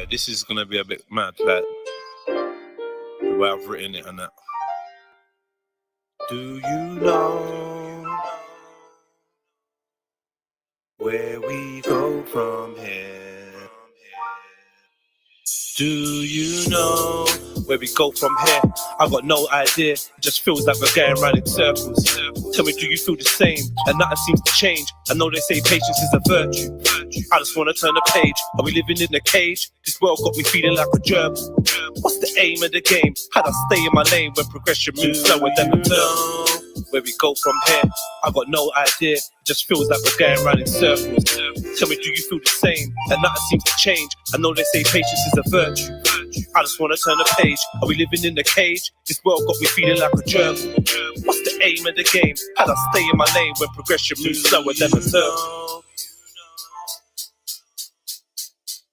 Alright, this is gonna be a bit mad, like the way I've written it and that. Do you know where we go from here? Do you know where we go from here? I've got no idea, it just feels like we're going round in circles. Tell me, do you feel the same? And nothing seems to change. I know they say patience is a virtue. I just wanna turn the page. Are we living in a cage? This world got me feeling like a germ. What's the aim of the game? How'd I stay in my lane when progression moves slower than the turn? Where we go from here, I got no idea. It just feels like we're going round in circles. Tell me, do you feel the same? And nothing seems to change. I know they say patience is a virtue. I just wanna turn the page. Are we living in a cage? This world got me feeling like a germ. What's the aim of the game? How'd I stay in my lane when progression moves slower than the turn?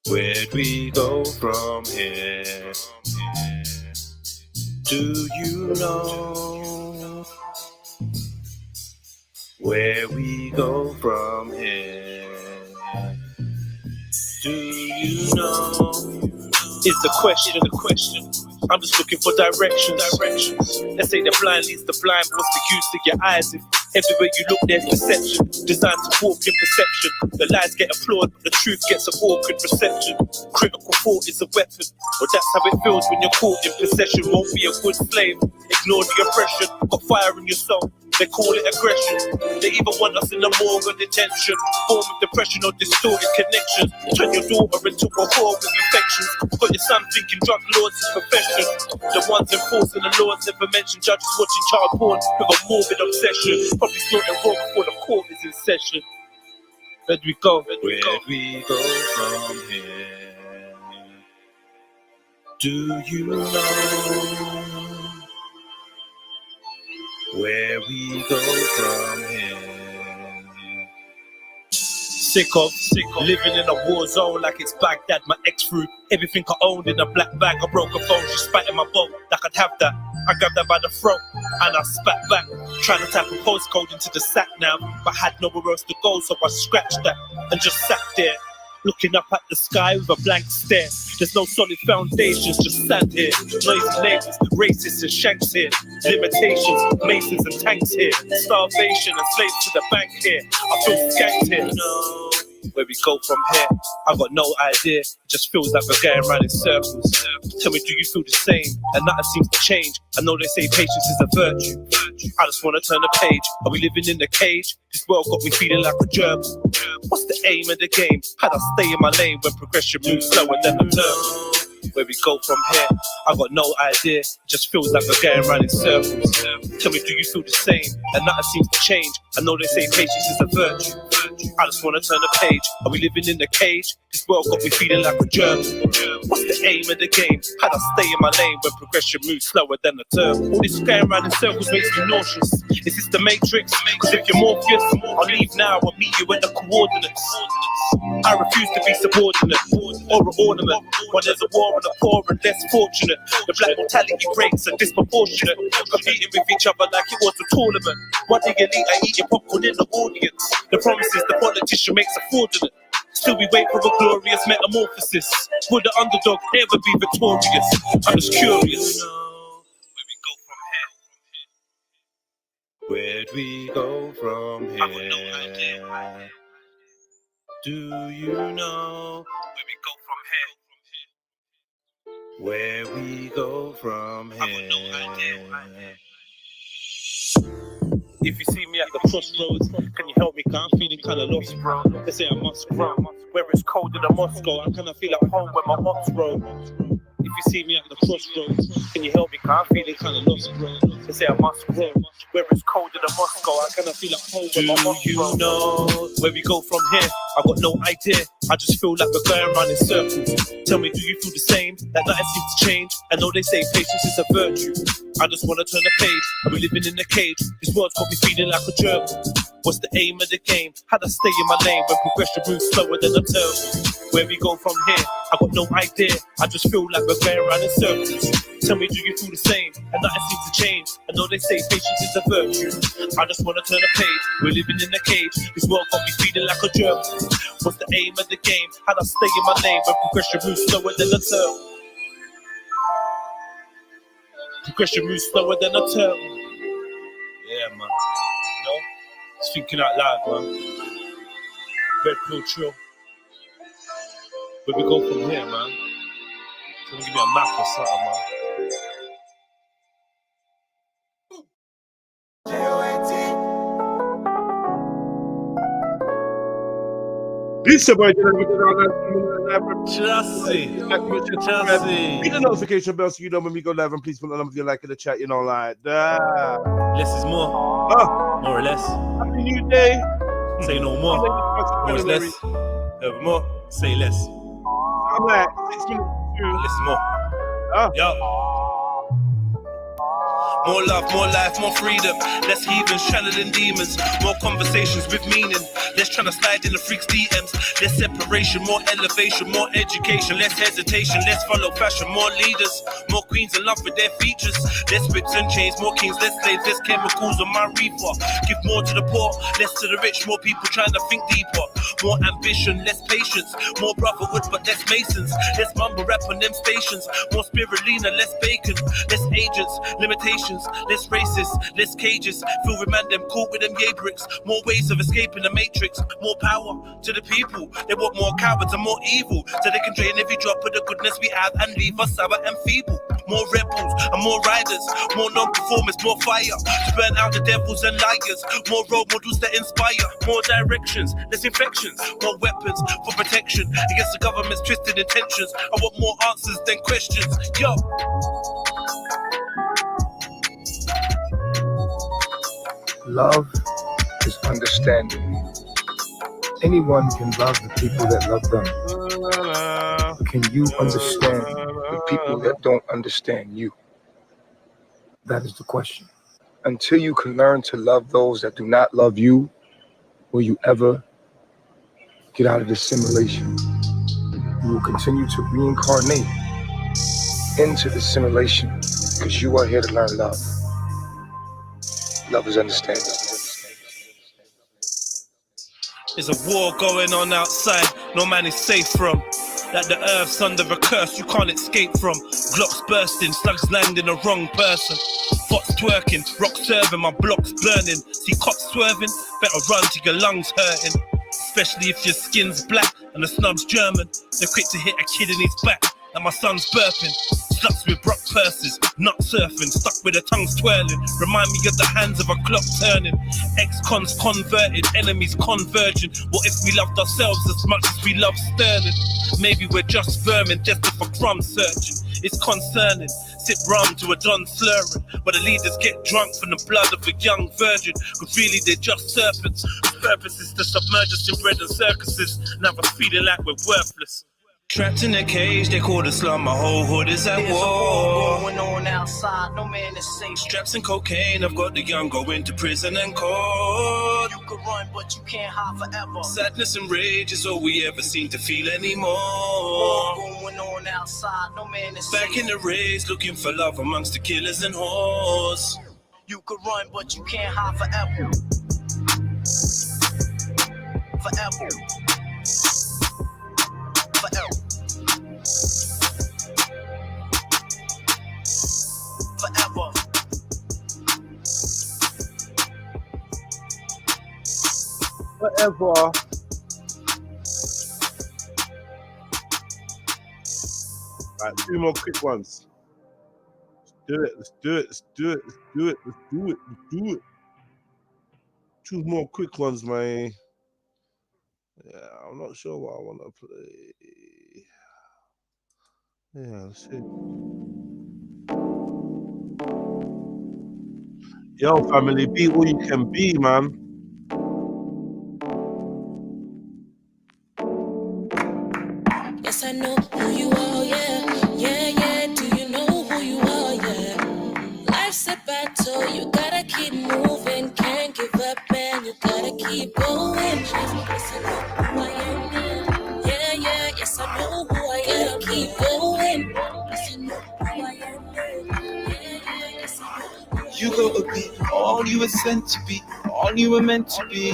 Where'd we go from here? Do you know where we go from here? Do you know? Is the question. I'm just looking for directions. Let's say the blind leads the blind. What's the use of your eyes if everywhere you look there's deception? Designed to walk in perception. The lies get applauded, but the truth gets an awkward reception. Critical thought is a weapon, or that's how it feels when you're caught in possession. Won't be a good slave. Ignore the oppression. Got fire in your soul. They call it aggression. They even want us in the morgue or detention. Form of depression or distorted connections. Turn your daughter into a whore with infections. Got your son thinking drug lords is profession. The ones enforcing the laws never mentioned. Judges watching child porn with a morbid obsession. Probably snorting raw before the court is in session. Where'd we go? Where'd we go from here? Do you know where we go from here? Sick of living in a war zone like it's Baghdad. My ex threw everything I owned in a black bag. I broke a phone, she spat in my boat like I'd have that. I grabbed her by the throat and I spat back, trying to type a postcode into the sack now, but had nowhere else to go, so I scratched that and just sat there, looking up at the sky with a blank stare. There's no solid foundations, just sand here. Noisy neighbors, racists and shanks here. Limitations, masons and tanks here. Starvation and slaves to the bank here. I feel skanked here. No. Where we go from here, I've got no idea. It just feels like we're going round in circles. Tell me, do you feel the same? And nothing seems to change. I know they say patience is a virtue. I just wanna turn the page. Are we living in a cage? This world got me feeling like a germ. What's the aim of the game? How'd I stay in my lane when progression moves slower than the turn? Where we go from here, I've got no idea. It just feels like we're going round in circles. Tell me, do you feel the same? And nothing seems to change. I know they say patience is a virtue. I just wanna turn the page. Are we living in a cage? This world got me feeling like a germ. What's the aim of the game? How'd I stay in my lane when progression moves slower than the turn? All this going round in circles makes me nauseous. Is this the Matrix? Cause if you're Morpheus, I'll leave now and meet you at the coordinates. I refuse to be subordinate or an ornament when there's a war on the poor and less fortunate. The black mortality rates are disproportionate, competing with each other like it was a tournament. One the elite are eating popcorn in the audience. The promises the politician makes are fraudulent. Still we wait for a glorious metamorphosis. Will the underdog ever be victorious? I'm just curious. Where'd we go from here? I've got no idea. Do you know where we go from here? Where we go from here? I've got no idea. If you see me at the crossroads, can you help me? Cause I'm feeling kinda lost, bro. They say I must grow. Where it's cold in the Moscow, I kinda feel at home when my hops roll. If you see me at the crossroads, can you help me? Cause I'm feeling kinda lost, bro. They say I must grow. Where it's cold in the Moscow, I kinda feel at home when my hops roll. Do you know where we go from here? I've got no idea. I just feel like we're going round in circles. Tell me, do you feel the same? That nothing seems to change. I know they say patience is a virtue. I just wanna turn the page. Are we living in a cage? This world's got me feeling like a germ. What's the aim of the game? How'd I stay in my lane when progression moves slower than a turn? Where we go from here? I got no idea. I just feel like we're going around in circles. Tell me, do you feel the same? And nothing seems to change. I know they say patience is a virtue. I just wanna turn a page. We're living in a cage. This world got me feeling like a germ. What's the aim of the game? How'd I stay in my lane when progression moves slower than a turn? Progression moves slower than a turn. Yeah, man. You know? Just thinking out loud, man. Red Pill Trill. Where we go from here, man? Can you give me a map or something, man? This is about Chelsea. Hit the notification bell so you know when we go live, and please put the number you like in the chat, you know, like that. Less is more. More or less. Happy New Day. Say no more. More is less. More. Say less. I'm like 6 minutes through. Less is more. Yo. More love, more life, more freedom. Less heathens channeling demons. More conversations with meaning. Less trying to slide in the freaks' DMs. Less separation, more elevation, more education. Less hesitation, less follow fashion. More leaders, more queens in love with their features. Less whips and chains, more kings, less slaves, less chemicals on my reefer. Give more to the poor, less to the rich. More people trying to think deeper. More ambition, less patience. More brotherhood, but less masons. Less mumble rap on them stations. More spirulina, less bacon. Less agents, limitations. Less racist, less cages. Feel with man them caught with them yay bricks. More ways of escaping the matrix. More power to the people. They want more cowards and more evil, so they can drain every drop of the goodness we have and leave us sour and feeble. More rebels and more riders. More non-performers, more fire to burn out the devils and liars. More role models that inspire. More directions, less infections. More weapons for protection against the government's twisted intentions. I want more answers than questions. Yo. Love is understanding. Anyone can love the people that love them. Can you understand the people that don't understand you? That is the question. Until you can learn to love those that do not love you, will you ever get out of this simulation? You will continue to reincarnate into the simulation because you are here to learn love. Love is understanding. There's a war going on outside, no man is safe from. Like the earth's under a curse you can't escape from. Glocks bursting, slugs landing the wrong person. Fox twerking, rock serving, my block's burning. See cops swerving, better run till your lungs hurting. Especially if your skin's black and the snub's German. They're quick to hit a kid in his back, and my son's burping. Sluts with rock purses, nut surfing, stuck with their tongues twirling. Remind me of the hands of a clock turning. Ex-cons converted, enemies converging. What if we loved ourselves as much as we love Sterling? Maybe we're just vermin, destined for crumb searching. It's concerning. Sip rum to a Don slurring, but the leaders get drunk from the blood of a young virgin. Cause really they're just serpents. The purpose is to submerge us in bread and circuses. Now we're feeling like we're worthless. Trapped in a cage, they call the slum, my whole hood is at war. Going on outside, no man is safe. Straps and cocaine, I've got the young going to prison and court. You can run, but you can't hide forever. Sadness and rage is all we ever seem to feel anymore. Going on outside, no man is Back safe. in the race, looking for love amongst the killers and whores. You can run, but you can't hide forever. Forever. Forever. Forever. Whatever. Right, 2 more quick ones. Let's do it. 2 more quick ones, man. Yeah, I'm not sure what I want to play. Yeah, let's see. Yo, family, be all you can be, man. Yes, I know who you are, yeah. Do you know who you are, yeah? Life's a battle, you gotta keep moving. Can't give up, man, you gotta keep going. Yes, I know who I am, yeah. Yes, I know who I am. Gotta keep going. Yes, I know who I am, yeah. Yes, I know who I am. You gotta be all you were sent to be, all you were meant to be.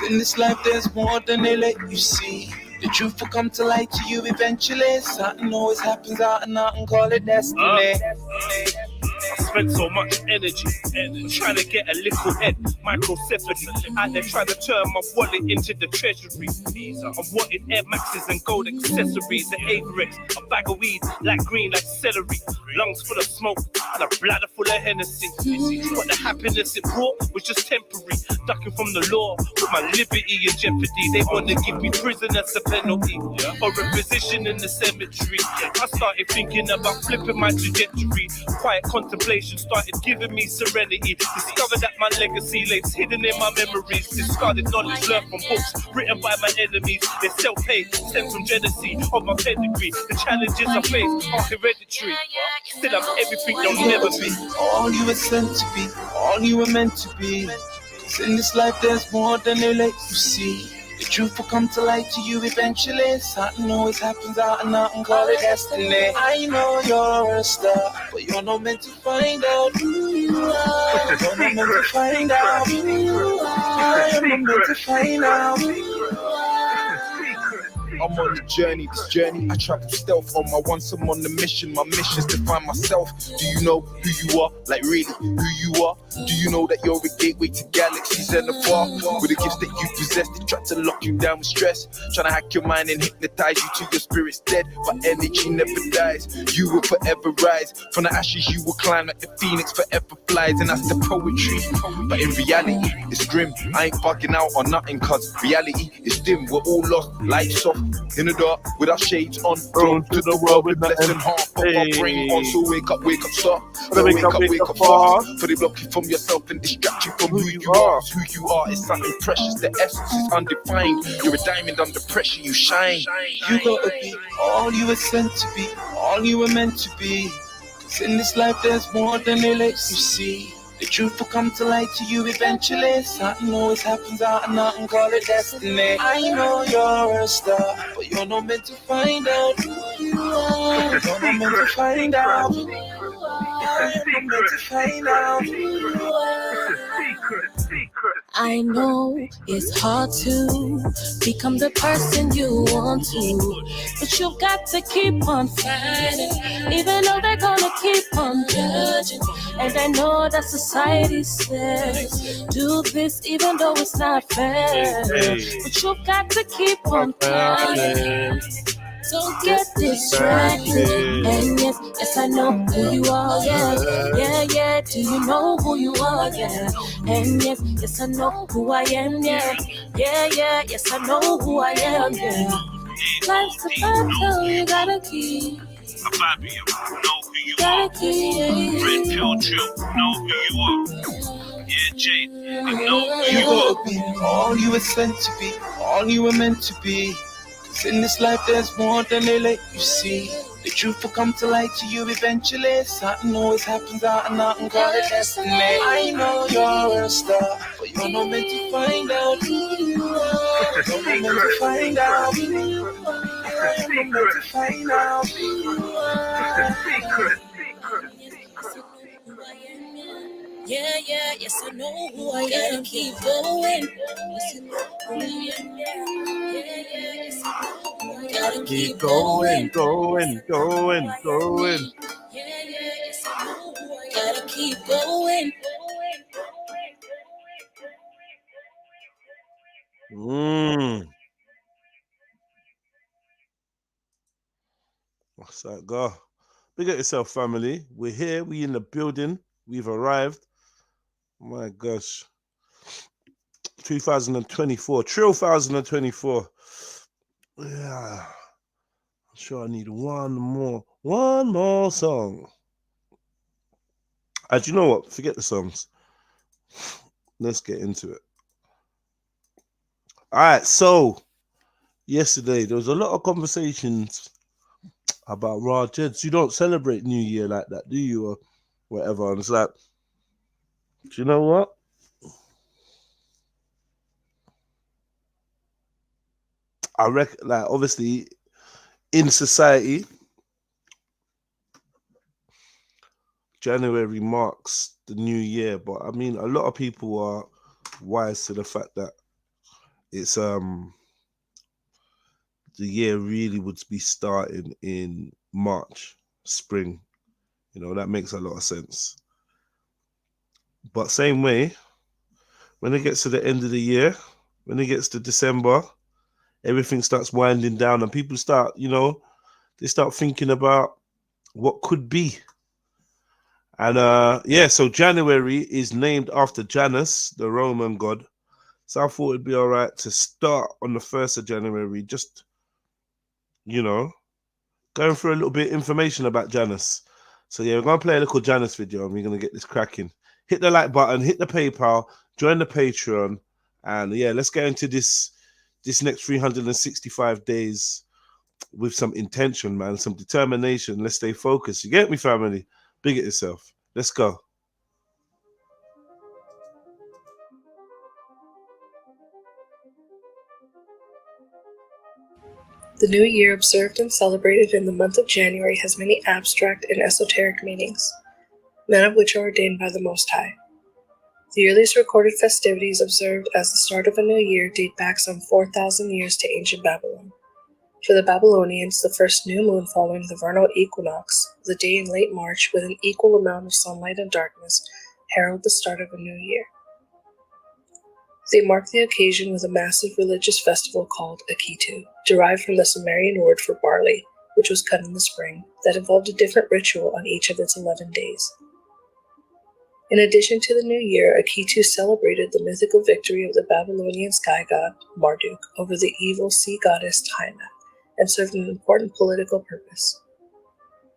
In this life, there's more than they let you see. The truth will come to light to you eventually. Something always happens out and out and call it destiny. I spent so much energy trying to get a little head, microcephaly. Out there trying to turn my wallet into the treasury. I'm wanting Air Maxes and gold accessories, the Averex, a bag of weed, like green, like celery, lungs full of smoke, and a bladder full of Hennessy. But the happiness it brought was just temporary. Ducking from the law with my liberty in jeopardy. They want to give me prison as a penalty, or a position in the cemetery. I started thinking about flipping my trajectory. Quiet contemplation started giving me serenity. Discovered that my legacy lays hidden in my memories. Discarded knowledge learned from books written by my enemies. They're self-paid, sent from jealousy of my pedigree. The challenges I face are hereditary. Still I'm everything they'll never be. All you were sent to be, all you were meant to be. In this life there's more than they let you see. The truth will come to light to you eventually. Something always happens out and out and call it destiny. I know you're a star, but you're not meant to find out who you are. You're not meant to find out who you are. You're not meant to find out who you are. I'm on the journey, this journey I travel stealth on my once I'm on the mission. My mission's to find myself. Do you know who you are? Like really, who you are? Do you know that you're a gateway to galaxies and afar? With the gifts that you possess, they try to lock you down with stress, trying to hack your mind and hypnotize you till your spirit's dead. But energy never dies, you will forever rise. From the ashes you will climb like the phoenix forever flies. And that's the poetry, but in reality it's grim. I ain't bugging out on nothing, cause reality is dim. We're all lost, lights off, in the dark, without shades on. Thrown to the world with less than half of our brain on. So wake up, start. Wake up fast. For they block you from yourself and distract you from who you are. Who you are is something precious, the essence is undefined. You're a diamond under pressure, you shine. You gotta be all you were sent to be, all you were meant to be. In this life there's more than they let you see. The truth will come to light to you eventually. Something always happens out and out and call it destiny. I know you're a star, but you're not meant to find out who you are. You're not meant to find out who you are. You're not meant to find out who you are. I know it's hard to become the person you want to, but you've got to keep on fighting, even though they're gonna keep on judging. And I know that society says do this even though it's not fair, but you've got to keep on fighting. Don't get distracted. And yes, I know who you are, yeah. Do you know who you are, yeah? And yes, I know who I am, yeah. Yes, I know who I am, yeah. Life's a battle, you gotta keep. Fabio, know who you Gotta are. keep. REDPILLTRILL, know who you are. Yeah, Jade, you know who You you are. gotta be all you were sent to be, all you were meant to be. 'Cause in this life there's more than they let you see. The truth will come to light to you eventually. Something always happens out and out and call it destiny. I know you're a star, but you're not meant to find out who you are. You're not meant to find out who you are. You're not meant to find out who you are. Yeah, yes, I know who I am. Keep going. Yes, I know who I am. Yeah, yes, I know who I am. Gotta Keep going. Yeah, yes, I know who I am. Gotta keep going. What's that, go? Big up yourself, family. We're here. We in the building. We've arrived. My gosh. 2024. Trill 2024. Yeah. I'm sure I need one more song. And you know what? Forget the songs. Let's get into it. All right. So, yesterday, there was a lot of conversations about raw jets. You don't celebrate New Year like that, do you? Or whatever. And it's like, do you know what? I reckon, like, obviously, in society, January marks the new year, but I mean, a lot of people are wise to the fact that it's the year really would be starting in March, spring. You know, that makes a lot of sense. But same way, when it gets to the end of the year, when it gets to December, everything starts winding down and people start, you know, they start thinking about what could be. And yeah, so January is named after Janus, the Roman god. So I thought it'd be all right to start on the 1st of January, just, you know, going through a little bit of information about Janus. So yeah, we're going to play a little Janus video and we're going to get this cracking. Hit the like button, hit the PayPal, join the Patreon. And yeah, let's get into this next 365 days with some intention, man, some determination. Let's stay focused. You get me, family? Big it yourself. Let's go. The new year observed and celebrated in the month of January has many abstract and esoteric meanings, none of which are ordained by the Most High. The earliest recorded festivities observed as the start of a new year date back some 4,000 years to ancient Babylon. For the Babylonians, the first new moon following the vernal equinox, the day in late March with an equal amount of sunlight and darkness, herald the start of a new year. They mark the occasion with a massive religious festival called Akitu, derived from the Sumerian word for barley, which was cut in the spring, that involved a different ritual on each of its 11 days. In addition to the new year, Akitu celebrated the mythical victory of the Babylonian sky god, Marduk, over the evil sea goddess Tiamat, and served an important political purpose.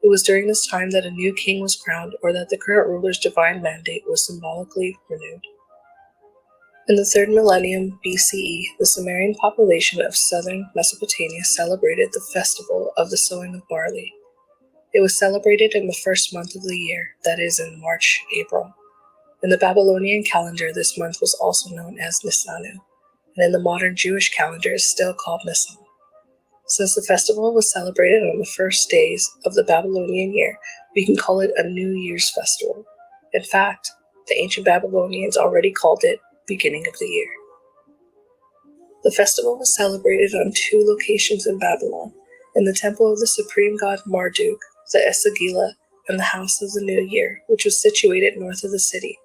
It was during this time that a new king was crowned, or that the current ruler's divine mandate was symbolically renewed. In the 3rd millennium BCE, the Sumerian population of southern Mesopotamia celebrated the festival of the sowing of barley. It was celebrated in the first month of the year, that is, in March, April. In the Babylonian calendar, this month was also known as Nisanu, and in the modern Jewish calendar is still called Nisan. Since the festival was celebrated on the first days of the Babylonian year, we can call it a New Year's festival. In fact, the ancient Babylonians already called it beginning of the year. The festival was celebrated on 2 locations in Babylon, in the temple of the supreme god Marduk, the Esagila, and the house of the New Year, which was situated north of the city.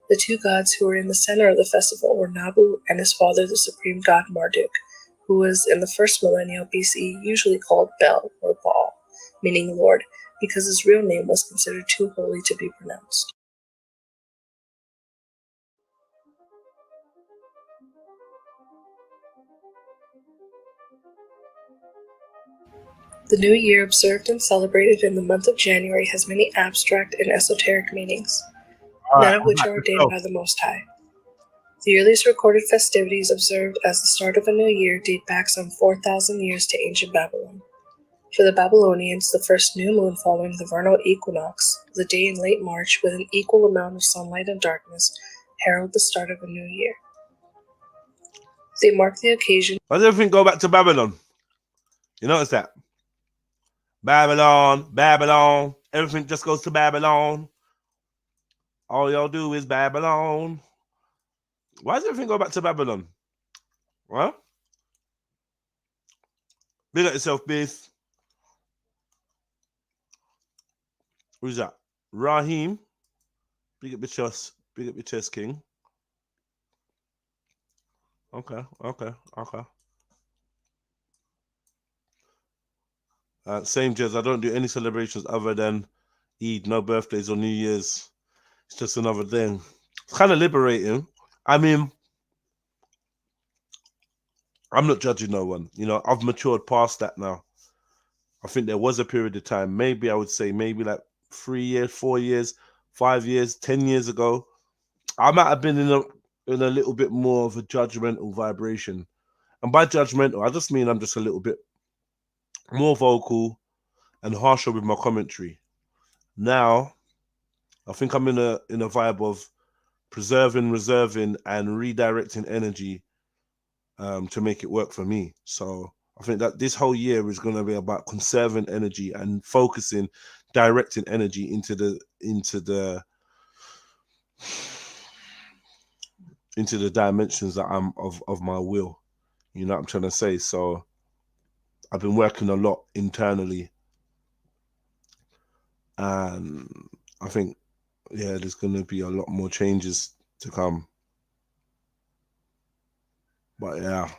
The 2 gods who were in the center of the festival were Nabu and his father, the supreme god Marduk, who was in the 1st millennium BCE usually called Bel or Baal, meaning Lord, because his real name was considered too holy to be pronounced. The new year observed and celebrated in the month of January has many abstract and esoteric meanings, none of which are ordained by the Most High. The earliest recorded festivities observed as the start of a new year date back some 4,000 years to ancient Babylon. For the Babylonians, the first new moon following the vernal equinox, the day in late March with an equal amount of sunlight and darkness, herald the start of a new year. They mark the occasion. Why does everything go back to Babylon? You notice that? Babylon, Babylon. Everything just goes to Babylon. All y'all do is Babylon. Why does everything go back to Babylon? Well, big up yourself, Biff. Who's that? Raheem. Big up your chest. Big up your chest, King. Okay. Same Jez, I don't do any celebrations other than Eid, no birthdays or New Year's. It's just another thing. It's kind of liberating. I mean, I'm not judging no one. You know, I've matured past that now. I think there was a period of time, maybe I would say maybe like 3 years, 4 years, 5 years, 10 years ago. I might have been in a little bit more of a judgmental vibration. And by judgmental, I just mean I'm just a little bit more vocal and harsher with my commentary. Now, I think I'm in a vibe of preserving, reserving, and redirecting energy to make it work for me. So I think that this whole year is going to be about conserving energy and focusing, directing energy into the dimensions that I'm of my will. You know what I'm trying to say? So I've been working a lot internally, and I think, yeah, there's going to be a lot more changes to come. But yeah,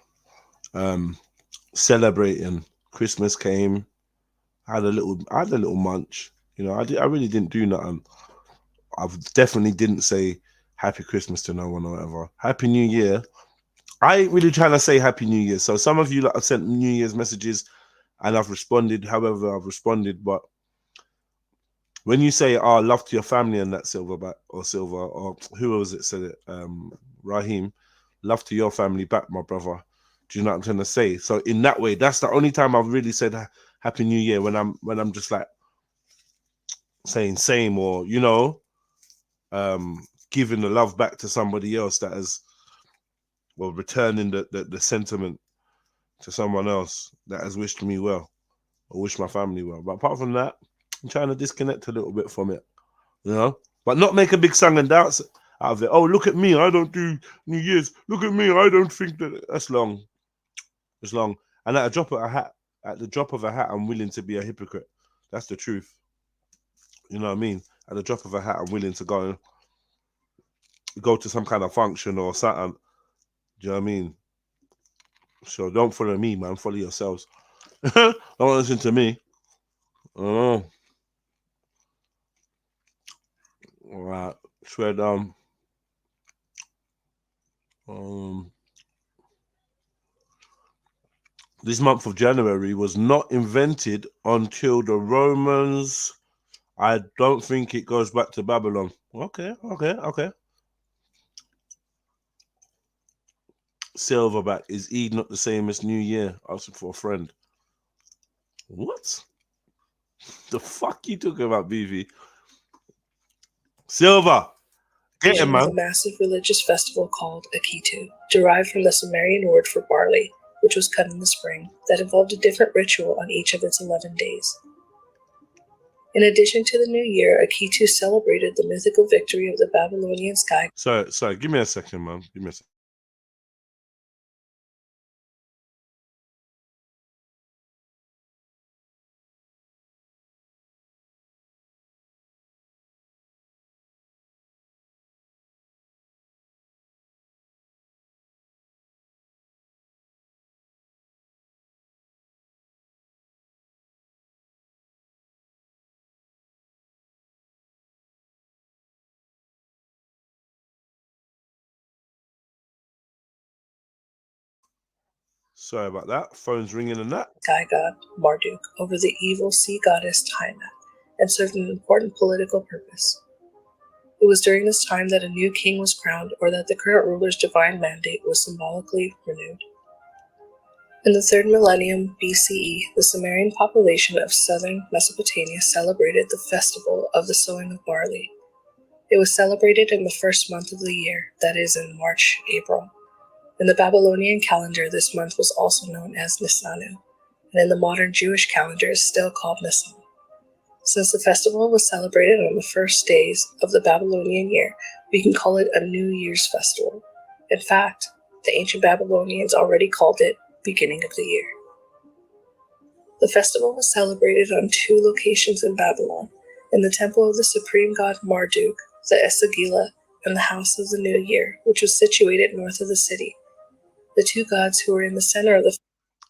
celebrating. Christmas came. I had a little munch. You know, I really didn't do nothing. I definitely didn't say Happy Christmas to no one or whatever. Happy New Year. I ain't really trying to say Happy New Year. So some of you have sent New Year's messages, and I've responded however I've responded. But when you say, "Oh, love to your family," and that Silver, or who was it said it? Raheem, love to your family back, my brother. Do you know what I'm trying to say? So in that way, that's the only time I've really said Happy New Year, when I'm just like saying same, or you know, giving the love back to somebody else that has, well, returning the sentiment to someone else that has wished me well or wished my family well. But apart from that, I'm trying to disconnect a little bit from it, you know, but not make a big song and dance out of it. Oh, look at me, I don't do New Year's. Look at me, I don't think that. That's long. It's long. And at the drop of a hat, I'm willing to be a hypocrite. That's the truth. You know what I mean? At the drop of a hat, I'm willing to go to some kind of function or something. Do you know what I mean? So don't follow me, man. Follow yourselves. Don't listen to me. Oh. All right. Shred. This month of January was not invented until the Romans. I don't think it goes back to Babylon. Okay. Silverback, is Eid not the same as New Year? Asking for a friend. What? The fuck you talking about, BV? Silver, get him, Of a man. massive religious festival called Akitu, derived from the Sumerian word for barley, which was cut in the spring, that involved a different ritual on each of its 11 days. In addition to the New Year, Akitu celebrated the mythical victory of the Babylonian sky. Sorry, give me a second, man. Give me a second. Sorry about that. Phone's ringing and that. Sky god Marduk over the evil sea goddess Tiamat, and served an important political purpose. It was during this time that a new king was crowned, or that the current ruler's divine mandate was symbolically renewed. In the 3rd millennium BCE, the Sumerian population of southern Mesopotamia celebrated the festival of the sowing of barley. It was celebrated in the first month of the year, that is, in March, April. In the Babylonian calendar, this month was also known as Nisanu, and in the modern Jewish calendar is still called Nisan. Since the festival was celebrated on the first days of the Babylonian year, we can call it a New Year's festival. In fact, the ancient Babylonians already called it beginning of the year. The festival was celebrated on 2 locations in Babylon, in the temple of the supreme god Marduk, the Esagila, and the house of the New Year, which was situated north of the city. The 2 gods who were in the center of the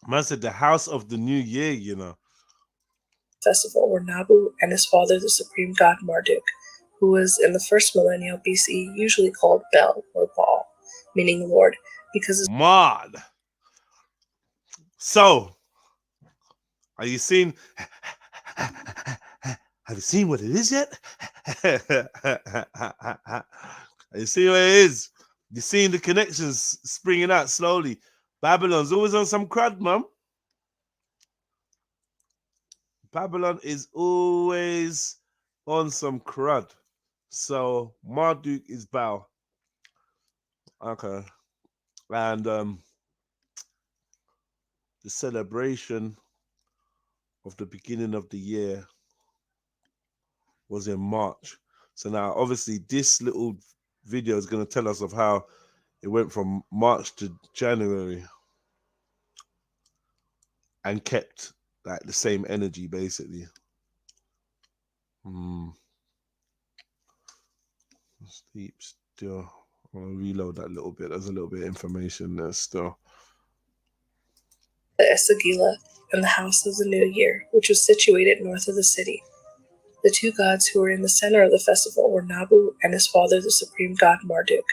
Man said the house of the New Year, you know. festival were Nabu and his father, the supreme god Marduk, who was in the 1st millennium BCE usually called Bel or Baal, meaning Lord, because his Mod. So, are you seeing? Have you seen what it is yet? You see what it is? You're seeing the connections springing out slowly. Babylon's always on some crud, man. Babylon is always on some crud. So Marduk is Baal. Okay. And the celebration of the beginning of the year was in March. So now obviously this little video is going to tell us of how it went from March to January. and kept like the same energy basically. Sleep still. I'll reload that a little bit. There's a little bit of information there still. The Esagila and the House of the New Year, which was situated north of the city. The two gods who were in the center of the festival were Nabu and his father, the supreme god Marduk,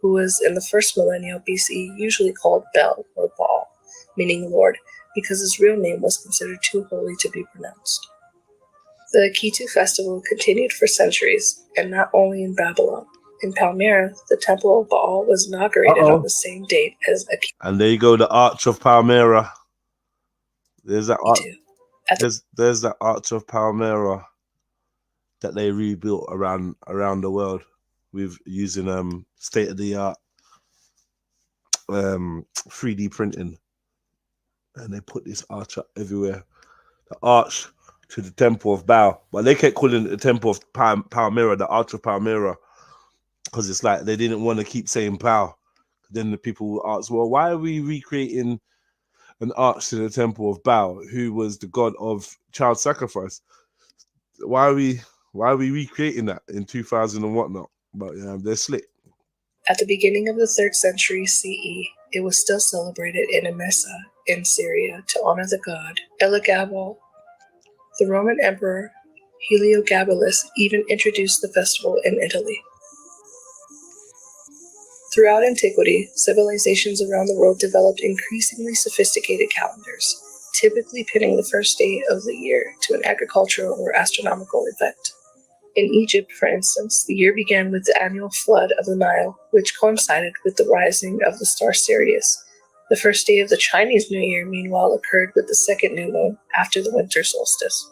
who was in the first millennium BCE usually called Bel or Baal, meaning Lord, because his real name was considered too holy to be pronounced. The Akitu festival continued for centuries, and not only in Babylon. In Palmyra, the temple of Baal was inaugurated on the same date as Akitu. And there you go, the Arch of Palmyra. There's that there's that Arch of Palmyra that they rebuilt around the world with using state-of-the-art 3D printing, and they put this arch up everywhere. The arch to the Temple of Baal, but they kept calling it the Temple of Palmyra, the Arch of Palmyra, because it's like they didn't want to keep saying Baal. Then the people would ask, well, why are we recreating an arch to the Temple of Baal, who was the god of child sacrifice? Why are we recreating that in 2000 and whatnot? But they're slick. At the beginning of the 3rd century CE, it was still celebrated in Emesa in Syria to honor the god Elagabal. The Roman Emperor Heliogabalus even introduced the festival in Italy. Throughout antiquity, civilizations around the world developed increasingly sophisticated calendars, typically pinning the first day of the year to an agricultural or astronomical event. In Egypt, for instance, the year began with the annual flood of the Nile, which coincided with the rising of the star Sirius. The first day of the Chinese New Year, meanwhile, occurred with the second new moon after the winter solstice.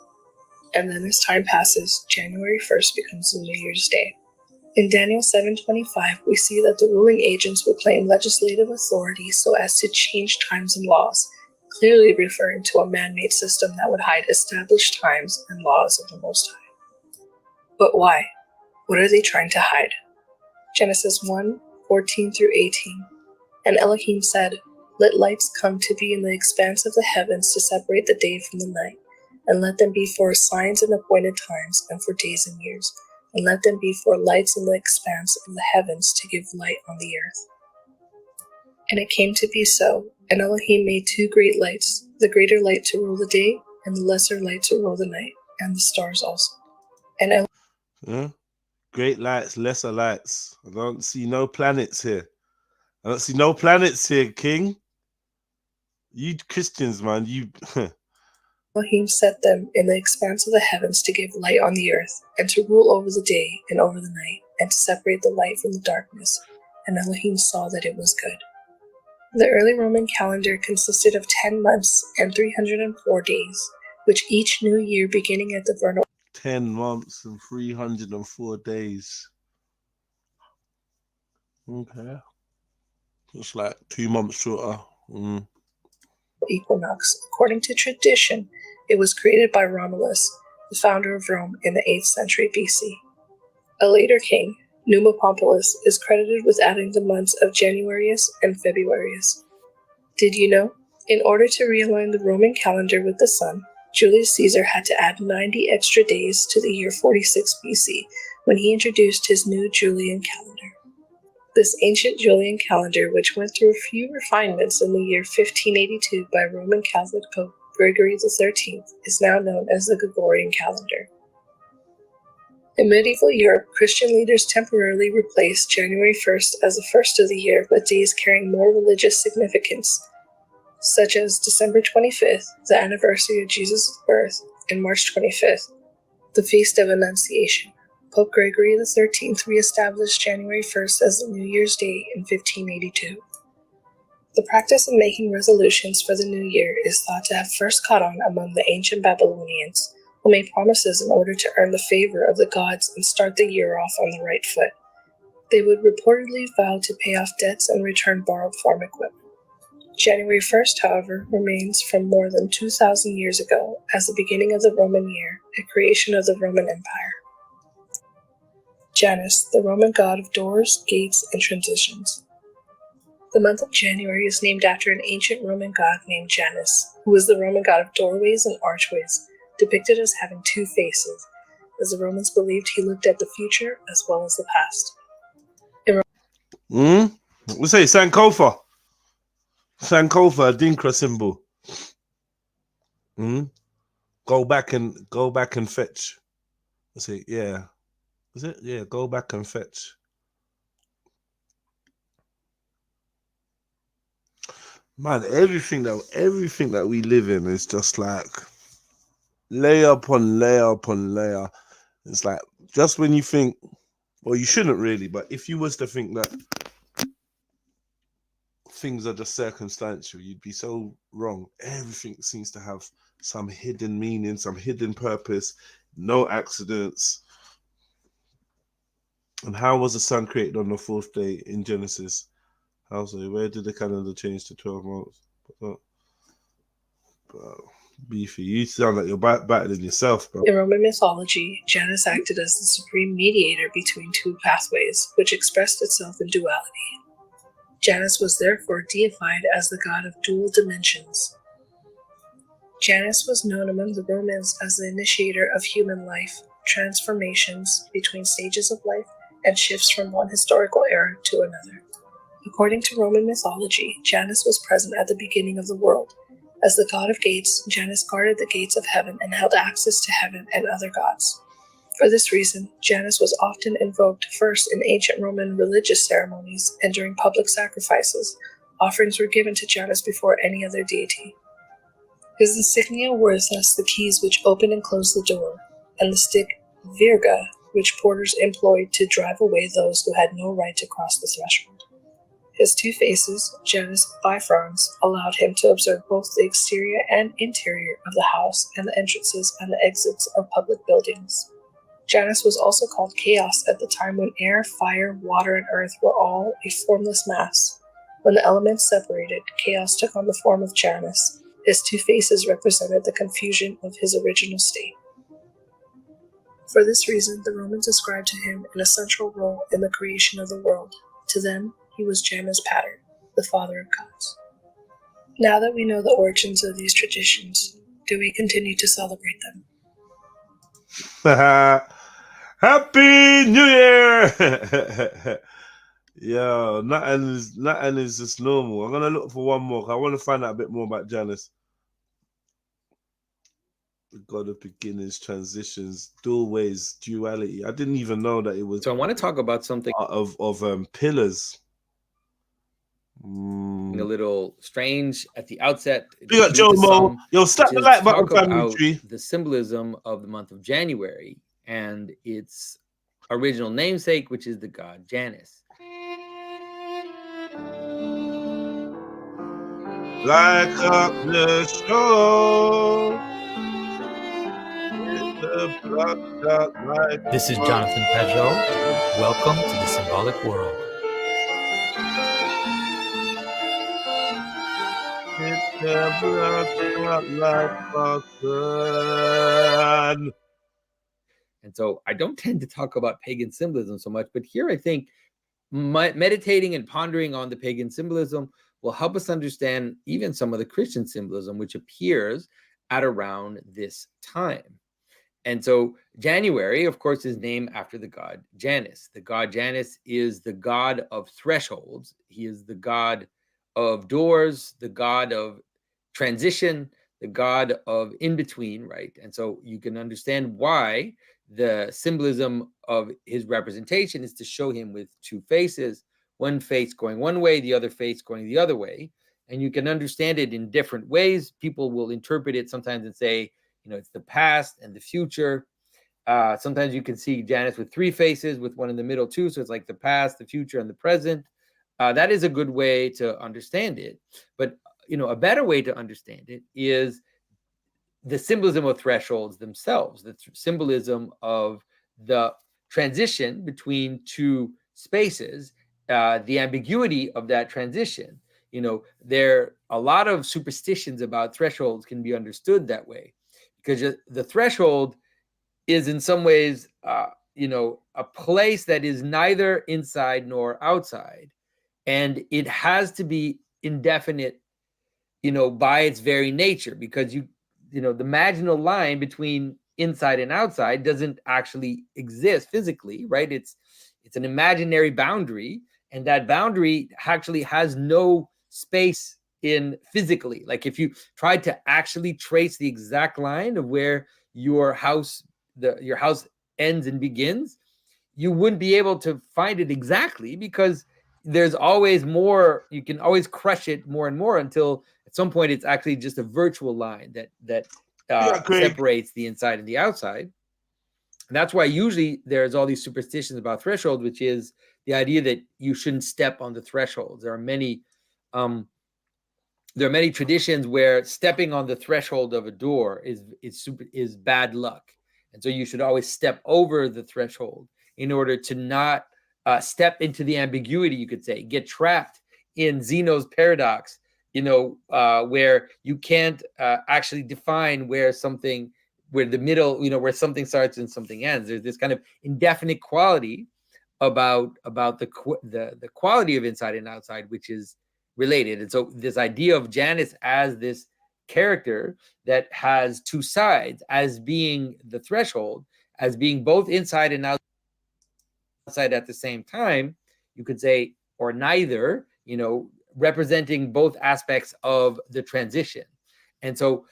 And then as time passes, January 1st becomes the New Year's Day. In Daniel 7:25, we see that the ruling agents would claim legislative authority so as to change times and laws, clearly referring to a man-made system that would hide established times and laws of the Most High. But why? What are they trying to hide? Genesis 1:14-18. And Elohim said, "Let lights come to be in the expanse of the heavens to separate the day from the night, and let them be for signs and appointed times, and for days and years, and let them be for lights in the expanse of the heavens to give light on the earth." And it came to be so, and Elohim made 2 great lights, the greater light to rule the day, and the lesser light to rule the night, and the stars also. And Great lights, lesser lights. I don't see no planets here. I don't see no planets here, King. You Christians, man, you... Elohim set them in the expanse of the heavens to give light on the earth, and to rule over the day and over the night, and to separate the light from the darkness. And Elohim saw that it was good. The early Roman calendar consisted of 10 months and 304 days, which each new year beginning at the vernal 10 months and 304 days. Okay. It's like 2 months shorter. equinox. According to tradition, it was created by Romulus, the founder of Rome in the 8th century BC. A later king, Numa Pompilus, is credited with adding the months of Januarius and Februarius. Did you know? In order to realign the Roman calendar with the sun, Julius Caesar had to add 90 extra days to the year 46 BC when he introduced his new Julian calendar. This ancient Julian calendar, which went through a few refinements in the year 1582 by Roman Catholic Pope Gregory XIII, is now known as the Gregorian calendar. In medieval Europe, Christian leaders temporarily replaced January 1st as the first of the year with days carrying more religious significance, such as December 25th, the anniversary of Jesus' birth, and March 25th, the Feast of Annunciation. Pope Gregory XIII re-established January 1st as the New Year's Day in 1582. The practice of making resolutions for the new year is thought to have first caught on among the ancient Babylonians, who made promises in order to earn the favor of the gods and start the year off on the right foot. They would reportedly vow to pay off debts and return borrowed farm equipment. January 1st, however, remains from more than 2,000 years ago as the beginning of the Roman year, a creation of the Roman Empire. Janus, the Roman god of doors, gates, and transitions. The month of January is named after an ancient Roman god named Janus, who was the Roman god of doorways and archways, depicted as having two faces, as the Romans believed he looked at the future as well as the past. We say Sankofa. Sankofa, a Dinkra symbol. Go back and fetch. Let's see, yeah. Is it? Yeah, go back and fetch. Man, everything that we live in is just like layer upon layer upon layer. It's like just when you think, well, you shouldn't really, but if you was to think that things are just circumstantial, you'd be so wrong. Everything seems to have some hidden meaning, some hidden purpose, no accidents. And how was the sun created on the fourth day in Genesis? Where did the calendar change to 12 months? Beefy, you sound like you're better than yourself, bro. In Roman mythology, Janus acted as the supreme mediator between two pathways, which expressed itself in duality. Janus was therefore deified as the god of dual dimensions. Janus was known among the Romans as the initiator of human life, transformations between stages of life, and shifts from one historical era to another. According to Roman mythology, Janus was present at the beginning of the world. As the god of gates, Janus guarded the gates of heaven and held access to heaven and other gods. For this reason, Janus was often invoked first in ancient Roman religious ceremonies and during public sacrifices. Offerings were given to Janus before any other deity. His insignia were thus the keys which opened and closed the door, and the stick virga, which porters employed to drive away those who had no right to cross the threshold. His two faces, Janus bifrons, allowed him to observe both the exterior and interior of the house and the entrances and the exits of public buildings. Janus was also called chaos at the time when air, fire, water, and earth were all a formless mass. When the elements separated, chaos took on the form of Janus. His two faces represented the confusion of his original state. For this reason, the Romans ascribed to him an essential role in the creation of the world. To them, he was Janus Pater, the father of gods. Now that we know the origins of these traditions, do we continue to celebrate them? Happy New Year! Yo, nothing is just normal. I'm gonna look for one more. I want to find out a bit more about Janus. The god of beginnings, transitions, doorways, duality. I didn't even know that it was. So I want to talk about something of pillars. A little strange at the outset. We got Joe Mo. Yo, slap the like button, family tree. The symbolism of the month of January and its original namesake, which is the god Janus. Like up the show. This is Jonathan Pedro. Welcome to the symbolic world. And so I don't tend to talk about pagan symbolism so much, but here I think meditating and pondering on the pagan symbolism will help us understand even some of the Christian symbolism, which appears at around this time. And so January, of course, is named after the god Janus. The god Janus is the god of thresholds. He is the god of doors, the god of transition, the god of in-between, right? And so you can understand why the symbolism of his representation is to show him with two faces, one face going one way, the other face going the other way. And you can understand it in different ways. People will interpret it sometimes and say, you know, it's the past and the future. Sometimes you can see Janus with three faces with one in the middle too. So it's like the past, the future, and the present. That is a good way to understand it. But, you know, a better way to understand it is the symbolism of thresholds themselves, the symbolism of the transition between two spaces, the ambiguity of that transition. You know, there a lot of superstitions about thresholds can be understood that way, because the threshold is in some ways, you know, a place that is neither inside nor outside. and it has to be indefinite, by its very nature, because the marginal line between inside and outside doesn't actually exist physically, right? It's an imaginary boundary, and that boundary actually has no space in physically. Like if you tried to actually trace the exact line of where your house ends and begins, you wouldn't be able to find it exactly, because there's always more. You can always crush it more and more until at some point it's actually just a virtual line that separates the inside and the outside. And that's why usually there's all these superstitions about threshold, which is the idea that you shouldn't step on the threshold. There are many traditions where stepping on the threshold of a door is bad luck, and so you should always step over the threshold in order to not step into the ambiguity, you could say, get trapped in Zeno's paradox, where you can't actually define where the middle, where something starts and something ends. There's this kind of indefinite quality about the quality of inside and outside, which is related. And so this idea of Janus as this character that has two sides, as being the threshold, as being both inside and outside at the same time, you could say, or neither, representing both aspects of the transition. And so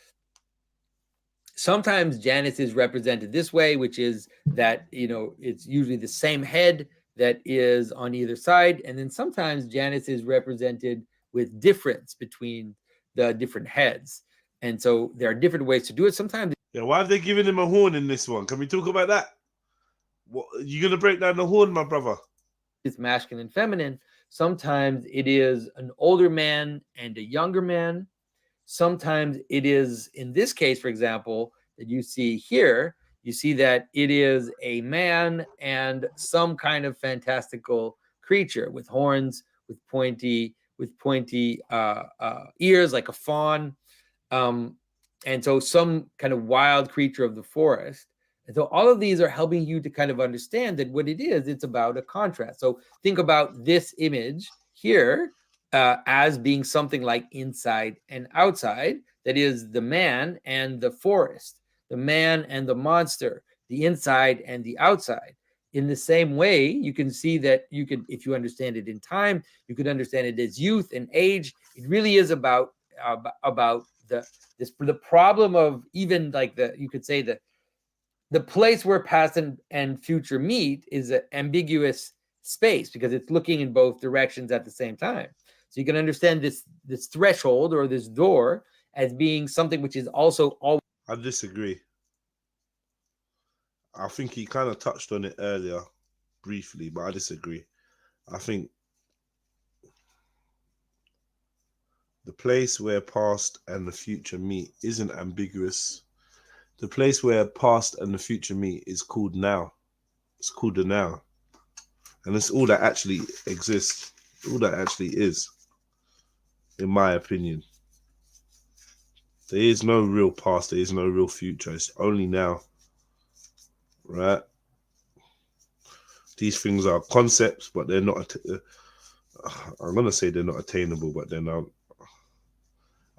sometimes Janus is represented this way, which is that, it's usually the same head that is on either side. And then sometimes Janus is represented with difference between the different heads. And so there are different ways to do it. Sometimes. Yeah, why have they given him a horn in this one? Can we talk about that? What, you going to break down the horn, my brother? It's masculine and feminine. Sometimes it is an older man and a younger man. Sometimes it is, in this case, for example, that you see here, you see that it is a man and some kind of fantastical creature with horns, with pointy ears, like a fawn. And so some kind of wild creature of the forest. And so all of these are helping you to kind of understand that what it is, it's about a contrast. So think about this image here as being something like inside and outside. That is the man and the forest, the man and the monster, the inside and the outside. In the same way, you can see that you could, if you understand it in time, you could understand it as youth and age. It really is about the problem of even like you could say the place where past and future meet is an ambiguous space, because it's looking in both directions at the same time. So you can understand this threshold or this door as being something which is also always. I disagree. I think he kind of touched on it earlier briefly, but I disagree. I think the place where past and the future meet isn't ambiguous. The place where past and the future meet is called now. It's called the now. And it's all that actually exists. All that actually is, in my opinion. There is no real past. There is no real future. It's only now. Right? These things are concepts, but they're not. I'm going to say they're not attainable, but then I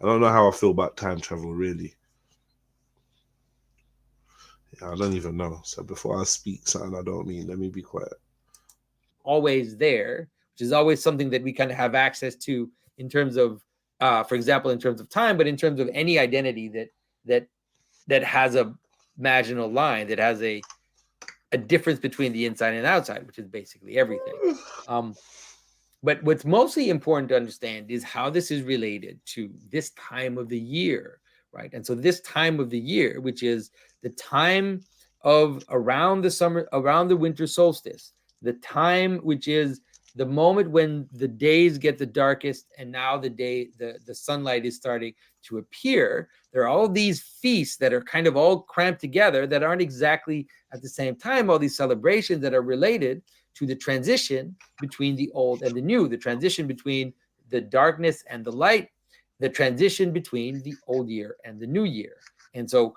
don't know how I feel about time travel, really. I don't even know. So before I speak something I don't mean, let me be quiet. Always there, which is always something that we kind of have access to in terms of, for example, in terms of time, but in terms of any identity that has a marginal line, that has a difference between the inside and outside, which is basically everything. But what's mostly important to understand is how this is related to this time of the year, right? And so this time of the year, which is the time of around the winter solstice, the time which is the moment when the days get the darkest and now the sunlight is starting to appear. There are all these feasts that are kind of all cramped together that aren't exactly at the same time, all these celebrations that are related to the transition between the old and the new, the transition between the darkness and the light, the transition between the old year and the new year. And so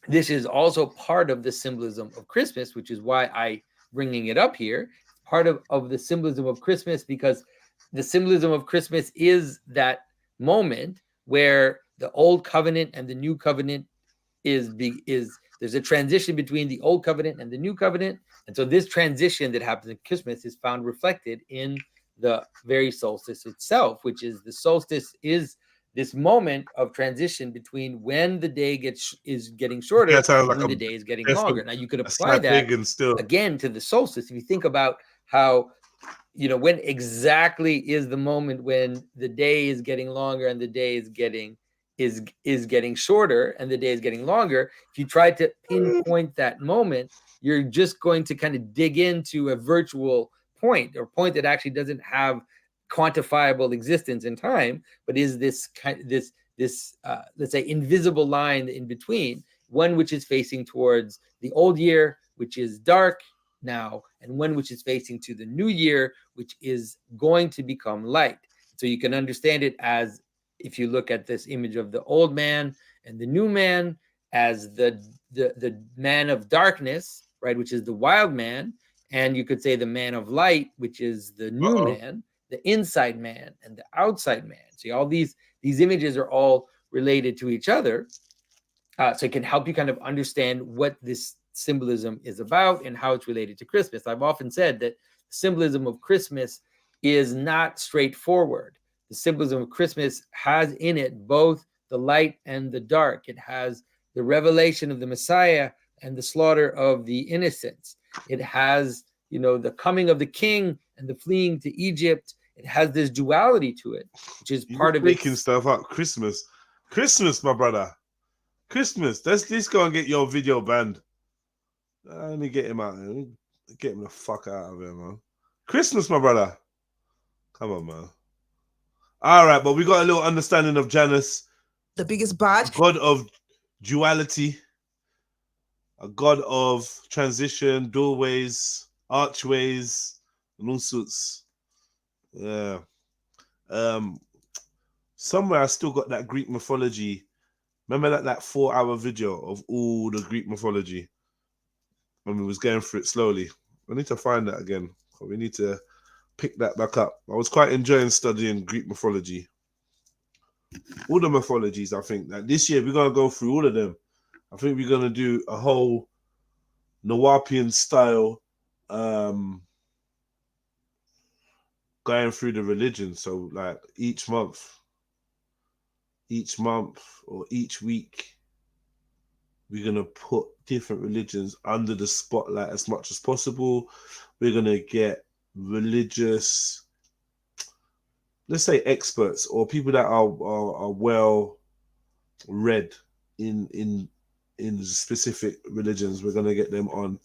this is also part of the symbolism of Christmas, which is why I bringing it up here. part of the symbolism of Christmas, because the symbolism of Christmas is that moment where the old covenant and the new covenant is there's a transition between the old covenant and the new covenant. And so this transition that happens at Christmas is found reflected in the very solstice itself, which is the solstice is this moment of transition between when the day is getting shorter and when the day is getting longer. Now you could apply that again to the solstice. If you think about how, when exactly is the moment when the day is getting longer and the day is getting shorter and the day is getting longer, if you try to pinpoint that moment, you're just going to kind of dig into a virtual point, or point that actually doesn't have quantifiable existence in time, but is this let's say invisible line in between, one which is facing towards the old year, which is dark now, and one which is facing to the new year, which is going to become light. So you can understand it as, if you look at this image of the old man and the new man, as the man of darkness, right, which is the wild man, and you could say the man of light, which is the new man, the inside man and the outside man. See, all these images are all related to each other. So it can help you kind of understand what this symbolism is about and how it's related to Christmas. I've often said that symbolism of Christmas is not straightforward. The symbolism of Christmas has in it both the light and the dark. It has the revelation of the Messiah and the slaughter of the innocents. It has, the coming of the king and the fleeing to Egypt. It has this duality to it, which is part of making stuff up. Christmas, my brother. Christmas. Let's go and get your video banned. Let me get him out. Get him the fuck out of here, man. Christmas, my brother. Come on, man. All right, but we got a little understanding of Janus, the biggest badge, god of duality, a god of transition, doorways, archways, and all sorts. Yeah. Somewhere I still got that Greek mythology. Remember that 4-hour video of all the Greek mythology when we was going through it slowly? I need to find that again. We need to pick that back up. I was quite enjoying studying Greek mythology. All the mythologies, I think. That this year we're going to go through all of them. I think we're going to do a whole Nawapian style going through the religion. So like each month or each week, we're going to put different religions under the spotlight as much as possible. We're going to get religious, let's say experts or people that are well read in specific religions. We're going to get them on.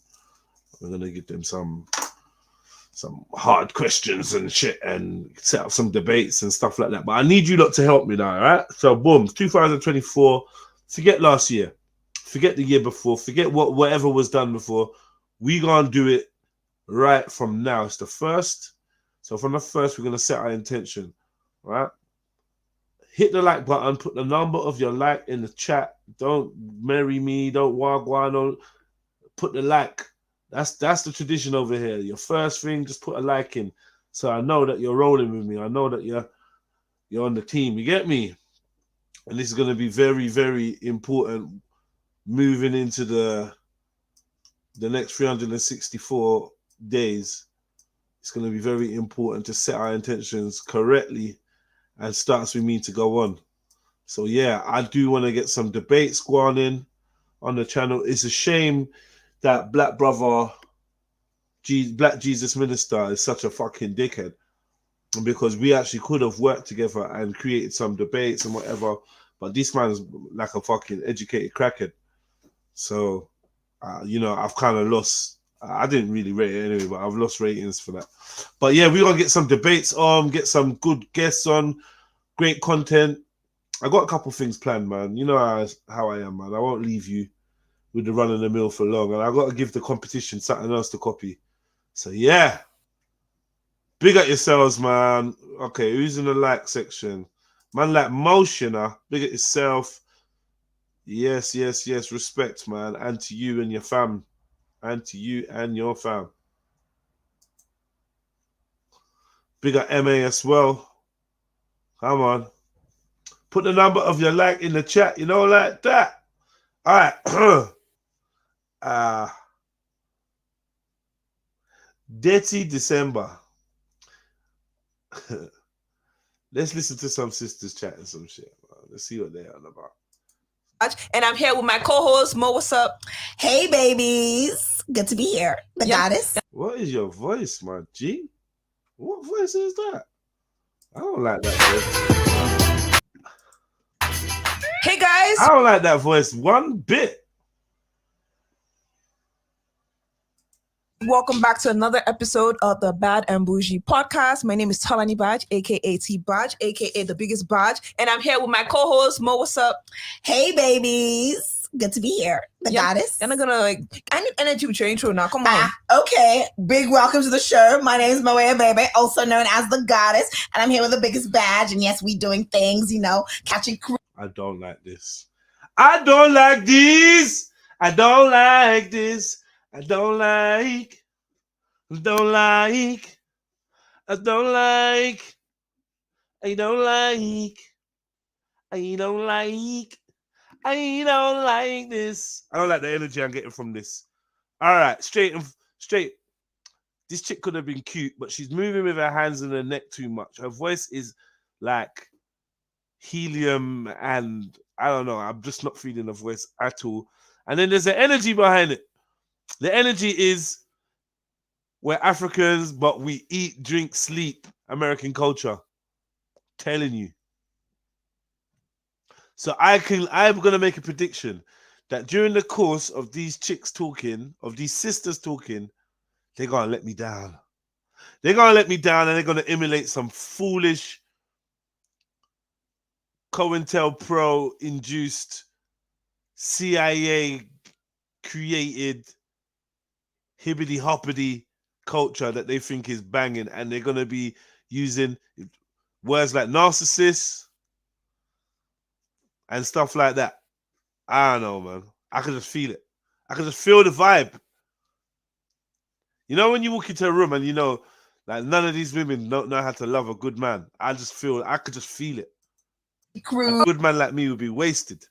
We're going to give them some hard questions and shit and set up some debates and stuff like that. But I need you lot to help me now, all right? So boom, 2024, forget last year, forget the year before, forget whatever was done before. We gonna do it right from now. It's the first. So from the first, we're gonna set our intention, right? Hit the like button, put the number of your like in the chat. Don't marry me, don't wagwan, don't put the like. That's the tradition over here. Your first thing, just put a like in, so I know that you're rolling with me. I know that you're on the team. You get me? And this is going to be very, very important moving into the next 364 days. It's going to be very important to set our intentions correctly and starts with me to go on. So yeah, I do want to get some debates going in on the channel. It's a shame that Black Brother, Black Jesus Minister is such a fucking dickhead, because we actually could have worked together and created some debates and whatever, but this man's like a fucking educated crackhead. So, I've kind of lost. I didn't really rate it anyway, but I've lost ratings for that. But yeah, we're gonna get some debates on, get some good guests on, great content. I got a couple things planned, man. You know how I am, man. I won't leave you with the run of the mill for long, and I got to give the competition something else to copy. So yeah, big up yourselves, man. Okay, who's in the like section? Man, like motion, big up yourself. Yes, respect, man, and to you and your fam, and to you and your fam. Big up MA as well. Come on. Put the number of your like in the chat, you know, like that. All right. Dirty December. Let's listen to some sisters chatting some shit. Let's see what they're on about. And I'm here with my co-host Mo. What's up? Hey, babies. Good to be here. The goddess. What is your voice, my G? What voice is that? I don't like that voice. Hey, guys. I don't like that voice one bit. Welcome back to another episode of the Bad and Bougie podcast. My name is Talani Badge, aka T Badge, aka the biggest badge, and I'm here with my co-host Mo. What's up? Hey, babies. Good to be here. The goddess. And I'm gonna I need energy with your intro now. Come on. Okay. Big welcome to the show. My name is Moea Baby, also known as the goddess, and I'm here with the biggest badge. And yes, we doing things, you know, catching crew. I don't like this. I don't like this. I don't like this. I don't like. I don't like. I don't like. I don't like. I don't like. I don't like this. I don't like the energy I'm getting from this. All right, straight. This chick could have been cute, but she's moving with her hands and her neck too much. Her voice is like helium, and I don't know. I'm just not feeling the voice at all. And then there's the energy behind it. The energy is we're Africans, but we eat, drink, sleep. American culture. Telling you. So I'm gonna make a prediction that during the course of these chicks talking, of these sisters talking, they're gonna let me down. They're gonna let me down, and they're gonna emulate some foolish COINTELPRO induced CIA created hibbity hoppity culture that they think is banging, and they're gonna be using words like narcissist and stuff like that. I don't know, man. I can just feel it. I can just feel the vibe. You know when you walk into a room and you know, like none of these women don't know how to love a good man. I could just feel it. Crew. A good man like me would be wasted.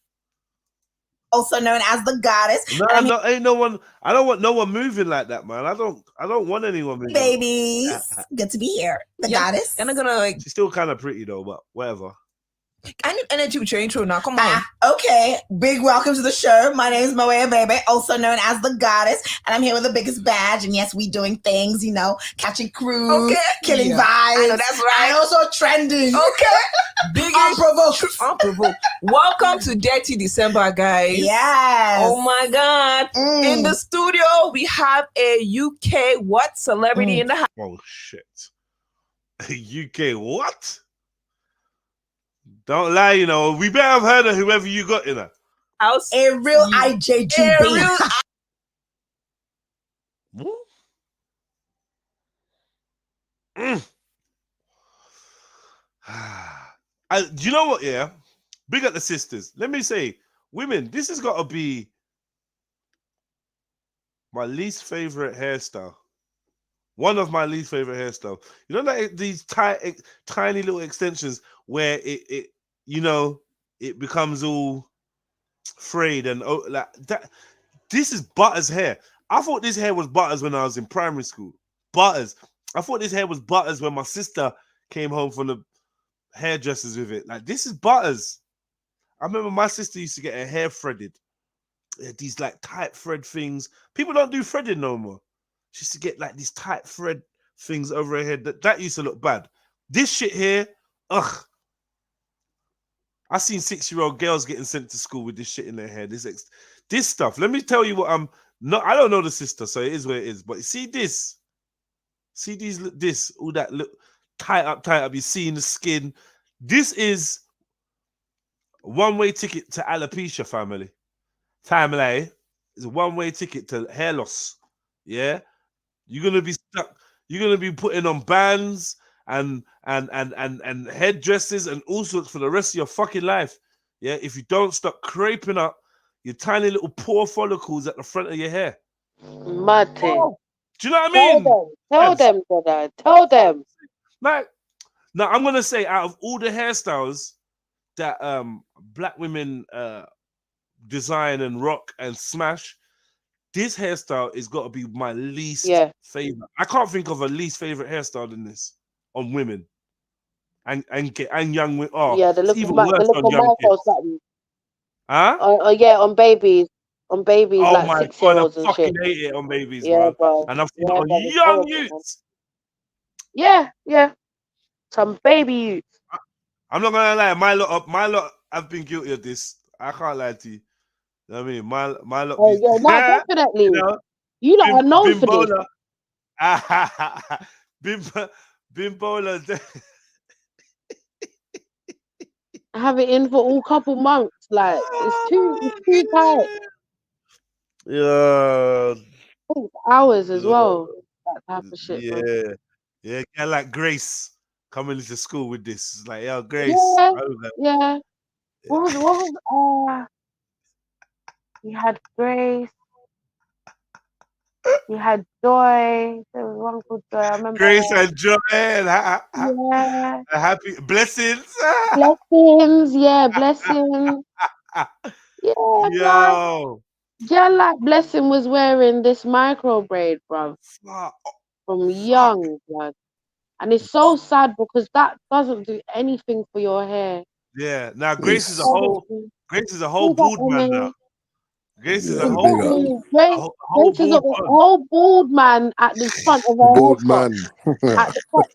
Also known as the goddess. No, ain't no one. I don't want no one moving like that, man. I don't want anyone moving. Babies. Good to be here. The goddess. And I'm gonna She's still kind of pretty though, but whatever. I need energy with your intro now. Come on. Okay. Big welcome to the show. My name is Moea Baby, also known as the goddess, and I'm here with the biggest badge. And yes, we doing things, you know, catching crews, killing vibes. I know, that's right. And also trending. Okay. Big unprovoked. Welcome to Dirty December, guys. Yes. Oh my God. In the studio, we have a UK celebrity in the house. Oh shit. A UK what? Don't lie, you know. We better have heard of whoever you got in her. House. A real IJGB. Do you know what? Yeah, big up the sisters. Let me say, women, this has got to be my least favorite hairstyle. One of my least favorite hairstyles. You know, like these tiny little extensions where it you know, it becomes all frayed and like that. This is Butters' hair. I thought this hair was Butters when I was in primary school. Butters. I thought this hair was Butters when my sister came home from the hairdressers with it. Like, this is Butters. I remember my sister used to get her hair threaded. These like tight thread things. People don't do threading no more. She used to get like these tight thread things over her head. That used to look bad. This shit here, ugh. I seen 6-year-old girls getting sent to school with this shit in their hair. This stuff. Let me tell you what I'm not. I don't know the sister, so it is what it is. But see this. See this. All that look tight up. You seeing the skin. This is a one-way ticket to alopecia, family. Family is a one-way ticket to hair loss. Yeah, you're gonna be stuck. You're gonna be putting on bands and headdresses and all sorts for the rest of your fucking life. Yeah, if you don't stop craping up your tiny little pore follicles at the front of your hair. Mate. Do you know what I mean? Tell them, brother. Tell them. Like, now I'm gonna say, out of all the hairstyles that black women design and rock and smash, this hairstyle is got to be my least favorite. I can't think of a least favorite hairstyle than this on women and young women. Oh, Yeah, the it's look even of worse on young Michael kids. something. Huh? Yeah, on babies, Oh like my 6 year god, I olds and shit. fucking hate it on babies, Yeah, bro. bro. And I've seen Yeah, it on bro, it's young horrible, man. youths. Yeah. Some baby youths. I'm not gonna lie, my lot have been guilty of this. I can't lie to you. You know what I mean? My lot Oh be, yeah, no, definitely. you know, You lot are known for this. Bimbola. Bimbola. Have it in for all couple months. Like it's too tight. Yeah. Hours as well. That type of shit, bro. Yeah. Guy like Grace coming into school with this. It's like, yo, Grace. Yeah. What was you had Grace. You had Joy. There was one called Joy. I remember Grace her. and Joy and happy blessings. Blessings, yeah, blessings. Yeah, Yo. Yeah, like Blessing was wearing this micro braid, bruv. From young, blood. And it's so sad because that doesn't do anything for your hair. Yeah. Now Grace is a whole bald man now. Grace is a whole Grace is a whole bald man at the front of her Bald hair top. man. At the front,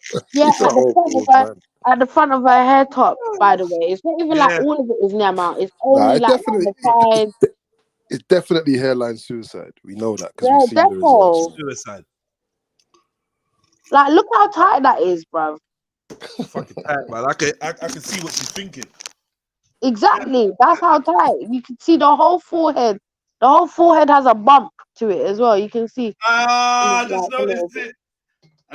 at the front of her hair top, by the way. It's not even like all of it is near out. It's only like on the side. It's definitely hairline suicide. We know that because Yeah, we've seen the results. Suicide. Like, look how tight that is, bruv. Fucking tight, man. I can see what she's thinking. Exactly. That's how tight. You can see the whole forehead. The whole forehead has a bump to it as well. You can see. I just noticed it.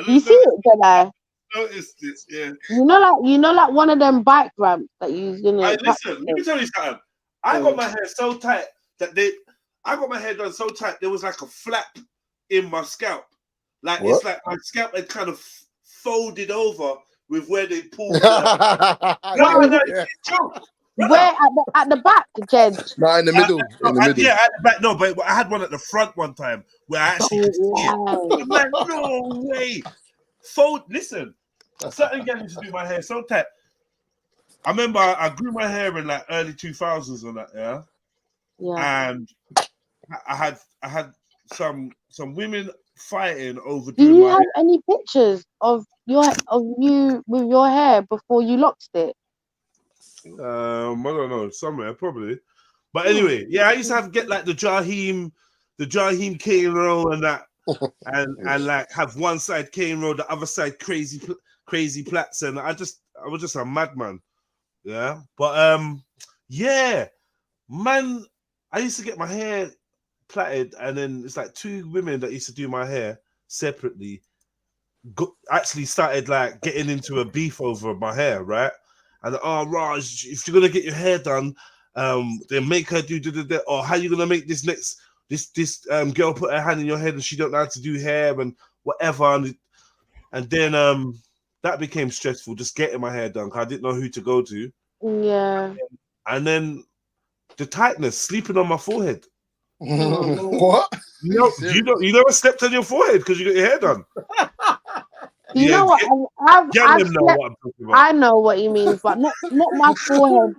You see it, Jedi? Noticed it, yeah. You know, like one of them bike ramps that you're gonna. Listen, let me tell you something. I got my hair so tight that I got my hair done so tight there was like a flap in my scalp. Like it's like my scalp had kind of folded over with where they pulled. No, it's joke. Where at the back, Jed? No, in the middle. Yeah, at the back. No, but I had one at the front one time where I actually could see it. I'm like, no way. Listen, certain guys used to do my hair so tight. I remember I grew my hair in like early 2000s and that, yeah. And I had some women fighting over. Do you have any pictures of you with your hair before you locked it? I don't know, somewhere probably. But anyway, yeah, I used to get like the Jaheim cane roll and that, and like have one side cane roll, the other side crazy plaits, and I was just a madman. Yeah, but yeah, man, I used to get my hair plaited, and then it's like two women that used to do my hair separately actually started like getting into a beef over my hair, right? And Raj, if you're gonna get your hair done, then make her do or how you gonna make this girl put her hand in your head and she don't know how to do hair and whatever, and then that became stressful just getting my hair done because I didn't know who to go to. Yeah. And then the tightness, sleeping on my forehead. What? You never slept on your forehead because you got your hair done. You know what? I know what he means, but not my forehead.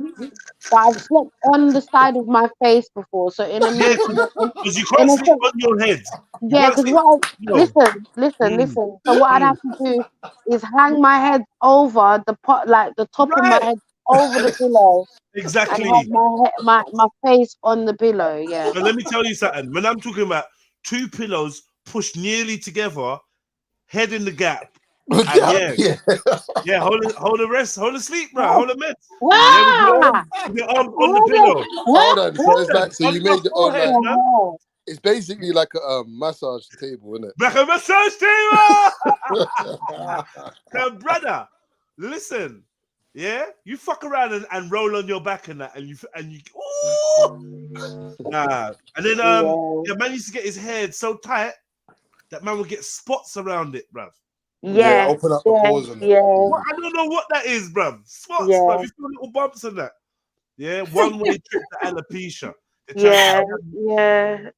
But I've slept on the side of my face before. So in a because you can't sleep on your head. Yeah, because listen. So what I'd have to do is hang my head over the pot, like the top of my head over the pillow. Exactly. And have my face on the pillow. Yeah. So let me tell you something. When I'm talking about two pillows pushed nearly together, head in the gap. Hold the rest, hold the sleep, bro, hold the meds. Your arm on the pillow. Hold on, so it's like you made it on. It's basically like a massage table, isn't it? Like a massage table. So, brother, listen, yeah, you fuck around and roll on your back and that, and you and then man used to get his hair so tight that man would get spots around it, bruv. Yeah, open up the pores and yeah. What? I don't know what that is, bruv. Spots, bruv. You feel little bumps on that. Yeah, one-way trip to alopecia. Yeah.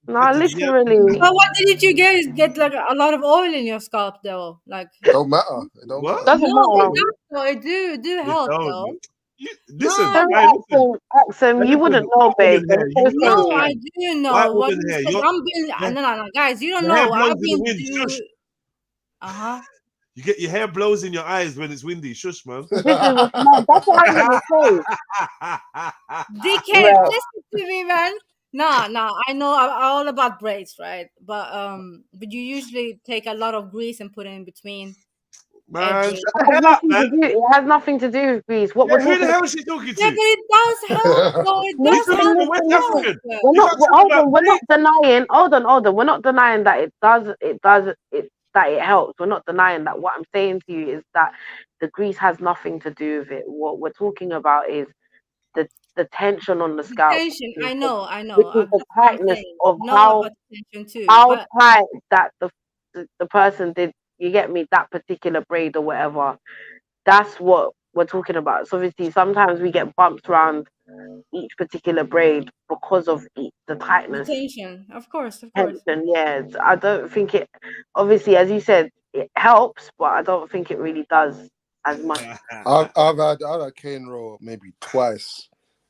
No, literally. But what didn't you get like a lot of oil in your scalp though? Like don't matter. It don't matter. Doesn't matter. It does, though. It do help though. Listen, Axum, you wouldn't know, babe. No, I do know. What woman hair, I'm being no, guys, you don't your hair know. blows I've in the been wind, doing. shush. You get your hair blows in your eyes when it's windy. Shush, man. That's what I was gonna say. DK, listen to me, man. Nah, I know all about braids, right? But you usually take a lot of grease and put it in between. Man, it has nothing to do with grease. What we're who the hell is she talking to? Yeah, but it does help. though. It does help. We're not denying. Hold on. We're not denying that it does. That it helps. We're not denying that. What I'm saying to you is that the grease has nothing to do with it. What we're talking about is the tension on the scalp. Tension. I know. Which is the tightness of how tight that the person did. You get me? That particular braid or whatever. That's what we're talking about. So obviously, sometimes we get bumps around each particular braid because of the tightness. The tension, of course. Tension, yeah. I don't think it. Obviously, as you said, it helps, but I don't think it really does as much. I've had cane roll maybe twice.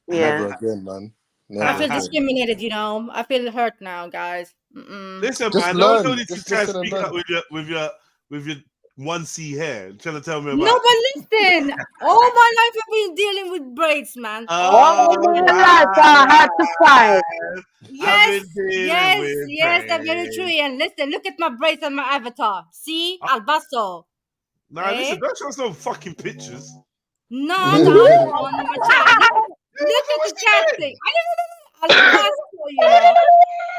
Yeah. Never again, man. Never I feel again. discriminated. I feel hurt now, guys. Listen, Just man. learn. Don't need to Just try to listen and speak up learn. with your 1C hair. Trying to tell me about. No, but listen. All my life I've been dealing with braids, man. All my life I had to fight. Yes, that's very true. And listen, look at my braids on my avatar. See, Albaso. Nah, listen, don't show us no fucking pictures. No, on my chat. Look at the chat thing. Albaso,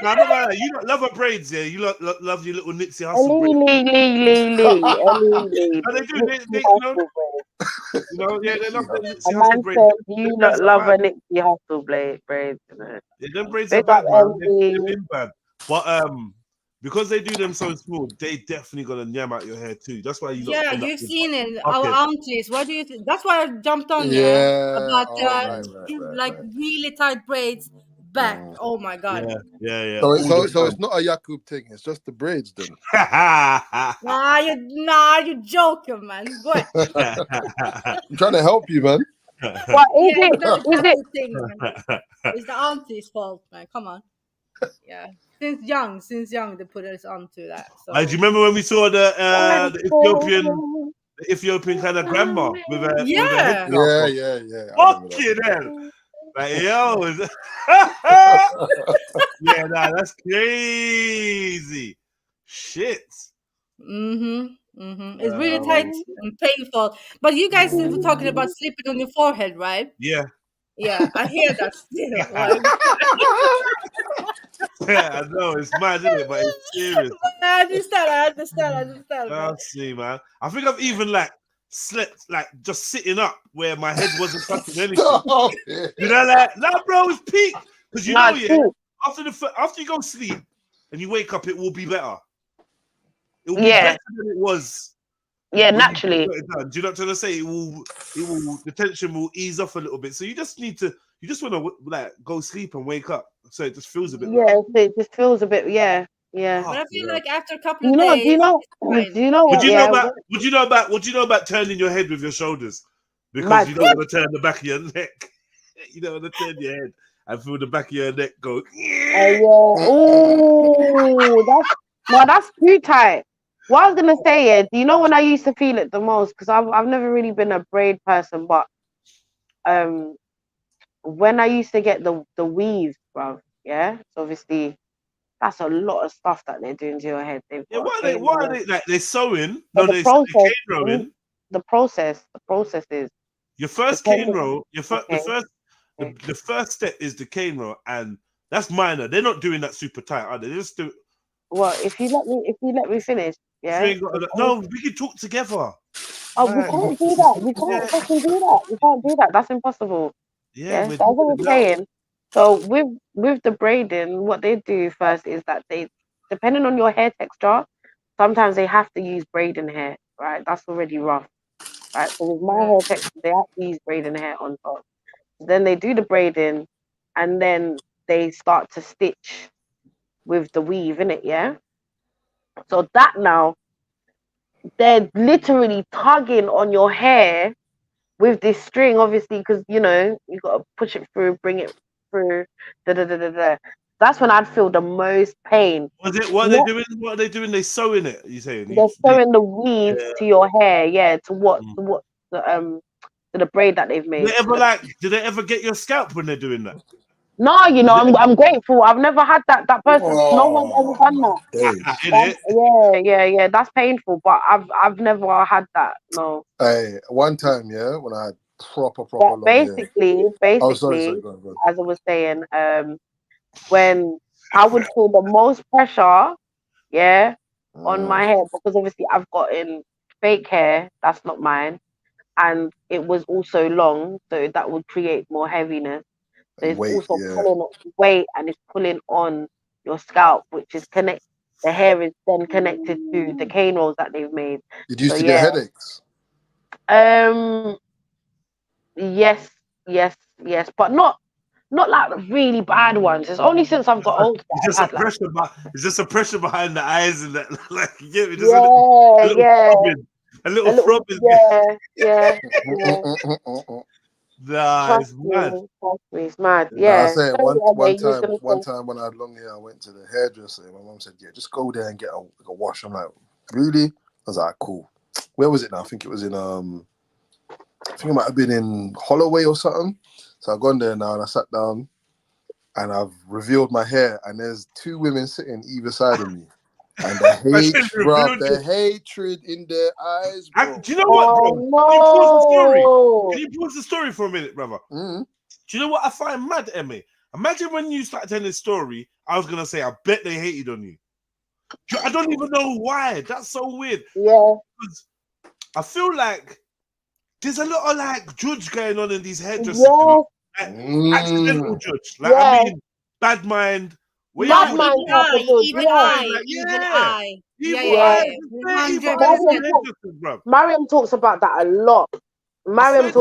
Nah, I'm not like that. You don't love her braids, yeah. You love your little Nipsey Hussle braids. They love the Nipsey Hussle braids. You not love a Nipsey Hussle braids. Yeah, them braids are bad, man. They've been bad. But because they do them so small, they definitely gonna yam out your hair too. That's why you. Yeah, you've seen it. Our aunties. What do you think? That's why I jumped on about like really tight braids back. Oh my god. Yeah. So it's not a Yakub thing. It's just the braids, then. Nah, you joking, man. Go ahead. I'm trying to help you, man. What is it? It's the auntie's fault, man. Come on. Yeah. Since young, they put us onto that. So. Do you remember when we saw the Ethiopian kind of grandma with a Yeah. Fucking hell. Like, yo. Yeah, nah, that's crazy. Shit. It's really tight and painful. But you guys were talking about sleeping on your forehead, right? Yeah. Yeah, I hear that still. Right? Yeah, I know it's mad, isn't it? But it's serious. I understand. Let's see, man. I think I've even slept just sitting up where my head wasn't touching anything. You know, nah, bro, it's peak because after you go sleep and you wake up, it will be better. It will be better than it was. Yeah, naturally. Do you know what I'm trying to say? It will. The tension will ease off a little bit. So you just want to go sleep and wake up. So it just feels a bit. Yeah, it just feels a bit. Yeah. But I feel like after a couple of days, do you know what you know about turning your head with your shoulders? Because you don't want to turn the back of your neck. You don't want to turn your head and feel the back of your neck go. That's too tight. What I was gonna say is, do you know when I used to feel it the most? Because I've never really been a braid person, but when I used to get the weave, bro, yeah. So obviously, that's a lot of stuff that they're doing to your head. What are they like? They're sewing. No, they're cane rolling. The process is your first cane roll. The first step is the cane roll, and that's minor. They're not doing that super tight, are they? They just do. Well, if you let me finish, yeah. No, we can talk together. Oh, we can't do that. We can't fucking do that. We can't do that. That's impossible. Yeah, that's what I'm saying. So with the braiding, what they do first is that they, depending on your hair texture, sometimes they have to use braiding hair. right? That's already rough, right? So with my hair texture, they actually use braiding hair on top. Then they do the braiding, and then they start to stitch with the weave in it, yeah? So that now, they're literally tugging on your hair with this string, obviously, because, you know, you got to push it through, bring it through, da-da-da-da-da. That's when I'd feel the most pain. What are they doing? What are they doing? They sewing it, you saying? They're sewing the weave to your hair, yeah, to what the braid that they've made. Do they ever get your scalp when they're doing that? No, you know, I'm grateful. I've never had that person. No one's ever done that. Yeah. That's painful, but I've never had that. No. Hey, one time, yeah, when I had proper long basically, oh, sorry, go on. as I was saying, when I would feel the most pressure, yeah, on my hair, because obviously I've gotten fake hair that's not mine, and it was also long, so that would create more heaviness. So it's also pulling weight, and it's pulling on your scalp, which is the hair is then connected to the cane rolls that they've made. Did you used to get headaches? Yes, but not like really bad ones. It's only since I've got older. It's just a pressure behind the eyes and that, like, you get me? Just a little throbbing. Yeah. Nah, it's mad. It's mad. Yeah. I say one time when I had long hair, I went to the hairdresser. My mom said, "Yeah, just go there and get a wash." I'm like, "Really?" I was like, "Cool." Where was it now? I think it was in I think it might have been in Holloway or something. So I've gone there now and I sat down and I've revealed my hair, and there's two women sitting either side of me. And the hatred in their eyes, bro. Do you know what, bro? No. Can you pause the story for a minute, brother? Do you know what I find mad, Emmy? Imagine when you started telling this story, I was going to say, I bet they hated on you. I don't even know why. That's so weird. Yeah. I feel like there's a lot of like judge going on in these hairdressers. You know? Accidental judge. Like, I mean, bad mind. Even Mariam talks about that a lot. Have you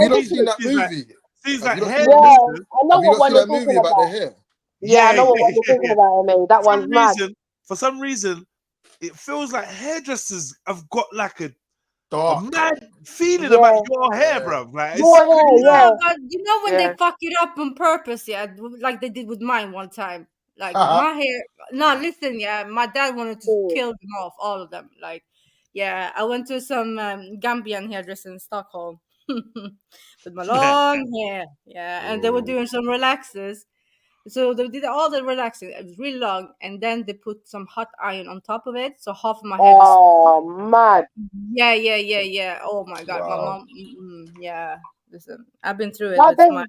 not seen that movie? I know what one you're talking about. The hair? Yeah, I know what you're talking about, man. That one's mad. For some reason, it feels like hairdressers have got like a mad feeling about your hair, bro. Like, but you know when they fuck it up on purpose, like they did with mine one time. Like my hair. No, listen, my dad wanted to kill them off, all of them. Like, I went to some Gambian hairdresser in Stockholm with my long hair. And they were doing some relaxers. So they did all the relaxing. It was really long, and then they put some hot iron on top of it. So half of my head. Mad. Yeah. Oh my god, my mom. Listen, I've been through it.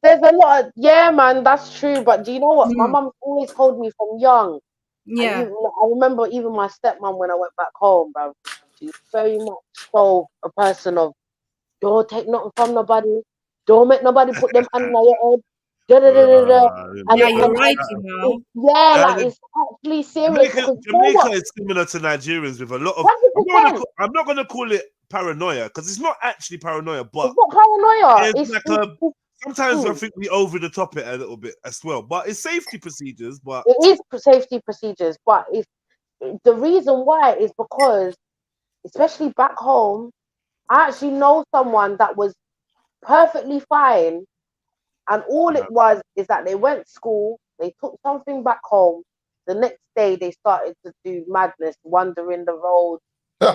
There's a lot of man. That's true. But do you know what? My mom always told me from young. Yeah. I remember even my stepmom when I went back home, bro. She's very much so a person of don't take nothing from nobody. Don't make nobody put them under your head. You're right, you know. Like it's actually serious. Jamaica is similar to Nigerians with a lot of. I'm not gonna call it paranoia because it's not actually paranoia, but it's not paranoia. It's sometimes I think we over the top it a little bit as well. But it's safety procedures. But it is safety procedures. But the reason why is because, especially back home, I actually know someone that was perfectly fine. And all it was is that they went to school, they took something back home. The next day, they started to do madness, wandering the road. It's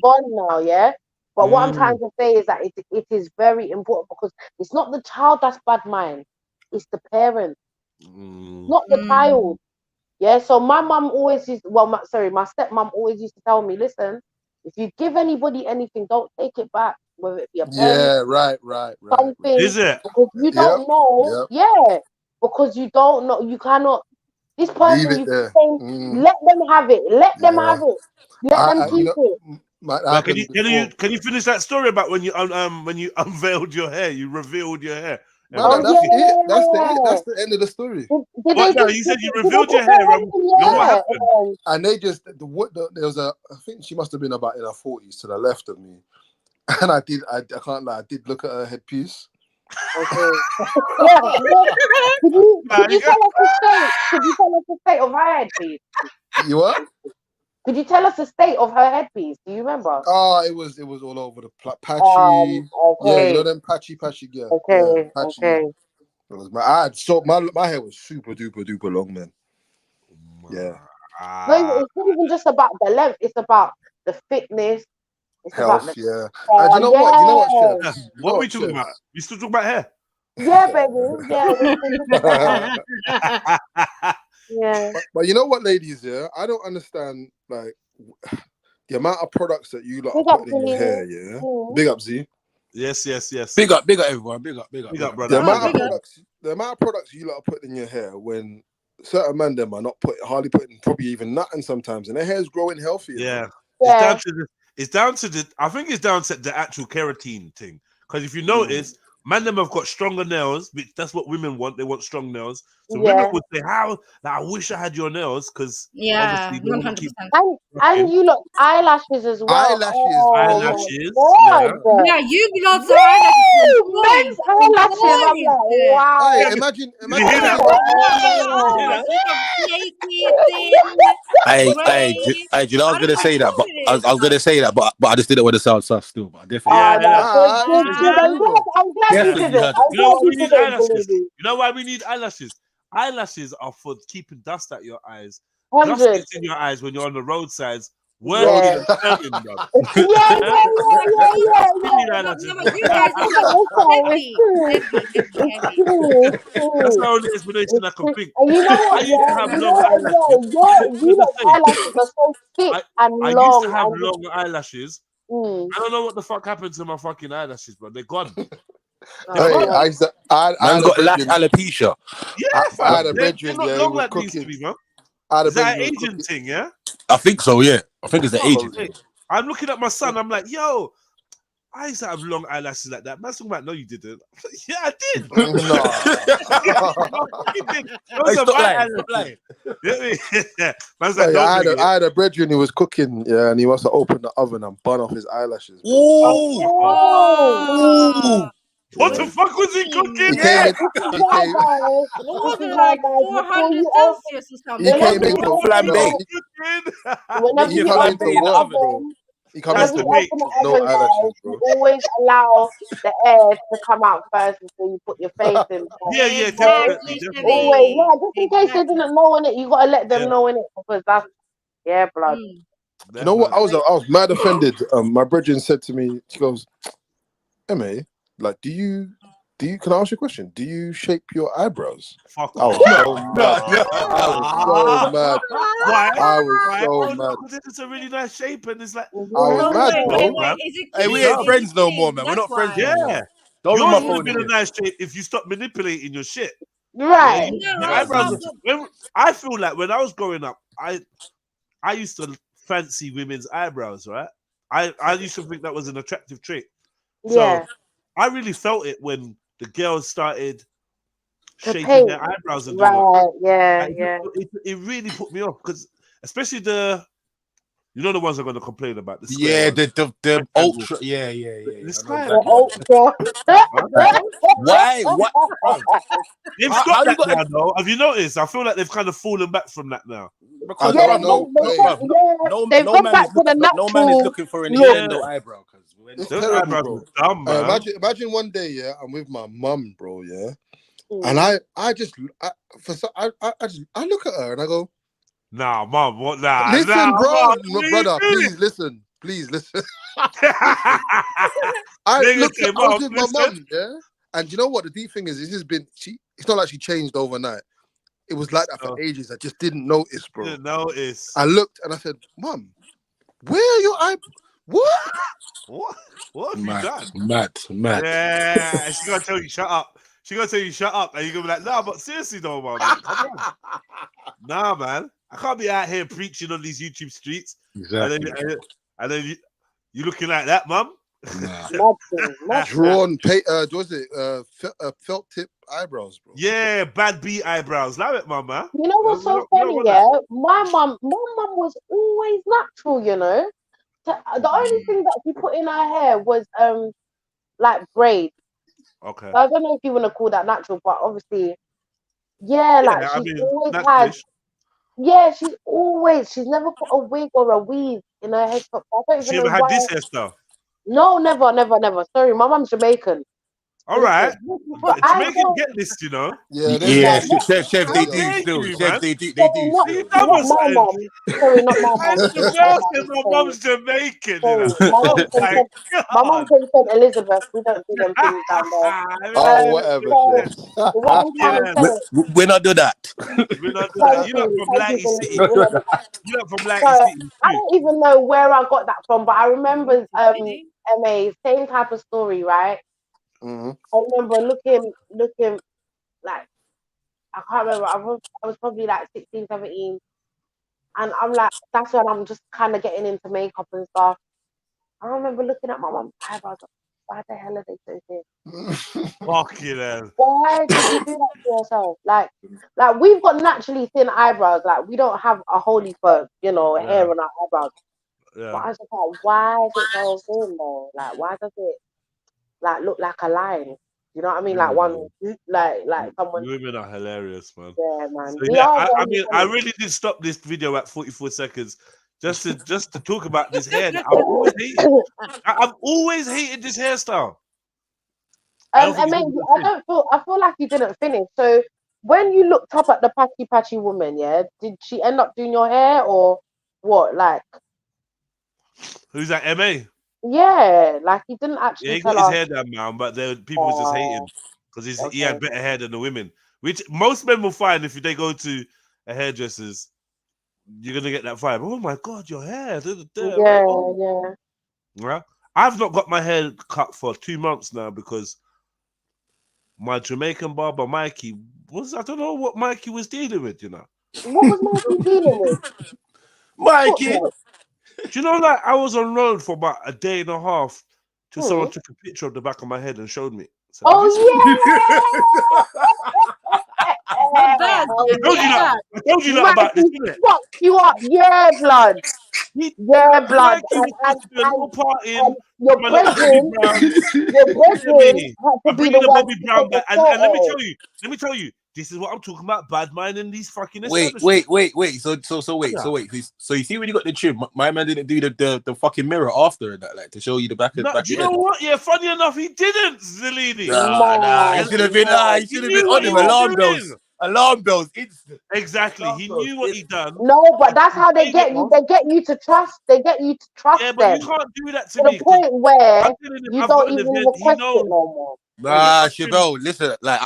gone now, But what I'm trying to say is that it is very important because it's not the child that's bad mind, it's the parent, not the child. So my mum always used, my stepmom always used to tell me, listen, if you give anybody anything, don't take it back. Whether it be a parent, right. Something, is it? Because you don't know, because you don't know, you cannot. This person, you can say, let them have it. Let them have it. Let them keep it. Can you finish that story about when you unveiled your hair? You revealed your hair. Man, that's it. That's the end of the story. What now? You said you revealed your hair. What happened? And they just there was I think she must have been about in her 40s to the left of me, and I can't lie, I did look at her headpiece. Okay. Could you tell us the state of her headpiece? You what? Could you tell us the state of her headpiece? Do you remember? Oh, it was all over the patchy. Okay. Yeah, you know them patchy gear. Okay. Yeah, patchy. Okay. It was my hair was super duper long, man. Yeah. No, it's not even just about the length. It's about the fitness. It's Health, about yeah. And you know what? You know what, Chef? What are we talking about? We still talking about hair? Yeah, baby. Yeah. Yeah. But you know what, ladies? Yeah, I don't understand like the amount of products that you lot Big are up, putting in your hair. Yeah, big up, Z. Yes. Big up everyone. Big up, brother. The amount of products you lot are putting in your hair when certain men them are not hardly putting probably even nothing sometimes, and their hair's growing healthier. Yeah. Yeah. It's down to the. I think it's down to the actual keratin thing. Because if you notice, man, them have got stronger nails, which that's what women want. They want strong nails. So women would say, "How? Like, I wish I had your nails." Because obviously, they want to keep. And you look eyelashes as well. Eyelashes. Yeah, you lots of eyelashes. Men's eyelashes. I'm like, wow. Hey, imagine. Hey, you know, I was gonna say that, but I just did it with the sound stuff still. But definitely. I'm glad you did it. You know why we need eyelashes? You know why we need eyelashes? Eyelashes are for keeping dust out your eyes. Dust gets in your eyes when you're on the roadsides. Working and turning, bro. That's the only explanation I can think. You know what? I used to have long eyelashes are so thick and long. I used to have long eyelashes. I don't know what the fuck happened to my fucking eyelashes, bro. They're gone. I got alopecia. Yeah, I had a bedroom. Not Yeah, long was like cooking. these to me, man. Is that an Asian thing? Yeah, I think so. Yeah, I think it's the Asian thing. I'm looking at my son. I'm like, yo, I used to have long eyelashes like that. Man's talking about, no, you didn't. Yeah, I did. Man's like, I had a brethren who was cooking, yeah, and he must have opened the oven and burned off his eyelashes. Ooh. What the fuck was he cooking? He came What was it, like 400 Celsius or something? He came into flambe. He comes to make no eyelashes, bro. Always allow the air to come out first before you put your face in. Yeah, definitely. Always, just in case they didn't know in it, you gotta let them know in it because that's blood. You know what? I was mad offended. My brethren said to me, she goes, "Ma, like, do you? Can I ask you a question? Do you shape your eyebrows?" Fuck. I was so mad. I was so mad. Because it's a really nice shape, and it's like I was mad, bro. Hey, we ain't friends no more, man. We're not friends. Yeah. Don't Yours rub would my have been a phone. nice shape if you stopped manipulating your shit. Right. I feel like when I was growing up, I used to fancy women's eyebrows, right? I used to think that was an attractive trait. So I really felt it when the girls started shaping their eyebrows and doing it. It really put me off because especially the ones I'm going to complain about. The the ultra. Yeah. The ultra. Why? What? They've stopped that now, though. Have you noticed? I feel like they've kind of fallen back from that now. Because no man is looking for an yellow eyebrow. It's terrible, bro. Dumb, man. Imagine one day, yeah, I'm with my mum, bro, yeah, and I look at her and I go, "Nah, mum, what? Nah, listen, brother, please listen." I was with my mum, yeah, and you know what? The deep thing is, it's not like she changed overnight. It was like that for ages. I just didn't notice, bro. Didn't notice. I looked and I said, "Mum, where are your eyebrows? What? What have you done?" Mad. Yeah, she's gonna tell you shut up. She's gonna tell you shut up, and you're gonna be like, "Nah, but seriously though, man, come on." Nah, man, I can't be out here preaching on these YouTube streets. Exactly. And then you looking like that, mum. Drawn, was it felt tip eyebrows, bro? Yeah, bad B eyebrows. Love it, mama. You know what's so funny? Yeah, my mum was always natural. You know, the only thing that she put in her hair was like braids. Okay. So I don't know if you want to call that natural, but obviously, yeah, like she's always had. Yeah, she's never put a wig or a weave in her head. I don't even She know ever had why. this hairstyle? No, never. Sorry, my mum's Jamaican. All right. But I Jamaican get this, you know. Yeah, chef, they do still. Chef, they do. Not my mum. Sorry, not my mum. My mum's Jamaican, you know. My mum can St. Elizabeth. We don't do them things down there. Oh, whatever. What I'm trying to say. We're not do that. We're not do that. You're not from Lighty City. You're not from Lighty City. I don't even know where I got that from, but I remember MA, same type of story, right? Mm-hmm. I remember looking like, I can't remember, I was probably like 16, 17, and I'm like, that's when I'm just kind of getting into makeup and stuff. I remember looking at my mum's eyebrows, why the hell are they so thin? Fucking hell. Why did you do that to yourself? Like we've got naturally thin eyebrows, like we don't have a holy for, hair on our eyebrows. Yeah. But I was just like, why is it so thin though? Like, why does it look like a line? You know what I mean? Like one, like someone. Women are hilarious, man. Yeah, man. So, I really did stop this video at 44 seconds just to talk about this hair. I've always hated this hairstyle. I feel like you didn't finish. So when you looked up at the patchy woman, yeah, did she end up doing your hair or what? Like, who's that? MA. Yeah, like he didn't actually. Yeah, he tell got his us. hair down, man, but people was just hating because he had better hair than the women, which most men will find if they go to a hairdresser's. You're gonna get that vibe. Oh my god, your hair! Yeah. Right? I've not got my hair cut for 2 months now because my Jamaican barber Mikey I don't know what Mikey was dealing with. You know. What was Mikey dealing with? Mikey. Do you know, like, I was on road for about a day and a half till someone took a picture of the back of my head and showed me. So I told you that about this, didn't it? Fuck you up, yeah, blood. Yeah, blood. And your brethren had to be the one to Brown back. And let me tell you, this is what I'm talking about. Bad mind in these fucking wait. So you see when you got the trim, my man didn't do the fucking mirror after that, like to show you the back of the back. Do you know what? Yeah, funny enough, he didn't, Zellini. Nah, he should have been on him. Alarm bells, instant. Exactly. He knew what he done. No, but that's how they get you. They get you to trust. They get you to trust them. Yeah, but you can't do that to me. To the point where you don't even request it no more. Nah, Chevelle, listen, like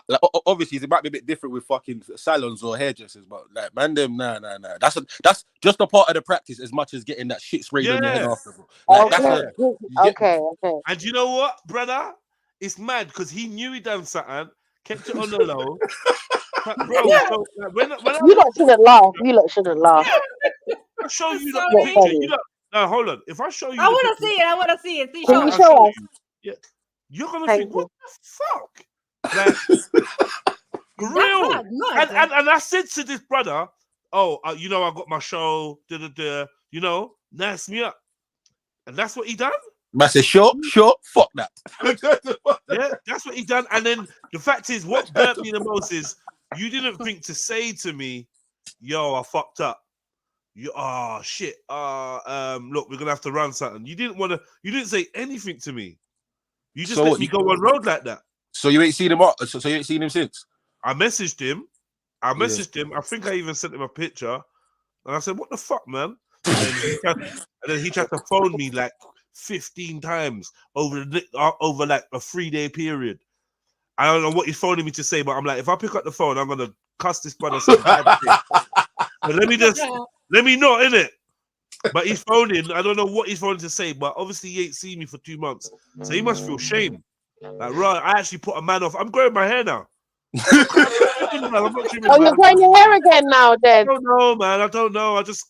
obviously it might be a bit different with fucking salons or hairdressers, but like man, them nah. That's just a part of the practice as much as getting that shit sprayed on your head after, bro. Like, okay. And you know what, brother? It's mad because he knew he done something, kept it on the low. Bro, so, when you lot shouldn't laugh. You lot shouldn't laugh. I'll show you the picture. No, hold on. If I show you, I want to see it. Can you show us? Yeah. You're gonna think, what the fuck? Like, real. And I said to this brother, I got my show, nice me up. And that's what he done. I said, sure, fuck that. Yeah, that's what he done. And then the fact is, what burnt me the most is you didn't think to say to me, yo, I fucked up. Shit. Look, we're gonna have to run something. You didn't say anything to me. You just let me go on road like that. So you ain't seen him so you ain't seen him since? I messaged him. I think I even sent him a picture. And I said, what the fuck, man? And then he tried to phone me like 15 times over like a 3-day period. I don't know what he's phoning me to say, but I'm like, if I pick up the phone, I'm gonna cuss this brother some bad shit. So let me not, innit? But he's phoning. I don't know what he's phoning to say, but obviously he ain't seen me for 2 months, so he must feel shame. Like, right, I actually put a man off. I'm growing my hair now. You're growing your hair again now, then? I don't know, man. I don't know. I just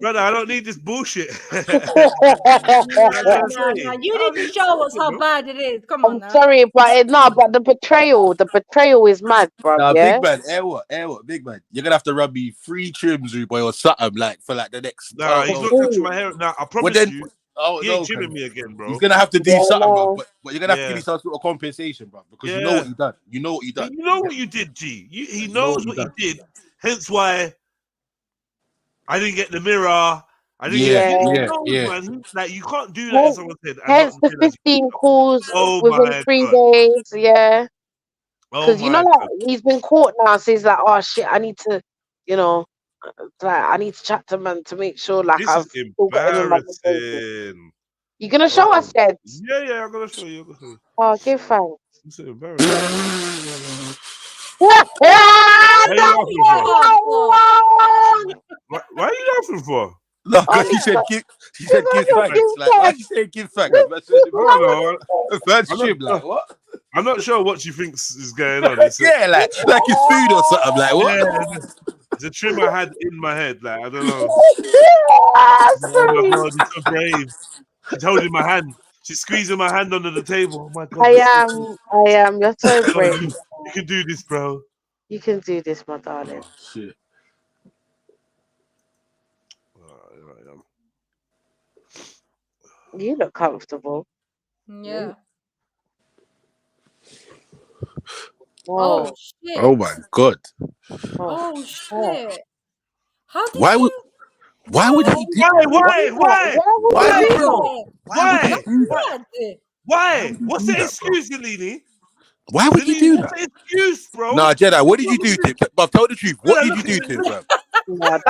brother, I don't need this bullshit. Nah. You need to show us how bad it is. Come on, I'm sorry, but but the betrayal is mad, bro. Nah, Yeah. big man, air what, big man. You're gonna have to rub me 3 trims, rude boy, or something like for like the next. Nah, he's not touching my hair. Nah, I promise you. He ain't trimming me again, bro. He's gonna have to do something, bro. But you're gonna have to Yeah. give me some sort of compensation, bro, because you know what he done. You know what he done. You know what you did, G. He knows what he did. Hence why I didn't get the mirror. I didn't get man. Like you can't do that. As someone said. Hence the 15 calls within 3 days. Yeah. Because like he's been caught now, so he's like, oh shit, I need to, like I need to chat to man to make sure like I've still got him in my conversation. You gonna show us, Dad? Yeah, I'm gonna show you. Oh, give thanks. It's embarrassing. Why are you laughing for? No, because she said give thanks. Like, why she say give thanks? I'm not sure what she thinks is going on. Like it's food or something. Like what? Yeah, the trim I had in my head. Like I don't know. Sorry. Oh my God, you're so brave. She's holding my hand. She's squeezing my hand under the table. Oh my God. I am. You're so brave. You can do this, bro. You can do this, my darling. Oh, shit. You look comfortable. Yeah. Whoa. Oh shit. Oh my God. Oh shit. How did Why would he do Why? What's the excuse, Yelini? Why would you do that? What's the excuse, bro? Nah, Jedi, what did you do to him? But tell the truth. What did you do to him, fam? Nah.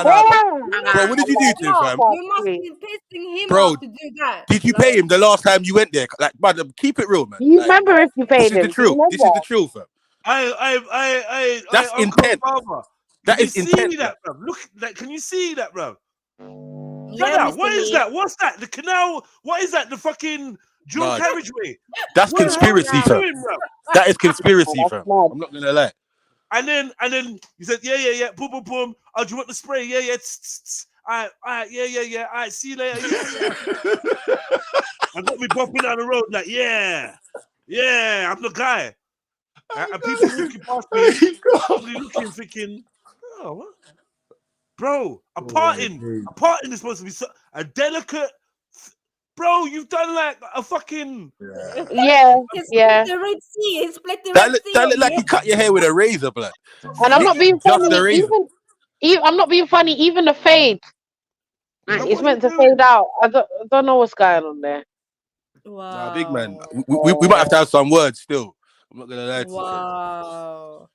Bro, what did you do to him, fam? You must be pissing him off to do that. Did you pay him the last time you went there? Like, man, keep it real, man. You remember if you paid him? This is the Trill, fam. That's intent. That is intent. That, bro? Look, like, can you see that, bro? Yeah, what is that? What's that? The canal? What is that? The fucking dual carriageway? That's conspiracy, fam. That is conspiracy, fam. I'm not gonna lie. And then he said, yeah, boom. Oh, do you want the spray? Yeah. All right, yeah. All right, see you later. Yeah. I got me bopping down the road like, yeah, I'm the guy. And people looking past me, probably looking, thinking, oh, what? Bro, a parting is supposed to be a delicate. Bro, you've done like a fucking yeah. The Red Sea. It's split the Red Sea. That look like you cut your hair with a razor, blood. And I'm not being funny. I'm not being funny. Even the fade, it's meant to fade out. I don't know what's going on there. Wow. Nah, big man. We might have to have some words still. I'm not gonna lie to you. Wow.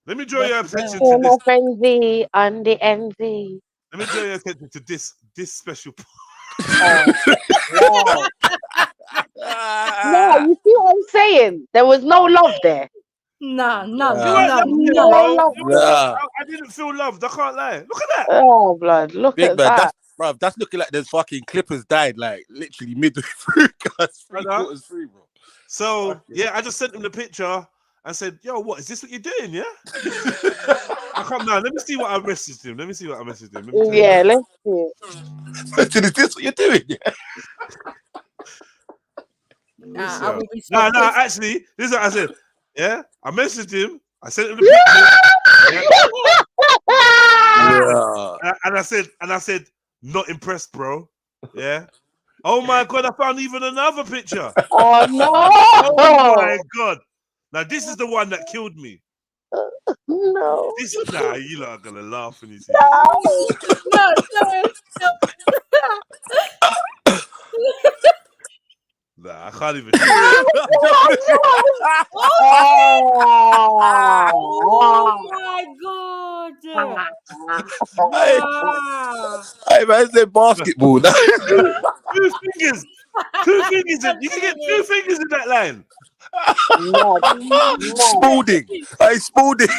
Let me draw your attention to this. Frenzy on the NZ. Let me draw your attention to this special. No, you see what I'm saying? There was no love there. No. I didn't feel loved. I can't lie. Look at that. Oh, blood. Look big at man, that. That's looking like there's fucking Clippers died like literally midway through. Quarters through, bro. So yeah, I just sent him the picture and said, "Yo, what is this? What you're doing? Yeah." I can't now. Let me see what I messaged him. Let's see. Let's see it. Is this what you're doing? Yeah. No. Actually, this is what I said. Yeah, I messaged him. I sent him the picture. And I said, not impressed, bro. Yeah. Oh my God, I found even another picture. Oh no! Oh my God. Now this is the one that killed me. No. You lot are gonna laugh when you see No. Nah, I can't even. Oh my God! Hey man, it's a basketball. Two fingers. You can get 2 fingers in that line. Spalding. Hey, Spalding.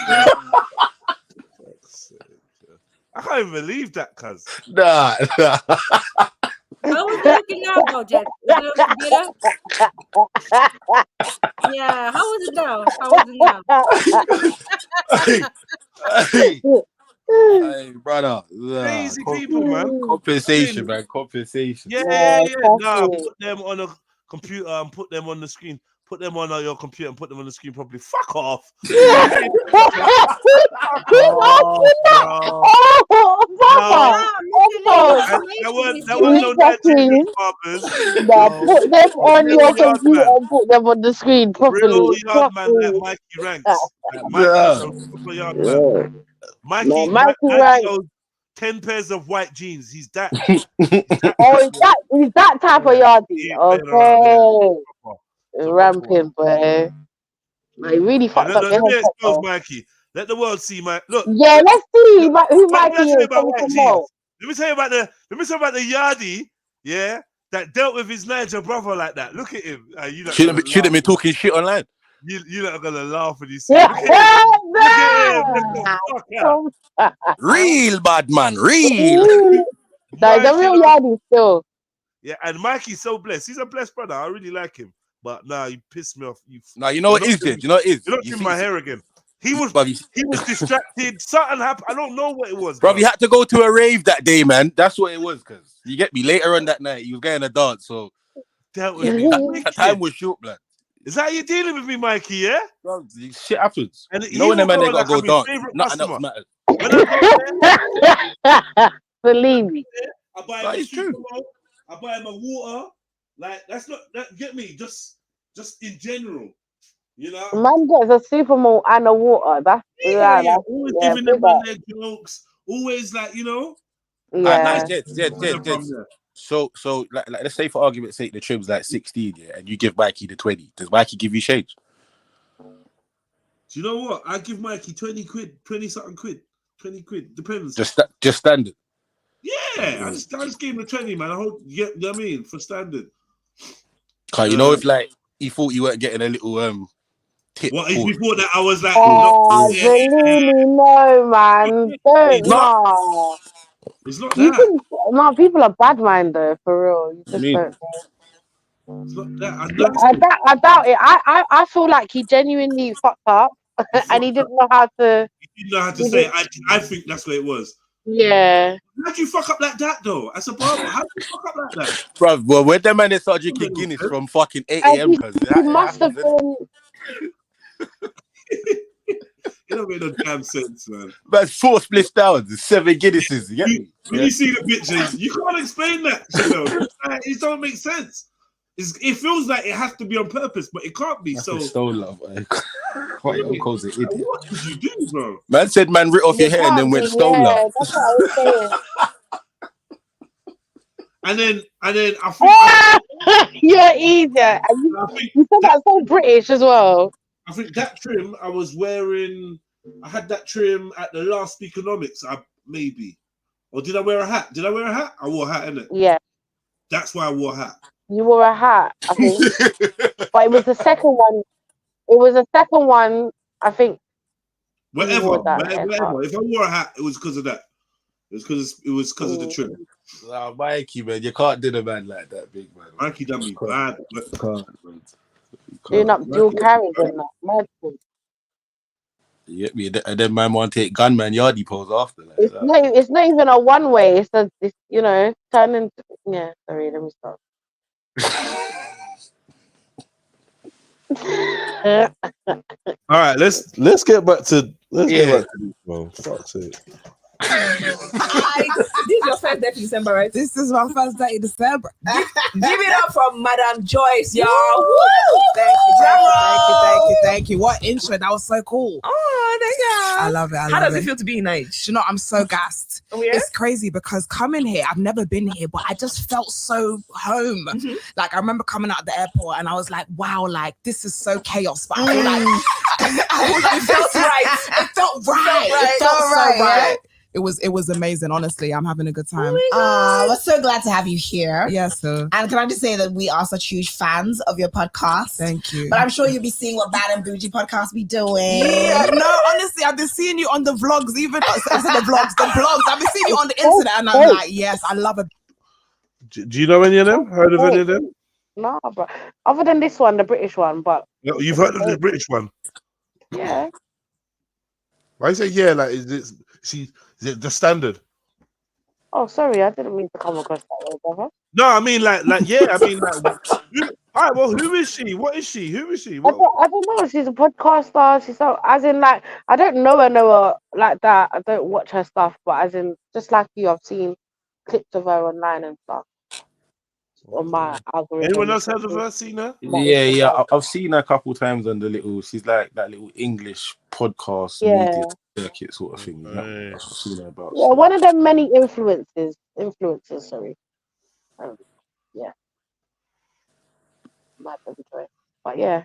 I can't even believe that, cuz. Nah. How was it looking now, though, Jet? Is it looking better? Yeah, how was it now? Hey, brother. Crazy people, man. Compensation, man. Compensation. Yeah. Nah, put them on a computer and put them on the screen. Put them on your computer and put them on the screen properly. Fuck off. That was no Nigerian barbers. Put them on your computer and put them on the screen properly. Real yard man like Mikey Ranks. Mikey owns 10 pairs of white jeans. He's that. He's that type of yardie. Okay. Ramping, boy. Like, really fucked up. Let me expose Mikey. Let the world see my look. Yeah, let's see who Mikey is. Let me tell you about the yardie, yeah, that dealt with his Niger brother like that. Look at him. Shouldn't be talking shit online. You lot are gonna laugh when you see him. Real bad man, real. He's a real yardie still. Yeah, and Mikey's so blessed. He's a blessed brother. I really like him. But nah, you pissed me off. You know what is it? You know what is? You're not in my hair again. He was distracted. Something happened. I don't know what it was. Bro, he had to go to a rave that day, man. That's what it was. Cause you get me. Later on that night, he was getting a dance. So that time was short, blood. Is that how you're dealing with me, Mikey? Yeah. Bro, shit happens. And you know when the man they gotta go dance. Nothing else matters. Believe me. I buy him I buy him a water. Like that's not that. Get me? Just in general. You know, man gets a supermall and a water. That's always giving them their jokes. Always like, you know. Yeah. So like let's say for argument's sake the trim's like 16, yeah, and you give Mikey the 20. Does Mikey give you shades? Do you know what? I give Mikey 20 quid, 20 something quid, 20 quid. Depends. Just standard. Yeah, I just gave him the 20, man. You know what I mean? For standard. Cause you know if like he thought you weren't getting a little tip. What if you thought that I was like? No, man. Don't know. It's not that. No, people are bad mind though, for real. You just don't know. It's not that. I doubt it. I feel like he genuinely fucked up and he didn't know how to. He didn't know how to say. I think that's what it was. Yeah. How'd you fuck up like that though? As a barber, how'd you fuck up like that? Bro, well, when the man started drinking Guinness from fucking 8 a.m. He must have been. It don't make no damn sense, man. That's 4 split downs, 7 Guinnesses. When you see the pictures, you can't explain that. It don't make sense. It feels like it has to be on purpose, but it can't be. That's stone love. What did you do, bro? Man said, "Man, rit off your hair," and then went stone love. That's what I was saying. And then I think you're easier. You said that's so British as well. I think that trim I was wearing. I had that trim at the last Economics. Maybe, or did I wear a hat? I wore a hat, innit? Yeah. That's why I wore a hat. You wore a hat, I think. But it was the second one. I think. Whatever. If I wore a hat, it was because of that. It was because of the trim. Nah, Mikey, man, you can't do the man like that, big man. Mikey done me bad. Doing up dual carries and that. Mad thing. Yeah, and then man want to take gunman yardie pose after. Like it's not even a one way. It's turning. Yeah, sorry, let me stop. All right, let's get back to this, bro. Fuck's sake. This is your first day in December, right? This is my first day in December. Give it up for Madam Joyce, y'all. Woo! Thank you. What intro? That was so cool. Oh, thank you. I love it. How does it feel to be in Nice? You know, I'm so gassed. Oh, yeah? It's crazy because coming here, I've never been here, but I just felt so home. Mm-hmm. Like, I remember coming out of the airport and I was like, wow, like, this is so chaos. But I feel like it felt right. It felt right. It felt so right. It was amazing. Honestly, I'm having a good time. We're so glad to have you here. Yes, sir. And can I just say that we are such huge fans of your podcast. Thank you. But I'm sure you'll be seeing what Bad and Bougie podcast be doing. Yeah, no, honestly, I've been seeing you on the vlogs. Even I said the vlogs. I've been seeing you on the internet, and I'm like, yes, I love it. Do you know any of them? Heard of any of them? No, bro. Other than this one, the British one, but you've heard of the British one? Yeah. Why you say yeah? Like, is this? See, the standard. Oh, sorry, I didn't mean to come across that way, brother. No, I mean like yeah, I mean like. Alright, well, who is she? What is she? Who is she? I don't know. She's a podcaster. She's so, as in like, I don't know her like that. I don't watch her stuff, but as in just like you, I've seen clips of her online and stuff on my algorithm. Anyone else heard of her? Seen her? Yeah. I've seen her a couple times on the little. She's like that little English podcast media circuit sort of thing. I've seen her about. Yeah, one of them many influencers. Sorry. Yeah. My baby joy. But yeah,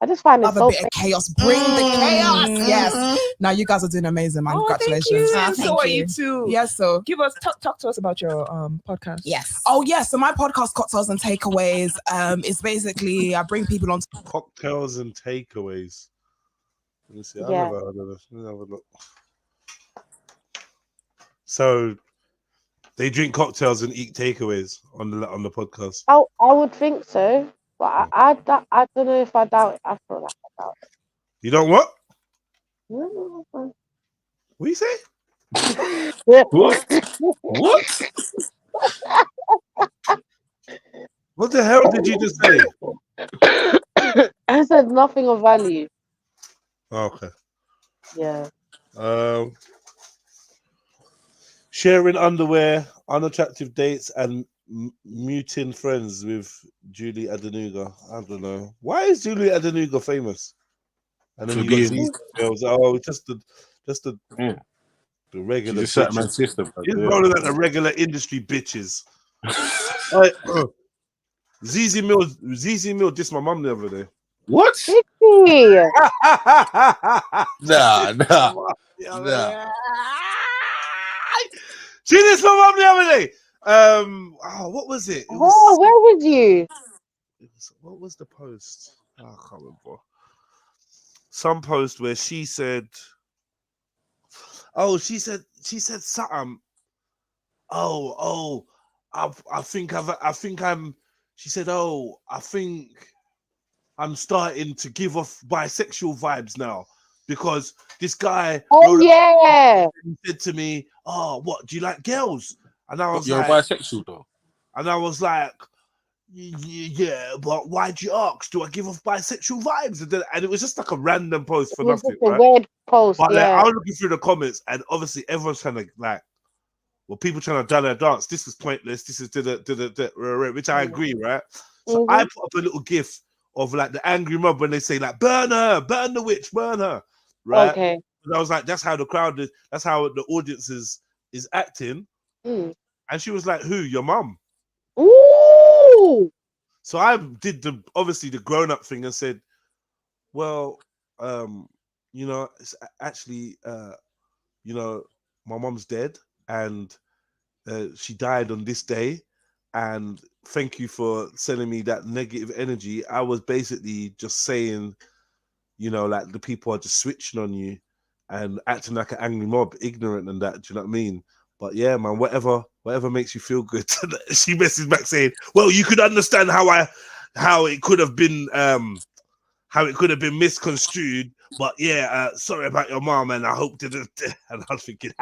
I just find it Another so bit of chaos. Bring the chaos. Yes. Now you guys are doing amazing, man. Congratulations. Thank you. So are you too. Yes. So give us talk to us about your podcast. Yes. Oh yes. So my podcast, Cocktails and Takeaways, is basically I bring people on Cocktails and Takeaways. Let me see. I've Yeah. never heard of this. Let me have a look. So they drink cocktails and eat takeaways on the podcast. I would think so, but I don't know if I doubt it. I feel like I doubt it. You don't what? Mm-hmm. What you say? What? What? What the hell did you just say? I said nothing of value. Oh, okay. Yeah. Sharing underwear, unattractive dates, and muting friends with Julie Adenuga. I don't know. Why is Julie Adenuga famous? And then you got these girls. Oh, just the regular. She's a man sister. It's probably like the regular industry bitches. ZZ Mill dissed my mum the other day. What? Nah. She dissed my mum the other day. What was it? Where was you? What was the post? I can't remember. Some post where she said, she said something. She said, I think I'm starting to give off bisexual vibes now because this guy said to me, what, do you like girls? And I was You're bisexual though. And I was like, yeah, but why'd you ask? Do I give off bisexual vibes? And it was just like a random post for nothing. Right? Weird post, but I was looking through the comments, and obviously everyone's trying to people trying to done their dance. This is pointless. This is which I agree, right? So I put up a little gif of like the angry mob when they say like, burn her, burn the witch, burn her, right? Okay. And I was like, that's how the crowd is. That's how the audience is acting. And she was like, who? Your mum? Ooh. So I did the grown-up thing and said, well, it's actually, my mom's dead and she died on this day. And thank you for sending me that negative energy. I was basically just saying, like the people are just switching on you and acting like an angry mob, ignorant and that. Do you know what I mean? But yeah, man, whatever makes you feel good. She messaged back saying, "Well, you could understand how it could have been misconstrued. But yeah, sorry about your mom, and I hope to." And I was thinking,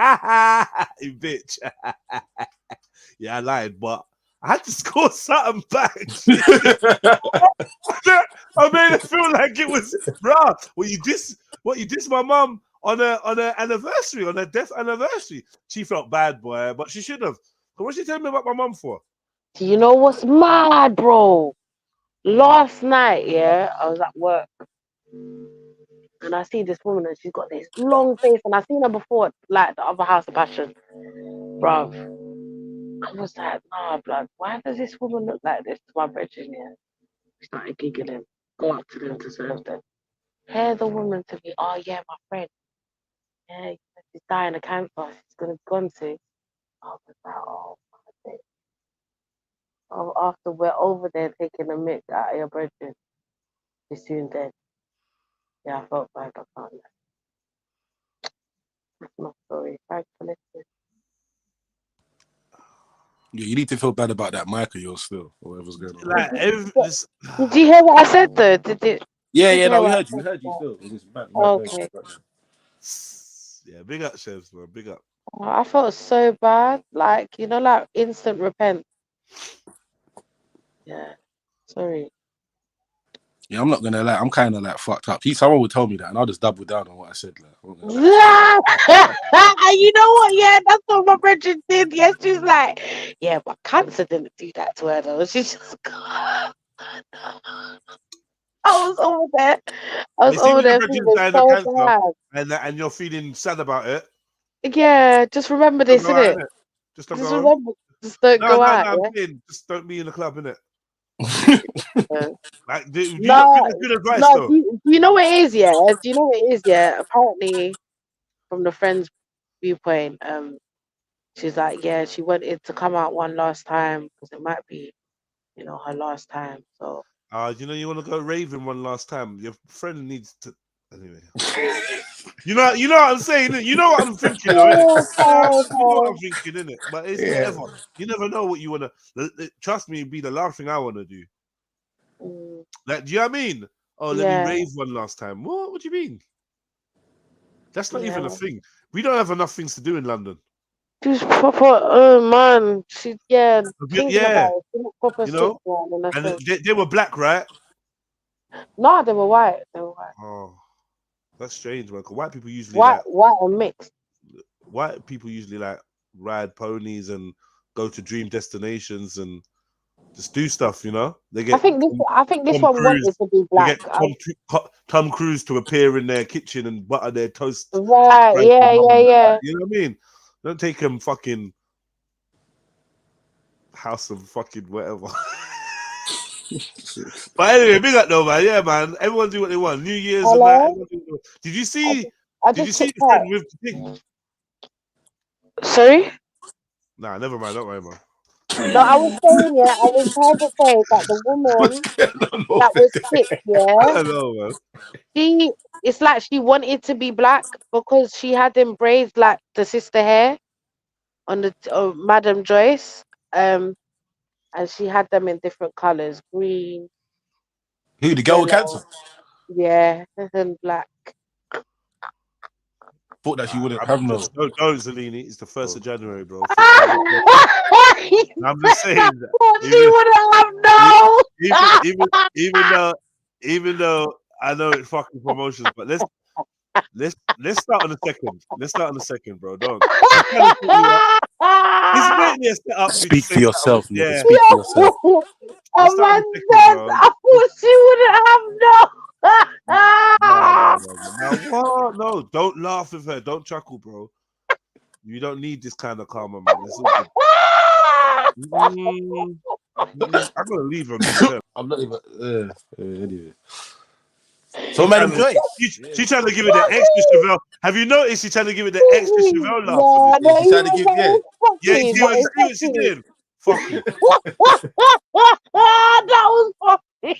you bitch. Yeah, I lied, but I had to score something back. I made it feel like it was, bruh. You diss my mom on her anniversary, on her death anniversary. She felt bad, boy, but she should have. So what's she telling me about my mom for? Do you know what's mad, bro? Last night, I was at work and I see this woman and she's got this long face, and I've seen her before, like the other House of Passion, bruv. I was like, nah, blood, why does this woman look like this to my brethren? I started giggling, go up to them to serve them. Hear the woman to me, oh yeah, my friend. Yeah, she's dying of cancer. She's gonna be gone soon. I was like, oh my day. Oh, after we're over there taking a mick out of your brethren, she's soon dead. Yeah, I felt bad. I can't lie. That's my story. Thanks for listening. Yeah, you need to feel bad about that mic of yours still, or whatever's going on. Did you hear what I said though? Did it? Yeah, no, we heard you still. Okay. Yeah, big up, Chefs, man. Big up. I felt so bad. Like, like instant repent. Yeah. Sorry. Yeah, I'm not gonna lie. I'm kind of like fucked up. Someone would tell me that, and I'll just double down on what I said. Like, I'm not gonna lie. You know what? Yeah, that's what my friend did. Yes, she's like, yeah, but cancer didn't do that to her though. She's just, I was over there. I was You see over when your there brethren's feeling dying of so cancer, bad. and you're feeling sad about it. Yeah, just remember this, Don't go out, innit? innit? Just don't Just go on. remember, just don't No, go no, out. no. I'm Yeah. saying, just don't be in the club, innit? Yeah. Like, do you not No, think that's good advice, no. though? Do you know what it is? Yeah. Do you know what it is? Yeah. Apparently, from the friend's viewpoint, she's like, yeah, she wanted to come out one last time because it might be, her last time. So. You want to go raving one last time. Your friend needs to. Anyway. You know what I'm saying. You know what I'm thinking, though, innit? You know what I'm thinking, innit? But it's whatever. You never know what you want to. Trust me, it'd be the last thing I want to do. Like, do you know what I mean? Oh, let me rave one last time. What do you mean? That's not even a thing. We don't have enough things to do in London. She's proper. Oh man, thinking about it. She's not proper sick, man. And they were black, right? No, they were white. Oh, that's strange, man. 'Cause white people usually white and mixed. White people usually like ride ponies and go to dream destinations and just do stuff, They get. I think this one wanted to be black. They get Tom Cruise to appear in their kitchen and butter their toast. Right? Yeah. You know what I mean? Don't take them fucking house of fucking whatever. But anyway, big up though, man. Yeah, man. Everyone do what they want. New Year's and that. Did you see? Did you see the friend with the thing? Sorry? Nah, never mind. Don't worry, man. No, I was saying, I was trying to say that the woman that was sick, I don't know, man. it's like she wanted to be black because she had them braids like the sister hair on the Madam Joyce, and she had them in different colors, green. Who, the girl with cancer? Yeah, and black. Thought that she wouldn't have no. Don't, Zellini. It's the 1st of January, bro. I'm just saying that. She wouldn't have no. Even though I know it's fucking promotions, but let's start on the second. Bro. Don't. Speak for yourself, nigga. Speak for yourself. I thought she wouldn't have no. Now what? No, don't laugh with her. Don't chuckle, bro. You don't need this kind of karma, man. I'm gonna leave her. I'm not even. Anyway. So, Madam Joyce, she's trying to give it the extra Chevelle. Have you noticed she's trying to give it the extra Chevelle laugh? She's trying to give, you see what she did? Fuck you. That was funny.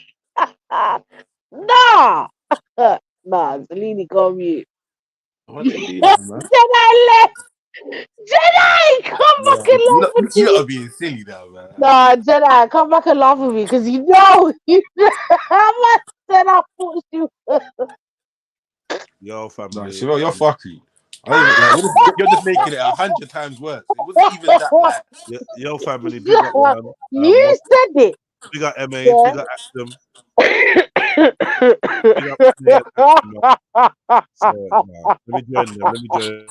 Nah, Zellini, go on mute. Jedi left. Jedi, come back and laugh with me. You're not being silly now, man. Nah, Jedi, come back and laugh with me because I said I thought you. Yo, family. Nah, Chevelle, you're fucking. You're just making it 100 times worse. It wasn't even that bad. Yo, family, big up, man. You said it. Big up MA, big up Axum. Let me join them.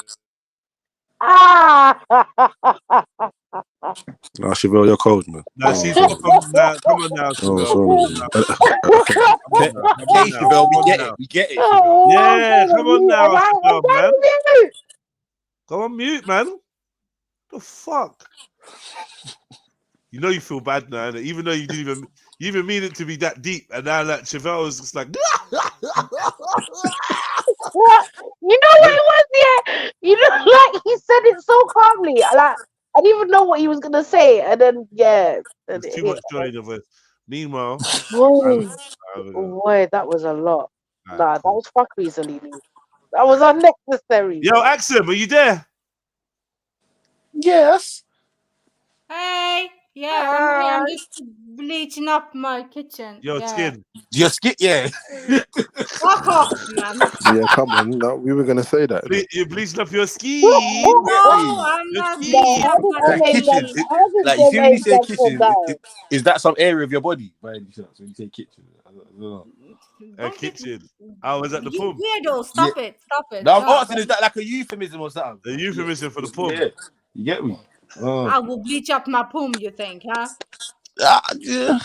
Nah, Chevelle, you're cold, man. Nah, she's come on now, Chevelle. Okay, Chevelle, we get it, Chevelle. Yeah, come on now, Chevelle, man. Go on mute, man. The fuck? You know you feel bad now, innit? Even though you even mean it to be that deep, and now that Chevelle is just like. What? You know what it was, yeah? You know, like he said it so calmly. Like I didn't even know what he was gonna say, and then there's too much joy in the voice. Meanwhile, boy, that was a lot. Nah, that was fuckery, Zellini. That was unnecessary. Yo, Axum, are you there? Yes. Hey, yeah, I'm just bleaching up my kitchen. Your skin. Your skin, yeah. Fuck off, man. Yeah, come on. No, we were gonna say that. You're bleaching up your skin. No, I'm Your not skin. bleaching up my Like kitchen. skin. Like you see when you say kitchen, is that some area of your body? By any chance, when you say kitchen, I don't know. A kitchen. I was at the You pub. weirdo, stop it. No, I'm asking, is that like a euphemism or something? A euphemism for the pub. Yeah. You get me? I will bleach up my poom, you think, huh? Yeah.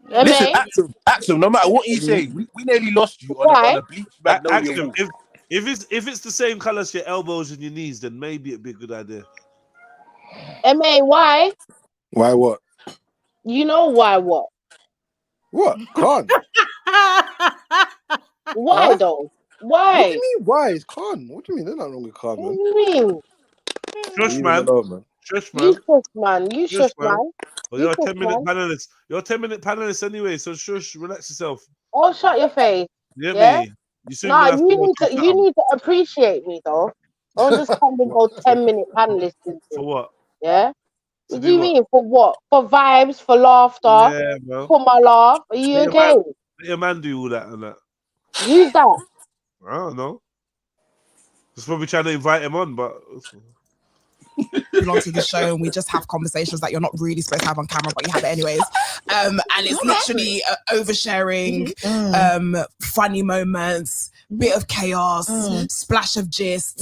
Listen, Axel, no matter what you say, we nearly lost you on a bleach magnolia wall. If it's the same colour as your elbows and your knees, then maybe it'd be a good idea. MA, why? Why what? You know why what? What? Can't. Why though? Why? What do you mean? Why? It's Khan. What do you mean? There's nothing wrong with Khan, What man. do you mean? Shush, man. Shush, man. You shush, man. You shush, man. Well, you're a 10-minute panelist. You're a 10-minute panelist anyway, so shush, relax yourself. Oh, shut your face. You get Yeah? me? You Nah, you need to appreciate me though. Don't just come and go 10-minute panelist. For what? Yeah? To What do do you what? mean? For what? For vibes, for laughter, Yeah, bro. for my laugh. Are you Let okay? your man do all that and that. Who's that? I don't know. Just probably trying to invite him on, but belong to the show and we just have conversations that you're not really supposed to have on camera, but you have it anyways. And it's literally oversharing, funny moments, bit of chaos, splash of gist,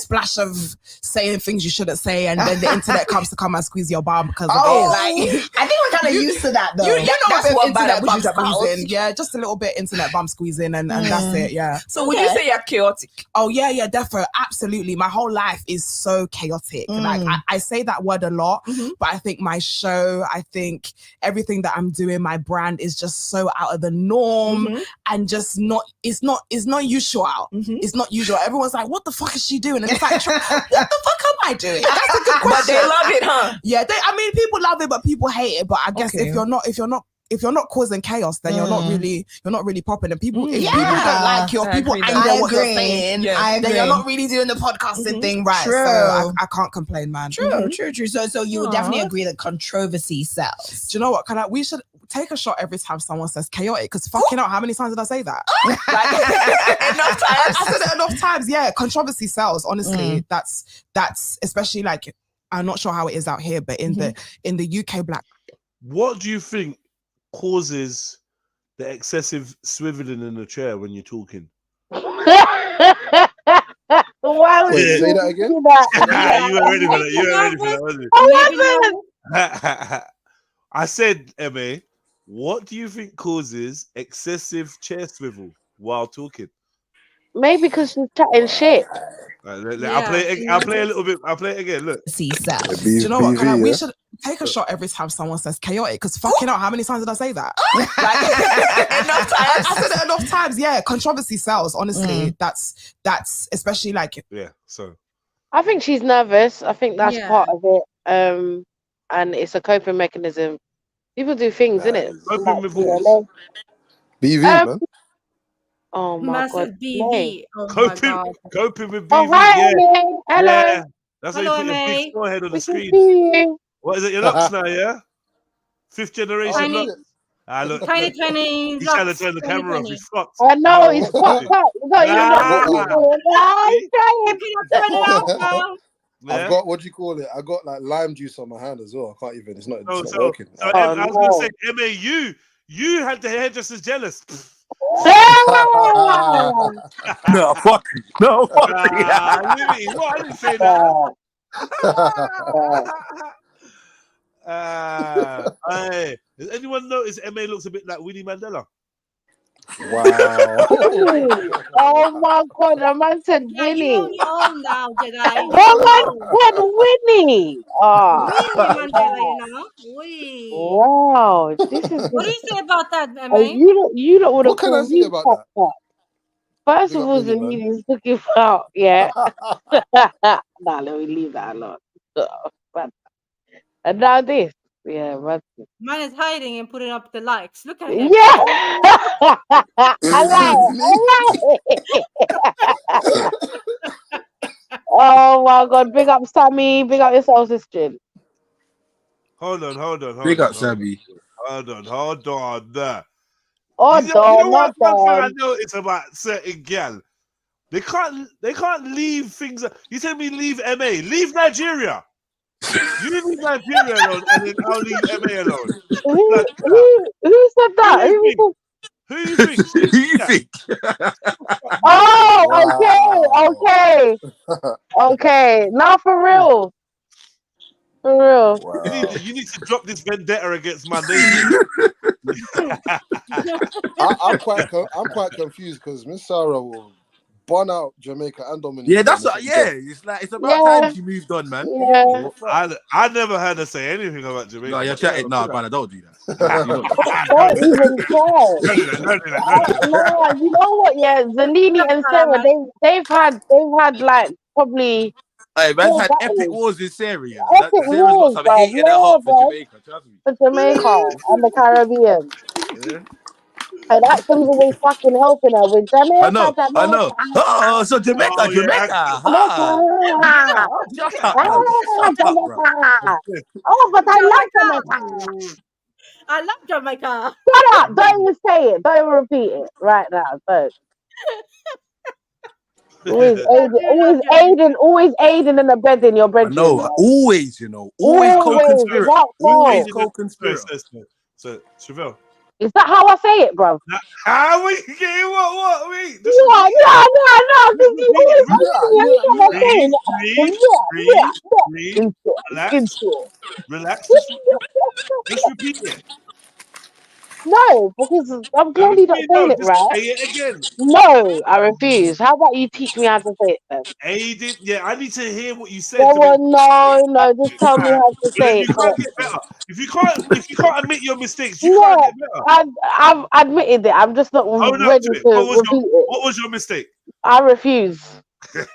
splash of saying things you shouldn't say, and then the internet comes to come and squeeze your bum because of it. Like, I think we're kind of used to that though. You know, that's what internet bum is about. squeezing. Yeah, just a little bit internet bum squeezing, and that's it. Yeah. So would you say you're chaotic? Oh yeah, defo, absolutely. My whole life is so chaotic. Like I say that word a lot, but I think my show, I think everything that I'm doing, my brand is just so out of the norm and just not. It's not usual. It's not usual. Everyone's like, "What the fuck is she doing?" And it's like, "What the fuck am I doing?" That's a good question. But they love it, huh? Yeah, I mean, people love it, but people hate it. But I guess if you're not causing chaos, then you're not really popping. And people, if people don't like you, or people anger what you're saying, then you're not really doing the podcasting thing right. True. So I can't complain, man. True. So you would definitely agree that controversy sells. Do you know what? We should take a shot every time someone says chaotic, because fucking out, how many times did I say that? Enough times. I said it enough times. Yeah, controversy sells. Honestly, that's especially like, I'm not sure how it is out here, but in the UK black. What do you think causes the excessive swiveling in the chair when you're talking? Why would Wait, you say that again? do that? Nah, you weren't ready for that. You weren't ready for that, was it? I wasn't. I said, MA, what do you think causes excessive chair swivel while talking? Maybe because she's chatting shit. I'll play a little bit. I'll play it again. Look. Do you know what? We should take a shot every time someone says chaotic, because fucking out, how many times did I say that? Enough times. I said it enough times. Yeah, controversy sells. Honestly, that's especially like So I think she's nervous. I think that's part of it. And it's a coping mechanism. People do things, innit? Coping with what? BV, man. Oh my Massive god. BV. Oh coping with BV. Oh, hi, yeah. Hello. Yeah. That's how you put your big forehead on the screen. What is it? Your locks now, yeah? 5th generation locks. Look. Tiny. He's trying to turn the camera off. He's fucked. I know, he's fucked up. I've got, what do you call it? I got like lime juice on my hand as well. I can't even, it's not working. So I was going to say, MA, you had the hairdressers jealous. No, fuck you. No, fuck you. I didn't say that. Hey, does anyone notice MA looks a bit like Winnie Mandela? Wow. Oh my god, the man said Winnie. You're now, Jedi. Oh my god, Winnie. Winnie Mandela, Wow. This is what do you say about that, MA? You don't want to. What can I say about that? First of all, the meaning's looking out, yeah. Nah, let me leave that alone. And now this. Yeah, but man is hiding and putting up the likes. Look at him. Yeah. I like it. Oh my god, big up Sammy, big up yourself, sister. Hold on. Big up, Sammy. Hold on. Hold You on, know what? hold One thing I on. noticed about certain gal, they can't leave things. You tell me leave MA, leave Nigeria. You leave Nigeria alone, and then I'll leave MA alone. Who said that? Who you think? Who you think? Oh, okay. Now for real. You need to drop this vendetta against my nation. I'm quite confused because Miss Sarah will burn out Jamaica and Dominica. Yeah, that's it's about time she moved on, man. Yeah. I never heard her say anything about Jamaica. No, you're chatting. No, man, don't do that. Don't even try. No, you know what? Yeah, Zanini and Sarah, they've had like probably. Hey, man's had epic wars in Sarah. Epic Sarah's got wars, some bro. hate in her heart for Jamaica. Trust me. For Jamaica and the Caribbean. Yeah. And Axel's always fucking helping her with Jamaica. I know. Oh, so Jamaica. Oh, shut up, man. Shut up, bro. Oh, but I love Jamaica. I love Jamaica. Shut up. Don't even say it. Don't even repeat it right now. Don't. Always aiding in the bed in your bedroom. No, always co-conspirator. Always co-conspirator. So, Trill. Is that how I say it, bro? How we getting what? Wait. No. Relax. Just repeat it. No, because I'm clearly not saying it right. Say it again. No, I refuse. How about you teach me how to say it then? Aided. Yeah, I need to hear what you said. No, just tell me how to say it. You can't get better. If you can't admit your mistakes, you can't get better. I've admitted it. I'm just not ready to repeat it. What was your mistake? I refuse.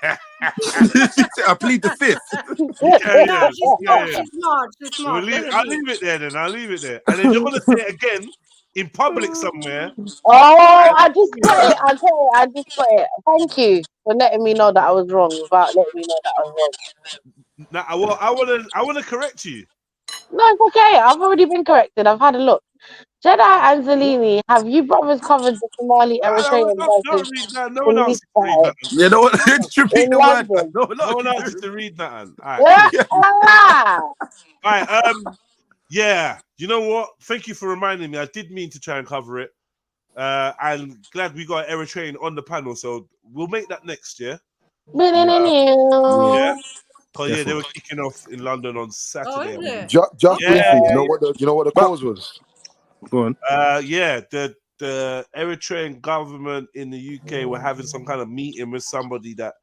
I plead the fifth. She's smart. I'll leave it there then. And then you're gonna say it again in public somewhere. Oh, I just put it. I just put it. Thank you for letting me know that I was wrong without letting me know that I was wrong. Now, I wanna correct you. No, it's okay. I've already been corrected. I've had a look. Jedi and Zelini, have you brothers covered the Somali Eritrean versus No one else to read that. Yeah, no one just repeat the word. No one else to read that. All right. Yeah. You know what? Thank you for reminding me. I did mean to try and cover it. I'm glad we got Eritrean on the panel, so we'll make that next year. Yeah. Oh yeah, they were kicking off in London on Saturday. Just briefly, you know what the cause was? Go on. Yeah, the Eritrean government in the UK were having some kind of meeting with somebody that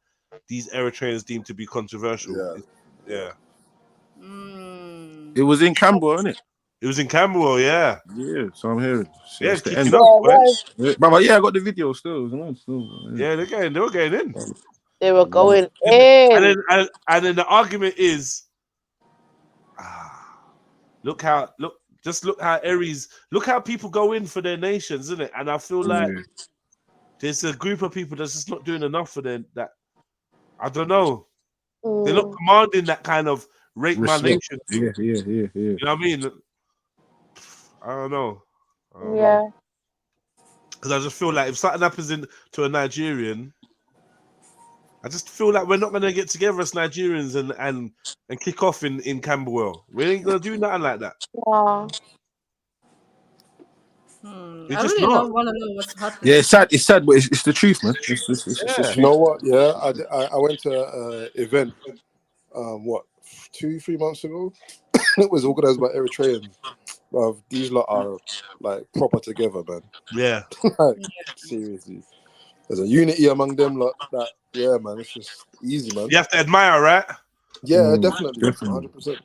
these Eritreans deemed to be controversial. Yeah. It was in Camberwell, wasn't it? It was in Camberwell, yeah. Yeah, so I'm hearing. So yeah, it's the kicking end. off, But yeah, I got the video still. Yeah, they were getting in. They were going in. And then the argument is, look how Aries, look how people go in for their nations, isn't it? And I feel like there's a group of people that's just not doing enough for them. That I don't know. They're not commanding that kind of rape my nation. Yeah. You know what I mean? I don't know. Yeah. Because I just feel like if something happens to a Nigerian, I just feel like we're not going to get together as Nigerians and kick off in Camberwell. We ain't going to do nothing like that. Yeah. I really don't want to know what's happening. Yeah, it's sad, but it's the truth, man. It's the truth. You know what? Yeah, I went to an event, 2-3 months ago. It was organized by Eritreans. These lot are like proper together, man. Yeah. Seriously. There's a unity among them lot that, yeah, man, it's just easy, man. You have to admire, right? Yeah, definitely. 100%.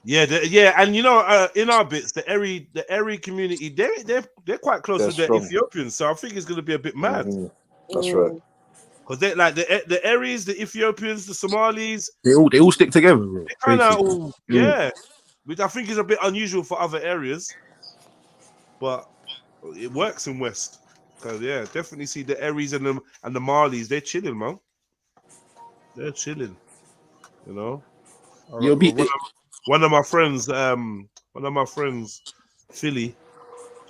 Yeah, and you know, in our bits, the Eri community, they're quite close to the Ethiopians, so I think it's going to be a bit mad. That's right. Because they like the Eris, the Ethiopians, the Somalis. They all stick together, bro. They kind of all, which I think is a bit unusual for other areas, but it works in West. So yeah, definitely see the Eris and the Malis. They're chilling, man. They're chilling. You know. One of my friends, Philly,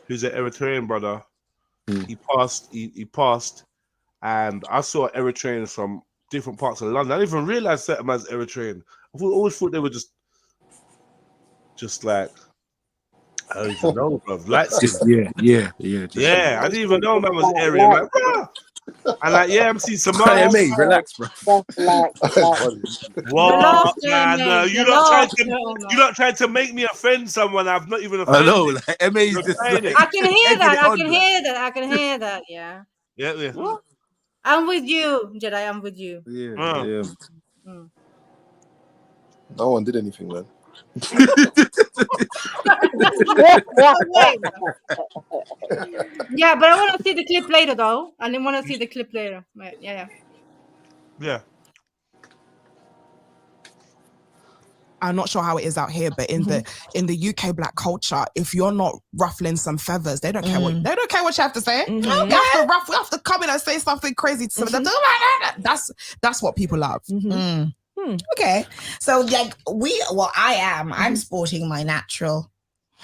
who's an Eritrean brother. He passed, and I saw Eritreans from different parts of London. I didn't even realize certain man's Eritrean. I always thought they were just like, I don't even know, bro. Light skin. Yeah. I didn't even know man was Aryan. Like, bro. And like, I'm seeing Somali. Mate, relax, bro. What, man? You're not trying to make me offend someone. I've not even offended. I know, like, MA is just like, I can hear that. I can hear that. Yeah. Yeah. I'm with you, Jedi. I'm with you. Yeah. No one did anything, man. Yeah, but I want to see the clip later, though. I didn't want to see the clip later. Right. Yeah. I'm not sure how it is out here, but in the UK black culture, if you're not ruffling some feathers, they don't care what you have to say. You have to come in and say something crazy to them. That's what people love. Okay, so like I'm sporting my natural.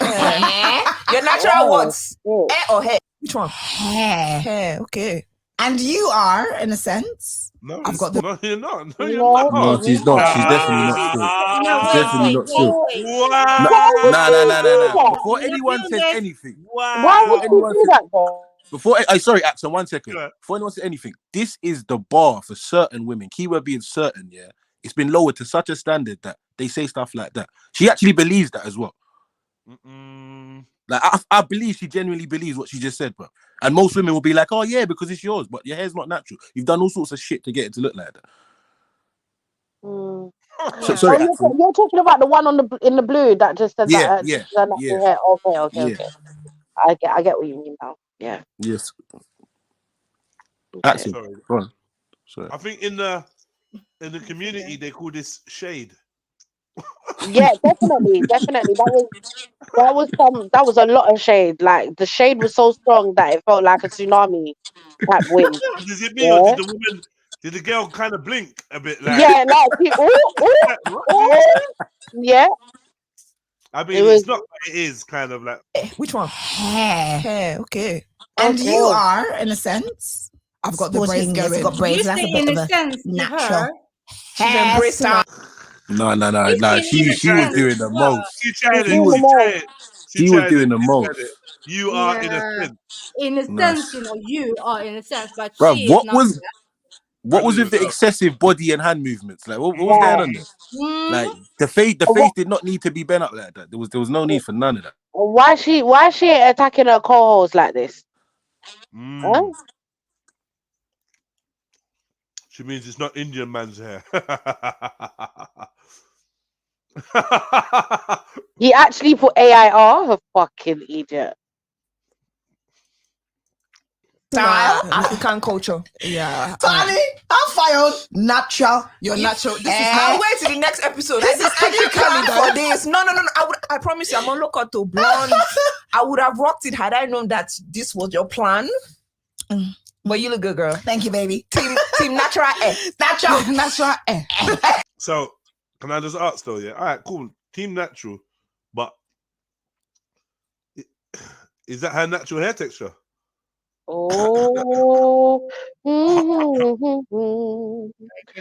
Your natural what? Hair or hair? Which one? Hair. Okay. And you are, in a sense. No, I've got the. No, you're not. No, you're not. No, she's not. She's definitely not still. She's definitely not still. Nah. Before anyone says anything. Why would you do that, though? Sorry, Axon, 1 second. Before anyone says anything, this is the bar for certain women. Keyword being certain, yeah. It's been lowered to such a standard that they say stuff like that. She actually believes that as well. Like I believe she genuinely believes what she just said, bro. And most women will be like, "Oh yeah, because it's yours," but your hair's not natural. You've done all sorts of shit to get it to look like that. So, sorry, you're talking about the one in the blue that just said that. Yeah. Okay. I get what you mean now. Yeah. Yes. Sorry. Go on. Sorry. I think in the community they call this shade. Yeah, definitely. That was a lot of shade. Like the shade was so strong that it felt like a tsunami type wind. Does it mean, or did the girl kind of blink a bit? Like... Yeah, yeah. I mean, it's not what it is, kind of like. Which one? Hair. Okay. And you are, in a sense. I've got the braids going. I've got braids. That's a bit of a natural hair. No. She was doing the most. She was doing the most. You are in a sense. In a sense, you are in a sense, but bro, she what is not was with the excessive body and hand movements? Like, what was going on there? Like, the face did not need to be bent up like that. There was no need for none of that. Why is she attacking her co-host like this? Huh? She means it's not Indian man's hair. He actually put AIR, a fucking idiot. African culture. Yeah. Tony, I'm fired. Natural. You're natural. I'll wait till the next episode. This is actually for this. No. I promise you, I'm on lookout to blonde. I would have rocked it had I known that this was your plan. But you look good, girl. Thank you, baby. Team natural hair. Natural hair. So, can I just ask though? Yeah. All right, cool. Team natural, but is that her natural hair texture? Oh.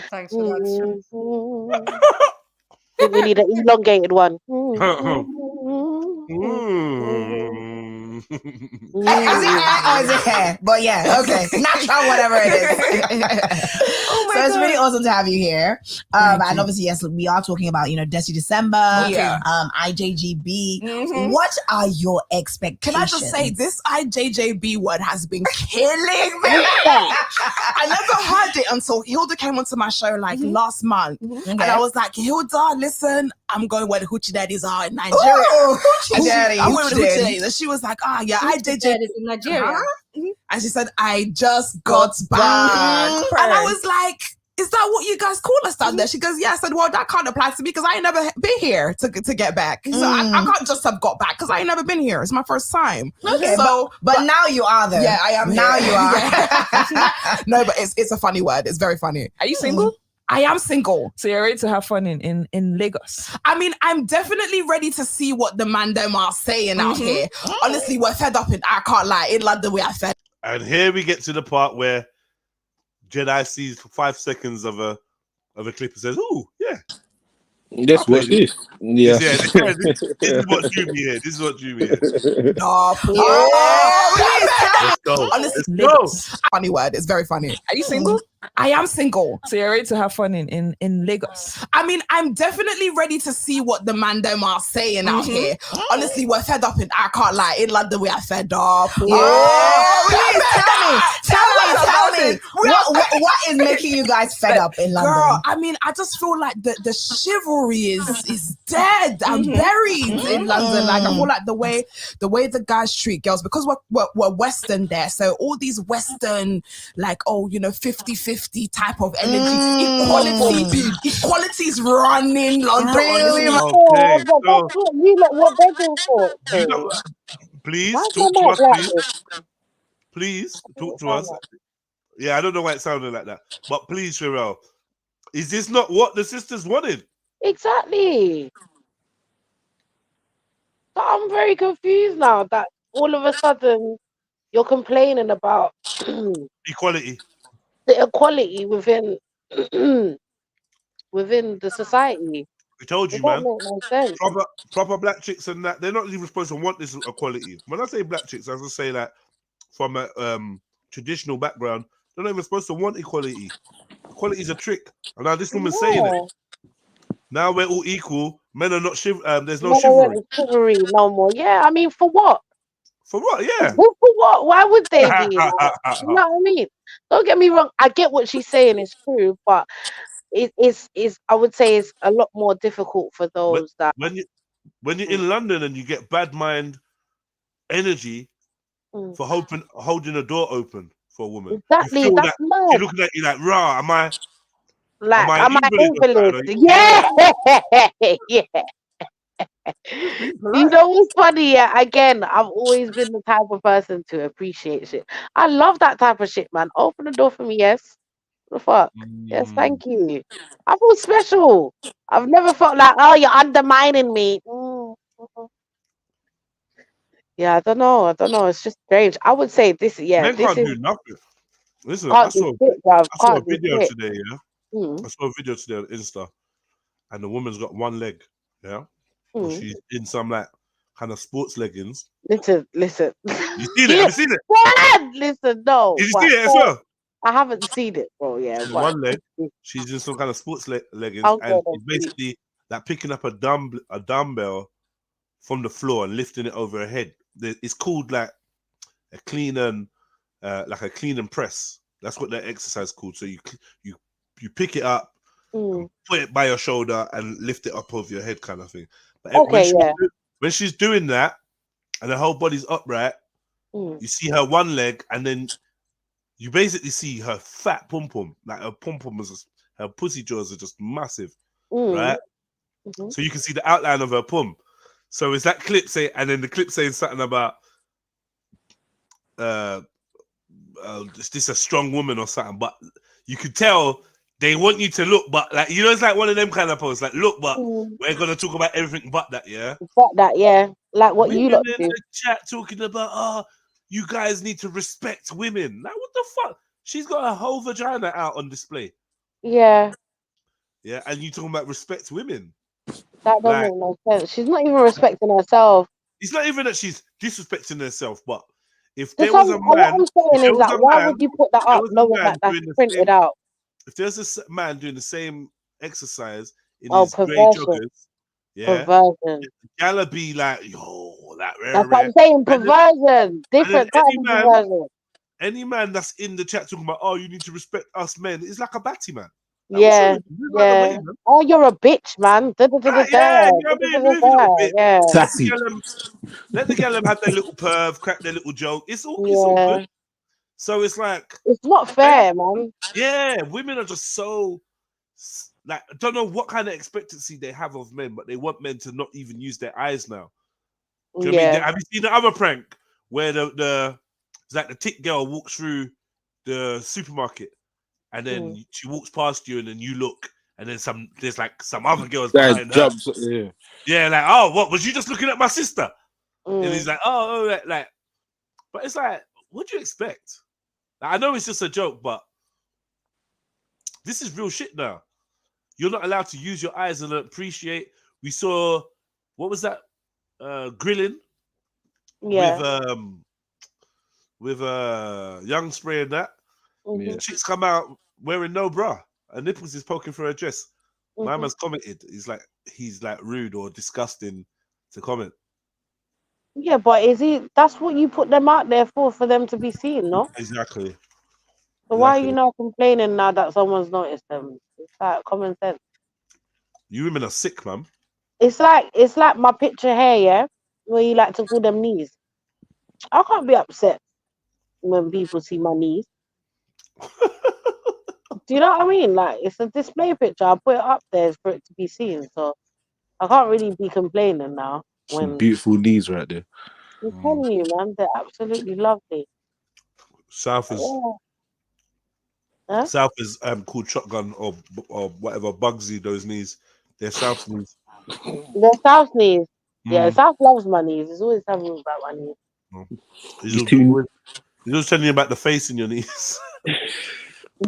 Thanks for that. We need an elongated one. Is it hair? But yeah, okay. Natural, whatever it is. So it's really awesome to have you here. And obviously, yes, we are talking about, Desi December, IJGB. What are your expectations? Can I just say, this IJJB word has been killing me. I never heard it until Hilda came onto my show last month. And I was like, Hilda, listen, I'm going where the hoochie daddies are in Nigeria. I went with the hoochie daddies. And she was like, IJJB is in Nigeria. And she said, I just got back. And I was like, is that what you guys call us down there? She goes, yeah. I said, well, that can't apply to me because I ain't never been here to get back. So I can't just have got back because I ain't never been here. It's my first time. Okay, so, but now you are there. Yeah, I am now here. You are. No, but it's a funny word. It's very funny. Are you single? I am single. So you're ready to have fun in Lagos? I mean, I'm definitely ready to see what the man them are saying out here. Honestly, we're fed up. I can't lie. In London, we are fed. And here we get to the part where Jedi sees 5 seconds of a clip and says, "Ooh, yeah." Let's watch this. Yeah. This is what drew me here. This is what drew me here. Let's go. Honestly, Let's go. Funny word. It's very funny. Are you single? I am single. So you're ready to have fun in Lagos? I mean, I'm definitely ready to see what the man them are saying out here. Honestly, we're fed up. I can't lie. In London, we are fed up. Tell me. What is making you guys fed up in London? Girl, I mean, I just feel like the chivalry is dead and buried in London. Like I feel like the way the guys treat girls, because we're Western there. So all these Western, like, 50-50 type of energy, equality is running London. Really? Okay, but that's what they're doing for. Please talk to us, please. Please talk to us. Yeah, I don't know why it sounded like that, but please, Sherelle, is this not what the sisters wanted? Exactly. So I'm very confused now that all of a sudden you're complaining about equality, the equality within the society. I told you, man. Proper black chicks and that, they're not even supposed to want this equality. When I say black chicks, I just say like from a traditional background, they're not even supposed to want equality. Equality is a trick. And now this woman's saying it. Now we're all equal. Men are not there's no chivalry no more. Yeah, I mean, for what? For what? Yeah. For what? Why would they be? You know what I mean? Don't get me wrong. I get what she's saying is true, but it's I would say it's a lot more difficult for those when you're in London and you get bad mind energy for holding a door open for a woman. Exactly. That's mad. You're looking at you like, rah, am I invalid? Yeah. Yeah. You know what's funny? Yeah, again, I've always been the type of person to appreciate shit. I love that type of shit, man. Open the door for me, yes. What the fuck? Yes, thank you. I feel special. I've never felt like, oh, you're undermining me. Yeah, I don't know. It's just strange. I would say this. Yeah, men this can't is. Do nothing. Listen, I saw a video today. Yeah, I saw a video today on Insta, and the woman's got one leg. Yeah, she's in some like kind of sports leggings. Listen. You seen it? Have you seen it? What? Listen, no. Did you see it as well? I haven't seen it, bro. Yeah, one leg. She's in some kind of sports leggings, and she's basically like picking up a dumbbell from the floor and lifting it over her head. It's called like a clean and press. That's what that exercise is called. So you pick it up, put it by your shoulder, and lift it up over your head, kind of thing. But when she's doing that, and her whole body's upright, you see her one leg, and then you basically see her fat pum pum. Like her pum pum her pussy jaws are just massive, right? So you can see the outline of her pum. So it's that clip and then the clip saying something about is this a strong woman or something? But you could tell they want you to look, but like it's like one of them kind of posts, like look, but we're gonna talk about everything but that, yeah. But that, yeah, like what women you lot do. The chat talking about, you guys need to respect women. Like what the fuck? She's got her whole vagina out on display. Yeah. Yeah, and you talking about respect women. That doesn't make no sense. She's not even respecting herself. It's not even that she's disrespecting herself, but if there was a man, what I'm saying is that why would you put that up knowing that that's printed out? If there's a man doing the same exercise in his grey joggers, perversion. Gala be like, yo, that's what I'm saying, perversion. Different type of perversion. Any man that's in the chat talking about, you need to respect us men, is like a batty man. Like, yeah. Oh, you're a bitch, man. Sassy. Let the girl have their little perv, crack their little joke. It's all good. So it's like, it's not fair, man. Yeah, women are just so like, I don't know what kind of expectancy they have of men, but they want men to not even use their eyes now. Do you know what I mean? Have you seen the other prank where it's like the tick girl walks through the supermarket and then she walks past you, and then you look, and then there's like some other girls Guys behind her. jumps, Yeah, like, oh, what was you just looking at my sister? And Mm. he's like, oh, like, but it's like, what do you expect? Like, I know it's just a joke, but this is real shit now. You're not allowed to use your eyes and appreciate. We saw, what was that? Grilling. Yeah. With Young Spray and that. Mhm. Chicks come out wearing no bra. Her nipples is poking through her dress. My Mhm. man's commented. He's like rude or disgusting to comment. Yeah, but that's what you put them out there for them to be seen, no? Exactly. So why are you not complaining now that someone's noticed them? It's like common sense. You women are sick, man. It's like my picture here, yeah, where you like to call them knees. I can't be upset when people see my knees. Do you know what I mean? Like, it's a display picture. I put it up there for it to be seen. So I can't really be complaining now. Some beautiful knees right there. I'm telling you, man, they're absolutely lovely. South is South is called shotgun or whatever. Bugsy, those knees. They're South knees. They're South knees. Yeah, South loves my knees. It's always telling me about my knees. He's always telling you about the face in your knees.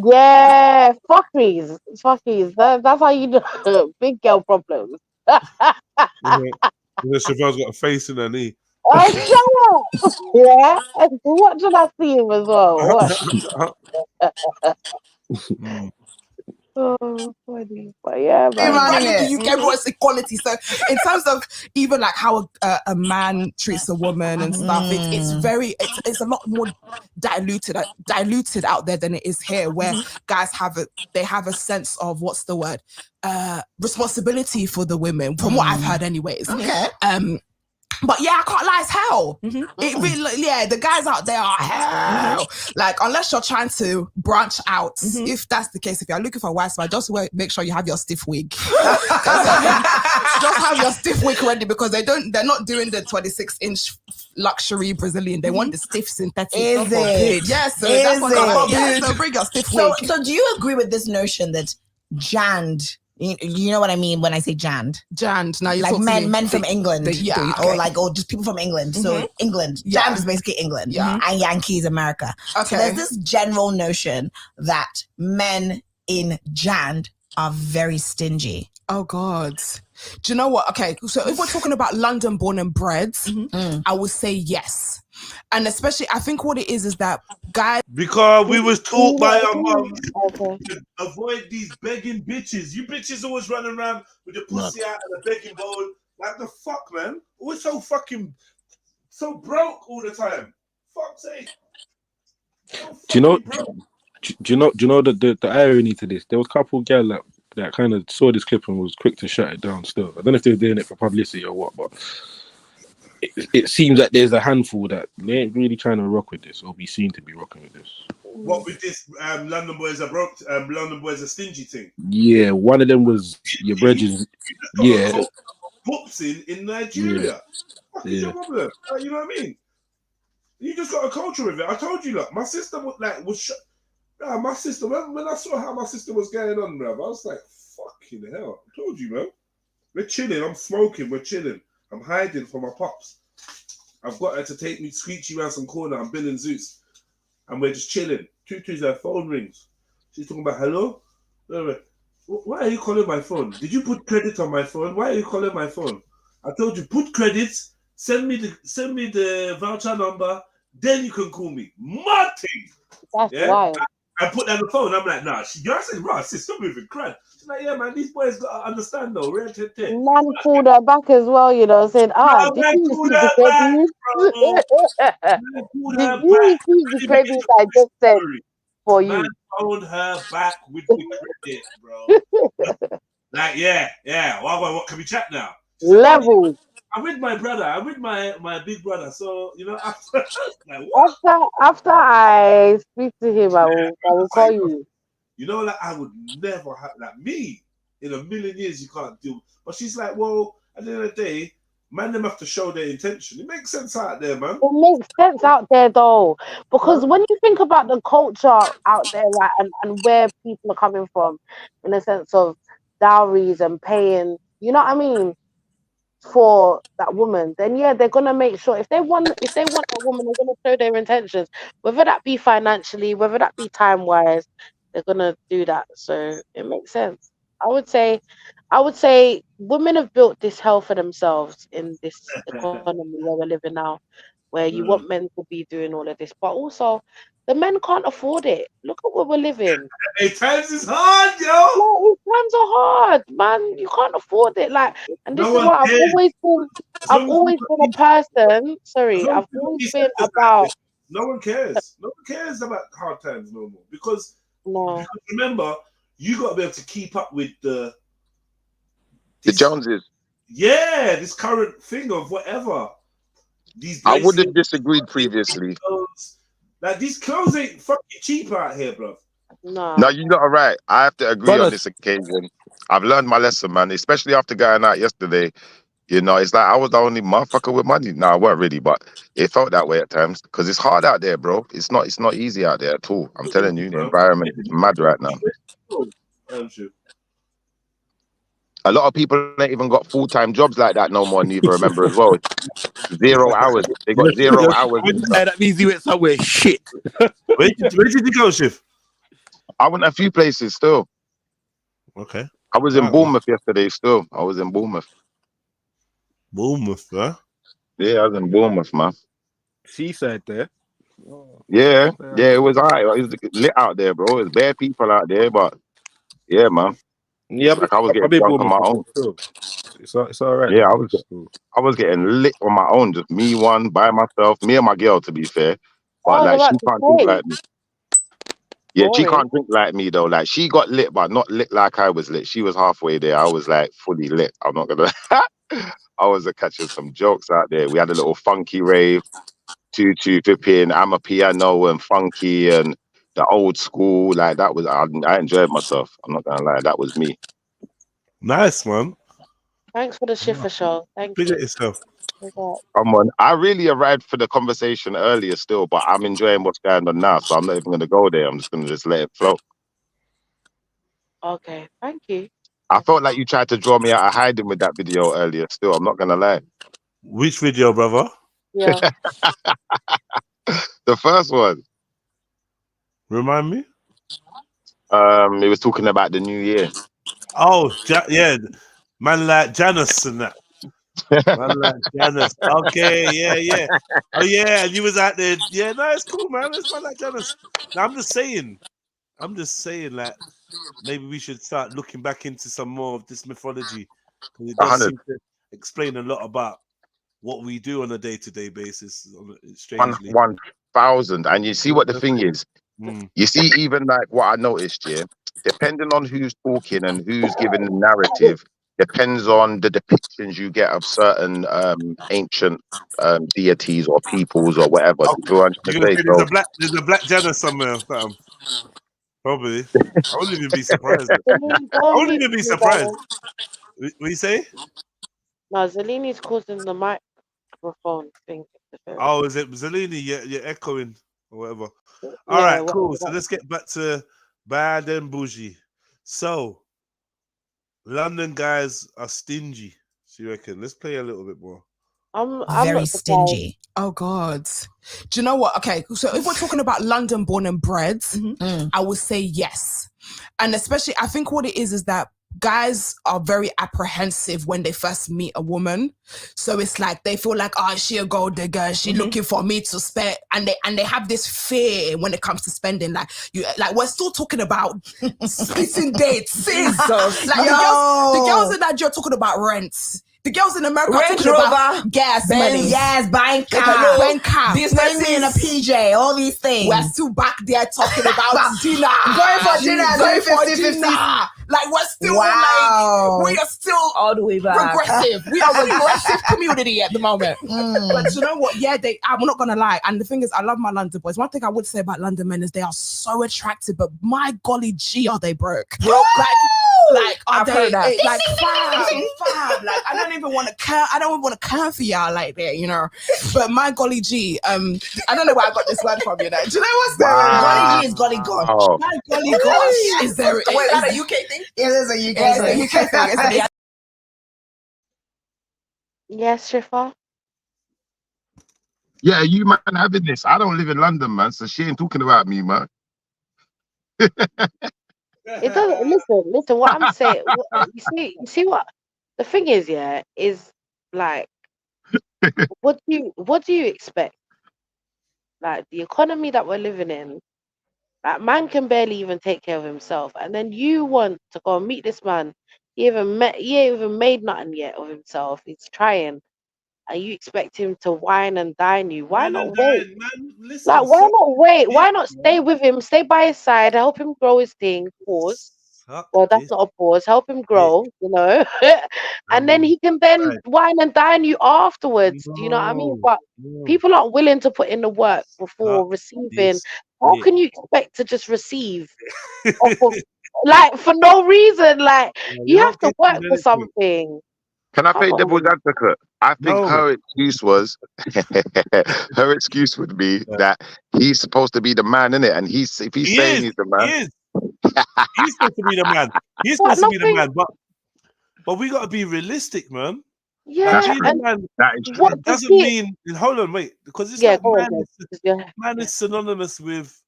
Yeah, fuckies. That's how you do big girl problems. Chevelle's got a face in her knee. Oh, shut up! Yeah, what should I see him as well? What? Oh, funny. But yeah, man. The UK wants equality. So in terms of even like how a man treats a woman and stuff, it's a lot more diluted out there than it is here, where guys have a sense of what's the word, responsibility for the women, from what I've heard, anyways. Okay. But yeah, I can't lie, it's hell. It really, yeah, the guys out there are hell. Like, unless you're trying to branch out, if that's the case, if you're looking for a wife, just make sure you have your stiff wig. Just have your stiff wig ready, because they're not doing the 26-inch luxury Brazilian. They want the stiff synthetic. Is it? Yes, so that's what so bring your stiff wig. So do you agree with this notion that jand, you know what I mean when I say jand? Jand. Now you like men from England, or just people from England. So England, jand is basically England, and Yankee is America. Okay. So there's this general notion that men in jand are very stingy. Oh God. Do you know what? Okay, so if we're talking about London born and bred, I would say yes. And especially, I think what it is that guys... Because we was taught by our mum to avoid these begging bitches. You bitches always running around with your pussy out and a begging bowl. Like the fuck, man? Always so broke all the time. Fuck's sake. Do you know the irony to this? There was a couple of girls that kind of saw this clip and was quick to shut it down still. I don't know if they were doing it for publicity or what, but it seems like there's a handful that they ain't really trying to rock with this or be seen to be rocking with this. What with this London boys are broke, London boys are stingy thing? Yeah, one of them was your brethren. Yeah. Poops in Nigeria. What is your problem? You know what I mean? You just got a culture with it. I told you, look, my sister my sister, when I saw how my sister was going on, bruv, I was like, fucking hell. I told you, man. We're chilling. I'm smoking. We're chilling. I'm hiding from my pops. I've got her to take me Screechy around some corner. I'm Bill and Zeus. And we're just chilling. Tutu's her phone rings. She's talking about, hello? Why are you calling my phone? Did you put credit on my phone? Why are you calling my phone? I told you, put credits, send me the voucher number, then you can call me. Martin! That's wild. I put down the phone. I'm like, nah. I said, right, sis, you're moving crap. She's like, yeah, man, these boys got to understand, though. Man called her back as well, said, did you receive the credit? Did you receive the credit I just sent for you? Man phoned her back with the credit, bro. Like, yeah. What can we chat now? Levels. I'm with my brother. I'm with my big brother. So, after after I speak to him, I will call you. Like, I would never have, like, me, in a million years, you can't do. But she's like, well, at the end of the day, man, them have to show their intention. It makes sense out there, man. It makes sense out there though, because when you think about the culture out there, like, and where people are coming from, in a sense of dowries and paying, you know what I mean, for that woman, then yeah, they're gonna make sure if they want that woman, they're gonna show their intentions, whether that be financially, whether that be time wise, they're gonna do that. So it makes sense. I would say women have built this hell for themselves in this economy where we're living now, where you want men to be doing all of this, but also the men can't afford it. Look at where we're living. Hey, times is hard, yo. Like, times are hard, man. You can't afford it. Like, and this No is one what cares. I've always been a person. Sorry, I've always been about. No one cares. No one cares about hard times no more because remember, you got to be able to keep up with the Joneses. Yeah, this current thing of whatever. I would have disagreed previously. Like these clothes ain't fucking cheap out here, bro. No, you got it right. I have to agree on this occasion. I've learned my lesson, man. Especially after going out yesterday. You know, it's like I was the only motherfucker with money. No, I weren't really, but it felt that way at times because it's hard out there, bro. It's not easy out there at all. I'm telling you, the environment is mad right now. A lot of people ain't even got full-time jobs like that no more, neither, remember, as well. 0 hours. They got 0 hours. That means you went somewhere shit. Where did you go, Shiv? I went a few places still. Okay. I was in Bournemouth yesterday still. I was in Bournemouth. Bournemouth, huh? Yeah, I was in Bournemouth, man. Seaside there. Yeah, it was alright. It was lit out there, bro. There's bare people out there, but yeah, man. Yeah, like I was getting drunk on my own. It's all right. Yeah, I was getting lit on my own, just me one by myself, me and my girl, to be fair. But like she can't drink like me. Yeah, she can't drink like me though. Like she got lit, but not lit like I was lit. She was halfway there. I was like fully lit. I'm not gonna. I was catching some jokes out there. We had a little funky rave, Tutu flipping, I'm a piano and funky and the old school. Like that was, I enjoyed myself. I'm not gonna lie, that was me. Nice, man. Thanks for the shifter show. Thank you. you. Yourself. Come on, I really arrived for the conversation earlier still, but I'm enjoying what's going on now, so I'm not even gonna go there. I'm just gonna let it flow. Okay, thank you. I felt like you tried to draw me out of hiding with that video earlier. Still, I'm not gonna lie. Which video, brother? Yeah. The first one. Remind me. It was talking about the new year. Oh, yeah, man, like Janus and that. Man, like Janus. Okay, yeah. Oh, yeah, and you was out there. Yeah, no, it's cool, man. It's man like Janus. Now, I'm just saying, like, maybe we should start looking back into some more of this mythology because it does seem to explain a lot about what we do on a day-to-day basis. Strangely, 1,000. And you see what the thing is. You see, even like what I noticed here, depending on who's talking and who's giving the narrative, depends on the depictions you get of certain ancient deities or peoples or whatever. There's a black Janus somewhere. Probably. I wouldn't even be surprised. I wouldn't even be surprised. What you say? No, Zelini's causing the microphone thing. Oh, is it Zelini? You're echoing or whatever. All right, cool. So let's get back to Bad and Bougie. So, London guys are stingy. So you reckon? Let's play a little bit more. I'm very stingy. Oh God. Do you know what? Okay, so if we're talking about London born and bred, I would say yes. And especially, I think what it is that guys are very apprehensive when they first meet a woman. So it's like they feel like, oh, is she a gold digger? Is she looking for me to spend? And they have this fear when it comes to spending. Like we're still talking about splitting dates. Sis. Like the girls in Nigeria are talking about rents. The girls in America are talking about gas money. Gas, buying car, business in a PJ, all these things. We're still back there talking about dinner. Going for dinner. Like we're still like, we are still all the way back. Progressive. We are a progressive community at the moment. But you know what? Yeah, I'm not gonna lie. And the thing is, I love my London boys. One thing I would say about London men is they are so attractive, but my golly gee, are they broke? Like, Like, are I've heard that. like fab. Like, I don't even want to care for y'all like that, you know. But my golly gee, I don't know where I got this word from, you know. Do you know what's golly gee is golly gosh. My golly gosh is there. Wait, is that a UK thing? It is a UK thing. It's a UK thing. Yes, Shifa. Yeah, you man having this. I don't live in London, man, so she ain't talking about me, man. It doesn't. Listen. What I'm saying. You see what the thing is. Yeah, is like, what do you expect? Like the economy that we're living in, that man can barely even take care of himself, and then you want to go and meet this man. He ain't even made nothing yet of himself. He's trying, and you expect him to wine and dine you. Why not wait? Listen, Like, why not wait? Why not stay with him? Stay by his side. Help him grow his thing. Pause. Well, that's not a pause. Help him grow, you know, and then he can then wine and dine you afterwards. Do you know what I mean? But people aren't willing to put in the work before receiving. How can you expect to just receive off of, like, for no reason? Like, you have to work for something. Can I play devil's advocate? I think her excuse was her excuse would be that he's supposed to be the man, innit? And if he's saying he's the man. He's supposed to be the man. He's supposed to be the man, but we got to be realistic, man. Yeah, that doesn't mean. Hold on, wait, because it's like man is synonymous with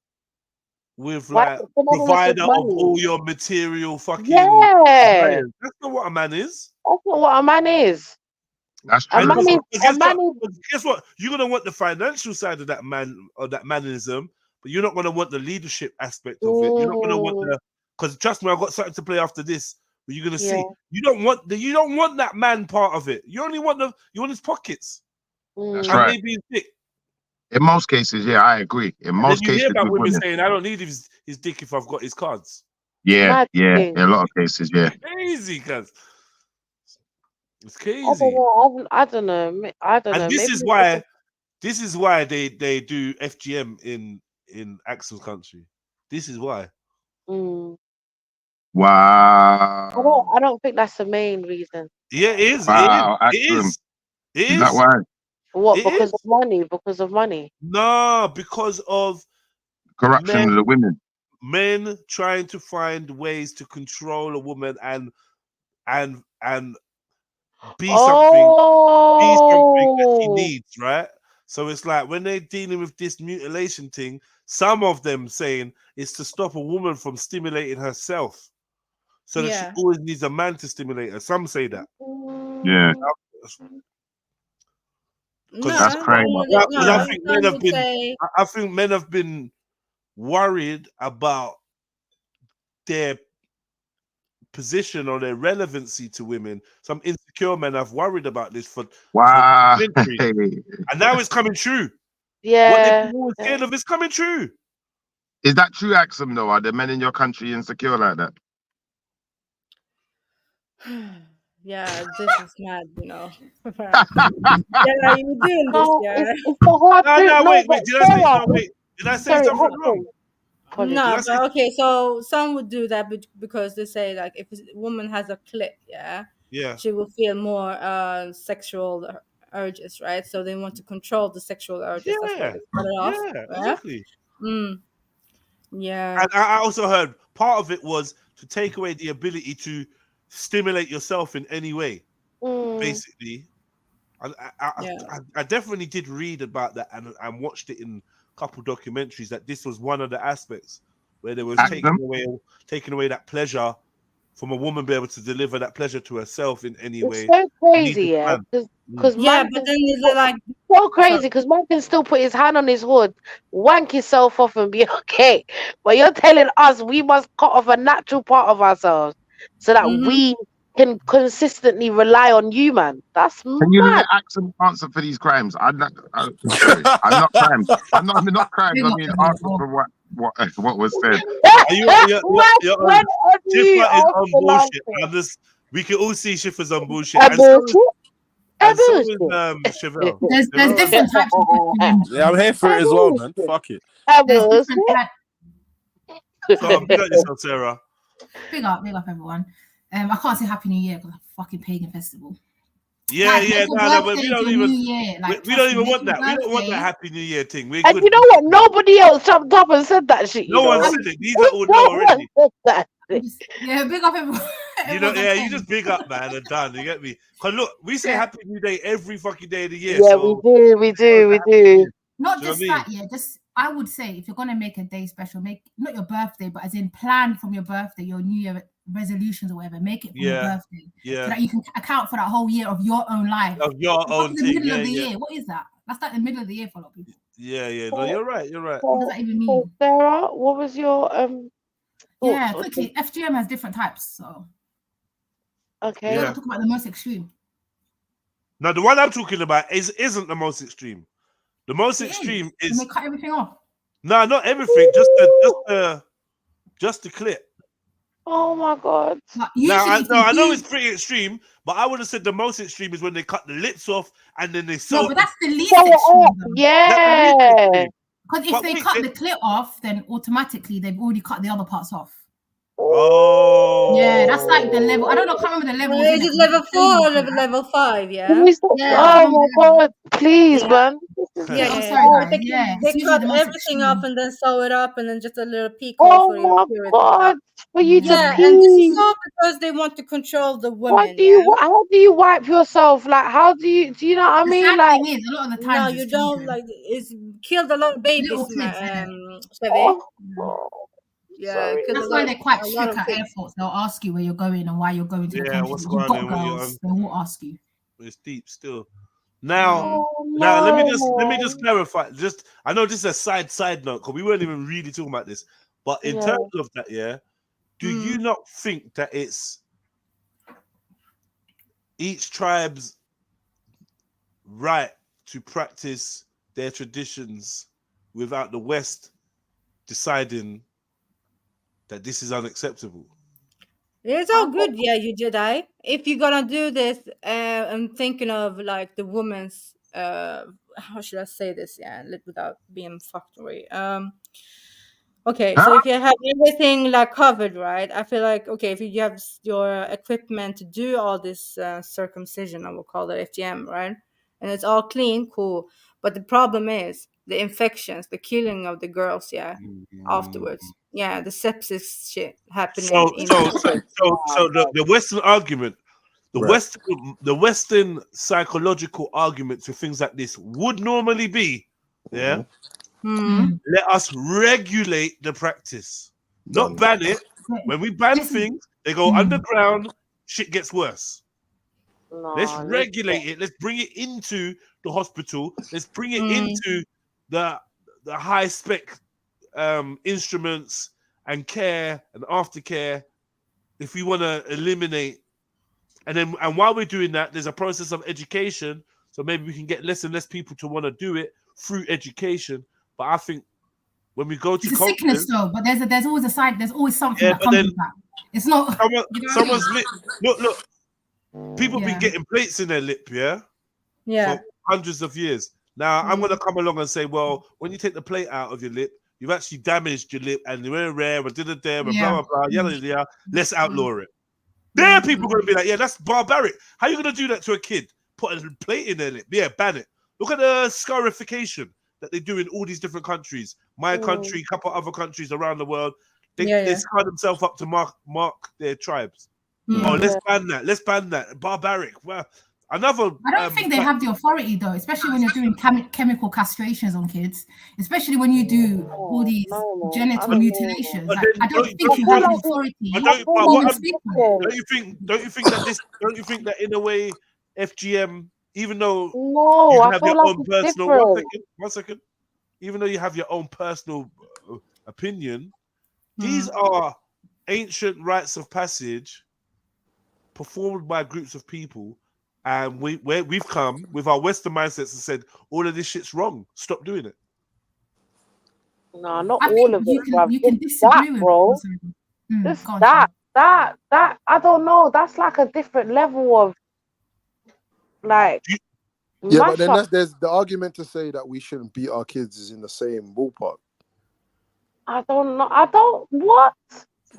like provider of all your material fucking. Yeah, that's not what a man is. That's not what a man is. That's true. Guess what? You're gonna want the financial side of that man or that manism. But you're not going to want the leadership aspect of it. You're not going to want because trust me, I've got something to play after this. But you're going to see. You don't want that man part of it. You only want his pockets. That's right. Maybe his dick. In most cases, yeah, I agree. In most cases, you hear about women saying, "I don't need his dick if I've got his cards." Yeah, in a lot of cases, yeah. It's crazy, cuz. It's crazy. I don't know. And this is why they do FGM in Axel's country. This is why. Wow. I don't think that's the main reason. Yeah, it is. Wow, it is. Is that why? What? Because of money? Because of money? No, because of corruption of the women. Men trying to find ways to control a woman and be something that she needs, right? So it's like when they're dealing with this mutilation thing, some of them saying it's to stop a woman from stimulating herself. So that she always needs a man to stimulate her. Some say that. Yeah. That's crazy. I think men have been worried about their position or their relevancy to women. Some insecure men have worried about this for centuries. And now it's coming true. Yeah. What they've been always scared of is coming true. Is that true, Axum, though? Are the men in your country insecure like that? Yeah, this is mad, you know. Yeah, you doing this, It's the hard truth. Wait. Did I say something wrong? No, but okay, so some would do that because they say, like, if a woman has a clit, she will feel more sexual urges, right? So they want to control the sexual urges. That's why they cut it off. Exactly. Yeah. And I also heard part of it was to take away the ability to stimulate yourself in any way. Basically, I definitely did read about that and watched it in a couple documentaries that this was one of the aspects where they was taking away that pleasure from a woman, be able to deliver that pleasure to herself in any way. So crazy, because but then it's like so crazy because man can still put his hand on his hood, wank himself off, and be okay. But you're telling us we must cut off a natural part of ourselves so that we can consistently rely on you, man. That's Can you mad. let Axum answer for these crimes? I'm not crimes. I'm not crimes. I mean, answer for what was said. Shifra is on bullshit. We can all see Shifra's on bullshit. And so is Chevelle. There's different types of FGM. Yeah, I'm here for it as well, man. Fuck it. There's different types. So big up yourself, Sarah. Big up everyone. I can't say Happy New Year because it's a fucking pagan festival. Yeah, Like, yeah, make your no, but birthday we don't your even. New Year. Like, We trust don't me, even make want your that. We don't want that birthday- Happy New Year thing. We're And good. you know what? Nobody else jumped up and said that shit. No You one know? said it. These are all know already. Yeah, big up everyone. You know, everyone's yeah, okay. you just big up, man, and done. You get me? Cause look, we say Happy New Day every fucking day of the year. Yeah, so we do. Not Do you know just what I that, yeah. Just I would say if you're gonna make a day special, make not your birthday, but as in plan from your birthday, your New Year resolutions or whatever. Make it from your Yeah, birthday, yeah. so that you can account for that whole year of your own life. Of your It's own like the thing, middle yeah, of the yeah. year. What is that? That's like the middle of the year for a lot of people. Yeah, yeah. No, you're right. You're right. What does that even So mean? Sarah, what was your Yeah, thoughts on quickly. FGM has different types, so Okay. we're Yeah. not talking about the most extreme. Now, the one I'm talking about isn't the most extreme. The most It extreme is. is And they cut everything off. no, not everything. Just the clip. Oh my god. Now, I Usually, know it's pretty extreme, but I would have said the most extreme is when they cut the lips off and then they sew. No, but that's the least Sew it extreme. up, though. yeah. Because if But they wait, cut the clip off, then automatically they've already cut the other parts off. Oh. Yeah, that's like the level. I don't know. I can't remember the levels. Is it level 4 or level 5? Yeah. Oh my god, please, man. Yeah, I'm yeah, sorry, yeah. guys. Yeah, They it's usually cut the most everything off extreme. and then sew it up and then just a little peek hole Oh for your my period. god, for you to Yeah, and this is pee. all because they want to control the What women. do you? How do you wipe yourself? Like, how do you? Do you know what I The mean? sad Like, thing is, a lot of the No, times you it's don't. children. Like, it's killed a lot of babies. Little kids, yeah. Sevi. oh, Yeah, killed That's a why lot, they're quite a lot strict of at kids. airports. They'll ask you where you're going and why you're going to the Yeah, country. what's You've going got on? What you're girls, on? they will ask you. It's deep still. Now, oh now let me no. just clarify. Just I know this is a side note because we weren't even really talking about this, but in Yeah. terms of that, yeah, do you not think that it's each tribe's right to practice their traditions without the West deciding that this is unacceptable? It's all good, yeah, you Jedi. If you're gonna do this, I'm thinking of like the woman's. How should I say this? Yeah, without being fucked away. Okay, so if you have everything like covered, right? I feel like okay, if you have your equipment to do all this circumcision, I will call it FGM, right? And it's all clean, cool. But the problem is the infections, the killing of the girls, yeah, afterwards. Yeah, the sepsis shit happening. So the Western argument, the Western psychological argument to things like this would normally be, yeah, let us regulate the practice, not ban it. When we ban things, they go underground, shit gets worse. Let's regulate it. Let's bring it into the hospital. Let's bring it into the high spec instruments and care and aftercare. If we want to eliminate, and while we're doing that, there's a process of education. So maybe we can get less and less people to want to do it through education. But I think when we go to It's a sickness though, but there's always a side. There's always something that comes with that. It's not. Someone's lip. Look. People been getting plates in their lip, yeah, for hundreds of years. Now I'm gonna come along and say, well, when you take the plate out of your lip, you've actually damaged your lip, and you're rare, and blah blah blah, yada. Let's outlaw it. There, people are gonna be like, yeah, that's barbaric. How are you gonna do that to a kid? Put a plate in their lip? Yeah, ban it. Look at the scarification that they do in all these different countries. My country, a couple other countries around the world, they scar themselves up to mark their tribes. Oh, let's ban that. Let's ban that. Barbaric. Well, another. I don't think they have the authority though, especially when you're doing chemical castrations on kids, especially when you do all these genital mutilations. Like, I don't think you have the authority. Don't you think that this? Don't you think that in a way, FGM, even though you have your own personal one second, even though you have your own personal opinion, these are ancient rites of passage performed by groups of people, and we've come with our Western mindsets and said all of this shit's wrong. Stop doing it. No, not all of it, you can disagree with bro. That I don't know. That's like a different level of like. Yeah, but then there's the argument to say that we shouldn't beat our kids is in the same ballpark. I don't know. What?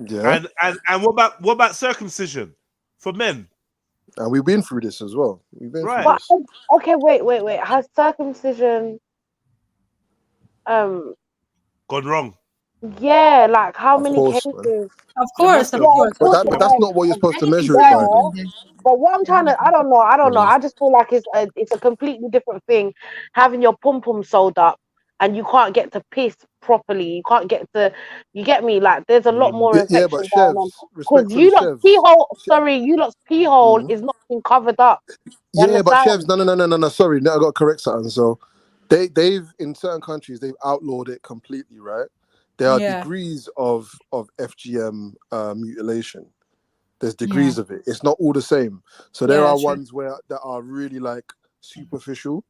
Yeah. And what about circumcision? for men. And we've been through this as well. We've been through But, this. okay, wait. Has circumcision gone wrong? Yeah, like how many course, cases? man. Of course, of Yeah, course. of course. But that's not what you're supposed to measure it Yeah, by, though. but what I'm trying to, I don't know. I just feel like it's a completely different thing having your pum pum sewed up and you can't get to piss properly. You can't get to, you get me? Like there's a lot more Yeah, but infection going on. chefs, respect Because for the you lot's chefs. pee hole, sorry, you lot's pee hole is not being covered up. You Yeah, but chefs, understand? no. Sorry, I got to correct something. So, they've in certain countries they've outlawed it completely, right? There are Yeah. degrees of FGM mutilation. There's degrees of it. It's not all the same. So there are ones that are really like superficial,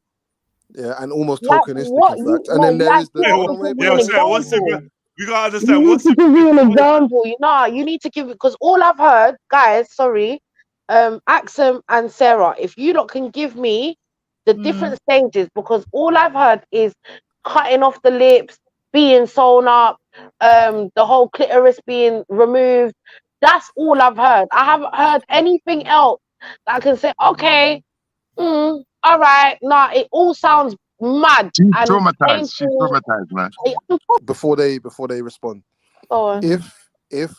and almost Like tokenistic, what? in fact. And then there is the What's the? We gotta understand. You need What's to give me an example. You need to give it because all I've heard, guys, sorry, Axum and Sarah, if you lot can give me the different stages, because all I've heard is cutting off the lips, being sewn up, the whole clitoris being removed. That's all I've heard. I haven't heard anything else that I can say, okay, all right, nah, it all sounds mad She's and traumatized. She's painful. traumatized, man. before they respond. Go on. If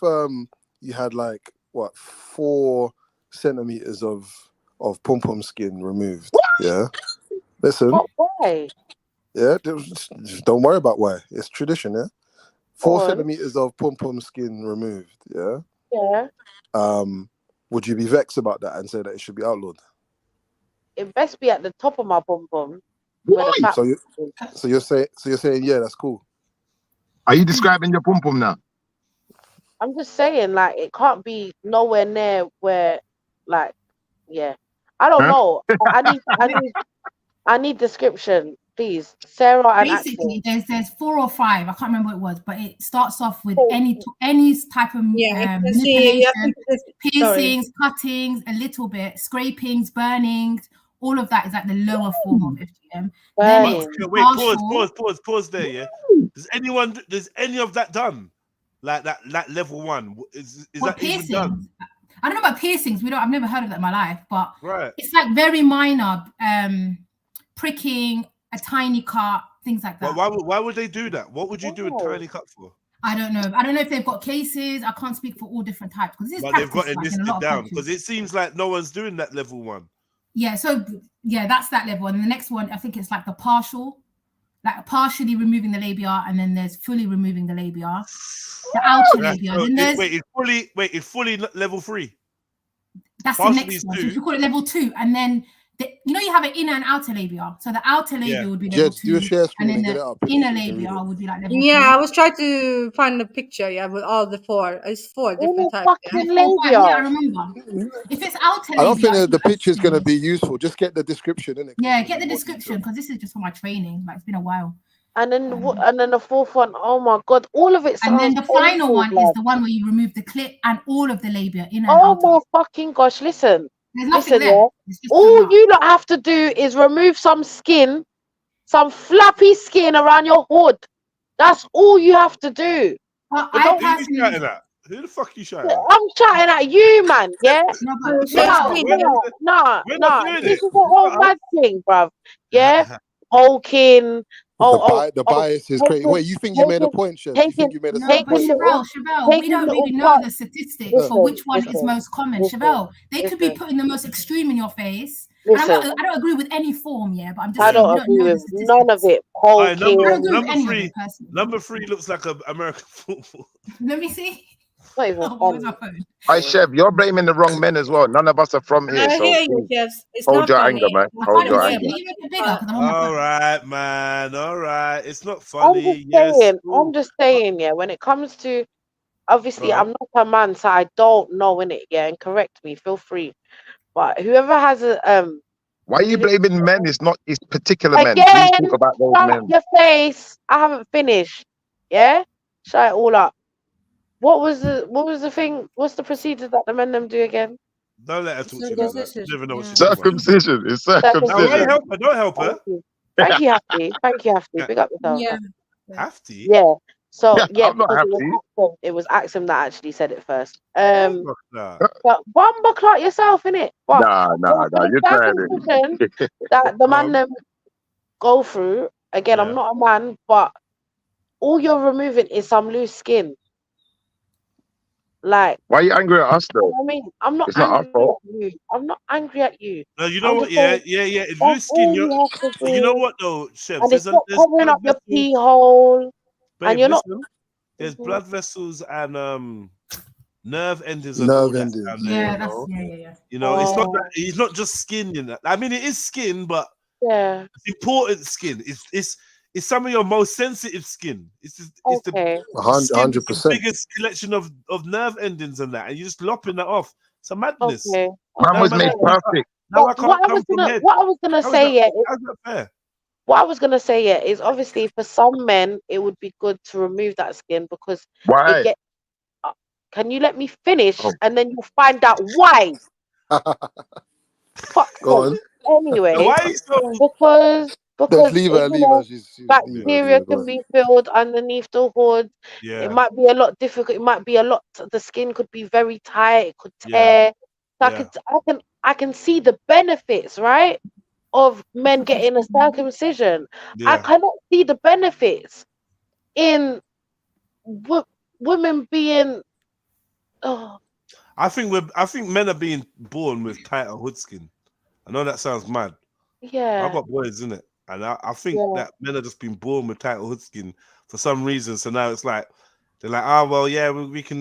you had like what 4 centimeters of pom pom skin removed, yeah. Listen, Why? yeah, just don't worry about why. It's tradition, yeah. 4 Go on. centimeters of pom pom skin removed, yeah. Yeah. Would you be vexed about that and say that it should be outlawed? It best be at the top of my bum bum. So you're saying yeah, that's cool. Are you describing your pum pum now? I'm just saying, like, it can't be nowhere near where, like, yeah. I don't know. I need description, please. Sarah and basically Axel. there's 4 or 5, I can't remember what it was, but it starts off with any type of manipulation, piercings, cuttings, a little bit, scrapings, burnings, all of that is like the lower form of FGM. Then it's Wait, pause there, yeah. Does any of that done? Like that level 1? Is that even done? I don't know about piercings. I've never heard of that in my life, but right. It's like very minor, pricking, a tiny cut, things like that. Why would they do that? What would you do a tiny cut for? I don't know. I don't know if they've got cases. I can't speak for all different types because But they've got it listed down because it seems like no one's doing that level 1. Yeah, so that's that level, and the next one I think it's like the partial, like partially removing the labia, and then there's fully removing the labia, the outer labia. So then there's it's fully level 3. That's partially the next one. So if you call it level 2, and then you have an inner and outer labia. So the outer labia would be level 2, do a share screen and then and get it up. the inner labia would be like level 3. Yeah, I was trying to find a picture. Yeah, with all the 4. It's 4 different types. Yeah, I remember. If it's outer labia, I don't think the picture's going to be useful. Just get the description, innit? Yeah, get the description because this is just for my training. Like it's been a while. And then the 4th one, oh my god, all of it sounds And then the final one is the one where you remove the clit and all of the labia in and oh out. my fucking gosh, listen. There's nothing there. Yeah. It's just All you lot have to do is remove some skin, some flappy skin around your hood. That's all you have to do. Well, Who the fuck are you shouting at? I'm shouting at you, man. Yeah. We're Nah. not doing This it. is a whole bad thing, bruv. Yeah. Hulking. The bias is crazy. Wait, you think you made a point, Chef? You think you made a point? Chevelle, we don't really know the statistics for which one is most common. Chevelle, they could be putting the most extreme in your face. And I don't agree with any form, but I'm just saying don't we agree don't know with the none of it. Hulking. Number 3 looks like an American football. Let me see. Not even Hey, Chef, you're blaming the wrong men as well. None of us are from here. I So hear you, Chef. It's hold not your funny. anger, man. Hold your anger. All right, man. All right. It's not I'm funny. just saying, yeah, when it comes to, obviously, I'm not a man, so I don't know, innit, yeah, and correct me, feel free. But whoever has a, why are you blaming men? It's not, it's particular men. again, Please talk about those shut men. your face. I haven't finished, yeah? Shut it all up. What was the thing? What's the procedure that the men them do again? Don't let her talk to you like that. You never know what she's Circumcision. It's circumcision. Don't help her. Thank you, Hafti. Thank you, Hafti. Big up yourself. Yeah. Hafti? Yeah. So yeah, I'm not because happy. it was Axum that actually said it first. Nah. But bomber clock yourself, innit? But Nah, the you're trying circumcision it. that the man them go through, again, I'm not a man, but all you're removing is some loose skin. Like, why are you angry at us though? I mean, I'm not It's not our angry fault. at you. I'm not angry at you. No, you know I'm what? just Yeah. saying, It's that's loose skin. all you have to You know do. what though, Chefs? And it's not There's covering blood up your vessels. pee hole. Babe, And you're not. listen. There's blood vessels and nerve endings and Nerve all that endings. down there. Yeah, you that's know? yeah. You know, it's not that it's not just skin in that. I mean, it is skin, but it's important skin. It's some of your most sensitive skin. It's the skin with the 100%. biggest collection of nerve endings and that, and you're just lopping that off. It's a madness. Okay. Man was made perfect. Now I can't come from head. What I was gonna How is say, that- how's that fair? What I was gonna say, is obviously for some men it would be good to remove that skin because Why? it get. Can you let me finish and then you'll find out why? Go on. Anyway, why so? Because Leave her. She's bacteria can be filled underneath the hood. Yeah. It might be a lot difficult. It might be a lot. The skin could be very tight. It could tear. So I can see the benefits, right, of men getting a circumcision. I cannot see the benefits in women being. Oh. I think men are being born with tighter hood skin. I know that sounds mad. Yeah. I've got boys in it, and I think that men are just being born with tighter hood skin for some reason. So now it's like they're like, oh well, yeah, we can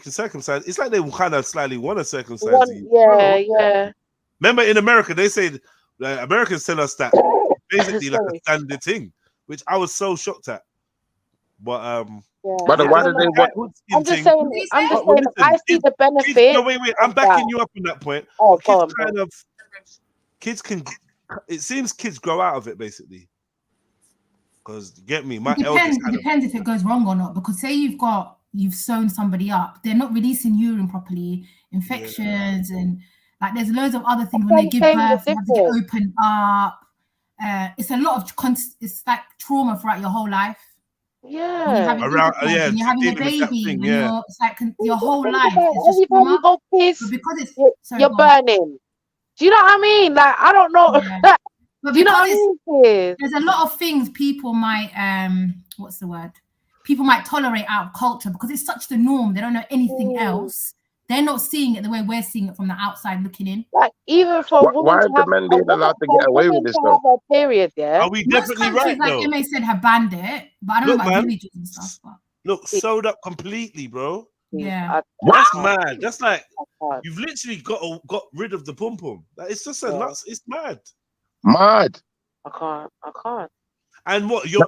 circumcise. It's like they kind of slightly want to circumcise you. Yeah. Remember in America, they say Americans tell us that basically like a standard thing, which I was so shocked at. But But why did they want? I'm just saying. I see the benefit. Kids, no, wait. I'm backing you up on that point. Oh, kids can. It seems kids grow out of it basically. Because you get me, my eldest. It depends if it goes wrong or not. Because say you've sewn somebody up, they're not releasing urine properly, infections, and like there's loads of other things when they give birth, they have to get opened up. It's a lot of it's like trauma throughout your whole life. Yeah, when you're having a baby, it's like your whole life. It's just trauma. Go piss, because you're burning. Do you know what I mean? Like I don't know. Yeah. But do you know what I mean? There's a lot of things people might what's the word? People might tolerate out of culture because it's such the norm. They don't know anything else. They're not seeing it the way we're seeing it from the outside looking in. Like even for women, why are the men being allowed to get away with this though? Have a period, Are we definitely right like though? MA said have banned it, but I don't know about villages and stuff. But look, sewed up completely, bro. Yeah, that's mad. That's like you've literally got rid of the pom pom. Like, it's just a nuts. It's mad. Mad. I can't. And what your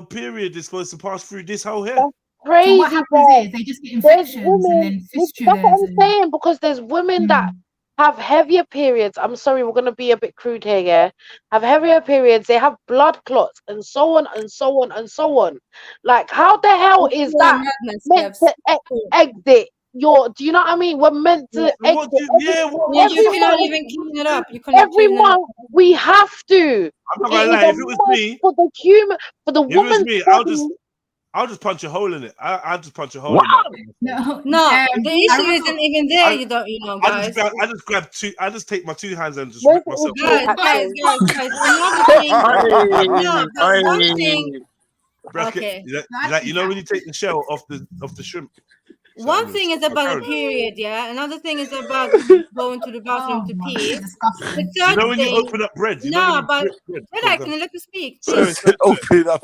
period is supposed to pass through this whole hair? Crazy. So what happens is they just get infections and then fistulas. That's what I'm saying, because there's women that have heavier periods. I'm sorry, we're gonna be a bit crude here, yeah. Have heavier periods, they have blood clots and so on and so on and so on. Like, how the hell is that meant to exit your? Do you know what I mean? We're meant to exit. You cannot even clean it up. You cannot every month we have to. I'm not gonna lie, if it was me, for the if it was woman, me, I'll just punch a hole in it. I'll just punch a hole in it. No, the issue isn't even there. Guys. I just take my two hands and just rip myself. Guys. Another thing. Okay. Like you know when you take the shell off the shrimp. One thing is about the period, yeah. Another thing is about going to the bathroom to pee. The third when thing, you open up bread. No, but relax and let me speak. Open up.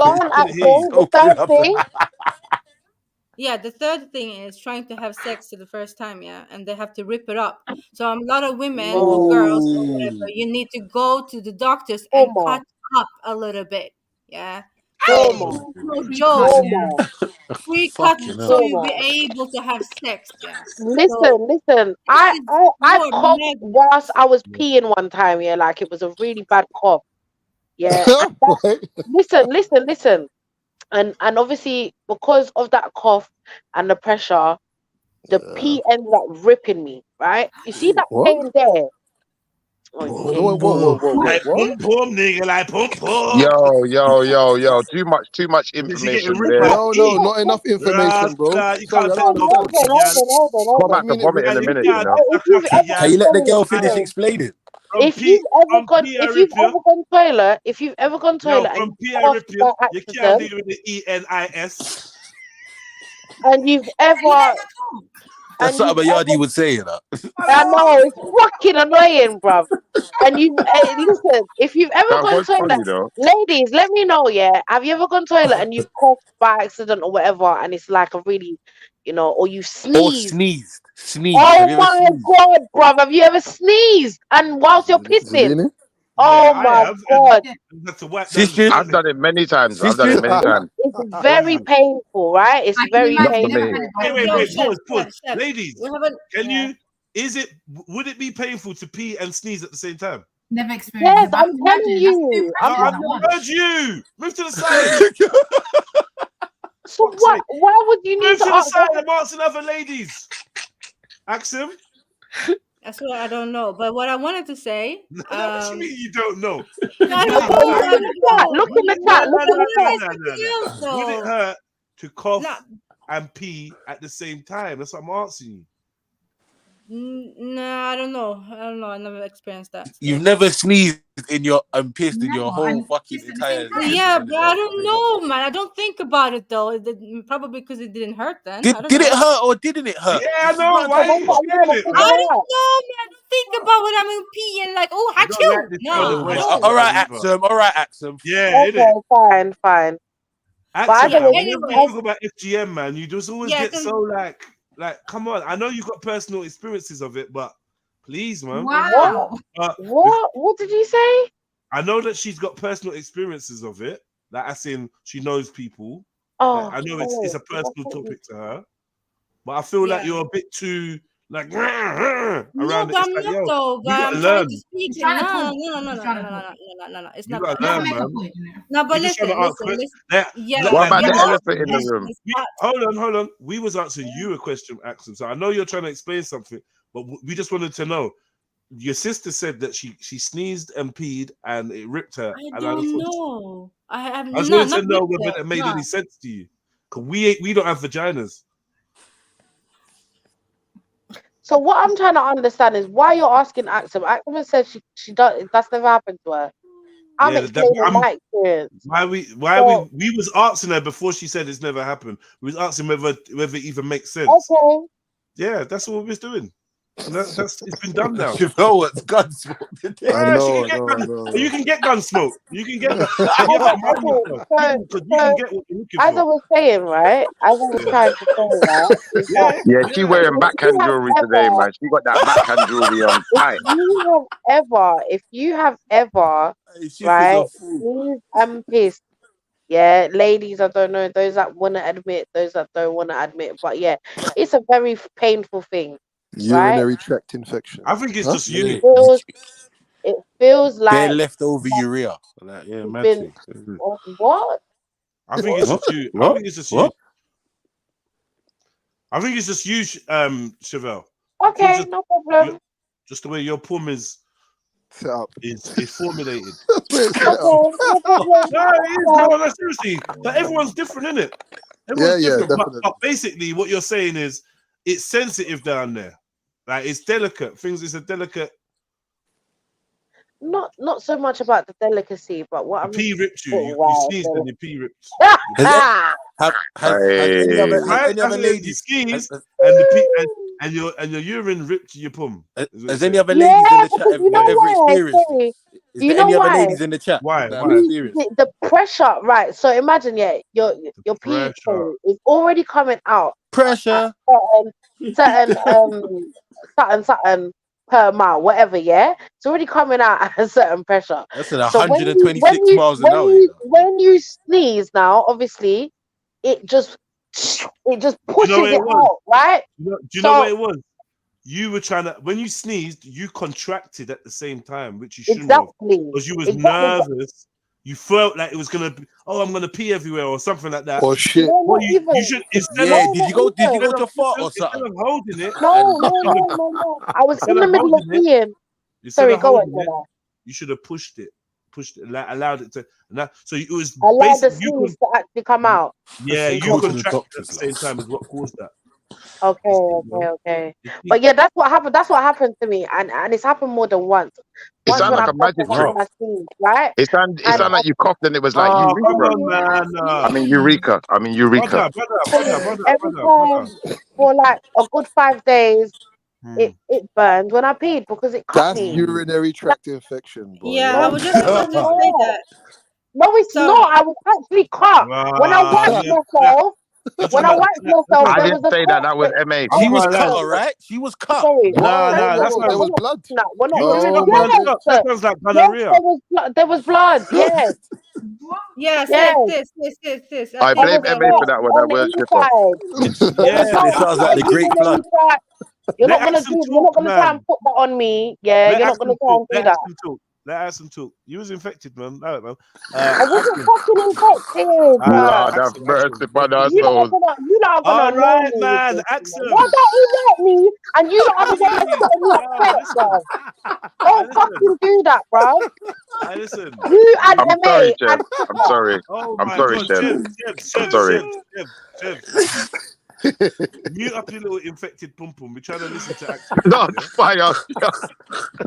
Yeah, the third thing is trying to have sex for the first time, yeah, and they have to rip it up. So a lot of women or girls or whatever, you need to go to the doctors and cut up a little bit, yeah. No joke. Free cut so you'll be able to have sex, yeah. Listen. I coughed whilst I was peeing one time, yeah, like it was a really bad cough. Yeah. Listen. And obviously because of that cough and the pressure, the pee ended up ripping me, right? You see that pain there? Like pum pum, nigga, like pum pum. Yo. Too much Is he getting information ripped there. by No, not enough information, bro. You Sorry, can't I take don't no understand. cocky, gal. Come back to vomit in a minute, you know. Can you let the girl finish explaining? If you've ever gone toilet, and from you've P, I coughed rip you. by You can't accident, deal with the ENIS. and you've ever, That's something a yardie would say, you know. I know it's fucking annoying, bruv. And you listen, if you've ever That gone was toilet, funny though. ladies, let me know. Yeah, have you ever gone toilet and you've coughed by accident or whatever, and it's like a really, or you Or sneeze. sneezed. Oh Have you ever my sneezed? god, bruv, have you ever sneezed and whilst you're pissing? Really? Oh I my have. god, That's a whack. Sister, I've done it many times. it's very painful, right? It's very Not for painful. me. Wait, pause. Chef, Ladies, we haven't. can you? Would it be painful to pee and sneeze at the same time? Never experienced Yes, it. but I I'm can telling imagine. you. That's I've too not heard you. Move to the side. So what? Why would you need Move to to the ask? side. I'm asking other ladies. Axum. That's what I don't know. But what I wanted to say. What you mean you don't know? I don't know. Look in the chat. Look in the chat. No. Would it hurt to cough and pee at the same time? That's what I'm asking you. No, I don't know. I never experienced that. You've never sneezed in your pissed in your whole fucking entire. Yeah, but I don't know, man. I don't think about it though. Probably because it didn't hurt then. Did it hurt or didn't it hurt? Yeah, I know. Why are you scared of it? I don't know, man. I don't think about when I'm in pee and like, oh, achoo. No. All right, Axum. Yeah, okay, fine. Axum, whenever you talk about FGM, man, you just always get so like, come on. I know you've got personal experiences of it, but please, man. Wow. What did you say? I know that she's got personal experiences of it. Like, as in, she knows people. Oh, I know it's a personal topic to her, but I feel like you're a bit too like around it. I'm not though, but I'm trying to speak. No. It's not that. No, but listen. What about the elephant in the room? Hold on. We was answering you a question, Axel. So I know you're trying to explain something, but we just wanted to know. Your sister said that she sneezed and peed and it ripped her. I don't know. I just wanted to know whether it made any sense to you. Because we don't have vaginas. So what I'm trying to understand is why you're asking Axum. Axum said she does. That's never happened to her. I'm explaining my experience. We was asking her before she said it's never happened. We was asking whether it even makes sense. Okay. Yeah, that's what we was doing. That's it's been done now. You know what's gunsmoke? Yeah, you can get gunsmoke. You can get. As I was saying, right? As I was trying to say, right? Yeah, she wearing backhand jewelry today, man. She got that backhand jewelry on tight. If you have ever, right, sneezed and pissed. Yeah, ladies, I don't know, those that want to admit, those that don't want to admit, but yeah, it's a very painful thing. Urinary tract infection. I think it's just you. It feels like they're leftover urea. Like, yeah, what? I think it's just you. I think it's just you. I think it's just you, Chevelle. Okay, no problem. Just the way your pum is set up is formulated. No, seriously. But everyone's different, isn't it? Yeah, definitely. But basically, what you're saying is it's sensitive down there. Like it's delicate. It's a delicate. Not so much about the delicacy, but what pee ripped you. You sneezed and your pee ripped. Have any other ladies sneezed and your urine ripped your pum? Has any other ladies in the chat ever experienced? Is there any other ladies in the chat? Why? The pressure, right? So imagine, your pee is already coming out. Pressure. Certain per mile, whatever. Yeah, it's already coming out at a certain pressure. That's at 126 miles an hour. When you sneeze, now obviously, it just pushes it out, right? Do you know what it was? You were trying to, when you sneezed, you contracted at the same time, which you shouldn't have. Because you was nervous. You felt like it was gonna be, I'm gonna pee everywhere or something like that. Oh shit! You should instead. Yeah, did you go to fart or something? Instead of holding it. No. I was in the middle of peeing. Sorry, go on. You should have pushed it, allowed it to. So it was allow the basically scenes to actually come out. Yeah, you contracted at the same time as what caused that. Okay. But yeah, that's what happened. That's what happened to me, and it's happened more than once. It Once sounded when like I a magic coughed trick. on my scenes, right? It sounded like you coughed and it was like come Eureka. on, man. I mean Eureka. Eureka. Every time for like a good 5 days, it burned when I peed because it cut That's me. urinary tract infection, boy. Yeah, I was just about to say that. No, it's not. I was actually cut. When I wiped myself, I didn't say that. That was MA. She was cut, right? She was cut. Sorry. That's there was blood. We're not that sounds like gonorrhea. there was blood. Yes. Yes. I blame MA for that one. That word shipper. Yeah, it sounds like the Great Flood. You're not gonna try and put that on me. Yeah, you're not gonna try and do that. Let us some talk. You was infected, man. No, man. I wasn't fucking infected. Lord have mercy upon our souls. You not gonna know me. Man, accent. Why don't you let me? And you not have to get me upset, bro. Don't fucking do that, bro. Listen. You and I'm MA. sorry, Chef. I'm sorry. I'm sorry, Chef. I'm sorry. Mute up your little infected pum pum. We're trying to listen to accent. No, fire.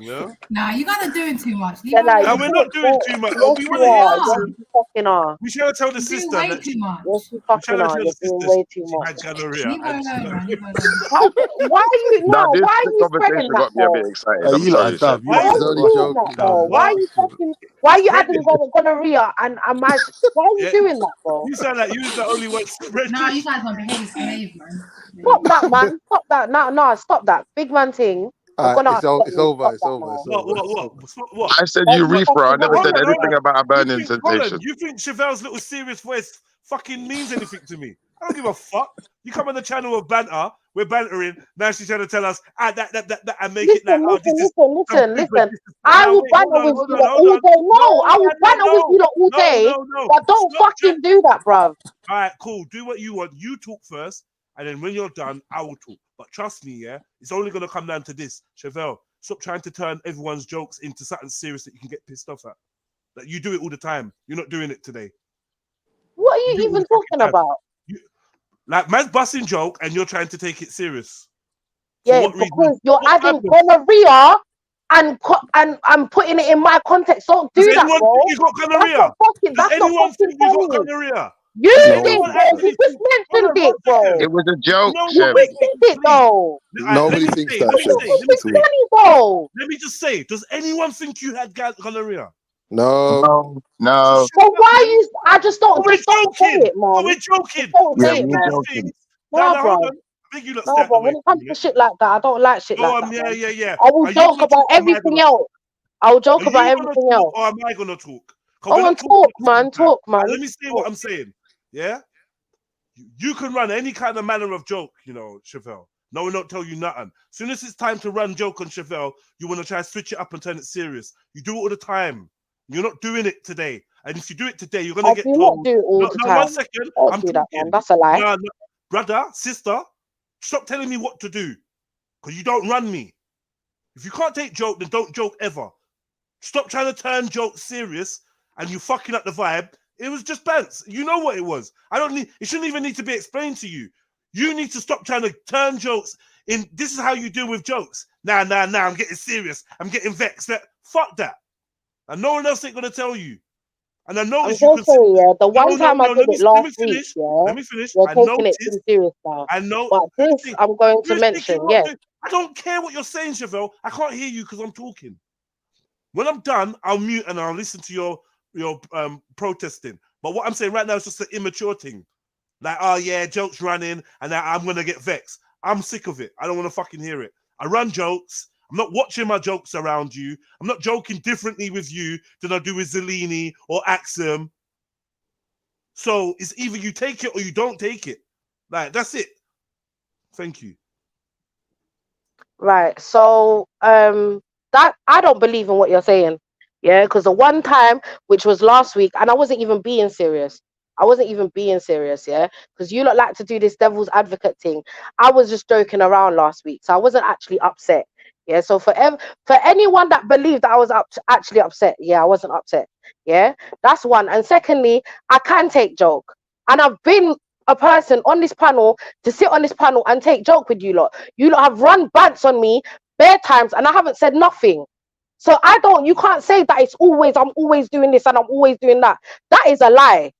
Yeah. Nah, you guys are doing too much. No, we're not doing too much. Oh, we want to hear. We should tell the sister way that too much. Yes, you fucking are. You're doing way too much. had gonorrhea. Leave her alone, man. Leave her alone. Why are you Now, this why are you spreading conversation that? got me a bit excited. Hey, I'm you sorry, like Chef. Dub. You was only joking. Why are you fucking? Why are you adding gonorrhea and my? Why are you doing that, bro? You sound like you was the only one spreading. Nah, you guys want behave, man. Stop that, man. Stop that. No, stop that. Big man thing. It's over. What? I said Eureka. I never said anything about a burning sensation. You think Chevelle's little serious voice fucking means anything to me? I don't give a fuck. You come on the channel of banter, we're bantering. Now she's trying to tell us that and make it like listen. I will banter with you all day. No, I will banter with you all day. But don't fucking do that, bruv. All right, cool. Do what you want. You talk first, and then when you're done, I will talk. But trust me, yeah, it's only gonna come down to this. Chevelle, stop trying to turn everyone's jokes into something serious that you can get pissed off at. Like you do it all the time. You're not doing it today. What are you even talking about? Like man's busting joke, and you're trying to take it serious. Yeah, because you're adding gonorrhea and putting it in my context. Don't do that, bro. You got gonorrhea. That's anyone think you got funny. gonorrhea? You think so? You just mentioned it, bro. It was a joke, You Chef. mentioned it, though. Nobody thinks that shit. It's funny, though. Let me just say, does anyone think you had gonorrhea? No. No. So why you? I just don't. We're joking. It, man. We're joking. We're joking. No, bro. No, bro. When it comes to shit like that, I don't like shit like that. Yeah. I will joke about everything else. I will joke about everything else. Or am I gonna talk? I want to talk, man. Talk, man. Let me say what I'm saying. Yeah. You can run any kind of manner of joke, you know, Chevelle. No one don't tell you nothing. As soon as it's time to run joke on Chevelle, you want to try to switch it up and turn it serious. You do it all the time. You're not doing it today. And if you do it today, you're gonna get told. Not do it all the time. 1 second. I'm do that, man. That's a lie. No, brother, sister, stop telling me what to do. Because you don't run me. If you can't take joke, then don't joke ever. Stop trying to turn jokes serious and you fucking up the vibe. It was just bants. You know what it was. It shouldn't even need to be explained to you. You need to stop trying to turn jokes in. This is how you deal with jokes. Nah, I'm getting serious. I'm getting vexed. Fuck that. And no one else ain't gonna tell you. And I noticed I'm so sorry, yeah. The one time I did it last week, yeah. Let me finish. You're taking it too serious now. I know. But this, I'm going to mention, yes. I don't care what you're saying, Chevelle. I can't hear you because I'm talking. When I'm done, I'll mute and I'll listen to your protesting. But what I'm saying right now is just an immature thing. Like, oh yeah, jokes running, and I'm gonna get vexed. I'm sick of it. I don't want to fucking hear it. I run jokes. I'm not watching my jokes around you. I'm not joking differently with you than I do with Zelini or Axum. So it's either you take it or you don't take it. Like, that's it. Thank you. Right. So that I don't believe in what you're saying. Yeah, because the one time, which was last week, and I wasn't even being serious. Yeah, because you lot like to do this devil's advocate thing. I was just joking around last week, so I wasn't actually upset. Yeah. So for anyone that believed that I was actually upset, yeah, I wasn't upset. Yeah, that's one. And secondly, I can take joke, and I've been a person on this panel to sit on this panel and take joke with you lot. You lot have run bants on me bare times, and I haven't said nothing. So you can't say that I'm always doing this and I'm always doing that. That is a lie.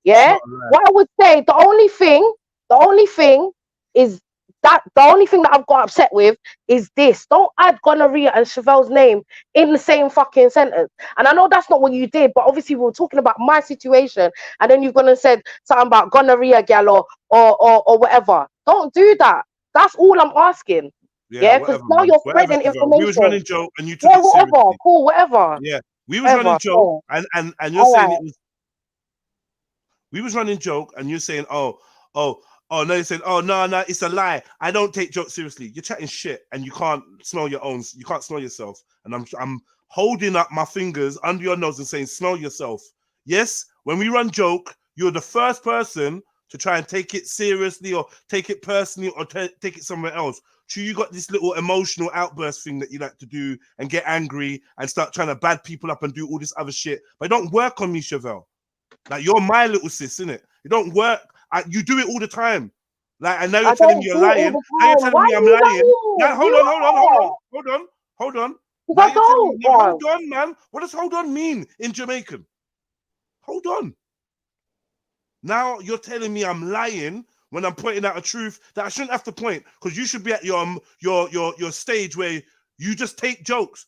Yeah. What I would say, the only thing is that the only thing that I've got upset with is this. Don't add gonorrhea and Chevelle's name in the same fucking sentence. And I know that's not what you did, but obviously we were talking about my situation, and then you're gonna say something about gonorrhea, gal, or whatever. Don't do that. That's all I'm asking. Yeah, because now you're spreading information. We was running joke and you took it whatever, seriously. cool, whatever. Yeah, we was running joke and you're saying it was. We was running joke and you're saying, oh, no, you're saying, oh, no, it's a lie. I don't take jokes seriously. You're chatting shit and you can't smell your own. You can't smell yourself. And I'm holding up my fingers under your nose and saying, smell yourself. Yes, when we run joke, you're the first person to try and take it seriously or take it personally or take it somewhere else. True, you got this little emotional outburst thing that you like to do and get angry and start trying to bad people up and do all this other shit. But it don't work on me, Chevelle. Like, you're my little sis, innit? It don't work. You do it all the time. Like, and now you're telling me you're lying. Now you're telling me I'm lying. Now, hold on. Hold on, man. What does hold on mean in Jamaican? Hold on. Now you're telling me I'm lying when I'm pointing out a truth that I shouldn't have to point, because you should be at your stage where you just take jokes.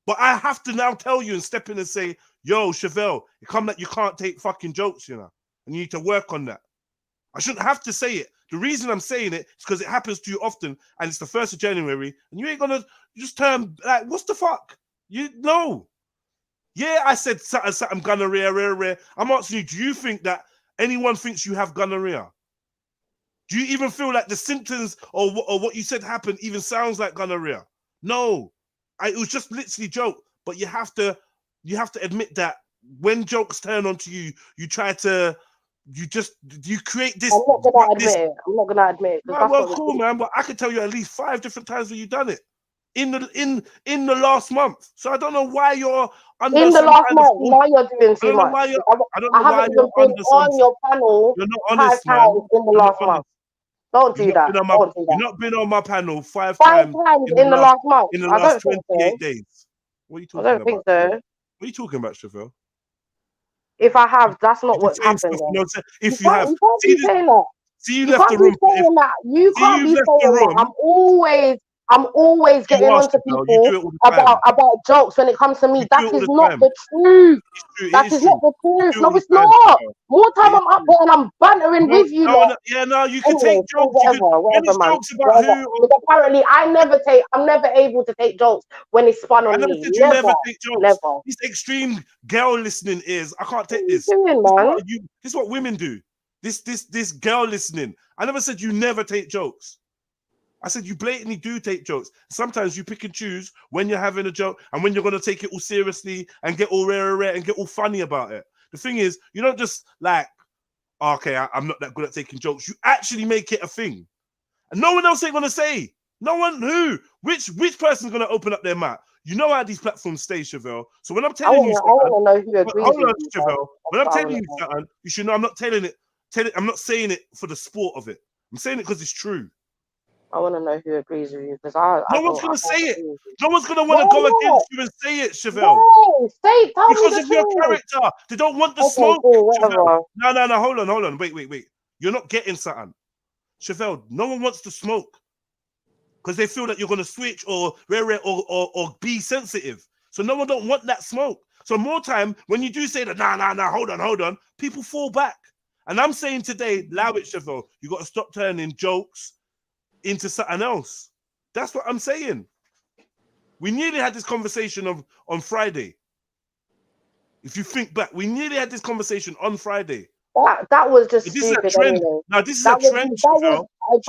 But I have to now tell you and step in and say, yo, Chevelle, it come that you can't take fucking jokes, you know, and you need to work on that. I shouldn't have to say it. The reason I'm saying it is because it happens to you often, and it's the 1st of January, and you ain't gonna just turn like, what's the fuck? You know. Yeah, I said something gonorrhea. I'm asking you, do you think that anyone thinks you have gonorrhea? Do you even feel like the symptoms or what you said happened even sounds like gonorrhea? No. It was just literally joke. But you have to admit that when jokes turn onto you, you create this. I'm not gonna admit it. Well, cool, man. But I could tell you at least 5 different times where you've done it in the last month. So I don't know why you're under in the last month. Now you're doing too much. I don't know why you're been on your panel. You're not honest, 5 times in the last month. Don't do that. You've not been on my panel 5 times in the last month. In the last 28 days. What are you talking about? I don't think so. What are you talking about, Chevelle? If I have, that's not what happened. If you have, see, you left the room. You can't be saying that. I'm always getting on to people about jokes when it comes to me. That is not the truth. That is not the truth. No, it's not. More time I'm up there and I'm bantering with you. You can take jokes. Whatever, man. But apparently, I'm never able to take jokes when it's spun on me. You never take jokes. These extreme girl listening ears. I can't take this. This is what women do. This girl listening. I never said you never take jokes. I said you blatantly do take jokes. Sometimes you pick and choose when you're having a joke and when you're going to take it all seriously and get all rare and get all funny about it. The thing is, you don't just like, okay, I'm not that good at taking jokes. You actually make it a thing. And no one else ain't going to say. No one who? Which person's going to open up their mouth? You know how these platforms stay, Chevelle. So when I'm telling you something, hold on, Chevelle. When I'm telling you something, you should know I'm not I'm not saying it for the sport of it. I'm saying it because it's true. I want to know who agrees with you, because no one's going to say it. No one's going to want to go against you and say it, Chevelle. No, because of your character. They don't want the smoke. Cool, no, hold on. Wait. You're not getting something. Chevelle, no one wants to smoke because they feel that you're going to switch or be sensitive. So no one don't want that smoke. So more time, when you do say that, nah, hold on, people fall back. And I'm saying today, allow it, Chevelle. You got to stop turning jokes into something else. That's what I'm saying. We nearly had this conversation on Friday. If you think back, we nearly had this conversation on Friday. That was just this stupid. Is a trend. Anyway. Now this is a trend. No. Hold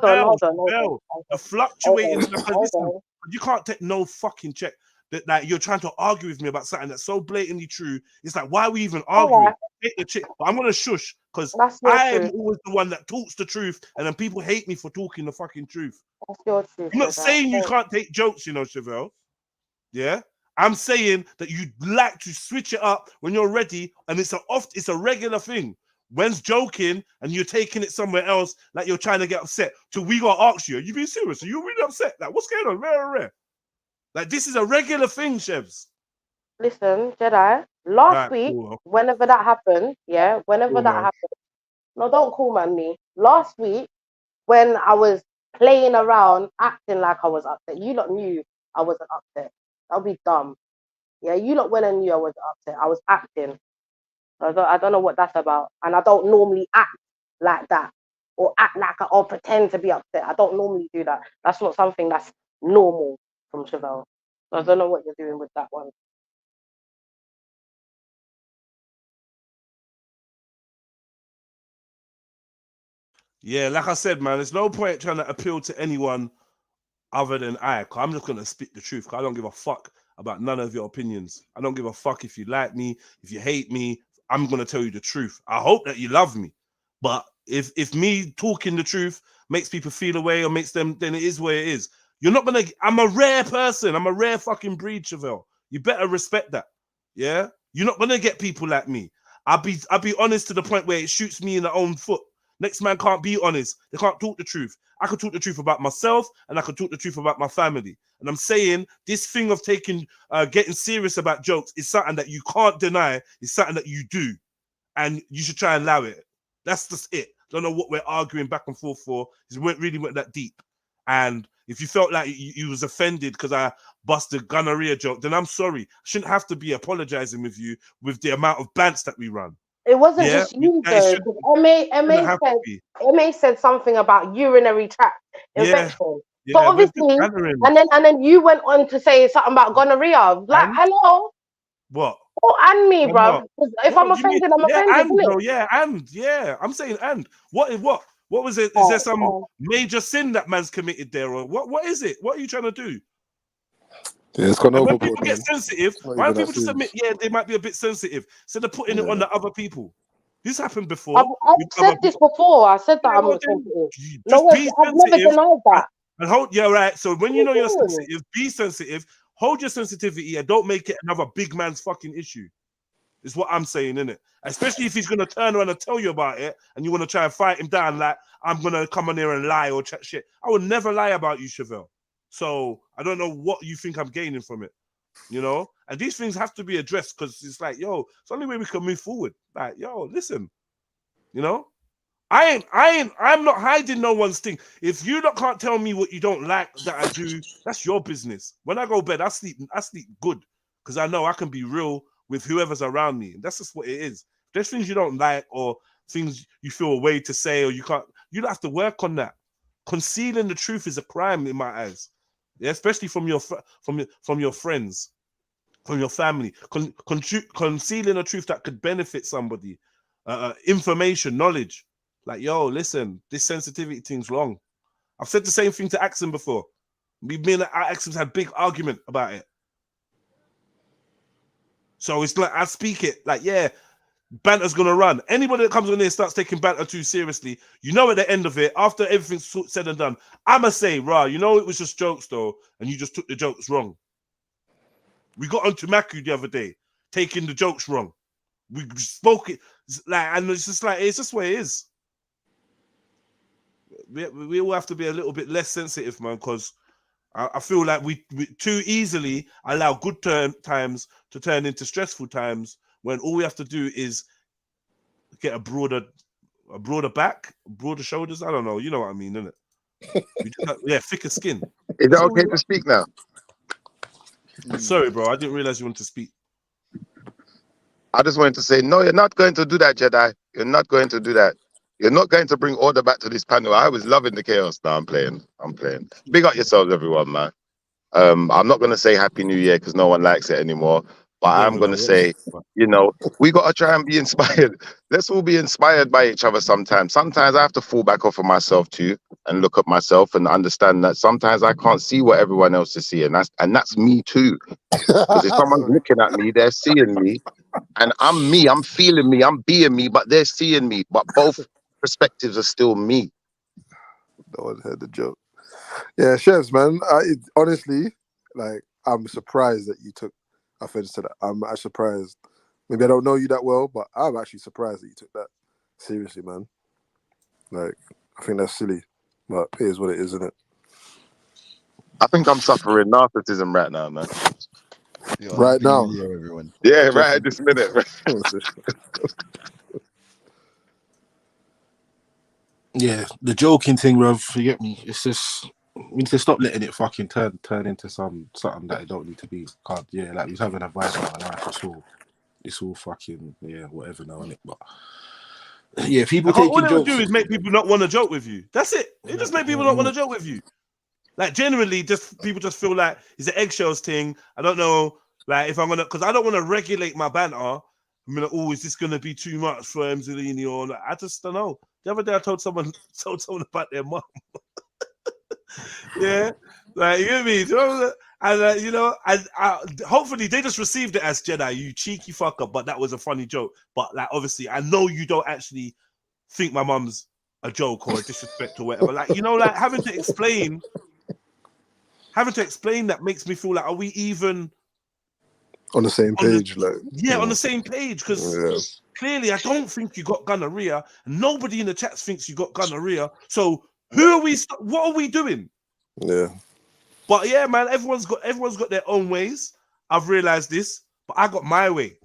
on. The fluctuating. Listen, you can't take no fucking check. That like you're trying to argue with me about something that's so blatantly true. It's like, why are we even arguing? Right. Take the chick. But I'm gonna shush because I am always the one that talks the truth, and then people hate me for talking the fucking truth. That's your truth. I'm not saying you can't take jokes, you know, Chevelle. Yeah, I'm saying that you like to switch it up when you're ready, and it's a regular thing. When's joking and you're taking it somewhere else, like you're trying to get upset. So we gotta ask you, are you being serious? Are you really upset? Like, what's going on? Rare. Like, this is a regular thing, Chevs. Listen, Jedi. Last week, whenever that happened, happened. No, don't call man me. Last week, when I was playing around, acting like I was upset, you lot knew I wasn't upset. That would be dumb. Yeah, you lot well and knew I wasn't upset. I was acting. I don't know what that's about. And I don't normally act like that or act like or pretend to be upset. I don't normally do that. That's not something that's normal from Chevelle. So I don't know what you're doing with that one. Yeah, like I said, man, there's no point trying to appeal to anyone other than I. Cause I'm just going to speak the truth. Cause I don't give a fuck about none of your opinions. I don't give a fuck if you like me, if you hate me. I'm going to tell you the truth. I hope that you love me. But if me talking the truth makes people feel away or makes them, then it is what it is. You're not going to, I'm a rare person. I'm a rare fucking breed, Chevelle. You better respect that. Yeah? You're not going to get people like me. I'll be honest to the point where it shoots me in the own foot. Next man can't be honest. They can't talk the truth. I can talk the truth about myself and I can talk the truth about my family. And I'm saying this thing of getting serious about jokes is something that you can't deny. It's something that you do. And you should try and allow it. That's just it. Don't know what we're arguing back and forth for. It really went that deep. And if you felt like you was offended because I busted gonorrhea joke, then I'm sorry. I shouldn't have to be apologizing with you with the amount of bants that we run. It wasn't just you though. MA said something about urinary tract infection. Yeah, so obviously, and then you went on to say something about gonorrhea. Like, hello. What? Oh, and me, bro. If I'm offended, I'm offended. I'm saying and. What was it? Is there some major sin that man's committed there, or what is it? What are you trying to do? Yeah, it's gone overboard. When people get sensitive, why don't people just admit, they might be a bit sensitive, instead of putting it on the other people? This happened before. I've said this before. I said that I'm not sensitive. No, I've never denied that. And right. So when you know you're sensitive, be sensitive. Hold your sensitivity and don't make it another big man's fucking issue. Is what I'm saying, innit? Especially if he's gonna turn around and tell you about it, and you want to try and fight him down like I'm gonna come on here and lie or chat shit. I would never lie about you, Chevelle. So I don't know what you think I'm gaining from it, you know? And these things have to be addressed because it's like, yo, it's the only way we can move forward. Like, yo, listen, you know? I'm not hiding no one's thing. If you can't tell me what you don't like that I do, that's your business. When I go to bed, I sleep good because I know I can be real with whoever's around me. That's just what it is. If there's things you don't like or things you feel a way to say or you don't have to work on that. Concealing the truth is a crime in my eyes. Yeah, especially from your friends, from your family. Concealing a truth that could benefit somebody. Information, knowledge. Like, yo, listen, this sensitivity thing's wrong. I've said the same thing to Axum before. Me and Axum's had big argument about it. So it's like, I speak it, like, yeah, banter's gonna run. Anybody that comes on here starts taking banter too seriously, you know at the end of it, after everything's said and done, I'ma say, rah, you know it was just jokes though, and you just took the jokes wrong. We got onto Maku the other day, taking the jokes wrong. We spoke it, like, and it's just what it is. We all have to be a little bit less sensitive, man, because I feel like we too easily allow good times to turn into stressful times when all we have to do is get a broader back, broader shoulders. I don't know. You know what I mean, innit? Thicker skin. Is that okay to speak now? Sorry, bro. I didn't realize you wanted to speak. I just wanted to say, no, you're not going to do that, Jedi. You're not going to do that. You're not going to bring order back to this panel. I was loving the chaos. No, I'm playing. Big up yourselves, everyone, man. I'm not going to say Happy New Year because no one likes it anymore. But I'm going to say, you know, we got to try and be inspired. Let's all be inspired by each other sometimes. Sometimes I have to fall back off of myself too and look at myself and understand that sometimes I can't see what everyone else is seeing. That's me too. Because if someone's looking at me, they're seeing me. And I'm me. I'm feeling me. I'm being me. But they're seeing me. But both perspectives are still me. No one heard the joke. Yeah, Chefs, man. Honestly, like, I'm surprised that you took offense to that. I'm actually surprised. Maybe I don't know you that well, but I'm actually surprised that you took that seriously, man. Like, I think that's silly, but it is what it is, isn't it? I think I'm suffering narcissism right now, man. Right now, everyone. Yeah, right at this minute. Yeah, the joking thing, bruv, you get me? It's just, we need to stop letting it fucking turn into something that it don't need to be. Can't, yeah, like, we're having a vibe in our life, it's all fucking, yeah, whatever now, innit? But, yeah, people All taking it will jokes. do is make people not want to joke with you. That's it. It just make people not want to joke with you. Like, generally, just people just feel like it's an eggshells thing. I don't know, like, if I'm gonna, because I don't want to regulate my banter. I'm gonna, oh, is this gonna be too much for Emzalini? Or like, I just don't know. The other day I told someone about their mom. Yeah, like, you know what I mean? And you know, I hopefully they just received it as Jedi, you cheeky fucker. But that was a funny joke. But like, obviously, I know you don't actually think my mum's a joke or a disrespect or whatever. Like, you know, like having to explain that makes me feel like, are we even on the same page? on the same page? Because clearly I don't think you got gonorrhea, and nobody in the chat thinks you got gonorrhea. So who are we? What are we doing? Yeah. But yeah, man, everyone's got their own ways. I've realized this, but I got my way,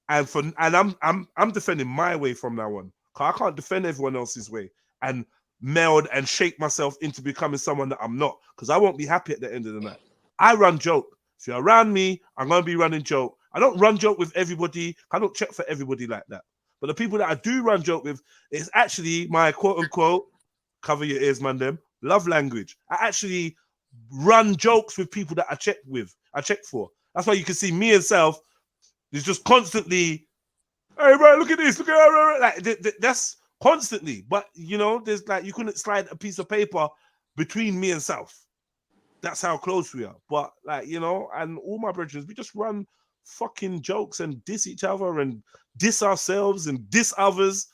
and I'm defending my way from now on. Cause I can't defend everyone else's way and meld and shape myself into becoming someone that I'm not. Because I won't be happy at the end of the night. I run joke. If you're around me, I'm gonna be running joke. I don't run joke with everybody. I don't check for everybody like that. But the people that I do run joke with, it's actually my quote unquote, cover your ears, man, them, love language. I actually run jokes with people that I check for. That's why you can see me and Self is just constantly, hey, bro, look at this, look at that. Like, that's constantly. But, you know, there's like, you couldn't slide a piece of paper between me and Self. That's how close we are. But, like, you know, and all my brothers, we just run fucking jokes and diss each other and diss ourselves and diss others.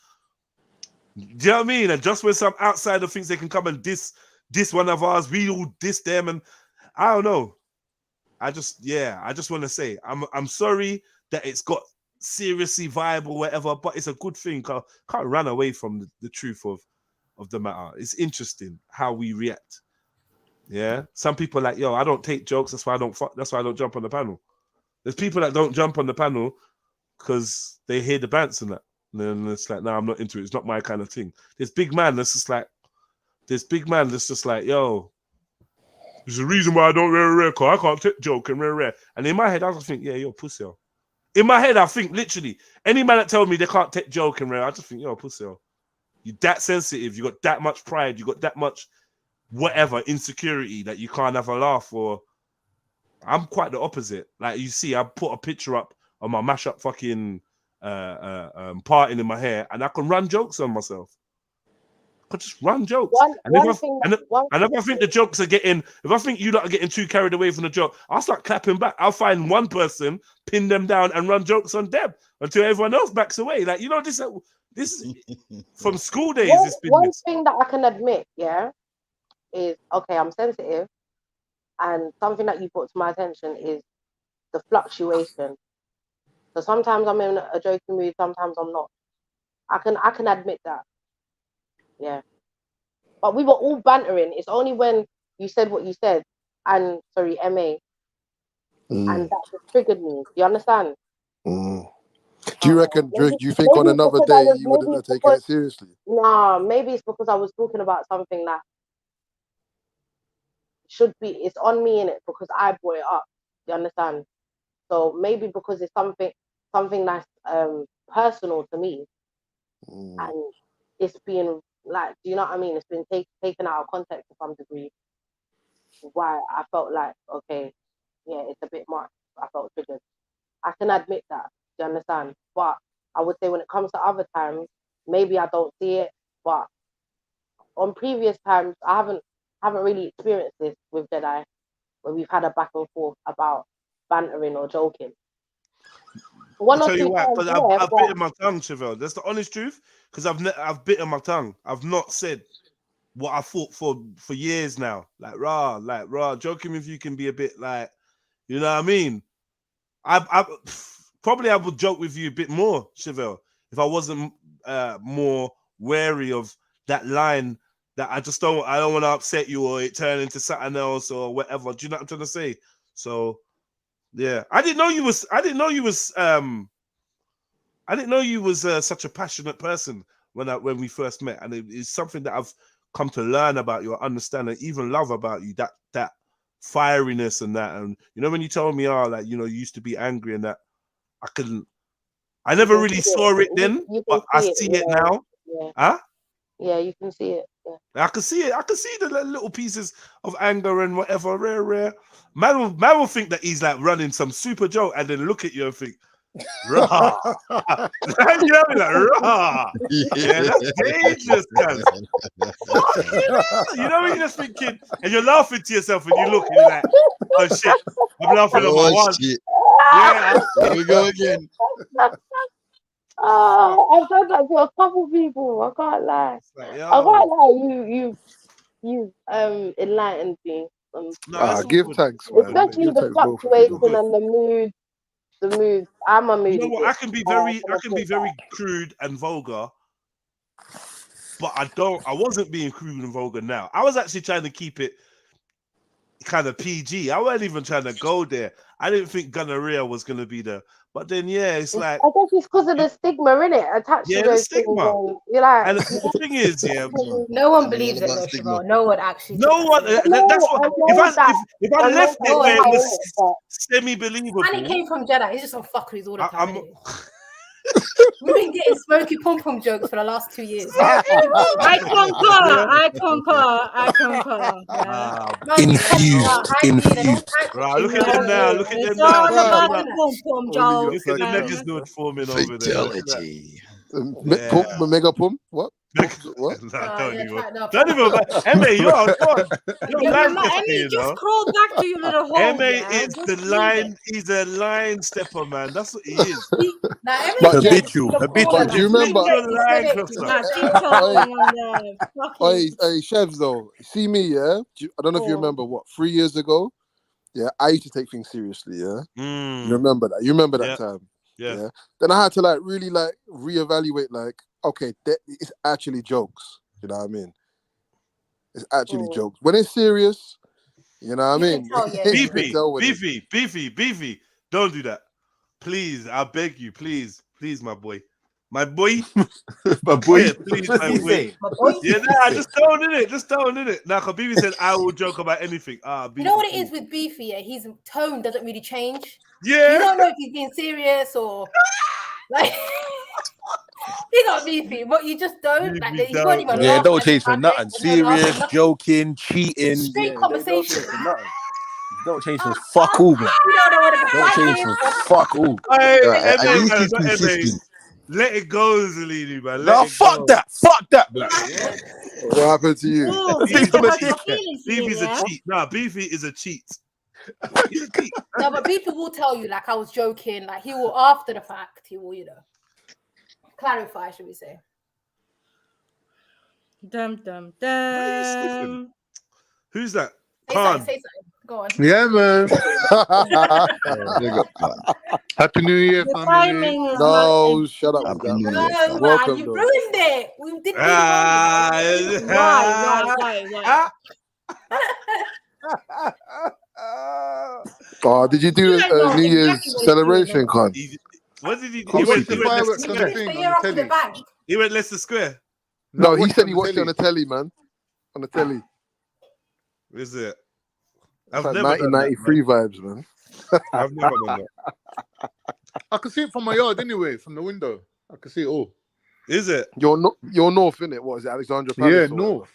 Do you know what I mean? And just when some outsider thinks they can come and diss one of ours, we all diss them. And I don't know. I just want to say, I'm sorry that it's got seriously vibe or whatever, but it's a good thing. Can't run away from the truth of the matter. It's interesting how we react. Yeah, some people are like, yo, I don't take jokes. That's why I don't jump on the panel. There's people that don't jump on the panel because they hear the bants and that. And then it's like, no, I'm not into it. It's not my kind of thing. There's big man that's just like, yo, there's a reason why I don't rare because I can't take joke and rare. And in my head, I just think, yeah, you're pussy. In my head, I think literally any man that tells me they can't take joke and rare, I just think, yo, pussy. You're that sensitive. You got that much pride. You got that much whatever insecurity that you can't have a laugh. Or I'm quite the opposite. Like, you see, I put a picture up on my mashup fucking parting in my hair, and I can run jokes on myself. I could just run jokes. If I think the jokes are getting, if I think you lot are getting too carried away from the joke, I'll start clapping back. I'll find one person, pin them down, and run jokes on them until everyone else backs away. Like, you know, this is from school days. One thing that I can admit, is okay, I'm sensitive, and something that you brought to my attention is the fluctuation. So sometimes I'm in a joking mood, sometimes I'm not. I can admit that. Yeah. But we were all bantering. It's only when you said what you said, and sorry, MA, and that just triggered me. Do you understand? Do you reckon? Do you think on another day you wouldn't have taken it seriously? Nah, maybe it's because I was talking about something that should be. It's on me in it because I brought it up. Do you understand? So maybe because it's something that's personal to me, and it's being like, do you know what I mean? It's been taken out of context to some degree. Why I felt like, okay, yeah, it's a bit much. I felt triggered. I can admit that. Do you understand? But I would say when it comes to other times, maybe I don't see it. But on previous times, I haven't really experienced this with Jedi, where we've had a back and forth about bantering or joking. I'll tell you why, because I've bitten my tongue, Chevelle. That's the honest truth. Because I've bitten my tongue. I've not said what I thought for years now. Like raw, joking with you can be a bit like, you know what I mean? I probably I would joke with you a bit more, Chevelle, if I wasn't more wary of that line that I don't want to upset you or it turn into something else or whatever. Do you know what I'm trying to say? So yeah, I didn't know you was such a passionate person when we first met, and it's something that I've come to learn about you, understand, and even love about you. That fieriness and that, and you know when you told me, like you used to be angry and that, I never really saw it then, but I see it now. Yeah. Huh? Yeah, you can see it. Yeah. I can see it. I can see the little pieces of anger and whatever. Rare. Man will think that he's like running some super joke, and then look at you and think, raw. You know, like, raw. Yeah, that's dangerous, guys. You know when you're just thinking, and you're laughing to yourself, and you look, and you're like, oh shit, I'm laughing at my one. Shit. Yeah, here we go again. I've done that to a couple people. I can't lie. Like, I can't lie. You enlightened me. Give thanks, man. Especially Give the thanks, both of you. fluctuation and the mood. The mood. I'm a moody. You know what? I can be very crude and vulgar, but I wasn't being crude and vulgar now. I was actually trying to keep it kind of PG. I wasn't even trying to go there. I didn't think gonorrhea was going to be there. But then, it's like... I guess it's because of the stigma, innit? Attached to those stigma. things. You're like... And the thing is, no one believes it, though, Siobhan. No one actually... No one... That's what... If I left it where it was semi-believable... And it came from Jedi. He's just on fuckeries all the time. We've been getting smoky pom-pom jokes for the last 2 years. I concur. Yeah. Infused. Right, look at them now. Look at them now. Look at the niggas not forming over there. Fatality. Mega pump? What? What? Don't even. Emma, you're Emma, just crawl back to your little hole. Emma is the line. He's a line stepper, man. That's what he is. Habitual. But do you remember? Hey, Chefs, though. See me, yeah? I don't know if you remember, 3 years ago? Yeah, I used to take things seriously, yeah? You remember that? You remember that time? Yeah. Then I had to really reevaluate, okay, it's actually jokes. You know what I mean? It's actually jokes. When it's serious, you know what I mean? Beefy, don't do that. Please, I beg you, please, my boy. My boy. My boy. Yeah, please, my boy. Yeah, just don't in it. Now, because Beefy said, I will joke about anything. You know what it is with Beefy? Yeah? His tone doesn't really change. Yeah. You don't know if he's being serious or... Like... He's not beefy, but you just don't. Don't change for nothing. Serious, joking, cheating. Straight conversation. Don't change for fuck all, man. Don't change for fuck all. At least he's consistent. Let it go, Zalini, man. Fuck that, black. What happened to you? Beefy's a cheat. Nah, Beefy is a cheat. He's a cheat. No, but Beefy will tell you, I was joking. He will, after the fact, he will, clarify, should we say? Dum. Who's that? Say something. Go on. Yeah, man. Happy New Year, family. No, shut up. Happy New Year. No, man, you ruined it. We didn't. Right. Oh, did you do a New Year's celebration, Con? What did he do? He went to the bank. He went Leicester Square. No, he said he watched it on the telly, man. On the telly. Is it? I've never 1993 vibes, man. I've never done that. I can see it from my yard anyway, from the window. I can see it all. Is it? You're north, innit? What is it, Alexandra Palace? Yeah, north.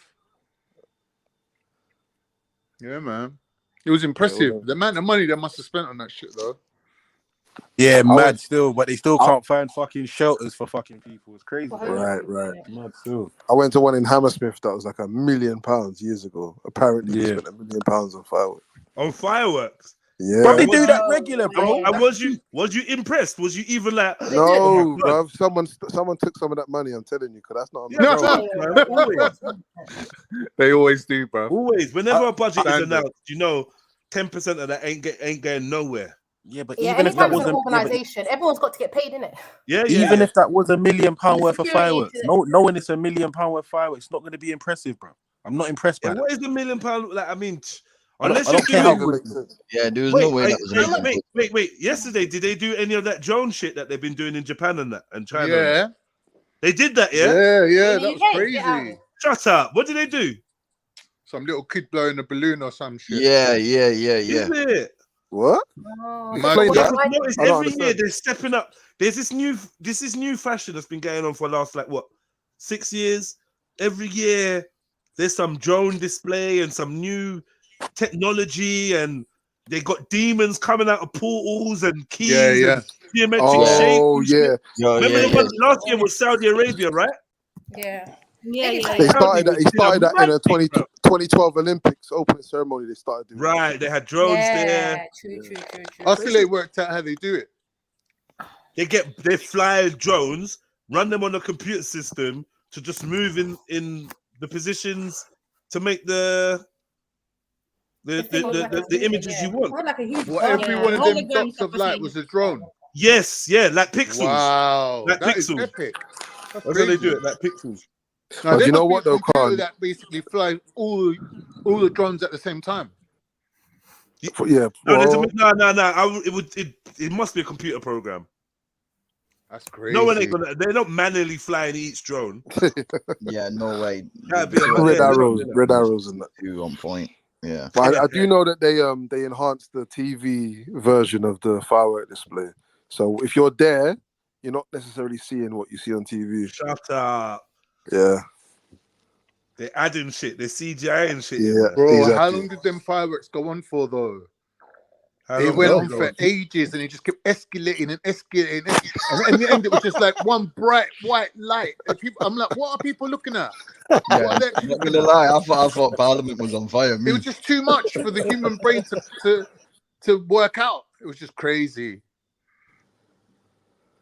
Yeah, man. It was impressive. The amount of money they must have spent on that shit, though. Yeah, mad still, but they still can't find fucking shelters for fucking people. It's crazy. Right. Mad still. I went to one in Hammersmith that was £1 million years ago. Apparently, they spent £1 million on fireworks. On fireworks? Bro, they do that regular, bro. And was you impressed? Was you even like? No, bro. Someone took some of that money. I'm telling you, because that's not. They always do, bro. Always. Whenever a budget is announced, 10% of that ain't going nowhere. Yeah, but Yeah, even if that anytime it's wasn't an organisation, everyone's got to get paid, innit? Yeah, even if that was £1 million worth of security fireworks, to- knowing it's £1 million worth of fireworks, it's not going to be impressive, bro. I'm not impressed by that. What is the £1 million? Like, I mean, I don't unless you care how do good. Yeah, there was no way that was wait. Yesterday, did they do any of that drone shit that they've been doing in Japan and China? Yeah. They did that, yeah? Yeah, that was crazy. Shut up. What did they do? Some little kid blowing a balloon or some shit. Yeah. Is it? What? Every year they're stepping up. There's this new fashion that's been going on for the last 6 years. Every year there's some drone display and some new technology, and they got demons coming out of portals and keys and geometric shapes. Remember last year was Saudi Arabia, right? Yeah. He started that in a 2012 Olympics opening ceremony. They started doing right. They had drones there. True. I feel they worked out how they do it. They fly drones, run them on a computer system to just move in the positions to make the images you want. Every one of them dots of light was a drone. Yes, like pixels. Wow, like that pixels. is epic. That's how they do it, like pixels. Now, you know what though, Khan? That basically fly all the drones at the same time. Yeah. No. It must be a computer program. That's crazy. No one ain't gonna. They're not manually flying each drone. Yeah, no way. Red arrows, and that. Two on point. Yeah. But I do know that they enhanced the TV version of the firework display. So if you're there, you're not necessarily seeing what you see on TV. Shut up. Yeah. They're adding shit. They're CGI and shit. Yeah, bro. exactly. How long did them fireworks go on for though? They went on for ages, and it just kept escalating. And in the end, it was just like one bright white light. And I'm like, what are people looking at? Yeah, I'm not gonna lie. I thought Parliament was on fire. It was just too much for the human brain to work out. It was just crazy.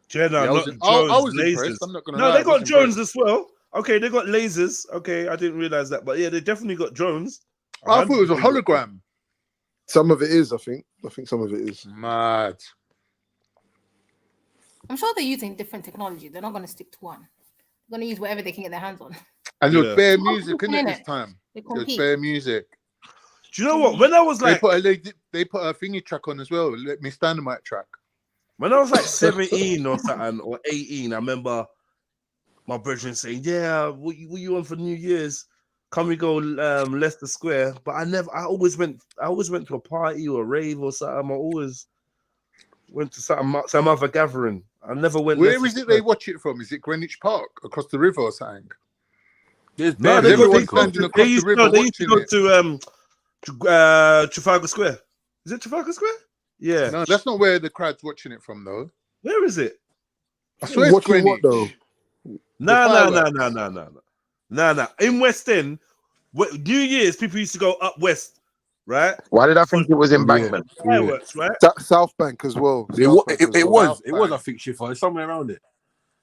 Jenna, I was lasers. impressed. I'm not gonna lie. They got drones as well. Okay, they got lasers. Okay, I didn't realize that, but yeah, they definitely got drones. I thought it was a hologram. Some of it is, I think some of it is. Mad. I'm sure they're using different technology. They're not going to stick to one. They're going to use whatever they can get their hands on. And it was bare music, isn't it, this time? It was bare music. Do you know what? When I was like... They put a thingy track on as well. Let Me Stand on My track. When I was like 17 or something, or 18, I remember my brethren saying, yeah, what you on for New Year's? Can we go Leicester Square? But I always went to a party or a rave or something. I always went to some other gathering. I never went. Where is it they watch it from? Is it Greenwich Park across the river or something? They used to go to Trafalgar Square. Is it Trafalgar Square? Yeah. No, that's not where the crowd's watching it from, though. Where is it? I swear it's watching what though? No. In West End, New Year's, people used to go up west, right? Why did I think it was Embankment? Fireworks, right? South Bank as well. It was, I think, Shifa. It's somewhere around it.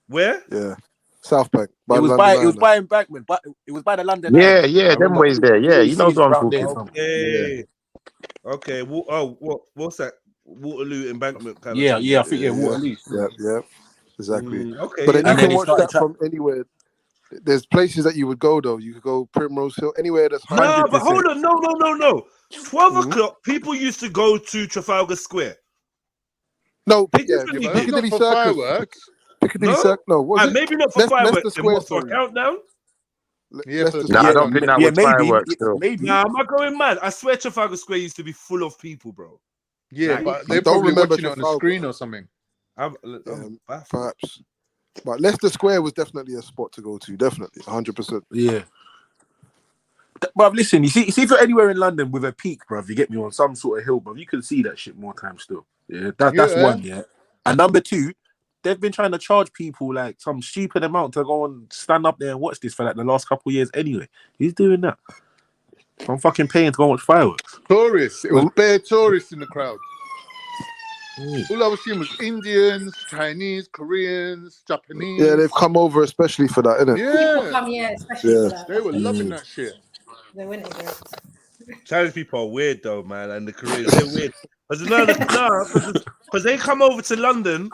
Where? Yeah. South Bank. It was by Embankment, but it was by the London. Yeah, them ways there. Yeah, you know what I'm talking about. Okay. What's that? Waterloo Embankment kind of Yeah, thing. yeah, I think Waterloo. Yeah. Exactly. Okay. But then you can watch that from anywhere. There's places that you would go though. You could go Primrose Hill, anywhere that's 100%. No, but hold on, no. 12 o'clock, people used to go to Trafalgar Square. No, Piccadilly Circus. Piccadilly Circus. No, maybe not for fireworks. For a countdown. I don't think that was fireworks. Nah, am I going mad? I swear Trafalgar Square used to be full of people, bro. Yeah, but they're probably watching it on the screen or something. Perhaps. But Leicester Square was definitely a spot to go to. Definitely, 100%. Yeah. But listen, you see if you're anywhere in London with a peak, bruv, you get me, on some sort of hill, bruv, you can see that shit more times still. Yeah, that's one, yeah. And number two, they've been trying to charge people like some stupid amount to go and stand up there and watch this for like the last couple of years anyway. Who's doing that? I'm fucking paying to go watch fireworks. Tourists. It was bare tourists in the crowd. All I was seeing was Indians, Chinese, Koreans, Japanese. Yeah, they've come over especially for that, innit? Yeah. Come, yeah, especially for that. They were loving that shit. They went again. Chinese people are weird though, man, and the Koreans, they're weird. Because they come over to London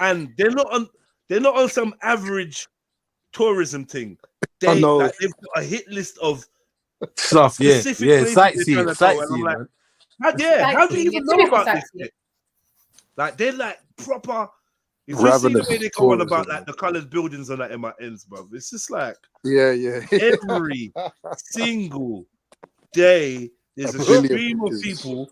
and they're not on some average tourism thing. They've got a hit list of stuff, specific sightseeing, I'm like, how do you even know about this shit? Like they're like proper. If you see the way they come on about like the coloured buildings and that in my ends, bro, it's just like every single day there's a stream of people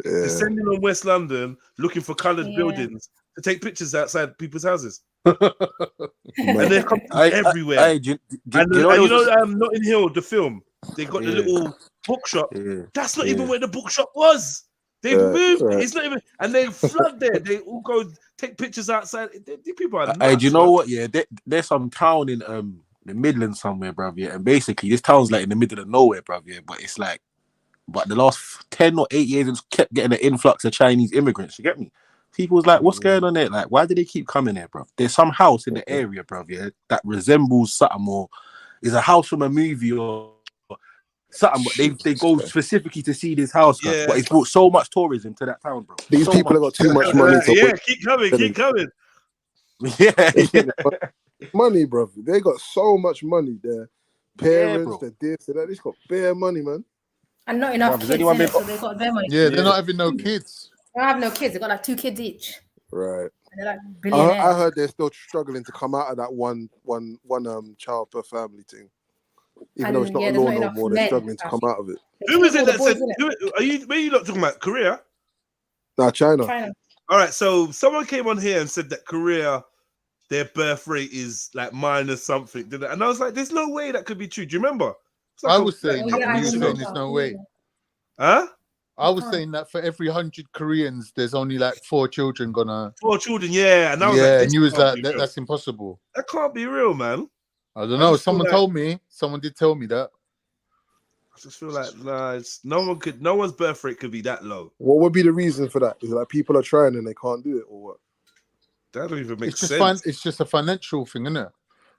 descending on West London looking for coloured buildings to take pictures outside people's houses. And they come everywhere. You know, Notting Hill, the film, they got the little bookshop. That's not even where the bookshop was. They've moved. It's not even, and they flood there. They all go take pictures outside. These people are nuts. Hey, do you know what? Yeah, there's some town in the Midlands somewhere, bruv. Yeah, and basically this town's like in the middle of nowhere, bruv. Yeah, but it's like, but the last 10 or 8 years, it's kept getting an influx of Chinese immigrants. You get me? People was like, what's going on there? Like, why do they keep coming here, bruv? There's some house in the area, bruv. Yeah, that resembles something or is a house from a movie or something, but they go specifically to see this house, but it's brought so much tourism to that town, bro. These people have got too much money. Keep coming. Money, bro. They got so much money. Their parents, their this, that. They've got bare money, man. And not enough kids, innit? So they got their money. Yeah, they're not having no kids. They don't have no kids. They got like 2 kids each. Right. And they're like billionaires. I heard they're still struggling to come out of that one child per family thing. Even though it's not a law no more, they're struggling to come out of it. Who was it that said? Where are you not talking about? Korea? No, China. All right, so someone came on here and said that Korea, their birth rate is like minus something, and I was like, "There's no way that could be true." Do you remember? I was saying, there's no way. Huh? I was saying that for every 100 Koreans, there's only like 4 children gonna. 4 children, yeah. And I was and you was like, that's impossible. That can't be real, man. I don't know. Someone told me. Someone did tell me that. I just feel like no one's birth rate could be that low. What would be the reason for that? Is it like people are trying and they can't do it, or what? That don't even make sense. It's just a financial thing, isn't it?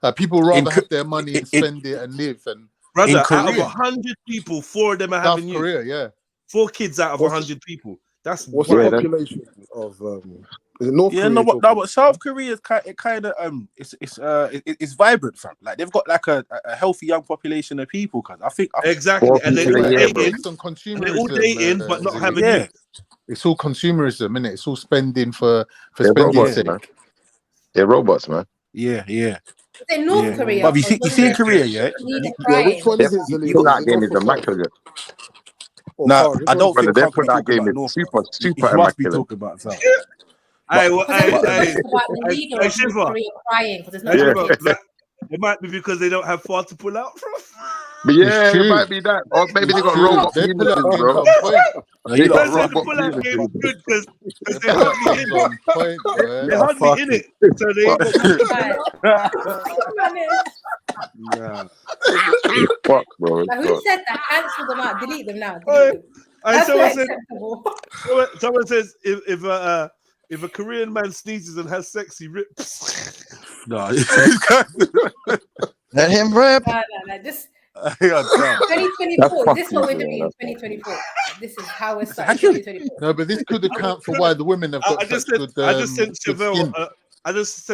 Like people rather have their money and spend it and live. And brother, out of 100 people, 4 of them are having South Korea, 4 kids out of 100 people. That's what's the population of is it North Korea? But South Korea is kind of it's vibrant, fam. Like they've got like a healthy young population of people. Cause I think exactly, and they're all dating, but not having youth. It's all consumerism, isn't it? It's all spending for spending sake. They're robots, man. Yeah. Is it North Korea? But you see in Korea, which one is it? That game is immaculate. No, I don't think that game is super immaculate. About the Shiva. Korea crying because there's no it might be because they don't have far to pull out from. But yeah, it might be that. Or maybe they got robot penises, bro. They got pull out game good because they're hardly in it. They're hardly in it. So they fuck, bro. Like, who said that? Cancel them out. Delete them now. Someone says if a Korean man sneezes and has sex, he rips. No, let him rip. No. Just 2024. This is what we're doing in 2024. This is how we're starting 2024. No, but this could account for why the women have got I just sent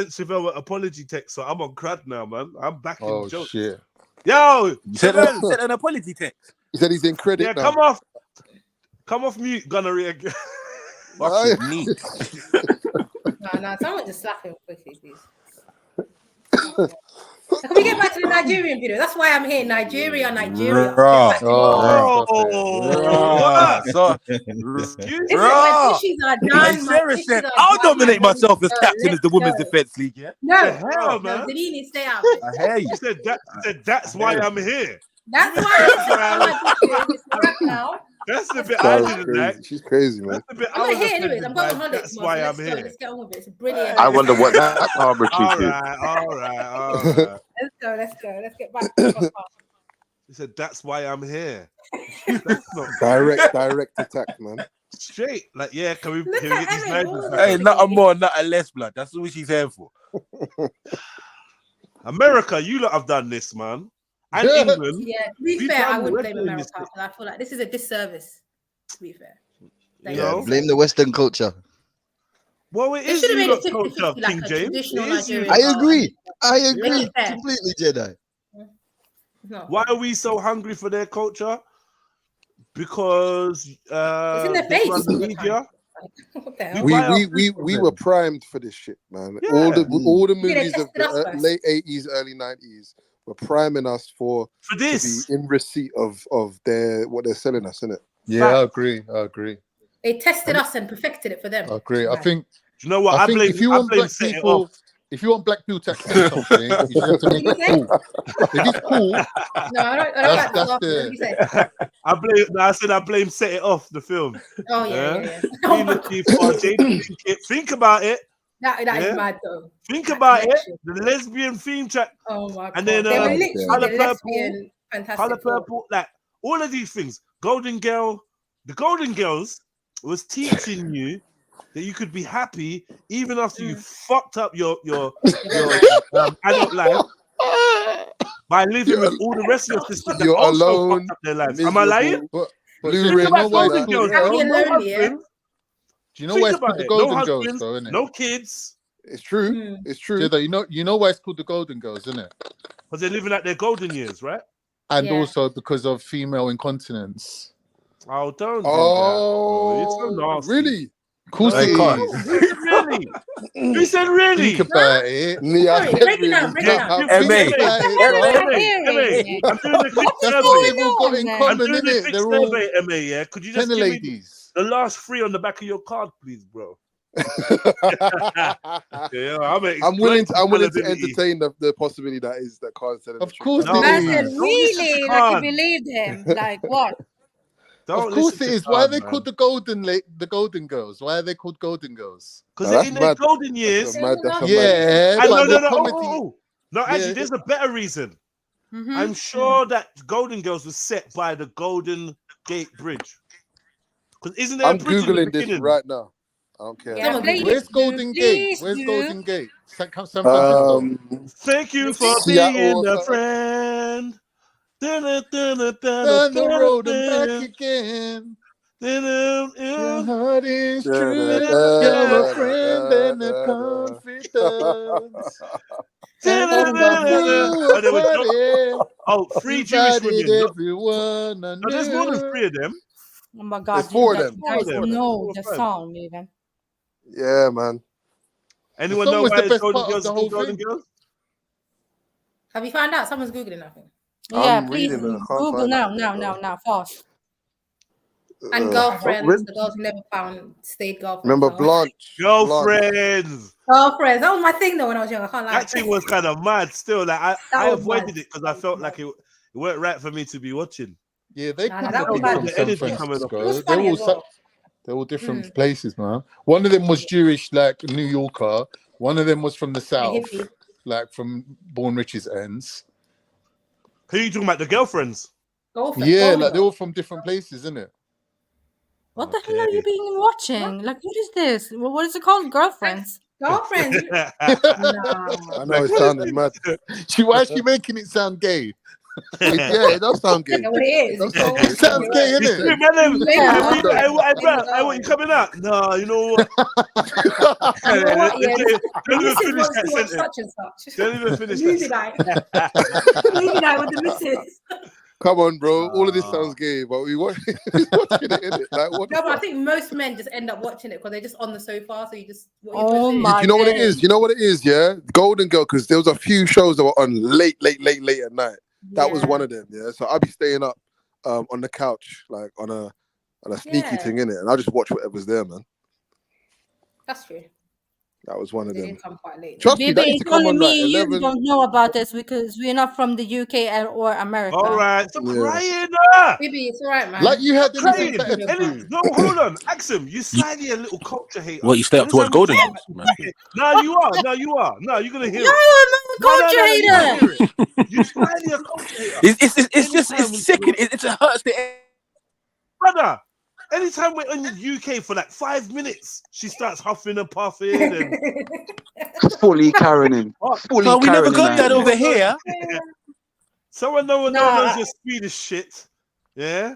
Chevelle an apology text, so I'm on crud now, man. I'm back in the joke. Shit. Yo, sent an apology text. He said he's in credit. Yeah, now. come off mute, gonorrhea. No, someone just slap him quickly, please. Can we get back to the Nigerian video? That's why I'm here. Nigeria. I'll nominate myself as captain of the Women's Defense League. Yeah. No, Danini, stay out. I hear you. He said that's why I'm here. That's why I'm now. That's a bit harder than that. She's crazy, man. I'm not here anyways. I'm going on holiday. That's why I'm here. Let's get on with it. It's brilliant. I wonder what that harbor cheat is. All right. Let's go. Let's get back to the podcast. He said, "That's why I'm here." That's not direct attack, man. Straight, like, yeah. Can we get these knives? Hey, not a more, not a less, blood. That's what she's here for. America, you lot have done this, man. And England. Yeah, to be fair, I would blame America because I feel like this is a disservice. To be fair, like, blame the Western culture. Well, it is should have made it culture, like King a James. traditional Nigerian. I agree completely, Jedi. Why are we so hungry for their culture? Because it's in their face. The media. We were primed for this shit, man. Yeah. All the movies of the late 80s, early 90s were priming us for this, to be in receipt of what they're selling us, innit? Yeah, I agree. They tested us and perfected it for them. I agree. I think. Do you know what? I think if you want black people, if you want black people to accept something, you just have to make it cool. If it's cool, no, I don't like that. I said I blame Set It Off, the film. Oh yeah. Think about it. That is mad though. Think about it. The lesbian theme track. Oh my god. And then they were literally lesbian, fantastic. Color Purple, like all of these things. Golden Girl. The Golden Girls was teaching you that you could be happy even after you fucked up your adult life by living with all the rest of your sisters that also alone, fucked up their lives. Am I lying? But you know why it's called Do you know why it's called the Golden Girls, though, isn't it? No kids. It's true. It's true. You know why it's called the Golden Girls, isn't it? Because they're living out their golden years, right? And also because of female incontinence. Oh, don't do that. It's so nasty. Really? Of course it is. Really? You said really? Think about it. Break it down. I'm doing the quick That's what they've all got in common, innit? They're all MA, yeah? Could you just give me the last 3 on the back of your card, please, bro? Yeah, I'm willing to entertain the possibility that Carl's telling. Of course, man said really, like he believed him. Like what? Of course it is. Why are they called the Golden Girls? Why are they called Golden Girls? Because they're in their golden years. Yeah. No, actually, there's a better reason. I'm sure that Golden Girls was set by the Golden Gate Bridge. Because isn't there? I'm googling this right now. I don't care. Yeah, Where's Golden Gate? Where's Golden Gate? Thank you for being a friend. Down the road and back again. Your heart is true. You're a friend and a confidence. Three Jewish women. Everyone there's more than 3 of them. Oh my god. There's 4 of them. No, the song even. Yeah, man. Anyone know why it's Golden Girls called Golden Girls? Have you found out? Someone's Googling nothing. I'm Please reading it. Google now, fast. And girlfriends, the girls who never found stayed girlfriends. Remember Blanche? Girlfriends. Girlfriends. That was my thing though when I was young. I can't lie. That thing was kind of mad still. Like I avoided it because I felt like it weren't right for me to be watching. Yeah, they that was bad. They're all different places, man. One of them was Jewish, like New Yorker. One of them was from the South, like from Born Rich's ends. Who are you talking about? The girlfriends? Yeah, like they're all from different places, isn't it? What the hell are you being watching? Like, what is this? What is it called? Girlfriends? Girlfriends? No. I know it sounded mad. Why is she making it sound gay? Yeah, it does sound gay. You know what it is? It sounds gay, isn't it? Hey, what, you coming out? No, you know what? Don't even finish that sentence. Such and such. Don't even finish Movie night. Movie night with the missus. Come on, bro. All of this sounds gay, but we watching it, innit? Like, what? No, but I think most men just end up watching it because they're just on the sofa. So you just. You know what it is? You know what it is? Yeah, Golden Girl. Because there was a few shows that were on late at night. That was one of them. Yeah, so I'll be staying up on the couch, like on a sneaky thing, innit? And I'll just watch whatever's there, man. That's true. That was one of They them. didn't come quite late. Trust me, that Maybe used it's to come only on like me and you 11. don't know about this because we're not from the UK or America. All right, stop Yeah. crying. Baby, it's all right, man. Like you had anything Crying. better to do. No, hold on, Axum. You slightly a little culture hater. What, you stay up towards Golden Gates, man? No, you are. No, you are. No, you're gonna hear No, it. I'm not a culture You're hater. gonna hear it. You're slightly a culture hater. It's sick. It hurts the Brother. Anytime we're in the UK for like 5 minutes, she starts huffing and puffing and Fully Karening. Fully But we never Karening, got that man. over here. Someone no one knows your Swedish shit. Yeah.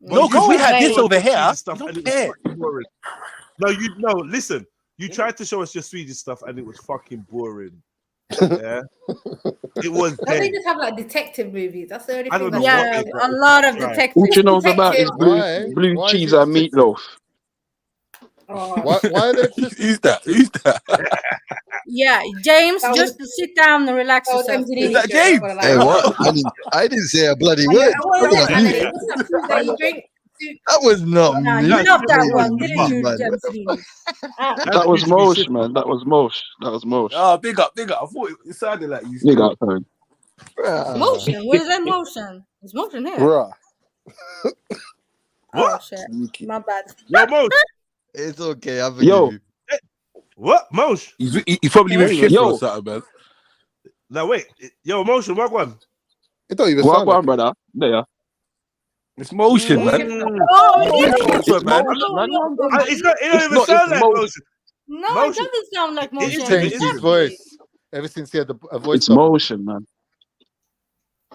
No, because we had this over here. Stuff and it was fucking boring. No, listen. You tried to show us your Swedish stuff and it was fucking boring. Yeah. It was Don't they dead. just have like detective movies? That's the only I thing. don't know Yeah, what a lot of All detectives. she knows about is Why? blue Why is cheese it and meatloaf. Why are they Who's that? Who's that? Yeah, James, That just sit down and relax That was yourself. MTV Is that show, that's James? what I Hey, like. what? I didn't say a bloody Oh, yeah, word. what is That it, was Andy? me. What's that fruit that you drink? That was not No, me. you love that That one, was didn't me, you, man. James? That was Mosh, man. That was Mosh. That was Mosh. Oh, big up. I thought it sounded like you. Big up, man. Motion. Where's that motion? There's motion here. Bruh. Oh shit. My bad. Yo, Mosh. It's okay. I forgive Yo. you. What? Mosh? He's probably with Anyway, Schiffer yo. or something, man. Now wait. Yo, Motion, what one? It don't even What sound one, like brother? There. It's motion, man. Oh, It's motion, man. It don't even not, sound it's like Motion. motion. No, it Motion. doesn't sound like It is motion. changed it is his voice ever since he had a voice. It's Motion, man.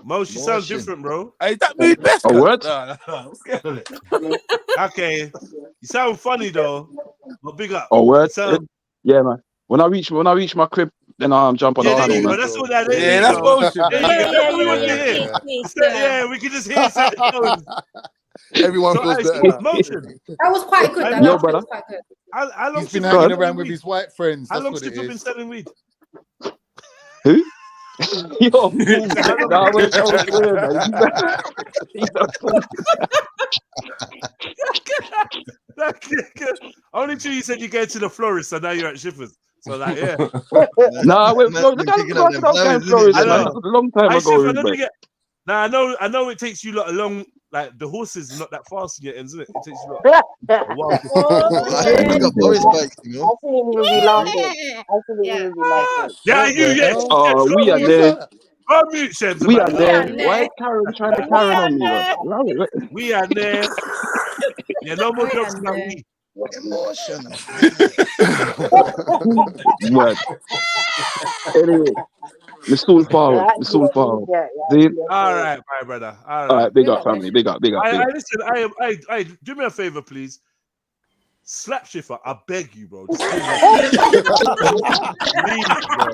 Motion sounds different, bro. Hey, that movie best. A word? No, I'm scared of it. Okay. You sound funny though. But big up. A word? You sound... Yeah, man. When I reach my crib, then I'll jump on the Yeah, there panel, you go. man. That's all that is. Yeah, that's motion. That's what we want to hear. Yeah, we can just hear certain tones. Everyone feels better now. Motion. That was quite good. That Yo, last bit brother. was quite good. How long He's been Skipper hanging been around selling with weed? his white friends. How That's long what it Skipper been is. selling weed? Who? Yo, nah, wait, don't swear, man. He's not Only two you said you go to the florist, so now you're at Shippers. So like, yeah. Nah, wait, no, look at the Florida, man. That was a long time Hey, ago, Shiffer, let me mate. get. Nah, I know it takes you lot a long. Like the horses, not that fast in your ends, isn't it? It takes you lot a while. I shouldn't even be laughing. I shouldn't even be laughing. Yeah, you, yes. Oh, we are there. Go mute, Shebs, We are man. there. Why is Karen trying to Karen on me, man? Allow it. We are there. Yeah, no more jokes about me. Emotional. Word. Anyway, we're still forward. We're still forward. See? All right, my brother. All All right, big up, family. Big up, big up, big up. Listen, I do me a favor, please. Slap Shiffer, I beg you, bro. Just please, bro.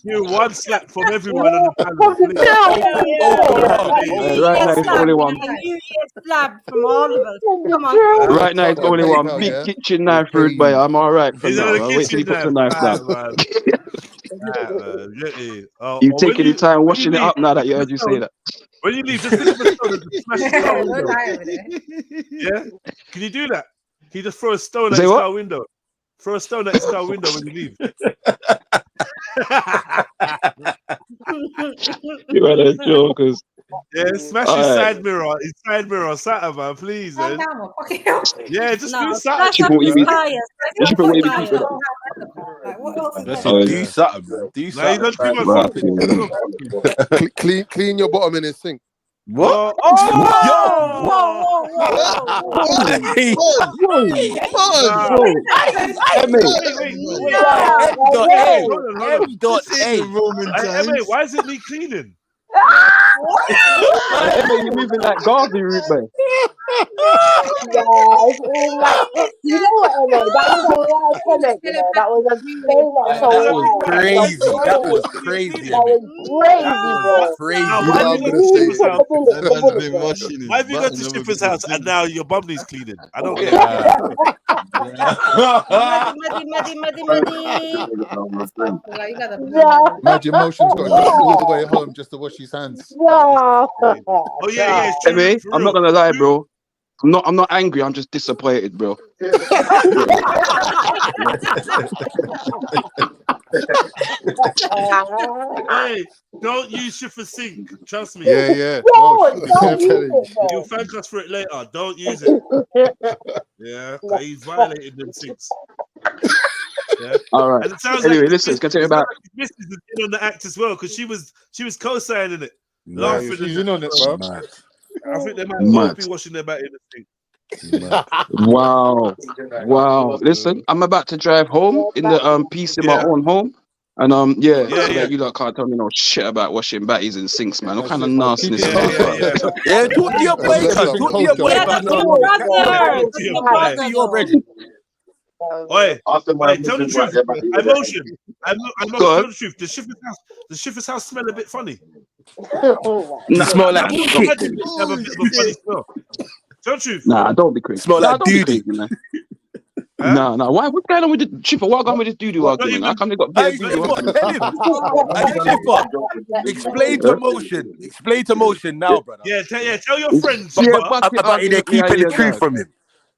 Do one slap from everyone on the panel, please. Right now, it's only one. A New Year's slap from all of us. Come on. Right now, it's only one big kitchen knife root, but I'm all right for He's now. on the I'll wait till he kitchen puts the knife down. You take any time washing it up now that you heard you say that. When you leave, just pick up a stone and just smash his car window. Yeah? Can you do that? Can you just throw a stone at Say his what? car window? Throw a stone at his car window when you leave. You are the jokers. Yeah, smash his side mirror. His side mirror, something, man, please. Calm Man. down, man. Fucking hell. Yeah, just do Smash something. up his tires. Like, what else is That's there? it. Do something, man. Do Nah, he's something. done too much fucking. Clean your bottom in his sink. What? Why is it me cleaning? You're moving like Garvey route, man. You know what, Emma? That was a wild comment. You know? That was a crazy. That was crazy. That was crazy, bro. Why have you gone to Skipper's house and now your bubbly's cleaning? I don't get it. Imagine Motion's got to go all the way home just to wash his hands. Yeah. Oh yeah, it's true. Hey, I'm not gonna lie, bro. I'm not angry. I'm just disappointed, bro. Hey, don't use Schiffer Sink. Trust me. Yeah. You'll thank us for it later. Don't use it. Yeah, he's violated them sinks. Yeah. All right. And it sounds Anyway, like listen, it's gonna take about. Mrs. is in on the act as well because she was co-signing it, Yeah, laughing. she's in on it, bro. I think they might both be washing their back in the sink. Wow. Listen, I'm about to drive home in the peace in my own home. And so that you lot can't tell me no shit about washing batties and sinks, man. What kind of nastiness is that? Yeah, talk to your boy, talk to your boy about your brother. Oi, tell the truth. Emotion. I'm not telling the truth. The Schiffer's house smell a bit funny. Smell like shit. Have a bit of a funny smell. Tell the truth. Nah, don't be crazy. Smell like doo-doo. Nah. What's going on with the Schiffer? What going with this doo-doo argument? How come they got beer doo-doo? Explain to motion. Explain to motion now, brother. Yeah, tell your friends. About they're keeping the truth from him.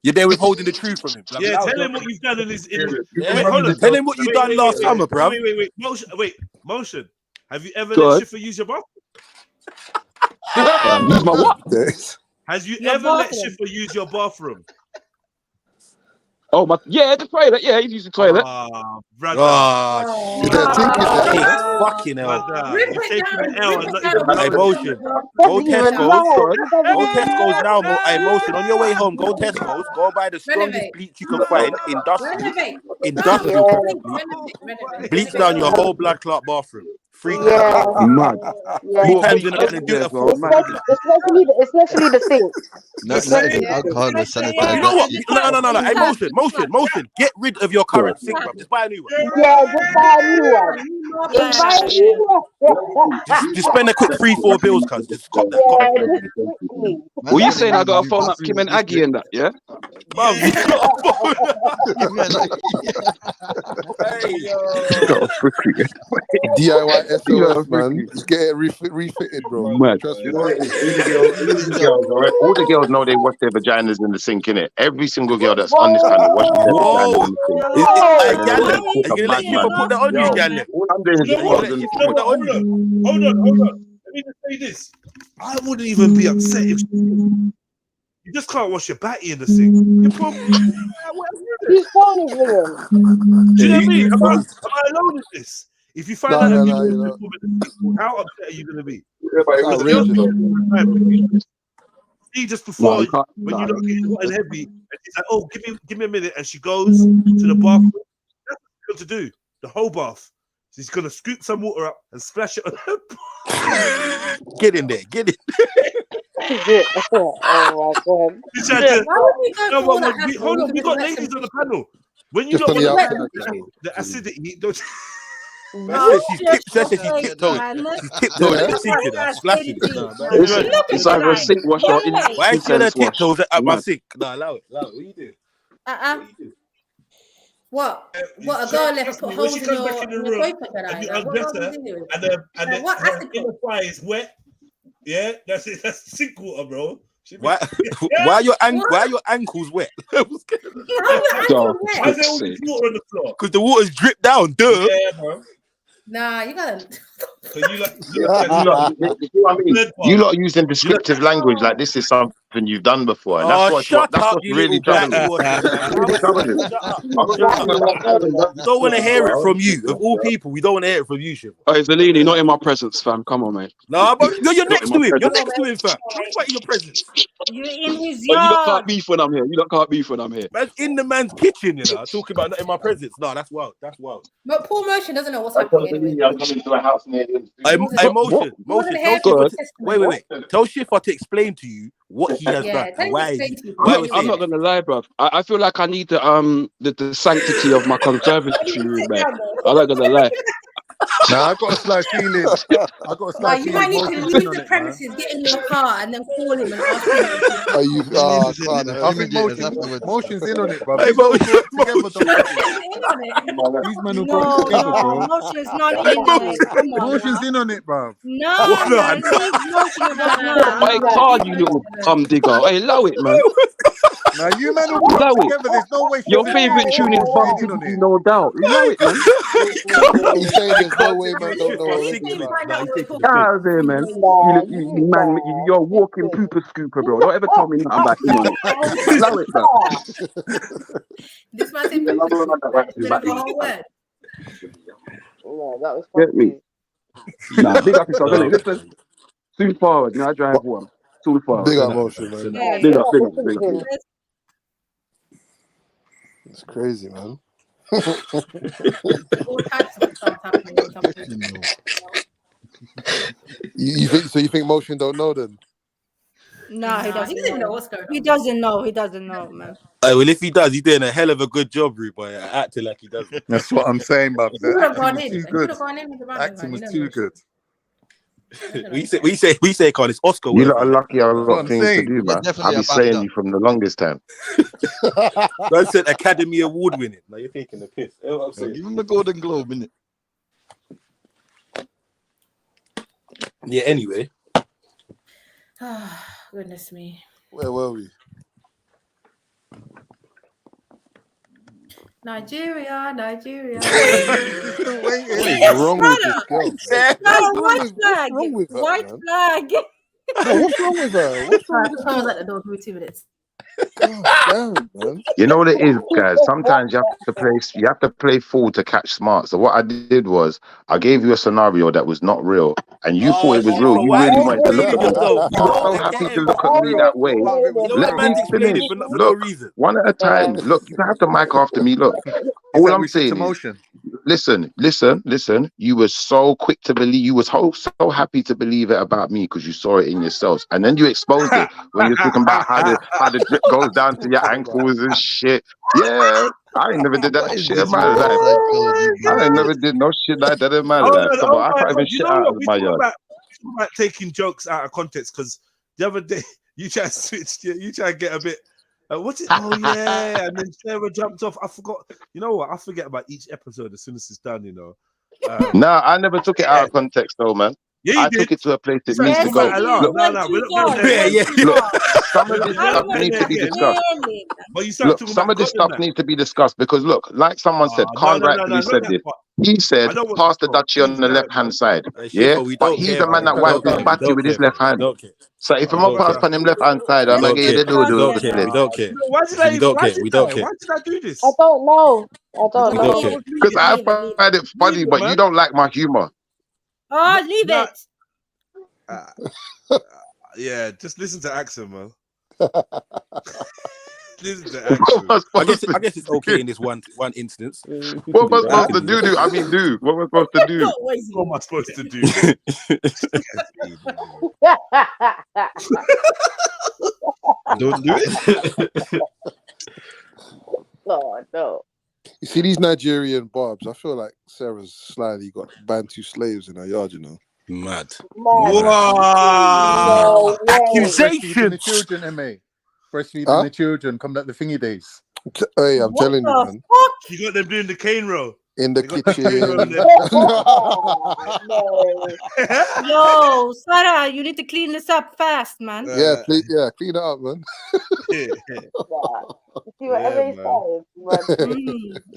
You're there withholding the truth from him. Yeah, tell him what you've done in his. Tell him what you've done last summer, bro. Wait, motion. Have you ever let Schiffer use your bathroom? Use my what? Has you ever let Schiffer use your bathroom? Oh my! Yeah, the toilet. Yeah, he's using the toilet. Brother. Fucking hell. Emotion. Go Tesco's now. Emotion. On your way home, go Tesco's. Go buy the strongest bleach you can find. Industrial bleach down your whole blood clot bathroom. Free mad. More times than gonna do it for. Especially the sink. You know what? No. Motion. Get rid of your current sink, bro. Just buy a new one. Yeah, just buy a new one. Just spend a quick 3-4 bills, cuz. Just cop that. What you saying? I got to phone up Kim and Aggie and that, yeah? Mom, you got a phone. DIY SOS, man. Just get it refitted, bro. Trust me. All the girls know they wash their vaginas in the sink, innit? Every single girl that's on this panel washes their vaginas in the sink. Are you gonna let people put that on you, Galen? All I'm doing is just Hold on. Let me just say this. I wouldn't even be upset if you just can't wash your batty in the sink. Your problem. Do you know what I mean? Am I alone in this? If you find out how upset are you going to be? See, just before when you don't get hot and heavy, and she's like, "Oh, give me a minute," and she goes to the bathroom. That's what she's going to do. The whole bath. She's going to scoop some water up and splash it on her. Get in there. Get in. Oh my god! Hold on, we got ladies on the panel. When you don't want the acidity, don't. She's tiptoeing. She's tiptoeing. Splashing. It's either a sink wash or why is she on her tiptoes at my sink? No, allow it. What you do? What? What? A girl left put holes in your toilet? And the inner fire is wet. Yeah, that's it. That's sink water, bro. Why are your ankles wet? Why is there all this water on the floor? Because the water's dripped down, duh. Yeah, bro. Nah, you gotta. You lot using descriptive language like this is something you've done before, and that's what's really troubling. You don't want to hear it from you. Of all people, we don't want to hear it from you, Shiv. Oh, Zalini, not in my presence, fam. Come on, mate. Nah, but you're next to him. You're next to him, fam. What in your presence? You're in his You yard. don't can't beef when I'm here. You don't can't beef when I'm here. Man's in the man's kitchen, you know, talking about not in my presence. No, that's wild. That's wild. But Paul Motion doesn't know what's happening anyway. I'm coming to a house near him. Motion. Wait. Tell Schiffer to explain to you what he has done. Why? I'm not gonna lie, bro. I feel like I need the sanctity of my conservatory room, man. I'm not gonna lie. Nah, I got a slight feeling. I got a slight You feeling. might need to Motion's leave in on the it, man. premises, get in your car, and then call him and ask him. Are you? Oh, God, I think motion's in on it, bro. Hey, These all Motion- work together, don't they? in on it. These men will work together, bro. Motion's not in on it. Come on. Motion's in on it, bro. No, man, leave motion alone. My card, you little cum digger. Hey, allow it, man. Now you men will work Allow it. together. There's no way. Your favourite tune is Bum Diggy, no doubt. Allow it, man. He's saying there's no way, man. Don't know already, man. Ah, there, man. You man, you're a walking pooper scooper, bro. Don't ever tell me nothing about you. Allow it, bro. This man said the whole word. No, that was Get me. Nah, big up yourself, innit? Listen, soon forward. You know, I drive one. Soon forward. Big up Motion, man. Big up, big up, big up. It's crazy, man. All types of stuff happening. You think so? You think Motion don't know then? No, he doesn't. He doesn't know what's going on. He doesn't know. He doesn't know, man. Well, if he does, he's doing a hell of a good job, Rude Boy, acting like he doesn't. That's what I'm saying, bruv. He would have The gone acting in. was He too would good. have gone in with the running Acting man, was you know. too good. We say, Carl, it's Oscar. You lot are lucky. I've what got I'm things to saying. do, man. definitely I've been a saying backup. you from the longest time. Man said Academy Award winning. Now you're taking the piss. You know what I'm saying? Give him the Golden Globe, innit? Yeah. Anyway, Goodness me. Where were we? Nigeria. What is wrong with this girl? No, white flag. wrong with her, White man? flag. No, what's wrong with her? What's wrong with this Someone's girl? at the door. Give me 2 minutes. Damn, man. You know what it is, guys? Sometimes you have to play fool to catch smart. So what I did was I gave you a scenario that was not real, and you thought it was real. You why really did wanted to look you at me. yourself? You were so happy to look at me that way. You know Let that me man's explaining finish. for no Look, reason. one at a time. Look, you can have the mic after me. Look, Is all that I'm we said to saying is, Motion? listen. You were so quick to believe. You was so happy to believe it about me because you saw it in yourselves, and then you exposed it when you're talking about how the drip goes down to your ankles and shit. Yeah, I ain't never did that What is shit in this my reverse life. psychology, I ain't bro? never did no shit like that in my Hold life. on, Come oh on, I my can't even God. You shit know out what? of We my talk yard. about taking jokes out of context because the other day you try to switch, you try to get a bit. What's it? Oh yeah, and then Sarah jumped off. I forgot. You know what? I forget about each episode as soon as it's done. You know. Nah, I never took it out of context though, man. Yeah, you I did. took it to a place it You needs tried to to go. talk about a lot. Look, No, we're not going there. Yeah. look, some of We're this not stuff going needs to there be again. discussed. But you started Look, talking some about of this God and stuff that. needs to be discussed because look, like someone said, No, Khan rightfully not said that this. part. He I said, don't want pass the to duchy on the left hand side. Yeah, Shifo, we but don't he's care, the man man. that We wiped don't his care. We battery don't with care, his left man. We hand. don't care. So if We I'm gonna don't pass care. on him left hand side, We I'm gonna don't get care. the do We don't with care. it. We don't care. Why did I We even? don't Why care. did We don't I? care. Why did I do this? I don't know. I We don't don't know. care. Because I Leave it. find it funny, but you don't like my humor. Oh, leave Nah. it. Yeah, just listen to accent, man. Listen to accent. I guess it's okay in this one instance. What am I supposed to do? I mean, do what am I supposed to do? What am I supposed to do? Don't do it. Oh, no. You see these Nigerian barbs? I feel like Sarah's slightly got Bantu slaves in her yard, you know. Mad. Wow. Breastfeeding the children, MA. Breastfeeding the children. Come back the thingy days. Hey, I'm telling you, man. You got them doing the cane row. In the kitchen. Yo, Sarah, you need to clean this up fast, man. Yeah, clean it up, man. See what everybody says, but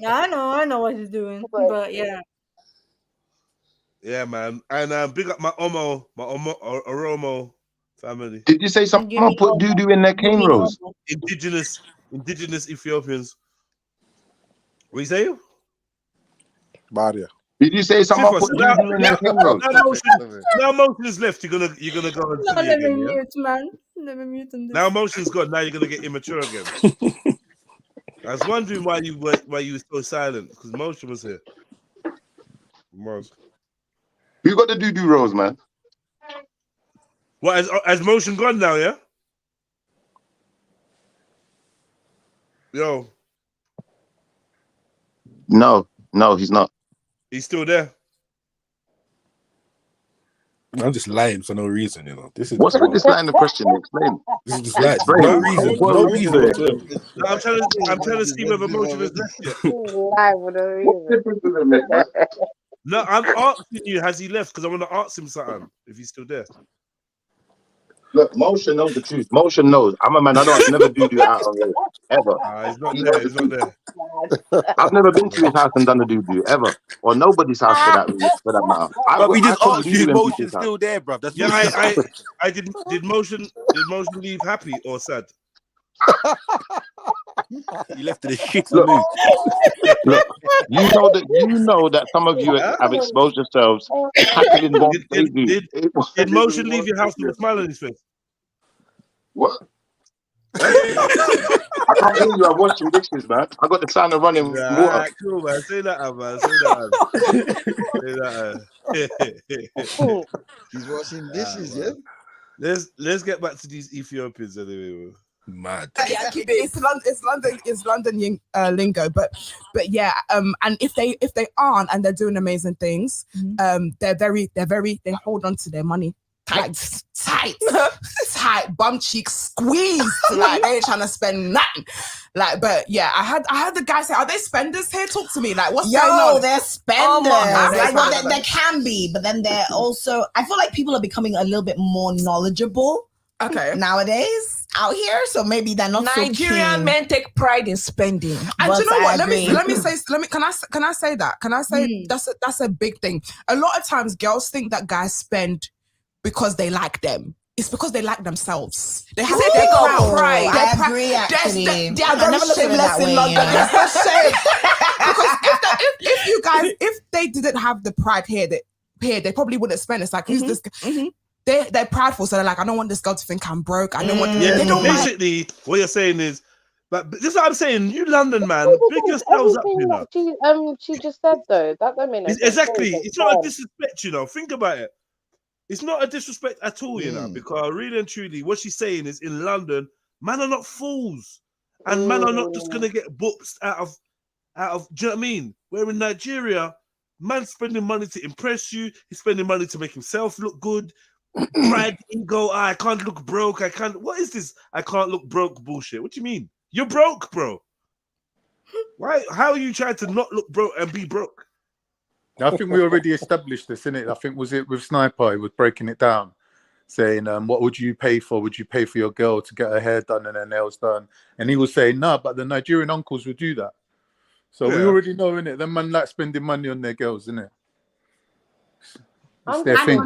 I know what he's doing, but yeah. Yeah, man. And big up my Oromo family. Did you say someone put doo-doo in their cane rows? Indigenous Ethiopians. What you say? Maria. Did you say someone put doo-doo in their cane rows? Now Motion's left. You're gonna go on No, silly let me again, yeah? mute, man. Let me mute him. Now Motion's gone. Now you're gonna get immature again. I was wondering why you were so silent because Motion was here. Who got the doo-doo rolls, man? What has Motion gone now? Yeah. Yo, No, he's not. he's still there. I'm just lying for no reason, you know. This is What's with this line of question? Explain. This is just like Explain. no reason, What no is reason it? whatsoever. No, I'm trying to see whether motion has left yet. What's different with him, man? No, I'm asking you, has he left? Because I want to ask him something if he's still there. Look, Motion knows the truth. Motion knows. I'm a man. I don't never do out on race ever. He's not there. He's not there. I've never been to his house and done a do ever, or nobody's house for that matter. But we just couldn't asked do you if in motion's people's house. still there, bruv. That's Yeah, all. I did motion leave happy or sad? He left in a shit Look, mood. look, you know that some of you have exposed yourselves tackling what they do. Did motion leave your house with a smile on his face? What? I can't hear you. I'm washing dishes, man. I got the sound of running water. Cool, man. Say that, man. Say that. He's washing dishes, yeah. Let's get back to these Ethiopians anyway. Mad. Yeah, it's London lingo, but yeah, and if they aren't and they're doing amazing things, they hold on to their money tight, bum cheek squeezed, like they ain't trying to spend nothing. Like, but yeah, I heard the guy say, "Are they spenders here? Talk to me. Like, what's going on?" They're spenders. They can be, but then they're also. I feel like people are becoming a little bit more knowledgeable. Okay, nowadays out here, so maybe they're not Nigerian so keen. men take pride in spending. And do you know what? Let me say. Can I say that? Can I say that's a big thing? A lot of times, girls think that guys spend because they like them. It's because they like themselves. They have their pride. I agree, actually. They're very shameless in London. That's the shame. Because if they didn't have the pride here, they probably wouldn't spend. It's like, who's this guy? They're prideful, so they're like, I don't want this girl to think I'm broke. I don't want. Yeah, they don't basically, what you're saying is, but this is what I'm saying. You London man, big yourselves up, you know. She just said though. That don't mean no sense. Exactly. It's not a disrespect, you know. Think about it. It's not a disrespect at all, you know, because really and truly, what she's saying is in London, man are not fools. And man are not just gonna get books out of do you know what I mean? Where in Nigeria, man's spending money to impress you, he's spending money to make himself look good. Pride, ego, I can't look broke. What is this? I can't look broke bullshit. What do you mean? You're broke, bro. Why? How are you trying to not look broke and be broke? I think we already established this, innit? I think was it with Sniper, he was breaking it down, saying, what would you pay for? Would you pay for your girl to get her hair done and her nails done? And he was saying, no, but the Nigerian uncles would do that. So we already know, innit? Them man like spending money on their girls, innit? It's their thing.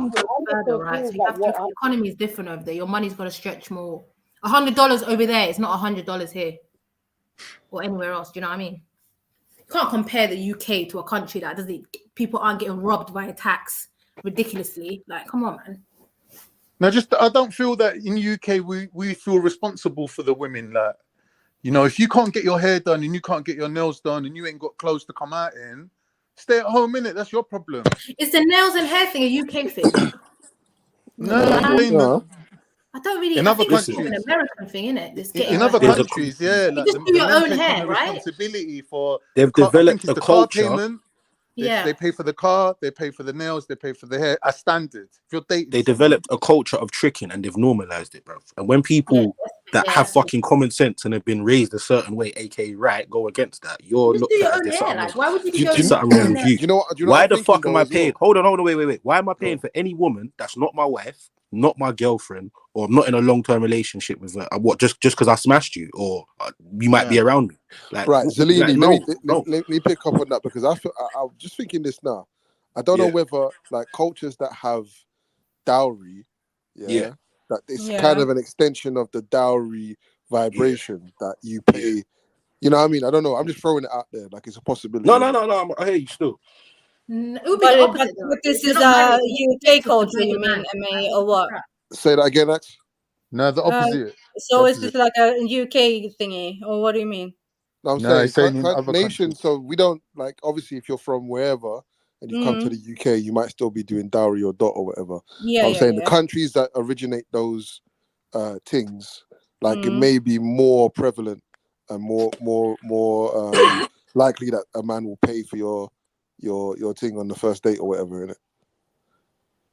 Right? So the economy is different over there. Your money's got to stretch more. $100 over there is not $100 here or anywhere else. Do you know what I mean? You can't compare the UK to a country that doesn't. People aren't getting robbed by tax ridiculously. Like, come on, man. No, I don't feel that in UK we feel responsible for the women. Like, you know, if you can't get your hair done and you can't get your nails done and you ain't got clothes to come out in, stay at home, innit? That's your problem. Is the nails and hair thing a UK thing? No. I don't really. In I other think it's countries, an American thing, isn't it? In other countries, yeah, you just do your own hair, right? Responsibility for they've developed a culture. Car payment. They pay for the car, they pay for the nails, they pay for the hair. A standard. If you're dating, they developed a culture of tricking and they've normalized it, bro. And when people that have fucking common sense and have been raised a certain way, aka right, go against that, you're just looked do your at own as hair. Like, why would you do your there's something wrong with you. You know why what the fuck thinking, am I though, paying? Hold on, wait. Why am I paying for any woman that's not my wife, not my girlfriend, or I'm not in a long-term relationship with her? What, just because I smashed you, or you might be around me? Like, right, Zalini, no. let me pick up on that, because I'm just thinking this now. I don't know whether like cultures that have dowry, that it's kind of an extension of the dowry vibration that you pay. You know what I mean? I don't know. I'm just throwing it out there, like it's a possibility. No. I hear you still. It would be the opposite. But this is a UK culture, you mean, MA, or what? Say that again, Max. No, the opposite. So it's just like a UK thingy, or what do you mean? No, I'm saying in other nations. So we don't like. Obviously, if you're from wherever and you come to the UK, you might still be doing dowry or dot or whatever. I'm saying the countries that originate those things, like it may be more prevalent and more likely that a man will pay for your thing on the first date or whatever, innit?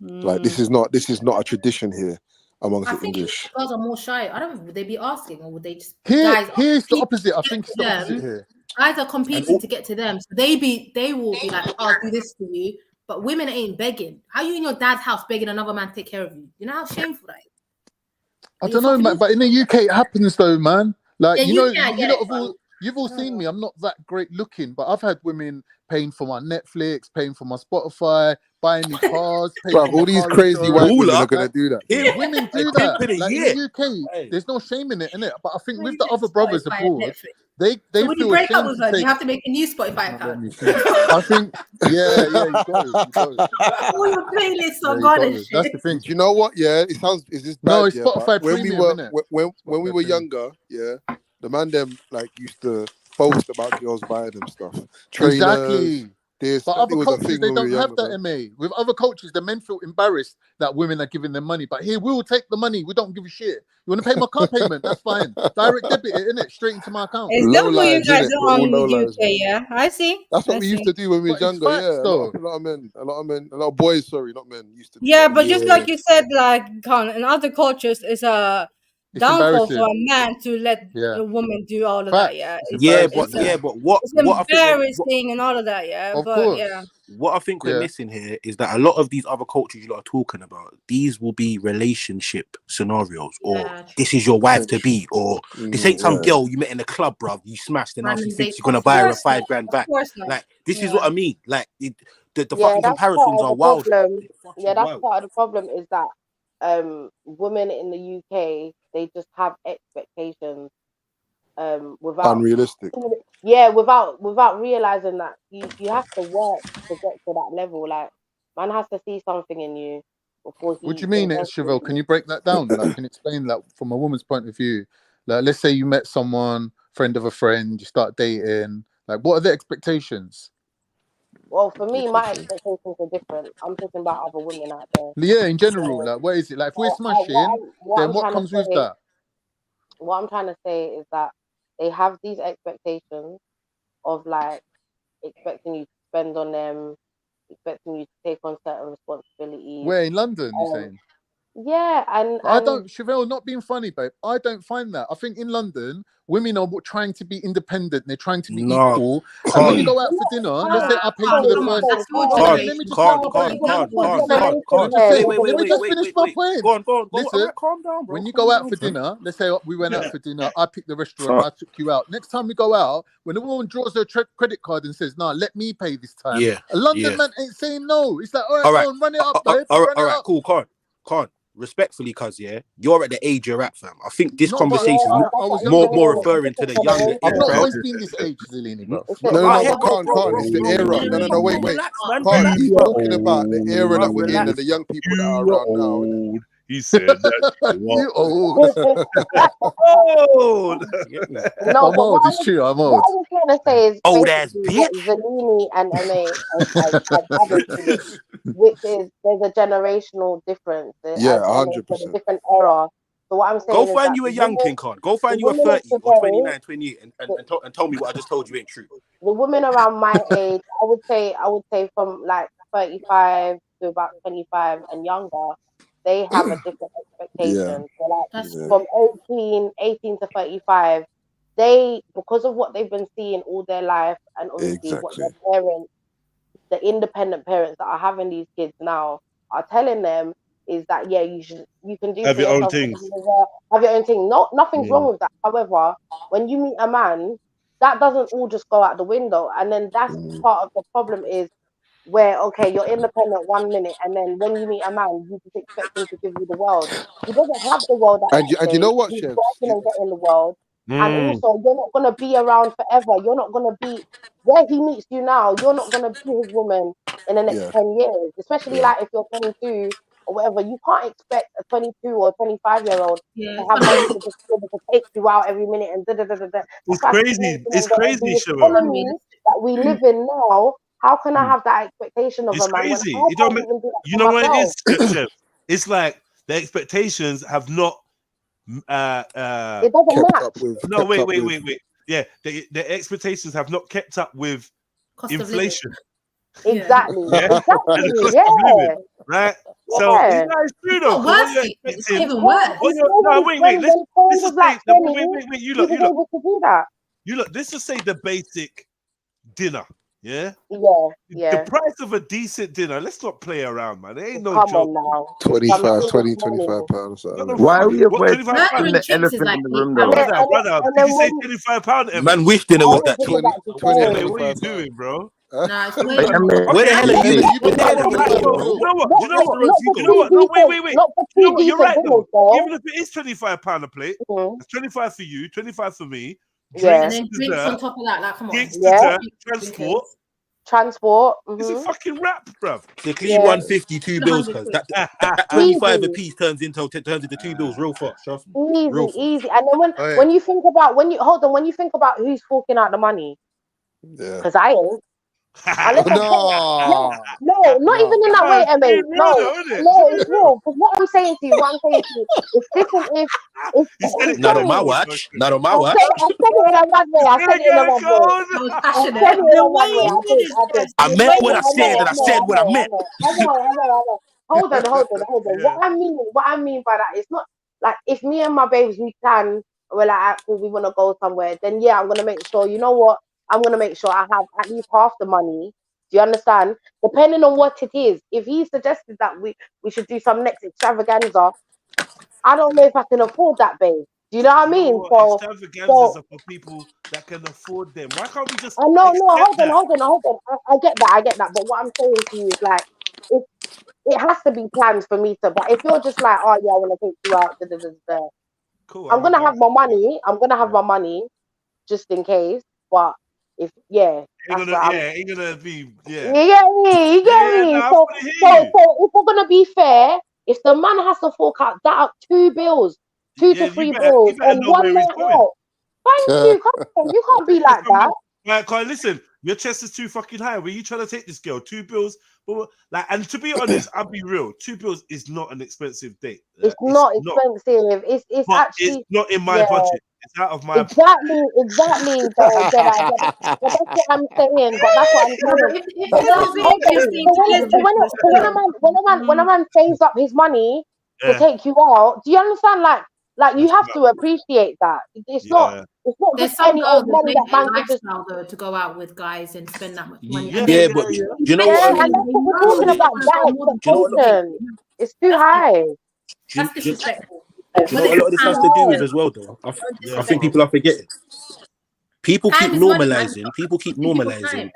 Like this is not a tradition here amongst I the think English. girls are more shy. I don't know, would they be asking or would they just Here's the competing opposite. I to think get it's to the opposite them? here. Guys are competing to get to them. So they will be like, I'll do this for you. But women ain't begging. How you in your dad's house begging another man to take care of you? You know how shameful that is? I don't know, man, but in the UK it happens though, man. Like Yeah, you know, UK, I you get lot it, have but all you've all seen me. I'm not that great looking, but I've had women paying for my Netflix, paying for my Spotify, buying me cars, paying Bruv, for my all these car crazy white insurance. women are gonna Like, do that. women Hey, do pimp that. of the Like in year. the UK, Hey. there's no shame in it, innit? But I think When with you the get other brothers Spotify and abroad, Netflix. they So when you feel break up ashamed with to her, do take. you have to make a new Spotify account? I think, yeah, you got it. All your playlists Yeah, are you gone got and it. That's shit. the thing. Do you know what? Yeah, it sounds. Is this bad? No, it's Yeah, Spotify but when we Premium, were innit? when we Spotify were Premium. younger, yeah, the man them like used to boast about girls buying them stuff, trainers. Exactly. This But it other was a cultures, thing they when we were don't have younger, that, man. MA. With other cultures, the men feel embarrassed that women are giving them money. But here, we will take the money. We don't give a shit. You want to pay my car payment? That's fine. Direct debit it, innit? Straight into my account. Is Low that what you lives, guys innit? do We're all on low the UK? lives, man. Yeah, I see. That's what I we used see. to do when we was But it's younger. facts, Yeah, though. a lot of boys. Sorry, not men. Used to do Yeah, that. but just Yeah. like you said, like Con, in other cultures, it's a It's downfall for embarrassing. a man to let Yeah. a woman do all of Facts. that. Yeah, It's Yeah, embarrassing. but what it's I think embarrassing and all of that. Yeah, Of but course. yeah, what I think we're Yeah. missing here is that a lot of these other cultures you lot are talking about, these will be relationship scenarios, or this is your wife to be, or this ain't some girl you met in the club, bruv. You smashed, and now she Random thinks date you're gonna coffee. buy her a Of course not. $5,000 Of back. course not. Like this is Yeah. what I mean. Like the Yeah, fucking that's part comparisons of are the wild. problem. They're fucking Yeah, that's wild. part of the problem is that women in the UK, they just have expectations without Unrealistic. without realizing that you have to work to get to that level. Like, man has to see something in you before What do you he mean, invests in Chevelle? Can you. you break that down? Like, can you explain that from a woman's point of view? Like, let's say you met someone, friend of a friend, you start dating. Like, what are the expectations? Well, for me, my expectations are different. I'm talking about other women out there. Yeah, in general, like, what is it? Like, if we're smashing, then what comes with that? What I'm trying to say is that they have these expectations of like expecting you to spend on them, expecting you to take on certain responsibilities. Where in London, you're saying? Yeah, and I don't, Chevelle, not being funny, babe. I don't find that. I think in London, women are trying to be independent. They're trying to be equal. And when you go out for dinner, let's say I pay for the first. That's your Hold on, let generation. me just finish my point. Can I just say? Let me just finish my point. Go on. Listen, Alright, calm down, bro. when you Calm go out down, for bro. dinner, let's say we went out for dinner. I picked the restaurant. I took you out. Next time we go out, when a woman draws her credit card and says, "Nah, let me pay this time," a London man ain't saying no. It's like, all right, go on, run it up, babe. All right, cool, can't. Respectfully, cuz you're at the age you're at, fam. I think this conversation is I was more referring to the younger I've not crowd. always been this age, Zilini, bro. No, but Khan, it's the era. No, wait. Relax, man. Khan, he's Relax, talking about the era that we're in and the young people that are around now. Innit? He said that you old. old. No, I'm but old. It's true. I'm old. what I was trying to say is Old ass basically what Zalini and MA have added to this, which is there's a generational difference. Yeah, As MA said, a different era. So what I'm saying Go is find that you a the young women, king, Khan. Go find the you a women of 30 or today, 29, 28 and tell me what I just told you ain't true. the women around my age, I would say from like 35 to about 25 and younger, they have a different expectation. So like from 18 to 35, they, because of what they've been seeing all their life and obviously what their parents, the independent parents that are having these kids now are telling them is that you can do have for your own yourself, things. have your own thing. Nothing's wrong with that. However, when you meet a man, that doesn't all just go out the window. And then that's part of the problem is where, okay, you're independent 1 minute, and then when you meet a man, you just expect him to give you the world. He doesn't have the world at And that you stage. know what, He's Chevs? working on getting the world. And also, you're not going to be around forever. You're not going to be where he meets you now. You're not going to be his woman in the next 10 years, especially like if you're 22 or whatever. You can't expect a 22 or 25-year-old to have money to just be able to take you out every minute and da-da-da-da-da. It's That's why I keep crazy. mentioning It's that crazy, the Cheryl. economy that we live in now, how can I have that expectation of It's a man when crazy. I It don't can't make, even do that you for know what it myself? is, Chef? It's like the expectations have not It doesn't match. No, wait. Yeah, the expectations have not kept up with Cost of inflation. Exactly. Yeah. Exactly. And the cost Yeah. of living, right? So Yeah. it's true though. not 'cause what worth you're it. It's expecting, not even worse. no, wait. When Let's Cohen just was like say, 20, wait. he was able to do that. Let's just say the basic dinner. Yeah. Yeah. The Yeah. price of a decent dinner. Let's not play around, man. It ain't no Come joke. on now. 25 pounds. Why are we What, avoiding 25 pounds? the elephant in the room, though? Brother, did you say 25 pounds? Man, wish dinner was that cheap. 20, What are you doing, bro? Nah, it's way Where the hell are you? You know what? No, wait. Not for You know two what? You're decent right dinners, though. though. Even if it is £25 a plate, it's 25 for you, 25 for me. Yeah. And then drinks on top of that, like, come on. Drinks, Yeah. transport. Transport. It's a fucking wrap, bruv. The clean 152 bills, cuz that 25 a piece turns into 2 bills real fast. Trust me. Real fast. Easy. And then when you think about when you think about who's forking out the money, because I ain't. No, not even in that way, Emma. No, it's real. Because what I'm saying to you, it's different if Not on my watch. Not on my watch. I said it in a bad way. I said it in a bad way. I meant what I said, and I said what I meant. I know. Hold on. What I mean by that, it's not like if me and my babes we plan, we're like, cool, we want to go somewhere, then yeah, I'm gonna make sure. You know what? I'm gonna make sure I have at least half the money. Do you understand? Depending on what it is. If he suggested that we should do some next extravaganza, I don't know if I can afford that, babe. Do you know what I mean? Extravaganzas are for people that can afford them. Why can't we just? No, hold on. I get that. But what I'm saying to you is like, it has to be planned for me to. But if you're just like, oh yeah, I want to take you out, cool. I'm gonna have my money. I'm gonna have my money, just in case. But if ain't gonna be You get me. So if we're gonna be fair, if the man has to fork out that 2 bills, 2 to 3 bills, and one night out, thank you. Come on, you can't be like that. Right, Carl, listen, your chest is too fucking high. Were you trying to take this girl? 2 bills, but like, and to be honest, I'll be real. 2 bills is not an expensive date. It's not expensive. It's actually it's not in my budget. It's out of my exactly. But that's what I'm saying. When a man saves up his money to take you out, do you understand? Like you have to appreciate that. It's not There's just some any girls old money that man can just. lifestyle though to go out with guys and spend that much money. Yeah, but you know what? And that's what we're talking about. That expectation. It's too high. That's disrespectful. Do you know what a lot of this has to do with as well, though? I think people are forgetting. People keep normalizing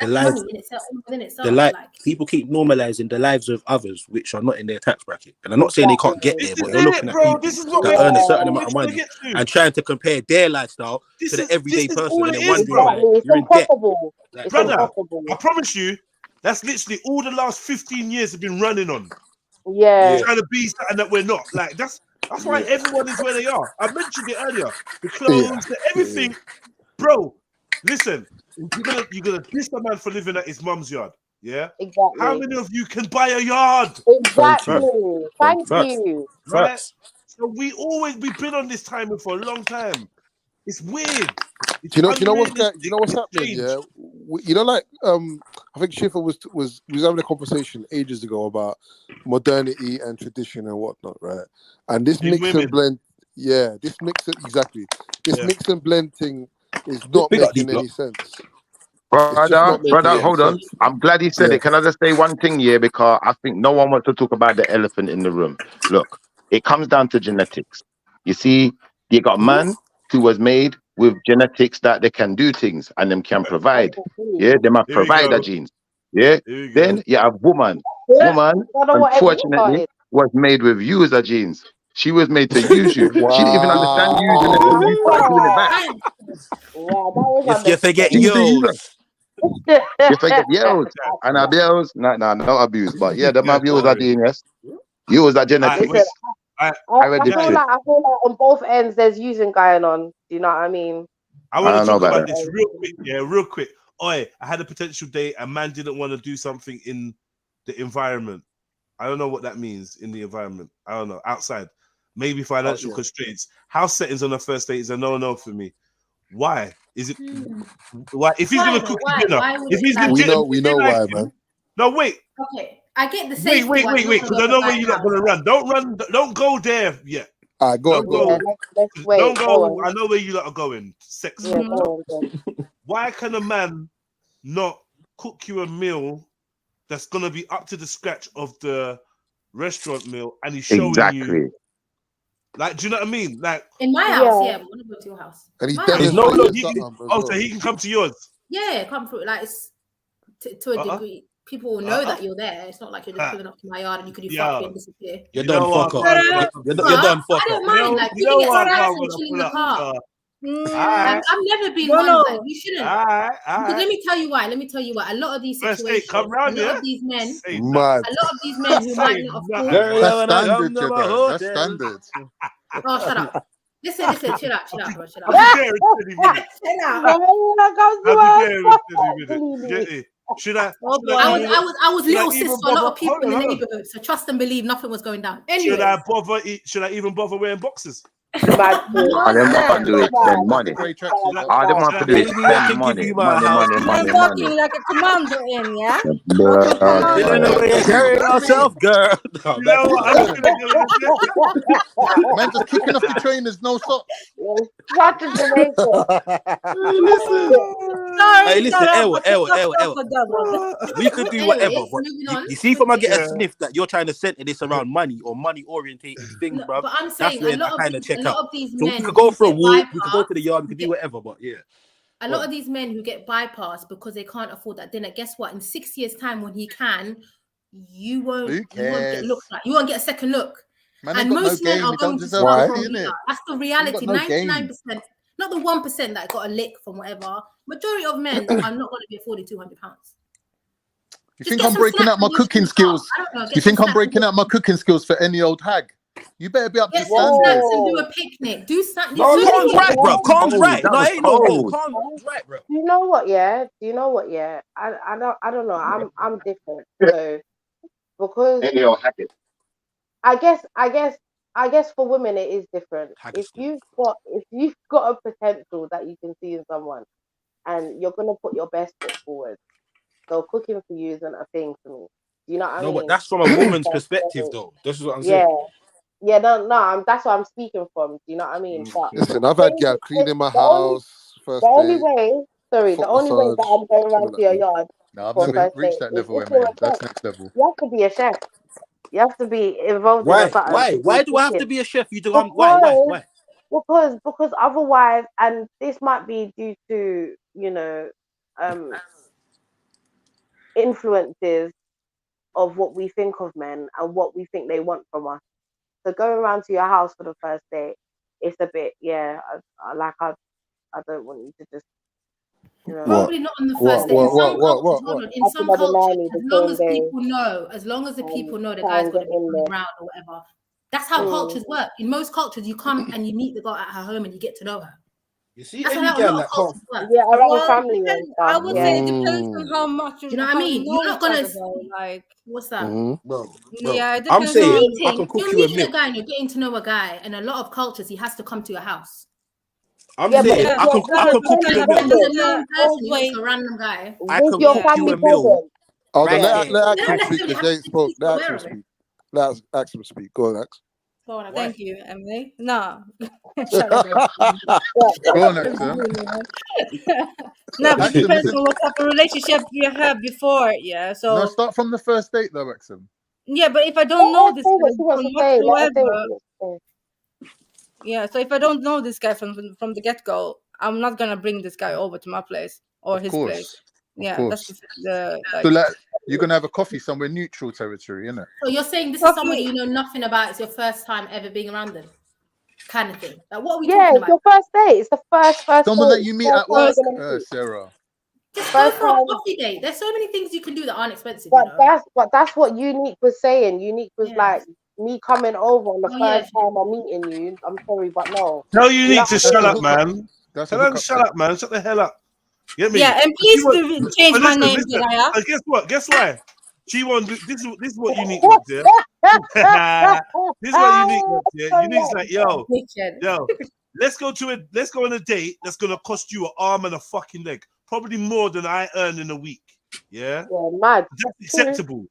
the lives. People keep normalizing the lives of others which are not in their tax bracket. And I'm not saying they can't get there, but you're looking at people that earn a certain amount of money and trying to compare their lifestyle to the everyday person, and then wondering why you're in debt. Brother, I promise you, that's literally all the last 15 years have been running on. Yeah. Trying to be something that we're not. Like that's why everyone is where they are. I mentioned it earlier. The clothes, everything. Bro, listen, you're gonna diss the man for living at his mum's yard. Yeah? Exactly. How many of you can buy a yard? Exactly. Thank you. Right? So we've been on this timing for a long time. It's weird. Do you know what's happening? Yeah, like I think Schiffer was having a conversation ages ago about modernity and tradition and whatnot, right? And this mix and blend, this mix and blend thing is not making any sense. Brother, hold on. I'm glad he said it. Can I just say one thing here? Because I think no one wants to talk about the elephant in the room. Look, it comes down to genetics. You see, you got a man who was made with genetics that they can do things and them can provide. Yeah, they must provide the genes. Yeah. Then you have woman. Woman, unfortunately, was made with user genes. She was made to use you. Wow. She didn't even understand using it until you started doing it back. You forget yours. You forget yours. And abuse. Not abuse. But yeah, the abuse are doing, yes. Use that genetics. I feel like on both ends there's using going on. Do you know what I mean? I want to talk about this real quick. I had a potential date. A man didn't want to do something in the environment. I don't know what that means in the environment. I don't know. Outside. Maybe financial constraints. House settings on the first date is a no for me. Why? Is it why? If he's gonna cook dinner, if he's we know why, man. No, wait. Okay, I get the Wait, safety. wait, why wait, you wait. don't Because I wanna know go where by you're not gonna run. Don't go there yet. All right, go on, Don't go go. on. Let's wait. Don't Go go. on. I know where you lot are going. Sex. Yeah, go on. Go on. Why can a man not cook you a meal that's gonna be up to the scratch of the restaurant meal, and he's showing you? Like, do you know what I mean? Like in my house, yeah, but when I go to your house. And he's My house. There's no demonstrating logic. something as Oh, well. so he can come to yours. Yeah, come through. Like it's to a degree. People will know that you're there. It's not like you're just pulling up to my yard and you could do fuck you and disappear. You're done fuck up. You're But done fuck I don't up. mind. Like you can get some guys and chill in the car. Like, I've never been one like you shouldn't. Because let me tell you why. A lot of these situations, a lot of these men, Mad. who might not have called. That's standard, you know. That's standard. Oh, shut up. Listen, chill out, bro, chill out. Should I? I was little even sis for a lot bother- of people in the hold on. neighborhood, so trust and believe nothing was going down. Anyway, Should I even bother wearing boxes? I didn't want to do it, spend money. I didn't want to do it, spend money. I'm walking like a commando in, yeah? Carry yourself, girl. Man, just kicking off the trainers, no socks. Such a Hey, listen, we could do whatever, but you see, if I get a sniff that you're trying to center this around money or money orientated things, bro, but I'm that's saying when a I lot kind of check a lot out. of these So men we could go for a who get walk, we could go to the bypassed, yard, we could do whatever, but yeah. a lot of these men who get bypassed because they can't afford that dinner, guess what? In 6 years' time, when he can, you won't get looked at. You won't get a second look. Man, and most men are going to deserve start to from see, innit? here. That's the reality. no game. 99%, not the 1% that got a lick from whatever. Majority of men are not going to be afforded £200. You think I'm breaking out my cooking skills? You think I'm breaking out my cooking skills for any old hag? You better be up to Get some snacks standards. and do a picnic. Do something. No, Khan's right, bro. Khan's right. No, ain't no go. Khan's right, bro. Do you know what? Yeah. I don't know. I'm different. So because Any old habit. I guess for women it is different. If you've got a potential that you can see in someone, and you're gonna put your best foot forward, so cooking for you isn't a thing for me. You know what I mean? No, but that's from a woman's perspective, though. This is what I'm saying. Yeah, no, that's what I'm speaking from. Do you know what I mean? But Listen, I've had gal cleaning my house first the only date. way that I'm going around to your yard No, I've for never first reached date that is level, if you're man. a That's chef. next level. You have to be a chef. You have to be involved in Why? a something. Why? Why do I have to be a chef? You do. Why? Because otherwise, and this might be due to influences of what we think of men and what we think they want from us. So going around to your house for the first date, it's a bit, I don't want you to just, Probably not on the first day. In some cultures, as long as the people know the guy's going to be coming around or whatever, that's how cultures work. In most cultures, you come and you meet the girl at her home and you get to know her. You see, that's any how girl a lot that of cultures can't. work. Yeah, around family and stuff. I would say it depends on how much. Do you know what I mean? You're not gonna like. What's that? Bro. Yeah, it I'm depends saying on- I can cook You're you a meeting meal. a guy and you're getting to know a guy, and a lot of cultures he has to come to your house. I'm saying I can cook you a meal. He's a known person, he wants a random guy. I can cook you a meal. Hold on, Right let there. Axel speak because they ain't spoke. Let Axel speak. Let Axel speak. Go on, Ax. Thank you, Emily. No. Go on, Axel. No, but it depends on what type of relationship you had before. Yeah, so. No, start from the first date, though, Axel. Yeah, but if I don't know this guy from whatsoever, yeah. So if I don't know this guy from the get go, I'm not gonna bring this guy over to my place or his place. Yeah, that's the. So like, you're gonna have a coffee somewhere neutral territory, innit? So you're saying this is somebody you know nothing about. It's your first time ever being around them, kind of thing. Like, what are we talking about? It's your first date. It's the first Someone date. that you meet at work, Sarah. Just go for a coffee date. There's so many things you can do that aren't expensive. But that's what Unique was saying. Unique was like me coming over on the first time I'm meeting you. I'm sorry, but no. Tell Unique to shut up, man. Tell her to shut up, man. Shut the hell up. Get me? Yeah, and please do change my name, Jediah. Guess what? Guess why? She won. This is what Unique wants, yeah? This is what Unique wants, yeah? Unique's like, yo, let's go on a date that's gonna cost you an arm and a fucking leg. Probably more than I earn in a week. Yeah, mad. That's acceptable.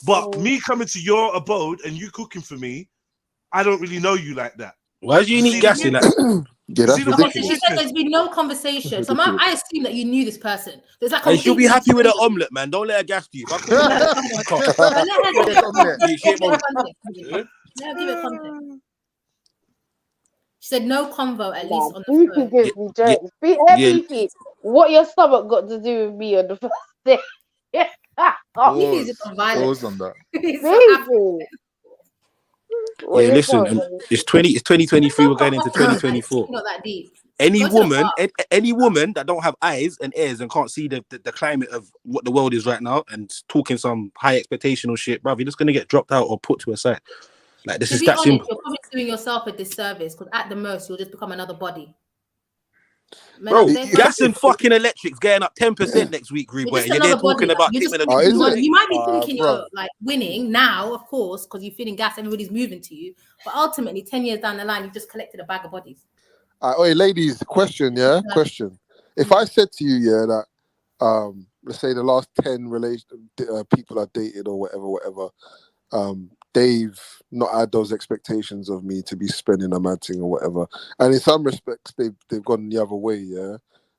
But me coming to your abode and you cooking for me, I don't really know you like that. Why do you need gassing like? Yeah, that's See the Okay, fucking so she said there's been no conversation. So I assume that you knew this person. There's like And she'll be happy with an omelette, man. Don't let her gas you. If I give it context. She said no convo at least on the Beefy phone. gives me jokes. Beefy, what your stomach got to do with me on the first day? Pause on that. Beefy. Yeah, listen, it's 2023. We're going into 2024. Not that deep. Any woman that don't have eyes and ears and can't see the climate of what the world is right now and talking some high expectational shit, bruv, you're just gonna get dropped out or put to a side. Like this To is be that honest, simple. you're probably doing yourself a disservice because at the most you'll just become another body. Bro, gas and fucking electrics getting up 10% next week, rude boy. You're there talking about You might be thinking you're like winning now, of course, because you're feeling gas, everybody's moving to you. But ultimately, 10 years down the line, you've just collected a bag of bodies. Hey, ladies, question. Question. If I said to you, that let's say the last 10 people I dated or whatever, they've not had those expectations of me to be spending a mad thing or whatever, and in some respects they've gone the other way.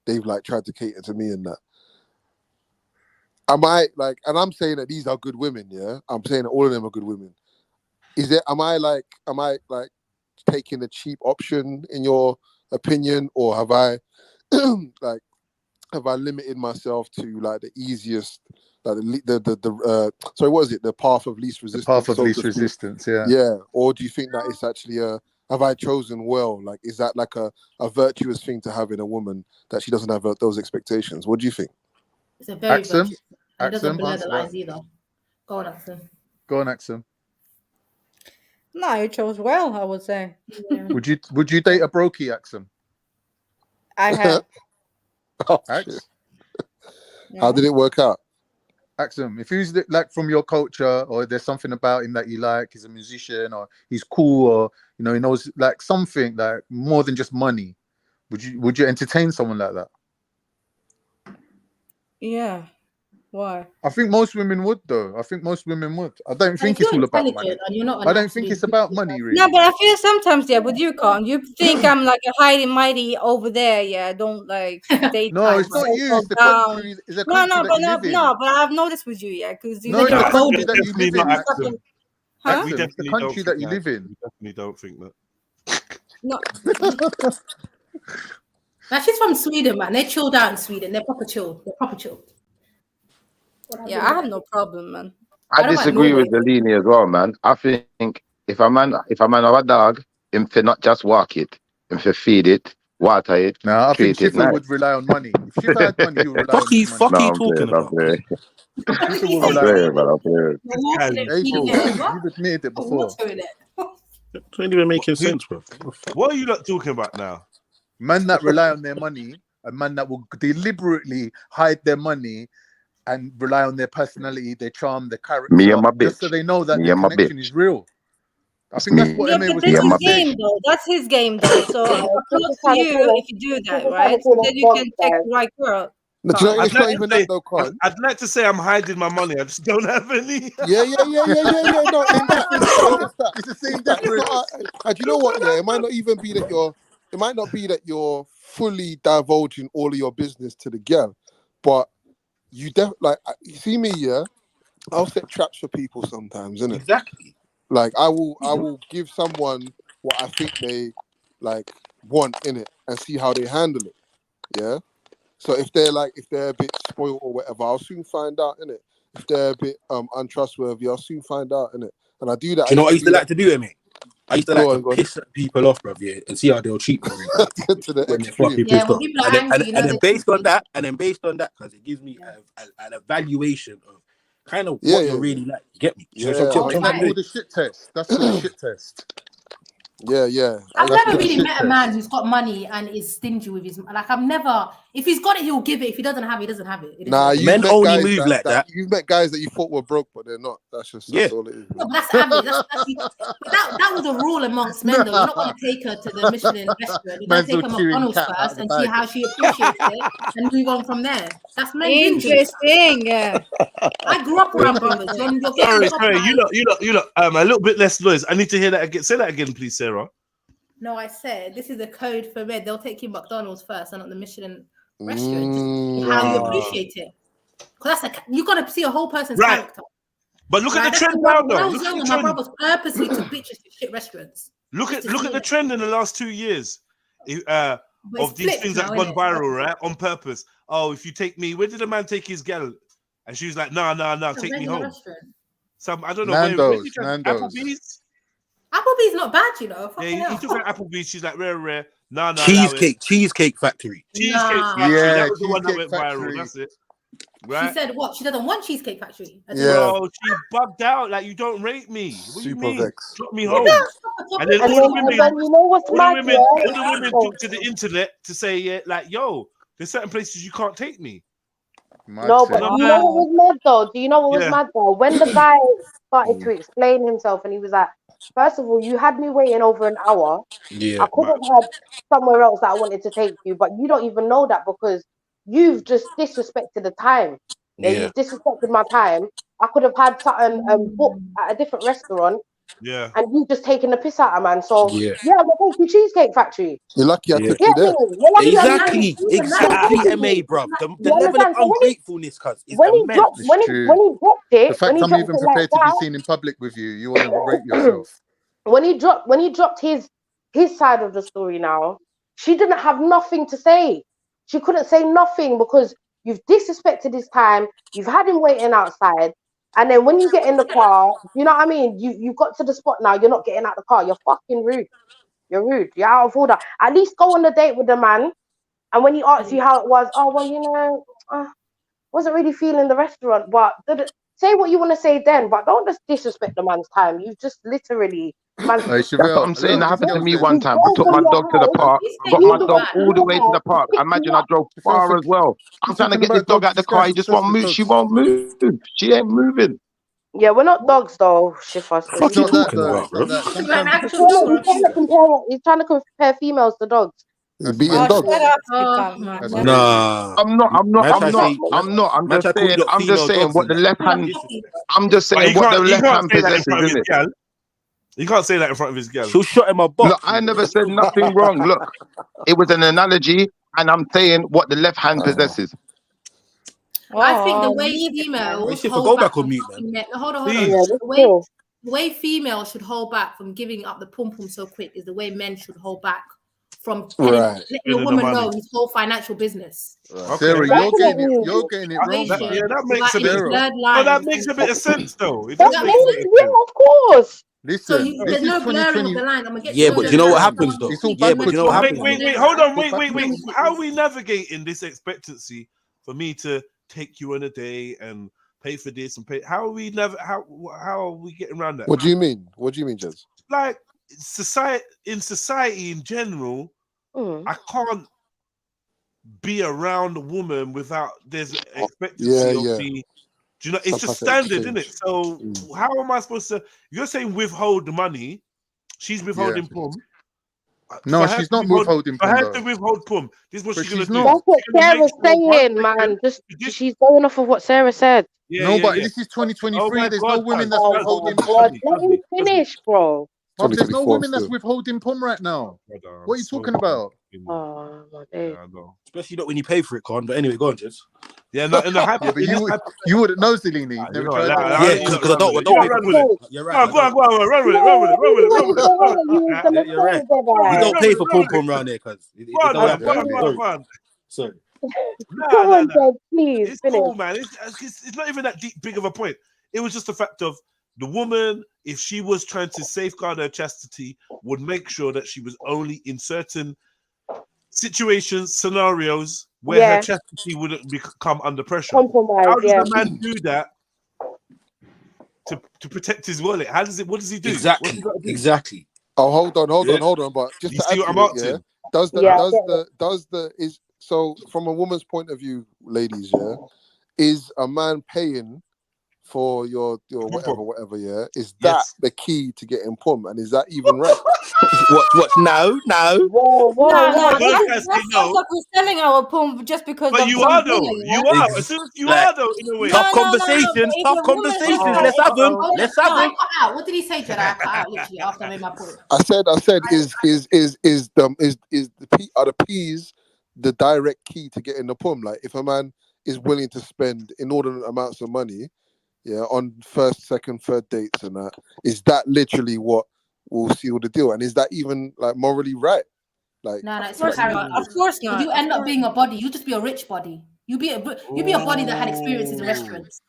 They've like tried to cater to me and that. Am I like, and I'm saying that these are good women. I'm saying that all of them are good women. Am I taking a cheap option in your opinion, or have I have I limited myself to like the easiest, like sorry, what is it? The path of least resistance. The path of least resistance, yeah. Yeah. Or do you think that it's actually have I chosen well? Like, is that like a virtuous thing to have in a woman that she doesn't have those expectations? What do you think? It's a very Axum, virtuous. It doesn't blur the lines either. Go on, Axum. Go on, Axum. No, you chose well, I would say. Yeah. Would you date a brokey, Axum? I have. How did it work out? Axum, if he's like from your culture, or there's something about him that you like, he's a musician, or he's cool, or he knows like something like more than just money, would you entertain someone like that? Yeah. Why? I think most women would, though. I don't think it's all about money. I don't think it's about money, really. No, but I feel sometimes, with you, Con, you think I'm like a high mighty over there, don't like date. No, it's not you. It's the country. It's the country that you live in. No, but I've noticed with you, because you no, it's the country that you live in. We It's the country that you live in. We definitely don't think that. No. Now she's from Sweden, man. They're chilled out in Sweden. They're proper chilled. Yeah, I have no problem, man. I disagree with Delini as well, man. I think if a man have a dog, him for not just walk it, him for feed it, water it. No, I think Schiffer would rely on money. If Schiffer had money, he would rely on money. Fuck you talking about? You've admitted it before. It ain't even making sense, bro. What are you not talking about now? Men that rely on their money, a man that will deliberately hide their money and rely on their personality, their charm, their character, me and my bitch. just so they know that the connection is real. I think that's what Emma was that's trying his to say. game, though. That's his game, though. So kudos to you if you do that, right? So then you can take the right girl. I'd like to say I'm hiding my money. I just don't have any. Yeah. No, it's the same difference. And you know what? Yeah, it might not even be that you're fully divulging all of your business to the girl, but you you see me, I'll set traps for people sometimes, innit? Exactly. Like I will give someone what I think they like want in it and see how they handle it. Yeah. So if they're a bit spoiled or whatever, I'll soon find out, innit? If they're a bit untrustworthy, I'll soon find out, innit? And I do that. Do you know what I used to like to do, mate? I used to like to piss people off, bruv, and see how they'll treat me when they're fucking pissed off. And then based on that, because it gives me an evaluation of kind of what you're really like. You get me? That's called a shit test. That's called a shit test. Yeah. I've That's never what really shit met a test. man who's got money and is stingy with his. Like I've never. If he's got it, he'll give it. If he doesn't have it, he doesn't have it. It is Nah, what it is. you've Men met only guys move like that. You've met guys that you thought were broke, but they're not. That's all it is. No, but that's average. That was a rule amongst men, though. You're not going to take her to the Michelin restaurant. You're going to take her McDonald's first and see how she appreciates it and move on from there. That's men. Interesting. Yeah. I grew up around brothers. When you're getting Sorry, you lot. A little bit less noise. I need to hear that again. Say that again, please, Sarah. No, I said this is a code for men. They'll take you McDonald's first and not the Michelin restaurant. Just see how you appreciate it. Because you got to see a whole person's character. But look at the trend now, now, though. When I was younger, my brothers purposely took bitches to shit restaurants. Look at the trend in the last 2 years of these things that have gone viral, right? On purpose. Oh, if you take me, where did a man take his girl? And she was like, no, take me home. Some I don't know. Nando's. Applebee's. Applebee's not bad, you know. Yeah, he took her Applebee's. She's like, rare. No. Cheesecake Factory. Cheesecake Factory. That was the one that went viral. That's it. Right? She said what? She doesn't want Cheesecake Factory. Bro, she bugged out. Like, you don't rate me. What do you mean? Vexed. Drop me home. And then all the women took to the internet to say, like, yo, there's certain places you can't take me. No, but you know what was mad though? Do you know what was mad though? When the guy started to explain himself and he was like, first of all, you had me waiting over an hour. Yeah. I could have had somewhere else that I wanted to take you, but you don't even know that because you've just disrespected the time. Yeah. You've disrespected my time. I could have had something booked at a different restaurant. Yeah. And you just taking the piss out of man. So yeah, I'm going to Cheesecake Factory. You're lucky I took you there. Exactly, MA, bro. The level of ungratefulness, cuz, is when he immense. dropped it, the fact I'm even prepared to be seen in public with you want to rate yourself. When he dropped his side of the story now, she didn't have nothing to say. She couldn't say nothing because you've disrespected his time, you've had him waiting outside, and then when you get in the car, you know what I mean? You got to the spot now, you're not getting out the car, you're fucking rude. You're rude, you're out of order. At least go on the date with the man, and when he asks you how it was, oh, well, you know, wasn't really feeling the restaurant, but say what you want to say then, but don't just disrespect the man's time. You've just literally... That's what I'm saying. That happened to me one time. I took my dog to the park. I got my dog all the way to the park. Imagine I drove far as well. I'm trying to get this dog out the car. He just won't move. She won't move. She ain't moving. Yeah, we're not dogs though, Shifas. What are you talking about, bro? He's trying to compare females to dogs. Beating dogs. Nah, I'm not. I'm just saying what the left hand. I'm just saying what the left hand possesses, isn't it? You can't say that in front of his girl. She'll shot him a box. Look, I never said nothing wrong. Look, it was an analogy, and I'm saying what the left hand possesses. I think the way females hold back on hold on. The way females should hold back from giving up the pum pum so quick is the way men should hold back from letting a woman know his whole financial business. Okay. Sarah, you're getting it wrong. That makes a bit. That makes a bit of sense, though. Yeah, of course. Listen, there's no blurring of the line. I'm gonna get but you know what happens though? But you know what happens? Wait, hold on, wait. How are we navigating this expectancy for me to take you on a day and pay for this and pay? How are we how are we getting around that? What do you mean? What do you mean, Jez? Like society in general, I can't be around a woman without there's expectancy of me. Do you know, it's just standard, isn't it? So how am I supposed to? You're saying withhold the money. She's withholding pum. No, she's not withholding pum. I had to withhold pum. This is what she's gonna do. That's what Sarah's saying, man. She's going off of what Sarah said. But this is 2023. There's no women that's withholding pum. Let me finish, bro. There's no women that's withholding pum right now. What are you talking about? Oh my days. Especially not when you pay for it, Con. But anyway, go on, Jez. Yeah, no, but you wouldn't know, Zelini. Because I don't run with it. You're right. Go on, run with it. You're right. We don't pay for pom pom around here, cuz. Sorry. Please. It's cool, man. It's not even that big of a point. It was just the fact of the woman, if she was trying to safeguard her chastity, would make sure that she was only in certain situations, scenarios where her chastity wouldn't come under pressure. Compromise, how does a man do that to protect his wallet? What does he do? Exactly. Oh, hold on. But just You to see add what to I'm it, asking? yeah. Does the is so from a woman's point of view, ladies, yeah, is a man paying for your whatever, yeah? Is that the key to getting pum? And is that even right? What? No. No, First that I say sounds no. like we're selling our pump just because But of you some are woman, though. yeah? You are. As soon as you Like, are though, in a way. tough No, conversations. but Tough if a woman is conversations. like, Let's have them. Hold on, Let's have no, I them. cut out. What did he say, Jedi? I cut out literally after I made my point. I said are the P's the direct key to getting the pum? Like if a man is willing to spend inordinate amounts of money, yeah, on first, second, third dates and that, is that literally what will seal the deal? And is that even like morally right? Like, No, of it's your course not. character. Of course If not. you end up being a body, you just be a rich body. You be a body that had experiences in restaurants.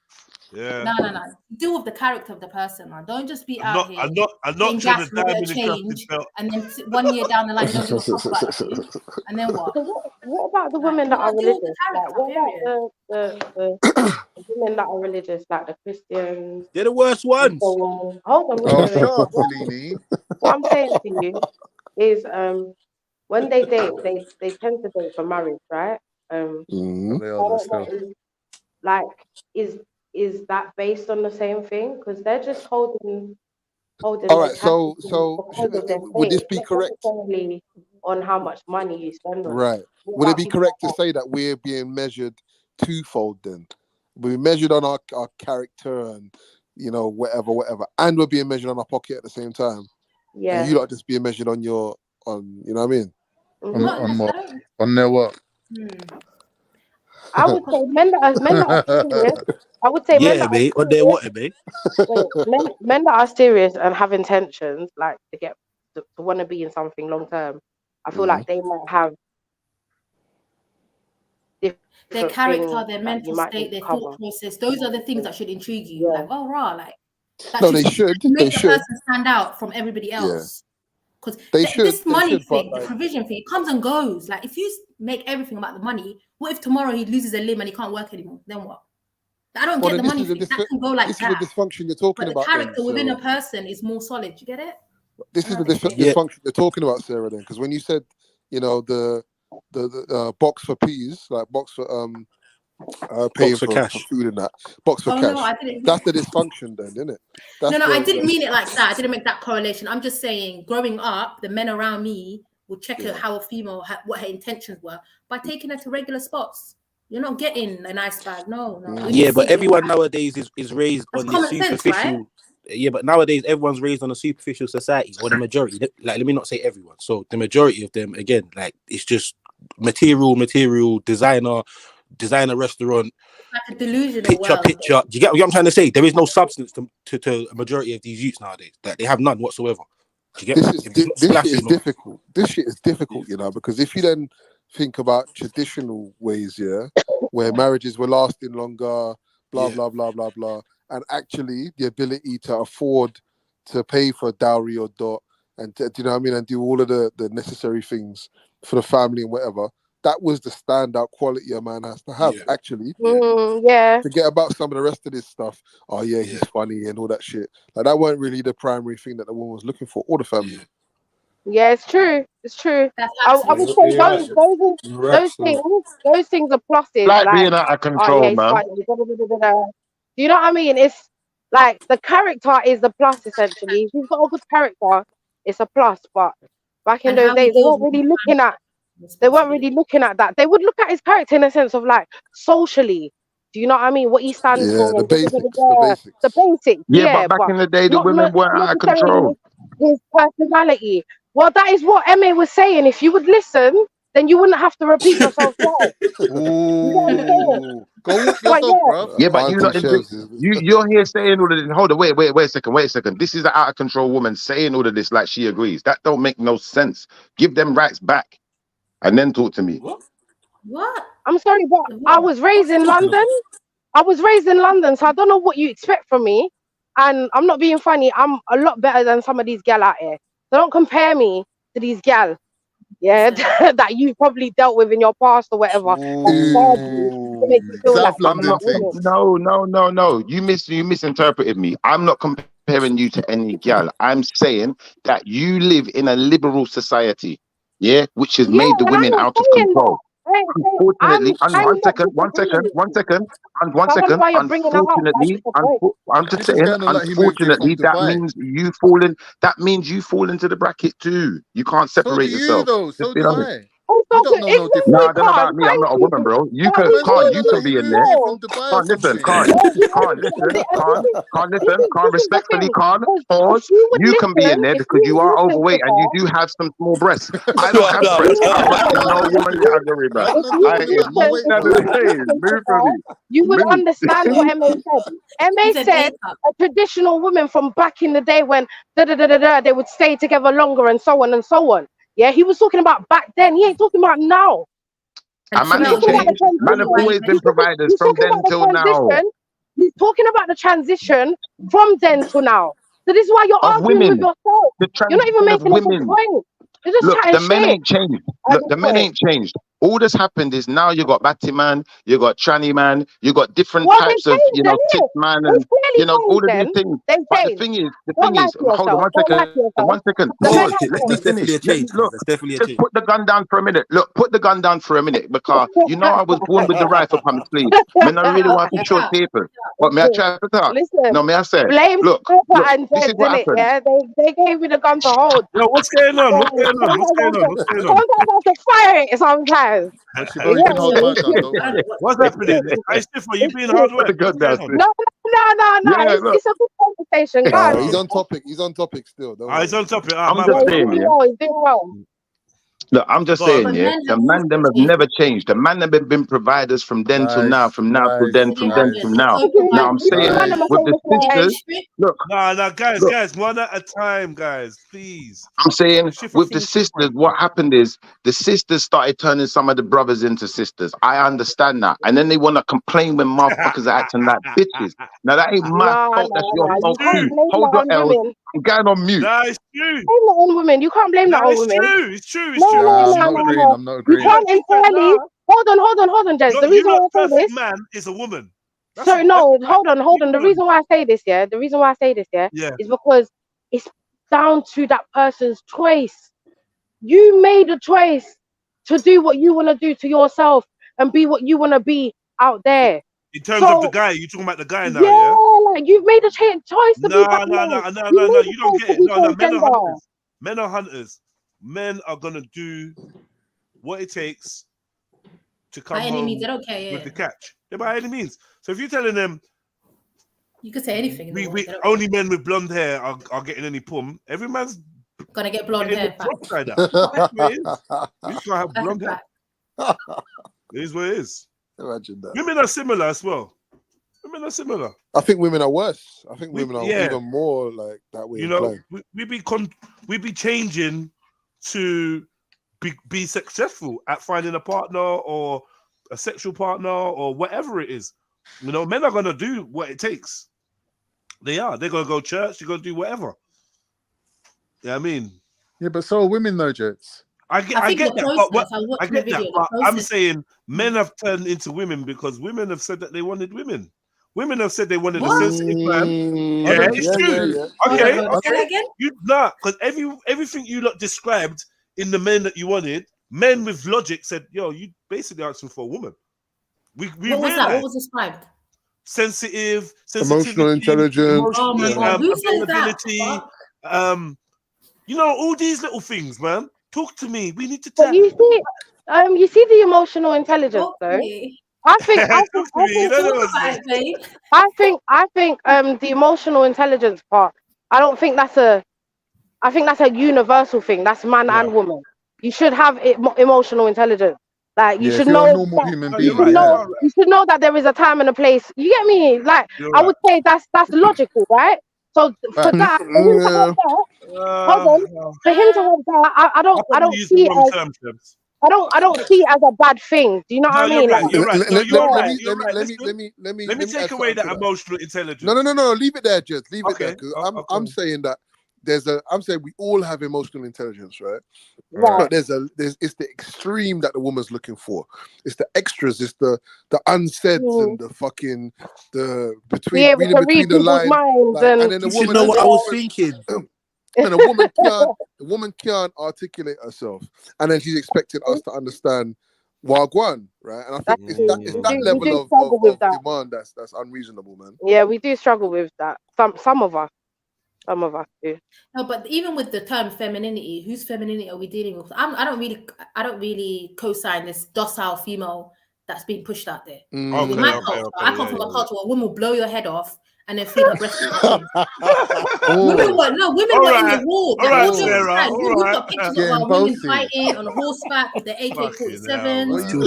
Yeah. No. Deal with the character of the person, man. Don't just be out here I'm not getting trying gas to for a bit dive of in the trusted change, belt. and then 1 year down the line you don't give a fuck about the kids. And then what? So what about the Like, women you that are gotta deal with the religious? Like, character, what period. about the women that are religious, like the Christians? They're the worst And so ones. on. Hold on, Oh, wait. shut up, Selene. What I'm saying to you is, when they date, they tend to date for marriage, right? And they I are there don't know, still. like, is that based on the same thing? Because they're just holding all the right. So because of their would this faith, be not correct? necessarily on how much money you spend on it. Right. What Would it about be people correct to like say that we're being measured twofold then? We're measured on our character and whatever, and we're being measured on our pocket at the same time. that? Yeah. And you lot just being measured on you know what I mean? On what? On their what? I would say men that are serious. I would say men Yeah, that are mate. On their serious. what, mate? Wait, men that are serious and have intentions, like to want to be in something long term. I feel like they might have Their different character, things their that mental you might need state, to their thought cover. process, those are the things that should intrigue you. Yeah. Like, oh rah, like that No, should they should. make They the should. person stand out from everybody Yeah. else. Because They should. this money But thing, the provision thing, it comes and goes. Like if you make everything about the money, what if tomorrow he loses a limb and he can't work anymore? Then what? I don't get the money thing. That can go like this that. is the dysfunction you're talking But the about. character within a Sarah. person is more solid. You get it? This is the dysfunction you're talking about, Sarah. Then, because when you said, the box for peas, like box for paying Box for for cash. food and that box for Oh, cash. no, I didn't. That's the dysfunction, then, isn't it? That's No, I didn't mean it like that. I didn't make that correlation. I'm just saying, growing up, the men around me would check out how a female, what her intentions were by taking her to regular spots. You're not getting a nice bag. No. Yeah, but everyone nowadays is raised on this common sense, superficial. right? Yeah, but nowadays everyone's raised on a superficial society, or the majority. Like, let me not say everyone. So the majority of them, again, like it's just material, designer restaurant, Like a delusional picture. Do you get what I'm trying to say? There is no substance to a majority of these youths nowadays. Like they have none whatsoever. Do you get this shit is difficult. This shit is difficult, because if you then think about traditional ways, where marriages were lasting longer, blah blah blah blah blah, and actually the ability to afford to pay for dowry or dot, and do you know what I mean, and do all of the necessary things for the family and whatever. That was the standout quality a man has to have, actually. Yeah. Forget about some of the rest of this stuff. Oh, yeah, he's funny and all that shit. Like, that weren't really the primary thing that the woman was looking for, or the family. Yeah, it's true. It's true. I would say those things are pluses. Like being out of control, he's man. funny. Do you know what I mean? It's like the character is the plus, essentially. If you've got a good character, it's a plus. But back in those days, they weren't really looking at that. They would look at his character in a sense of like socially. Do you know what I mean? What he stands for. The basics. The basics. Yeah, but back in the day, the women weren't out of control. His personality. Well, that is what Emma was saying. If you would listen, then you wouldn't have to repeat yourself twice. Go walk yourself, bro. Yeah, but you're here saying all of this. Hold on, wait a second. This is an out of control woman saying all of this like she agrees. That don't make no sense. Give them rights back, and then talk to me. What? I'm sorry, but I was raised in London. So I don't know what you expect from me. And I'm not being funny. I'm a lot better than some of these gal out here. So don't compare me to these gal, that you've probably dealt with in your past or whatever. No. You misinterpreted me. I'm not comparing comparing you to any gal. I'm saying that you live in a liberal society, yeah, which has made the women out of control. Unfortunately, and one second, unfortunately, I'm just saying, unfortunately, that means you fall in. That means you fall into the bracket too. You can't separate yourself. Just be honest. You don't know no different. No, I don't know about me. I'm not a woman, bro. You can, you can be in there. Can't listen, can't respectfully, can't pause. You can be in there because you are overweight and you do have some small breasts. I don't have breasts. I'm not in no woman category, bro. You would understand what MA said. MA said a traditional woman from back in the day when they would stay together longer and so on and so on. Yeah, he was talking about back then. He ain't talking about now. Man have always been providers from then till now. He's talking about the transition from then to now. So this is why you're arguing with yourself. You're not even making a good point. You're just Look, chatting the men shit. ain't changed. Look, the men ain't changed. All that's happened is now you got Batty man, you got Tranny man, you got different types of, you know, tit man, and you know all of these things. But the thing is, hold on 1 second, 1 second. Pause. Let me finish. Look, just put the gun down for a minute. Look, put the gun down for a minute because you know I was born with the rifle on my sleeve. Man, I really want to shoot people. But may I try to talk? No, may I say? Look, this is what happened. Yeah, they gave me the gun to hold. Yo, what's going on? What's going on? What's going on? What's going on? Sometimes I have to fire it. Sometimes. What's happening? Hey, Steph, are you being hard work? No. It's a good conversation, guys. He's on topic. He's on topic still. He's on topic. I'm just saying, He's doing well. Look, I'm just saying, yeah, the man them have never changed. The man them have been providers from then till now, from now till then, from then till now. Now I'm saying with the sisters, look. No, guys, one at a time, guys, please. I'm saying with the sisters, what happened is the sisters started turning some of the brothers into sisters. I understand that. And then they want to complain when motherfuckers are acting like bitches. Now that ain't my fault, that's your fault too. Hold your L. I'm going on mute. No, it's true. Blame that on women. You can't blame that on women. It's true. I'm not agreeing. You can't entirely. Hold on, Jess. The reason why I say this, man is a woman. Sorry, no, hold on. The reason why I say this, is because it's down to that person's choice. You made a choice to do what you want to do to yourself and be what you want to be out there. In terms of the guy, you're talking about the guy now, yeah? Like you've made a choice to be that No, you don't get it. No, men are hunters. Men are gonna do what it takes to come home with the catch. Yeah, by any means. So if you're telling them, you could say anything. We only men with blonde hair are getting any pum. Every man's gonna get blonde hair. You can't have blonde hair. It is what it is. Imagine that. Women are similar as well. I think women are worse. I think women are even more like that way. You know, we be changing to be successful at finding a partner or a sexual partner or whatever it is. You know, men are gonna do what it takes. They're gonna go church. They're gonna do whatever. Yeah, I mean. Yeah, but so are women, though, Jets. I get that, but I'm saying men have turned into women because women have said that they wanted women. Women have said they wanted a sensitive man. Yeah, it's true. Okay. You because everything you lot described in the men that you wanted, men with logic said, "Yo, you basically asking for a woman." We what was that? What was described? Sensitive, emotional intelligence, oh my God. Who says that? You know, all these little things, man. Talk to me. We need to talk. You see the emotional intelligence, though. I think the emotional intelligence part. I think that's a universal thing. That's man and woman. You should have emotional intelligence. Like you should know. You should know that there is a time and a place. You get me? Like I would say that's logical, right? So for that, for him to have that, I don't see it as I don't see it as a bad thing. Do you know what I mean? You're right. Let me take away that emotional intelligence. No. Leave it there, Jess. Leave it there. I'm saying that I'm saying we all have emotional intelligence, right? Right. But it's the extreme that the woman's looking for. It's the extras. It's the unsaids and the fucking reading between the lines. And then the woman. You know what I was thinking. And the woman can't articulate herself, and then she's expecting us to understand Wagwan, right? And I think it's that level of demand that's unreasonable, man. Yeah, we do struggle with that. Some of us do. No, but even with the term femininity, whose femininity are we dealing with? I don't really co-sign this docile female that's being pushed out there. With my culture, I come from a culture where a woman will blow your head off and then feed her breast. Women were in the war. All right, Sarah. We've got pictures of our women fighting on horseback with the AK-47. You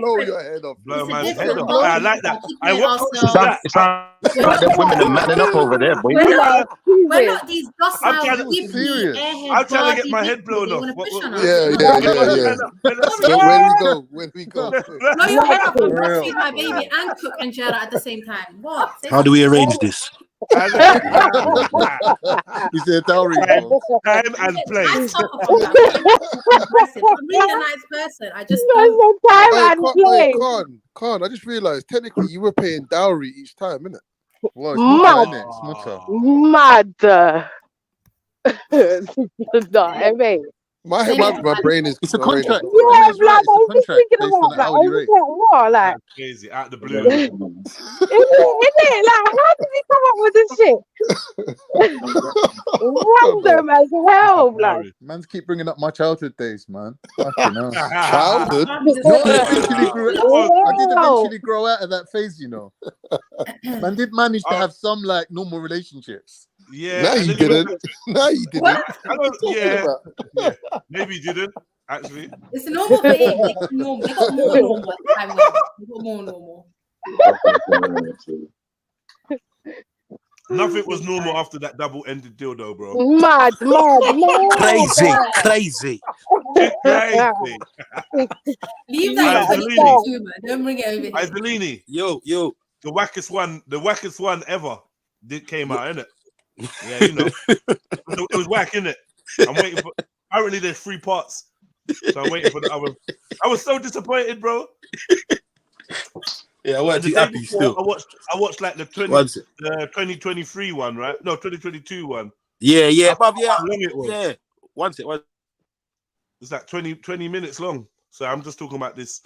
blow your head off. Blow my head off. I like that. It's like the women are manning up over there, boy. We're not these docile, I'm trying to get my head blown off. Yeah. When we go. Blow your head off and breastfeed my baby and cook injera at the same time. What? How do we arrange this? You said dowry. Time and place. I'm really a nice person. I just Con, I just realized technically you were paying dowry each time, innit? Well, mad. No, I mean. My brain is. It's a contract. Yeah, blood. I was just thinking about that. I was like, what? Like, that's crazy. Out the blue. Isn't it? Like, how did he come up with this shit? Random as hell, blood. Man's keep bringing up my childhood days, man. Childhood? I did eventually grow out of that phase, you know. Man did manage to have some like normal relationships. Yeah. No, you didn't. Yeah. Maybe you didn't, actually. It's normal for him. It's normal. They got more normal. They got more normal. Nothing was normal after that double-ended dildo, bro. Mad. Crazy. Leave that to man. Don't bring it over here. Isolini. Yo. The wackest one ever came out, innit? Yeah, you know. It was whack, innit? I'm waiting for. Apparently, there's 3 parts, so I'm waiting for the other. I was so disappointed, bro. Yeah, I wasn't too happy still. I watched like the 2023 one, right? No, 2022 one. Yeah. How long it was? Yeah. Once it's like 20 minutes long. So I'm just talking about this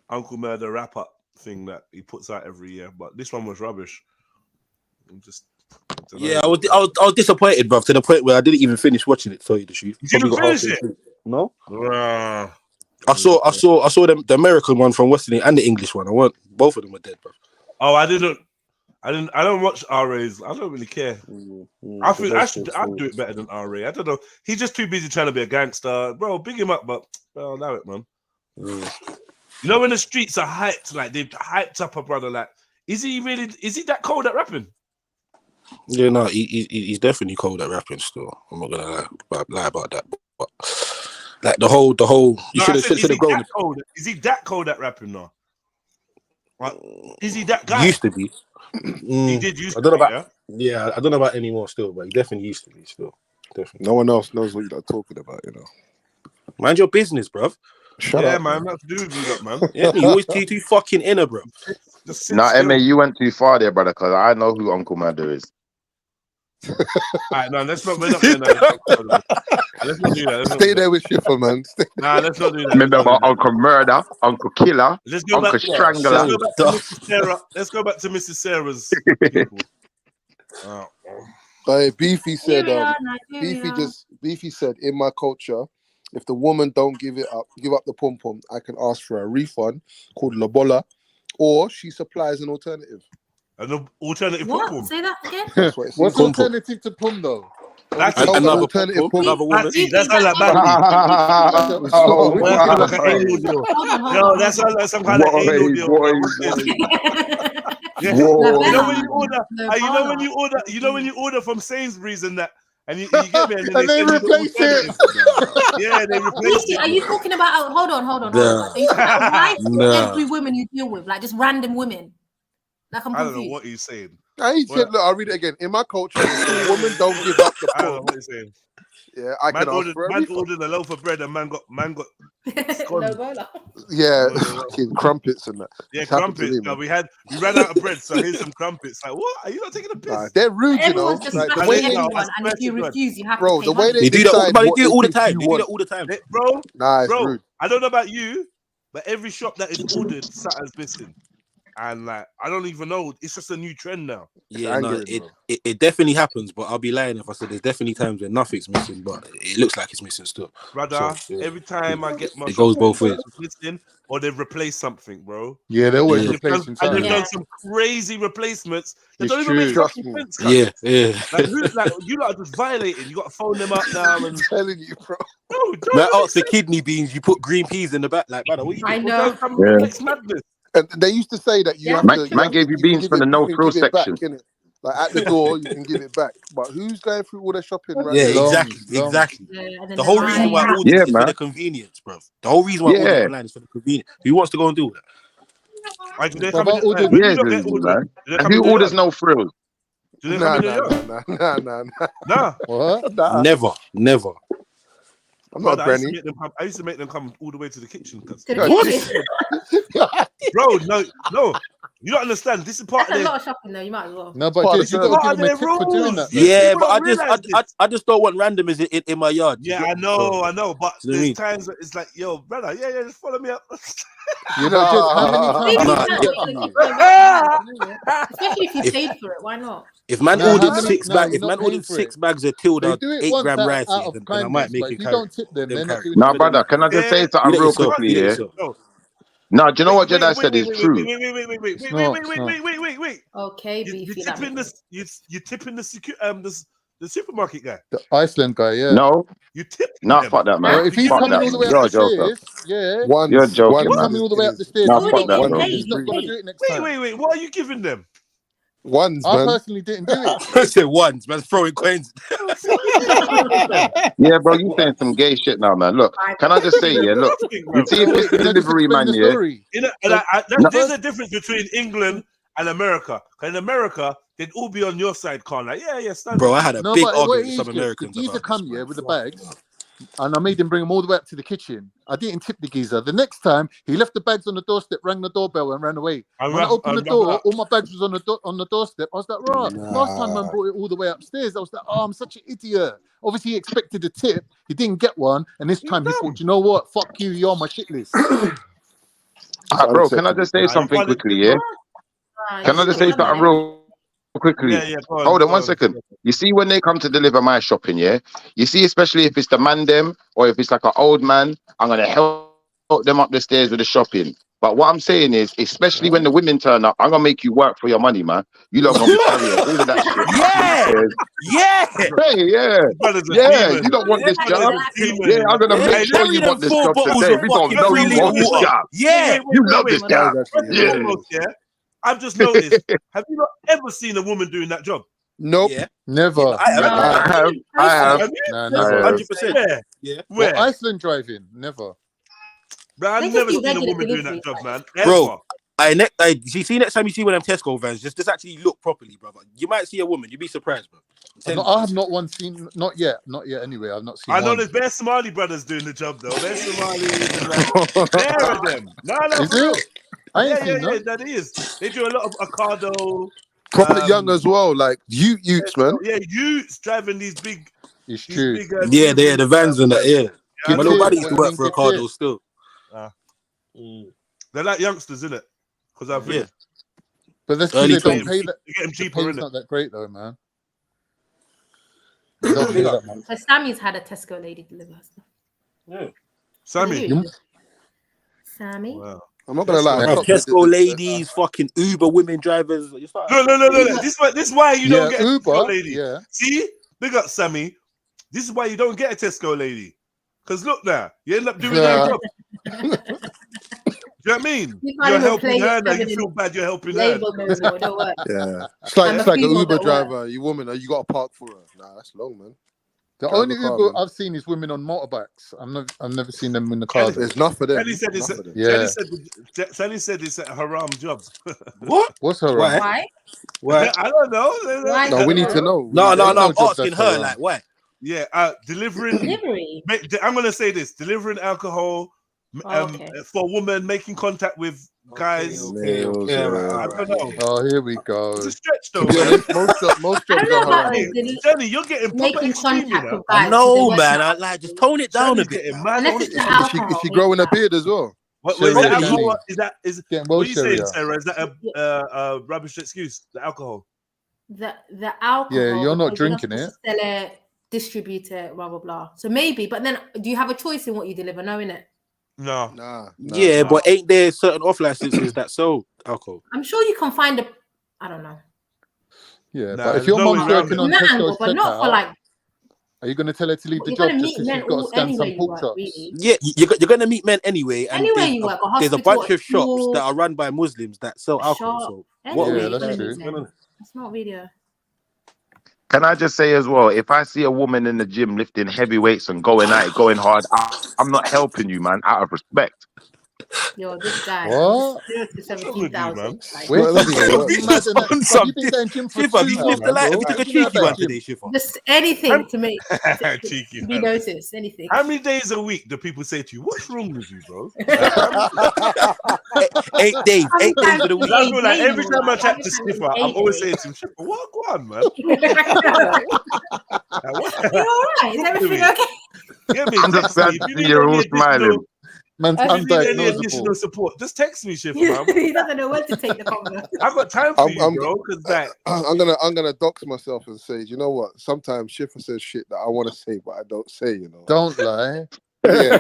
Uncle Murder wrap up thing that he puts out every year. But this one was rubbish. I was disappointed, bruv, to the point where I didn't even finish watching it. Tell you the truth. You didn't finish it? No. I saw the American one from Western and the English one. Both of them were dead, bruv. Oh, I don't watch RAs. I don't really care. I think I'd do it better than RA. I don't know. He's just too busy trying to be a gangster, bro. Big him up, but allow it, man. You know when the streets are hyped, like they've hyped up a brother. Like, is he that cold at rapping? Yeah, no, he's definitely cold at rapping still. I'm not gonna lie about that. But like the whole you should have grown. Is he that cold at rapping now? Like, is he that guy? Used to be. He did used to be. I don't know about anymore still, but he definitely used to be still. Definitely. No one else knows what you're talking about, you know. Mind your business, bruv. Shut up, man. Not to do with you, man. Yeah, you always too fucking inner, bro. Emma, you went too far there, brother, because I know who Uncle Murder is. All right, no, let's not. Let's not do that. Stay there with Schiffer, man. Nah, let's not do that. Remember about Uncle Murder, Uncle Killer, Uncle Strangler. Let's go back to Mrs. Sarah's people. Beefy said, Beefy said, in my culture, if the woman don't give up the pom pom, I can ask for a refund called lobola, or she supplies an alternative. An alternative what? pom pom. Say that again. What's alternative to pom though? That's another alternative pom. Another woman. That's not like bad. No, that's not some kind of anal deal. Yeah. You know when you order from Sainsbury's and that. And you get me, and they replace it. Yeah, they replace it. Are you talking about? Hold on. Are you talking about every woman you deal with, like just random women? Like I'm confused. I don't know what he's saying. He said, look, I'll read it again. In my culture, if the woman don't give up the I don't know pull, what he's saying. yeah, I can ask for a Man refund. ordered a loaf of bread and man got Yeah, fucking crumpets and that. Yeah, It's happened crumpets. to me, We man. ran out of bread, so here's some crumpets. Like, what? Are you not taking a piss? Nah, they're rude, you know. Everyone's just Like, the smacking way they, everyone, and if you refuse, you have bro, to the pay way money. they They do that. decide But they what do it they all the think time. you They do want. that all the time. Bro, Nah, it's bro, rude. I don't know about you, but every shop that is ordered, something's missing. And like, I don't even know. It's just a new trend now. Yeah, no, it definitely happens, but I'll be lying if I said there's definitely times when nothing's missing, but it looks like it's missing still. Brother, So, yeah, every time I get my it goes shopping, both ways. it's missing or they've replaced something, bro. Yeah, they're always Yeah. replacing And they've something. done some crazy replacements that It's don't even make true. fucking sense. cuz. Yeah, yeah. Like, you lot are just violating. You got to phone them up now. And I'm telling you, bro. No, Man, ask for kidney beans, you put green peas in the back. Like, brother, what you I doing? know. It's madness. And they used to say that you have Man, to. man gave you beans from the no frill give it back, section. innit? Like at the door, you can give it back. But who's going through all their shopping right Yeah, now? exactly. Yeah, and then The whole reason why I ordered Yeah, it is for man. the convenience, bro. The whole reason why I ordered it online is for the convenience. Who wants to go and do that? Like, do they But come in I ordered- when Yeah, you don't dude, get ordered, man. do they And come in who your orders yard? no frills? Do they come in your yard? Nah. Nah. What? Nah. Never. I'm not Brother, Granny. I used to make them come all the way to the kitchen. Cause To the bro, no, you don't understand. This is part That's of a their lot of shopping though. You might as well. No, but Part of Jess, you the got to part give of them a their tip for doing that. rules. though. Yeah, People but I don't just don't want randomers in my yard. You Yeah, get I me? know, but Do you know what I there's mean? times that it's like, yo, brother, yeah, just follow me up. Yeah, but Jess, how many times Maybe did you they can get get for you? Especially if you paid for it. Why not? If man No, ordered how many- six no, bags, you're if not man paying ordered for 6 it. bags of They Tilda do it 8 once gram rice, out yeah, of then I might kindness, make but it if you carry. don't tip them, they're not doing Nah, it. brother, can I just say something You let real yourself, quickly, you let yeah? yourself. No. No, do you know what Wait, Jedi said is true? It's not. Wait. Okay, You beefy. That tipping makes this? You tipping the supermarket guy? The Iceland guy, yeah. No? You tipping Nah, them? fuck that, man. Well, if he's Fuck coming that, all the man. way up You're the a joker. stairs, yeah. You're joking, He's man. coming all the way up the stairs. Nah, He's fuck that, not bro. gonna do it next time. Wait. What are you giving them? Ones, I man. personally didn't do it. I said once, man's throwing coins. Yeah, bro, you saying some gay shit now, man. Look, can I just say, yeah, look, you see if So it's wait, the can I just delivery explain man, the yeah? story? No. There's a difference between England and America. In America, they'd all be on your side, Con. Like, yeah, stand Bro, up. I had a No, big but what argument it with is, some Jess, the Americans geezer about this, come man. here with the bags, and I made him bring them all the way up to the kitchen. I didn't tip the geezer. The next time, he left the bags on the doorstep, rang the doorbell, and ran away. When I opened the door, all my bags was on the doorstep. I was like, right. Last time man brought it all the way upstairs, I was like, oh, I'm such an idiot. Obviously, he expected a tip. He didn't get one, and this time he thought, you know what? Fuck you, you're on my shit list. Bro, can I just say something quickly, yeah? Can I just say something real quickly? Yeah, go on, Hold on go 1 on. second. You see, when they come to deliver my shopping, yeah? You see, especially if it's the man them or if it's like an old man, I'm going to help them up the stairs with the shopping. But what I'm saying is, especially when the women turn up, I'm going to make you work for your money, man. You lot going to be carrying all of that shit. Yeah! Hey, yeah, you don't want this job. Yeah, I'm going to make sure you want this job today. We don't know you want this job. Yeah, you love this job. Yeah. I've just noticed. Have you not ever seen a woman doing that job? Nope. Yeah. Never. I have. No, I never. have. 100%. Yeah. Well, Where? Iceland driving, never. Bro, I've They just never do seen a regular woman doing that deliveries, job, man. Bro, see next time you see one of them Tesco vans, just actually look properly, brother. You might see a woman, you'd be surprised, bro. I have not one seen, not yet. Anyway, I've not seen I know one. there's bare Somali brothers doing the job though. Bare Somali, there are them. No, Is for real. it? I ain't seen that. That is. They do a lot of Ocado. Proper young as well, like youths, man. Yeah, youths driving these big. It's true. Yeah, the vans and that. Yeah, Yeah, my little buddy used to work for Ocado still. They're like youngsters, isn't it? Because I've Yeah. But that's Early because they don't 20s. pay that. You get them The cheaper, pay's innit? not that great though, man. They don't pay that much. So Sammy's had a Tesco lady deliver stuff. Yeah. Sammy. Sammy. Wow. I'm not gonna lie. Bro, Tesco ladies, fucking Uber women drivers. No. This is why you don't get a Uber, Tesco lady. yeah. See, big up Sammy. This is why you don't get a Tesco lady. Because look now, you end up doing her job. Do you know what I mean? You're helping her now. You feel bad. You're helping her. Yeah, it's like an Uber driver. You woman, you got to park for her. Nah, that's long, man. The Drive only a car, Uber man. I've seen is women on motorbikes. I've never seen them in the car. There's enough for them. Sally said Enough it's for them. Yeah. Sally said it's a haram job. What? What's her Why? Why? Why? I don't know. Why? No, we need to know. No, There's I'm no job asking that's her, haram. like, why? Yeah, delivering. Delivery. I'm gonna say this: delivering alcohol Okay. for women, making contact with guys. Males, I yeah. don't know. Oh, here we go. It's a stretch, To though, be man. honest, most I jobs don't know are about haram. Jenny, you're getting proper making extreme, you contact know. with guys. I know, 'cause they're man. I working like just tone it down a Jenny's bit. getting man. mad. Unless it's the Is alcohol. she growing a beard as well? What is Sherry, that Jenny. alcohol? Is Getting what well, are you saying, Sherry. Sarah? Is that a rubbish excuse? The alcohol. The alcohol. Yeah, you're not because you're drinking supposed to sell it, distribute it, blah blah blah. So maybe, but then do you have a choice in what you deliver? No, innit? No. Nah. Yeah, but ain't there certain off licenses that sell alcohol? I'm sure you can find a. I don't know. Yeah, Nah, but if there's your no way mum's around working it. on That angle, Tesco's but not for checkout, like. are you going to tell her to leave the You're job gonna just meet because men she's got to scan anywhere some you pork work, chops? really. Yeah, you're gonna meet men anyway, and Anywhere you work, a there's a hospital, bunch a of shops school, that are run by Muslims that sell alcohol. shop, So anywhere what? Yeah, you're that's gonna true. meet men. That's not really a. Can I just say as well, if I see a woman in the gym lifting heavy weights and going at it, going hard, I'm not helping you, man, out of respect. Yo, this guy. What? 0 to 17,000. Like, Where's Well, this okay, going? what? You mad in that? On Bruv, some you've been going gym for Shifa, have 2 you now, lived a man. light? Have you took a What you know cheeky about one gym? today, Shifa? just anything to make Cheeky. to be noticed. Anything. How many days a week do people say to you, "What's wrong with you, bro?" 8 days, 8 days of the week. I feel like every time I chat to Skipper, I'm always saying to him, "Skipper, what go on, man?" You're all right. Is everything okay? Yeah, me. I'm just Text me. glad If to you see need you're any all smiling. Man's if you need any undiagnosable. additional support, just text me, Skipper, man. He doesn't know when to take the convo. I've got time for you, bro. Because like, I'm gonna dox myself and say, you know what? Sometimes Schiffer says shit that I want to say, but I don't say. You know. Don't lie. Yeah.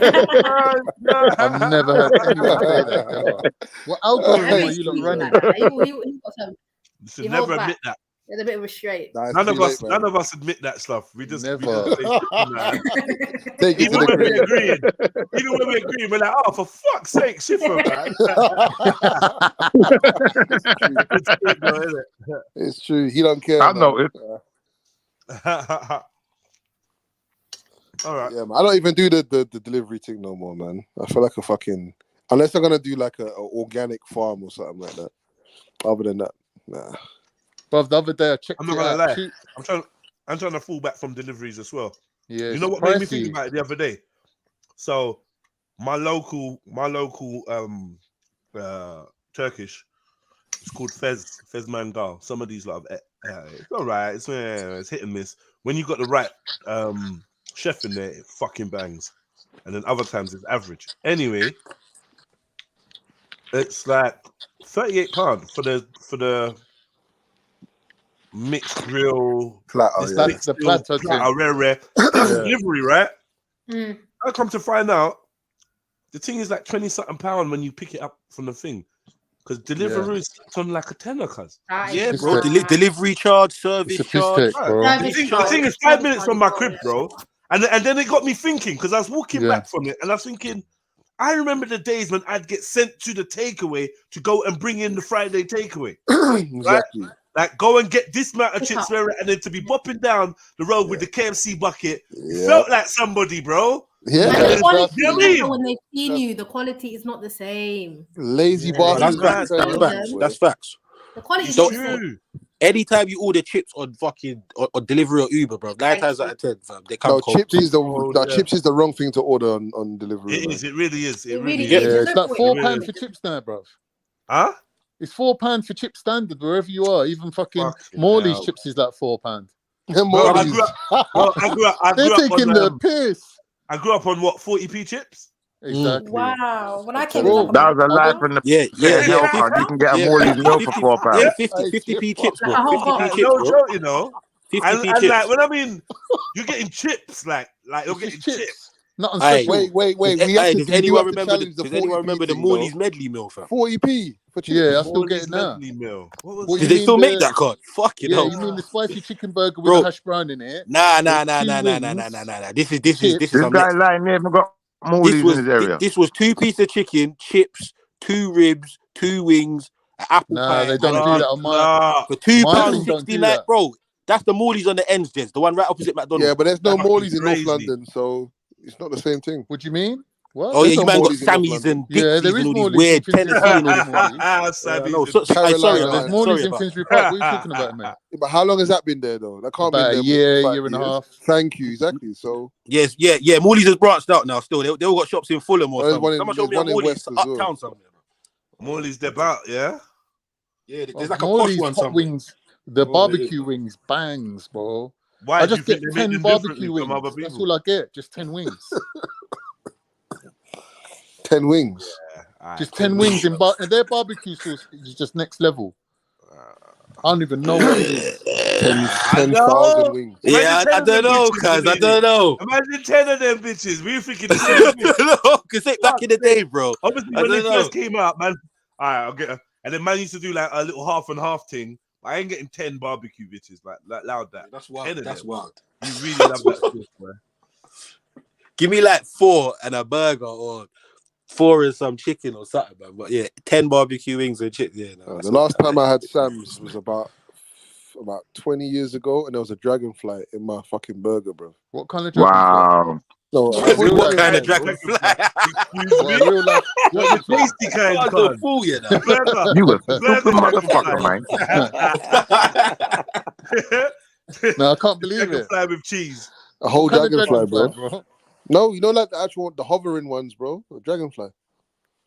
I've never heard anyone say that ever. What algorithm are you lot running? you should You never hold back. admit that. There's a bit of restraint. None of us admit that stuff. We just Never. say, Take it even to the when we grave. agree, we're like, oh, for fuck's sake, Schiffer, man. It's true. He don't care. I man. noticed. All right. Yeah, man. I don't even do the delivery thing no more, man. I feel like a fucking unless I'm gonna do like a organic farm or something like that. Other than that, nah. But the other day I checked I'm not it gonna out. lie. I'm trying to fall back from deliveries as well. Yeah, you know what made me think about it the other day? So my local Turkish, it's called Fez Mangal. Some of these lot it's all right. It's hit and miss. When you got the right chef in there, it fucking bangs. And then other times it's average. Anyway, it's like £38 for the mixed grill platter. That's the platter thing. rare. Delivery, right? I come to find out the thing is like 20-something pound when you pick it up from the thing. Because delivery is on like a tenner, cuz. Yeah, bro. Delivery charge, service charge. The thing is 5 minutes from my crib, bro. And then it got me thinking, because I was walking back from it and I was thinking, I remember the days when I'd get sent to the takeaway to go and bring in the Friday takeaway. Exactly. Right? Like, go and get this amount of chips, and then to be bopping down the road with the KFC bucket. It felt like somebody, bro. Yeah. And the quality, You know what I mean? when they feed you, the quality is not the same. Lazy That's bastard. facts. That's facts. The quality is So, not the same. anytime you order chips on fucking or delivery or Uber, bro, 9 times out of 10, fam, they come No, cold. chips is the wrong thing to order on delivery. It is. It really is. It really really is. is. Yeah, it's like £4 for chips now, bro. Huh? It's £4 for chips standard wherever you are. Even fucking Morley's chips is like £4. Morley's. I grew up They're taking the on piss. I grew up on what 40p chips. Exactly. Wow. When I came That was a life in the milk card. You can get a Morley's milk for £4. Yeah, 50p chips, bro. 50p chips, No bro. joke, you know. 50p And chips. like when I mean, you're getting chips, like you're getting chips. Not on Aye. special. Wait. Does anyone remember the Morley's medley meal, fam? 40p for chicken? Yeah, I still get it now. Meal. What was What, Do you they mean still make the- that card? Fucking Yeah, hell. you mean the spicy chicken burger with Bro. the hash brown in it? Nah. This This is Chips. some This guy next. lying never got Morley's in his area. This was 2 pieces of chicken, chips, 2 ribs, 2 wings, an apple Nah, pie. they don't do that on my. For £2.60, thing don't do like, that. bro. That's the Morley's on the ends, Jez. The one right opposite McDonald's. Yeah, but there's no That's Morley's in North crazy. London, so it's not the same thing. What do you mean? What? Oh, yeah, There's you no man got Morley's in North Sammy's and London. Yeah, Dixies there is and all these Morley's in weird Finsbury Tennessee Park. and all There's this. Morley's. No, Sammy's so, and sorry Carolina. about There's that. Morley's Sorry in about Finsbury Park. What are you talking about, mate? Yeah, but how long has that been there, though? That can't About been a there year, more than 5 year and a years. half. Thank you, exactly. So Yes, yeah. Morley's has branched out now. Still, they all got shops in Fulham or there's something. one in, Someone showed there's me a one in Morley's West as well. uptown somewhere. Morley's debut, yeah. Yeah, Well, there's like a posh Morley's one hot somewhere. wings, the Oh, barbecue wings, bangs, bro. Why I do you just get think they make 10 them barbecue differently from wings. other That's people? all I get. Just 10 wings. 10 wings. Just 10 wings in and their barbecue sauce is just next level. I don't even know what it is. 10,000 wings. Yeah, I don't know, cuz. I don't know. Imagine 10 of them bitches. We were thinking the same thing. Because it back in the day, bro. Obviously, I when they don't know. first came out, man, all right, I'll get her. And then man used to do like a little half and half thing. I ain't getting 10 barbecue bitches, like loud that. That's wild. That's wild. You really love that stuff, man. Give me like 4 and a burger or 4 and some chicken or something, man. But yeah, 10 barbecue wings and chicken. Yeah, no, The last time I had Sam's was about 20 years ago, and there was a dragonfly in my fucking burger, bro. What kind of dragonfly? Wow. No, what kind of dragonfly? Real life. What the tasty kind? I don't fool you now. You a stupid motherfucker, man. No, I can't believe it. Dragonfly with cheese. A whole What kind of dragonfly, bro. bro. No, you know, like the actual, the hovering ones, bro. The dragonfly.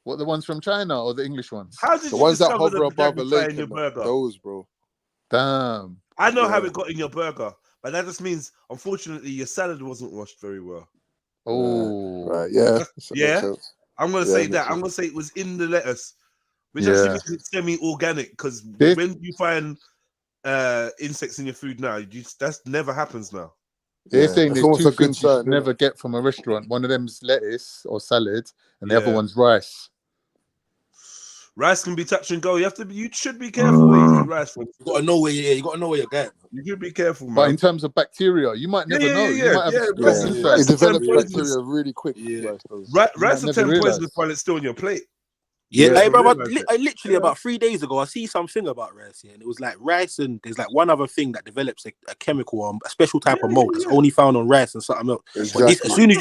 What, the ones from China or the English ones? How did The you ones that discover hover the above a dragonfly lake in your and burger? those, bro. Damn. I know how it got in your burger, but that just means, unfortunately, your salad wasn't washed very well. Oh. Right, yeah. Yeah? I'm going to Yeah, say makes that. I'm sense. going to say it was in the lettuce, which Yeah. actually makes it semi-organic, because This- when you find insects in your food now, that never happens now. They're Yeah, saying it's there's almost two a good things you sign, should isn't never it? get from a restaurant. One of them's lettuce or salad, and the other Yeah. one's rice. Rice can be touch and go. You should be careful where you eat rice. You gotta know where you gotta know where you're going. You should be careful, man. But in terms of bacteria, you might never know. You might have a stress Yeah, inside. it develops poisonous. bacteria really quick. Rice does. Rice might will never turn realise. poisonous while it's still on your plate. Yeah, Yeah, hey, bro, realise it. I literally about 3 days ago, I see something about rice here, and it was like rice, and there's like one other thing that develops a chemical or a special type of mold that's only found on rice and something else. But this, Exactly. as soon as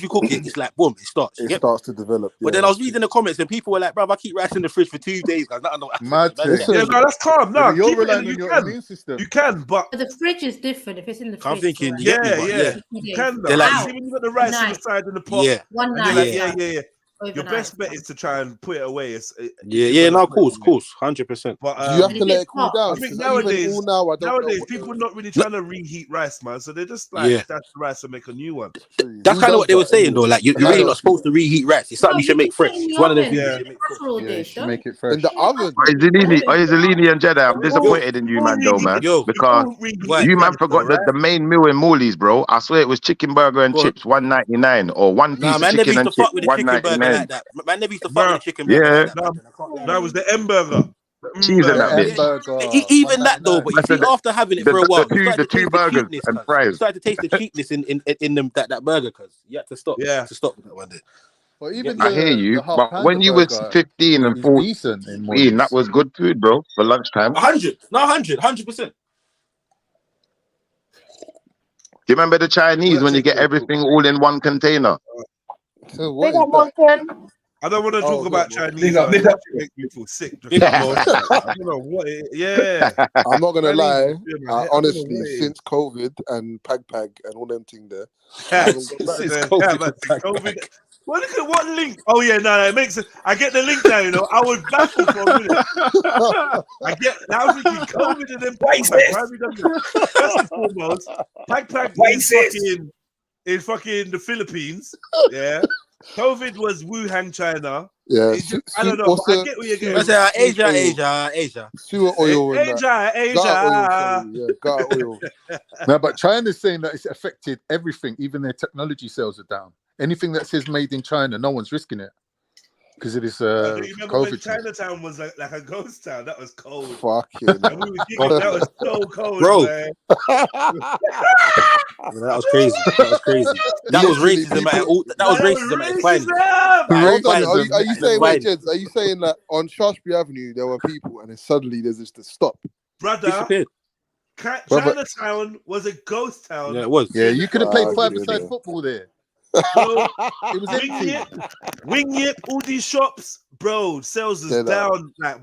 you cook it, it's like boom, it starts. It Yep. starts to develop. But then I was reading the comments, and people were like, "Bro, I keep rice in the fridge for 2 days, guys." Mad thing. Yeah, no, that's calm. No, You're keep it relying in, on you your can. immune system. You can, but But the fridge is different if it's in the fridge. I'm thinking, for you get me, yeah, but yeah, yeah. you can. They're Though. like- See, when you got the rice on the Night. side in the pot, Yeah. One and night. you're like, Yeah. yeah. Your Overnight. best bet is to try and put it away. Yeah, no, of course, 100%. But You have But to if let it's it cool hot, down. I think because nowadays, even all now, I don't know nowadays what people the- are not really trying to reheat rice, man. So they're just like Yeah. dash the rice and make a new one. That's kind of what they were saying, though. Like, you're really not supposed to reheat rice. It's something No, you should you make can put fresh. it in the It's one of them oven. things Yeah. you should make fresh. Casserole Yeah, you dish, should don't make it In fresh. the oven. Zellini and Jeddah, I'm disappointed in you, man, though, man. Yo, Because you, man, forgot the main meal in Morley's, bro. I swear it was chicken burger and Go on. chips, $1.99, or one Nah, piece man of never chicken used and to fuck chips, with the chicken burger $1.99. like that. Man never used to fuck with Bruh. the chicken burger Yeah, like that. No, man. I can't lie. that was the M burger. cheese and that The bit. hamburger. Even that though, but you That's see, the- after having it for a while, you the started to two taste the burgers cheapness, and cuz. You fries. started to taste the cheapness in them that burger, cuz you had to stop. Yeah. To stop with that one day. Well, even I hear the you, half but pounder when you was burger 15 and is 14, decent in that Morley's. was good food, bro, for lunchtime. 100%. Do you remember the Chinese when you get everything all in one container? So what is that? I don't want to talk about Chinese. Big up, man. big up. It makes me feel sick. Big up, bro. I don't know what yeah. I'm not gonna Chinese lie. is good, man. I don't know Honestly, what it is. since COVID and Pag and all them thing there, I haven't got back Since there. COVID. Well, look at what link. Oh yeah, no, it makes it. I get the link now. You know, I was baffled for a minute. I get. I was thinking COVID and then Pag. Why have we done this? First and foremost, Pag is fucking the Philippines. Yeah. COVID was Wuhan, China. Yeah, It's just- I don't know. But I get what you're getting. I say Asia. Sewer oil and that. Asia. Gutter oil, sorry. Yeah, gutter oil. No, but China's saying that it's affected everything. Even their technology sales are down. Anything that says made in China, no one's risking it because of this Do you remember when COVID. Chinatown was like a ghost town? That was cold. Fucking. And we were thinking that was so cold, Bro. man. That was crazy. That was racism at all. That was racism at its finest. Hold on, Racism are you at saying, its wait, finest. Jeds, are you saying that on Shaftesbury Avenue there were people and then suddenly there's just a stop? Brother, Disappeared. Chinatown was a ghost town. Yeah, it was. Yeah, you could have played Ah, five-a-side yeah. football there. Bro, It was empty. Wing Yip, all these shops, bro, sales is They're not. down. Like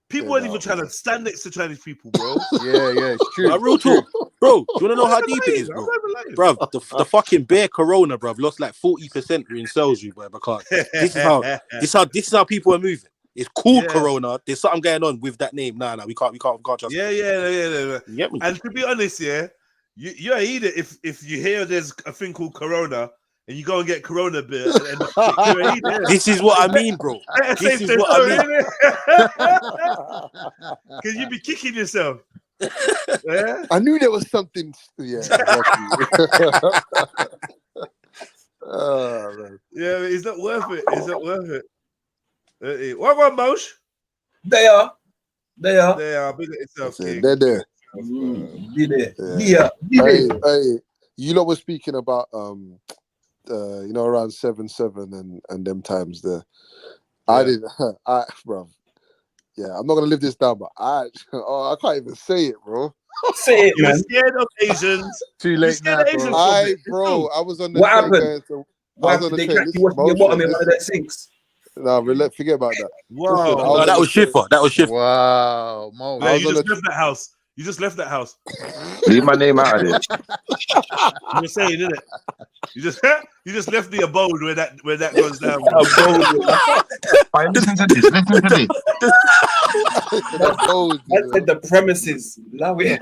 people weren't even trying to stand next to Chinese people, bro. Yeah, it's true. Nah, real talk, bro. Do you wanna know how deep it is, bro? Bruv, the fucking bare Corona, bruv, lost like 40% in Salisbury, bro. Because this is how people are moving. It's called Corona. There's something going on with that name. Nah, we can't trust. Yeah. You get me? And to be honest, you're either if you hear there's a thing called Corona and you go and get Corona beer, and this is what I mean, bro. This is what I mean. Because you'd be kicking yourself. Yeah? I knew there was something. Yeah, exactly. Oh, man. Yeah, it's not worth it. It's not worth it. What about Mosh? They are. Big at yourself, King. They're there. Yeah. Hey, you lot were speaking about around 7/7 and them times there. I didn't. Bro. Yeah, I'm not gonna live this down, but I can't even say it, bro. Say it, man. You're scared of Asians. Too late now, bro. I was on the what train happened? What happened? They cracked you your bottom in one of their sinks. No, forget about that. Wow. No, that was Schiffer. That was Schiffer. Wow, Mo. Man, you just left that house. You just left that house. Leave my name out of it. You're saying, isn't it? You just left the abode where that goes down. Fine, listen to this. I said the premises. Now we.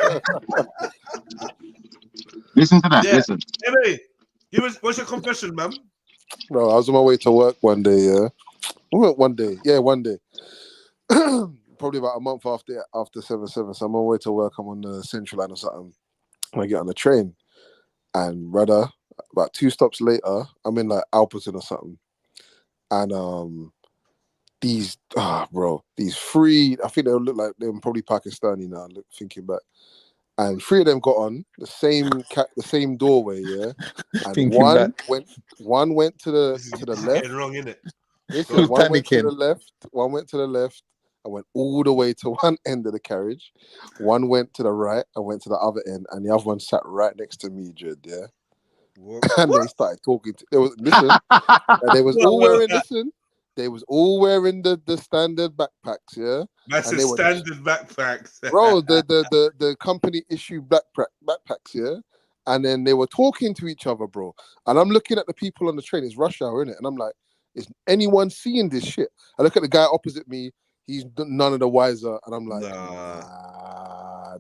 Listen to that. Yeah. Listen. Hey, what's your confession, man? Bro, I was on my way to work one day. Yeah, we went one day. Yeah, one day. Probably about a month after 7/7. So I'm on my way to work. I'm on the Central Line or something. And I get on the train, and brother, about 2 stops later, I'm in like Alperton or something, and these 3, I think they look like they were probably Pakistani now. Thinking back, and 3 of them got on the same doorway, yeah. And one went to the left. Wrong, innit? One went to the left. One went to the left. I went all the way to one end of the carriage. One went to the right. I went to the other end, and the other one sat right next to me, Jed. Yeah. And they started talking. They was all wearing. Listen. They was all wearing the standard backpacks, yeah. That's and a standard backpacks, bro. The company issued backpacks, yeah. And then they were talking to each other, bro. And I'm looking at the people on the train. It's rush hour, innit? And I'm like, is anyone seeing this shit? I look at the guy opposite me. He's none of the wiser, and I'm like, nah.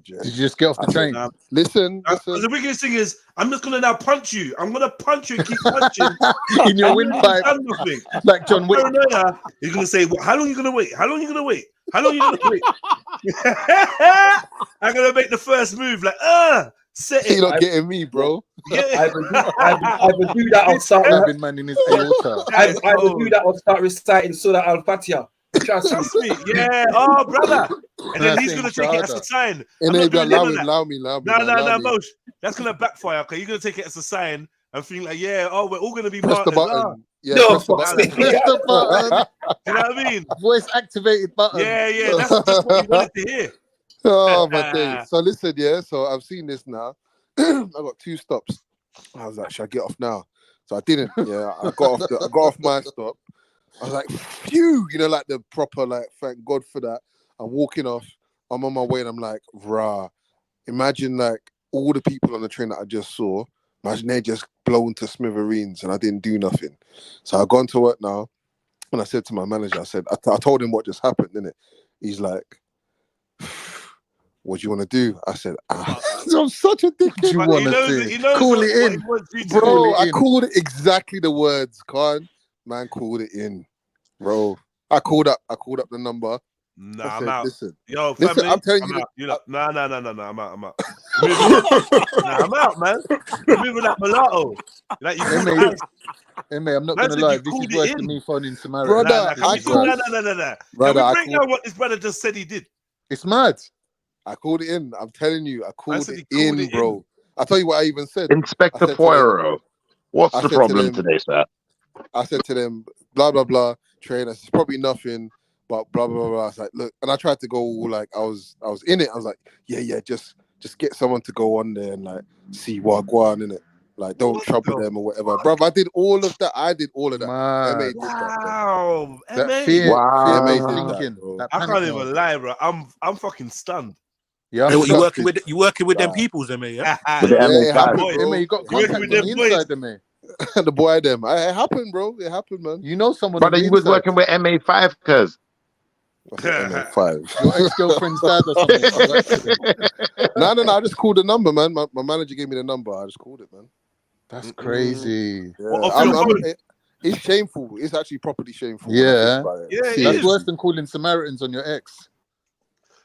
Did you just get off the train? Listen. The biggest thing is, I'm just gonna now punch you. I'm gonna punch you and keep punching in your windpipe, like John Wick. He's gonna say, "How long are you gonna wait? How long are you gonna wait? How long are you gonna wait?" I'm gonna make the first move, like, set it. You're not getting me, bro. I would do that. I'll start. I've been man in his aorta. I would do that. I'll start reciting Surah Al-Fatiha. Trust me, yeah. Oh, brother. And then he's gonna take it as a sign. Allow me. No, Mosh. That's gonna backfire. Okay, you're gonna take it as a sign and think like, yeah, we're all gonna be press martyrs. the button. Yeah, no, press the button. You know what I mean? Voice activated button. Yeah. That's just what you wanted to hear. Oh my days. So listen, yeah. So I've seen this now. I got 2 stops. I was like, should I get off now? So I didn't. Yeah, I got off my stop. I was like, phew, like the proper, like, thank God for that. I'm walking off. I'm on my way, and I'm like, rah. Imagine, like, all the people on the train that I just saw. Imagine they just blown to smithereens, and I didn't do nothing. So I've gone to work now, and I said to my manager, I told him what just happened, innit? He's like, what do you want to do? I said, I'm such a dickhead. What do you want to do? Call it in. Bro, I called it exactly the words, Khan. Man called it in, bro. I called up the number. Nah, I said, I'm out. Listen, family, I'm telling I'm you. out. No, I'm out. I'm out, man. You're moving like mulatto. Like you I'm not gonna lie. This is worse than me phoning Samara. Brother, No. Can we break down what this brother just said he did? It's mad. I called it in. I'm telling you, I called it in, bro. I'll tell you what I even said. Inspector Poirot, what's the problem today, sir? I said to them, blah, blah, blah, trainer, it's probably nothing, but blah, blah, blah. I was like, look, and I tried to go like, I was in it. I was like, yeah, just just get someone to go on there and like see Wagwan, innit? Like, don't trouble them or whatever. Bruv, I did all of that. MA did that. Wow. That MA. fear MA did thinking. that, I can't even lie, bro. I'm fucking stunned. Yeah, Hey, what, you working with them peoples, MA, yeah? With the it happened, MA5. bro. MA, you got contacts on the inside, MA. The boy them. It happened, bro. It happened, man. You know someone Brother, on the you was inside. working with MA5, cuz. MA5. Your ex-girlfriend's dad or something. No. I just called the number, man. My manager gave me the number. I just called it, man. That's crazy. Yeah. It's shameful. It's actually properly shameful. Yeah. That's worse than than calling Samaritans on your ex.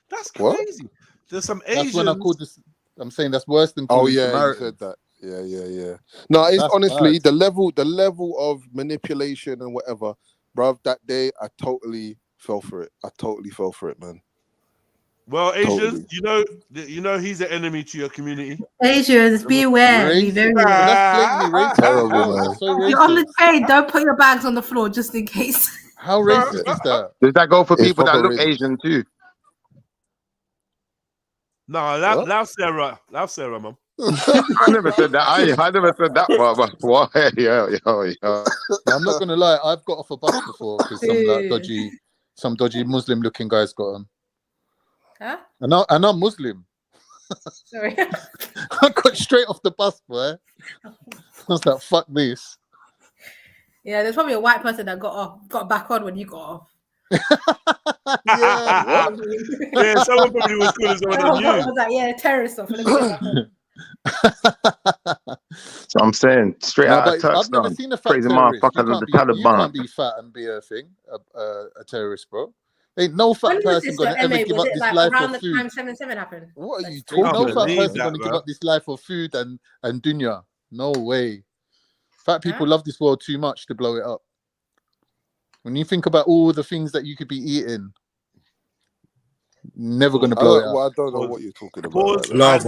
That's crazy. There's some Asians. That's when I called this. I'm saying that's worse than calling Samaritans. You said that. Yeah. No, it's That's honestly bad. the level of manipulation and whatever, bruv. That day, I totally fell for it. Man. Well, Asians, you know he's an enemy to your community. Asians, beware. Be very aware. Terrible, man. You're on the train. Don't put your bags on the floor just in case. How racist is that? Does that go for It's people that proper look racist. Asian too? No, allow Sarah, man. I never said that. I never said that part, but why? Yeah. I'm not gonna lie. I've got off a bus before because some dodgy Muslim-looking guys got on. Huh? And I'm Muslim. Sorry. I got straight off the bus, boy. I was like, "Fuck this." Yeah, there's probably a white person that got back on when you got off. Yeah. Yeah, someone probably was calling someone on you. I was like, yeah, terrorist stuff. So I'm saying straight out of I've never touchdown. seen a fat Crazy terrorist. motherfuckers of the You Taliban. can't be fat and be a thing, a terrorist, bro. Ain't no fat person gonna ever give up this life around for the time food. 7/7 happened? What are you Ain't talking no fat about? person gonna give up this life for food and dunya. No way. Fat people love this world too much to blow it up. When you think about all the things that you could be eating, never gonna blow it up. Well, I don't know what you're talking about. Pause. Right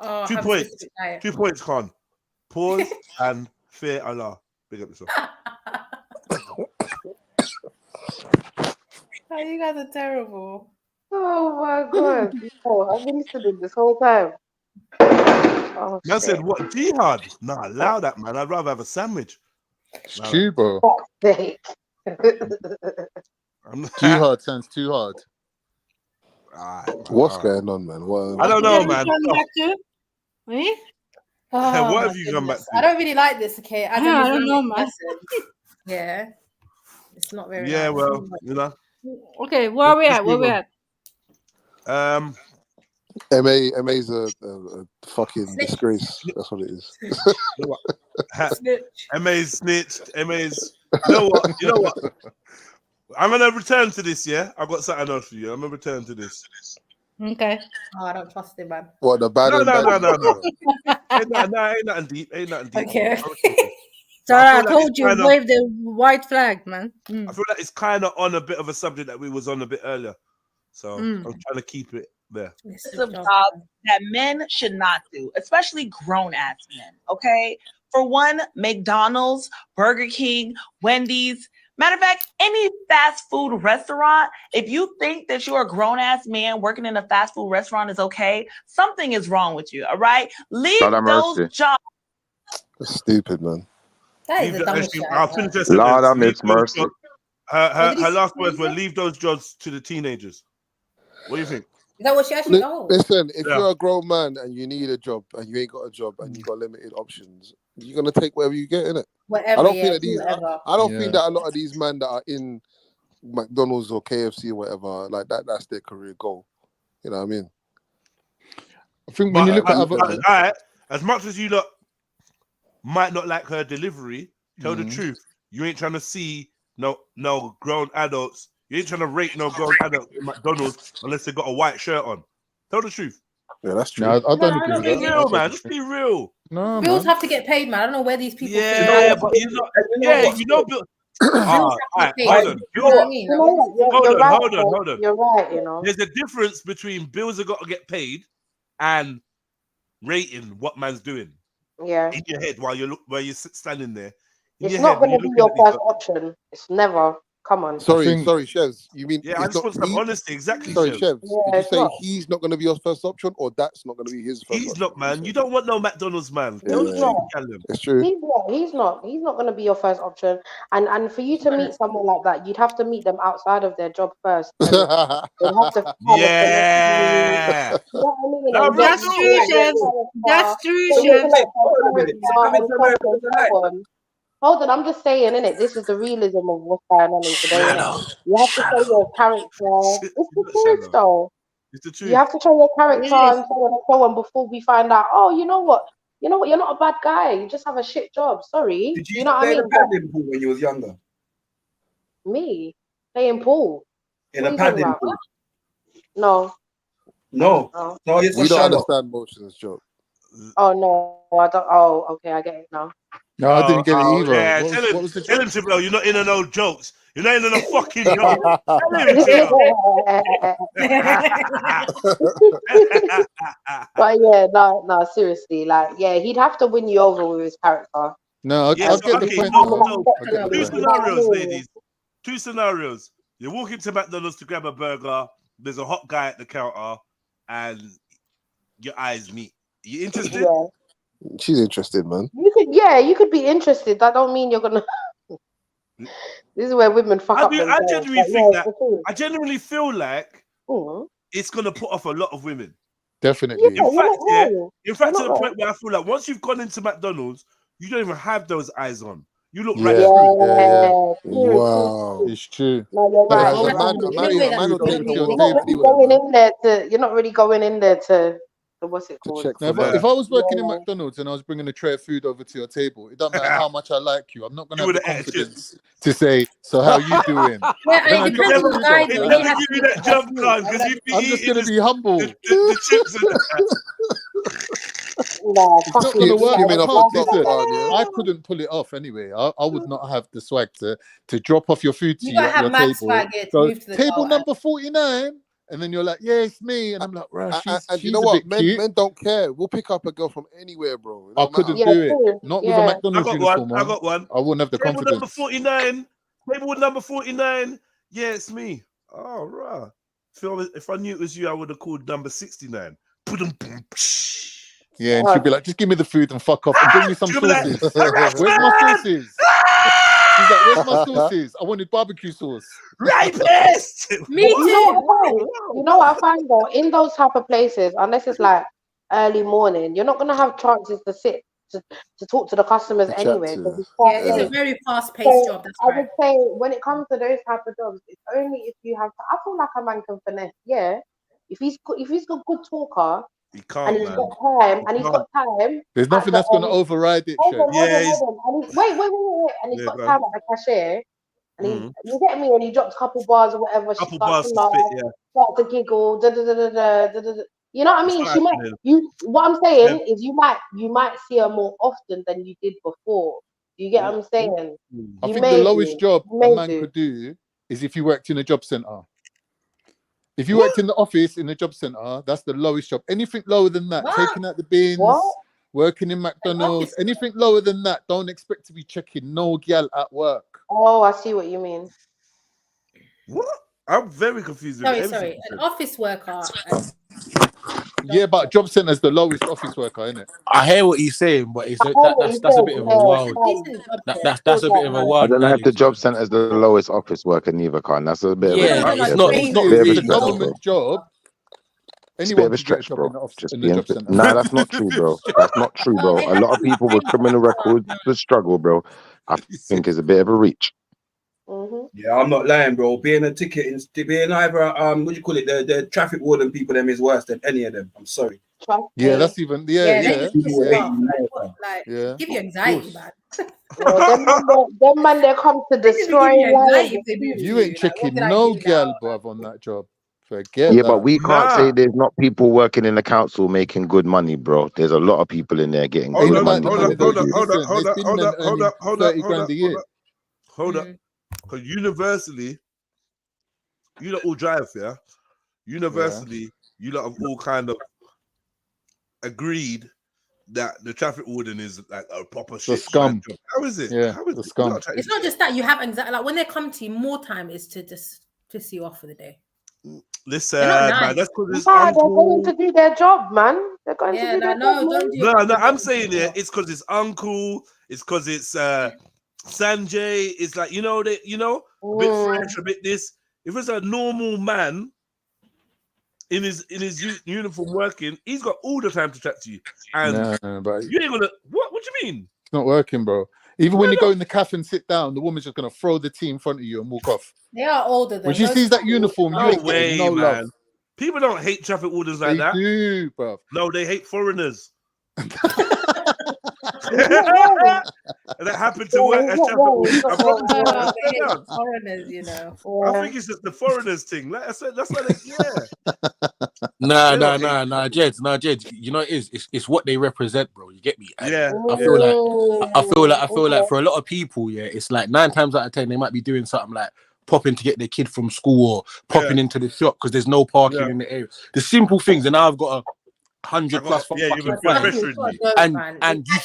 Lava. 2 points. 2 points, Khan. Pause and fear Allah. Big up yourself. Oh, you guys are terrible. Oh my god. Oh, I've been listening this whole time. Oh, Man said, what? Jihad? Nah, allow that, man. I'd rather have a sandwich. It's true, bro. Jihad sounds too hard. What's going on, man? I don't know, man. Me? What have you gone back to? I don't really like this, okay? I don't know, man. Yeah. It's not very Yeah, nice. well, you know. Okay, where are we at? Where are we at? MA's a fucking disgrace. That's what it is. MA's snitched. MA's. You know what? I'm gonna return to this. Yeah, I've got something else for you. I'm gonna return to this. Okay. Oh, I don't trust him, man. What the bad? No. Ain't nothing deep. Okay. So I told you, wave the white flag, man. I feel like it's kind of on a bit of a subject that we was on a bit earlier, so I'm trying to keep it there. It's a job that men should not do, especially grown-ass men, okay? For one, McDonald's, Burger King, Wendy's, matter of fact, any fast food restaurant, if you think that you're a grown-ass man working in a fast food restaurant is okay, something is wrong with you, all right? Leave those jobs. That's stupid, man. That is the dumbest shit. I'll finish this. Lord, I miss mercy. Her last words were, leave those jobs to the teenagers. What do you think? Is that what she actually told? Listen, if you're a grown man and you need a job and you ain't got a job and you got limited options, you're gonna take whatever you get, innit? Whatever. I don't think that I don't think that a lot of these men that are in McDonald's or KFC or whatever, like that's their career goal. You know what I mean? I think when you look at other, as much as you lot might not like her delivery, tell the truth. You ain't trying to see no grown adults. You ain't trying to rate no grown adult at McDonald's unless they got a white shirt on. Tell the truth. Yeah, that's true. No, I don't agree with Be that. real, man. Just be real. No, Bills have to get paid, man. I don't know where these people. Yeah, but you know, Bill. Hold on. Hold on. You're right, you know. There's a difference between bills have got to get paid and rating what man's doing. Yeah. In your head while you're standing there. It's not going to be your first option. It's never. Come on. Sorry, Chevs. You mean Yeah, I just want some honesty. Exactly, Sorry, Chevs. Chevs. Yeah, Did you say not. he's not going to be your first option, or that's not going to be his first He's option? not, man. You don't want no McDonald's, man. Yeah, Tell the He's truth, not. Callum. it's true. He's not going to be your first option. And for you to meet someone like that, you'd have to meet them outside of their job first. And they'd have to Yeah. You know what I mean? No, And real get That's to talk. true, like their Chef. character, That's true, for you to Chef. like their character and so on and so on. Hold on, I'm just saying, innit? This is the realism of what's going on in today, innit? You have to show your character. It's the truth, though. It's the You truth. have to show your It character is. and so on and so on before we find out, oh, you know what? You're not a bad guy. You just have a shit job. Sorry. Did you You know what I play the mean? But paddling pool when you was younger? me playing pool. In What a are you talking paddling about? pool? No. No. No. So it's We a don't shadow. understand motionless joke. Oh no, I don't. Oh, okay, I get it now. No, I didn't get it either. Yeah, What tell was the him, joke? Trill, you're not in on no jokes. You're not in on a fucking joke. Tell him, Trill. But yeah, no, seriously, like, yeah, he'd have to win you over with his character. No, Yeah, I'll so, get the okay, point. no, though. no. I get the Two point. scenarios, ladies. Two scenarios. You're walking to McDonald's to grab a burger. There's a hot guy at the counter, and your eyes meet. You interested? Yeah, She's interested, man. you could be interested. That don't mean you're gonna. This is where women fuck up I themselves. genuinely But think yeah, that. it's the truth. I genuinely feel like Mhm. it's gonna put off a lot of women. Definitely. Yeah, In you're fact, not wrong. in fact, You're to not the point wrong. where I feel like once you've gone into McDonald's, you don't even have those eyes on. You look Yeah. right Yeah, through. true. Wow. It's true. No, you're But if right. I You're was right. going to A bring man the will food take over it to to your your You're not table really table, going in there to. You're not really going in there to what's it to called? check now, for if that. I was working in Yeah. McDonald's and I was bringing a tray of food over to your table, it doesn't matter how much I like you. I'm not going to You have would the have ate a chip. confidence to say, "So how you doing?" Yeah, Then and I it drop depends the on the food guy off. It though. Like, He doesn't has give to you be that jump smooth. card because you'd be I'm just eating going to be humble. the chips and that. No, It's fuck not you. going to You work. gotta Skimming I off the can't. respect top that. Listen, card, yeah. I couldn't pull it off anyway. I would not have the swag to drop off your food to You you gotta at have your mad table. swag here to Go, move to the table door. number 49. And then you're like, yeah, it's me. And I'm like, right, And you know she's a what? bit cute. Men don't care. We'll pick up a girl from anywhere, bro. It I don't matter. couldn't Yeah, do it. true. Not with a Yeah. I McDonald's got one. uniform I on. got one. I wouldn't have the Table number confidence. 49. Table number 49. Yeah, it's me. Oh, right. If I knew it was you, I would have called number 69. Yeah, and she'd be like, just give me the food and fuck off and bring me some She'll be like, sauces. Where's my sauces? She's like, where's my sauces? I wanted barbecue sauce. Rapist! Me You know too. what I find? You know what I find though? In those type of places, unless it's like early morning, you're not gonna have chances to sit to talk to the customers To chat anyway. to. Because it's Yeah, fast it's a paced. very fast-paced So job. That's I would right. say when it comes to those type of jobs, it's only if you have. I feel like a man can finesse. Yeah, if he's a good talker He and can't, he's man. got time He and he's can't. got time There's at nothing the that's going to override it, Chef. Yeah, he's. And he's wait, and he's Yeah, got go time on. at the cashier. And Mm. you get me, and he drops a couple bars or whatever. She Couple starts bars to to laugh, spit, yeah. starts to giggle. You know what I It's mean? not She might. happening. What I'm saying is, you might see her more often than you did before. You get what I'm saying? I You think the may lowest do. job You a may man do. could do is if you worked in a job center. If you worked in the office in the job center, that's the lowest job. Anything lower than that, What? taking out the bins, What? working in An McDonald's, office. anything lower than that, don't expect to be checking no gal at work. Oh, I see what you mean. What? I'm very confused with everything. Sorry. you An said. office worker. Yeah, but job center's the lowest office worker, isn't it? I hear what he's saying, but it's I heard what you that's a said. bit of a Yeah, wild. Decent job there. That's a bit of a I wild don't know if the knowledge, job man. centre is the lowest office worker neither, Khan. That's a bit of a Yeah, bit it's of not. a, It's Thing not is, bit of if a it's a really stretch, though. bro. government job, It's a bit anyone of a could get a stretch, job bro. Just in the being job center. nah, that's not true, bro. That's not true, No, bro. they A have lot of to people with train criminal people up, records the struggle, bro. I think is a bit of a reach. Yeah, I'm not lying, bro. Being a being either what do you call it? The traffic warden people them is worse than any of them. I'm sorry. Yeah, that's even Yeah, they just piss you off. Yeah. Give you anxiety, man. Them man, they come to They just give destroy you lives. anxiety if they move You to ain't you. Like, what checking did I no do gal, now? bruv, on that job. Forget Yeah, that. but we can't say there's not people working in the council making good money, bro. There's a lot of people in there getting Ain't good about money. the money though. Listen, there's been hold men up, hold earning up, hold 30 up, grand a year. Hold up. Because universally, you lot all drive, yeah? Universally, you lot have all kind of agreed that the traffic warden is like a proper The shit. scum. Job. How is it? Yeah, How is the it? scum. It's not just that you have anxiety. Like when they come to you, more time is to just piss you off for the day. Listen, They're not man, nice. that's because it's They're going to uncle. do their job, man. They're going to do their job, man. Don't do No, your no, fucking I'm job. saying it's because it's uncle. It's because it's Sanjay. It's like they, a bit fresh, a bit this. If it's a normal man in his uniform working, he's got all the time to chat to you, and No, but you ain't gonna. What do you mean? it's not working, bro. Even Why when you go not? in the cafe and sit down, the woman's just gonna throw the tea in front of you and walk off. They are older than When she sees that uniform, you No ain't getting way, no love. man. People don't hate traffic wardens like They that. do, bro. No, they hate foreigners. And that happened to Yeah, work he's as not traffic wrong. warden. He's not I've got to wrong. They hate down. foreigners, you know. I think it's just the foreigners thing. Like I said, that's why they, Nah, They don't hate Jeds. You know it's what they represent, bro. You get me? And Yeah. I feel like for a lot of people, yeah, it's like 9 times out of 10 they might be doing something like popping to get their kid from school or popping into the shop because there's no parking in the area. The simple things, and now I've got 100 plus fucking fines. And you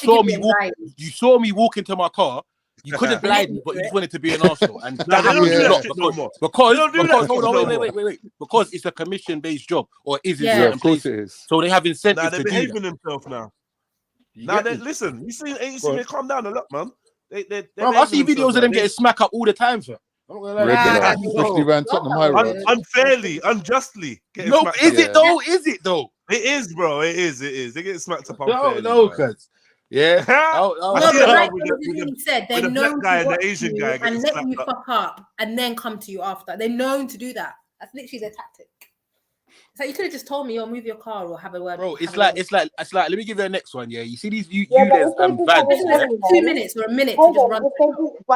saw me walk into my car. You couldn't blind me, but you just wanted to be an arsehole. And that they don't happens do a that lot shit no more. because They don't do that hold shit on, no more. wait. Because it's a commission-based job, or is in Yeah, certain of course places. it is. So they have incentives Nah, they're to do behaving that. themselves now. You Now, get me? listen, you see me calm down a lot, man. They're Bro, I see behaving videos of them themselves getting smack up all the time, sir. Red light, especially around Tottenham High Road. Unfairly, unjustly. Getting No, smacked is up. it though? Is it though? It is, bro. It is. They get smacked up No, unfairly. cuz. Yeah. No, I see but a like lot with Babylonian said, with they're the black known guy to and the watch Asian you guy and getting let slapped you up. fuck up and then come to you after. They're known to do that. That's literally their tactic. It's like you could have just told me, or move your car, or have a word. Bro, it's like. Let me give you the next one. Yeah, you see these Yeah, but if they ULEZ did that with vans. Yeah? everyone, 2 minutes or a minute to hold just on, run.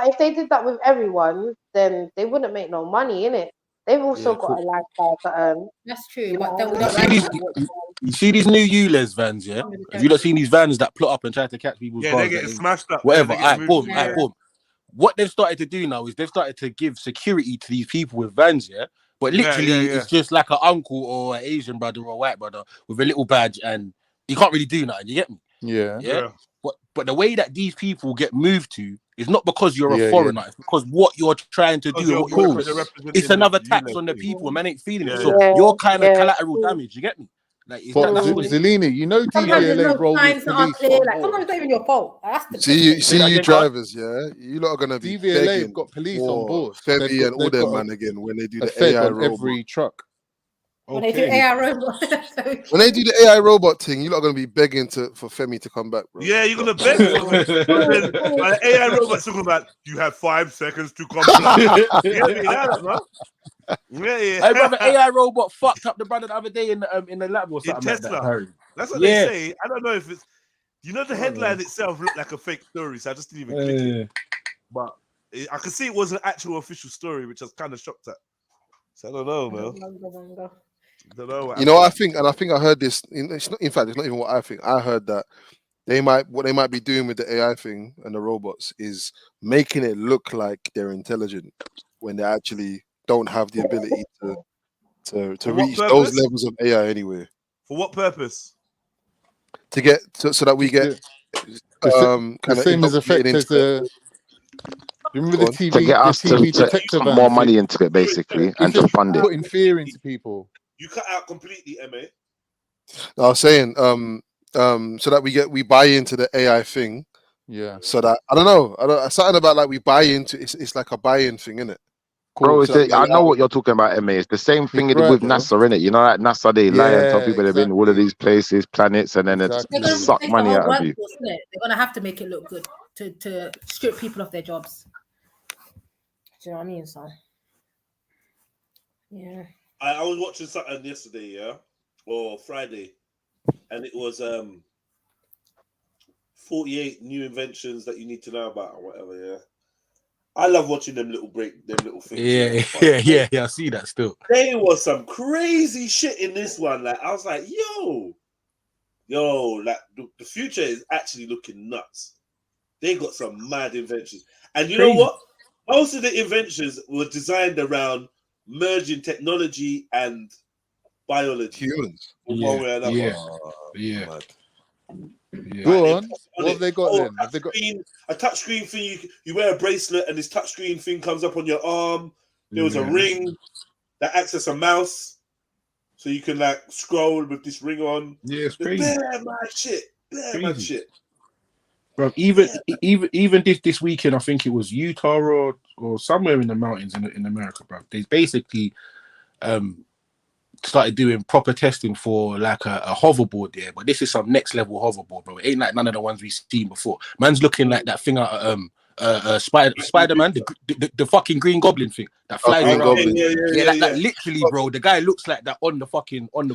if they did that with everyone, then they wouldn't make no money, innit? They've also got a lifestyle to earn. That's true, You but know then we what don't I mean? like You see these new ULEZ vans, yeah? Have you not seen these vans that plot up and try to catch people's Yeah, cars? they're getting smashed up. Whatever. They're Alright, getting boom, moved. alright, boom. What they've started to do now is they've started to give security to these people with vans, yeah? But literally, it's just like an uncle or an Asian brother or a white brother with a little badge, and you can't really do nothing. You get me? Yeah. But the way that these people get moved to is not because you're a foreigner. It's because what you're trying to do. And what you're it's another tax on the people. Man ain't feeling it. So you're kind of collateral damage. You get me? Like But that's what it is. Zellini, you know Sometimes there's DVLA no roll with signs that are police clear. on Like board. sometimes it's not even your fault. That's the See you drivers, yeah. You lot are gonna be DVLA begging have got police on for board. Femi and all They've them got man again when they do a the fed AI on robot. every truck. when they do AI robot. When they do the AI robot thing, you lot are gonna be begging for Femi to come back, bro. Yeah, you're gonna beg for it. But then the AI robot's talking about you have 5 seconds to comply. You get me? That, man. Yeah. Hey, brother, AI robot fucked up the brother the other day in the lab or In something like Tesla. that. Harry. That's what they say. I don't know if it's. The headline itself looked like a fake story, so I just didn't even click it. But I could see it was an actual official story, which I was kind of shocked at. So I don't know, man. Don't know. I think I heard this. In fact, it's not even what I think. I heard that what they might be doing with the AI thing and the robots is making it look like they're intelligent when they actually don't have the ability to reach those levels of AI anyway. For what purpose? To get so that we get the same as effect as the. Remember the TV? To get us the TV to detector put vans? more money into it, basically, and to fund it. Putting fear into people. You cut out completely, MA. I was saying, so that we buy into the AI thing. Yeah. So that I don't know, something about like we buy into it's like a buy-in thing, isn't it? Bro, I know what you're talking about, MA. It's the same thing with NASA, innit? You know, like NASA, they lie and tell people they've been all of these places, planets, and then it's just suck money out of you. They're gonna have to make it look good to strip people off their jobs. Do you know what I mean, son? Yeah. I was watching something yesterday, yeah, or Friday, and it was 48 new inventions that you need to know about, or whatever. Yeah. I love watching them little things. Yeah. I see that still. There was some crazy shit in this one. Like I was like, yo, like the future is actually looking nuts. They got some mad inventions, and you know what? Most of the inventions were designed around merging technology and biology. Humans. One way or another. Yeah. Go on. What have they got then? Have they got a touchscreen thing? You wear a bracelet, and this touchscreen thing comes up on your arm. There was a ring that acts as a mouse, so you can like scroll with this ring on. Yeah, it's crazy. Bare mad shit. Bare mad shit. Bro, even this weekend, I think it was Utah or somewhere in the mountains in America, bro. They basically started doing proper testing for like a hoverboard there, but this is some next level hoverboard, bro. It ain't like none of the ones we've seen before. Man's looking like that thing out Spider-Man, the fucking Green Goblin thing that flies around. Like literally, bro. The guy looks like that on the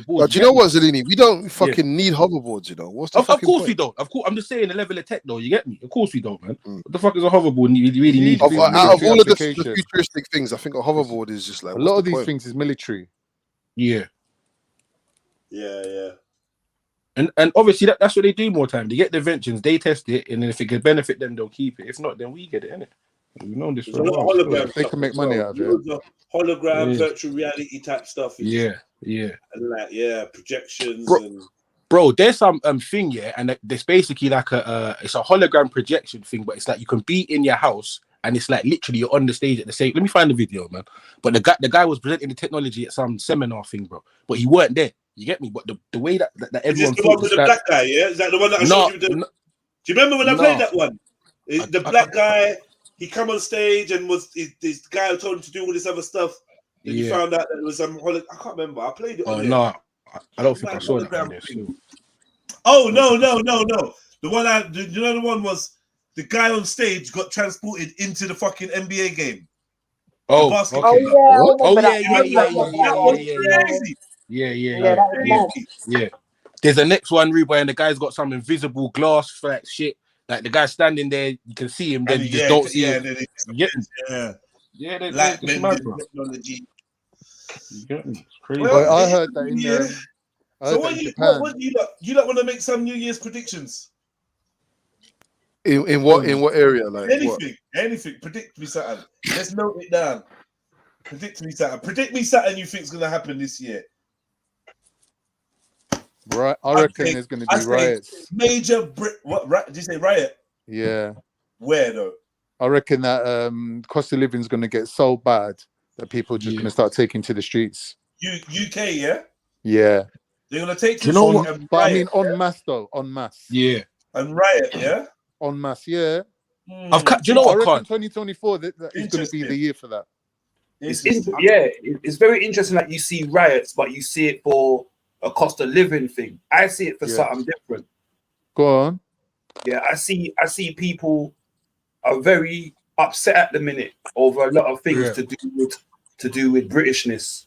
board. Do you know what, Zellini? We don't fucking need hoverboards, you know. What's the of course point? we don't. Of course, I'm just saying the level of tech, though. You get me? Of course we don't, man. What the fuck is a hoverboard? You really need out of all of the futuristic things, I think a hoverboard is just like a lot of these things is military. Yeah. Yeah. And obviously that's what they do more time. They get the inventions, they test it, and then if it can benefit them, they'll keep it. If not, then we get it, innit? We've known this for a while. Hologram they can make money out of it. Hologram, virtual reality type stuff. Yeah. And like, projections Bro, there's some thing, and there's basically like it's a hologram projection thing, but it's like you can be in your house and it's like literally you're on the stage at the same. Let me find the video, man. But the guy was presenting the technology at some seminar thing, bro. But he weren't there. You get me? But the way that everyone. Is this the one with the black guy? Yeah, is that the one that I showed you? Do you remember when I played that one? The black guy, he come on stage and was this guy who told him to do all this other stuff. Then you found out that it was some I can't remember. I played it. Oh no, I don't think I saw that on there. Oh no! The one the one was the guy on stage got transported into the fucking NBA game. Oh, yeah. There's a next one, Reba, and the guy's got some invisible glass for that shit. Like the guy's standing there, you can see him, then you just don't see him. Like technology. It's crazy. Well, I heard that in so what do you want to make some New Year's predictions? In what area? Like anything. Predict me something. Let's note it down. Predict me something you think is gonna happen this year. Right, I reckon there's gonna be riots. Major what? Did you say riot? Yeah. Where though? I reckon that cost of living is gonna get so bad that people are just gonna start taking to the streets. UK, yeah. Yeah. They're gonna take. You know what? But I mean, en masse though, en masse. Yeah. And riot, yeah. En masse, yeah. Do you know what? I reckon 2024 that is going to be the year for that. It's very interesting that you see riots, but you see it for a cost of living thing. I see it for something different. Go on. Yeah, I see people are very upset at the minute over a lot of things to do with Britishness.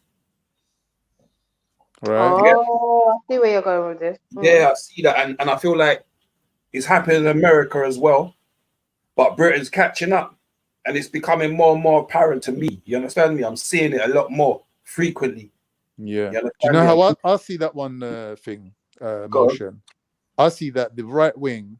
Right. Oh, I see where you're going with this. Yeah, I see that, and I feel like it's happening in America as well, but Britain's catching up, and it's becoming more and more apparent to me. You understand me? I'm seeing it a lot more frequently. Yeah. Do you know how I see that one thing, motion? I see that the right wing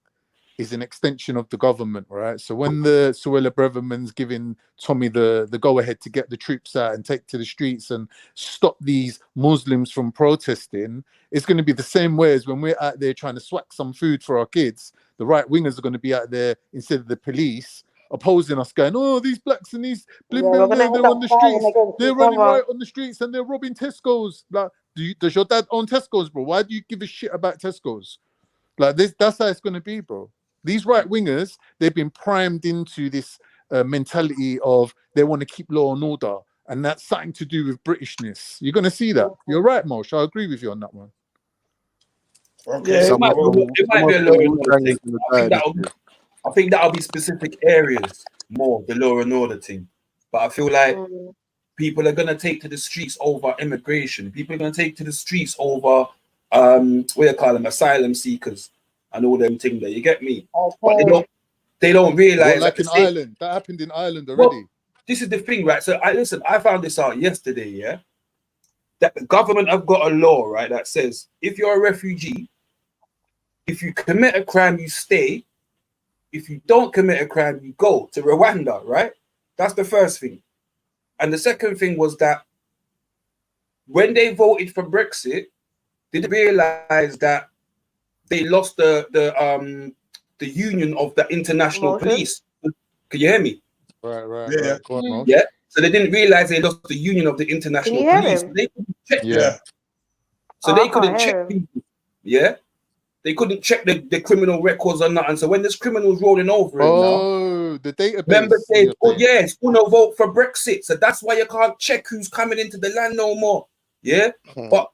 is an extension of the government, right? So when the Suella Braverman's giving Tommy the go-ahead to get the troops out and take to the streets and stop these Muslims from protesting, it's going to be the same way as when we're out there trying to swag some food for our kids. The right-wingers are going to be out there instead of the police opposing us, going, oh, these blacks and these they're on the streets. They're running right on the streets and they're robbing Tesco's. Like, does your dad own Tesco's, bro? Why do you give a shit about Tesco's? Like this, that's how it's going to be, bro. These right wingers, they've been primed into this mentality of they want to keep law and order, and that's something to do with Britishness. You're going to see that. You're right, Mosh. I agree with you on that one. Okay, it might be a law and order thing. I think that'll be specific areas more, the law and order thing. But I feel like people are going to take to the streets over immigration. People are going to take to the streets over, what do you call them, asylum seekers. And all them things there, you get me? But they don't realize. Like in Ireland, that happened in Ireland already. Well, this is the thing, right? So I found this out yesterday, yeah. That the government have got a law, right, that says if you're a refugee, if you commit a crime, you stay. If you don't commit a crime, you go to Rwanda, right? That's the first thing. And the second thing was that when they voted for Brexit, they realized that they lost the union of the international police. Can you hear me? Right. Go on, Mo. Yeah. So they didn't realize they lost the union of the international Can you hear police. him? They couldn't check Yeah. So Oh, they I can't couldn't hear check him. people. Yeah. They couldn't check the criminal records or nothing. So when there's criminals rolling over him now, Oh, the database. remember saying, you're oh saying. yes, Uno vote for Brexit. So that's why you can't check who's coming into the land no more. Yeah. But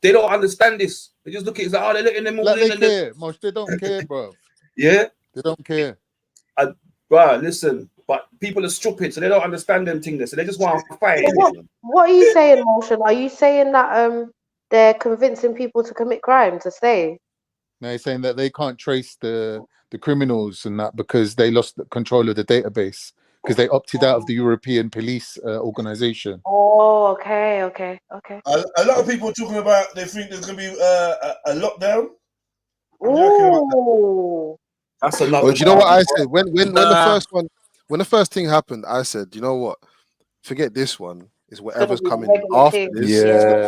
they don't understand this. They just look at it like, oh, they're letting them all Like in. they And care, Mosh. They don't care, bro. yeah. They don't care. Bro, listen, but people are stupid, so they don't understand them things. So they just want to fight. So what are you saying, Motion? Are you saying that they're convincing people to commit crime to stay? Now he's saying that they can't trace the criminals and that because they lost control of the database because they opted out of the European police organization. Oh, okay. A lot of people are talking about they think there's going to be a lockdown. Ooh. That's another. Well, do you know what I said when the first thing happened? I said, you know what? Forget this one. It's whatever's coming after this. Yeah,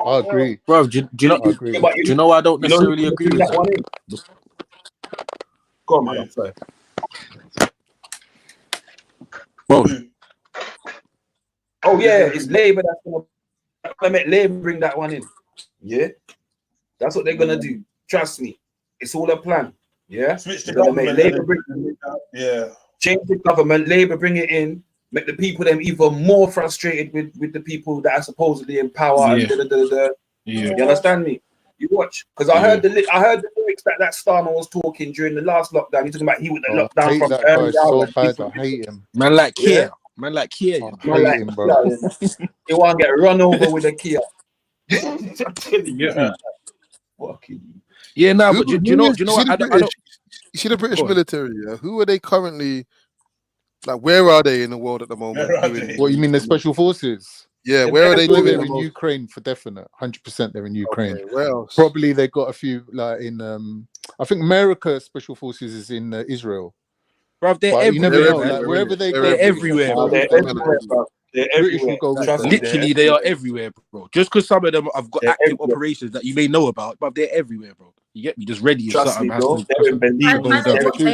I agree, bro. Do you know? I agree. Do you know? I don't necessarily agree with that. Go on, man. I'm sorry. Bro. Oh yeah, it's Labour that's gonna make Labour bring that one in. Yeah, that's what they're gonna do. Trust me, it's all a plan. Yeah, Switch the they're gonna make government. Labour bring Yeah. change the government. Labour bring it in. Make the people them even more frustrated with the people that are supposedly in power. Yeah. And Yeah. You understand me? You watch, because I heard the lyrics that Starmer was talking during the last lockdown. He's talking about he went the I lockdown hate from that guy early so hours. bad. I hate him. Man like Kia. Yeah. Man like Kia. I hate him, bro. He want to get run over with a Kia. Yeah. Yeah, no, but do you know what? I don't. You see the British military, yeah? Who are they currently, like, where are they in the world at the moment? What, you mean the special forces? Yeah, where are they They're living? in Ukraine for definite. 100% they're in Ukraine. Okay, where else? Probably they got a few, like in, I think America special forces is in Israel. Bro, they're But everywhere. you never know, Man. like, wherever they They're go, everywhere, bro. They're everywhere, bro. They're British everywhere. will go with Trust them. me, Literally, they are everywhere, bro. Just because some of them have got They're active everywhere. operations that you may know about, but they're everywhere, bro. You get me? Just ready if Trust something me, has bro. to. They're unbelievable. go down.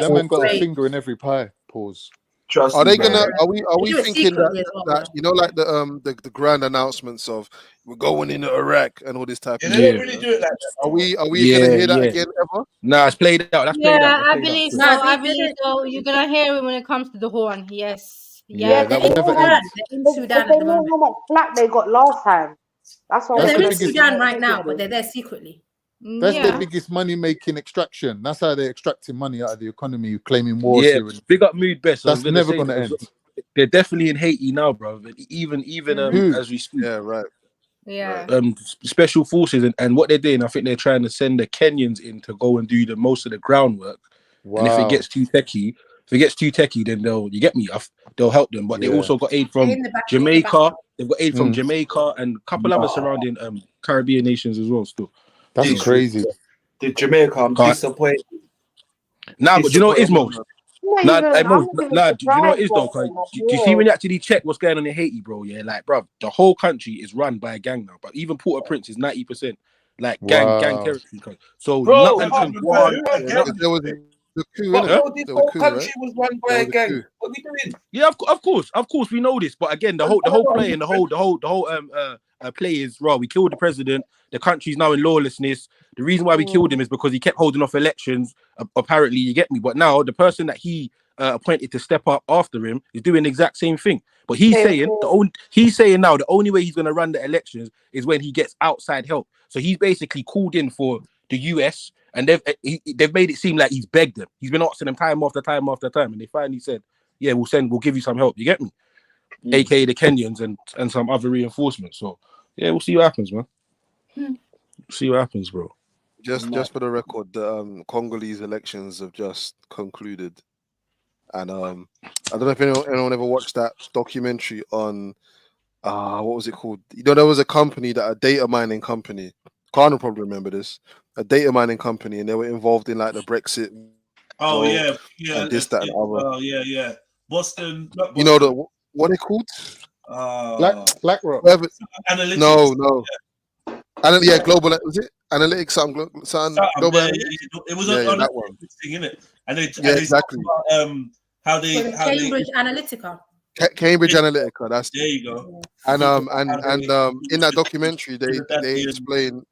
That man got a finger in every pie. Pause. Trust Are me, they bro. gonna? Are we They do it thinking that, secretly as well, that you know, like the grand announcements of we're going into Iraq and all this type of They shit? don't really do it like that. Are we gonna hear that again ever? Nah, it's played out. That's played out. Yeah, That's I played believe out. so. No, I they believe didn't. so. You're gonna hear it when it comes to the horn. Yes. Yeah, that will never end. They're in But Sudan they at the know moment. how much flack they got last time. That's why No, That's they're the in biggest. Sudan right now, but they're there secretly. That's their Yeah. biggest money-making extraction. That's how they're extracting money out of the economy, claiming wars Yeah, here. And big up Mood Best. I was that's gonna never say going to end. they're definitely in Haiti now, bro. Even Who? as we speak. Yeah, right. Yeah. Special forces and what they're doing, I think they're trying to send the Kenyans in to go and do the most of the groundwork. Wow. And if it gets too techie, then they'll help them. But they also got aid from Jamaica. They've got aid from Jamaica and a couple other surrounding Caribbean nations as well. Still, that's crazy. The Jamaica, I'm disappointed. Nah, but do you know what is most? Nah, do you know what is though? surprised 'Cause by do you see when you actually check what's going on in Haiti, bro? Yeah, like, bro, the whole country is run by a gang now. But even Port-au-Prince is 90% like gang territory. So nothing can go on. There was the coup, But innit? bro, this There was whole a coup, country right? was run by There a was a gang. coup. What are we doing? Yeah, of course, we know this. But again, the whole play and the whole play is raw. We killed the president. The country's now in lawlessness. The reason why we killed him is because he kept holding off elections. Apparently, you get me. But now the person that he appointed to step up after him is doing the exact same thing. But he's saying now the only way he's going to run the elections is when he gets outside help. So he's basically called in for the US, and they've made it seem like he's begged them. He's been asking them time after time after time, and they finally said, "Yeah, we'll give you some help." You get me? AKA the Kenyans and some other reinforcements. So yeah, we'll see what happens, man. See what happens, bro. Just for the record, the Congolese elections have just concluded, and I don't know if anyone ever watched that documentary on what was it called? You know, there was a data mining company. Khan probably remember this. A data mining company, and they were involved in like the Brexit. Oh vote yeah, and this, that, and other. Oh yeah. Boston. Not Boston. You know what they called? BlackRock. No. Yeah, global. Was it analytics? Global. It was on that one thing, innit? And they exactly how they Cambridge Analytica. Cambridge Analytica. That's there you go. And in that documentary, they explain.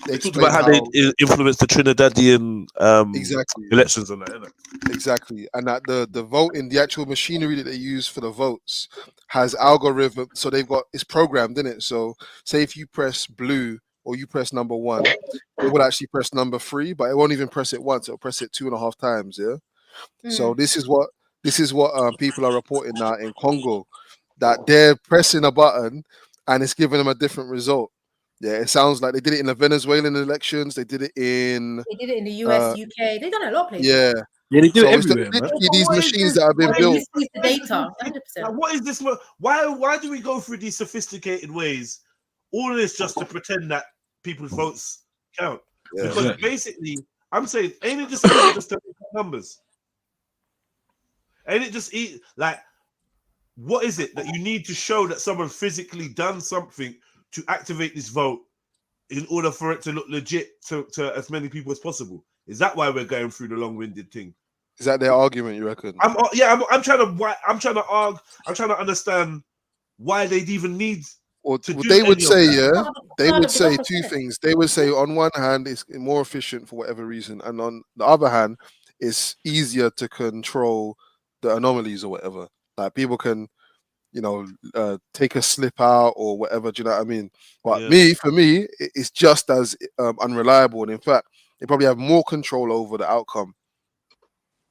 They talked about how they influenced the Trinidadian exactly elections on that, innit? Exactly, and that the voting, the actual machinery that they use for the votes has algorithm. So it's programmed in it. So say if you press blue or you press number 1, it will actually press number 3, but it won't even press it once. It'll press it 2.5 times. Yeah. So this is what people are reporting now in Congo, that they're pressing a button and it's giving them a different result. Yeah, it sounds like they did it in the Venezuelan elections. They did it in the US, UK. They've done it a lot of places. Yeah, they do it so everywhere. These machines that have been built. The data, 100%. What is this? Why do we go through these sophisticated ways? All of this just to pretend that people's votes count. Yeah. Because basically, I'm saying, ain't it just to make up numbers? Ain't it just what is it that you need to show that someone physically done something to activate this vote in order for it to look legit to as many people as possible? Is that why we're going through the long-winded thing? Is that their argument, you reckon? I'm trying to understand why they'd even need to do they would say, that. they would say two things. They would say on one hand it's more efficient for whatever reason, and on the other hand it's easier to control the anomalies or whatever. Like people can take a slip out or whatever, do you know what I mean? But for me, it's just as unreliable, and in fact, they probably have more control over the outcome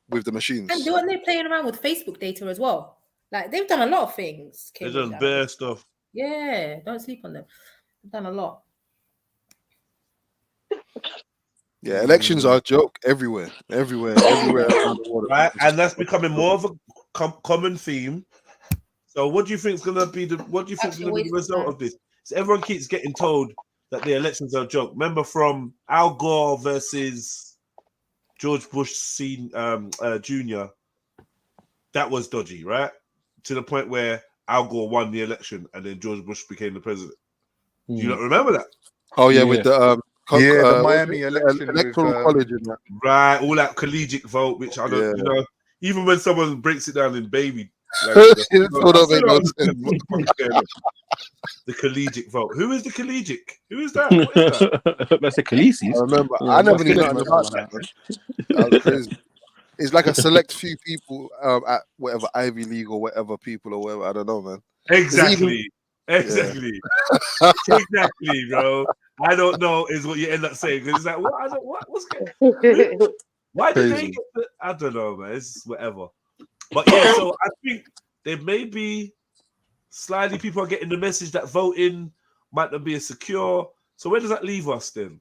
with the machines. And aren't they playing around with Facebook data as well? Like they've done a lot of things. They've done bare stuff. Yeah, don't sleep on them. They've done a lot. Yeah, elections are a joke everywhere. Right, and that's becoming more of a common theme. So, what do you think is going to be the result of this? So everyone keeps getting told that the elections are a joke. Remember, from Al Gore versus George Bush Jr., that was dodgy, right? To the point where Al Gore won the election and then George Bush became the president. Do you not remember that? Oh yeah, with the the Miami election, electoral college and that. Right, all that collegiate vote, which I don't, even when someone breaks it down in baby. The collegiate vote. Who is the collegiate? Who is that? What is that? That's a Khaleesi's. I remember. I never knew nothing about that. That was crazy. It's like a select few people at whatever Ivy League or whatever people or whatever. I don't know, man. Exactly, exactly, bro. I don't know is what you end up saying because it's like what's going? Why did they get the, I don't know, man. It's whatever. But yeah, so I think there may be slightly people are getting the message that voting might not be as secure. So where does that leave us then?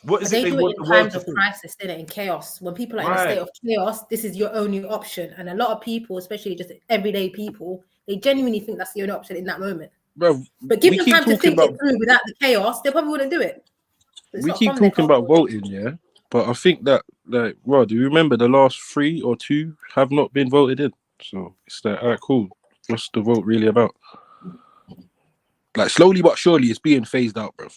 What is they it they do want it in the world times to of do? crisis, in chaos. When people are in a state of chaos, this is your only option. And a lot of people, especially just everyday people, they genuinely think that's the only option in that moment. Bro, but give them time to think it through without the chaos, they probably wouldn't do it. We keep talking about voting, yeah. But I think that, like, well, do you remember the last 3 or 2 have not been voted in? So it's like, all right, cool. What's the vote really about? Like, slowly but surely, it's being phased out, bro.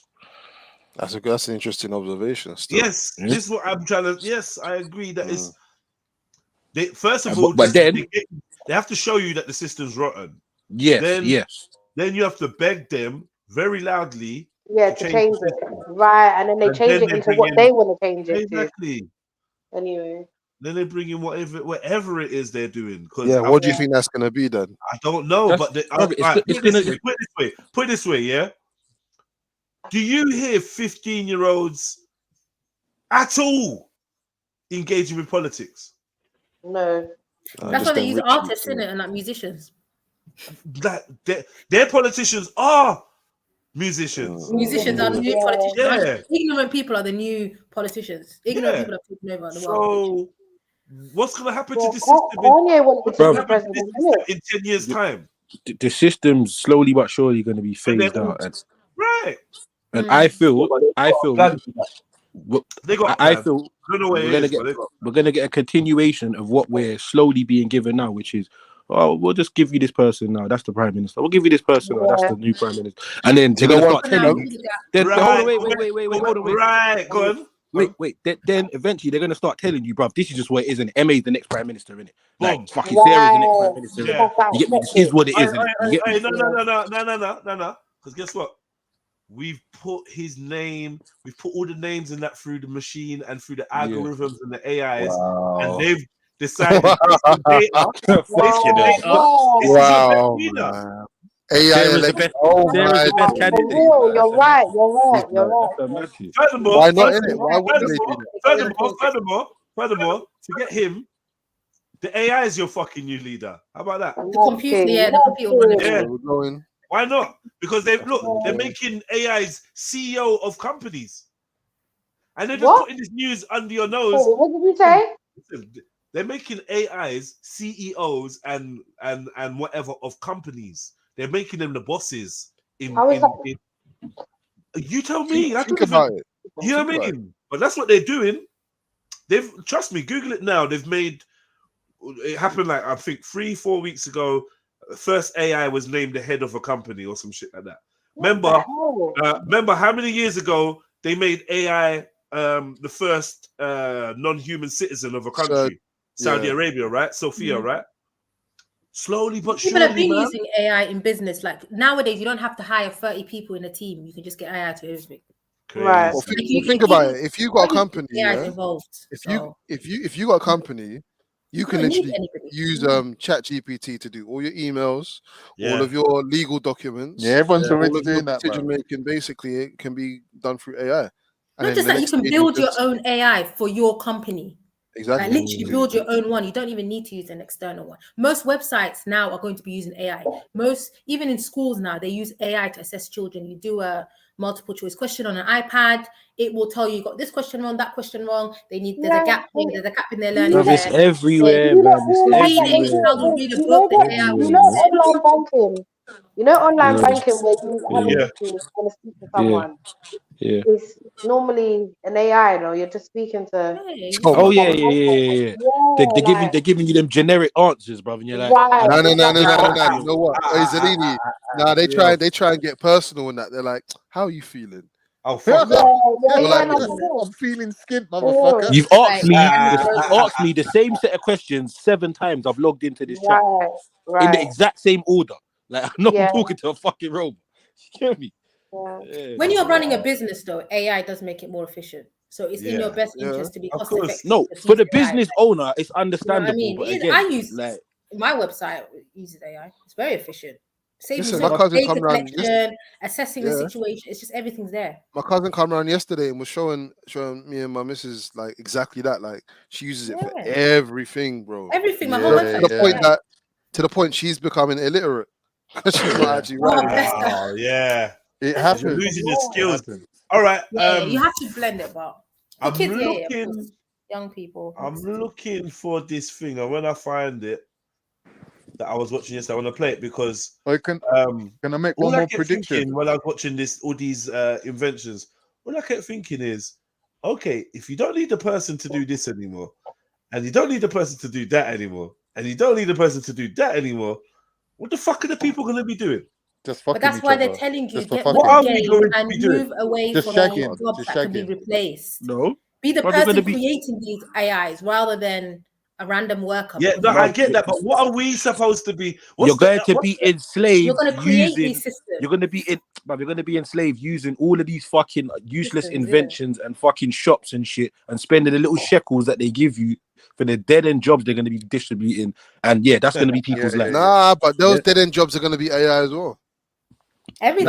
That's an interesting observation. Still. Yes, this is what I'm trying to. Yes, I agree. That is. They first of all, but then they have to show you that the system's rotten. Yes, Then you have to beg them very loudly. Yeah, to change it. Right, and then they change it into what they want to change it to. Exactly. Anyway. Then they bring in whatever it is they're doing. Yeah, what do you think that's going to be then? I don't know, but put it this way, yeah? Do you hear 15-year-olds at all engaging with politics? No. That's why they use artists, innit, and like musicians. That their politicians are musicians. Musicians are the new politicians. Yeah. Ignorant people are the new politicians. Ignorant people are taking over the world. So, what's going to happen to the system in 10 years' time? The system's slowly but surely going to be phased out. Right. And I feel we're gonna get a continuation of what we're slowly being given now, which is oh, we'll just give you this person now. That's the prime minister. We'll give you this person now. That's the new prime minister. And then they're gonna start telling you. Then hold on, wait, hold on, wait. Right, go on. Wait. Then eventually they're gonna start telling you, bruv, this is just what it is, and MA is the next prime minister, innit? Like fucking Sarah's the next prime minister. Yeah. You get me? This is what it is, innit? You get me? No. Because guess what? We've put his name, we've put all the names in that through the machine and through the algorithms and the AIs, and they've decided based on data. Wow. AI Sarah's the best. Sarah's the best candidate. You're right. Furthermore, why not, innit? Why wouldn't they do that? Furthermore, to get him, the AI is your fucking new leader. How about that? The computer, Yeah. Why not? Because they're making AIs CEO of companies, and they're just putting this news under your nose. What did you say? They're making AIs CEOs and whatever of companies. They're making them the bosses. You tell me. Think about it. You know what I mean? But that's what they're doing. Trust me. Google it now. They've made it happen. Like I think 3-4 weeks ago. First AI was named the head of a company or some shit like that. Remember how many years ago they made AI the first non-human citizen of a country, Saudi Arabia, right? Sophia, right? Slowly but surely, people have been using AI in business. Like nowadays, you don't have to hire 30 people in a team. You can just get AI to everything. Right. Well, think about it. If you got a company, if you got a company, you can literally use ChatGPT to do all your emails, all of your legal documents. Yeah, everyone's already doing that. Decision making, basically, it can be done through AI. Not just that, you can build your own AI for your company. Exactly. Like literally build your own one. You don't even need to use an external one. Most websites now are going to be using AI. Even in schools now, they use AI to assess children. You do a multiple choice question on an iPad. It will tell you got this question wrong, that question wrong. There's a gap in their learning. It's everywhere, man. It's online banking. You know online banking where you want to speak to someone. Yeah. It's normally an AI, though. You're just speaking to. Oh yeah. They're giving you them generic answers, brother. And you're like, no. You know what? Hey, Zalini. Nah, they try and get personal in that. They're like, "How are you feeling?" Oh, fuck that. I'm feeling skint, motherfucker. You've asked me the same set of questions 7 times. I've logged into this chat in the exact same order. Like I'm not talking to a fucking robot. You hear me? When you're running a business, though, AI does make it more efficient. So it's in your best interest to be cost effective. No, for the business owner, it's understandable. You know what I mean? But again, I use my website uses AI. It's very efficient. Listen, my cousin come around assessing the situation. It's just everything's there. My cousin come around yesterday and was showing me and my missus like exactly that. Like she uses it for everything, bro. Everything. My whole website. To the point she's becoming illiterate because she's not actually writing. Oh yeah. It happens. You're losing your skills. All right. You have to blend it, but I'm kids, looking, young people. I'm looking for this thing, and when I find it, that I was watching yesterday, I want to play it because can I make one more prediction? When I was watching all these inventions, what I kept thinking is, okay, if you don't need the person to do this anymore, and you don't need the person to do that anymore, and you don't need the person to do that anymore, what the fuck are the people going to be doing? But that's why they're telling you get what are we going and move away from all jobs that can be replaced. No, be the person creating these AIs rather than a random worker. Yeah, no, I get that, but what are we supposed to be? You're going to be enslaved. You're going to create these systems. You're going to be enslaved using all of these fucking useless inventions and fucking shops and shit, and spending the little shekels that they give you for the dead end jobs they're going to be distributing. And that's going to be people's lives. Nah, but those dead end jobs are going to be AI as well. Everything.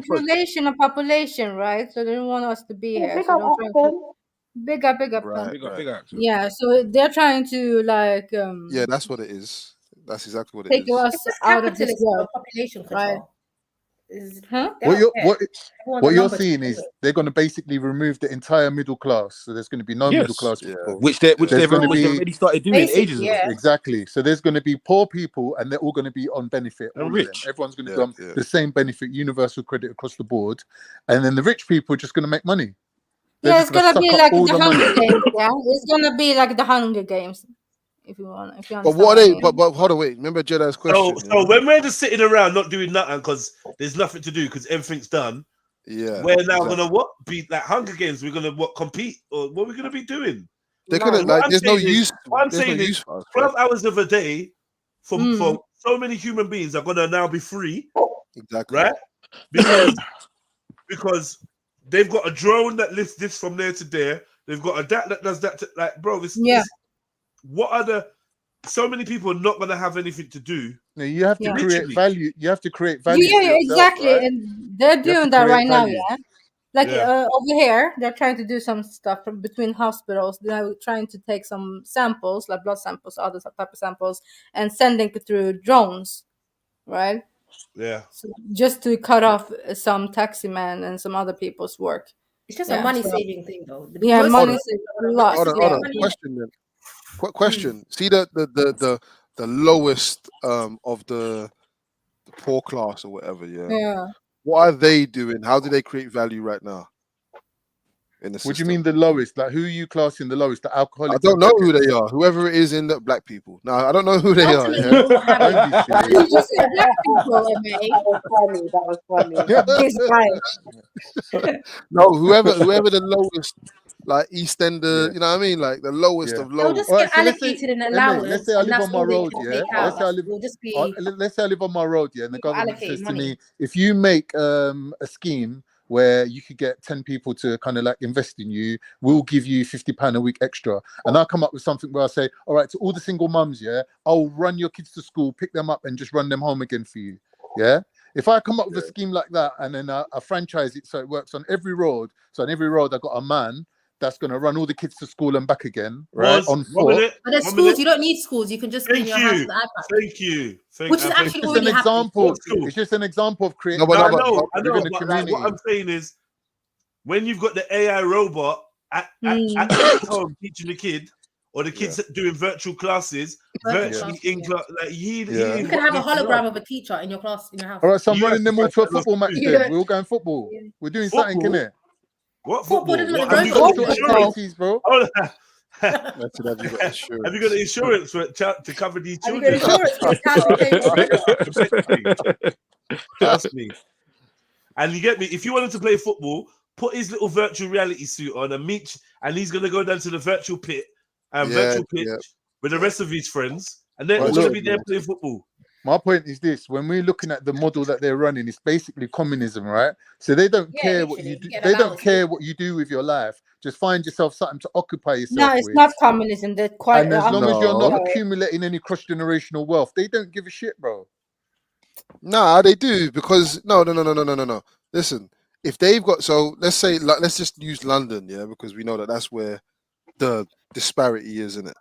Population of population, right? So they don't want us to be here. So bigger. Right. Yeah, so they're trying to like. Yeah, that's what it is. That's exactly what it take is. us out of this world. Population control. Right? What you're seeing is they're going to basically remove the entire middle class. So there's going to be no middle class people, which they've already started doing ages ago. Exactly. So there's going to be poor people, and they're all going to be on benefit. And rich. Everyone's going to be on the same benefit, universal credit across the board, and then the rich people are just going to make money. It's going to be like the Hunger Games. Yeah, it's going to be like the Hunger Games. If you But understand what are what I they? mean. But hold on, wait. Remember Jedi's question. So when we're just sitting around not doing nothing because there's nothing to do because everything's done, we're now gonna what? Be like Hunger Games. We're gonna what? Compete or what we're gonna be doing? They're gonna like. There's no use. What I'm There's no saying is, use for us, 12 hours of a day for so many human beings are gonna now be free. Exactly. Right? Because they've got a drone that lifts this from there to there. They've got a that does that. Like, bro, this. What are the? So many people are not gonna have anything to do. No, you have to create Literally. value. You have to create value. Yeah, for yourself, exactly. right? And they're You have doing to that create right now, value. yeah. Like Yeah. over here, they're trying to do some stuff from between hospitals. They're trying to take some samples, like blood samples, other type of samples, and sending it through drones, right? Yeah. So just to cut off some taxi man and some other people's work. It's just a money saving thing, though. Yeah, money Most- saving a lot. Hold on. Question then. Question. See the lowest of the poor class or whatever. Yeah. What are they doing? How do they create value right now? In the What do you mean the lowest? Like, who are you classing the lowest? The I alcoholics? don't know who they are. Whoever it is in the black people. No, I don't know who they are. Ultimately, Yeah? we'll have it. You just said black people, That was funny. This guy. No, whoever the lowest, like EastEnder, you know what I mean? Like the lowest of They'll low. just Alright, get so let's say- allocated an hey, mate, allowance, let's say I and live that's on my all they road, can yeah. take out. Let's say I live. Will just be Let's say I live on my road, yeah, and the government allocated says to money. me, if you make a scheme where you could get 10 people to kind of like invest in you, we'll give you £50 a week extra. And I'll come up with something where I say, all right, to all the single mums, yeah, I'll run your kids to school, pick them up, and just run them home again for you. Yeah. If I come up with a scheme like that and then I franchise it so it works on every road, so on every road I got a man that's going to run all the kids to school and back again, right? On foot. But there's schools, you don't need schools. You can just be in your house with the iPad. Thank you. Which is actually It's just already an example. happening. It's just an example of creating. I know, within the but community. like, what I'm saying is, when you've got the AI robot at home teaching the kid, or the kids doing virtual classes, virtually in class, like You can have a hologram of a teacher in your class, in your house. All right, so I'm running them all to a football match. You Then don't- we're all going football. We're doing something, innit? What Football doesn't make the Have you robot got do it. insurance, bro? Have you got insurance to cover these Have you children? got insurance? Trust me. And you get me. If you wanted to play football, put his little virtual reality suit on and meet, and he's gonna go down to the virtual pit and virtual pitch with the rest of his friends, and they're all gonna be there playing football. My point is this: when we're looking at the model that they're running, it's basically communism, right? So they don't care what you do. They don't care what you do with your life. Just find yourself something to occupy yourself No, it's with. not communism. They're quite. And as long as you're not accumulating any cross-generational wealth, they don't give a shit, bro. Nah, they do because no. Listen, if they've got let's say let's just use London, yeah, because we know that's where the disparity is, isn't it?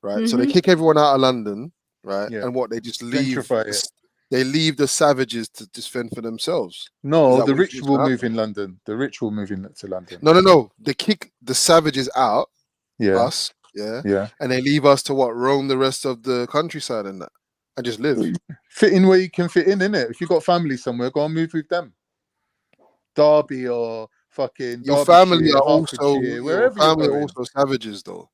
Right. So they kick everyone out of London, right? Yeah. And what they just leave. Gentrify it. They leave the savages to just fend for themselves. No, the rich will move in London. The rich will move to London. No. They kick the savages out. Yeah. Us. Yeah. Yeah. And they leave us to what? Roam the rest of the countryside and that, and just live. Fit in where you can fit in, innit? If you got family somewhere, go and move with them. Derby or fucking Your family are Hertfordshire, your family are also savages, though.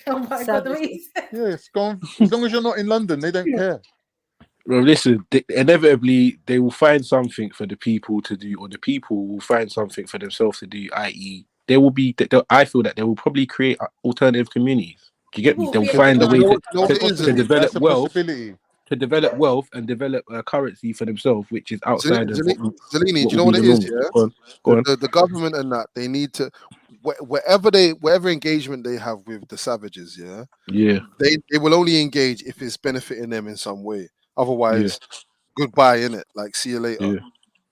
Oh my God, Louise. Yes, go on. As long as you're not in London, they don't care. Well, listen, inevitably they will find something for the people to do, or the people will find something for themselves to do, i.e. there will be, I feel that they will probably create alternative communities. Do you get me? They'll find a way to develop wealth, to develop wealth and develop a currency for themselves, which is outside of Zelini, do you know what it is? Yeah, the government and that they need to wherever engagement they have with the savages, they will only engage if it's benefiting them in some way. Otherwise, goodbye, innit? Like, see you later. Yeah.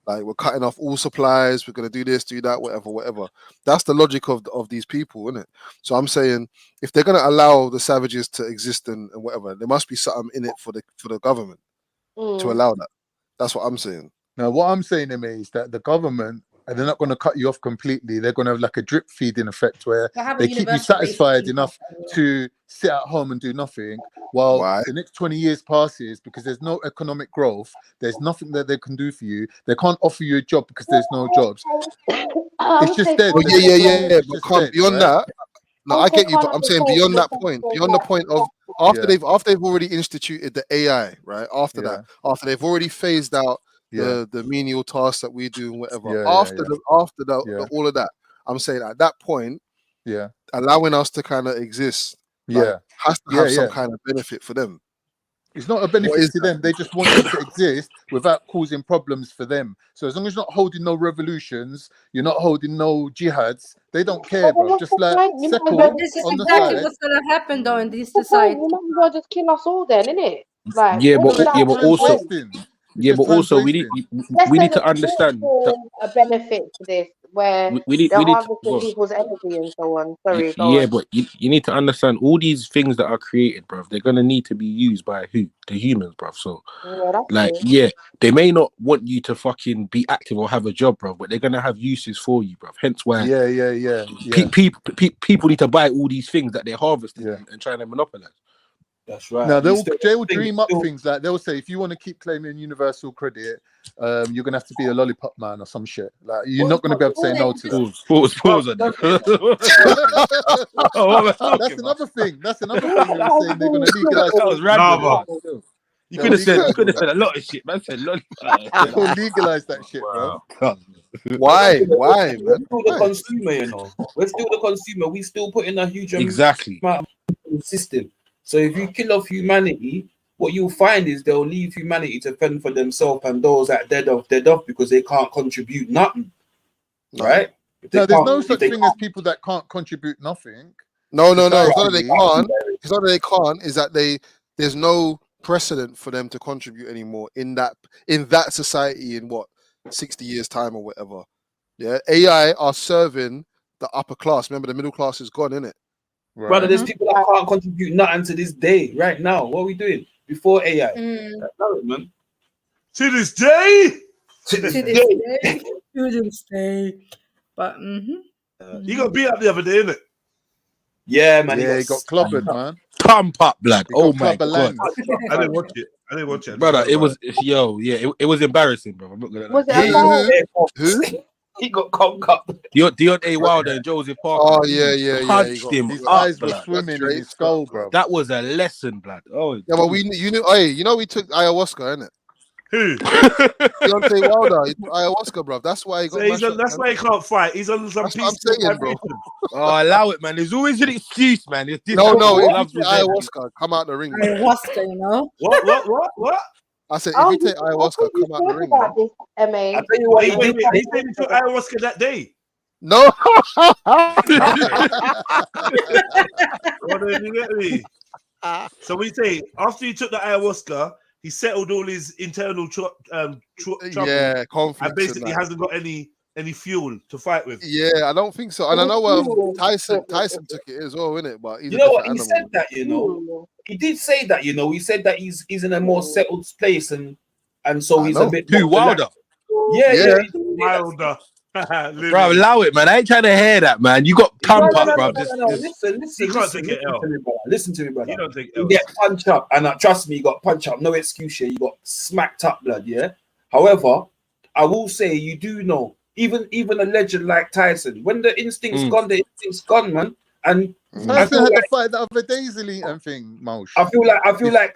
Like, we're cutting off all supplies. We're gonna do this, do that, whatever. That's the logic of these people, innit? So I'm saying, if they're gonna allow the savages to exist and whatever, there must be something in it for the government to allow that. That's what I'm saying. Now, what I'm saying to me is that the government, and they're not going to cut you off completely. They're going to have like a drip feeding effect where they keep you satisfied enough to sit at home and do nothing while the next 20 years passes, because there's no economic growth. There's nothing that they can do for you. They can't offer you a job because there's no jobs. It's just dead. But beyond that, No, I get you, but I'm saying beyond that point, beyond the point of after they've already instituted the AI, right? After that, after they've already phased out the menial tasks that we do and whatever. After all of that, I'm saying at that point, allowing us to kind of exist, has to have some kind of benefit for them. It's not a benefit to them. They just want you to exist without causing problems for them. So as long as you're not holding no revolutions, you're not holding no jihads, they don't care, bro. Just like settle This is on the exactly side. what's gonna happen though in this society. You might as well just kill us all then, innit? Like, Yeah, but also, we need to understand that a benefit to this where we need they're to harvesting bro, people's energy and so on. Sorry, go yeah, on. but you need to understand all these things that are created, bruv. They're gonna need to be used by who? The humans, bruv. So, Yeah, that's like, true. yeah, they may not want you to fucking be active or have a job, bruv, but they're gonna have uses for you, bruv. Hence why, people need to buy all these things that they're harvesting and trying to monopolize. That's right. Now they'll dream up things like they'll say if you want to keep claiming universal credit, you're gonna have to be a lollipop man or some shit. Like you're not gonna be able to say no to that. Pause on that. That's another thing. That's another thing they were saying they're gonna legalize. That was random. You could have said a lot of shit, man. Said lollipop. They'll legalize that shit, bro. Why, man? We're still the consumer, you know. We're still the consumer. We still put in a huge amount of system. So if you kill off humanity, what you'll find is they'll leave humanity to fend for themselves, and those that dead off because they can't contribute nothing, right? No, there's no such thing as people that can't contribute nothing. No. It's not that they can't. It's not that they can't. Is that there's no precedent for them to contribute anymore in that society in 60 years time or whatever. Yeah, AI are serving the upper class. Remember, the middle class is gone, innit? Right. Brother, there's people that can't contribute nothing to this day, right now. What are we doing before AI? Man. To this day. To this day. But he got beat up the other day, innit? Yeah, man. Yeah, he got clobbered, man. Pump up, blood. Oh my god. I didn't watch it. Brother, it was it was embarrassing, bro. I'm not gonna Was lie. it Who? He got conked up. Deontay Wilder and Joseph Parker. Oh yeah. Punched him. His up, eyes were blood. swimming in his skull, bro. That was a lesson, blood. Oh yeah, but we took ayahuasca, innit? Who? Deontay Wilder. He took ayahuasca, bro. That's why he got. That's why he can't fight. He's on some peaceful vibration. Oh, allow it, man. There's always an excuse, man. No. If you take ayahuasca, come out the ring. Ayahuasca, you know. What? I said, if you take ayahuasca, come out the ring. About this, MA. I tell you what, he said he took ayahuasca that day. No. What did you get me? So we say after he took the ayahuasca, he settled all his internal trouble. Yeah, conflict. And basically hasn't got any fuel to fight with. Yeah, I don't think so. And I know Tyson took it as well, innit? But he's you know what? He said that, you know. He did say that, you know. He said that he's in a more settled place and so he's a bit too wilder. Yeah. Wilder. Bro, allow it, man. I ain't trying to hear that, man. You got pump up, bro. Listen. You can't take it out. Listen to me, brother. You don't take it You out. get punched up, and trust me, you got punched up. No excuse here. You got smacked up, blood. Yeah. However, I will say you do know, even a legend like Tyson, when the instinct's gone, the instinct's gone, man. And Tyson had to fight the other days, elite and thing, Mosh. I feel like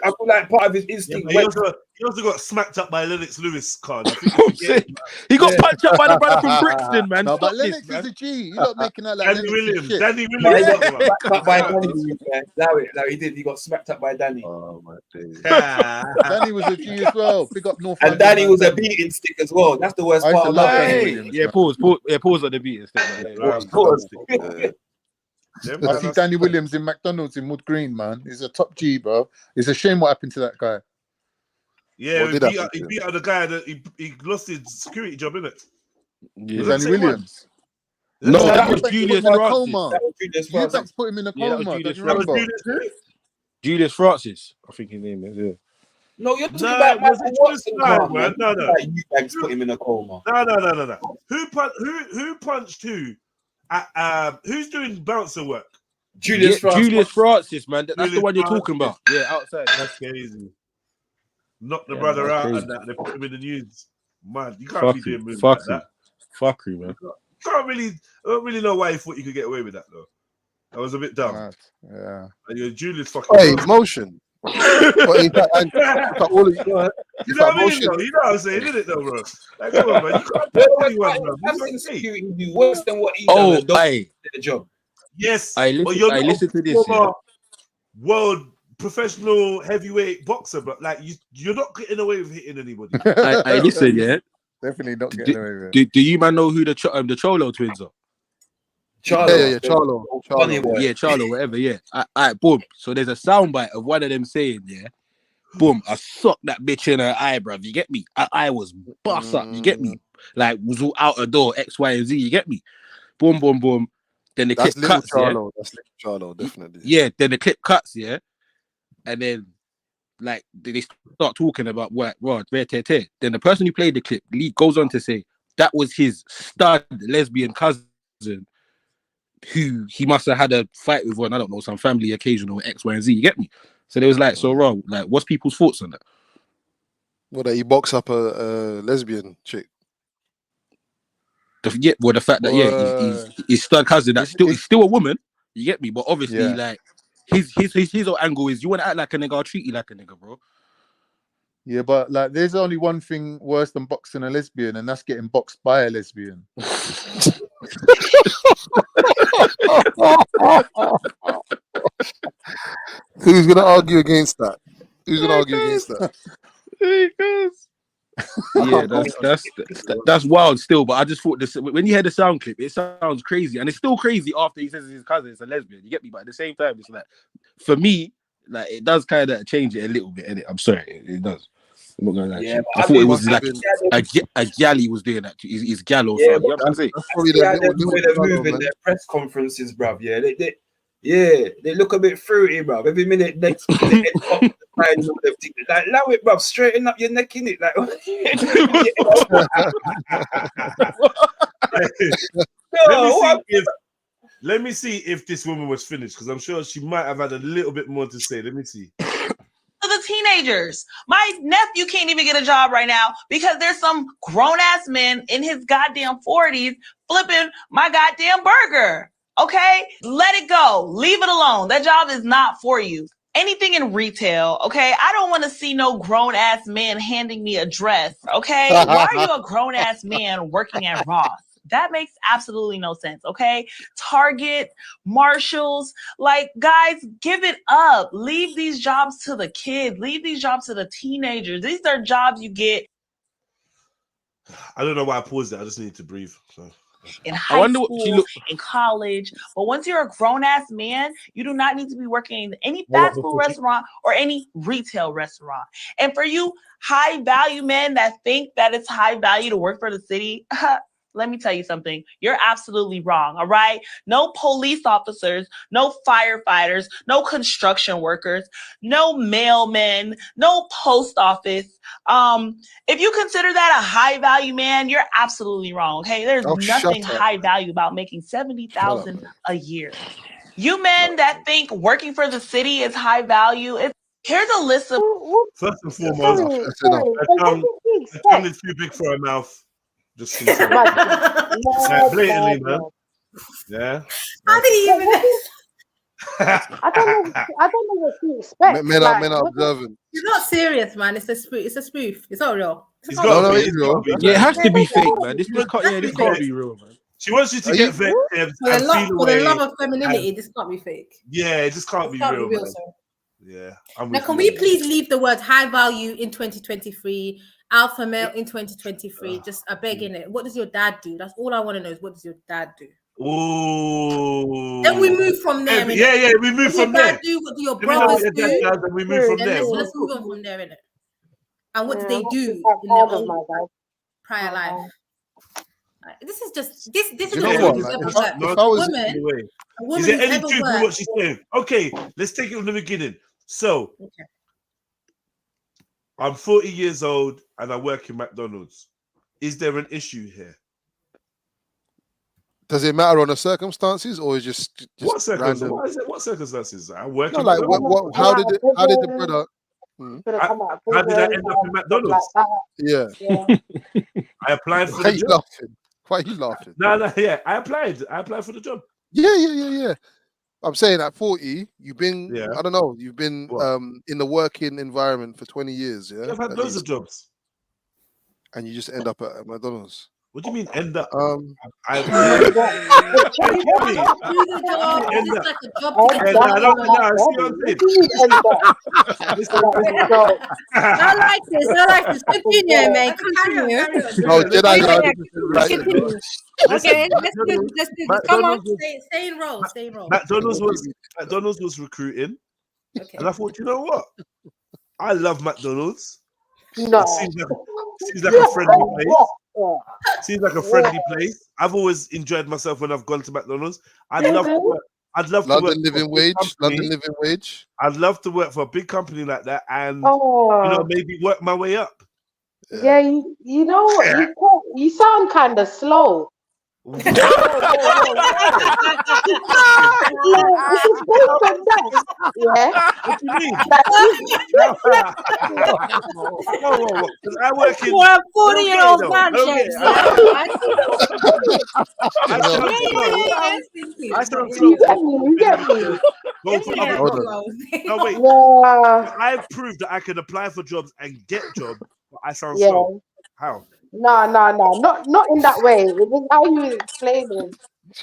part of his instinct. Yeah, he also got smacked up by Lennox Lewis, Card. He got punched up by the brother from Brixton, man. No, but Lennox is a G. You're not making that like Danny Williams. Danny He got smacked up by Danny. He did. He got smacked up by Danny. Oh my days. Danny was a G as well. Big up North. And Danny was a beating stick as well. That's the worst part about it. Yeah, pause on the beating stick. Pause. I see Danny Williams in McDonald's in Wood Green, man. He's a top G, bro. It's a shame what happened to that guy. Yeah, he beat out the guy that he lost his security job, innit? Yeah. Danny Williams. No, that was Julius Francis. Eubanks put him in a coma. Julius Francis, I think his name is. Yeah. No, you're talking about Michael Watson, man. No. Eubanks put him in a coma. No. Who punched who? Who's doing bouncer work? Julius Francis, man. That's the one you're talking about. Yeah, outside. That's crazy. Knock the brother out and that. They put him in the news. Man, you can't be doing moves like that. Fuckery, man. I don't really know why he thought you could get away with that, though. That was a bit dumb. Yeah. Your Julius fucking. Hey, motion. But in fact, and all of you, you know what I mean, though? You know what I'm saying, isn't it, though, bro? Like, come on, man. You can't tell anyone, bro. That's insecurity do worse than what he done. Aye. The job. Yes. I listen to this. Yeah. World professional heavyweight boxer, but like you're not getting away with hitting anybody. I listen, yeah. Definitely not getting away with it. Do you man know who the Cholo twins are? Charlo. Yeah, Charlo. Yeah, Charlo, whatever, yeah. Alright, boom. So there's a soundbite of one of them saying, yeah, boom, I sucked that bitch in her eye, bruv. You get me? I was bust up, you get me? Like, was all out the door, X, Y, and Z, you get me? Boom, boom, boom. Then the clip cuts, Charlo. yeah? That's little Charlo, definitely. Yeah, then the clip cuts, yeah? And then, like, they start talking about what, Rod, Then the person who played the clip goes on to say, that was his stud lesbian cousin who he must have had a fight with on, I don't know, some family occasion or X, Y, and Z, you get me? So they was like, so Rod, like, what's people's thoughts on that? Well, that he boxed up a lesbian chick. The fact that he's stud cousin, that's he's still a woman, you get me? But obviously, like his whole angle is you want to act like a nigga, I'll treat you like a nigga, bro. Yeah, but like there's only one thing worse than boxing a lesbian, and that's getting boxed by a lesbian. Who's gonna argue against that? Who's gonna argue against that? Yeah, that's wild still, but I just thought this when you hear the sound clip, it sounds crazy, and it's still crazy after he says his cousin is a lesbian. You get me? But at the same time, it's like for me, like it does kind of change it a little bit. Innit? I'm sorry, it does. I'm not gonna lie. Yeah, I thought it was like a gal he was doing that. He's gal or something. You know what I'm saying? The way they're moving their press conferences, bruv. Yeah, they look a bit fruity, bruv. Every minute, next minute, like, allow it, bruv. Straighten up your neck, in it. Like, let me see if this woman was finished, because I'm sure she might have had a little bit more to say. Let me see. The teenagers. My nephew can't even get a job right now because there's some grown-ass men in his goddamn 40s flipping my goddamn burger. Okay? Let it go. Leave it alone. That job is not for you. Anything in retail, okay? I don't want to see no grown-ass man handing me a dress, okay? Why are you a grown-ass man working at Ross? That makes absolutely no sense, okay? Target, Marshalls, like, guys, give it up. Leave these jobs to the kids. Leave these jobs to the teenagers. These are jobs you get. I don't know why I paused it. I just need to breathe. So. In high school, in college. But once you're a grown-ass man, you do not need to be working in any fast food restaurant or any retail restaurant. And for you high-value men that think that it's high value to work for the city, let me tell you something. You're absolutely wrong, all right? No police officers, no firefighters, no construction workers, no mailmen, no post office. If you consider that a high value man, you're absolutely wrong, okay? There's nothing high value about making $70,000 a year. You men that think working for the city is high value, here's a list of... First and foremost, the tongue is too big for her mouth. Just blatantly, man. Yeah. How did he even? I don't know what to expect. Men are observant. It's not serious, man. It's a spoof. It's a spoof. It's not real. It's not real. Yeah, it has to be fake, man. This can't be real, man. She wants you to get vexed. For the love of femininity, this can't be fake. Yeah, it just can't be real, man. Yeah. Now, can we please leave the word high value in 2023? Alpha male in 2023, just a begging it. What does your dad do? That's all I want to know is what does your dad do? Oh. Then we move from there. Yeah, we move from there. What do your brothers do? And we move from there. Let's move on from there, innit? And what do they do in their own prior life? This is just this is a woman. Is there any truth in what she's saying? Okay, let's take it from the beginning. So. Okay. I'm 40 years old and I work in McDonald's. Is there an issue here? Does it matter on the circumstances, or is just what circumstances? What circumstances? I work. No, like what? How did the brother? How did I end up in McDonald's? Yeah. I applied for the job. Why are you laughing? No, yeah. I applied for the job. Yeah. I'm saying at 40, you've been, Yeah. I don't know, you've been in the working environment for 20 years, yeah? I've had at loads least. of jobs. And you just end up at McDonald's. What do you mean end up? Do the job. It's just like a job to get I like this. I like this. Continue, man. Continue. No, Continue. Okay, let's do this. Come on. Stay in row. Stay in row. McDonald's was recruiting, and I thought, you know what? I love McDonald's. No. It seems like a friendly place. Seems like a friendly place. I've always enjoyed myself when I've gone to McDonald's. I'd love to work. London living wage. I'd love to work for a big company like that, and you know, maybe work my way up. Yeah, you know what? You sound kind of slow. This is based on that. Yeah. What do you mean? I work in. You're a 40-year-old man, No, wait. I've proved that I can apply for jobs and get jobs, but I sound slow. How? No, not in that way. It is how you explain it.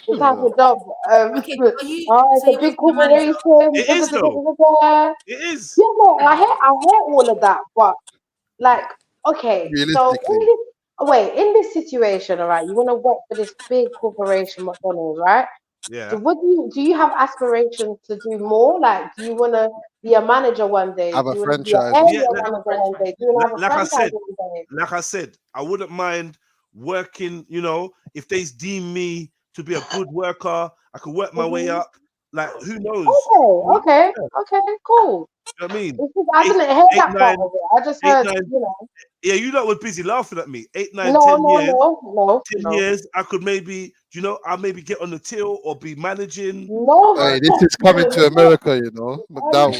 The type of job. It's a big corporation. It is though. It is. Yeah, no, I hear all of that, but like, okay, so in this situation, all right, you want to work for this big corporation, McDonald's, right? Yeah. So do you have aspirations to do more? Like, do you want to be a manager one day? Have do a you franchise. Like I said, I wouldn't mind working, you know, if they deem me to be a good worker, I could work my way up. Like, who knows? Okay, cool. You know what I mean? I didn't hear that part of it. I just heard, you know. Yeah, you lot were busy laughing at me. 8, 9, 10 years, I could maybe, you know, I'll maybe get on the till or be managing. Hey, this is coming to America, you know. McDowell.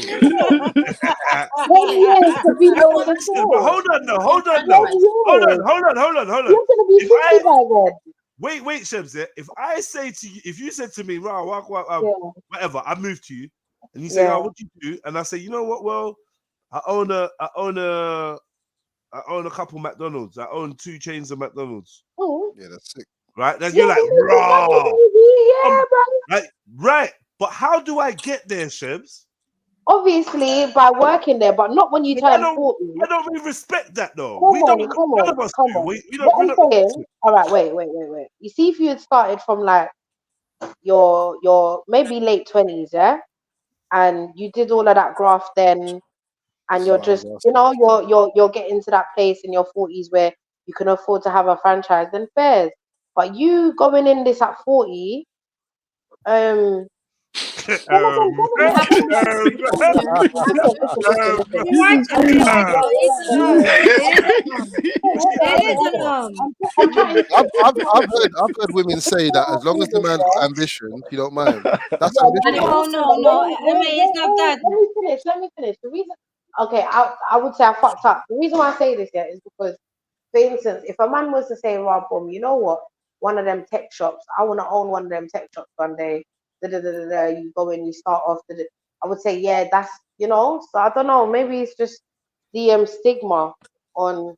Hold on. Wait, Shebs. If I say to you, if you said to me, whatever, I moved to you, and you say, what do you do? And I say, you know what? Well, I own a couple McDonald's. I own 2 chains of McDonald's. Yeah, that's sick. Right? Then you're like, raw. Right. But how do I get there, Shebs? Obviously, by working there, but not when you turn 40. I don't really respect that, though. Come on. All right, wait. You see, if you had started from like your maybe late 20s, yeah, and you did all of that graft then, and you're just, you know, you're getting to that place in your 40s where you can afford to have a franchise, then fairs. But you going in this at 40, I've heard women say that as long as the man's got ambition, you don't mind. That's ambition. No. I mean, it's not that. Let me finish. The reason, okay, I would say I fucked up. The reason why I say this is because, for instance, if a man was to say, Rob, you know what, one of them tech shops, I want to own one of them tech shops one day. You go in, you start off. I would say, yeah, that's, you know. So I don't know. Maybe it's just the stigma on.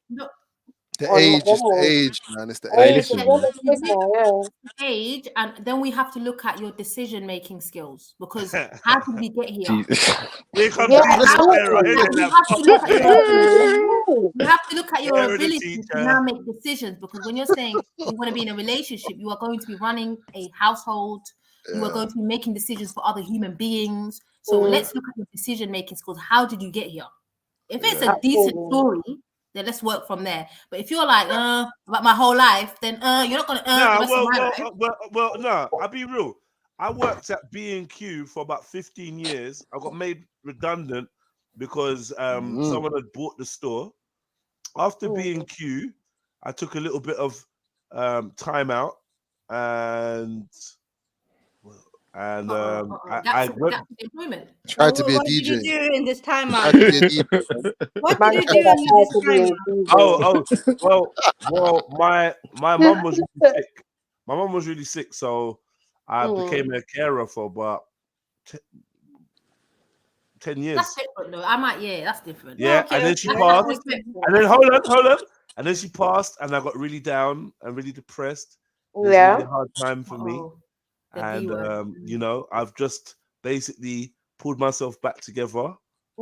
The age, man. It's the age, and then we have to look at your decision-making skills, because how did we get here? You have to look at your ability to now make decisions, because when you're saying you want to be in a relationship, you are going to be running a household. You are going to be making decisions for other human beings. So let's look at your decision-making skills. How did you get here? If it's a decent story, then let's work from there. But if you're like, about my whole life, then you're not going to earn the rest of my life. Well, no, I'll be real. I worked at B&Q for about 15 years. I got made redundant because someone had bought the store. After B&Q, I took a little bit of time out, and I went. Tried to be a DJ. What did you do in this time out? Tried to be a DJ. What did you do in this time out? Well, my mum was really sick. My mum was really sick, so I became a carer for about 10 years. That's different though. I might, yeah, that's different. Yeah, Okay, and then she okay. passed. And then hold on. And then she passed, and I got really down and really depressed. It was really a hard time for me. And you know, I've just basically pulled myself back together.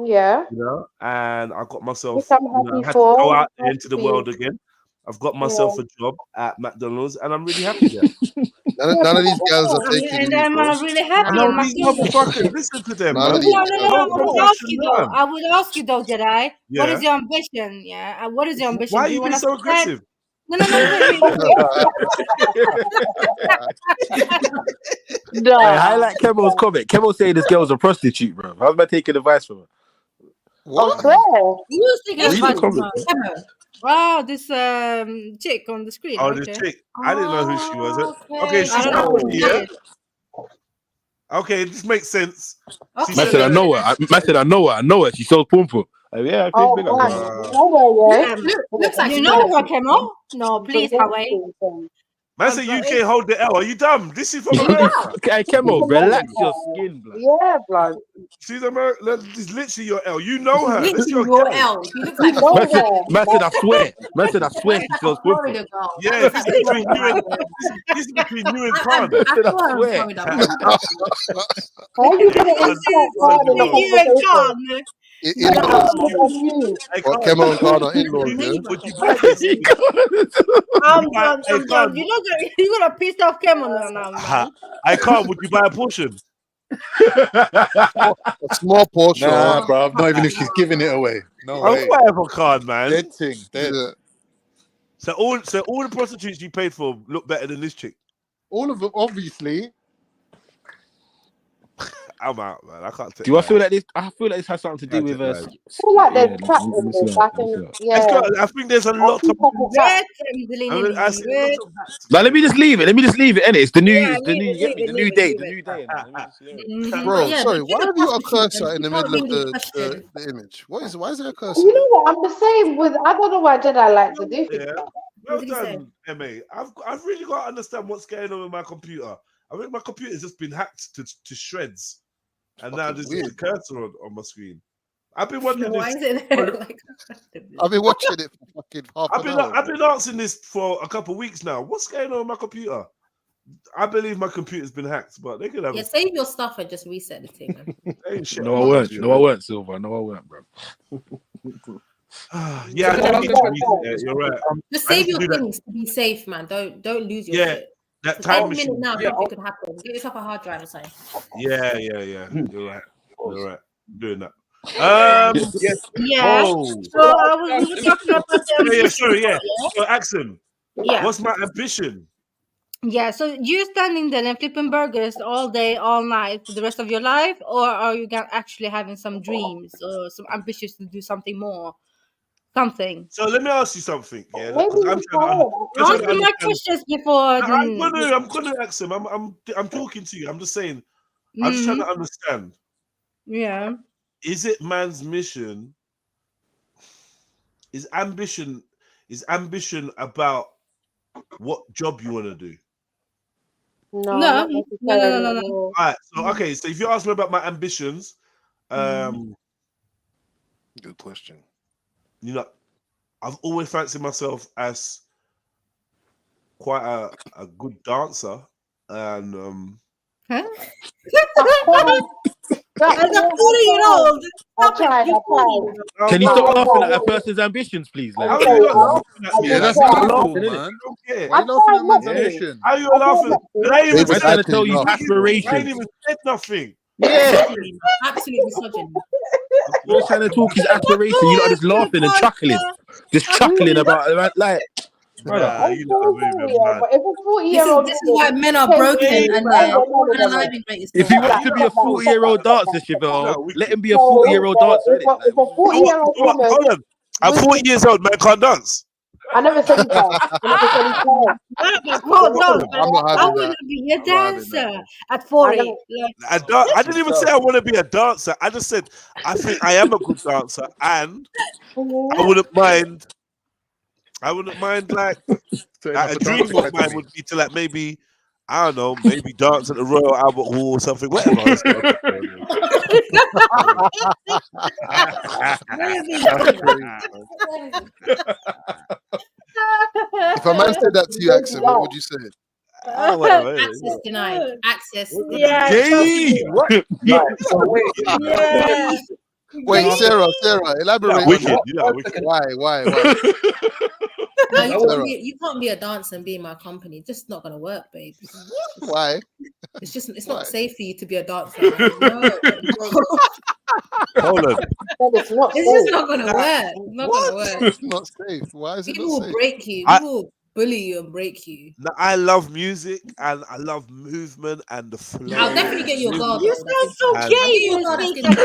Yeah. You know, and I got myself, Which I'm you know, happy I had for. to go out I'm into the happy. world again. I've got myself a job at McDonald's, and I'm really happy there. None of these girls are taking And you, I'm bro. really happy No, in these McDonald's. motherfuckers, listen to them, None man. of these No, girls. I would ask you though. I would ask you though, Jedi. What Yeah. is your ambition? Yeah. What is your ambition? Why are Do you you want being to so aggressive? No, wait. Hey, highlight Kemo's comment. Kemo saying this girl's a prostitute, bro. How's about taking advice from her? What? Who's taking Read the advice from comment, her? Wow, this chick on the screen. Oh, okay. this chick. I didn't know who she was. Okay. Okay, she's I don't know who somebody, she yeah? is. Okay, this makes sense. Okay. Man said, I know her. Man said, I know her. She sells pom pom. Yeah, Oh, big up. Looks like you know her, Kemo. No, please, Hawaii. Man said UK hold the L. Are you dumb? This is from America. Okay, Kemo, relax your skin, blood. Yeah, blood. She's America. This is literally your L. You know her. That's Literally your your L. You look like Man said, I swear. Man said, I swear she sells pom pom. Florida girl. Yeah, this is between you and this is between you and Khan. I saw her in Florida. How are you going to insult You and Khan. What, Kemo and Khan are in-laws, yeah? Would you buy this? I'm done. You're gonna piss off Kemo now, man. I can't. Would you buy a portion? A small portion. Nah, bro. Not even if she's giving it away. No way. Whatever, Khan, man. Dead thing. Dead. Yeah. So all the prostitutes you paid for look better than this chick. All of them, obviously. I'm out, man. I can't take. Do I feel like this? I feel like this has something to do with us. I feel like there's crap in this. I think there's a lot of. Now let me just leave it. Innit? It's the new, the new day. Bro, sorry. Why have you got a cursor in the middle of the image? Why is there a cursor? You know what? I'm the same with. I don't know why Jedi like to do things. Well done, MA. I've really got to understand what's going on with my computer. I think my computer's just been hacked to shreds, and now there's just a cursor on my screen. I've been wondering. Why is it there? Like, I've been watching it for fucking half an hour. I've been asking this for a couple of weeks now. What's going on with my computer? I believe my computer's been hacked, but they could have. yeah, save your stuff and just reset the thing. No, I weren't. No, I weren't, Silver. No, I weren't, bro. Yeah, I do need to reset it. You're right. Just save your things to be safe, man. Don't lose your shit. That time minute machine. now, anything could happen. Get yourself a hard drive or something. Yeah. You're right. I'm doing that. Yeah. Oh. So we were talking about the So Axon. Yeah. What's my ambition? Yeah. So you standing there and flipping burgers all day, all night for the rest of your life, or are you actually having some dreams or some ambitions to do something more? Something. So let me ask you something. Yeah, Answer my questions before. I'm gonna ask him. I'm talking to you. I'm just saying. I'm just trying to understand. Yeah. Is it man's mission? Is ambition about what job you want to do? No. All right. So okay. So if you ask me about my ambitions, good question. You know, I've always fancied myself as quite a good dancer, and As a 40-year-old, Can you stop laughing at a person's ambitions, please? Like, yeah, that's not man. Why you laughing at man's ambition? How you laughing? I ain't even trying to tell you aspirations. I ain't even said nothing. Yeah. Absolutely misogyny. You're trying to talk his aspiration. You're not just laughing and chuckling. Just chuckling about like. Nah, you know, but if a 40-year-old, this is why men are broken and their unaliving rate is if he wants to be a 40-year-old dancer, Chevelle, let him be a 40-year-old dancer. If a 40-year-old woman, hold on, I'm 40 years old, man, can't dance. I never said he can't. I want to be a dancer at 40. I didn't even say I want to be a dancer. I just said I think I am a good dancer, and I wouldn't mind. Like a dream of mine would be to like maybe I don't know, maybe dance at the Royal Albert Hall or something, whatever. If a man said that to you, Accent, what would you say? Oh, whatever. Access denied. Access Yeah. Gay. What? Right, so wait. Yeah. Wait, Sarah, elaborate wicked. on You know, wicked. why? No, you Sarah. can't be a dancer and be in my company. It's just not gonna work, babe. Why? It's not safe for you to be a dancer. No. Hold on. It's just not gonna work. It's not gonna work. It's not safe. Why is it People not will safe? break you. People will bully you and break you. I love music and I love movement and the flow. I'll definitely get you a girl. You sound so And- gay. You speak like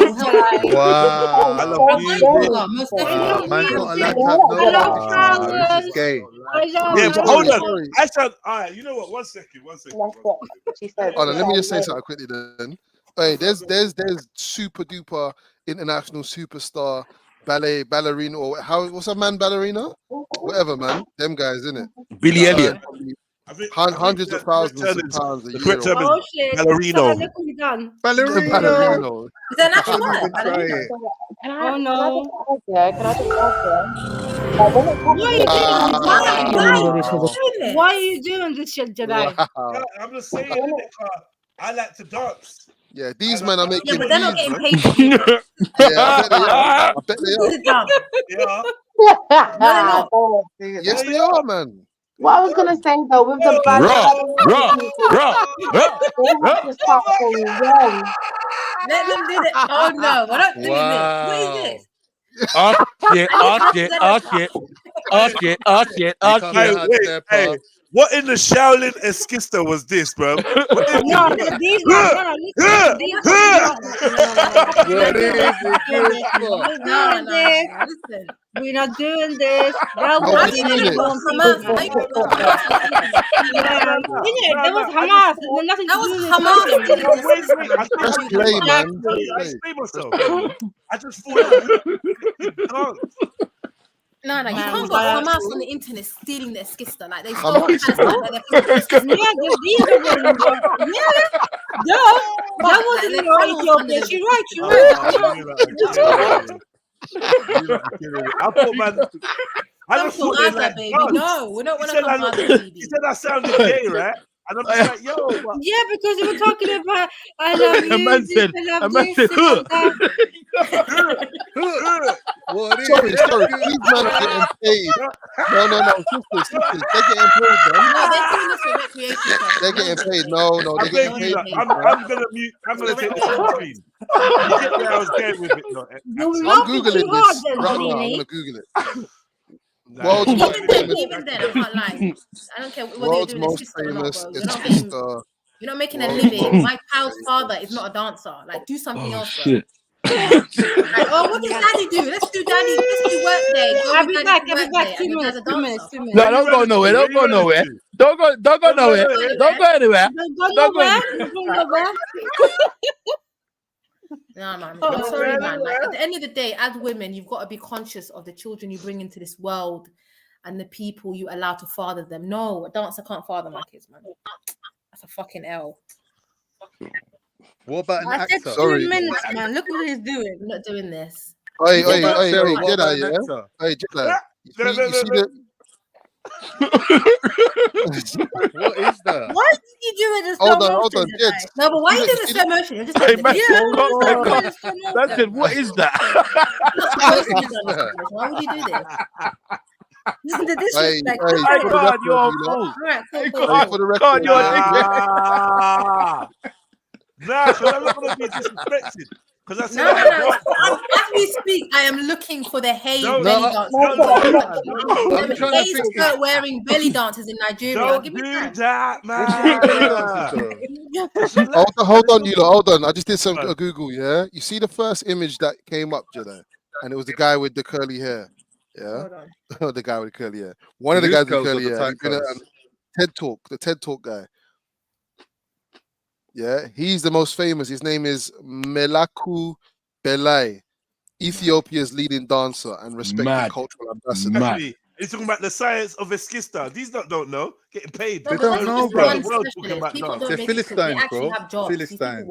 Wow. I love music. Most Wow. definitely. Man's not allowed to have no love this is gay. Yeah, but hold on. I said, all right, you know what? One second. She said. Hold on, let me just say something quickly then. Hey, there's super duper international superstar ballerina or what's a man ballerina? Whatever, man. Them guys, innit? Billy Elliot. Hundreds of thousands of pounds a The year. correct term Oh is shit. ballerino. Look what you done. Ballerino. Is that an actual word? Oh no. Can I just ask you? Why are you doing this shit, Jedi? Wow. I'm just saying, I like to dance. Yeah, these men are making. Yeah, but they're not getting peas, paid. man. Yeah, I bet they are. This is dumb. Yeah. Yes, they are, man. What I was gonna say though, with the band, to start from young. Let them do it. Oh no, we're not doing this. What is this? Oh shit, oh shit, oh shit, oh shit, oh shit, oh shit. Hey, what in the Shaolin Esquista was this, bro? No, these are Listen. We're not doing this. No, we're doing it. That was Hamas. Nothing to do with Hamas. That's play, man. I explain myself. I just thought No, you Man, can't but- got Hamas on the internet stealing their skista. Like they stole Hamas. kind of stuff like they're Yeah, these are the that wasn't in Ethiopia. She's right. I thought, man. I Come just from thought they Gaza, like baby. dance. No, we don't want He to said come I- out baby. He said I sounded gay, right? And I'm just like, yo, but Yeah, because we were talking about I love you. A man said, I love a man this, said, I love Sorry. These men are getting paid. No. Sisters. They're getting paid, man. No, they're doing this for recreation. They're getting paid. No, I they're getting beg you, paid. I'm gonna mute. I'm gonna take this on screen. You get where I was going with it, no? I'm googling this right now. I'm gonna Google it. World's most famous. Even then, I can't lie. I don't care whether you're World's doing this most system or not, famous bro. You're not making a living. My child's father is not a dancer. Like, do something else, bro. Shit. Like, oh, what does daddy do? Let's do daddy. Let's do work day. Go I'll with be daddy back. to I'll be work back. day, 2 and your minutes. dad's a 2 minutes. dancer. 2 minutes. No, don't go nowhere. Don't go nowhere. Don't go nowhere. Don't go anywhere. Don't go nowhere. Don't go nowhere. No, man. I'm sorry, man. Like, at the end of the day, as women, you've got to be conscious of the children you bring into this world and the people you allow to father them. No, a dancer can't father my kids, man. That's a fucking L. What about an I said actor? 2 minutes, man. Look what he's doing. I'm not doing this. Hey, What about Sarah? What about Jedi, an yeah? actor? Hey, Jedi. You see the... What is that? Why did you do it in slow Hold motion on, today? Jed. No, but why are you doing the slow motion? You're just Hey, like, man, yeah, man said, what is that? why would you do this? This is the Hey, disrespect. hey, Hey, for the God, record, you're a you lot. fool. All right, cool, Hey, cool. Hey, for the record, God, you're a dickhead. Nah, because I'm not gonna be disrespected. Because I said, No. As we speak, I am looking for the Hay No, belly no, dancers. I'm Them trying to Hay think. skirt wearing belly dancers in Nigeria. don't Give me do time. that, man. Hold on, you lot. Hold on. I just did some Google, yeah? You see the first image that came up, Jedi? And it was the guy with the curly hair. Yeah? Hold on. The guy with the curly hair. One of the guys with Curls or curly the hair. tight He's been at curls? TED Talk, the TED Talk guy. Yeah, he's the most famous. His name is Melaku Belay, Ethiopia's leading dancer and respected Mad. cultural ambassador. Mad. Are He's talking about the science of Escapista. These don't know. Getting paid. They don't know, bro. They're Philistines, bro. Philistines.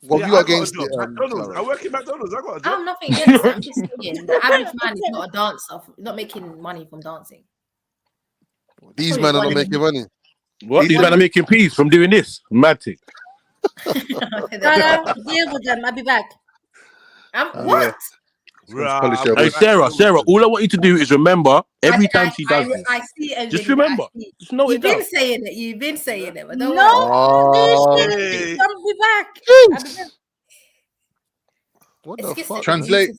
What have you got against it? McDonald's. I work in McDonald's. I got a job. I have nothing against it. I'm just saying the average man is not a dancer, not making money from dancing. These men are not making money. What? These men are making peas from doing this. Mad thing. Deal with them. I'll be back. What? Hey, Sarah, all I want you to do is remember every time she does this. I see it. Just remember. Just know You've it been down. saying it. You've been saying it. But No, Oh. I'll be back. What the fuck? Translate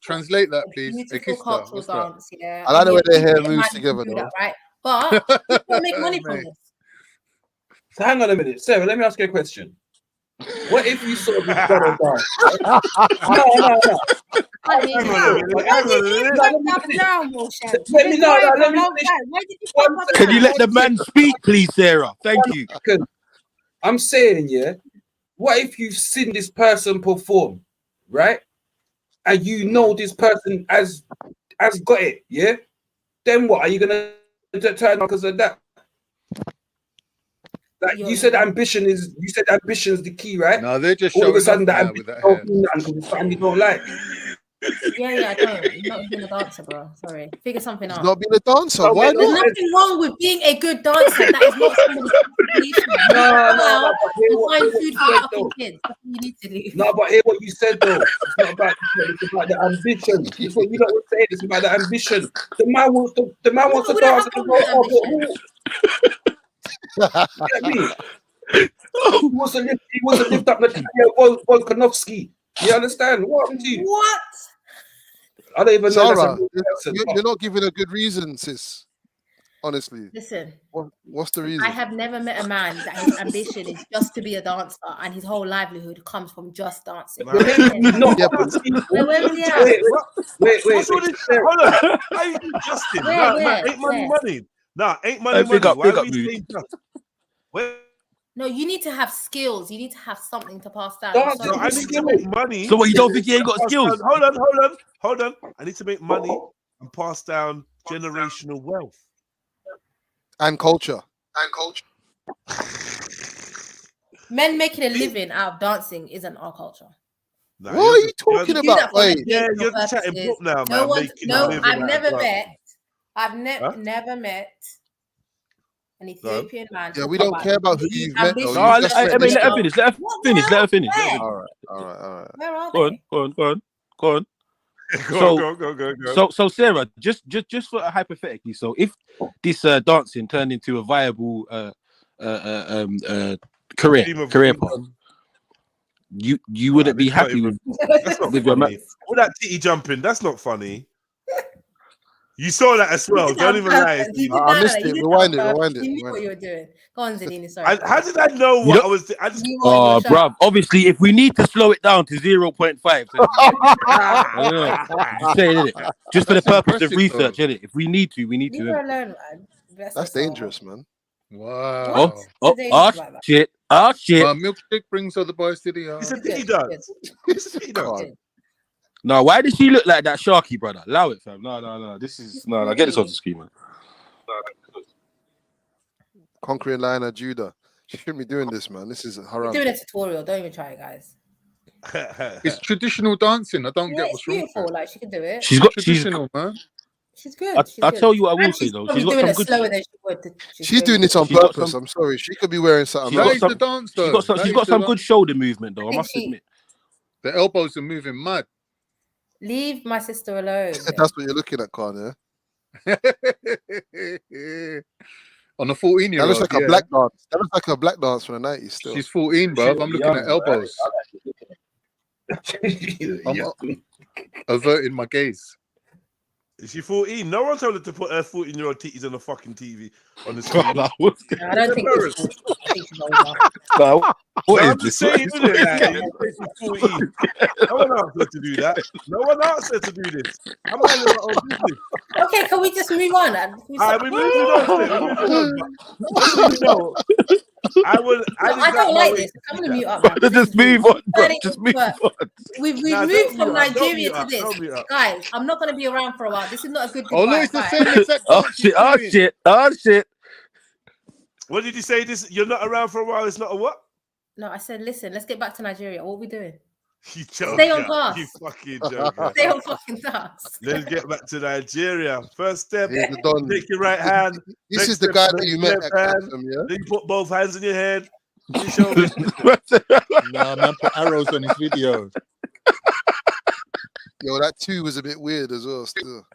that, please. Beautiful cultural dance, yeah. I like the way their hair Man moves can together, do though. that, right? But people make money from this. So hang on a minute, Sarah. Let me ask you a question. What if you saw this brother dance? No. Can you let the man speak, please, Sarah? Thank you. I'm saying, yeah. What if you've seen this person perform, right? And you know this person has got it, yeah? Then what? Are you gonna turn because of that? Like you said, ambition is the key, right? No, they're just all of a sudden that ambition you don't like. Yeah, I don't. You're not being a dancer, bro. Sorry. Figure something out. Not being a dancer. Why There's not? nothing wrong with being a good dancer. That is not somebody's obligation. No, find food for your fucking kids. That's what you need to do. No, but hear what you said though. It's not about the ambition. It's what you don't say. It's about the ambition. The man wants to dance and go. Get me? He wants to lift up the Volkanovski. You understand? What happened to you? What? I don't even know. Sarah, you're not giving a good reason, sis. Honestly. Listen. What's the reason? I have never met a man that his ambition is just to be a dancer and his whole livelihood comes from just dancing. Wait. Wait. Hold on. How you do Justin? Ain't money. Nah, ain't money. Big up, Why big are up, we saying just? No, you need to have skills. You need to have something to pass down. No, I need to make money. So what, you don't think he ain't got skills? Hold on. I need to make money and pass down generational wealth. And culture. Men making a living out of dancing isn't our culture. What are you talking about? Yeah, you're chatting book now, man. I've never met an Ethiopian man. Yeah, we don't care about who you've met. Let her finish. Let her finish. All right. Where are they? Go on. Go. So Sarah, just for hypothetically, so if this dancing turned into a viable career path, you wouldn't be happy with your money. All that titty jumping, that's not funny. You saw that as well. Don't even lie. I missed it. Rewind it. You knew what you were doing. Go on, Zadini. Sorry. How did I know what I was doing? Oh, bruv. Obviously, if we need to slow it down to 0.5, just saying, innit? Just for the purpose of research, innit? If we need to, we need to. Leave her alone, man. That's dangerous, man. Wow. Shit. Milkshake brings all the boys to the yard. It's a titty dance. It's a titty dance. No, why does she look like that Sharky, brother? Allow it, fam. No. This is no. Get this off the screen, man. Conquering Lion of Judah. She shouldn't be doing this, man. This is haram. Doing a tutorial. Don't even try it, guys. It's traditional dancing. I don't get It's what's wrong. beautiful. Like she can do it. She's got traditional, man. She's good. I'll tell you what I will say though. She's doing it slower than she would. She's doing this on purpose. I'm sorry. She could be wearing something. She's got some good shoulder movement though. I must admit. The elbows are moving mad. Leave my sister alone. That's what you're looking at, Khan, yeah? On a 14-year-old. That looks like a black dance. That looks like a black dance from the 90s still. She's 14, bro. I'm looking at elbows. I'm averting my gaze. Is she 14? No one told her to put her 14-year-old titties on the fucking TV on the screen. I don't think what is I'm this? saying, isn't it? Like, 14. No one asked her to do that. No one asked her to do this. I'm minding my own business. Okay, can we just move on? Alright, we're moving on. I don't like this. I'm gonna mute up. Man. Just move on, bro. Just move on. We've moved from Nigeria to this, guys. I'm not gonna be around for a while. This is not a good. Oh no, it's the same exact. Oh shit. What did you say? This you're not around for a while. It's not a what? No, I said, listen. Let's get back to Nigeria. What are we doing? You joker. Stay on task. You fucking joker. Stay on fucking task. Let's get back to Nigeria. First step, Here's the Don. take your right hand. This Next is the step, guy make that you your met left at hand. Custom, yeah? Then you put both hands on your head. You show me. Nah, man, put arrows on his video. Yo, that 2 was a bit weird as well. Still,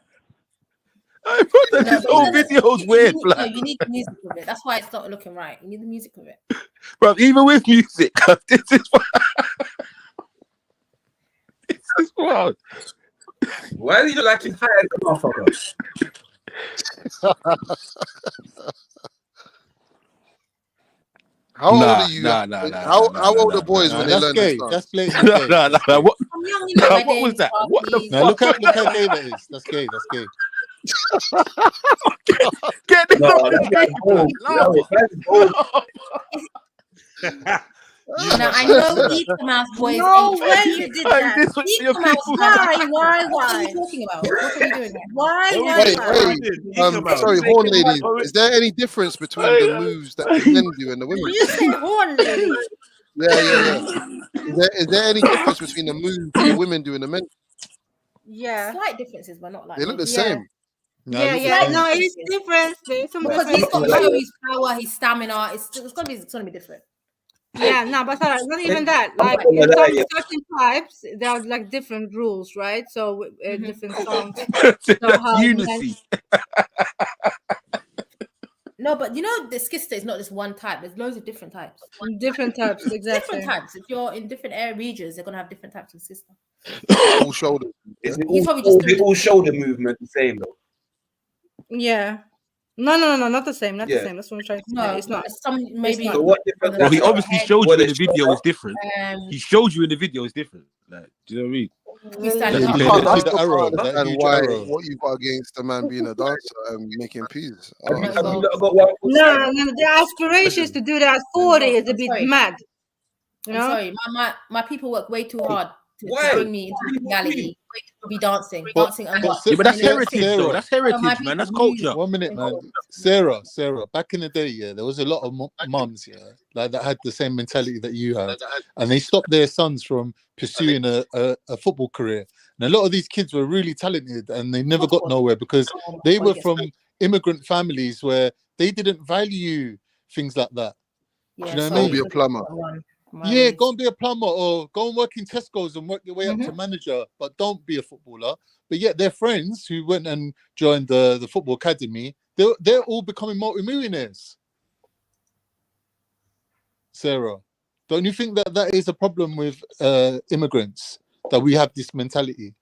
This whole video's weird. No, you need the music with it. That's why it's not looking right. You need the music with it. Bro, even with music, this is wild. Why do you look like he's high as a motherfucker? how old are you? How old are boys when they learn this stuff? That's blatant. What? What was that? What the Now fuck? look how gay that is. That's gay. That's gay. Get this Now I know Ecomouse boys. No ain't way you did that. Ecomouse, why? What are you talking about? What are you doing? Why? Sorry, horn ladies. Is there any difference between the moves that the men do and the women? You said horn ladies. Yeah. Is there any difference between the moves the women do and the men? Yeah. Slight differences, but not like They look the same. No, it's different. There's some because he's got to show his power, his stamina. It's gonna be different. Yeah, no, but not even that. Like in some certain types, there are like different rules, right? So different songs. That's unity. No, but you know, the skista is not just one type. There's loads of different types. Different types, exactly. Different types. If you're in different air regions, they're gonna have different types of skista. All shoulder. Is it all shoulder movement the same though? Yeah. No, not the same. Not the same. That's what I'm trying to say. No, it's not. Some maybe. So what difference? Well, he obviously showed you in the video is different. He showed you in the video is different. Like, do you know what I mean? And why? What you got against a man being a dancer and making peas? No, the aspirations to do that at 40 is a bit mad. You know? I'm sorry, my people work way too hard to bring me into reality. To be dancing. But that's heritage, though. That's heritage, man. That's culture. 1 minute, man. Sarah. Back in the day, there was a lot of mums, like that had the same mentality that you had, and they stopped their sons from pursuing a football career. And a lot of these kids were really talented, and they never got nowhere because they were from immigrant families where they didn't value things like that. Do you know what I mean? Be a plumber. Yeah, go and be a plumber or go and work in Tesco's and work your way up to manager, but don't be a footballer. But yet their friends who went and joined the football academy, they're all becoming multimillionaires. Sarah, don't you think that is a problem with immigrants, that we have this mentality?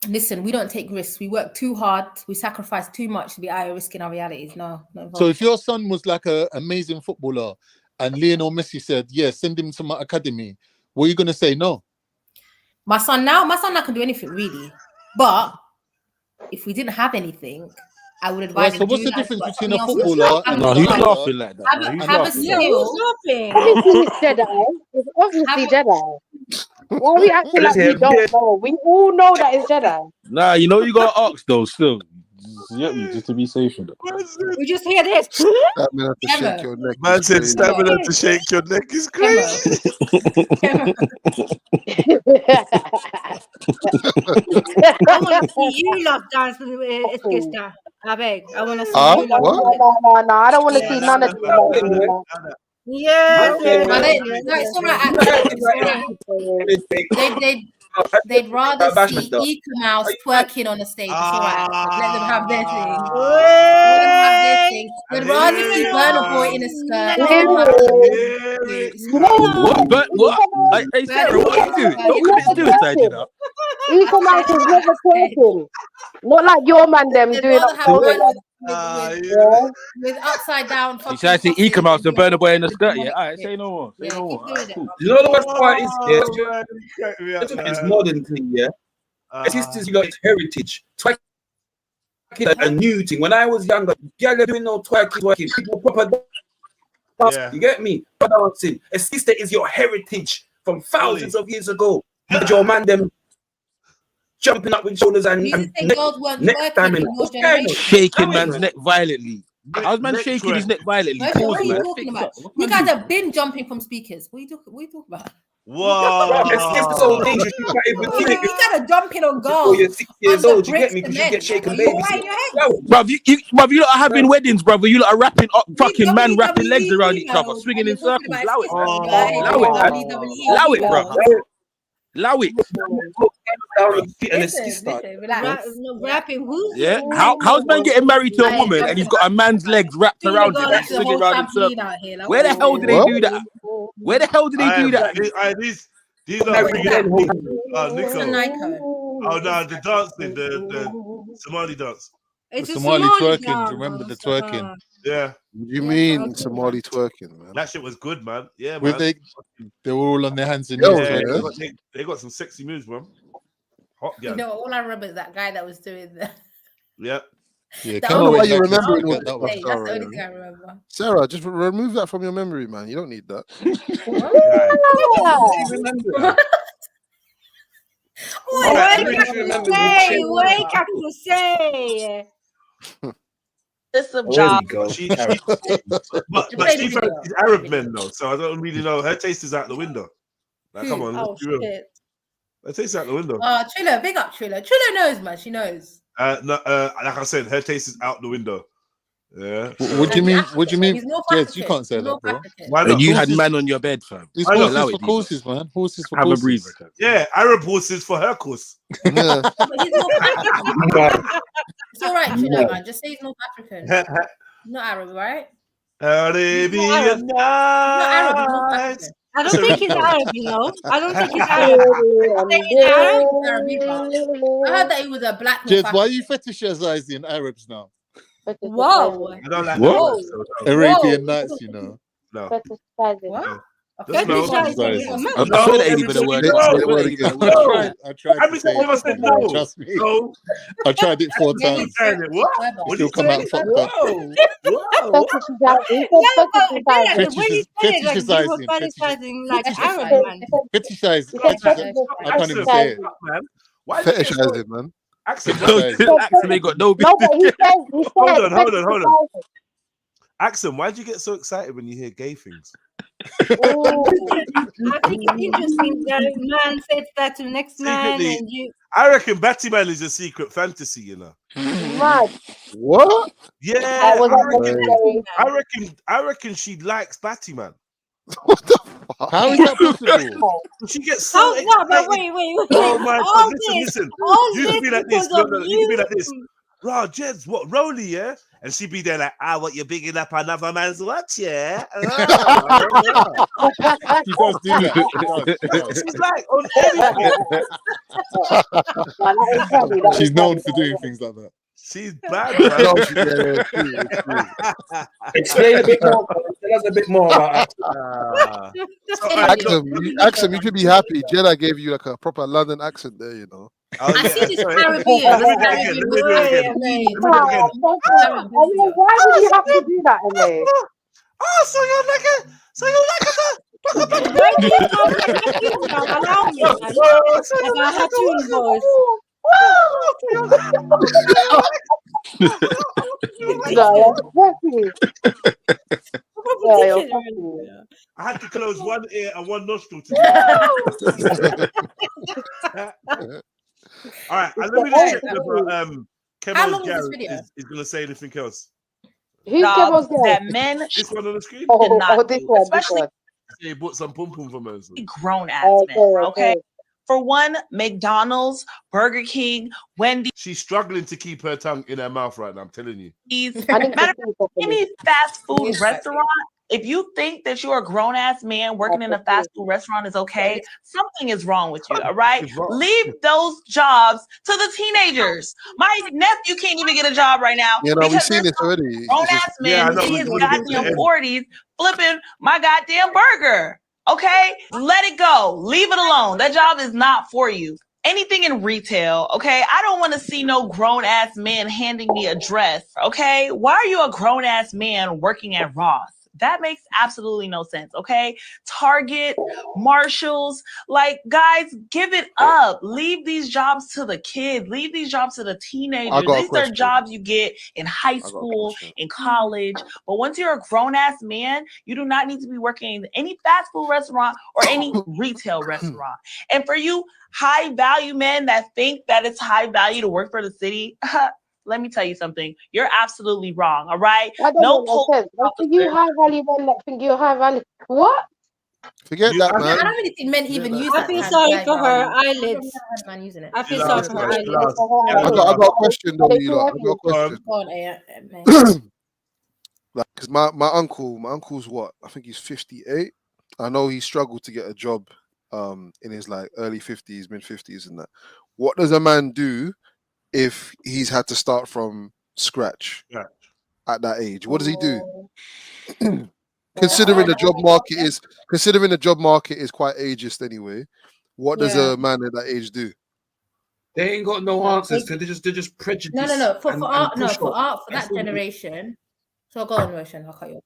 Listen, we don't take risks. We work too hard. We sacrifice too much to be out of risking our realities. No. So if your son was like an amazing footballer, and Lionel Messi said, "Yeah, send him to my academy," what are you gonna say? No. My son now can do anything really, but if we didn't have anything, I would advise. So what's the difference between a footballer and no? He's laughing like that. Have a skill. Obviously, it's Jedi. It's obviously Jedi. Why are we acting like we don't know? We all know that it's Jedi. Nah, you know you gotta ask though. Still, just to be safe. We just hear this. Stamina to shake your neck. Man said stamina to shake your neck is crazy. I want to see you love dance with Escapism. I beg. I want to see you love. No, I don't want to see none of them. Yeah. It's all right. They'd rather see Ecomouse twerking on the stage. It's all right. Let them have their thing. They'd rather see Burna Boy in a skirt. What? Hey, Sarah, what are you doing? Don't do it, you know. Ecomouse is never twerking. Not like your man them doing with upside down. You try to see Ecomouse and Burna Boy in the skirt, yeah? All right, say no more. Say no more. You know the worst part is, it's modern thing, yeah? Sisters, you got heritage. Twerking a new thing. When I was younger, y'all doing no twerking. People proper Yeah. You get me? Dancing. A sister is your heritage from thousands of years ago. But your man them jumping up with shoulders and girls weren't neck twerking in timing. your generation. Shaking man's neck violently. How's man shaking his neck violently? What Pause, are you man. talking about? You guys have been jumping from speakers. What are you talking about? Whoa. It's so dangerous. You can't even feel it. You gotta jump in on Before girls. you're 6 years old, you get me? Because you get shaken babies. Bruv, you lot are having weddings, brother. You lot are wrapping up, fucking man wrapping legs around each other, swinging in circles. Allow it, allow it, bro. Allow it. Rapping who? Yeah. How's man getting married to a woman and he's got a man's legs wrapped around him and swinging around in circles? Where the hell do they do that? Where the hell do they do that? These are Nico. Oh no, the dancing, the Somali dance. It's the Somali twerking. Remember the twerking? Yeah. What do you mean Somali twerking, man? That shit was good, man. Yeah, With man. they were all on their hands and knees. Yeah, they got some sexy moves, man. Hot girl. You know, all I remember is that guy that was doing the. Yeah. Yeah, I don't know why you remember it. That's the only thing I remember. Sarah, just remove that from your memory, man. You don't need that. Wake up to say. This is job. But she fancies Arab men though, so I don't really know. Her taste is out the window. Like, come on, let's be real. Shit. Her taste is out the window. Trilla, big up Trilla. Trilla knows, man. She knows. No, like I said, her taste is out the window. Yeah. What do you mean? What do you mean? He's North Yes, African. you can't say He's that, North bro. African. Why not? And you had man on your bed, fam. It's I know. horses for courses, man. Horses for Have a courses. breather. Yeah, Arab horses for her course. Yeah. But he's North African. It's all right, Trilla, man. Just say he's North African. Not Arab, right? Arabian Not Arab, he's North African. I don't think he's Arab, you know. I don't think he's Arab. I heard that he was a black North Jez, why are African. you fetishizing Arabs now? Whoa. I don't like What? that. Arabian Nights, you know. No. What? Doesn't know. I feel that ain't even a word. I tried to say it. No. Trust me. No. I tried it 4 times. What? What still come out fucked up. Fetishizing like Arab man. Fetishize. I can't even say it. Why Fetishize it, man. Accent ain't got no business. Hold on. Axel, why do you get so excited when you hear gay things? I think it's interesting that a man says that to the next man Secretly, and you. I reckon Batman is a secret fantasy, you know. What? Yeah, I reckon she likes Batman. What the fuck? How is that possible? She gets so excited. But wait. Oh my All God! Listen. all You can be like this. because No, of you can be like you. this. Raw, Jeds, what, Rolly, yeah? And she be there like, what, you're bigging up another man's watch, yeah? She does do that. She's like, on everything. She's known for doing things like that. She's bad, man. Explain a bit more. Tell us a bit more about it. Axel, you should be happy. Jedi gave you like a proper London accent there, you know. Oh, I yeah. see this Sorry. Caribbean. Let me do it again. Let me do it again. Why did you have to do that, Elaine? Oh, so you're like a Why do you talk like you now? Allow me, man. Like I have two voice. I had to close one ear and one nostril together. All right, and let me just check whether How long Kemo's is this Garrett video? is going to say anything else. Jobs that men This one on the screen? should not this do, one, especially He bought some pum pum from us. grown ass men. Okay. For one, McDonald's, Burger King, Wendy's. She's struggling to keep her tongue in her mouth right now, I'm telling you. Matter of fact, any fast food restaurant, if you think that you're a grown ass man working in a fast food restaurant is okay, something is wrong with you. All right, leave those jobs to the teenagers. My nephew can't even get a job right now. You know, we've because seen there's this already. grown ass Yeah, I men know, in we- his we- goddamn 40s flipping my goddamn burger. Okay, let it go. Leave it alone. That job is not for you. Anything in retail, okay? I don't want to see no grown-ass man handing me a dress, okay? Why are you a grown-ass man working at Ross? That makes absolutely no sense, okay? Target, Marshalls, like, guys, give it up. Leave these jobs to the kids. Leave these jobs to the teenagers. These are jobs you get in high school, in college. But once you're a grown-ass man, you do not need to be working in any fast food restaurant or any retail restaurant. And for you high-value men that think that it's high value to work for the city, let me tell you something. You're absolutely wrong, all right? No sense. You high value men that think you're high value. What? Forget that, I man. don't really think men even use I that. feel term, sorry high for her value. eyelids. Man using it. I feel sorry for her eyelids. I got a question though, you lot. I got a question. Go on, Like, cause my uncle's what? I think he's 58. I know he struggled to get a job in his like early 50s, mid 50s and that. What does a man do if he's had to start from scratch at that age? What does he do? Considering the job market is quite ageist anyway, what does a man at that age do? They ain't got no answers. They're just prejudiced. No. For that generation. So go on, Roshan. I'll cut you off.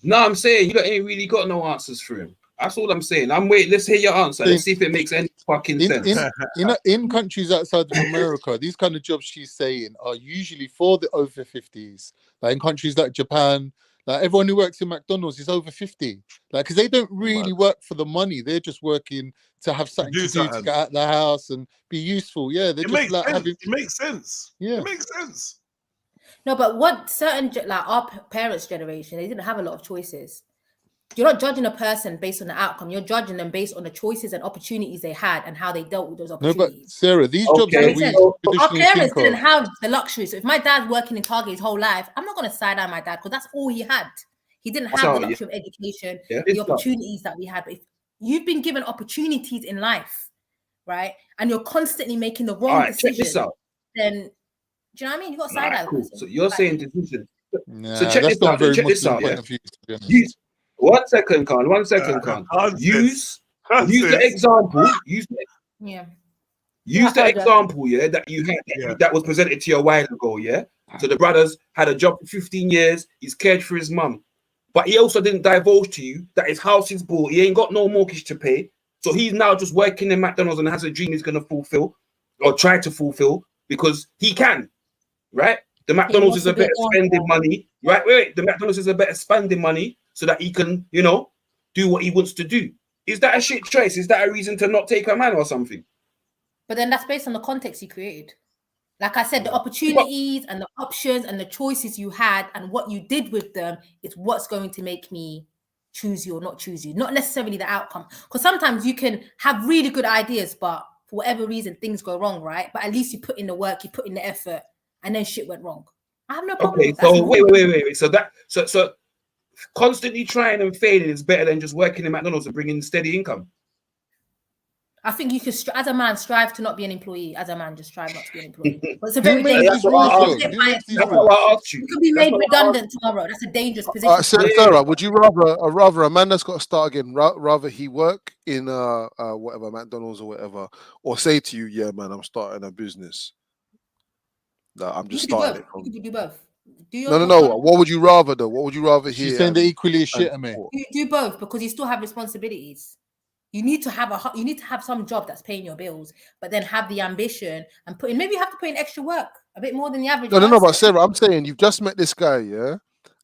No, I'm saying you ain't really got no answers for him. That's all I'm saying. I'm waiting. Let's hear your answer. Let's see if it makes any fucking sense. In countries outside of America, these kind of jobs she's saying are usually for the over 50s. Like in countries like Japan, like everyone who works in McDonald's is over 50. Like, because they don't really work for the money. They're just working to have something to do to get out of the house and be useful. Yeah, they're just like having. It makes sense. Yeah, it makes sense. No, but what certain like our parents' generation, they didn't have a lot of choices. You're not judging a person based on the outcome. You're judging them based on the choices and opportunities they had and how they dealt with those opportunities. No, but Sarah, these jobs that we our parents didn't have the luxury. So if my dad's working in Target his whole life, I'm not going to side eye my dad because that's all he had. He didn't have the luxury of education, the opportunities that we had. But if you've been given opportunities in life, right, and you're constantly making the wrong decision, then do you know what I mean? You got to side eye the person. So you're saying decision. Nah, so check this out. Check this out. One second, Khan. Use the example. Use the example, that you had that was presented to you a while ago, So the brothers had a job for 15 years. He's cared for his mum, but he also didn't divulge to you that his house is bought. He ain't got no mortgage to pay, so he's now just working in McDonald's and has a dream he's gonna fulfill or try to fulfill because he can, right? The McDonald's is a better spending money, right? Wait, the McDonald's is a better spending money so that he can, do what he wants to do. Is that a shit choice? Is that a reason to not take a man or something? But then that's based on the context you created. Like I said, the opportunities and the options and the choices you had and what you did with them is what's going to make me choose you or not choose you, not necessarily the outcome. Because sometimes you can have really good ideas, but for whatever reason, things go wrong, right? But at least you put in the work, you put in the effort, and then shit went wrong. I have no problem with that. So wait. So constantly trying and failing is better than just working in McDonald's and bringing steady income. I think you could, as a man, strive to not be an employee. As a man, just strive not to be an employee. But it's a very dangerous You could be made redundant tomorrow. That's a dangerous position. Sarah, would you rather a man that's got to start again, rather he work in whatever McDonald's or whatever, or say to you, yeah, man, I'm starting a business. No, I'm just starting it. You could do both. No. What would you rather though? What would you rather hear? She's saying they're equally as shit at me. You do both because you still have responsibilities. You need to have some job that's paying your bills, but then have the ambition and maybe you have to put in extra work, a bit more than the average. No, but Sarah, I'm saying you've just met this guy, yeah,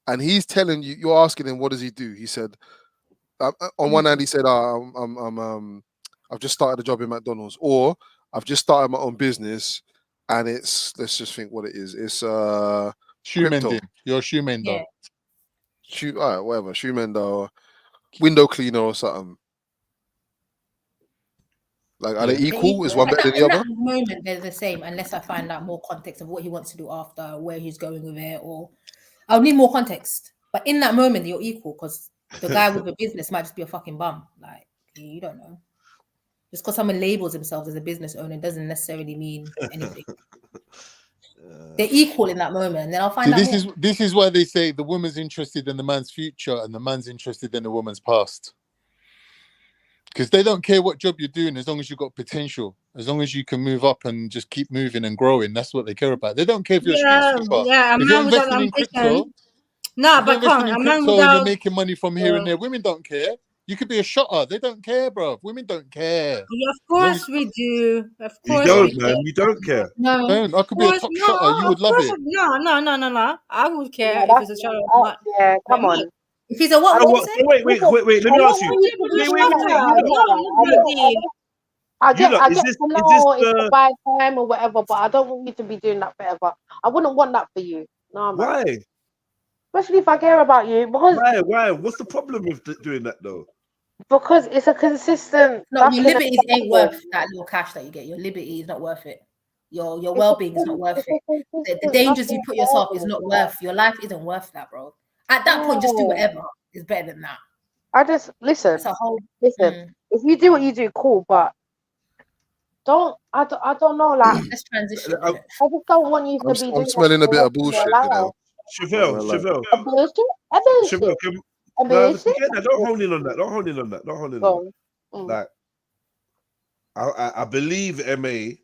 and he's telling you, you're asking him, what does he do? He said, on one hand, he said, I've just started a job in McDonald's, or I've just started my own business, and it's, let's just think what it is. It's shoe mending. You're a shoe mender. Yeah. Whatever, shoe mender, or window cleaner, or something. Like, are they equal? Is one better than the other? At that moment, they're the same, unless I find out more context of what he wants to do after, where he's going with it, or I'll need more context. But in that moment, you're equal because the guy with a business might just be a fucking bum. Like, you don't know. Just because someone labels themselves as a business owner doesn't necessarily mean anything. They're equal in that moment, and then I'll find out. This is why they say the woman's interested in the man's future and the man's interested in the woman's past. Because they don't care what job you're doing as long as you've got potential, as long as you can move up and just keep moving and growing. That's what they care about. They don't care if you're a street sweeper. Yeah, if you're investing in crypto, No, If but you're come on, investing a in man crypto and you're without. making money from here and there, women don't care. You could be a shotter. They don't care, bro. Women don't care. Yeah, of course we do. Of You course don't, we man. do. You don't care. No, Don't. I of could be a course top no. shotter. You would Of love course, it. no. I would care Yeah, if it's a child. yeah, come Like, on. if he's a what? So What did you what? say? So wait. Let I me don't ask you. want you to be Wait. no, I You lot, get is to this know it's the the bad time or whatever, but I don't want you to be doing that forever. I wouldn't want that for you. No, man. why? Especially if I care about you, because Why? What's the problem with doing that though? it's a consistent. No, That's your gonna liberties ain't worth that little cash that you get. Your liberty is not worth it. Your well-being is not worth it. The dangers you put yourself is not worth. Your life isn't worth that, bro. At that point, just do whatever is better than that. I just listen. That's a whole. Listen, if you do what you do, cool. But I don't know. Like, let's transition. I just don't want you to be doing. I'm smelling a bit of bullshit, you know. Chevelle. Bullshit. No, forget that. Don't hold in on that. Don't hold in on that. Like, I believe MA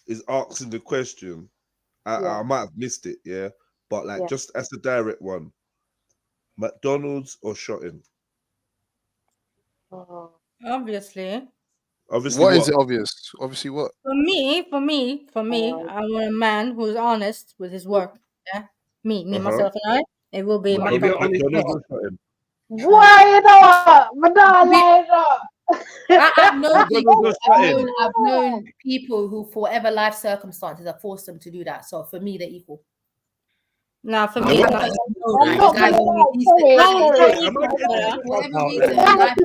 is asking the question. I might have missed it, yeah. But like, just as a direct one, McDonald's or shotting? Obviously. What is it obvious? Obviously what? For me, I want a man who's honest with his work. Yeah, me, myself, and I. It will be McDonald's. Why you know? Madonna, I've known people who, for whatever life circumstances, have forced them to do that. So for me, they're equal. No, for me, I'm not gonna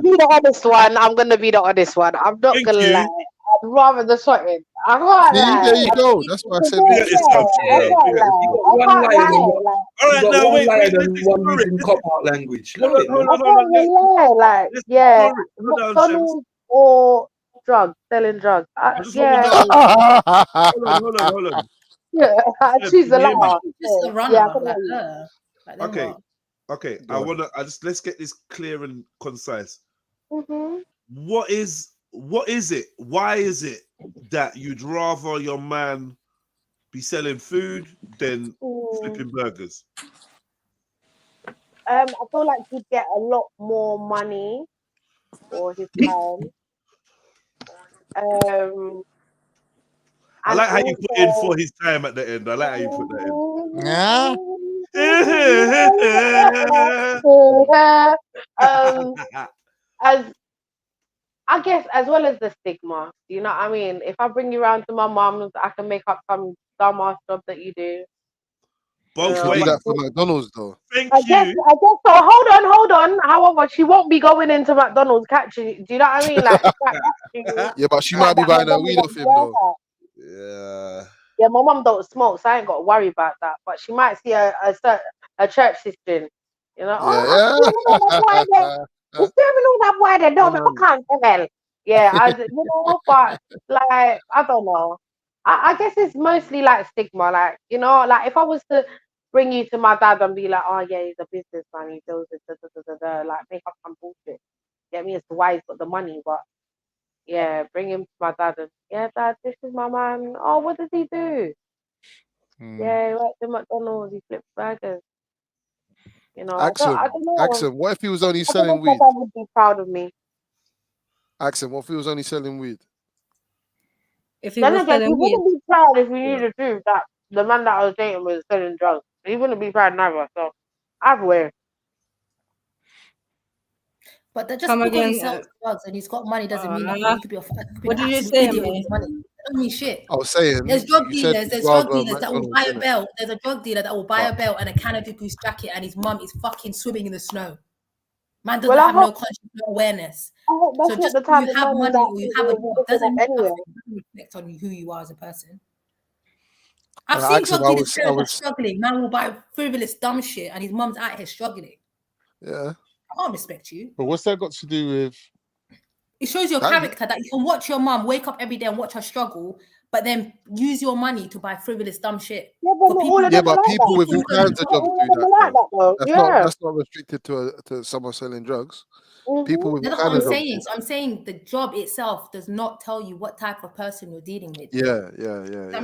be the honest one. I'm gonna be the honest one. I'm not gonna lie. I'd rather the shotting. I can't lie. There you go. That's what I said. One lie and one using cop-out language. McDonald's or drugs, selling drugs. Hold on. Yeah, I choose the latter. Just a runner, Okay. Let's get this clear and concise. Mm-hmm. What is it? Why is it that you'd rather your man be selling food than flipping burgers? I feel like he'd get a lot more money for his time. I like how you put in for his time at the end. I like how you put that in. As I guess, as well as the stigma, you know what I mean? If I bring you around to my mum's, I can make up some dumbass job that you do. Both ways. Do that for McDonald's though. I guess so. Hold on. However, she won't be going into McDonald's catching. Do you know what I mean? Like, yeah, but she might be buying a weed off him though. Yeah, my mum don't smoke, so I ain't got to worry about that. But she might see a church sister, you know. It's all that boy they don't I can't tell. Yeah, but like I don't know. I guess it's mostly like stigma, like, you know, like if I was to bring you to my dad and be like, oh yeah, he's a businessman, he does it, like make up some bullshit. Get me as to why he's got the money, but yeah, bring him to my dad and dad, this is my man. Oh, what does he do? Yeah, he works in McDonald's, he flips burgers. You know, I don't know. Axel, what if he was only selling weed? My dad would be proud of me. Axel, what if he was only selling weed? If he was selling weed, wouldn't be proud if we knew the truth that the man that I was dating was selling drugs. He wouldn't be proud neither. So either way. But that just because he sells drugs and he's got money doesn't mean that he could be what did you say? With his money. That don't mean shit. I was saying there's drug dealers that will buy a belt. There's a drug dealer that will buy a belt and a Canada Goose jacket, and his mum is fucking swimming in the snow. Man doesn't have no conscious, no awareness. So just because you have money or you have a job doesn't reflect on who you are as a person. I've seen drug dealers struggling. Man will buy frivolous dumb shit, and his mum's out here struggling. Yeah. I can't respect you. But what's that got to do with? It shows your character that you can watch your mum wake up every day and watch her struggle, but then use your money to buy frivolous dumb shit. Yeah, but people with all kinds of jobs do that. That's not restricted to someone selling drugs. People with that's what I'm saying. So I'm saying the job itself does not tell you what type of person you're dealing with. Yeah.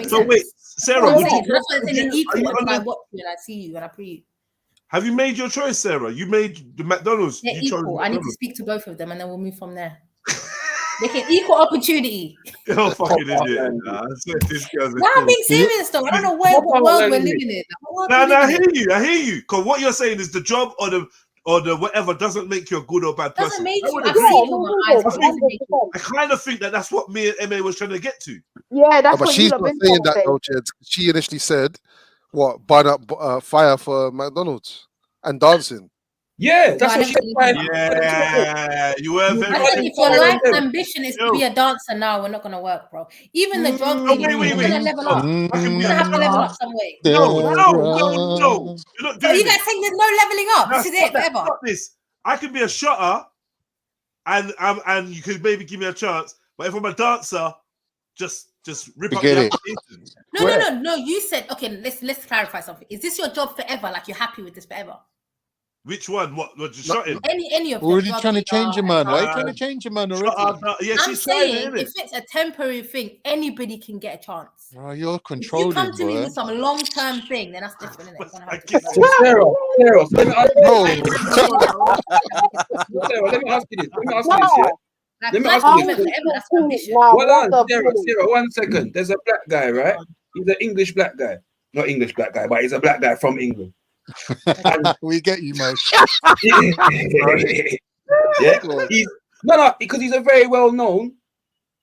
So wait, Sarah, that's what I'm saying. Equal. I watch you and I see you and I pre you. Have you made your choice, Sarah? You made the McDonald's. They're You chose equal. I need to McDonald's. speak to both of them, and then we'll move from there. They can equal opportunity. You're a fucking idiot. Nah, this girl's a Now I'm fool. being serious though. I don't know what world we're living in. No, I hear you. I hear you. Because what you're saying is the job or the whatever doesn't make you a good or bad person. Doesn't make I you. would I've agree. seen it with my eyes. It doesn't make you. I kind of think that's what me and Emma was trying to get to. Yeah, that's but what she's you not lot been saying that saying. though, Chad. She initially said, "What burn up fire for McDonald's and dancing." Yeah, that's what she said. Yeah, you were very. I said if your life ambition is to be a dancer now, we're not gonna work, bro. Even the job thing, you're gonna level up. You're gonna have to level up some way. No. You're not So doing you guys saying there's no leveling up? This is it forever. Stop this. I can be a shotter, and you could maybe give me a chance. But if I'm a dancer, just rip up the application. No. You said okay. Let's clarify something. Is this your job forever? Like you're happy with this forever? Which one? What just shotting? Any of them. Already trying to change your man. Why are you trying to change your man already? Yeah, I'm saying if it's a temporary thing, anybody can get a chance. Oh, you're If controlling, you come to me boy. with some long-term thing, then that's different, isn't it? Sarah, let me ask you this. Let me ask you this. Sarah, 1 second. There's a black guy, right? He's an English black guy. Not English black guy, but he's a black guy from England. We get you, man. Yeah, because he's a very well-known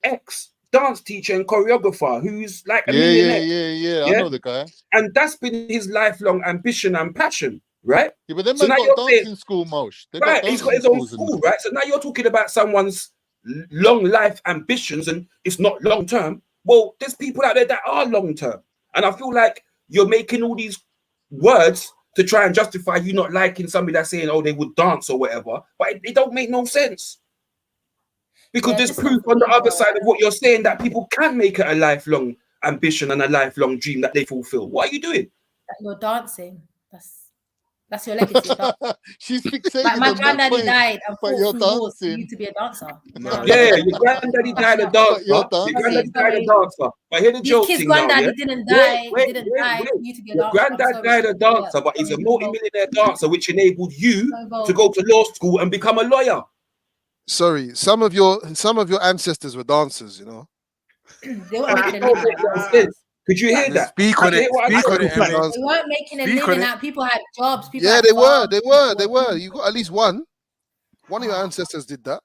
ex-dance teacher and choreographer who's like a millionaire. Yeah. I know the guy. And that's been his lifelong ambition and passion, right? Yeah, but them so man now got dancing school, Mosh. Right, he's got his own school, right? So now you're talking about someone's long life ambitions and it's not long-term. Well, there's people out there that are long-term. And I feel like you're making all these words to try and justify you not liking somebody that's saying, oh, they would dance or whatever, but it don't make no sense. Because there's proof on the other side of what you're saying that people can make it a lifelong ambition and a lifelong dream that they fulfill. What are you doing? That you're dancing. That's your legacy. She's fixated. Like my on that granddaddy point, died and but fought you're through wars for dancing. you to be a dancer. Yeah, your granddaddy died a dancer. Your granddaddy died a dancer. But hear the joke His thing now, granddaddy yeah? didn't die. Didn't die for you to be a dancer. Your granddad died a dancer, but he's a multi-millionaire dancer, which enabled you to go to law school and become a lawyer. Sorry, some of your ancestors were dancers, you know. They weren't making a living. Could you hear that? Speak on it. Speak on it. They weren't making a living out. People had jobs. People Yeah, had they farms. were. You got at least one. One of your ancestors did that.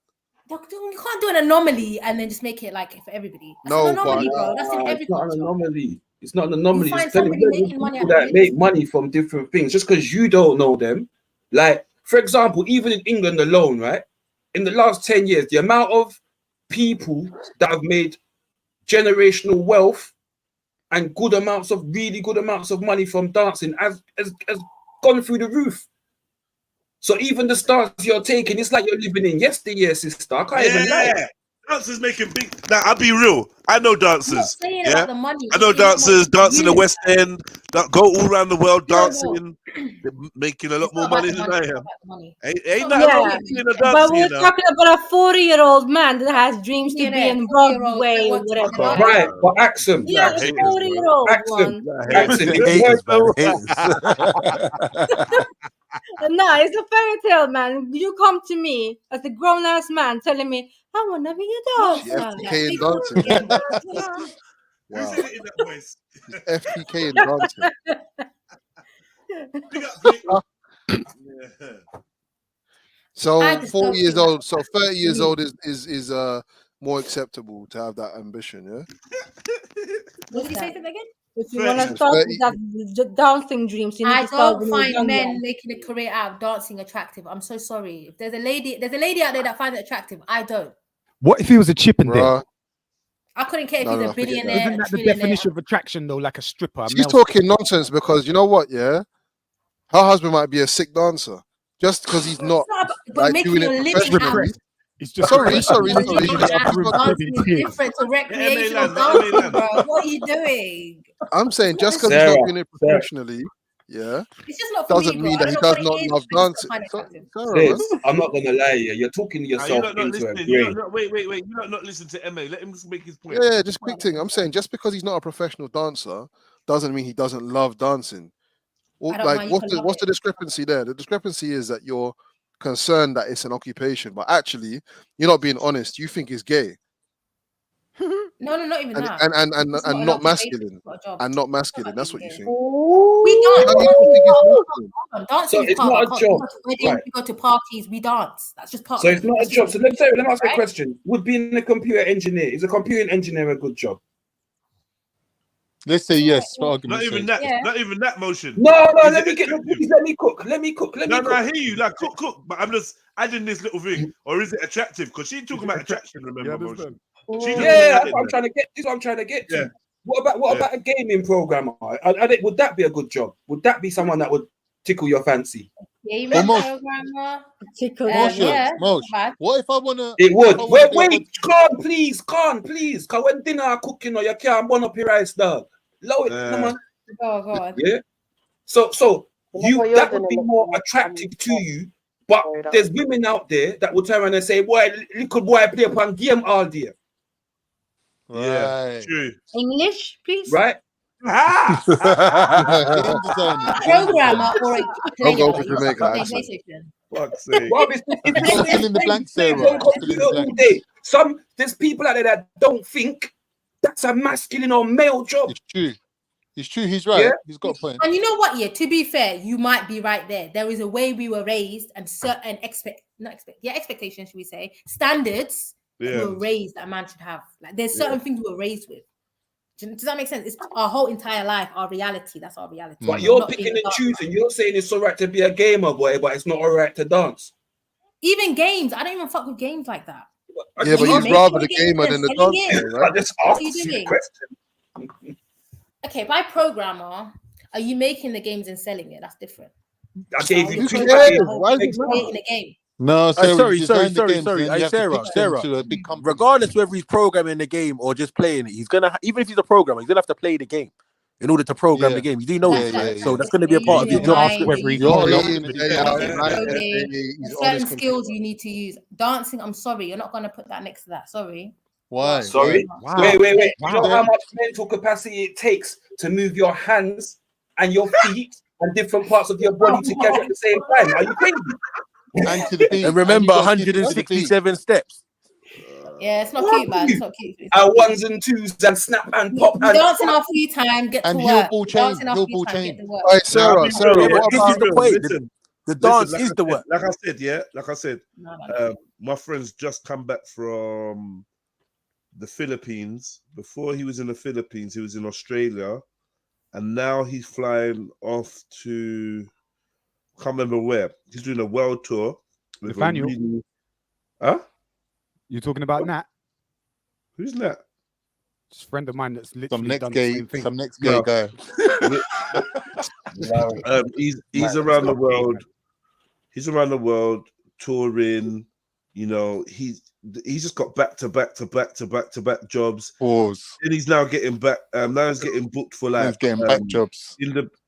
You can't do an anomaly and then just make it like for everybody. That's an anomaly, bro. That's in every It's not culture. an anomaly. It's not an anomaly. You find It's telling somebody you making money people out that of make money from different things just because you don't know them. Like, for example, even in England alone, right? In the last 10 years, the amount of people that have made generational wealth and really good amounts of money from dancing has gone through the roof. So even the stance you're taking, it's like you're living in yesteryear, sister. I can't even lie. Dancers making big. Now I'll be real. I know dancers. saying Yeah, about the money, I know it's about dancers dancing the you. West End that go all around the world No. dancing, they're making a lot It's more not about money the than money, I it's am. not about the money. Ain't nothing wrong with being a But dancer, we're you know. talking about a 40-year-old man that has dreams to be in Broadway or whatever. Right, but Axum. Yeah, a 40-year-old one. No, it's a fairy tale, man. You come to me as a grown-ass man telling me, I want to be a dancer. FTK and dancing. Wow. FTK and dancing. So 40 years old, so 30 years old is more acceptable to have that ambition, yeah? What did you say to them again? If you want to start with that dancing dreams, you need I to start don't when you're find younger. men making a career out of dancing attractive. I'm so sorry. If there's a lady out there that finds it attractive. I don't. What if he was a Chippendale? I couldn't care if he's a billionaire. Isn't that the trillionaire. definition of attraction, though? Like a stripper. She's talking nonsense because you know what, yeah? Her husband might be a sick dancer. Just because he's not like making doing a it living professionally. It's just Sorry. Dancing is different to recreational dancing, bro. What are you doing? I'm saying just because he's not doing it professionally, yeah, It's just not doesn't mean that he does not love dancing. Sis, I'm not gonna lie, you're talking yourself into a grave. Wait. You're not listening to Emma. Let him just make his point. Yeah, just quick thing. I'm saying just because he's not a professional dancer doesn't mean he doesn't love dancing. Like, what's the discrepancy there? The discrepancy is that you're concerned that it's an occupation, but actually, you're not being honest. You think it's gay. No, not even that. And not masculine. And not masculine. That's what you think. We dance. Dancing is it's part not of our a job. culture. We go to weddings, we go to parties, we dance. That's just part So of it's not a job. So let me ask you a question. Would being a computer engineer, is a computer engineer a good job? Let's say yes. For argument's Not even sake. that. Not even that motion. No, let me cook. No, I hear you. Like cook. But I'm just adding this little thing. Or is it attractive? Because she's talking about attraction. Remember, motion. That's what I'm trying to get. This is what I'm trying to get to. What about a gaming programmer? Would that be a good job? Would that be someone that would tickle your fancy? Gaming programmer. Tickle. What if I wanna? It would. Wait, Khan, please. Cause when dinner are cooking, or you can't burn up your rice, dog. Low it, come on. Go on. Yeah. So that would be more attractive to you. But there's women out there that will turn around and say, "Boy, little boy play upon game all day." Yeah, true. English, please. Right. Programmer or a Don't go to Jamaica. Fuck's sake. Fill in the blanks, Sarah. There's people out there that don't think that's a masculine or male job. It's true. It's true. He's right. Yeah. He's got a point. And you know what? Yeah, to be fair, you might be right there. There is a way we were raised, and certain expectations, should we say, standards that were raised that a man should have. Like there's certain things we were raised with. Does that make sense? It's our whole entire life, our reality. That's our reality. But you're picking and choosing. You're saying it's all right to be a gamer, boy, but it's not all right to dance. Even games, I don't even fuck with games like that. Yeah, but you'd rather the gamer than the dancer, right? I just asked you a question. Okay, by programmer, are you making the games and selling it? That's different. I gave you two. Why is it creating a game? No, sorry. Sarah. Sarah. Regardless whether he's programming the game or just playing it, he's gonna, even if he's a programmer, he's gonna have to play the game in order to program the game. You do know that, so that's gonna be a part of your job. Certain skills you need to use. Dancing, I'm sorry, you're not gonna put that next to that. Sorry. Why? Sorry. Wow. Wait. Wow. You know how much mental capacity it takes to move your hands and your feet and different parts of your body together at the same time? Are you crazy? And to the beat. And remember, 167 steps. Yeah, it's not cute, man. It's not cute. Ones and twos and snap and pop. We dance in our free time, get to work. Heel ball chain. Hey, Sarah, what about the point? The dance is the work. Like I said, my friend's just come back from the Philippines. Before he was in the Philippines, he was in Australia, and now he's flying off to, can't remember where. He's doing a world tour. Nathaniel. You talking about Nat? Who's Nat? Just a friend of mine that's literally some next gay guy. He's around the world. He's around the world touring. You know, he's just got back to back jobs. Pause. And he's now getting back. Now he's getting booked for like back jobs.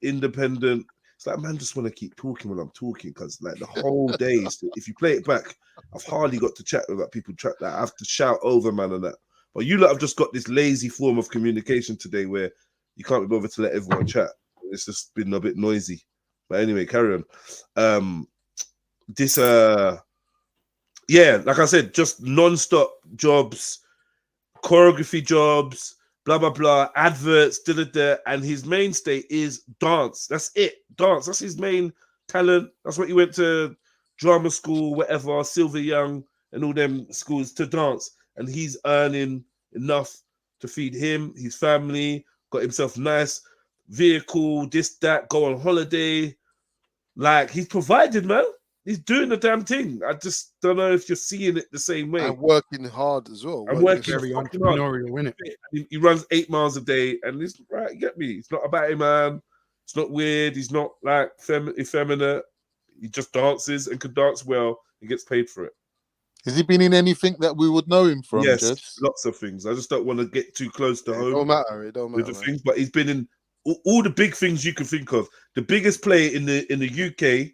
Independent. It's like, man, just want to keep talking when I'm talking, because like the whole day, if you play it back, I've hardly got to chat with like people that I have to shout over, man, and that. But you lot have just got this lazy form of communication today where you can't be bothered to let everyone chat. It's just been a bit noisy. But anyway, carry on. Yeah, like I said, just non-stop jobs, choreography jobs, blah, blah, blah, adverts, and his mainstay is dance. That's it. Dance. That's his main talent. That's what he went to drama school, whatever, Silver Young and all them schools, to dance. And he's earning enough to feed him, his family, got himself nice vehicle, this, that, go on holiday. Like, he's provided, man. He's doing the damn thing. I just don't know if you're seeing it the same way. And working hard as well. I'm working very entrepreneurial, isn't it? He runs 8 miles a day, and it's right. You get me? It's not about him, man. It's not weird. He's not like effeminate. He just dances and can dance well and gets paid for it. Has he been in anything that we would know him from? Yes, Jess? lots of things. I just don't want to get too close to home. It don't matter with the things, but he's been in all the big things you can think of. The biggest player in the UK.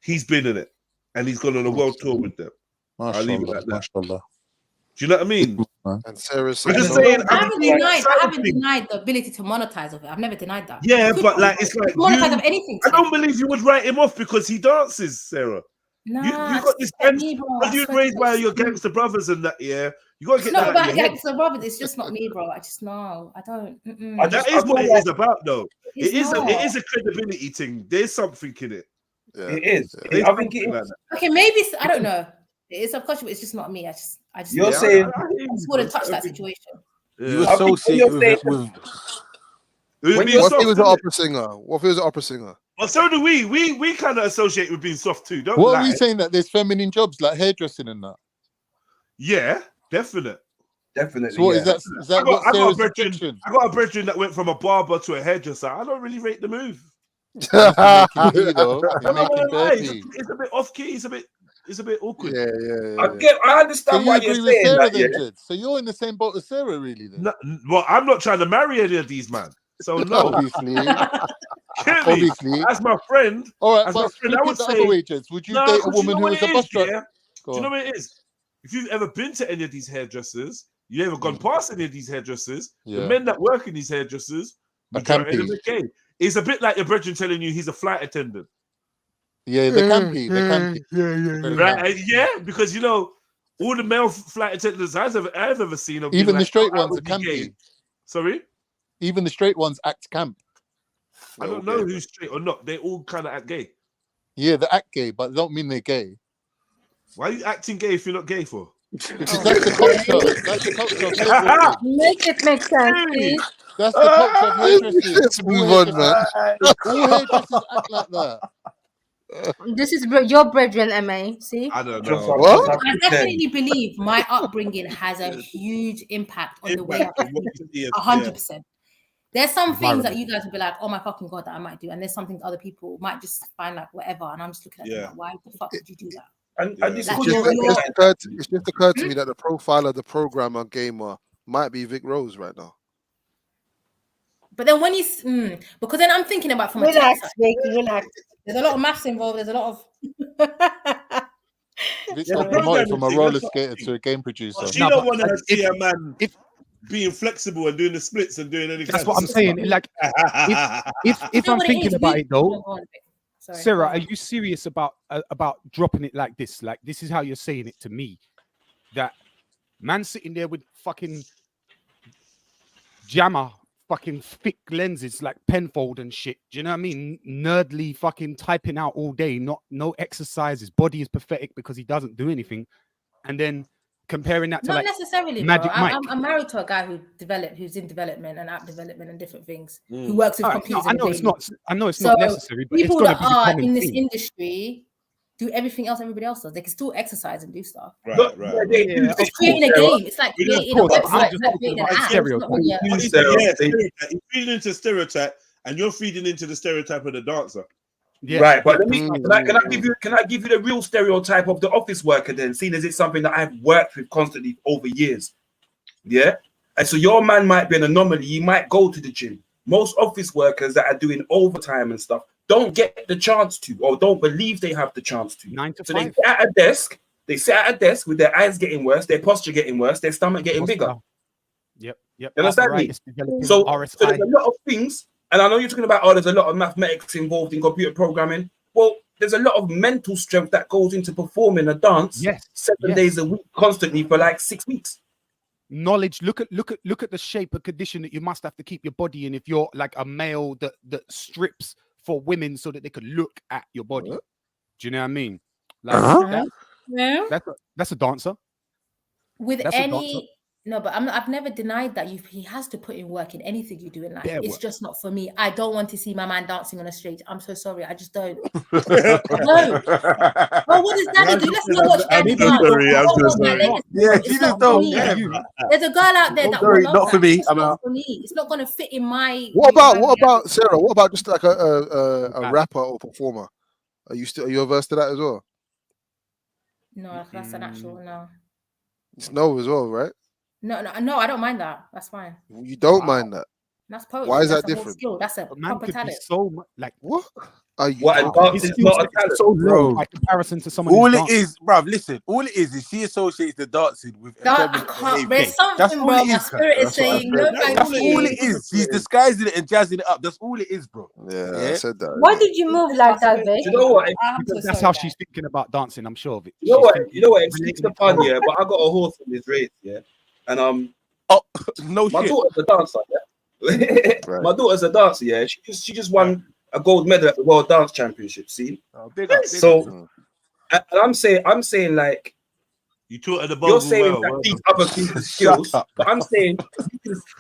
He's been in it, and he's gone on a world tour with them. I'll leave it like that. Do you know what I mean? And Sarah's I'm just saying. I haven't denied the ability to monetize of it. I've never denied that. Yeah, but like it's like monetize of anything. I don't believe you would write him off because he dances, Sarah. Nah, you got this because you're raised by your gangster brothers and that. Yeah, you got to get not that about out of your head. gangster brothers. It's just not me, bro. I just know. I don't. That is what it is about, though. It's It is a credibility thing. There's something in it. Yeah. It is. There's I think it something is. like that. Okay, maybe I don't know. It's subconscious, but it's just not me. I just. You're saying I just wouldn't touch that situation. You associate with it with. What if he was an opera singer? What if he was an opera singer? Well, so do we. We kind of associate with being soft too, don't What lie. are we saying, that there's feminine jobs like hairdressing and that? Yeah, definitely. Definitely. So what is that? Is that what Sarah's I objection? got a brethren that went from a barber to a hairdresser. I don't really rate the move. You're making It's a bit off key. It's a bit awkward. Yeah. I understand So why you you're agree with saying Sarah that. then, Yeah? Jed? So you're in the same boat as Sarah, really? Then? No, well, I'm not trying to marry any of these man. So no, Obviously. Clearly, Obviously. as my friend, All right, as but my friend, flip I it would the say, other way, Jed. Would you nah, date a 'cause woman you know who what was it a bus is, driver? yeah? Go Do you know on. what it is? If you've ever been to any of these hairdressers, you ever gone past any of these hairdressers, the Yeah. men that work in these hairdressers, Are majority of them campy. are gay. It's a bit like your brethren telling you he's a flight attendant. Yeah, the campy. The campy. Very Right? campy. Yeah, because you know, all the male flight attendants I've ever seen have been Even the like, straight "Oh, I ones would are be gay." campy. Sorry? Even the straight ones act camp. I don't know who's straight or not. They all kind of act gay. Yeah, they act gay, but they don't mean they're gay. Why are you acting gay if you're not gay for? Because that's the culture. That's the culture of hairdressing. Make it make sense, please. That's the culture of hairdressing. Let's move on, man. All hairdressers act like that. This is your brethren, MA. See? I don't know. What? I definitely believe my upbringing has a huge impact on the way I think. 100%. There's some things that you guys will be like, oh my fucking God, that I might do. And there's some things other people might just find like whatever. And I'm just looking at them like, why the fuck did you do that? And this Like, It's just occurred to me that the profile of the programmer gamer might be Vic Rose right now. But then when he's because then I'm thinking about from a Relax, tech side. Vicky, relax. There's a lot of maths involved. There's a lot of Vic's got promoted from a roller skater to a game producer. She don't want to see a man being flexible and doing the splits and doing anything. That's what I'm saying. Like, if I'm thinking about it though, Sarah, are you serious about dropping it like this? Like, this is how you're saying it to me. That man sitting there with fucking jammer, fucking thick lenses like Penfold and shit. Do you know what I mean? Nerdly fucking typing out all day, no exercise. His body is pathetic because he doesn't do anything. And then comparing that to not like necessarily, Magic bro. Mike. I'm married to a guy who's in development and app development and different things. Who works with All right, computers. I know daily. it's not. I know it's not necessary, but people it's gonna that be the are common in this thing. industry do everything else everybody else does. They can still exercise and do stuff. Right. It's creating a game. It's like creating a website. It's like creating an app. It's not really You're feeding into stereotype, and you're feeding into the stereotype of the dancer. Yeah. Right, but let me can I give you the real stereotype of the office worker then, seeing as it's something that I've worked with constantly over years. Yeah. And so your man might be an anomaly. You might go to the gym. Most office workers that are doing overtime and stuff don't get the chance to, or don't believe they have the chance to. 9 to 5. They sit at a desk. They sit at a desk with their eyes getting worse, their posture getting worse, their stomach getting bigger. Yep. You understand me? Developing So RSI. there's a lot of things, and I know you're talking about, there's a lot of mathematics involved in computer programming. Well, there's a lot of mental strength that goes into performing a dance 7 days a week, constantly for like 6 weeks. Knowledge. Look at the shape and condition that you must have to keep your body in if you're like a male that strips for women so that they could look at your body. Do you know what I mean? Like that's a dancer. With That's a dancer. any no, but I've never denied that he has to put in work in anything you do in life. Bare It's work. just not for me. I don't want to see my man dancing on a stage. I'm so sorry. I just don't. I don't. Oh, what does Daddy do? Let's not watch Daddy dance. She just don't care. There's a girl out there that sorry, will love not for that. me. It's I'm not out. for me. It's not gonna fit in my. What about Sarah? What about just like a rapper or performer? Are you averse to that as well? No, that's an actual no. It's no as well, right? No, I don't mind that. That's fine. You don't mind that. That's poetry. Why is That's that a whole different? skill. That's a But man proper could be talent. so much like what? Are you What, and dance his is skills not a talent? so low Bro. by comparison to someone All who's it is, bruv, listen, all it is she associates the dancing with I effeminate can't. behavior. There's That's something, all bro. it My is, cuz. spirit is That's what I saying said. no, That's thank That's all you. it is. She's disguising it and jazzing it up. That's all it is, bro. Yeah, I said that. Why did you move like that, babe? You know what? because that's how she's thinking about dancing. I'm sure of it. You know She's what? thinking You know what? relating Excuse the it to pun, her. yeah. But I got a horse in this race, yeah. And oh no, my shit. daughter's a dancer, yeah. Right. My daughter's a dancer, yeah. She just won a gold medal at the World Dance Championship. See, Oh, big up, big so up. and I'm saying like You taught her the you're bogle saying well. that Well these done. other things are skills, but I'm saying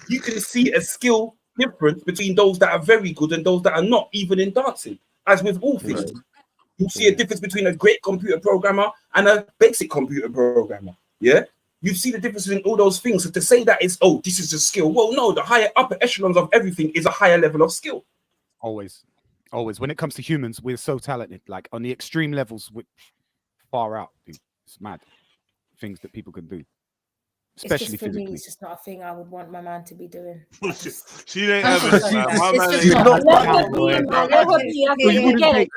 you can see a skill difference between those that are very good and those that are not, even in dancing. As with all things, you see a difference between a great computer programmer and a basic computer programmer. Yeah, you see the difference in all those things. So to say that is, oh, this is a skill. Well, no, the higher upper echelons of everything is a higher level of skill. Always. When it comes to humans, we're so talented. Like on the extreme levels, we're far out, dude. It's mad. Things that people can do, especially It's just for me, physically. it's just not a thing I would want my man to be doing. She ain't I'm having so it, sorry, man. guys. My It's man just ain't not. having Let her it. be, man. Let her be. Okay, Okay, you get it.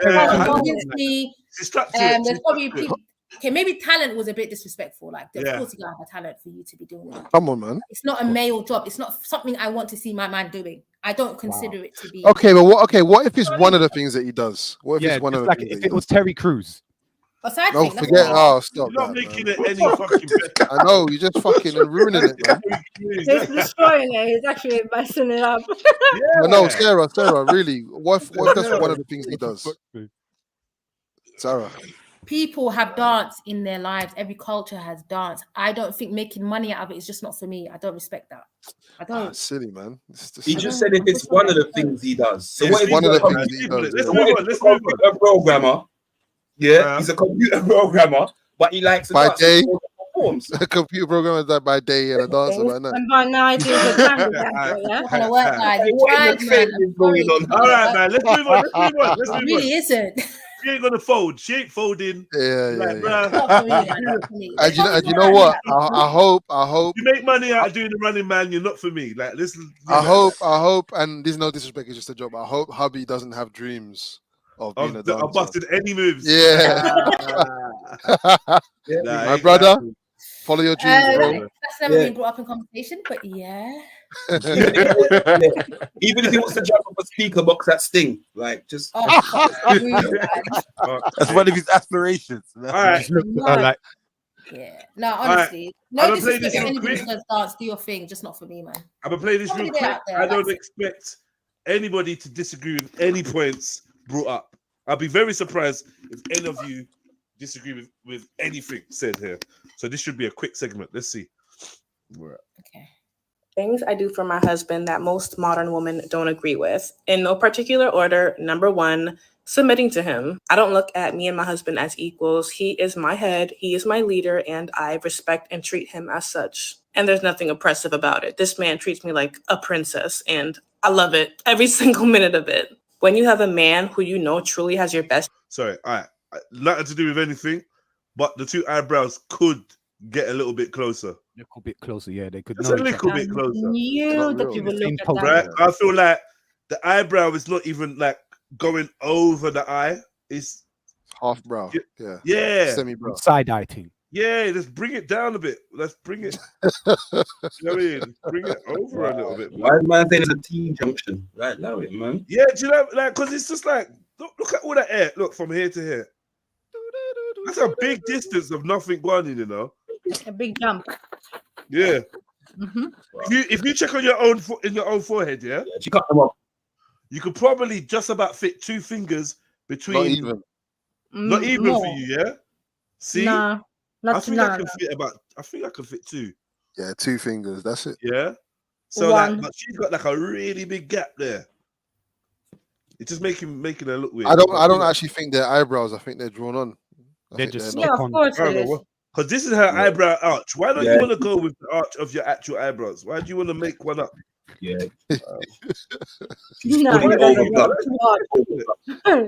Obviously, She's stuck to it. there's probably people. Okay, maybe talent was a bit disrespectful. Like, of Yeah. course, you gotta have a talent for you to be doing it. Come on, man. It's not a male job. It's not something I want to see my man doing. I don't consider it to be. Okay, but what if it's one of the things that he does? What if Yeah, it's one of just the like things if that it he was does? Terry Crews. A side No, thing. That's forget. all. Oh, stop You're not that, making man. it any fucking better. I know you're just fucking ruining it, man. He's destroying it. He's actually messing it up. But no, Sarah, really. What if that's one of the things he does? Sarah. People have dance in their lives. Every culture has dance. I don't think making money out of it is just not for me. I don't respect that. I don't. Silly, man. He just said if it's one of the things he does. So It's what if one he's of a the things he computer, does. so Yeah. what if he's a computer programmer? Yeah, he's a computer programmer, but he likes to By dance. day, So he performs. a computer programmer is that by day and a dancer by night. And by night he's a tango dancer, yeah? Not gonna work, guys. Hey, It what in tried, the man. fed I'm is going sorry. on? All right, man. Let's move on. Let's It move really on. isn't. She ain't gonna fold. She ain't folding. Yeah. Not for me, man. Not for me. And you know what? I hope. You make money out of doing the running man. You're not for me. Like this. I hope, and this is no disrespect, it's just a job. I hope hubby doesn't have dreams of being a dancer. I busted any moves. Yeah. My brother, follow your dreams, bro. That's never been brought up in conversation, but yeah. Even if he wants to jump up a speaker box at Sting, like just. That's one of his aspirations. All right. Yeah. No, honestly, I'm no gonna play disrespect this to real anybody quick. who does dance. Do your thing, just not for me, man. I'm gonna play this real Somebody quick. out there, I don't that's it. expect anybody to disagree with any points brought up. I'll be very surprised if any of you disagree with anything said here. So this should be a quick segment. Let's see. Okay. Things I do for my husband that most modern women don't agree with. In no particular order, number one, submitting to him. I don't look at me and my husband as equals. He is my head, he is my leader, and I respect and treat him as such. And there's nothing oppressive about it. This man treats me like a princess, and I love it, every single minute of it. When you have a man who you know truly has your best. Sorry, all right. Nothing to do with anything, but the two eyebrows could get a little bit closer. A little bit closer, yeah. They could. Just a little bit closer. You that you will look at that. Right? I feel like the eyebrow is not even like going over the eye. It's half brow. Yeah. Yeah. Semi-brow. Side eye thing. Yeah, let's bring it down a bit. Let's bring it. You know what I mean? Bring it over a little bit. Why is man saying it's a T junction? Right, allow it, man. Yeah, do you know, like, because it's just like, look at all that air. Look, from here to here. That's a big distance of nothing going in, you know? A big jump. Yeah. Mm-hmm. If you check on your own forehead, yeah, you cut them off. You could probably just about fit 2 fingers between. Not even. Not even more. for you, yeah. See, Nah, I think I can fit about. I think I can fit 2. Yeah, 2 fingers. That's it. Yeah. So One. like, but she's got like a really big gap there. It's just making her look weird. I don't actually think they're eyebrows. I think they're drawn on. They're just Yeah, of course it is. Because this is her eyebrow arch. Why don't Yeah. you want to go with the arch of your actual eyebrows? Why do you want to make one up? Yeah. No, Putting it you're over, too hard.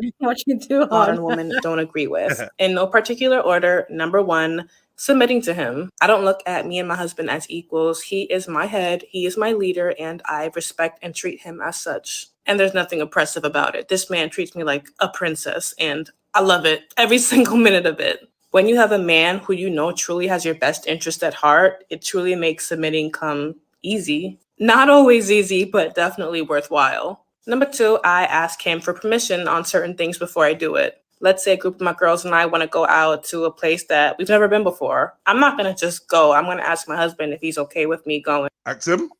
You're watching too hard. Modern women don't agree with. In no particular order, number one, submitting to him. I don't look at me and my husband as equals. He is my head, he is my leader, and I respect and treat him as such. And there's nothing oppressive about it. This man treats me like a princess, and I love it, every single minute of it. When you have a man who you know truly has your best interest at heart, it truly makes submitting come easy. Not always easy, but definitely worthwhile. Number 2, I ask him for permission on certain things before I do it. Let's say a group of my girls and I want to go out to a place that we've never been before. I'm not going to just go. I'm going to ask my husband if he's okay with me going. Axum?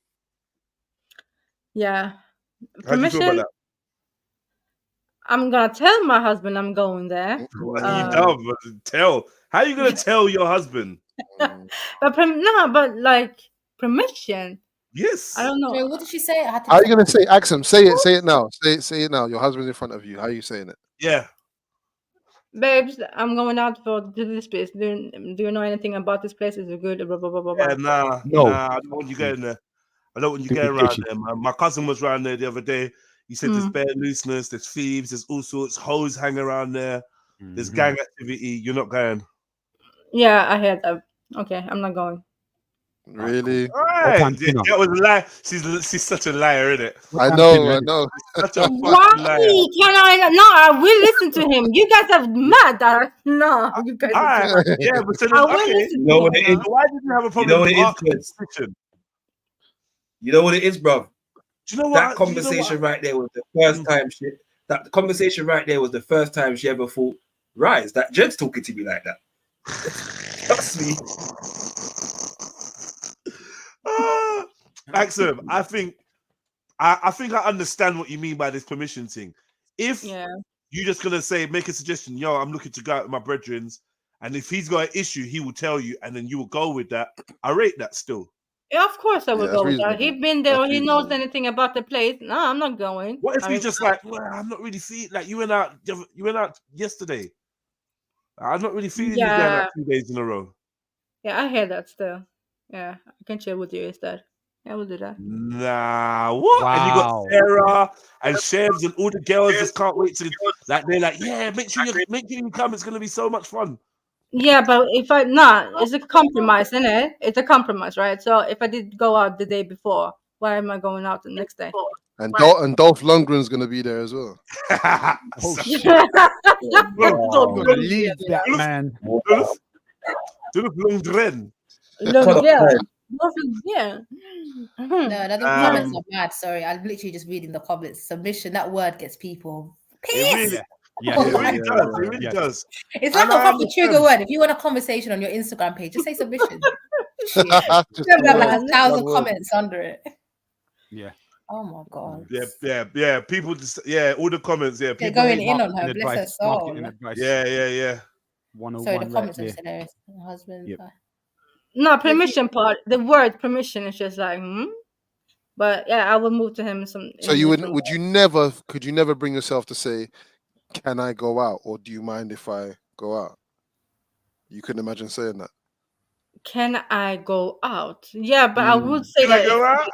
Yeah. How do you feel about that? I'm going to tell my husband I'm going there. What you dumb? Tell. How are you going to tell your husband? but like permission. Yes. I don't know. Wait, what did she say? How are you gonna say, Axum? Say it now. Say it now. Your husband's in front of you. How are you saying it? Yeah. Babes, I'm going out to this place. Do you know anything about this place? Is it good? Blah, blah, blah, blah, blah. Yeah, nah, I don't want you going there. I don't want you going around there, man. My cousin was around there the other day. He said there's bare looseness, there's thieves, there's all sorts, hoes hang around there. There's gang activity. You're not going. Yeah, I heard that. Okay, I'm not going. Really? Right. That was a lie. She's such a liar, isn't it? I know. Such a Why fucking liar. can I? No, I will listen to him. You guys are mad. No, you guys. All right. Yeah, but so I will okay. listen You know what to it him. is? Why did you have a You problem know what with it is, asking kids? permission? You know what it is, bro? Do you know That what? conversation right there was the first time she. That conversation right there was the first time she ever thought, right, is that Jed's talking to me like that? Trust me. Axum, I think I understand what you mean by this permission thing. If you're just gonna say, make a suggestion, yo, I'm looking to go out with my brethrens, and if he's got an issue, he will tell you, and then you will go with that. I rate that still. Yeah, of course I will Yeah, go that's with that. He's reasonable. been there. That's He knows reasonable. anything about the place. No, I'm not going. What if I you mean, just like, well, I'm not really feeling like you went out yesterday. I'm not really feeling you going Yeah, out 2 days in a row. yeah, I hear that still. Yeah, I can chill with you instead. Yeah, we'll do that. Nah, what? And you got Sarah and Shebs and all the girls just can't wait to like. They're like, yeah, make sure you come. It's gonna be so much fun. Yeah, but if it's a compromise, isn't it? It's a compromise, right? So if I did go out the day before, why am I going out the next day? And Dolph Lundgren's gonna be there as well. Oh shit! Wow. Leave that man. Dolph Lundgren. Yeah. No, the comments are bad. Sorry, I'm literally just reading the comments. Submission, that word gets people pissed. It really does. It really does. It's like a proper trigger word. If you want a conversation on your Instagram page, just say submission. You have like 1,000 comments under it. Yeah. Oh my god. Yeah. People just all the comments. Yeah, They're people going in on her. Bless her soul. Yeah. 101 Sorry, the right comments are there. hilarious. Her husband. Yep. No, permission part. The word permission is just like, But yeah, I will move to him. So could you never bring yourself to say, can I go out, or do you mind if I go out? You couldn't imagine saying that. Can I go out? Yeah, but I would say Can that. I go out?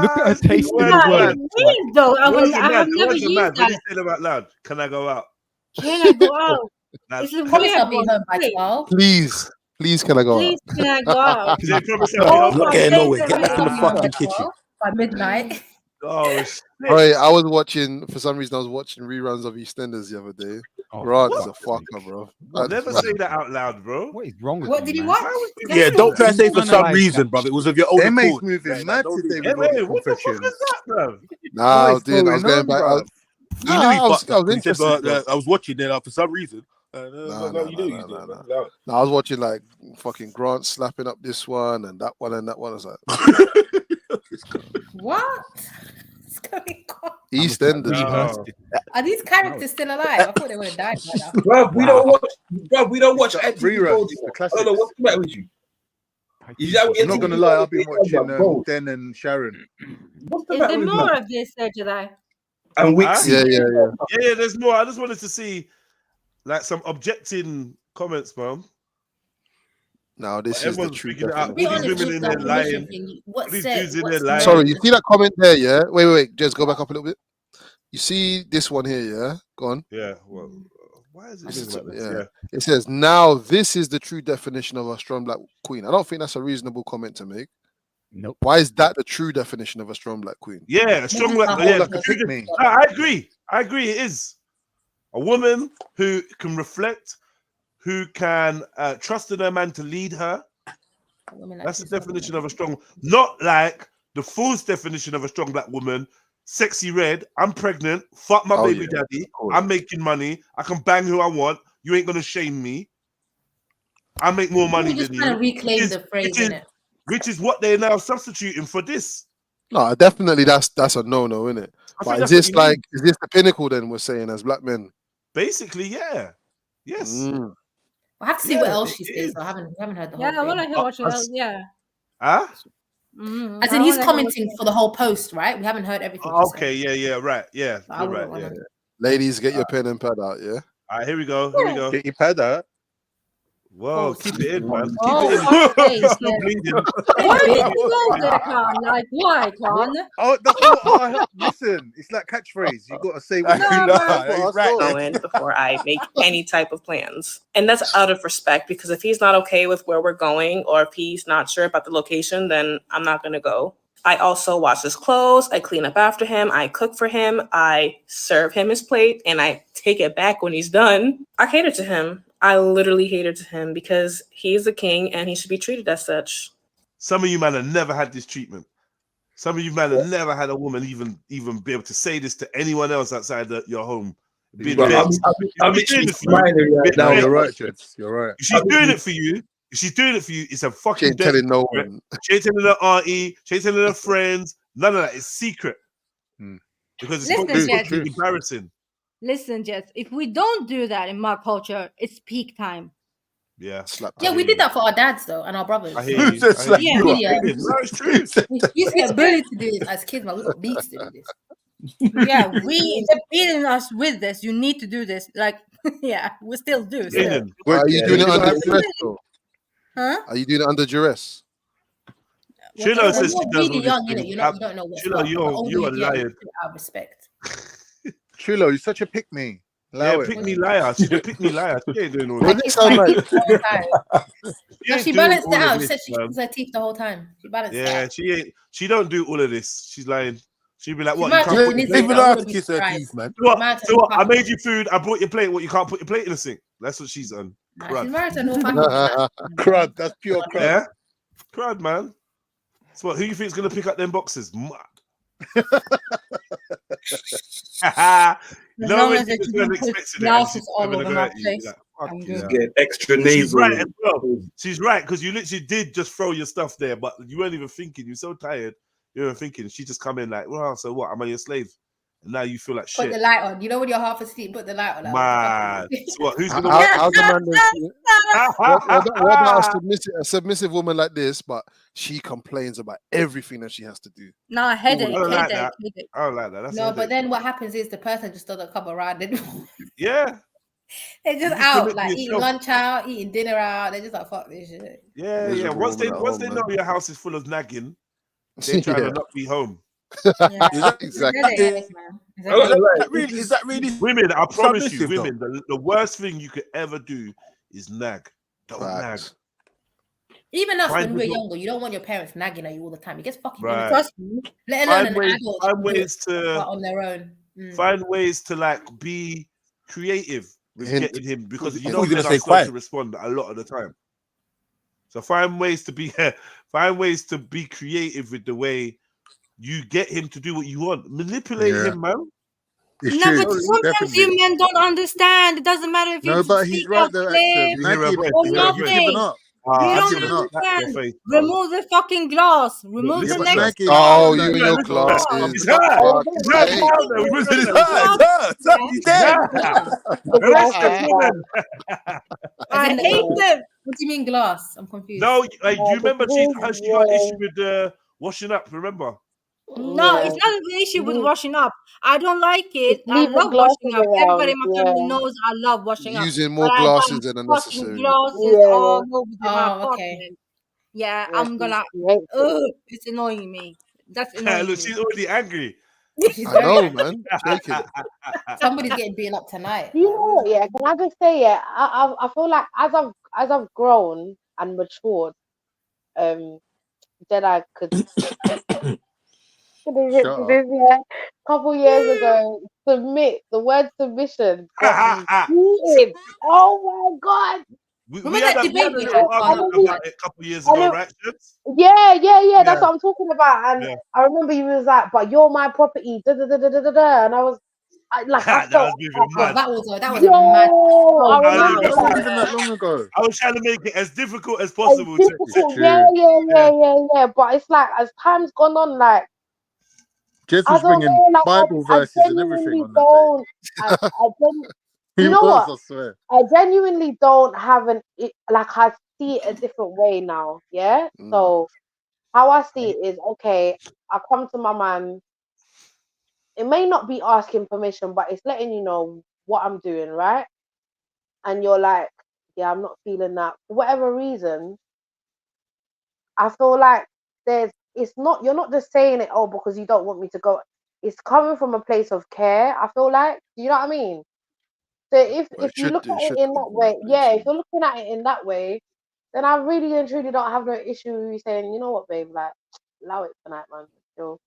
Look at her tasting the word. Though I Words are have mad. never Words are used mad. When that. you say them out loud, can I go out? Can I go out? That's- It's a Promise weird I'll be one. home by 12. Please, can I go Please, out? can I go out? They promise Oh, I'll be Not home. getting my nowhere. Get favorite back in the one. fucking kitchen. By midnight. Oh shit. Right, I was watching, for some reason, I was watching reruns of EastEnders the other day. Rod is a fucker, bro. Never say that out loud, bro. What is wrong with What you, did he man? watch? Yeah, don't try to say for some Analyse reason, that. bro. It was of your own They make accord. moving mad don't do today that. with all the What the fuck confessions. is that, bro? Nah, I was What is going going back. on, He knew he I was fucked up. He said, interested. but, I was watching there for some reason. Nah, You knew you did. No, I was watching like fucking Grant slapping up this one and that one and that one. I was like, What? What's going on? EastEnders. No. Are these characters still alive? I thought they would have died by now. Bro, we don't watch Reruns, the I don't know what's the matter with you. I'm not gonna lie, I've been watching Den and Sharon. What's the Is matter there with more you? of this, Jedi? And Huh? Yeah. Yeah, there's more. I just wanted to see like some objecting comments, man. Now this is the Everyone's true figured it out. Be All these honest, women in with there that lying. permission thing. All What's these said? dudes in there What's lying. Sorry, you see that comment there, yeah? Wait, just go back up a little bit. You see this one here, yeah? Go on. Yeah. Well, Why is it doing like this? Yeah. It says, now this is the true definition of a strong black queen. I don't think that's a reasonable comment to make. Nope. Why is that the true definition of a strong black queen? Yeah, a strong black queen. I agree. It is a woman who can reflect, who can trust in her man to lead her. That's the definition of a strong. Not like the false definition of a strong black woman. Sexy red. I'm pregnant. Fuck my baby daddy. I'm making money. I can bang who I want. You ain't gonna shame me. I make more money than you. Trying to reclaim the phrase, innit? Which is what they're now substituting for this. No, definitely that's a no-no, isn't it? But is this the pinnacle then we're saying as black men? Basically, yeah. Yes. I have to see what else she says. I haven't heard the whole thing. I want to hear what else. Yeah. Huh? As in, he's commenting for the whole post, right? We haven't heard everything. Okay, yeah, right. Yeah, you're right. Yeah. Ladies, get your pen and pad out, yeah? All right, here we go. Get your pad out. Whoa, keep it in, man. Oh, Keep it in. It's still bleeding. Why did you go there, Khan? Like, why, Khan? Oh, that's what I listen. It's like catchphrase. You got to say what you know. Go in before I make any type of plans, and that's out of respect. Because if he's not okay with where we're going, or if he's not sure about the location, then I'm not gonna go. I also wash his clothes. I clean up after him. I cook for him. I serve him his plate, and I take it back when he's done. I cater to him. I literally cater to him because he's a king and he should be treated as such. Some of you man have never had this treatment. Some of you man have never had a woman even be able to say this to anyone else outside your home. I'm literally smiling right now. You're right, Jets. You're right. If she's doing it for you, it's a fucking. She ain't telling no one. She ain't telling her auntie. She ain't telling her friends. None of that. It's secret. Because it's embarrassing. Listen, Jess, if we don't do that in my culture, it's peak time. Yeah. Yeah, we did that for our dads though and our brothers. I hear you. Yeah. No, it's true. We used to get bullied to do this as kids, man. We got beats to do this. Yeah, they're beating us with this. You need to do this. Like, yeah, we still do. Still. Are you doing it under duress? Huh? Are you doing it under duress? Trilla says she does really young, innit? You don't know what's Trilla, you're a liar. Out of respect. Trillo, you're such a pick-me. Pick-me liar. She's a pick-me liar. She ain't doing all What that. does it sound like? She balanced it out. She said she used her teeth the whole time. She balanced it out. She don't do all of this. She's lying. She'd be like, what? You can't put even know how to kiss her teeth, man. So what? I made you food. I brought your plate. What? You can't put your plate in the sink. That's what she's done. Crud. That's pure crud. Yeah, crud, man. So what? Who you think is gonna pick up them boxes? Mad. No one glasses all over my face. Get extra nasal. She's right as well. She's right because you literally did just throw your stuff there, but you weren't even thinking. You're so tired. You weren't thinking. She just come in like, well, so what? Am I your slave? And now you feel like shit. Put the light on. You know when you're half asleep, put the light on. Man, so what? Who's gonna? How's the man? What about a submissive woman like this, but she complains about everything that she has to do? No, headache. I don't like that. That's no, but then what happens is the person just doesn't come around anymore. Yeah. They're just out, like eating lunch out, eating dinner out. They're just like, fuck this shit. Yeah. Once they know your house is full of nagging, they try to not be home. Exactly. Is that really women? I promise you, women. The worst thing you could ever do is nag. Don't nag. Even us when we're younger, you don't want your parents nagging at you all the time. It gets fucking right. Let alone an adult. Find ways to on their own. Find ways to like be creative with getting him because you don't gonna stay quiet to respond a lot of the time. So find ways to be creative with the way you get him to do what you want. Manipulate him, man. But sometimes you men don't understand. It doesn't matter if you but he's right there. You've given up. You don't understand. Remove the fucking glass. Remove the next. Oh, you and your glasses. He's dead. I hate them. What do you mean glass? I'm confused. No, like, do you remember how she got issue with washing up? Remember? No, it's not an issue with washing up. I don't like it. I love washing up. Everybody in my family knows I love washing up. Using more glasses than unnecessary. Glasses all over my apartment. Yeah, I'm gonna. It's annoying me. That's annoying. Look, she's already angry. I know, man. Shaking it. Somebody's getting beaten up tonight. You know what? Yeah, can I just say, yeah, I feel like as I've grown and matured, Jedi could admit Shut to up. this. Yeah, couple years ago, the word submission got me heated. Oh my god! We had a little argument about it a couple of years ago, right? Yeah. That's Yeah. what I'm talking about. And Yeah. I remember you was like, "But you're my property." Da, da, da, da, da, da, da. And I was, I That felt, was moving mad. That was a mad. yo, I I remember That that. wasn't even that long ago. I was trying to make it as difficult as It's possible. difficult. Yeah. But it's like as time's gone on, like Jez I was don't bringing know, like Bible I verses and genuinely everything on that don't. day. You know was, what? I swear. I genuinely don't have like I see it a different way now. Yeah. So how I see it is okay. I come to my man. It may not be asking permission, but it's letting you know what I'm doing, right? And you're like, yeah, I'm not feeling that for whatever reason. I feel like you're not just saying it because you don't want me to go. It's coming from a place of care. I feel like, do you know what I mean? So if you look at it in that way, if you're looking at it in that way, then I really and truly don't have no issue with you saying, you know what, babe, like allow it tonight, man. Still,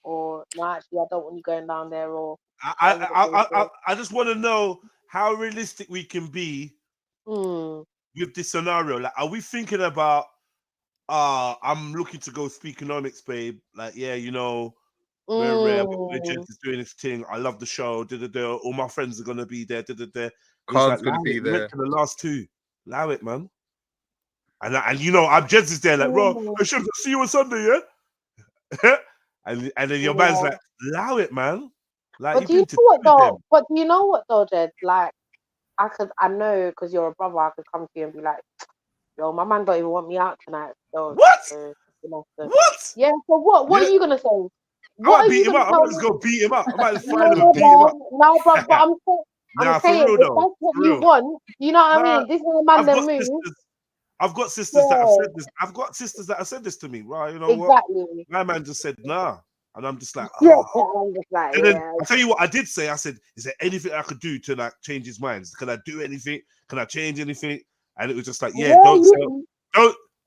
or no, actually, I don't want you going down there, or I just want to know how realistic we can be with this scenario. Like, are we thinking about? I'm looking to go speak economics, babe. Like, yeah, you know, we're just doing this thing. I love the show. All my friends are gonna be there. Khan's gonna be there. Went to the last two. Allow it, man. And you know, I'm Jez is there, like, bro, I should see you on Sunday, yeah. and then your man's like, allow it, man. Like, but do you know what though? But do you know what though, Jed? Like, I know because you're a brother, I could come to you and be like, yo, my man don't even want me out tonight. So, what? What? Yeah. So what are you gonna say? What are you gonna tell me? I might just go beat him up. I might just find him and beat him up. No, but I'm saying for real, if though. that's what you want, you know what I mean? This is a man that moves. I've got sisters that have said this. I've got sisters that have said this to me. Right? You know what? My man just said nah, and I'm just like, I'm just like, and then I tell you what I did say. I said, is there anything I could do to like change his mind? Can I do anything? Can I change anything? And it was just like,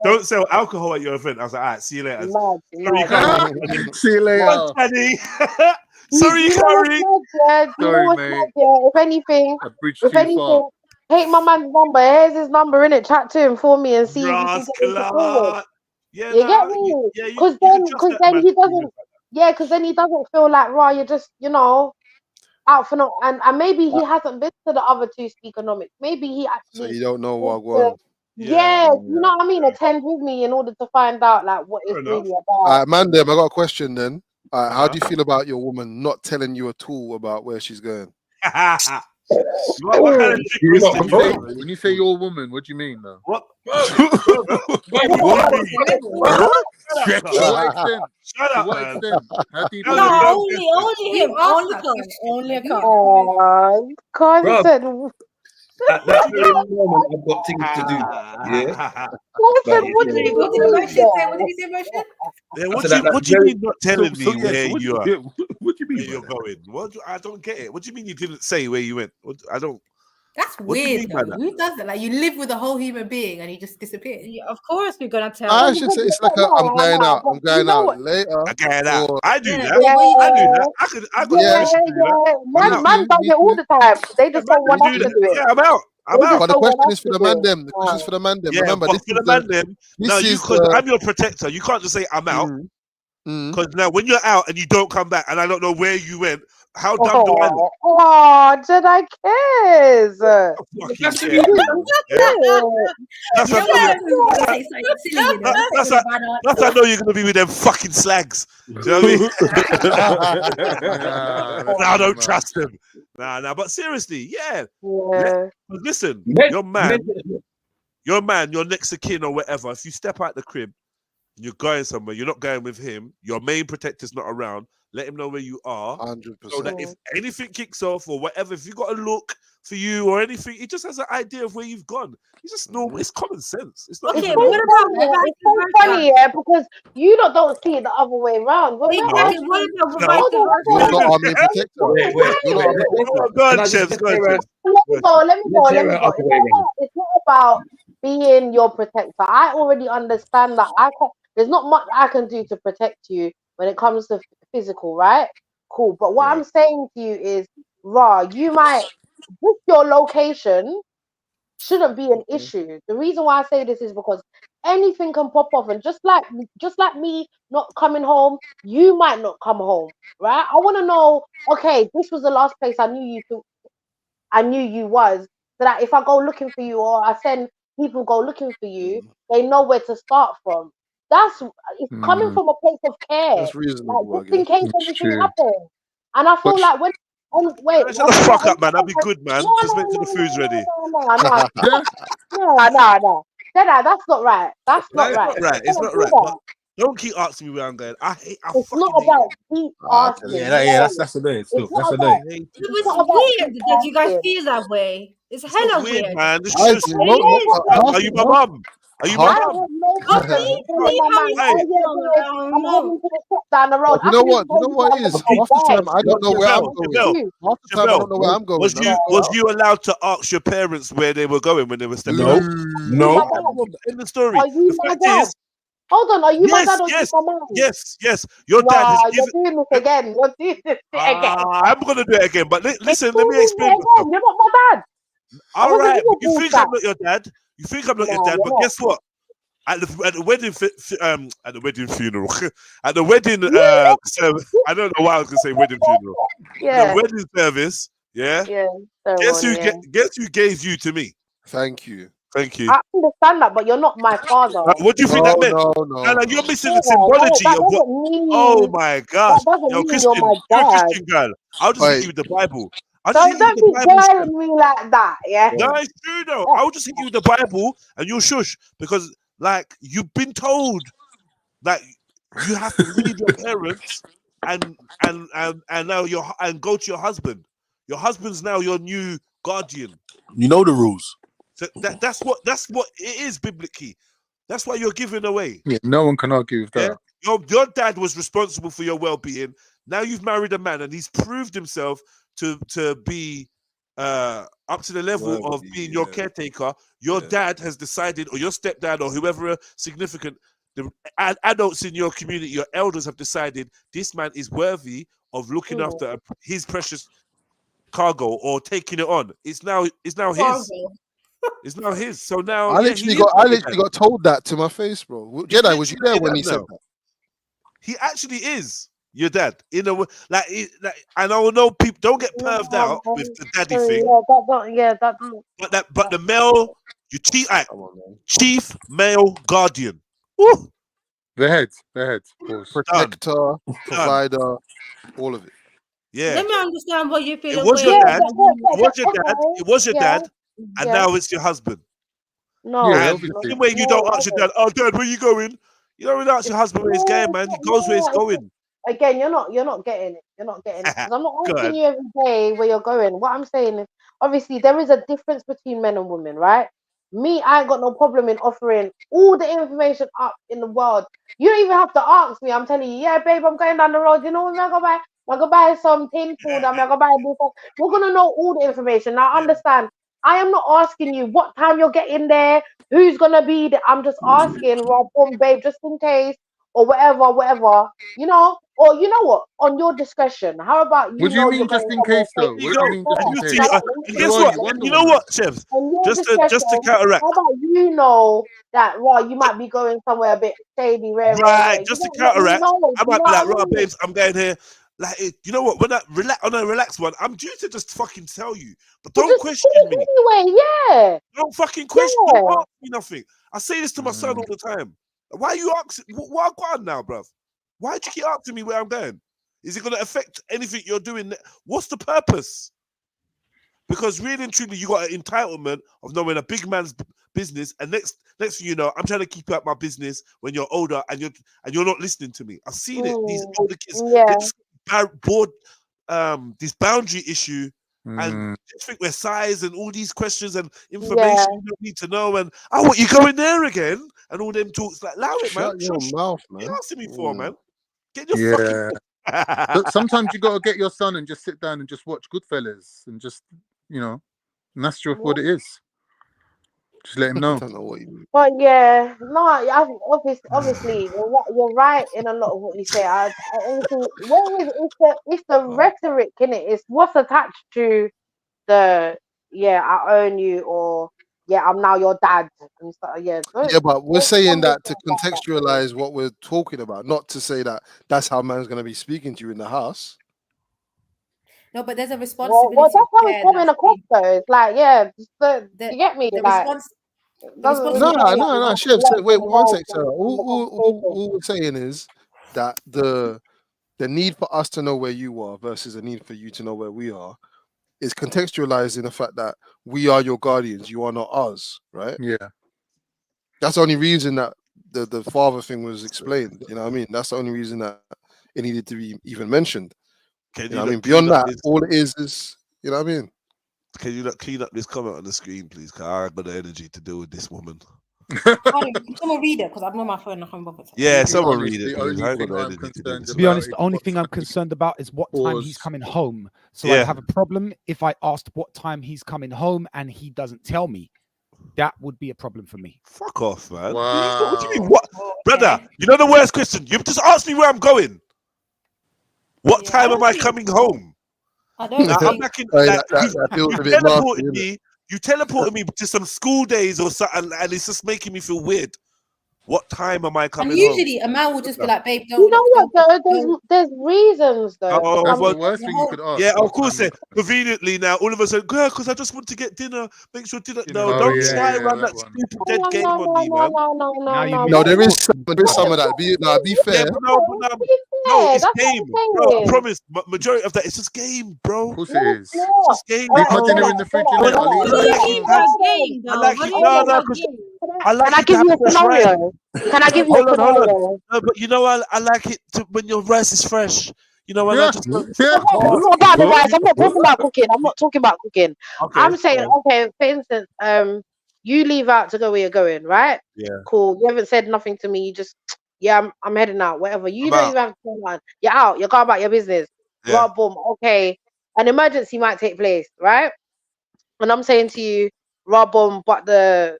don't sell alcohol at your event. I was like, all right, see you later. See you later. Sorry, Curry. Sorry, mate. If anything, take my man's number. Here's his number in it. Chat to him for me and see if you can get him to forward. Yeah, you get me? Because then he doesn't. Yeah, because then he doesn't feel like, right, you're just, you know, out for no. And maybe he hasn't been to the other two speakonomics. Maybe he actually. So you don't know what going. Yeah, you know what I mean. Attend with me in order to find out like what it's really about. Mandem, I got a question then. How do you feel about your woman not telling you at all about where she's going? What kind of when you say your woman, what do you mean though? What? Shut up, man. No, only him. Only a cup. Content. At that very moment, I've got things to do. Yeah. What did he say, Motion? Yeah, what do you mean not telling me where you are? What do you mean where you're going? I don't get it. What do you mean you didn't say where you went? I don't. That's weird. Who does that? Like, you live with a whole human being and he just disappears. Yeah, of course, we're gonna tell. I should say it's like I'm going out. I'm going out later. I'm going out. I do that. Yeah. I do that. I got permission to do that. Man does it all the time. They just don't want us to do it. Yeah, I'm out. But the question is for the mandem. The question is for the mandem. Yeah, remember, this for the mandem. No, because I'm your protector. You can't just say I'm out. Because now, when you're out and you don't come back, and I don't know where you went, how dumb do I look? Oh, did I kiss? That's I know you're gonna be with them fucking slags. Do you know what I mean? I don't trust them. Nah. But seriously, yeah. Listen, your man, your next of kin or whatever. If you step out the crib, and you're going somewhere, you're not going with him. Your main protector's not around. let him know where you are. 100%. So that if anything kicks off or whatever, if you got a look for you or anything, he just has an idea of where you've gone. It's just normal. It's common sense. It's not Okay, even. what about It's so funny, yeah, because you don't see it the other way around. When we're exactly? asking, What about hold on, You're not army protector. Wait. Go on, Chefs. Go on, Chefs. Let me go. It's not about being your protector. I already understand that. There's not much I can do to protect you when it comes to physical, right? Cool. But what I'm saying to you is, you might, with your location, shouldn't be an issue. The reason why I say this is because anything can pop off, and just like me not coming home, you might not come home, right? I want to know. Okay, this was the last place I knew you was, so that if I go looking for you or I send people go looking for you, they know where to start from. It's coming from a place of care, That's reasonable, like just in case It's anything true. happens. And I feel like when wait, Shut the fuck up, man. That'd be good, man. Just make sure the food's ready. No. That's not right. That's not right. It's not right. But don't keep asking me where I'm going. It's not about keep asking. That's annoying. Still, It's that's not annoying. about. It's weird that you guys feel that way. It's hella weird. Man. This I is see. Are you my mum? Are you my I mum? have no problem with telling my man, I'm heading to the shop down the road. You know what it is? Half the time I don't know where I'm going. Half the time I don't know where I'm going. Was you allowed to ask your parents where they were going when they were stepping out? No. In the story. Are you my dad? Hold on, are you my dad or you my mom? Yes. Your dad has You're given. doing this again. You're doing this again. I'm gonna do it again. But listen, let me explain. You're not my dad. All right, you think I'm not your dad? You think I'm not your dad? But guess what? At the wedding funeral, at the wedding service, I don't know why I was gonna say wedding funeral. The wedding service, Guess who gave you to me? Thank you. I understand that, but you're not my father. What do you think that meant? No, you're missing the symbology of what. Oh my gosh, yo, Christian, you're a Christian girl. I'll just hit you with the Bible. Don't be telling me like that, yeah. No, it's true though. I'll just hit you with the Bible and you'll shush because, like, you've been told that you have to leave your parents and now and go to your husband. Your husband's now your new guardian. You know the rules. So that's what it is biblically. That's why you're giving away. Yeah, no one can argue with that. Your dad was responsible for your well-being. Now you've married a man and he's proved himself to be up to the level of being your caretaker. Your dad has decided, or your stepdad, or whoever significant, the adults in your community, your elders have decided this man is worthy of looking after his precious cargo or taking it on. It's now his. It's now his. So now I literally got told that to my face, bro. Jedi, was you there when he said that? He actually is your dad. In a like, and I know people don't get perved out with the daddy thing. But the male, chief male guardian. Woo! The head. Protector, provider, all of it. Yeah. Let me understand what you feel. It was your dad. It was your dad. And now it's your husband. No. And the same way you don't ask your dad, oh, Dad, where you going? You don't really ask your husband where he's going, man. He goes where he's going. Again, you're not getting it. You're not getting it. 'Cause I'm not asking you every day where you're going. What I'm saying is, obviously, there is a difference between men and women, right? Me, I ain't got no problem in offering all the information up in the world. You don't even have to ask me. I'm telling you, yeah, babe, I'm going down the road. You know what I'm gonna buy? I'm gonna buy some tin food. I'm gonna buy this. You're gonna know all the information. Now, understand, I am not asking you what time you're getting there, who's gonna be there. I'm just asking, babe, just in case, or whatever. You know, or you know what? On your discretion. How about you? What do you mean, just in case, though? What do you mean, just in case? And guess what? You know what, Chefs? Just to counteract. How about you know that you might be going somewhere a bit shady, right? Just to counteract, I might be like, right, babes, I'm going here. Like, you know what? When on a relaxed one, I'm due to just fucking tell you, but don't question me. Anyway, yeah. Don't fucking question. Don't ask me nothing. I say this to my son all the time. Why are you asking? What I'm going now, bruv? Why do you keep asking me where I'm going? Is it going to affect anything you're doing? What's the purpose? Because really and truly, you got an entitlement of knowing a big man's business, and next thing you know, I'm trying to keep you out my business when you're older and you're not listening to me. I've seen it. These older kids, this boundary issue, and just think we're size and all these questions and information you don't need to know, and what you going there again, and all them talks. Like, allow it, man. Shut your mouth, What man. you asking me for, man? Get your fucking. But sometimes you gotta get your son and just sit down and just watch Goodfellas and just, and that's just what it is. Just let him know. I don't know what you mean. But yeah, no, obviously, you're right in a lot of what you say. Obviously, it's the rhetoric, innit? It's what's attached to the I own you, or I'm now your dad and stuff. Yeah, but we're saying that to contextualize what we're talking about, not to say that that's how man's gonna be speaking to you in the house. No, but there's a responsibility. Well, that's how it's coming across, though. It's like, you get me? No, Chef. Wait, 1 sec, sir. All we're saying is that the need for us to know where you are versus the need for you to know where we are is contextualized in the fact that we are your guardians, you are not us, right? Yeah. That's the only reason that the father thing was explained. You know what I mean? That's the only reason that it needed to be even mentioned. You know what I mean? Beyond that, all it is, you know what I mean? Can you not clean up this comment on the screen, please? Because I ain't got the energy to deal with this woman. Someone read it, because I'm on my phone. I can't bother. Yeah, someone read it. To be honest, the only thing I'm concerned about is what time he's coming home. So I'd have a problem if I asked what time he's coming home and he doesn't tell me. That would be a problem for me. Fuck off, man. Wow. What do you mean? What? Brother, you know the worst question? You've just asked me where I'm going. What time am I coming home? I don't know. I'm back in, you teleported me to some school days or something, and it's just making me feel weird. What time am I coming And usually a man will just be like, babe, don't. You know what, though? There's reasons, though. That's the worst thing you could ask. Yeah, of course. Conveniently now, all of a sudden, girl, because I just want to get dinner. Make sure dinner. No, don't try and run that stupid dead game on me, man. No, there is some of that. Be fair. No, it's game, bro. I promise. Majority of that, it's just game, bro. Of course it is. It's just game. Leave my dinner in the fridge. Can I give you a scenario? Can I give you a scenario? No, but you know, I like it when your rice is fresh. You know, I just not about the rice. I'm not talking about cooking. Okay. I'm saying, okay, for instance, you leave out to go where you're going, right? Yeah. Cool. You haven't said nothing to me. You just, I'm heading out, whatever. You don't even have to say one. You're out. You're going about your business. Yeah. Right, boom. Okay. An emergency might take place, right? And I'm saying to you, right, boom, but the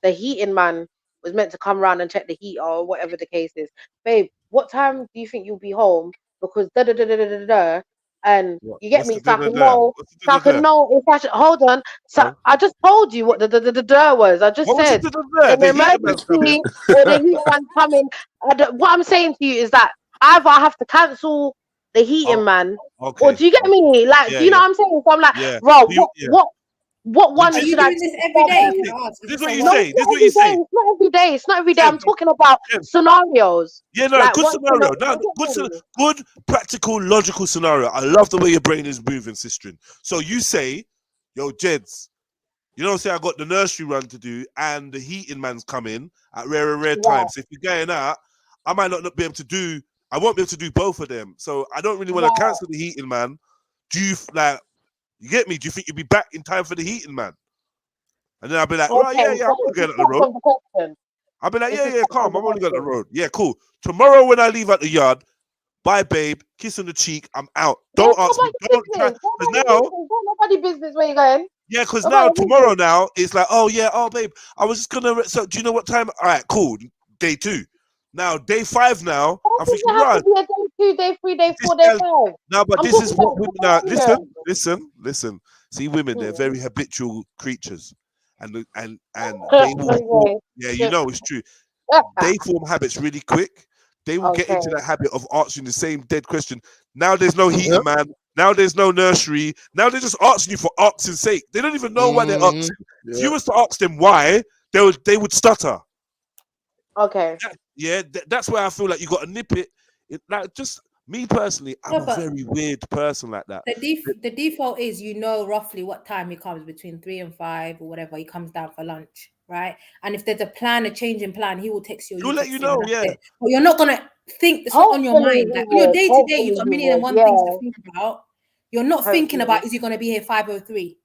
heating man was meant to come around and check the heat or whatever the case is. Babe, what time do you think you'll be home? Because and you get me, so I can know if I should hold on. So I just told you what the was. I just said an emergency or the heat man coming. What I'm saying to you is that either I have to cancel the heating man, or do you get me? Like, do you know what I'm saying? So I'm like, bro, what one are you should doing I? this every day? This is what you say. This is what you say. It's not every day. It's not every day. I'm talking about scenarios. Yeah, no, Like, good scenario. No, good, practical, logical scenario. I love the way your brain is moving, Sistrin. So you say, yo, Jeds, you know, say I got the nursery run to do and the heating man's coming at rare times. So if you're going out, I might not be able to do. I won't be able to do both of them. So I don't really want to cancel the heating man. Do you like? You get me? Do you think you'll be back in time for the heating man? And then I'll be like, right, yeah, I'm only going up the road. I'll be like, yeah, calm. I'm only going up the road. Yeah, cool. Tomorrow when I leave at the yard, bye, babe. Kiss on the cheek. I'm out. Don't ask me. Don't try. Because now, nobody business where you going. Yeah, because now tomorrow now it's like, oh yeah, oh babe, I was just gonna. So do you know what time? All right, cool. Day 2. Now day 5 now. I'm thinking, right. Day 2, day 3, day 4, day 5. No, but this is what women are. Listen. See, women, they're very habitual creatures, and they will. Yeah, you know it's true. They form habits really quick. They will get into that habit of answering the same dead question. Now there's no heater man. Now there's no nursery. Now they're just asking you for asking sake. They don't even know why they're asking. Yeah. If you was to ask them why, they would stutter. Okay. That's where I feel like you got to nip it. Like, just me personally, I'm a very weird person like that. The default is, you know, roughly what time he comes, between 3 and 5 or whatever. He comes down for lunch, right? And if there's a change in plan, he will text you. He'll let you know, yeah. But you're not gonna think it's not on your Hopefully mind. he Like on your would. day to day, you've got a Hopefully he million and would. one things to Yeah. think about. You're not thinking Hopefully. about is he going to be here 5:03.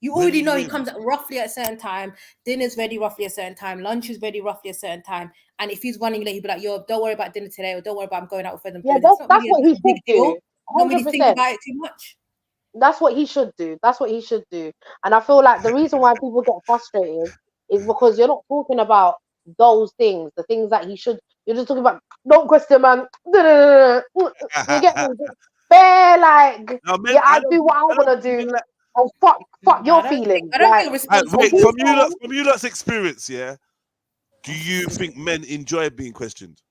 You already know he comes at roughly at a certain time. Dinner's ready roughly at a certain time. Lunch is ready roughly at a certain time. And if he's running late, he'll be like, "Yo, don't worry about dinner today, or don't worry about I'm going out with friends." Yeah, It's not that's really what he a big should deal. do. Don't really think 100%. about it too much. That's what he should do. That's what he should do. And I feel like the reason why people get frustrated is because you're not talking about those things, the things that he should. You're just talking about, don't question, man. You get me? Bare like, No, man, yeah, I do what I want to do. And fuck your feelings. I don't Like, feel responsible. Wait, from you lot's experience, yeah. Do you think men enjoy being questioned?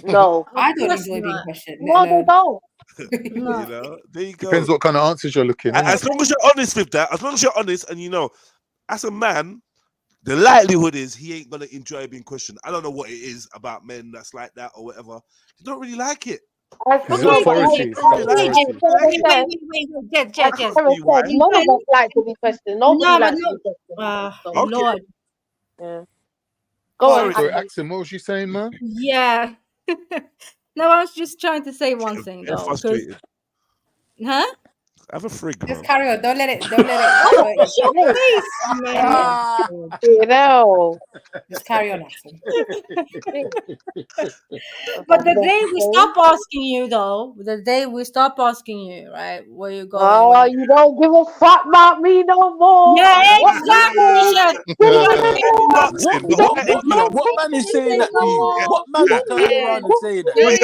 No, I don't enjoy being questioned. No, they don't. You know, there you go. Depends what kind of answers you're looking at. As long as you're honest with that, as long as you're honest, and you know, as a man, the likelihood is he ain't gonna enjoy being questioned. I don't know what it is about men that's like that or whatever. They don't really like it. It's authority. Jet. None of us like to be questioned. Nobody likes to be questioned. Lord. Yeah. Go on. Sorry, Axel, what was you saying, man? Yeah. No, I was just trying to say one thing though. Frustrated. Huh? Have a frig, man. Just carry on. Don't let it. Oh, your face, man. You know. Just carry on, Axel. But the day we stop asking you, though, right, where you going? Oh, you don't give a fuck about me no more. Yeah, exactly. What man is saying that to you? What man is turning around and saying that? What you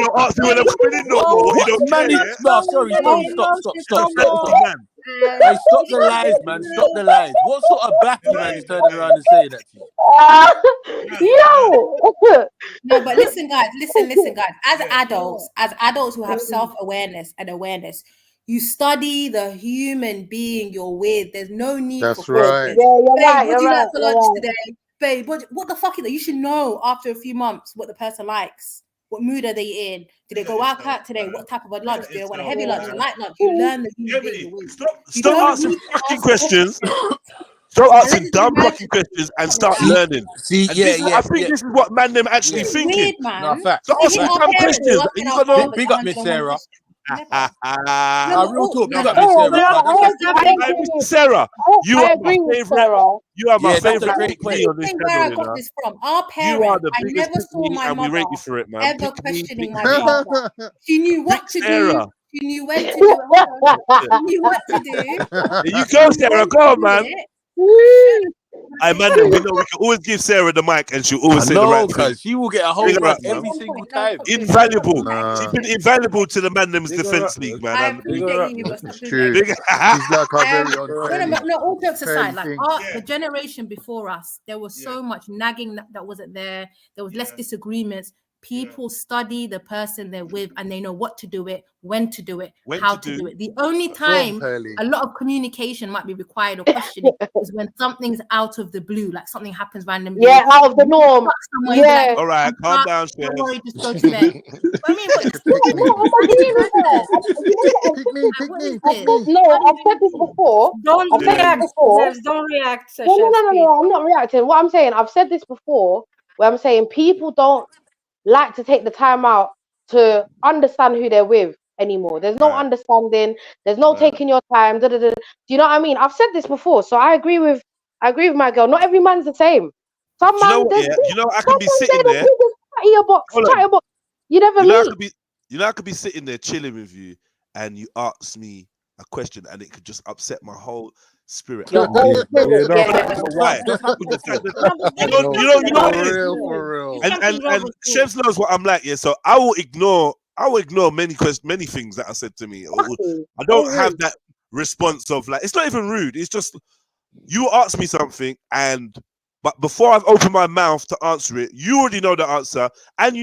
don't ask me when I'm coming in no more? What you don't man care? is, no, sorry, stop. Hey, stop the lies, man. Stop the lies. What sort of backy man is turning around and saying that to you? Yo. No, but listen, guys. As adults who have self-awareness and awareness, you study the human being you're with. There's no need That's for right. questions. Yeah, you're Babe, right. what do you like for lunch Right. today? Babe, what the fuck is that? You should know after a few months what the person likes. What mood are they in? Do they go out today? What type of a lunch? Do they want a heavy lunch, a light lunch? You learn the human being you're with. Stop asking fucking questions. Stop asking dumb fucking questions and start learning. See, I think this is what man them actually thinking. Weird, man. No, facts. Stop asking dumb questions. And you gotta Big up Miss Sarah. real talk. Big up Miss Sarah, Sarah. you are my favorite. You are my favorite. Great on this where I got this from. Our parents, I never saw my and we rate mother you for it, man. ever questioning my father. She knew what to do. She knew when to do it. She knew what to do. There you go, Sarah. Go on, man. I man, we know we can always give Sarah the mic and she'll always say the right thing. She will get a whole mic every single time. Invaluable. She's been invaluable to the Mandom's Defense League, man. I appreciate you, but it's true. She's like our very own. No, all jokes aside, like the generation before us, there was so much nagging that wasn't there. There was less disagreements. People study the person they're with and they know what to do it, when to do it, how to do it. The only time a lot of communication might be required or questioning is when something's out of the blue, like something happens randomly. Yeah, out of the norm. Yeah. All right, calm down, Chef. Don't worry, just go to bed. I mean, no, I've said this before. Don't react. Don't react. No, I'm not reacting. What I'm saying, I've said this before, where I'm saying people don't like to take the time out to understand who they're with anymore. There's no understanding. There's no taking your time. Do you know what I mean? I've said this before, so I agree with my girl. Not every man's the same. Some man, I can be sitting there. Chatterbox. You never meet. I could be sitting there chilling with you, and you ask me a question, and it could just upset my whole spirit. Your whole spirit. Why? You know what it is. And Chefs knows what I'm like, yeah. So I will ignore many things that are said to me. I don't have that response of like, it's not even rude. It's just you ask me something, but before I've opened my mouth to answer it, you already know the answer, and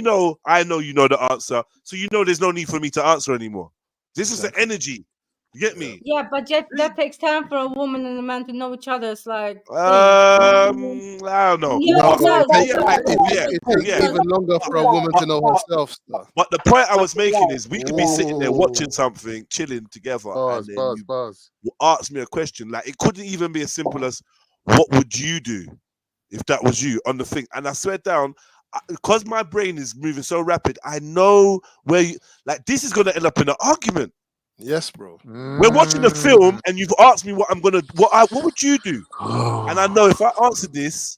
I know you know the answer, so you know there's no need for me to answer anymore. This is the energy. You get me? Yeah, but that takes time for a woman and a man to know each other. It's like I don't know. It takes even longer for a woman to know herself. But the point I was making is we could be sitting there watching something, chilling together, and then you ask me a question. Like it couldn't even be as simple as, "What would you do if that was you?" on the thing. And I swear down, because my brain is moving so rapid, I know where you like this is gonna end up in an argument. Yes, bro. We're watching a film, and you've asked me what I'm gonna what would you do? And I know if I answer this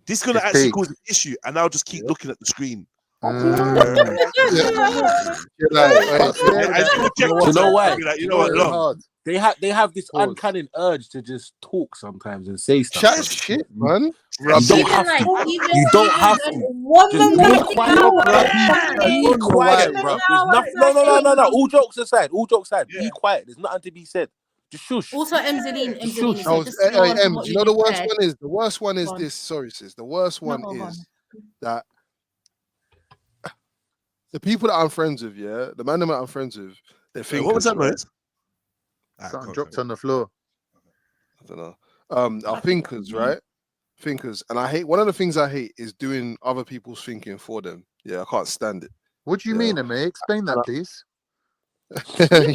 is gonna actually cause an issue, and I'll just keep looking at the screen. You know why? You know what? Long. They have this uncanny urge to just talk sometimes and say stuff. Chat shit, man. You don't have to. You don't have to. Just be quiet, bro. No. All jokes aside. Be quiet. There's nothing to be said. Just shush. Also, Emzeline Do you know the worst one is? The worst one is this. Sorry, sis. The worst one is that the people that I'm friends with, the man that I'm friends with, they think. What was that noise? Something dropped on the floor. I don't know. Are thinkers, right? Thinkers, and I hate. One of the things I hate is doing other people's thinking for them. Yeah, I can't stand it. What do you mean, Ame? Explain that, please.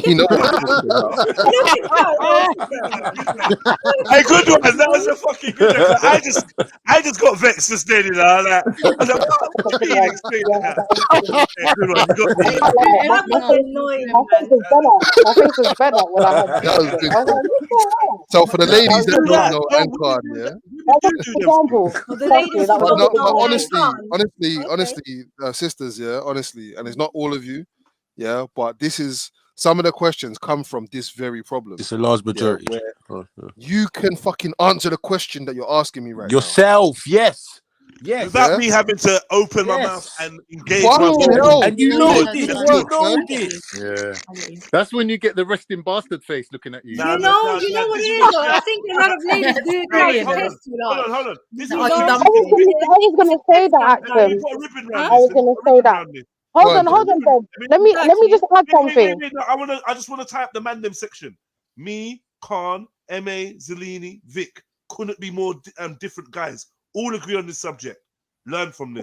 You know what Hey, good one. That was a fucking good one. I just got vexed just then, you know. Like, I was like, what do you mean explain that? Yeah, good one. You got me. So for the ladies that don't know Anchor, honestly, sisters, honestly, and it's not all of you. Yeah, but this is some of the questions come from this very problem. It's a large majority. You can fucking answer the question that you're asking me right yourself. Now. Yes. Without me having to open my mouth and engage my voice. And you know this. You know this. Yeah. That's when you get the resting bastard face looking at you. You know what it is? I think a lot of ladies do it like test you. Hold on. I was gonna say that actually. I was gonna say that. Hold on, Ben. Let me just add something. I just want to type the mandem section. Me, Khan, M.A., Zelini, Vic. Couldn't be more different guys. All agree on this subject. Learn from this.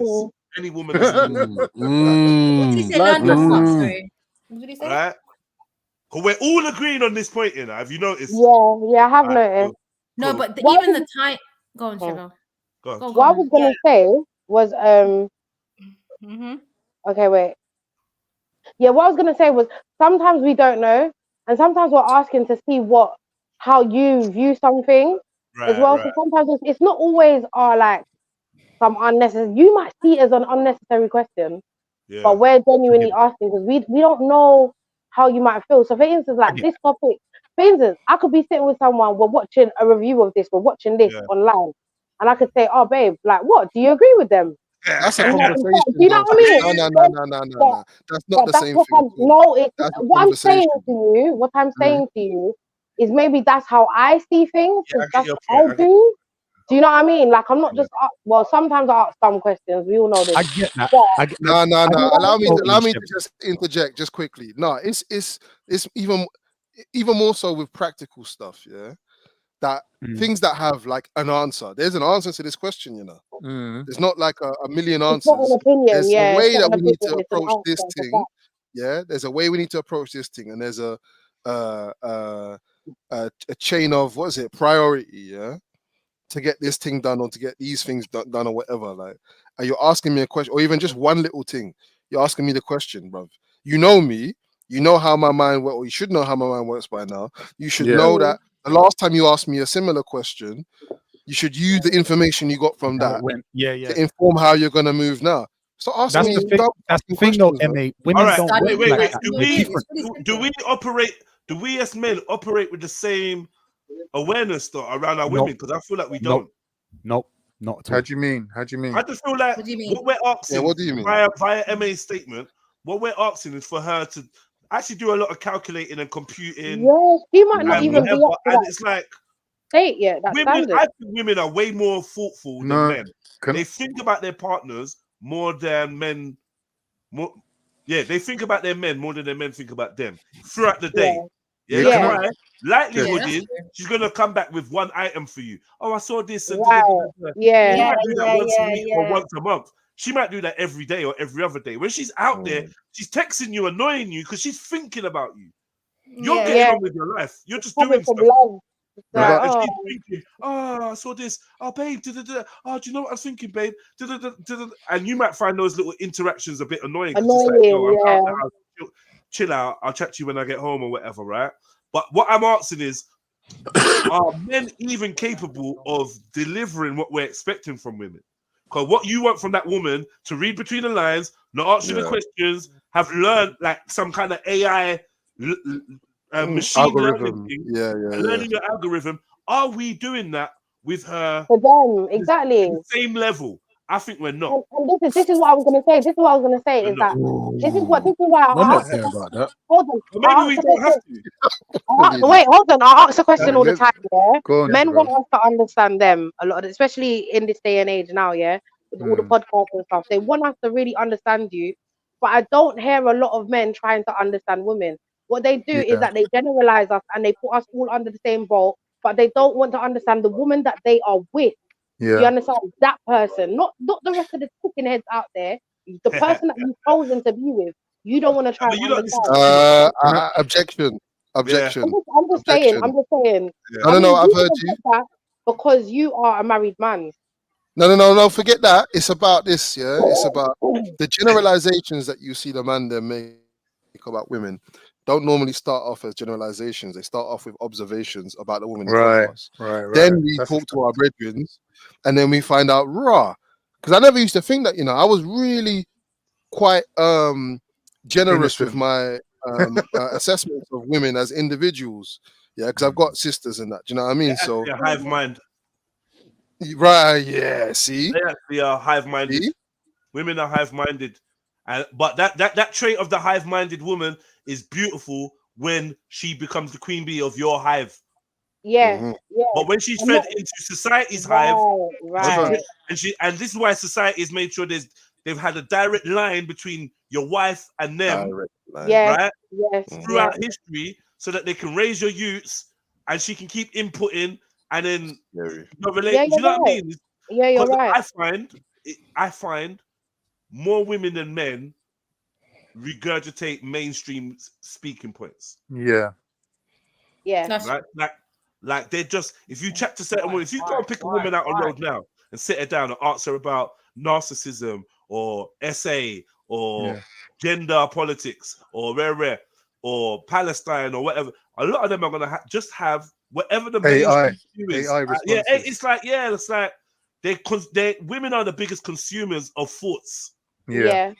Any woman. What did he say? Learn from what? Sorry. What did he say? Right? Because we're all agreeing on this point, you know. Have you noticed? Yeah, I have noticed. No, but even the time. Go on, Sugar. Go on. What I was gonna say was Okay, wait. Yeah, what I was gonna say was sometimes we don't know, and sometimes we're asking to see how you view something as well. So sometimes it's not always like some unnecessary. You might see it as an unnecessary question, but we're genuinely asking because we don't know how you might feel. So for instance, like this topic, for instance, I could be sitting with someone, we're watching a review of this, we're watching this online, and I could say, "Oh, babe, like, what? Do you agree with them?" That's a conversation. You know what I mean? No. That's not the same thing. What I'm saying to you is maybe that's how I see things. That's what I do. Do you know what I mean? Like, I'm not just sometimes I ask some questions. We all know this. I get that. No. Allow me to just interject just quickly. No, it's even more so with practical stuff. Yeah. That things that have like an answer. There's an answer to this question, you know. There's not like a million answers. It's not an opinion, there's a way that we need to approach this thing. Yeah, there's a way we need to approach this thing, and there's a chain of priority, yeah, to get this thing done or to get these things done or whatever. Like, and you're asking me a question, or even just one little thing. You're asking me the question, bruv. You know me. You know how my mind works, or you should know how my mind works by now. You should know that. The last time you asked me a similar question, you should use the information you got from that to inform how you're going to move now. So asking me that's the thing, though, M.A. Women don't wait. like Do we operate? Do we as men operate with the same awareness though around our women? Because I feel like we don't. Nope, not at all. How do you mean? I just feel like what we're asking what do you mean? via MA's statement, what we're asking is for her to actually do a lot of calculating and computing. Yes, you might not even be up to and it's like state yet. I think women are way more thoughtful than men. They think about their partners more than men. They think about their men more than their men think about them throughout the day. Right? Likelihood is she's gonna come back with one item for you. Oh, I saw this. And She might do that once a week or once a month. She might do that every day or every other day. When she's out there, she's texting you, annoying you because she's thinking about you. You're getting on with your life. You're just doing stuff. Right? And oh. she's thinking, I saw this. Oh, babe, oh, do you know what I was thinking, babe? And you might find those little interactions a bit annoying. It's like, yo, I'm out the house. Chill out. I'll chat to you when I get home or whatever, right? But what I'm asking is, are men even capable of delivering what we're expecting from women? Because what you want from that woman to read between the lines, not answer the questions, have learned like some kind of AI machine algorithm. learning the algorithm. Are we doing that with her? For them, exactly. The same level. I think we're not. And this is what I was going to say. This is what I was going to say is that this is why I I'm not asked. here about that. Hold on. Maybe we don't have to. Wait, hold on. I ask a question all the time. Yeah, Go on, men want us to understand them a lot, especially in this day and age now. Yeah, with all the podcasts and stuff, they want us to really understand you. But I don't hear a lot of men trying to understand women. What they do is that they generalize us and they put us all under the same boat, but they don't want to understand the woman that they are with. Do you understand that person? Not the rest of the chicken heads out there. The person that you've chosen to be with. You don't want to try and understand. Objection. I'm just saying. No, I've heard you. Because you are a married man. No, forget that. It's about this, yeah? It's about the generalizations that you see the man there make about women don't normally start off as generalizations. They start off with observations about the woman in front of us. Right. Then we talk to our brethren, and then we find out raw. Because I never used to think that, I was really quite generous with my assessments of women as individuals. Yeah, because I've got sisters and that. Do you know what I mean? So hive mind. Right, yeah. See? They actually are hive-minded. See? Women are hive-minded. But that trait of the hive-minded woman is beautiful when she becomes the queen bee of your hive. Yeah. But when she's fed into society's hive, and this is why society has made sure they've had a direct line between your wife and them, right? Throughout history, so that they can raise your youths and she can keep inputting and then relate. Do you know what I mean? Yeah, you're right. I find more women than men regurgitate mainstream speaking points. Yeah. Right? Like they're just, if you chat to certain women, if you go and pick a woman out on road now and sit her down and ask her about narcissism or SA or gender politics or rare or Palestine or whatever, a lot of them are gonna just have whatever the AI is. responses. It's like they women are the biggest consumers of thoughts. Yeah.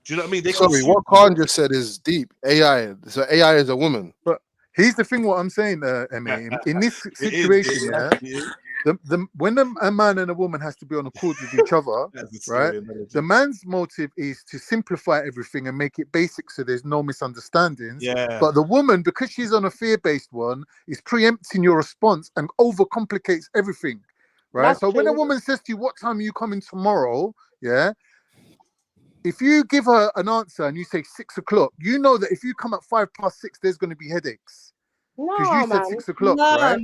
Do you know what I mean? Sorry, what Khan just said is deep. AI. So AI is a woman. But here's the thing: what I'm saying, Emmy, in this situation, when a man and a woman has to be on accord with each other, right? The man's motive is to simplify everything and make it basic so there's no misunderstandings. Yeah. But the woman, because she's on a fear-based one, is preempting your response and overcomplicates everything, right? That's so when a true. woman says to you, "What time are you coming tomorrow?" Yeah. If you give her an answer and you say 6 o'clock, you know that if you come at 6:05, there's going to be headaches. Because you said 6 o'clock, right?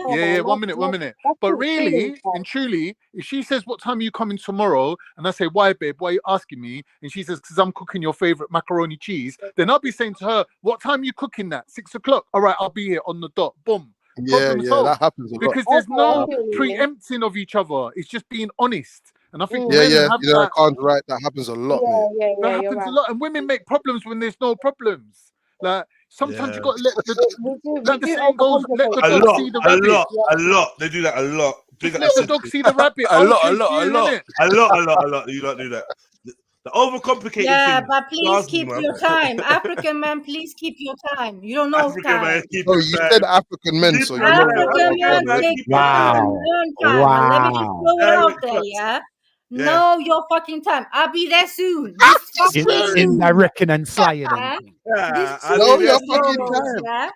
Yeah, 1 minute. But really and truly, if she says, "What time are you coming tomorrow?" and I say, "Why, babe? Why are you asking me?" and she says, "Because I'm cooking your favorite macaroni cheese," then I'll be saying to her, "What time are you cooking that? 6 o'clock. All right, I'll be here on the dot." Boom. Problem solved. That happens a lot. Because there's no preempting of each other. It's just being honest. And I think I can't write. That happens a lot, mate. That happens a lot. And women make problems when there's no problems. Like sometimes you got to let the saying goes, let the dog see the rabbit. A lot. They do that a lot. Let the dog see the rabbit. A lot. You don't do that. The overcomplicated thing. But please keep your time. African men, please keep your time. You don't know time. You said African men, so you African men take time. Let me just throw it out there, Know your fucking time. I'll be there soon. In I reckon and flying. Know your fucking time.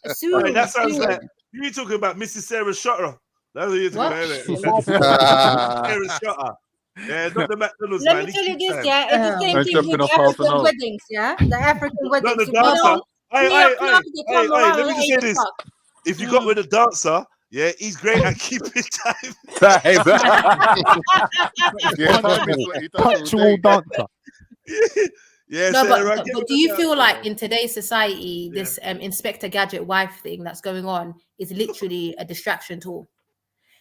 Soon. That sounds like you're talking about Mrs. Sarah Shutter. That's what you're talking about. Sarah Shutter. Yeah, not the McDonald's. Let me tell you this, it's the same thing with African weddings, the African weddings. Not the dancer. Hey, let me just say this. If you got with a dancer, he's great at keeping time. Punctual dancer. Yeah, No, Sarah, but do you feel like in today's society, this Inspector Gadget wife thing that's going on is literally a distraction tool?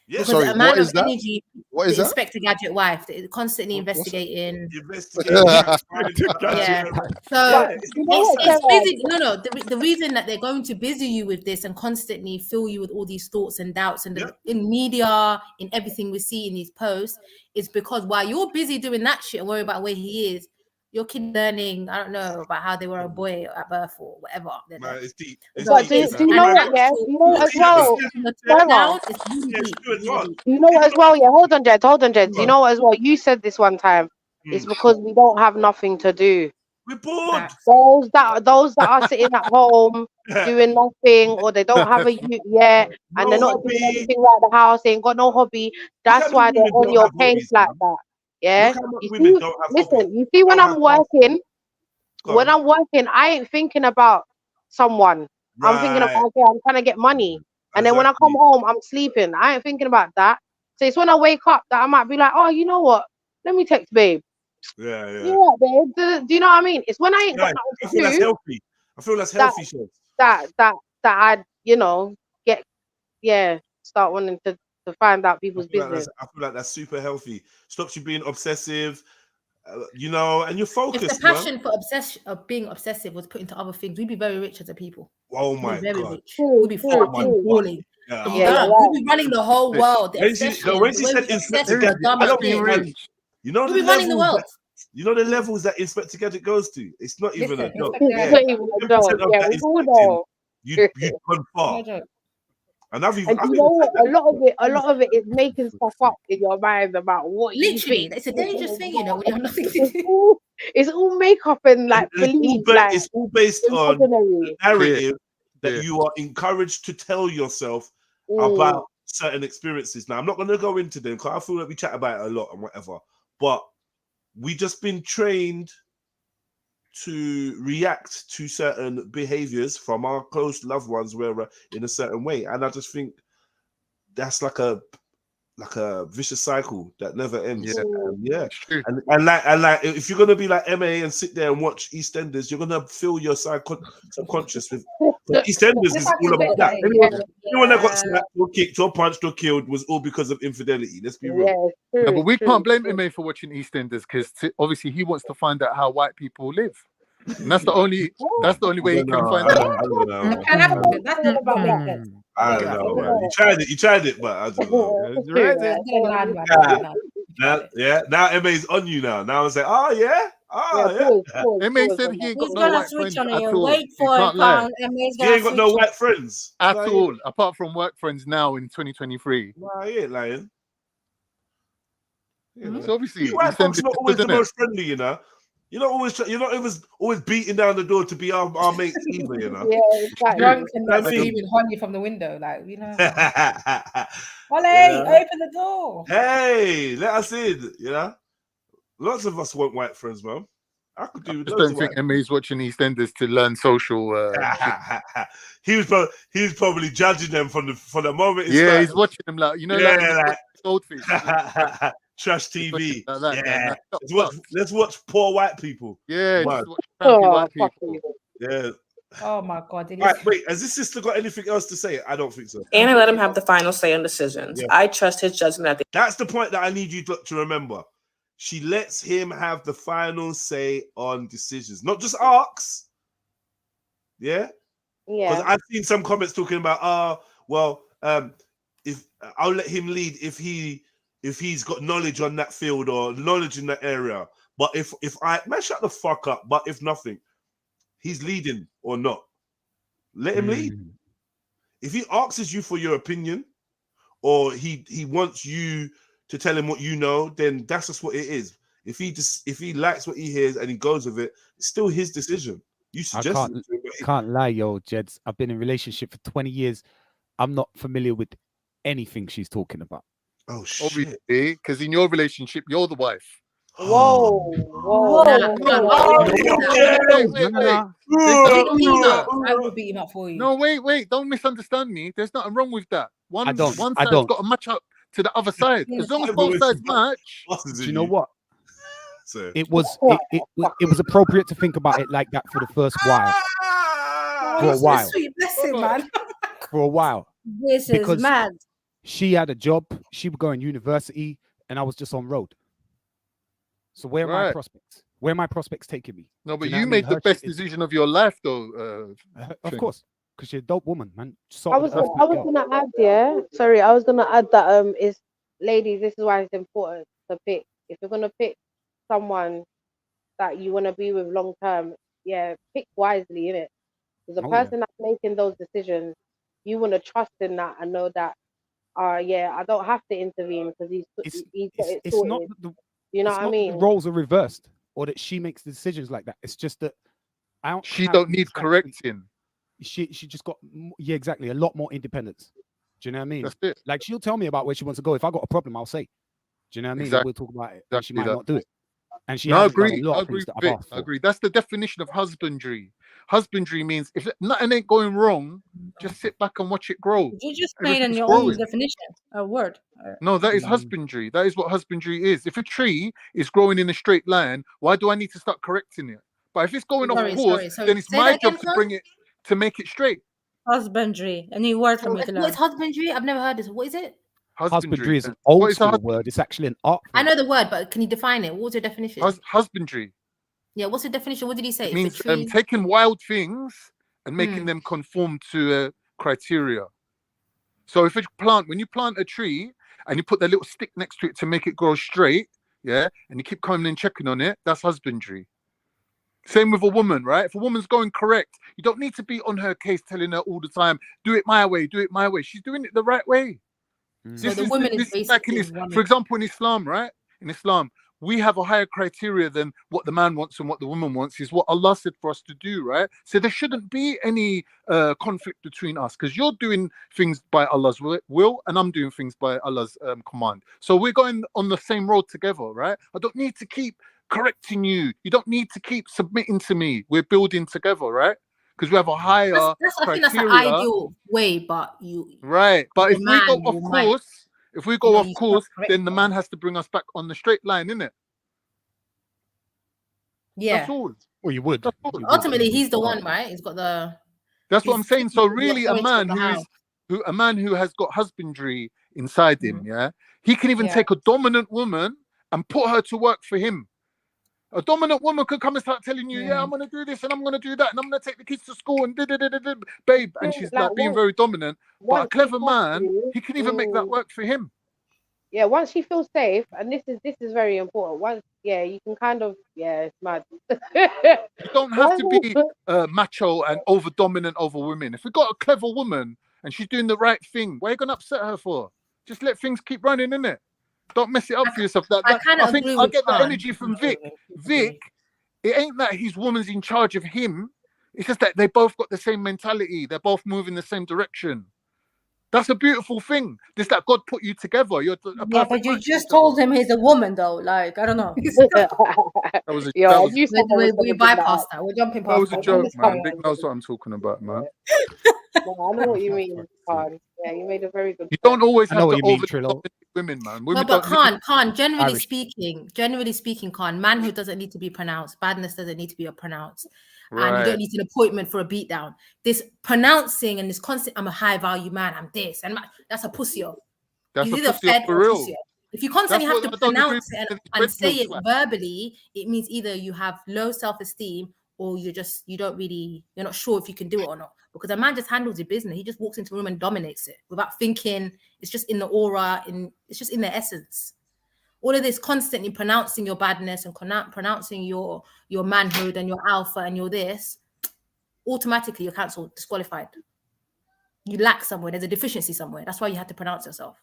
Yeah. Because Sorry, the amount what is of that? energy, What the is that? Inspector Gadget wife, constantly What's that? investigating. Yeah. So You know what, it's Sarah? busy. No. The reason that they're going to busy you with this and constantly fill you with all these thoughts and doubts and in media, in everything we see in these posts, is because while you're busy doing that shit and worry about where he is, your kid learning, I don't know, about how they were a boy at birth or whatever. Man, it's deep. But do you know what? Yeah, you know what as well, Sarah. Do you know what as well? Yeah, hold on, Jed. Do you know what as well? You said this one time. It's because we don't have nothing to do. We're bored. Those that are sitting at home doing nothing, or they don't have a youth yet, and they're not doing anything around the house. They ain't got no hobby. That's why they're on your case like that. Yeah. You see, listen. You see, when I'm working, I ain't thinking about someone. I'm thinking about, okay, I'm trying to get money. And then when I come home, I'm sleeping. I ain't thinking about that. So it's when I wake up that I might be like, oh, you know what? Let me text babe. Yeah. Yeah, babe. Do you know what I mean? It's when I ain't got nothing to I feel that's do healthy. I feel that's healthy, Chef. that I, start wanting to find out people's business. I feel like that's super healthy. Stops you being obsessive, and you're focused. If the passion for being obsessive was put into other things, we'd be very rich as a people. Oh my very God. rich. We'd be fucking balling. We'd be running the whole world. When she said Inspector Gadget, I don't mean rich. You know the running the levels. world. You know the levels that Inspector Gadget goes to. It's not even a joke. It's not even a joke. Yeah, we all know. You'd gone far. And you know what? A lot of it is making stuff up in your mind about what you think. It's a dangerous thing, when you have nothing to do. It's all makeup and belief. It's all based on the narrative that you are encouraged to tell yourself about certain experiences. Now, I'm not going to go into them because I feel like we chat about it a lot and whatever. But we just been trained to react to certain behaviors from our close loved ones where in a certain way, and I just think that's like a vicious cycle that never ends. And like if you're gonna be like MA and sit there and watch EastEnders, you're gonna fill your subconscious with EastEnders is all about that. Anyone that got slapped or kicked or punched or killed was all because of infidelity. Let's be real. Yeah, but we can't blame MA for watching EastEnders because obviously he wants to find out how white people live. And that's the only way he can find out. I don't know, man. You tried it, but I don't know. Now MA's on you now. Now I say, MA said he ain't got no white friends at all. Wait for it, he ain't got no white friends at all, apart from work friends now in 2023. Nah, he ain't lying. So obviously, white folks are not always the most friendly, You're not always beating down the door to be our mates either, Yeah, exactly. Drunk and screaming honey from the window, Holly, Yeah. open the door. Hey, let us in. Lots of us want white friends, man. I could do. I just don't think MA's watching EastEnders to learn social. He was probably judging them from the moment. He's watching them like goldfish. Trash TV. Let's watch poor white people. Yeah. White people. Yeah. Oh my God. Right, wait, has this sister got anything else to say? I don't think so. And I let him have the final say on decisions. Yeah. I trust his judgment. That's the point that I need you to remember. She lets him have the final say on decisions, not just asks. Yeah. Because I've seen some comments talking about, if I'll let him lead if he's got knowledge on that field or knowledge in that area. But if man, shut the fuck up. But if nothing, he's leading or not. Let him lead. If he asks you for your opinion, or he wants you to tell him what you know, then that's just what it is. If he likes what he hears and he goes with it, it's still his decision. You suggest can't lie, yo, Jeds. I've been in a relationship for 20 years. I'm not familiar with anything she's talking about. Oh shit! Obviously, because in your relationship, you're the wife. Whoa! I will beat him up for you. No, wait! Don't misunderstand me. There's nothing wrong with that. One side's got to match up to the other side. As long as both sides match. Do you know what? So it was appropriate to think about it like that for the first while. For a while. Sweet, bless him, man. For a while. This Because is mad. she had a job, she would go in university, and I was just on road. So where are my prospects? Where are my prospects taking me? No, but Do know you what I made mean? the Her best shit is- decision of your life, though. Of course, because she's a dope woman, man. I was gonna add, yeah. Sorry, I was gonna add that is ladies, this is why it's important to pick. If you're gonna pick someone that you wanna be with long term, yeah, pick wisely, innit? Because the person that's making those decisions, you wanna trust in that and know that yeah, I don't have to intervene because he's got it it's sorted. not the, You know it's what I not mean? that the roles are reversed or that she makes the decisions like that. It's just that She don't need correcting. She just got exactly a lot more independence. Do you know what I mean? That's it. Like she'll tell me about where she wants to go. If I got a problem, I'll say. Do you know what I mean? Exactly. We'll talk about it. And she might Exactly not do it. And she No, I hasn't done agree. a lot I of agree things that with I've it. asked I for. agree. That's the definition of husbandry. Husbandry means if nothing ain't going wrong, just sit back and watch it grow. Did you just explain Everything's your own growing. definition? A word. No, that is husbandry. That is what husbandry is. If a tree is growing in a straight line, why do I need to start correcting it? But if it's going off course, then it's Say my that again, job to Flo? bring it to make it straight. Husbandry. A new word for me to What is learn. husbandry? I've never heard this. What is it? Husbandry is an What old is a school word. It's actually an art. I know the word, but can you define it? What's your definition? Husbandry. Yeah, what's the definition? What did he say? It It's means a tree. taking wild things and making them conform to a criteria. So if when you plant a tree and you put that little stick next to it to make it grow straight, yeah, and you keep coming and checking on it, that's husbandry. Same with a woman, right? If a woman's going correct, you don't need to be on her case telling her all the time, do it my way, do it my way. She's doing it the right way. So the woman is basically for example, in Islam, right? In Islam, we have a higher criteria than what the man wants and what the woman wants is what Allah said for us to do, right? So there shouldn't be any conflict between us because you're doing things by Allah's will and I'm doing things by Allah's command. So we're going on the same road together, right? I don't need to keep correcting you. You don't need to keep submitting to me. We're building together, right? Because we have a higher I criteria. think that's an ideal way, but you right. But if we go off course, you course, start then the man has to bring us back on the straight line, innit? Yeah. That's all. Well, you would. Ultimately, he's the one, right? He's got the. That's what I'm saying. So he's really, a man who has got husbandry inside him, yeah, he can even take a dominant woman and put her to work for him. A dominant woman could come and start telling you, yeah, I'm gonna do this and I'm gonna do that and I'm gonna take the kids to school and babe, and she's like being very dominant. But a clever man, he can even make that work for him. Yeah, once you feel safe, and this is very important. Once, you can kind of, it's mad. You don't have to be macho and over dominant over women. If we got a clever woman and she's doing the right thing, what are you gonna upset her for? Just let things keep running, innit? Don't mess it up for yourself. I think I get the energy from Vic. Vic, it ain't that his woman's in charge of him. It's just that they both got the same mentality. They're both moving the same direction. That's a beautiful thing. Just that God put you together. You're yeah, but you just told him he's a woman, though. Like, I don't know. That was a we bypassed that. We're jumping past that. Was a joke, man. Vic knows what I'm talking about, man. No, I know what you mean, Khan. Yeah, you made a very good. You don't always have to over women, man. No, but Khan, generally speaking, Khan, manhood doesn't need to be pronounced. Badness doesn't need to be pronounced. Right. And you don't need an appointment for a beatdown. This pronouncing and this constant, I'm a high value man, I'm this, and that's a pussy off. That's He's a either pussy fed for or real. pussy off. If you constantly have to pronounce it and say it verbally, it means either you have low self-esteem or you're not sure if you can do it or not. Because a man just handles his business. He just walks into a room and dominates it without thinking. It's just in the aura, it's just in the essence. All of this constantly pronouncing your badness and pronouncing your manhood and your alpha and your this, automatically you're cancelled, disqualified. You lack somewhere. There's a deficiency somewhere. That's why you have to pronounce yourself.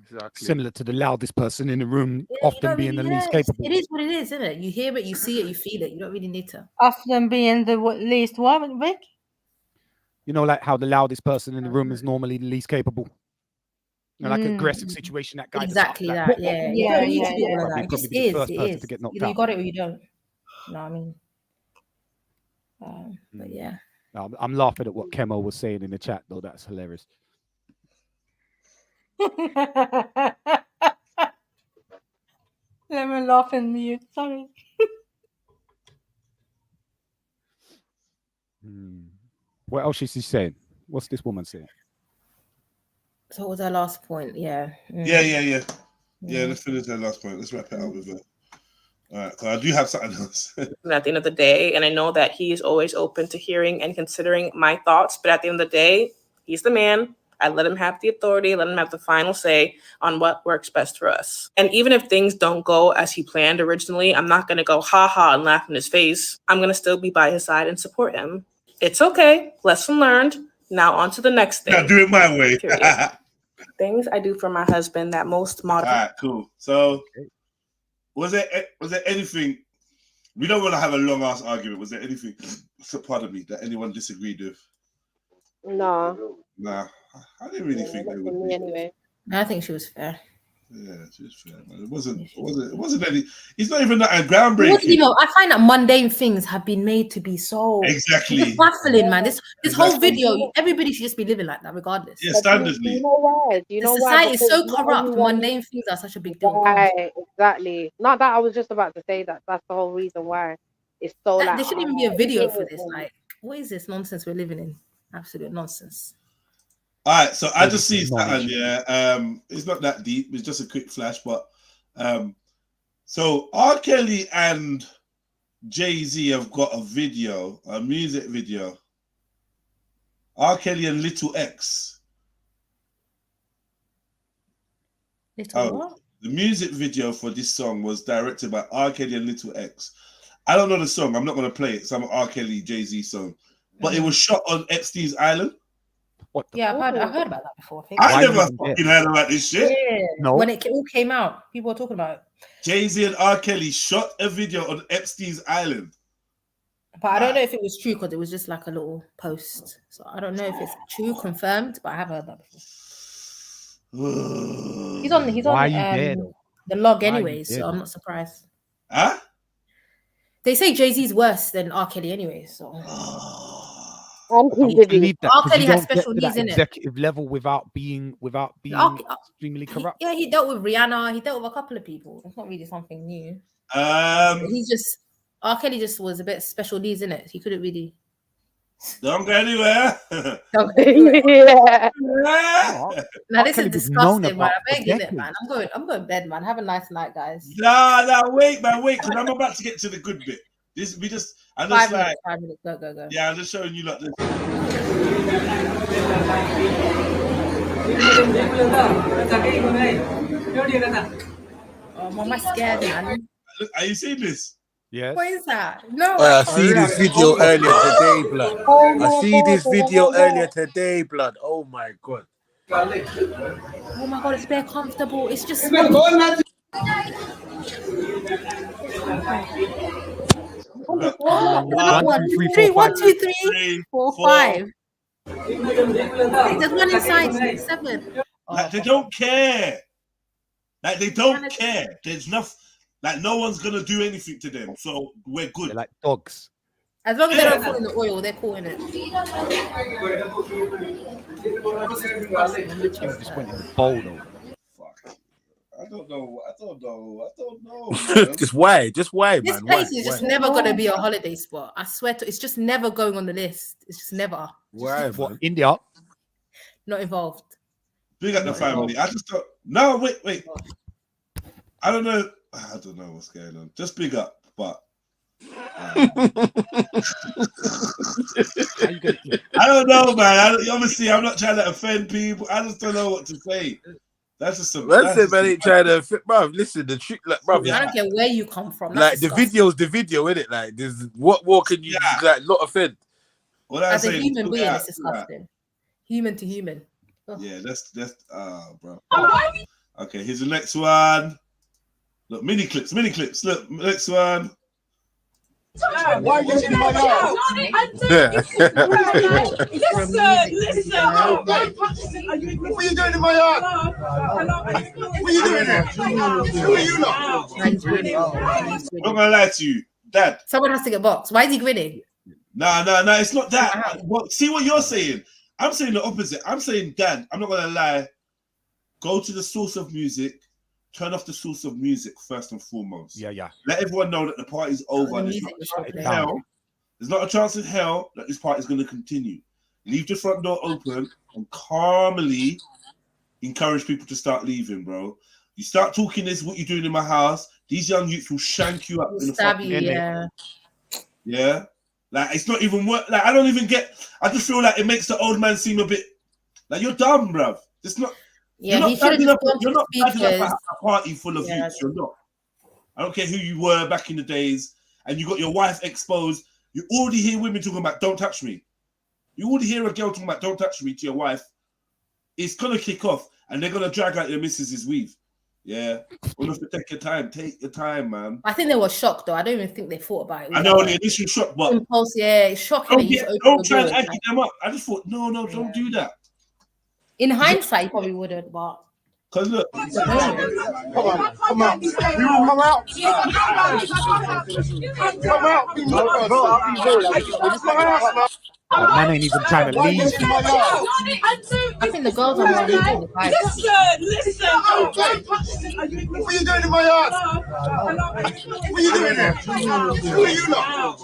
Exactly. Similar to the loudest person in the room, often being the least capable. It is what it is, isn't it? You hear it, you see it, you feel it. You don't really need to. Often being the least what, Vic? You know, like how the loudest person in the room is normally the least capable. You know, like an aggressive situation, that guy. Exactly just, that. Yeah. You don't need to do all of that. It just is. It is. To get knocked Either you out. got it or you don't. You know what I mean? But yeah. I'm laughing at what Kemo was saying in the chat, though. That's hilarious. Let me laugh and mute. Sorry. What else is she saying? What's this woman saying? So what was her last point? Yeah. Yeah. Let's finish that last point. Let's wrap it up with it. All right, so I do have something else. At the end of the day, and I know that he is always open to hearing and considering my thoughts, but at the end of the day, he's the man. I let him have the authority, let him have the final say on what works best for us. And even if things don't go as he planned originally, I'm not going to go ha and laugh in his face. I'm going to still be by his side and support him. It's okay. Lesson learned. Now on to the next thing. Now do it my way. Things I do for my husband that most modern. All right, cool. So, was there anything? We don't want to have a long ass argument. Was there anything? So, pardon me, that anyone disagreed with? No. Nah, I didn't really think they would be. Anyway. I think she was fair. Yeah, she was fair, man. It wasn't any. It's not even that groundbreaking. You know, I find that mundane things have been made to be so exactly baffling, man. This whole video, everybody should just be living like that, regardless. Yeah, standardly. You know why? You know why? Society is so corrupt. Mundane things are such a big deal. Right, exactly. Not that I was just about to say that. That's the whole reason why it's so. There shouldn't even be a video for this. Like, what is this nonsense we're living in? Absolute nonsense. All right, so I just see something. Yeah, it's not that deep. It's just a quick flash, but so R. Kelly and Jay-Z have got a video, a music video. R. Kelly and Little X. What? The music video for this song was directed by R. Kelly and Little X. I don't know the song. I'm not going to play it. Some R. Kelly Jay-Z song, but it was shot on Epstein's Island. Yeah, I've heard about that before. I never fucking heard about this shit. Yeah. No. When it all came out, people were talking about it. Jay-Z and R. Kelly shot a video on Epstein's Island. But I don't know if it was true because it was just like a little post. So I don't know if it's true, confirmed, but I have heard that before. He's on the log anyway, so I'm not surprised. Huh? They say Jay-Z's worse than R. Kelly anyway, so. I believe that R. 'cause Kelly you has don't get special to needs that in it. executive level without being extremely corrupt. Yeah, he dealt with Rihanna. He dealt with a couple of people. It's not really something new. He's just R. Kelly just was a bit special needs in it. He couldn't really. Don't go anywhere. Yeah. Now this is disgusting, man. I'm begging it, man. I'm going to bed, man. Have a nice night, guys. Nah, wait, because I'm about to get to the good bit. I'm just 5 minutes. Go. Yeah, I'm just showing you like this. Oh, am I scared, man? Look, are you seeing this? Yes. What is that? No. I see this video earlier today, blood. I see this video earlier today, blood. Oh my god. Oh my god, it's very comfortable. It's just. One, two, three, four, 5. There's one inside. 7. Like they don't care. Like they don't care. There's nothing. Like no one's gonna do anything to them, so we're good. They're like dogs. As long as they don't fall in the oil, they're caught in it. Just went in the bowl though. I don't know. Just why, man? This place is just never gonna be a holiday spot. I swear to it's just never going on the list. It's just never. Why? What, India? Not involved. Big up the family. I just don't. No, wait. I don't know what's going on. Just big up, but. I don't know, man. Obviously, I'm not trying to offend people. I just don't know what to say. That's just some. Listen, man, ain't trying to fit, bro. Listen, the truth, like, bro. I don't care where you come from. Like the video's the video, innit? Like, there's what more can you like not offend? As a human being, it's disgusting. Human to human. Ugh. Yeah, that's bro. Okay, here's the next one. Look, mini clips. Look, next one. Why are you in my yard? Listen. What are you doing in my yard? What are you doing there? Who are you lot? I'm not gonna lie to you, Dad. Someone has to get boxed. Why is he grinning? No, it's not that. See what you're saying? I'm saying the opposite. I'm saying, Dad, I'm not gonna lie. Go to the source of music turn off the source of music first and foremost. Yeah. Let everyone know that the party's over. There's not a chance in hell. There's not a chance in hell that this party's going to continue. Leave the front door open and calmly encourage people to start leaving, bro. You start talking this, what you're doing in my house, these young youths will shank you up in the fucking you, yeah. Like, it's not even work. Like, I don't even get. I just feel like it makes the old man seem a bit like you're dumb, bruv. It's not. Yeah, you're he should have just gone You're to not bagging up speakers. a party full of youths. You're not. I don't care who you were back in the days, and you got your wife exposed. You already hear women talking about "don't touch me." You already hear a girl talking about "don't touch me" to your wife. It's gonna kick off, and they're gonna drag out your missus's weave. Yeah, we'll have to take your time. Take your time, man. I think they were shocked though. I don't even think they thought about it. I know the initial shock, but impulse, yeah, it's shocking. Don't try and aggy them up. I just thought, no, don't do that. In hindsight, you probably wouldn't, but because look, come on, come out. You come out. Man ain't even trying to leave. I think the girls are more leaving the guys. Listen. What are you doing in my yard? What are you doing there? Who are you lot?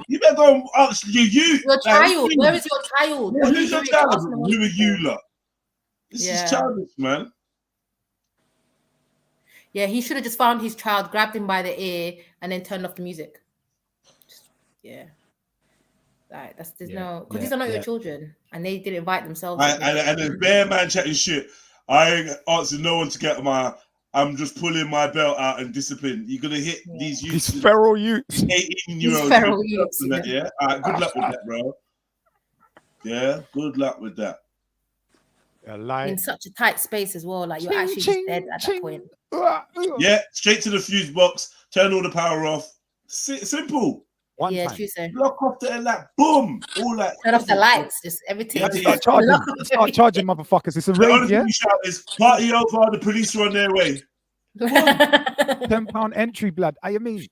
You better go and ask you. Your child. Where is your child? Yeah, who's your child? Who are you lot? This is childish, man. Yeah, he should have just found his child, grabbed him by the ear, and then turned off the music. Yeah. Like, there's no, because these are not your children, and they didn't invite themselves. And then bear man chatting shit. I ain't answered no one to get my. I'm just pulling my belt out and discipline. You're gonna hit these youths. These feral youths. 18-year-olds. Feral youths. Yeah. All right. Good luck with that, bro. Yeah. Good luck with that. In such a tight space as well, like you're actually just dead at that point. Yeah. Straight to the fuse box. Turn all the power off. Simple. Tuesday. Lock off the like boom. All that. Turn off the lights, just everything. Start charging motherfuckers. It's a raid, yeah? You shout is party over, the police are on their way. £10 entry, blood. I mean.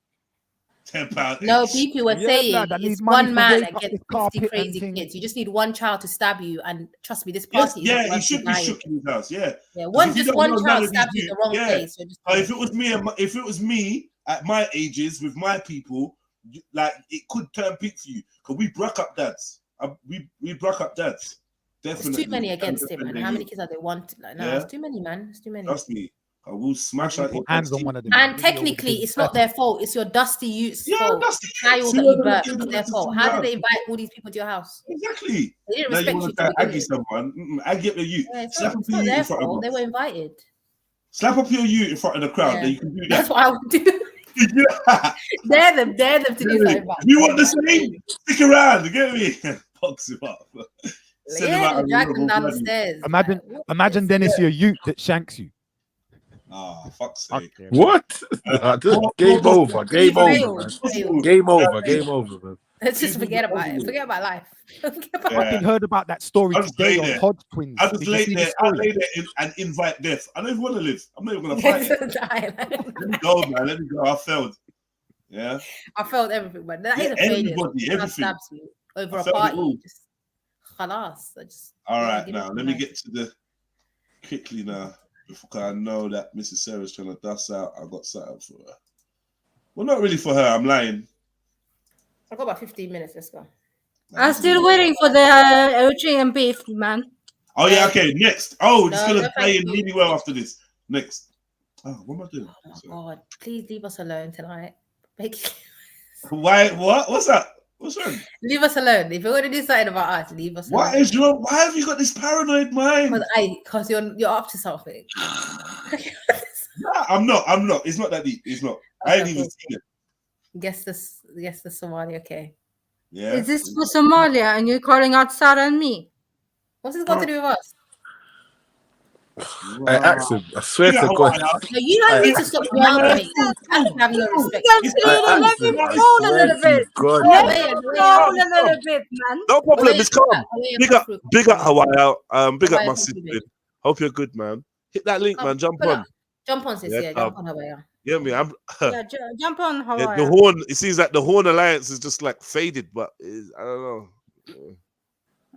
£10. No, people were saying blood, it's one man against 50 crazy kids. You just need one child to stab you, and trust me, this party. Yes, he should be shook in his house. Yeah. Yeah, one child stabs you in the wrong place. So if it was me at my ages with my people, like it could turn peak for you because we broke up dads. We broke up dads. Definitely. It's too many against him, man. How many kids are they want? Like, no, it's too many, man. It's too many. Trust me. I will smash out your hands on one of them. And technically, it's not their fault. It's your dusty youth's fault. The child that you birthed. It's not their fault. How did they invite all these people to your house? Exactly. They didn't now respect you. You to aggie someone. Aggie up your youth. Yeah, it's Slap not up your youth in front of They were invited. Slap up your youth in front of the crowd. Yeah. Then you can do that. That's what I would do. Dare them to do something. You want the same? Stick around. Get me. Box him up. Drag them down the stairs. Imagine Dennis, your youth that shanks you. Oh, fuck's sake. What? Game over. Game over, man. Game over, man. Let's just forget about it. Forget about life. I've heard about that story today on Hodge Twins. I just lay there. I lay there and invite death. I don't even want to live. I'm not even going to fight it. Let me go, man. Let me go. I failed. Yeah. I failed everything, man. That is a failure. Everything. Stabs you over a party. Just khalas. All right, now let me get to the quickly now. Because I know that Mrs. Sarah's trying to dust out. I got set up for her. Well, not really for her. I'm lying. I've got about 15 minutes. Let's go. I'm still waiting for the OG and beef, man. Oh, yeah, okay. Next. Oh, it's going to play in really well after this. Next. Oh, what am I doing? Oh, my God. Please leave us alone tonight. Why? What? What's that? What's wrong? Leave us alone. If you're going to do something about us, leave us alone. Why have you got this paranoid mind? Because you're up to something. Nah, I'm not. It's not that deep. It's not. I ain't even seen it. Guess the Somali, okay. Yeah. Is this for Somalia and you're calling out Sarah and me? What's this got to do with us? I asked him. I swear to God. No, you don't need to stop yelling at me. I don't have no respect. Let me roll a little bit. Let me roll a little bit, man. No problem. It's calm. Big up Hawaii. Big up my sister. Hope you're good, man. Hit that link, man. Jump on. Jump on, sis. Yeah, jump on Hawaii. Yeah, me. Jump on Hawaii. Yeah, the horn. It seems like the Horn Alliance is just like faded, but I don't know.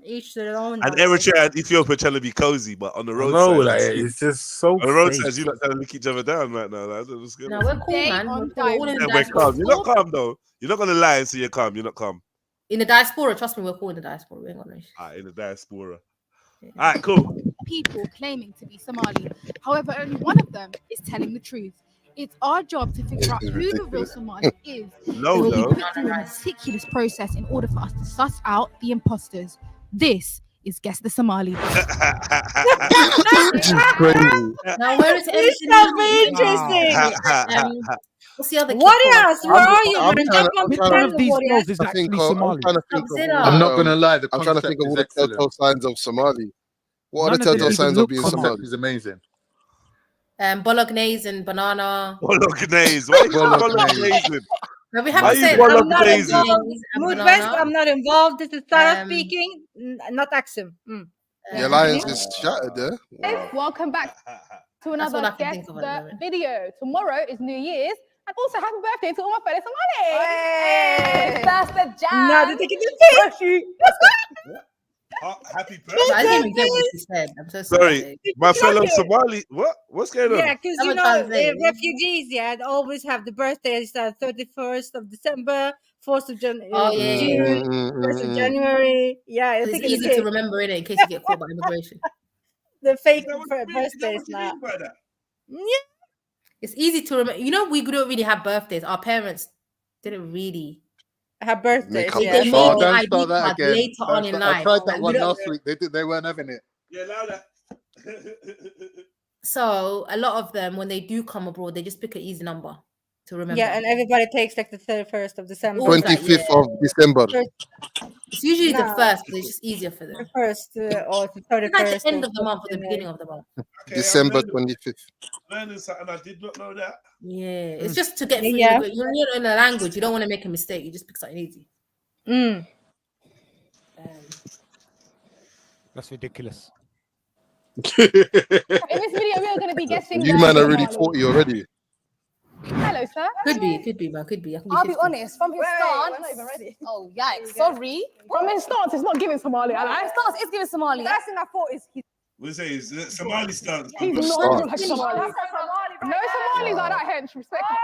Each their own. And Eritrea and Ethiopia trying to be cozy, but on the road No, side, like, it's just so on the road fake. side, you not trying to lick each other down right now. Like, what's going No, on? we're cool, man. We're cool. All in the Yeah, we're diaspora. calm. You're not calm though. You're not gonna lie and say you're calm. You're not calm. In the diaspora, trust me, we're cool in the diaspora. We ain't got no issue. In the diaspora. All right, cool. People claiming to be Somali. However, only one of them is telling the truth. It's our job to figure out who the real Somali is. No, We'll no. be put through a meticulous process in order for us to suss out the imposters. This is Guess the Somali. Which is crazy. Now, where is This is so interesting. What's the other? Warriors, where are you? I'm man? trying Come to- on, I'm the Warriors. is I actually think of, I'm Somali. trying to think of Consider. all I'm not the, gonna lie, the I'm trying to concept think of is all the excellent. telltale signs of Somali. What are None the of them telltale even signs of look being concept Somali? is amazing. Bolognese and banana. Bolognese. Why you Bolognese? No, we have Why to you say Bolognese? Mood West, I'm not involved. This is Sarah speaking, not Axum. The alliance is shattered there. Wow. Welcome back to all another I can Guess think of at the the moment. video. Tomorrow is New Year's, and also happy birthday to all my fellow Somali. Hey, that's the jam. Now they're taking the piss. Happy I didn't even get what she said. I'm so sorry. Sorry, my fellow Somali. What? What's going on? Yeah, because you Someone know, translate. refugees, they always have the birthdays 31st of December, 4th of June, Oh, yeah. June, 1st of January. Yeah, I It's think easy to remember it in case you get caught by immigration. the fake birthdays now. Yeah. It's easy to remember. You know, we don't really have birthdays. Our parents didn't really have birthdays. Make up They their made Oh, the don't ID start that card again. later Don't on in start- life. I tried Like, that we one don't- last week. They weren't having it. Yeah, louder. So a lot of them, when they do come abroad, they just pick an easy number to remember. Yeah, and everybody takes like the 31st of December. Always like, 25th yeah. of December. It's usually the No. first, but it's just easier for them. The first or the It's like 31st. the end of the month or the beginning of the month. December 25th. Learning something I did not know that. Yeah, it's just to get through. Yeah. You're in a language, you don't want to make a mistake. You just pick something easy. Mm. That's ridiculous. In this video, we are going to be guessing. You the man are really Somali. 40 already. Hello, sir. Could be, man. Could be. I can be I'll be 50. honest, from his stance. We're not even ready. Oh, yikes. Sorry. From his stance, it's not giving Somali. His stance is giving Somali. First thing I thought is he's What do you say? Is it Somali stance? not Stance. like Somali. No Somalis are that hench, respectfully.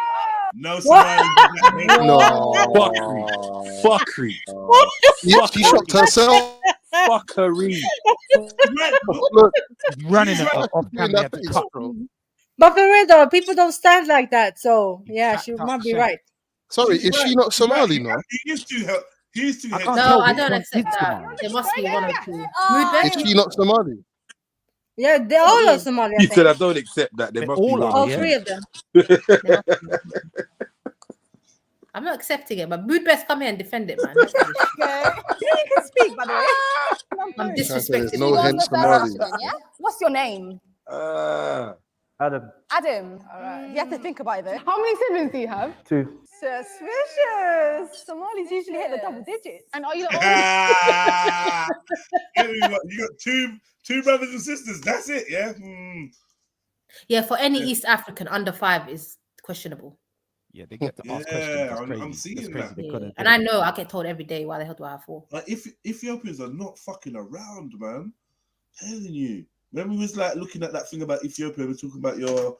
No Somali. No. Fuckery. She shocked herself. Fuckery. Look, Running she's it right. off Doing camera that at the face, cut. bro. But for real though, people don't stand like that. So yeah, she Jacked up might be shit. right. Sorry, is she not Somali now? He used to help. He used to I help. can't No, tell I which don't one accept is that. Somali. There must be one or two. Is she not Somali? Yeah, they all are Somali. I He said, I think. don't accept that. There They must be all are, one. All yeah. three of them. I'm not accepting it, but Mood Best come here and defend it, man. Okay. You can speak, by the way. I'm There's disrespecting no you. hench Somali. Yeah? What's your name? Adam, Adam. All right. You have to think about it though. How many siblings do you have? 2. Suspicious. Somalis usually hit the double digits. And are you the oldest? You got two brothers and sisters. That's it. Yeah. Yeah, for any East African under 5 is questionable. Yeah, they get to ask questions. That's crazy. I'm seeing That's crazy. that. They Yeah. couldn't. And I know I get told every day, why the hell do I have 4? Like if Ethiopians are not fucking around, man. Telling you. Remember we was like looking at that thing about Ethiopia. We're talking about your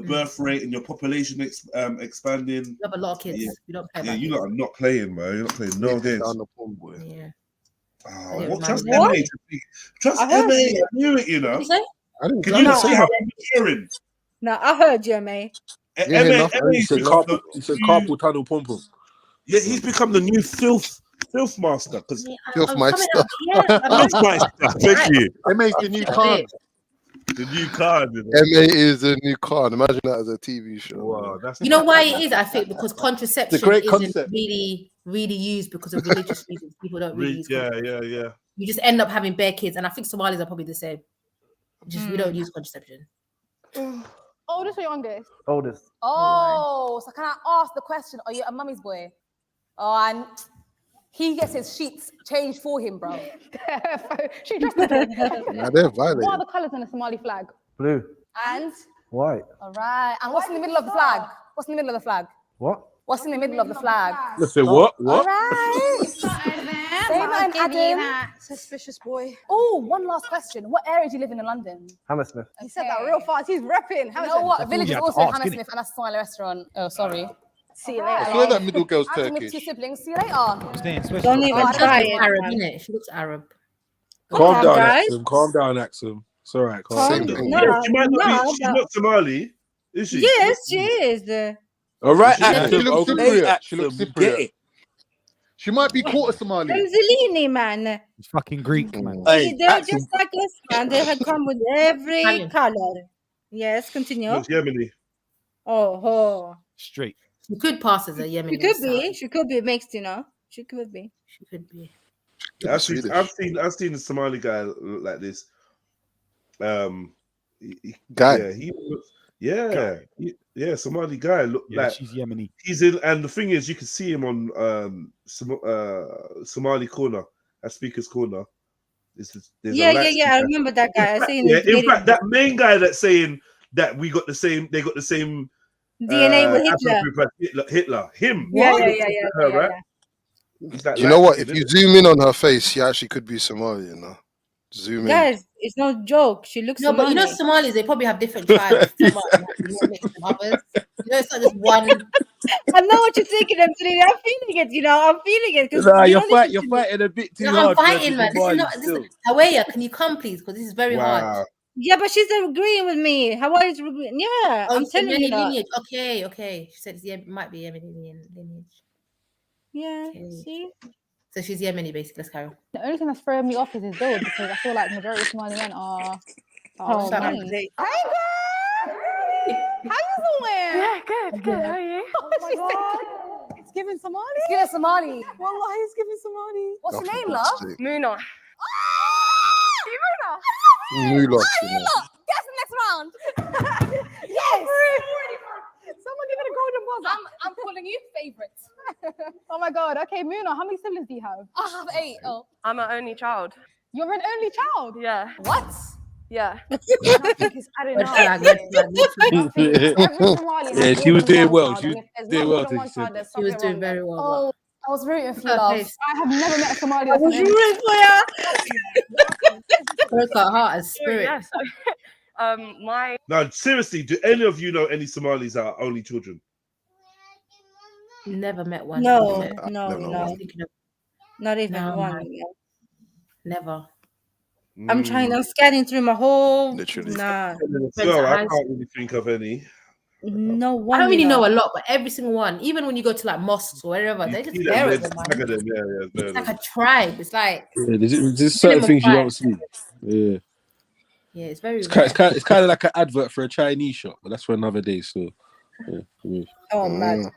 birth rate and your population expanding. You have a lot of kids. Yeah, You don't play yeah about you it. lot are not playing, man. You're not playing no games. Down the pond, boy. Yeah. Oh, Yeah, what, man. trust What? MA to think. Trust I heard MA. you. I knew it, you know. What did you say? I didn't Can you know. see how I'm maturing? No, I heard you, mate. Yeah, MA, enough. MA He is said become carpool, he said carpool tunnel pom pom. yeah, he's become the new filth master. Because Yeah, Filth I'm Meister. coming up. Yeah, filth meister. Thank you. They make the new card. The new card. You know? MA is a new card. Imagine that as a TV show. Wow, that's You know why it is? I think because contraception great isn't concept. really used because of religious reasons. People don't really use yeah, contraception. yeah. You just end up having bare kids, and I think Somalis are probably the same. Just we don't use contraception. Oldest or youngest? Oldest. Oh, so can I ask the question? Are you a mummy's boy? Oh, and he gets his sheets changed for him, bro. She just Yeah, they're violent. What are the colours on the Somali flag? Blue. And White. all right. And what's in the middle of the flag? What's in the middle of the flag? What? What's in the middle of the flag? Let's say what? All right. Say but I'll nothing, give you Adam. that. Suspicious boy. Oh, one last question. What area do you live in London? Hammersmith. He said that real fast. He's repping. You know what? Village is also in Hammersmith, and that's a Somali restaurant. Oh, sorry. See you later. I swear that middle girl's I'm with Turkish. 2 siblings. See you later. Don't even try it. Arab, innit? She looks Arab. Calm down, guys. Axum. Calm down, Axum. It's all right. Calm down. down. Yeah, she might not be, she's not Somali, is she? Yes, she is. All right, She Axum. looks Okay, Cypriot. She looks Axum. Cypriot. Get it. She might be quarter Somali. Zelini, man. It's fucking Greek, man. Hey, They're just like us, man. They have come with every color. Yes, continue. Looks Yemeni. Oh. Straight. She could pass as a Yemeni. She could be. She could be mixed, you know. She could be. She could be. I've seen a Somali guy look like this. Guy. Yeah, Somali guy look like she's Yemeni. He's in, and the thing is, you can see him on Somali Corner at Speaker's Corner. Yeah. I remember that guy. I seen. Yeah, in fact, that main guy that's saying that they got the same DNA with Hitler. Him. Yeah. Right? You know what? If you zoom in on her face, she actually could be Somali, you know. Zoom in. Guys, it's no joke. She looks. No, but you know Somalis, they probably have different tribes. Some are mixed with others. You know, it's not just one. I know what you're thinking, Anthony. I'm feeling it. You know, I'm feeling it. Nah, you're fighting a bit too hard. I'm fighting, man. This is Hawaii, can you come, please? Because this is very hard. Yeah, but she's agreeing with me. Hawaii's yeah. Oh, I'm telling you that. lineage. Okay. She said it might be Yemeni lineage. Yeah. Okay. See. So she's Yemeni, basically. Let's carry on. The only thing that's throwing me off is his build because I feel like majority of Somali men are. Oh, man. man. How you doing? Yeah, good. How are you? Oh my God. It's giving Somali. It's giving Somali. Wallahi, it's giving Somali. What's your name, love? Muna. Mula. Guess the next round. Yes. Someone give it a golden buzzer. I'm calling you favorite. Oh my God. Okay, Muna, how many siblings do you have? I have 8. Oh. I'm an only child. You're an only child? Yeah. What? Yeah. I think it's adding up. Yeah, she was doing well. She was doing well. She was doing very well. Oh, I was rooting for you, love. I have never met a Somali. I was rooting for you. Broke her heart and spirit. Yeah, so, my. Now, seriously, do any of you know any Somalis that are only children? Never met one. No. Not even No, one. man. Yeah. Never. I'm scanning through my whole. Literally. Nah. Well, I can't really think of any. No one. I don't really know a lot, but every single one, even when you go to like mosques or wherever, they just stare at them, man. It's like a tribe. It's like There's certain things you don't see. Yeah. Yeah, it's very. It's kind of like an advert for a Chinese shop, but that's for another day. So. Yeah. Oh man.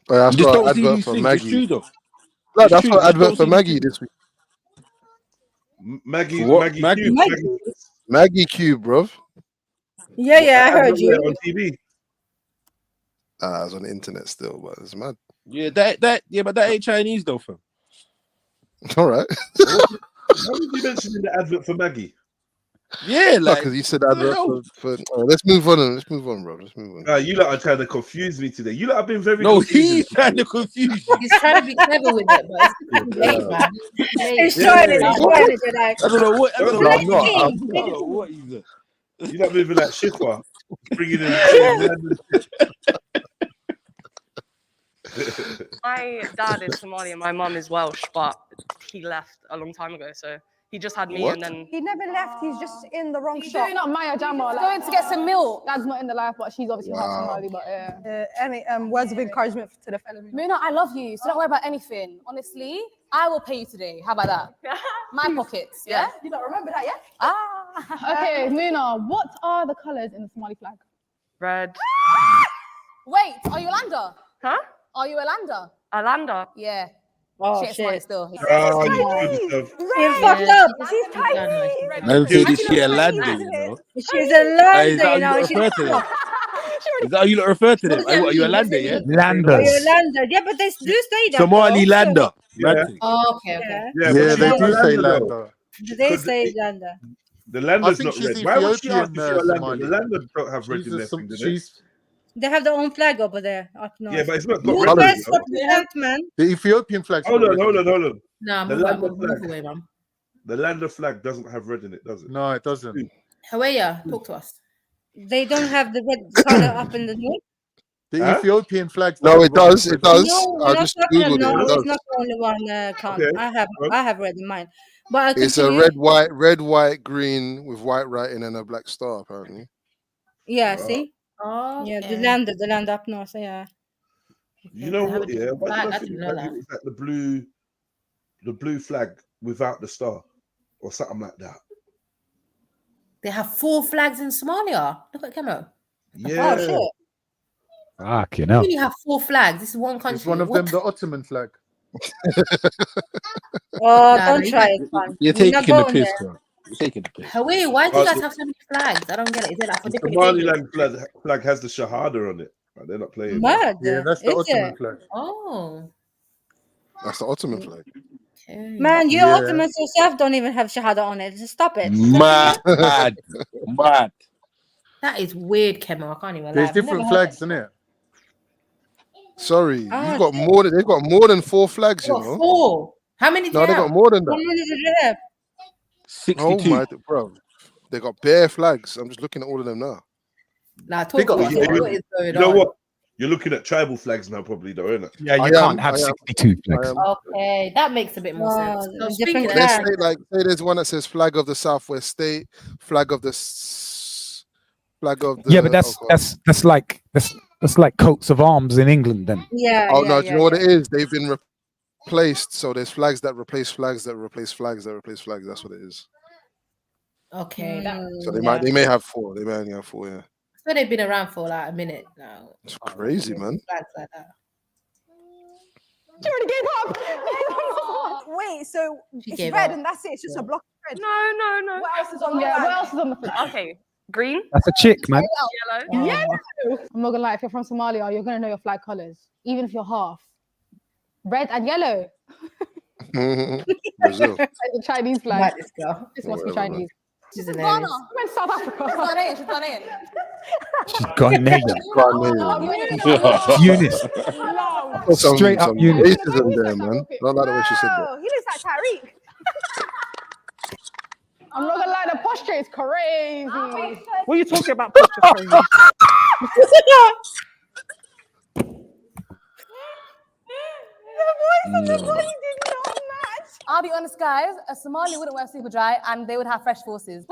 That's Just got don't an see advert these for things. Maggie. It's true, though. No, It's that's true. got Just advert don't for see Maggie these this week. Maggie Cube, bro. Yeah, I heard you. On TV. I was on the internet still, but it's mad. Yeah, but that ain't Chinese though, fam. All right. How did you mention in the advert for Maggie? Yeah, like because you said advert for let's move on. Let's move on, bro. Let's move on. You lot are trying to confuse me today. You lot have been very he's trying to confuse you. He's trying to be clever with it, but it's late, man. He's trying it. I don't know what. I don't know I'm not. I don't know what he's doing. You're not moving like Shikwa. Bringing in. My dad is Somali and my mum is Welsh, but he left a long time ago, so he just had me and then. He never left. He's just in the wrong shop. Not Maya Jamal. Like, going to get some milk. Dad's not in the life, but she's obviously half Somali. But Any words of encouragement to the fellow? Muna, I love you, so don't worry about anything. Honestly, I will pay you today. How about that? My pockets. Yeah. You don't remember that, yeah? Okay, Muna. What are the colours in the Somali flag? Red. Wait, are you Alanda? Huh? Are you Alanda? Alanda? Yeah. Oh, shit. Somali still. You fucked up. She's tiny. I'm saying she a lander, you know. She's a lander, you know. Is that how you lot refer to them? Are you a lander, yeah? Landers. You're a lander. Yeah, but they do say that. Somali though. lander. Yeah. Oh, okay. Yeah, they but do say Lander. lander. They say lander. The lander's I think not she's red. Why would she ask Ethiopian, if you're a lander? Somali. The lander don't have red in their thing, do they? They have their own flag over there. Up north. Yeah, but it's not got Who red. best represent, man? The Ethiopian flag. Hold on. No, The move land of move flag. away, mum. The land of flag doesn't have red in it, does it? No, it doesn't. Hawaya, talk to us. They don't have the red color up in the north. The Huh? Ethiopian flags. No, it does. It does. No, I we're not just talking of googled no. it. It It's does. not the only one. Count. Okay. I have red in mine. But I It's a continue. red, white, green with white writing and a black star. Apparently. Yeah. Wow. See. Oh, Yeah, the land up north. Yeah. You know They have a what? Yeah, different why flag. did I I think didn't know that it that. was like the blue flag without the star or something like that? They have 4 flags in Somalia. Look at Kemo. Yeah. Oh shit. Fucking You hell. really have 4 flags. This is one country. Is one of them the Ottoman flag? Oh, Nah, don't you try can't- it, fun. You're We're not taking the going piss, there. bro. You're taking the piss. Hawaii, why do you guys have so many flags? I don't get it. Is it like for The different occasions? Somaliland flag has the Shahada on it. They're not playing. Mad. Yeah, that's the Is Ottoman it? flag. Oh. That's the Ottoman flag. Okay. Man, you Yeah. Ottomans yourself don't even have Shahada on it. Just stop it. Mad. Mad. That is weird, Kemo. I can't even lie. There's I've never different heard flags, that. isn't it? Sorry, Ah, you've got more than they've got more than 4 flags. They've You got know. 4. How many do No, you they have? got more than How that. many did you have? Oh 62. my, bro, they got bare flags. I'm just looking at all of them now. Nah, They talk got to us. yeah, What is going You know on? what? You're looking at tribal flags now, probably, though, isn't it? Yeah, you I can't am, have I am. 62 flags. Okay, that makes a bit more sense. Oh, So different speaking of Let's that, say, like, say there's one that says flag of the Southwest State, flag of the flag of the. Yeah, but that's oh, God. that's like coats of arms in England then. Yeah. Oh yeah, no, yeah, do you know what yeah. it is? They've been replaced. So there's flags that replace flags that replace flags that replace flags. That's what it is. okay, that, So they yeah. may have 4. They may only have 4. Yeah, So they've been around for like a minute now. it's crazy, man. Flags like that. She already gave up. Wait, so She it's gave red up. and that's it. It's just a block of red. No. What else is on the flag? What else is on the flag? Okay. Green, That's a chick, man. yellow. Yellow. I'm not gonna lie. If you're from Somalia, you're gonna know your flag colors, even if you're half. Red and yellow. Brazil. Like the Chinese flag. Like this girl. This must be Whatever, Chinese. She's Ghana. hilarious. I'm in South Africa. She's gone in. She's gone in. She's Ghanaian. Ghanaian. Eunice. Straight up some Eunice. racism there, man. Not like the way she said that. Oh, he looks like Tariq. I'm not gonna lie, the posture is crazy. What are you talking about? Posture crazy? The body did not match. I'll be honest, guys. A Somali wouldn't wear super dry, and they would have fresh forces.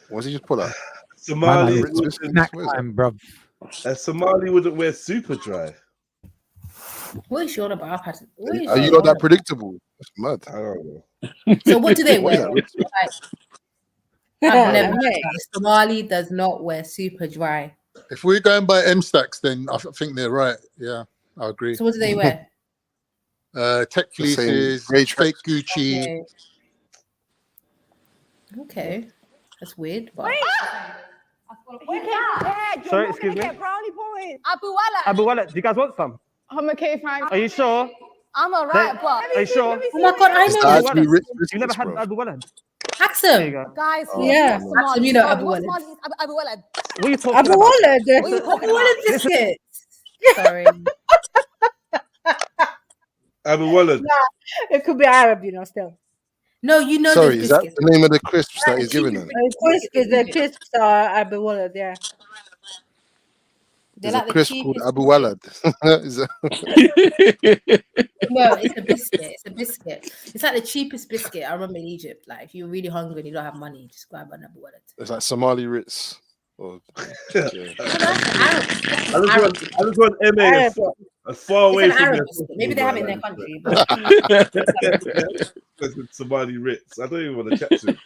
What's he just pull up? Somali, Snack time, bruv. a Somali wouldn't wear super dry. What is she on about? Are you not that predictable? That's mad. I don't know. So what do they wear? What is Like, I've never Somali does not wear super dry. If we're going by M stacks, then I think they're right. Yeah, I agree. So what do they wear? Tech The same fleeces, grey fake Gucci. Okay. That's weird. But... Sorry, excuse me. Brownie points. Abu Wala. Abu Wallet, do you guys want some? I'm okay, Frank. Are you sure? I'm alright, They- but Are you sure? Oh my god, I It's know the this. actually rich You never biscuits, had bro. Abu Wallet? There you Haxam. go. guys, Oh, yeah, no. Somali. You know What Abu Walid. Somali is Abu Walid? What are you talking Abu about? Walid. What are you talking Abu Walid about? biscuits. Sorry. Abu Walid. It could be Arab, you know, still. No, you know Sorry, those is that biscuits. the name of the crisps that he's giving them? The crisps are Abu Walid, yeah. They're There's like a the crisp called cheapest. Abu Walad. Is that- No, it's a biscuit. It's a biscuit. It's like the cheapest biscuit. I remember in Egypt. Like if you're really hungry and you don't have money, just grab an Abu Walid. It's like Somali Ritz. Or, yeah. I just want MA Arab. as far away It's an from Arab their biscuit. Maybe they have it in their country. That's with Somali Ritz. I don't even want to catch it.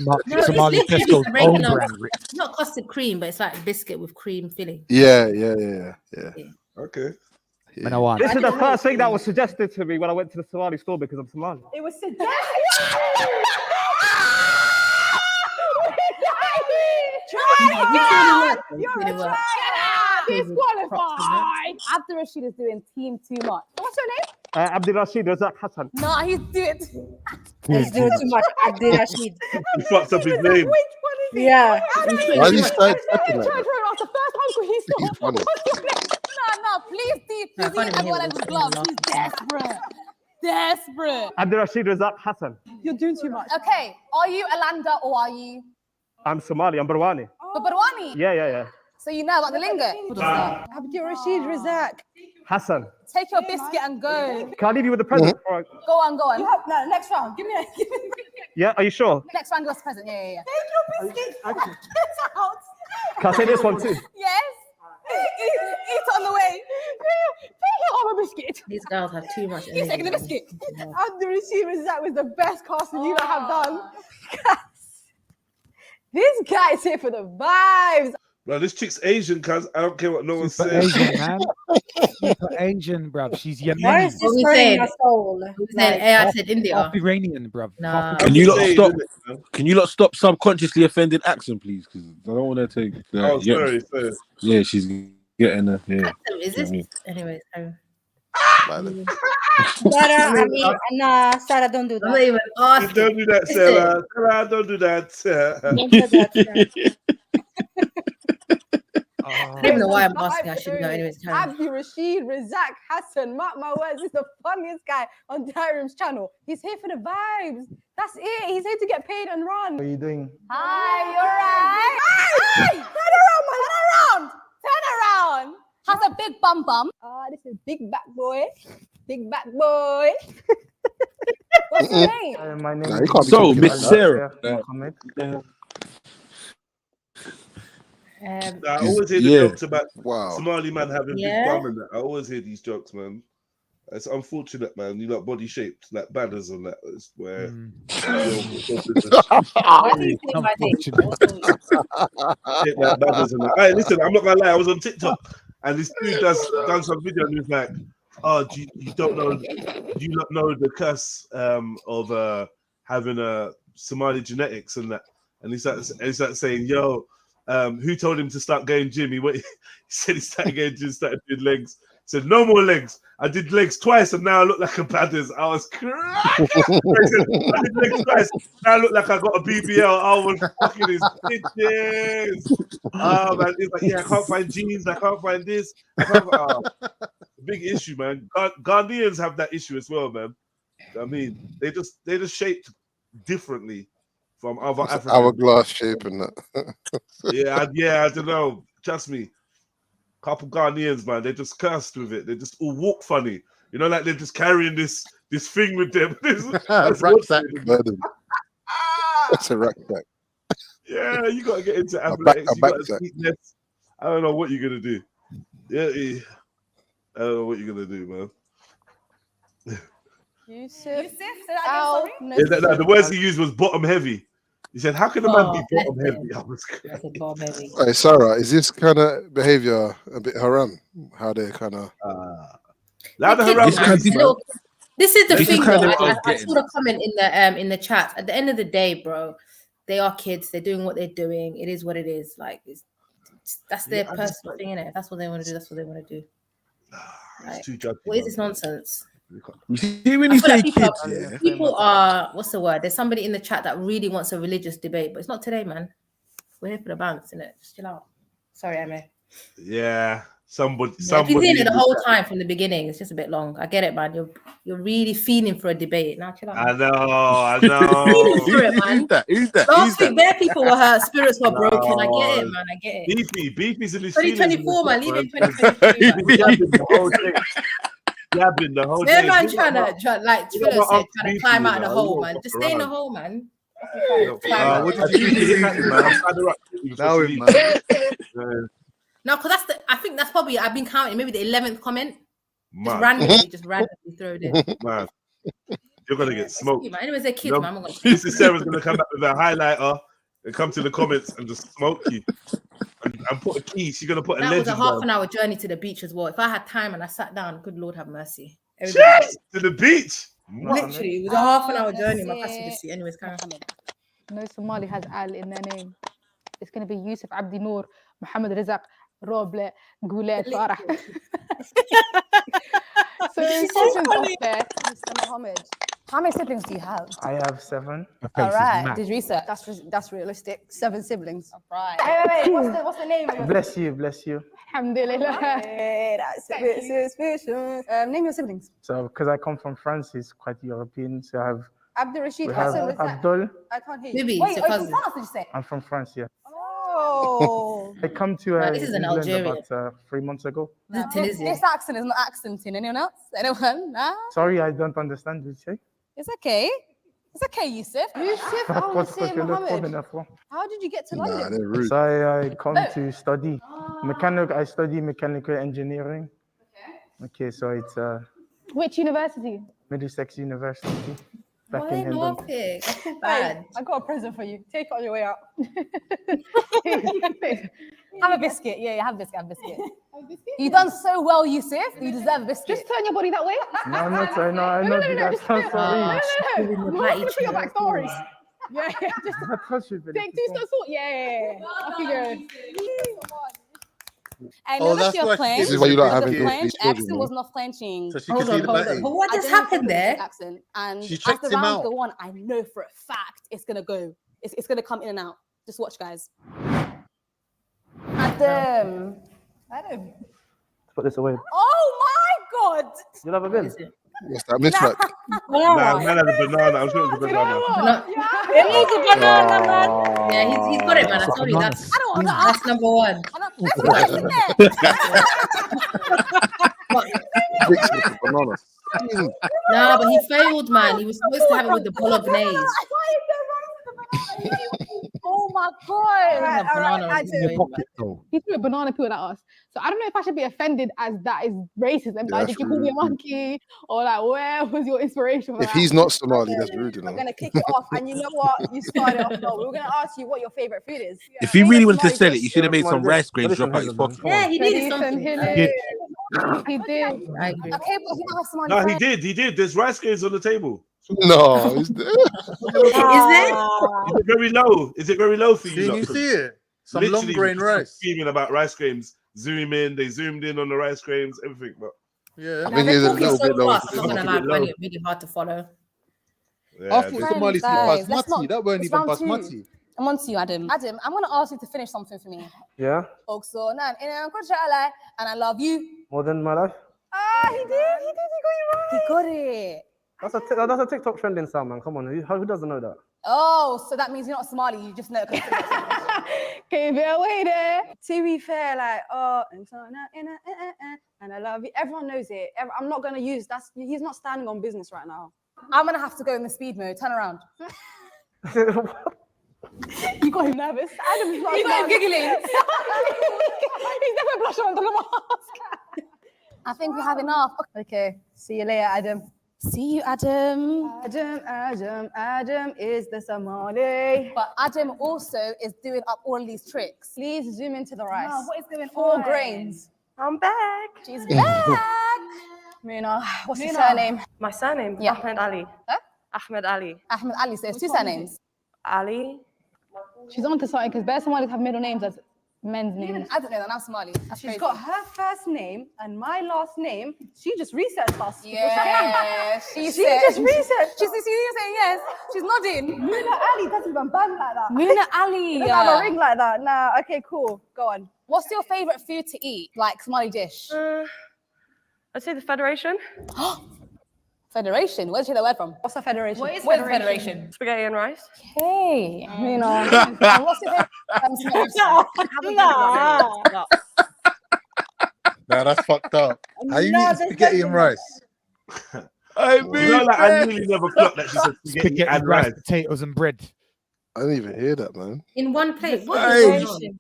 No, it's Somali literally Tesco's just a regular- own brand. It's not custard cream, but it's like biscuit with cream filling. Yeah. Okay. Man, I want. This is the first thing that was suggested to me when I went to the Somali store because I'm Somali. It was suggested. Disqualified. Abdul Rashid is doing team too much. What's your name? Abdul Rashid Razak Hassan. No, he's doing. He's doing too much. Abdul Rashid. He fucked up his name. Yeah. Why is he stepping like That's that? the first uncle he saw. He's funny. No, No, please, please get as well as with gloves. He's desperate. Desperate. Abdul Rashid Razak Hassan. You're doing too much. Okay, are you Alanda or are you? I'm Somali. I'm Barwani. But Barwani? Yeah. So you know about the lingo? Abdul Rashid Razak. Hassan. Take your biscuit and go. Can I leave you with the present? Go on. No, next round. Give me a. Yeah, are you sure? Next round, give us a present. Yeah. Take your biscuit. Get out. Can I say this one too? Yes. Eat on the way. Take your biscuit. These girls have too much energy. He's taking the biscuit. Abdul Rashid Razak was the best casting you lot have done. This guy is here for the vibes. Bro, this chick's Asian, cuz I don't care what no one Super says. Asian, man. Super Asian, bruv. She's Yemeni. Why is this hurting my soul? I said India. Half Iranian, bruv. Nah. Can you lot stop? Can you lot stop subconsciously offending accent, please? Because I don't want to take. Sorry. Yeah, she's getting a. Yeah. Is this? Anyways. Sarah, don't do that. I'm not even asking. Don't do that, Sarah. Sarah, don't do that. Don't do that, I don't even know why I'm asking. I should know. Anyways, Abdul Rashid Razak Hassan. Mark my words, he's the funniest guy on Diary's channel. He's here for the vibes. That's it. He's here to get paid and run. What are you doing? Hi, you're right. Hey, turn around. Has a big bum. This is big back boy. Big back boy. What's your name? My name is so Miss Sarah. I always hear the jokes about Somali man having big bum and that. I always hear these jokes, man. It's unfortunate, man. You like body shaped like badders and that. It's where Hey, listen, I'm not gonna lie. I was on TikTok and this dude done some video and he was like, "Oh, do you not know the curse of having a Somali genetics and that?" And he started saying, "Yo, who told him to start going gym?" He said he started going gym, started doing legs. He said, "No more legs. I did legs twice and now I look like a badders." I was crying. I did legs twice. Now I look like I got a BBL. I was fucking his bitches. Oh man, he's like, "Yeah, I can't find jeans. I can't find this. Big issue, man. Ghanaians have that issue as well, man. I mean, they just shaped differently from other Africans. Hourglass shape and that. yeah, I don't know. Trust me. Couple Ghanaians, man, they're just cursed with it. They just all walk funny. You know, like they're just carrying this thing with them. Rucksack. That's a rucksack. Yeah, you got to get into athletics. You got to fitness. I don't know what you're going to do. Yeah, I don't know what you're going to do, man. Yusuf. The words he used was bottom heavy. He said, "How can a man be bottom heavy?" I was crazy. Hey, Sarah, is this kind of behavior a bit haram? How they kind of... This is the thing, though. I saw the comment in the chat. At the end of the day, bro, they are kids. They're doing what they're doing. It is what it is. Like, that's their personal thing, innit? That's what they want to do. That's what they want to do. Like, what is this nonsense? You see when you say kids, people are, what's the word? There's somebody in the chat that really wants a religious debate, but it's not today, man. We're here for the bounce, innit? Just chill out. Sorry, Emma. Yeah, somebody. If you've been in the whole time from the beginning, it's just a bit long. I get it, man. You're really feeling for a debate. Now chill out. I know. Feeling for it, man. Who's that? Last week, bare people were hurt. Spirits were broken. I get it, man. I get it. Beefy's in his 2024, man. Leave it 2023. Yabbing the whole they're day. not trying to climb out of the hole, man. Just stay in the hole, man. What did you No, because I think that's probably, I've been counting, maybe the 11th comment. Just randomly throw it in. Man, you're going to get smoked. Anyways, they're kids, man. This is Sarah's going to come back with a highlighter and come to the comments and just smoke you. And put a key. She's going to put a legend. That was a half an hour journey to the beach as well. If I had time and I sat down, good Lord have mercy. Yes, to the beach. Literally, it was a half an hour journey. My passenger seat. Anyways, carry on. No Somali has Al in their name. It's going to be Yusuf Abdi Noor, Muhammad Rizaq, Roble, Goulet, Farah. So questions off there, Mr. Mohammed. How many siblings do you have? I have 7. All right. Did research. That's realistic. 7 siblings. All right. Wait. What's the name of your Bless you, bless you. Alhamdulillah. Hey, that's a bit suspicious. Name your siblings. So, because I come from France, it's quite European. So I have. Abdul Rashid. We have Abdul. I can't hear you. Maybe Wait, it's are your you from cousin. France, did you say? I'm from France, yeah. Oh. I come to No, this is an England Algerian. about 3 months ago. This accent is not accenting. Anyone else? Anyone? Nah? Sorry, I don't understand what you say. It's okay. It's okay, Yusuf. Yusuf, I want to say Mohammed. How did you get to London? So I come to study. I study mechanical engineering. Okay, so it's Which university? Middlesex University. Back Why in Hendon. Norfolk? I feel bad. I got a present for you. Take it on your way out. Have a biscuit. Yeah, have biscuit. Have biscuit. You've done so well, Yusuf. You deserve a biscuit. Just turn your body that way. No, I'm not. I know. Just I'm sorry. No. I'm looking for your backstories. Yeah. Just I trust you, take 2 steps forward. Yeah. Off you go. I know that that's you're why clench. This is why you don't have The these clench children, accent man. was not clenching. So she Hold could see on, the hold on. batting. But what I just didn't happened feel the there? accent. And She as checked the him rounds out. go on, I know for a fact it's gonna go. It's gonna come in and out. Just watch, guys. Adam. Put this away. Oh my God. You love a bin? What's that mismatch? Nah, man had a banana. I was looking at the banana. It needs a banana, man. Yeah, he's got it, man. I told you that's number 1. Banana. Nah, but he failed, man. He was supposed to have it with the bolognese. Oh my God. He threw a banana peel at us. So I don't know if I should be offended as that is racism. Like, did you call me a monkey? Or like, where was your inspiration for If that? he's not Somali, that's rude We're enough. gonna kick it off, and you know what? You started off well. We're gonna ask you what your favorite food is. If he really wanted to sell it, he should have made some rice grains drop out his pocket. Yeah, he needed something. He did. I agree. Okay, but he don't have Somali No, he friends. did. He did. There's rice grains on the table. No, is there? Is there? Is it very low? Is it very low for you? Did lot? you see it? Some Literally, long grain people rice. Screaming about rice grains. Zoom in. They zoomed in on the rice grains. Everything, but Yeah. I think it's a little bit low. I'm not gonna lie, I find it really hard to follow. yeah, I thought Somali said Guys, let's basmati. not- That weren't it's even round 2. basmati. I'm on to you, Adam. Adam, I'm gonna ask you to finish something for me. Yeah? Also, and I love you. More than my life? Ah, he did. He got it. That's a TikTok trending sound, man. Come on. Who doesn't know that? Oh, so that means you're not Somali. You just know. Came away there. To be fair, like, and I love you. Everyone knows it. I'm not gonna use that's. He's not standing on business right now. I'm gonna have to go in the speed mode. Turn around. You got him nervous. Adam is You got him giggling. He's never blushing under the mask. I think we have enough. Okay. See you later, Adam. See you, Adam. Adam is the Somali. But Adam also is doing up all these tricks. Please zoom into the rice. No, what is going 4 on? grains. I'm back. She's back. Muna, what's your surname? My surname? Yeah. Ahmed Ali. Huh? Ahmed Ali. Ahmed Ali. So it's 2 surnames. Ali. She's on to something because bare Somalis have middle names as men's names. I don't know that. I'm Somali. That's She's crazy. got her first name and my last name. She just researched us. Yeah, she just researched. She's saying yes. She's nodding. Muna Ali doesn't even bang like that. Muna Ali. Doesn't have a ring like that. Nah, okay, cool. Go on. What's your favorite food to eat? Like Somali dish? I'd say the Federation. Federation. Where did you get that word from? What's a federation? What is Federation? Spaghetti and rice. Okay. Muna. And what's your favorite? Nah, that's fucked up. How you eat spaghetti and rice? I really never clocked that she said spaghetti and rice. Potatoes and bread. I didn't even hear that, man. In one plate. What Hey. is going on?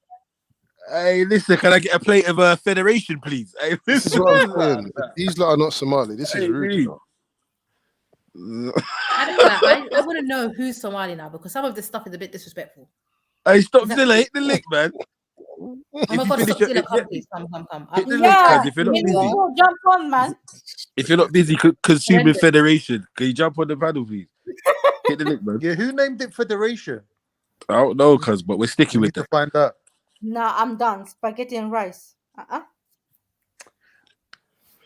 Hey, listen, can I get a plate of Federation, please? Hey, This is what I'm saying. If these lot are not Somali, this is rude. You know? I don't know. I want to know who's Somali now because some of this stuff is a bit disrespectful. Hey, stop Zilla, hit the lick, man. Oh my God, stop Zilla, come please, come. Hit the lick, guys, if you're not busy. Jump on, man. If you're not busy consuming Federation, can you jump on the panel, please? Hit the lick, man. Yeah, who named it Federation? I don't know, cuz, but we're sticking with To that. find out. Nah, I'm done. Spaghetti and rice.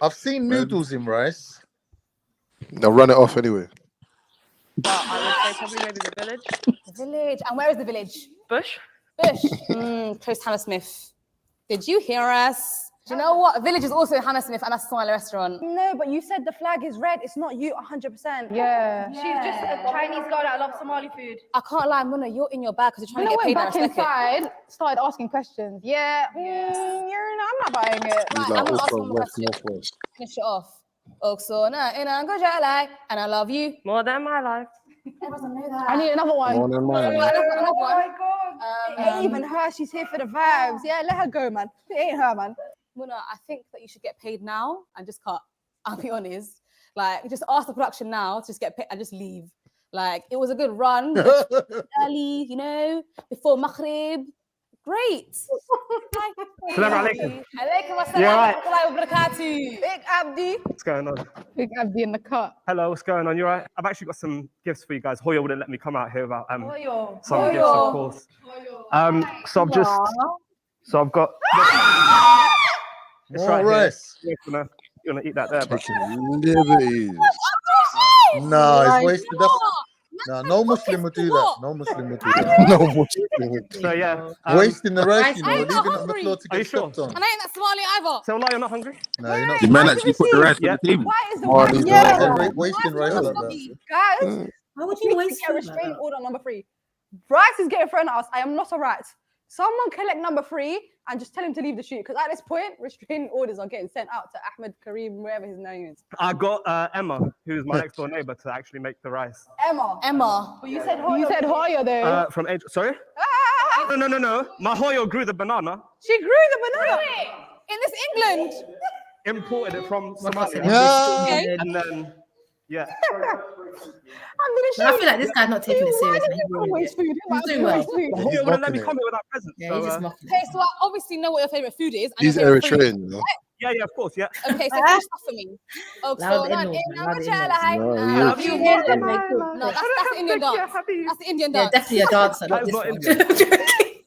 I've seen noodles in rice. Now run it off anyway. but I would say probably maybe the village. The village. And where is the village? Bush. Bush. Close to Hammersmith. Did you hear us? Do you know what? Village is also in Hammersmith, and that's a Somali restaurant. No, but you said the flag is red. It's not you 100%. Yeah. She's just a Chinese girl that loves Somali food. I can't lie, Muna, you're in your bag because you're trying to get paid. Back inside, started asking questions. Yeah, I'm not buying it. Right, I'm not asking one question. Finish it off. Oksona, and I love you more than my life. Everyone doesn't know that. I need another one. More than mine. Oh my God. It ain't even her. She's here for the vibes. Yeah, let her go, man. It ain't her, man. Muna, I think that you should get paid now and just cut. I'll be honest. Like, just ask the production now to just get paid and just leave. Like, it was a good run. Early, you know, before Maghrib. Great. Assalamu alaikum. Alaikum assalam Yeah, right. wa rahmatullahi wa barakatuh. Big Abdi. What's going on? Big Abdi in the cut. Hello, what's going on? You're right. I've actually got some gifts for you guys. Hoya wouldn't let me come out here without Hoyo. some Hoyo. gifts, of course. So I've got. It's right here. You wanna eat that there? Liberties. Nah, it's wasted. Nah, no Muslim would do that. No Muslim would do that. No Muslim would do that. So yeah, wasting the rice, you know, leaving it on the hungry. floor to Are you get sure? stepped on. And I ain't that Somali either. So you're not hungry? No, you're not. The man actually put the rice on the table. Why is the Marley, Wasting rice like that. Guys, Why would you waste a restraining order on number 3? Rice is getting thrown at us. I am not a rat. Someone collect number 3 and just tell him to leave the shoot. Because at this point, restraining orders are getting sent out to Ahmed Kareem, wherever his name is. I got Emma, who's my next door neighbor, to actually make the rice. Emma. But you said Hoya. You said Hoya though. From age. Sorry? No. My Hoya grew the banana. She grew the banana. In this England. Imported it from Somalia. Okay. And then, yeah. I feel like this guy's not taking it seriously. He's doing well. Hoya wouldn't let me come here without presents. Yeah, he's just mocking. Okay, so I obviously know what your favorite food is. He's Eritrean, you know. Yeah, of course, yeah. Okay, so finish stuff for me. Oh, so Loud no, in-laws, no, loud no, in-laws. you Yeah, hear no, that's the Indian dance. That's the Indian Yeah, dance. definitely a dancer, not this one.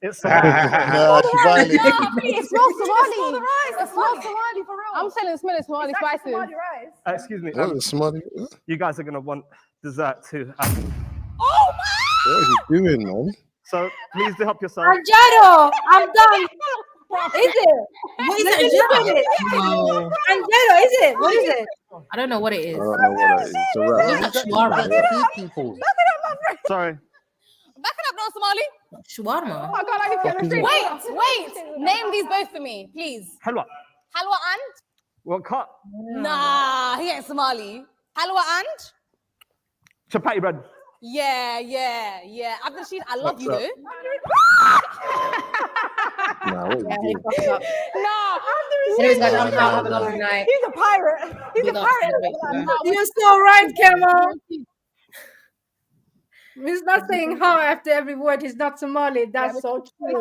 It's Nah, she violated. It smells Somali. It smells Somali for real. I'm smelling Somali spices. Excuse me. What is Somali? You guys are going to want dessert too. Oh What are you doing, man? So please do help yourself. Anjero, I'm done. Is it? What is Let me it? look at it. No. Anjero, is it? What is it? I don't know what it is. I don't know what that is. It's a wrap. Looks like shawarma. Sorry. Back it up, no Somali. Shawarma. Oh God, I need to get restrained. Wait. Name these both for me, please. Halwa. Halwa and? What cut? Nah, he ain't Somali. Halwa and? Chapati bread. Yeah. Abdul Rashid, I love you though. Nah, what are you doing? No, Anyways, guys, I'm out. Have a lovely night. He's a pirate. He's a pirate. You're so right, Kemal. He's not saying how after every word. He's not Somali. That's so true. You're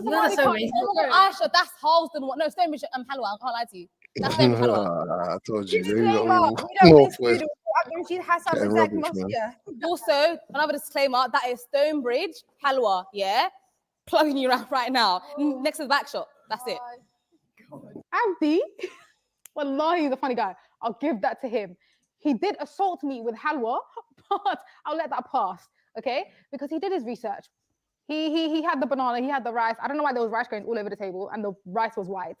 No, Somali. that's so racist. Oh my God, Aisha, that's Halston. No, Stonebridge Halwa. I can't lie to you. That's Stonebridge Halwa. I told you. Disclaimer, we don't Northwest. miss food. Abdul Rashid has some Getting exact rubbish, man. mafia. Also, another disclaimer, that is Stonebridge Halwa, yeah? Plugging you around right now. Next to the back shop. That's it. Abdi, wallahi, he's a funny guy. I'll give that to him. He did assault me with halwa, but I'll let that pass, okay? Because he did his research. He had the banana, he had the rice. I don't know why there was rice grains all over the table, and the rice was white.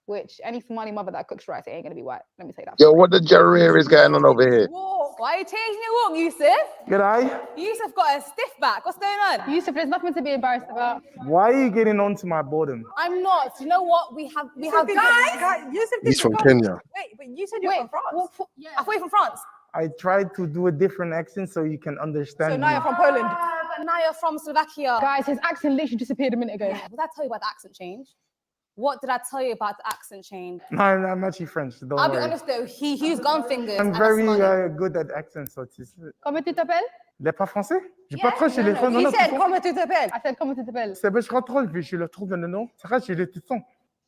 Which any Somali mother that cooks rice, it ain't gonna be white. Let me say that. Yo, what the Jarrier is going on over here? Walk. Why are you changing your walk, Yusuf? G'day. Yusuf got a stiff back. What's going on? Yusuf, there's nothing to be embarrassed about. Why are you getting onto my boredom? I'm not. You know what? We have Guys, Yusuf He's did from the- Kenya. Wait, but you said you're from France. I thought you're from France. I tried to do a different accent so you can understand So now me. you're from Poland. But now you're from Slovakia. Guys, his accent literally disappeared a minute ago. Yeah, what did I tell you about the accent change? What did I tell you about the accent change? No, I'm actually French. Don't I'll be worry. honest though, he's gone fingers. I'm and very that's money. good at accents. So it's... Comment tu t'appelles? Il est pas français? J'ai pas trop chez les femmes. He said, comment tu t'appelles? I said, comment tu t'appelles? C'est ben, je contrôle, puis je le trouve le nom. C'est vrai, j'ai le tout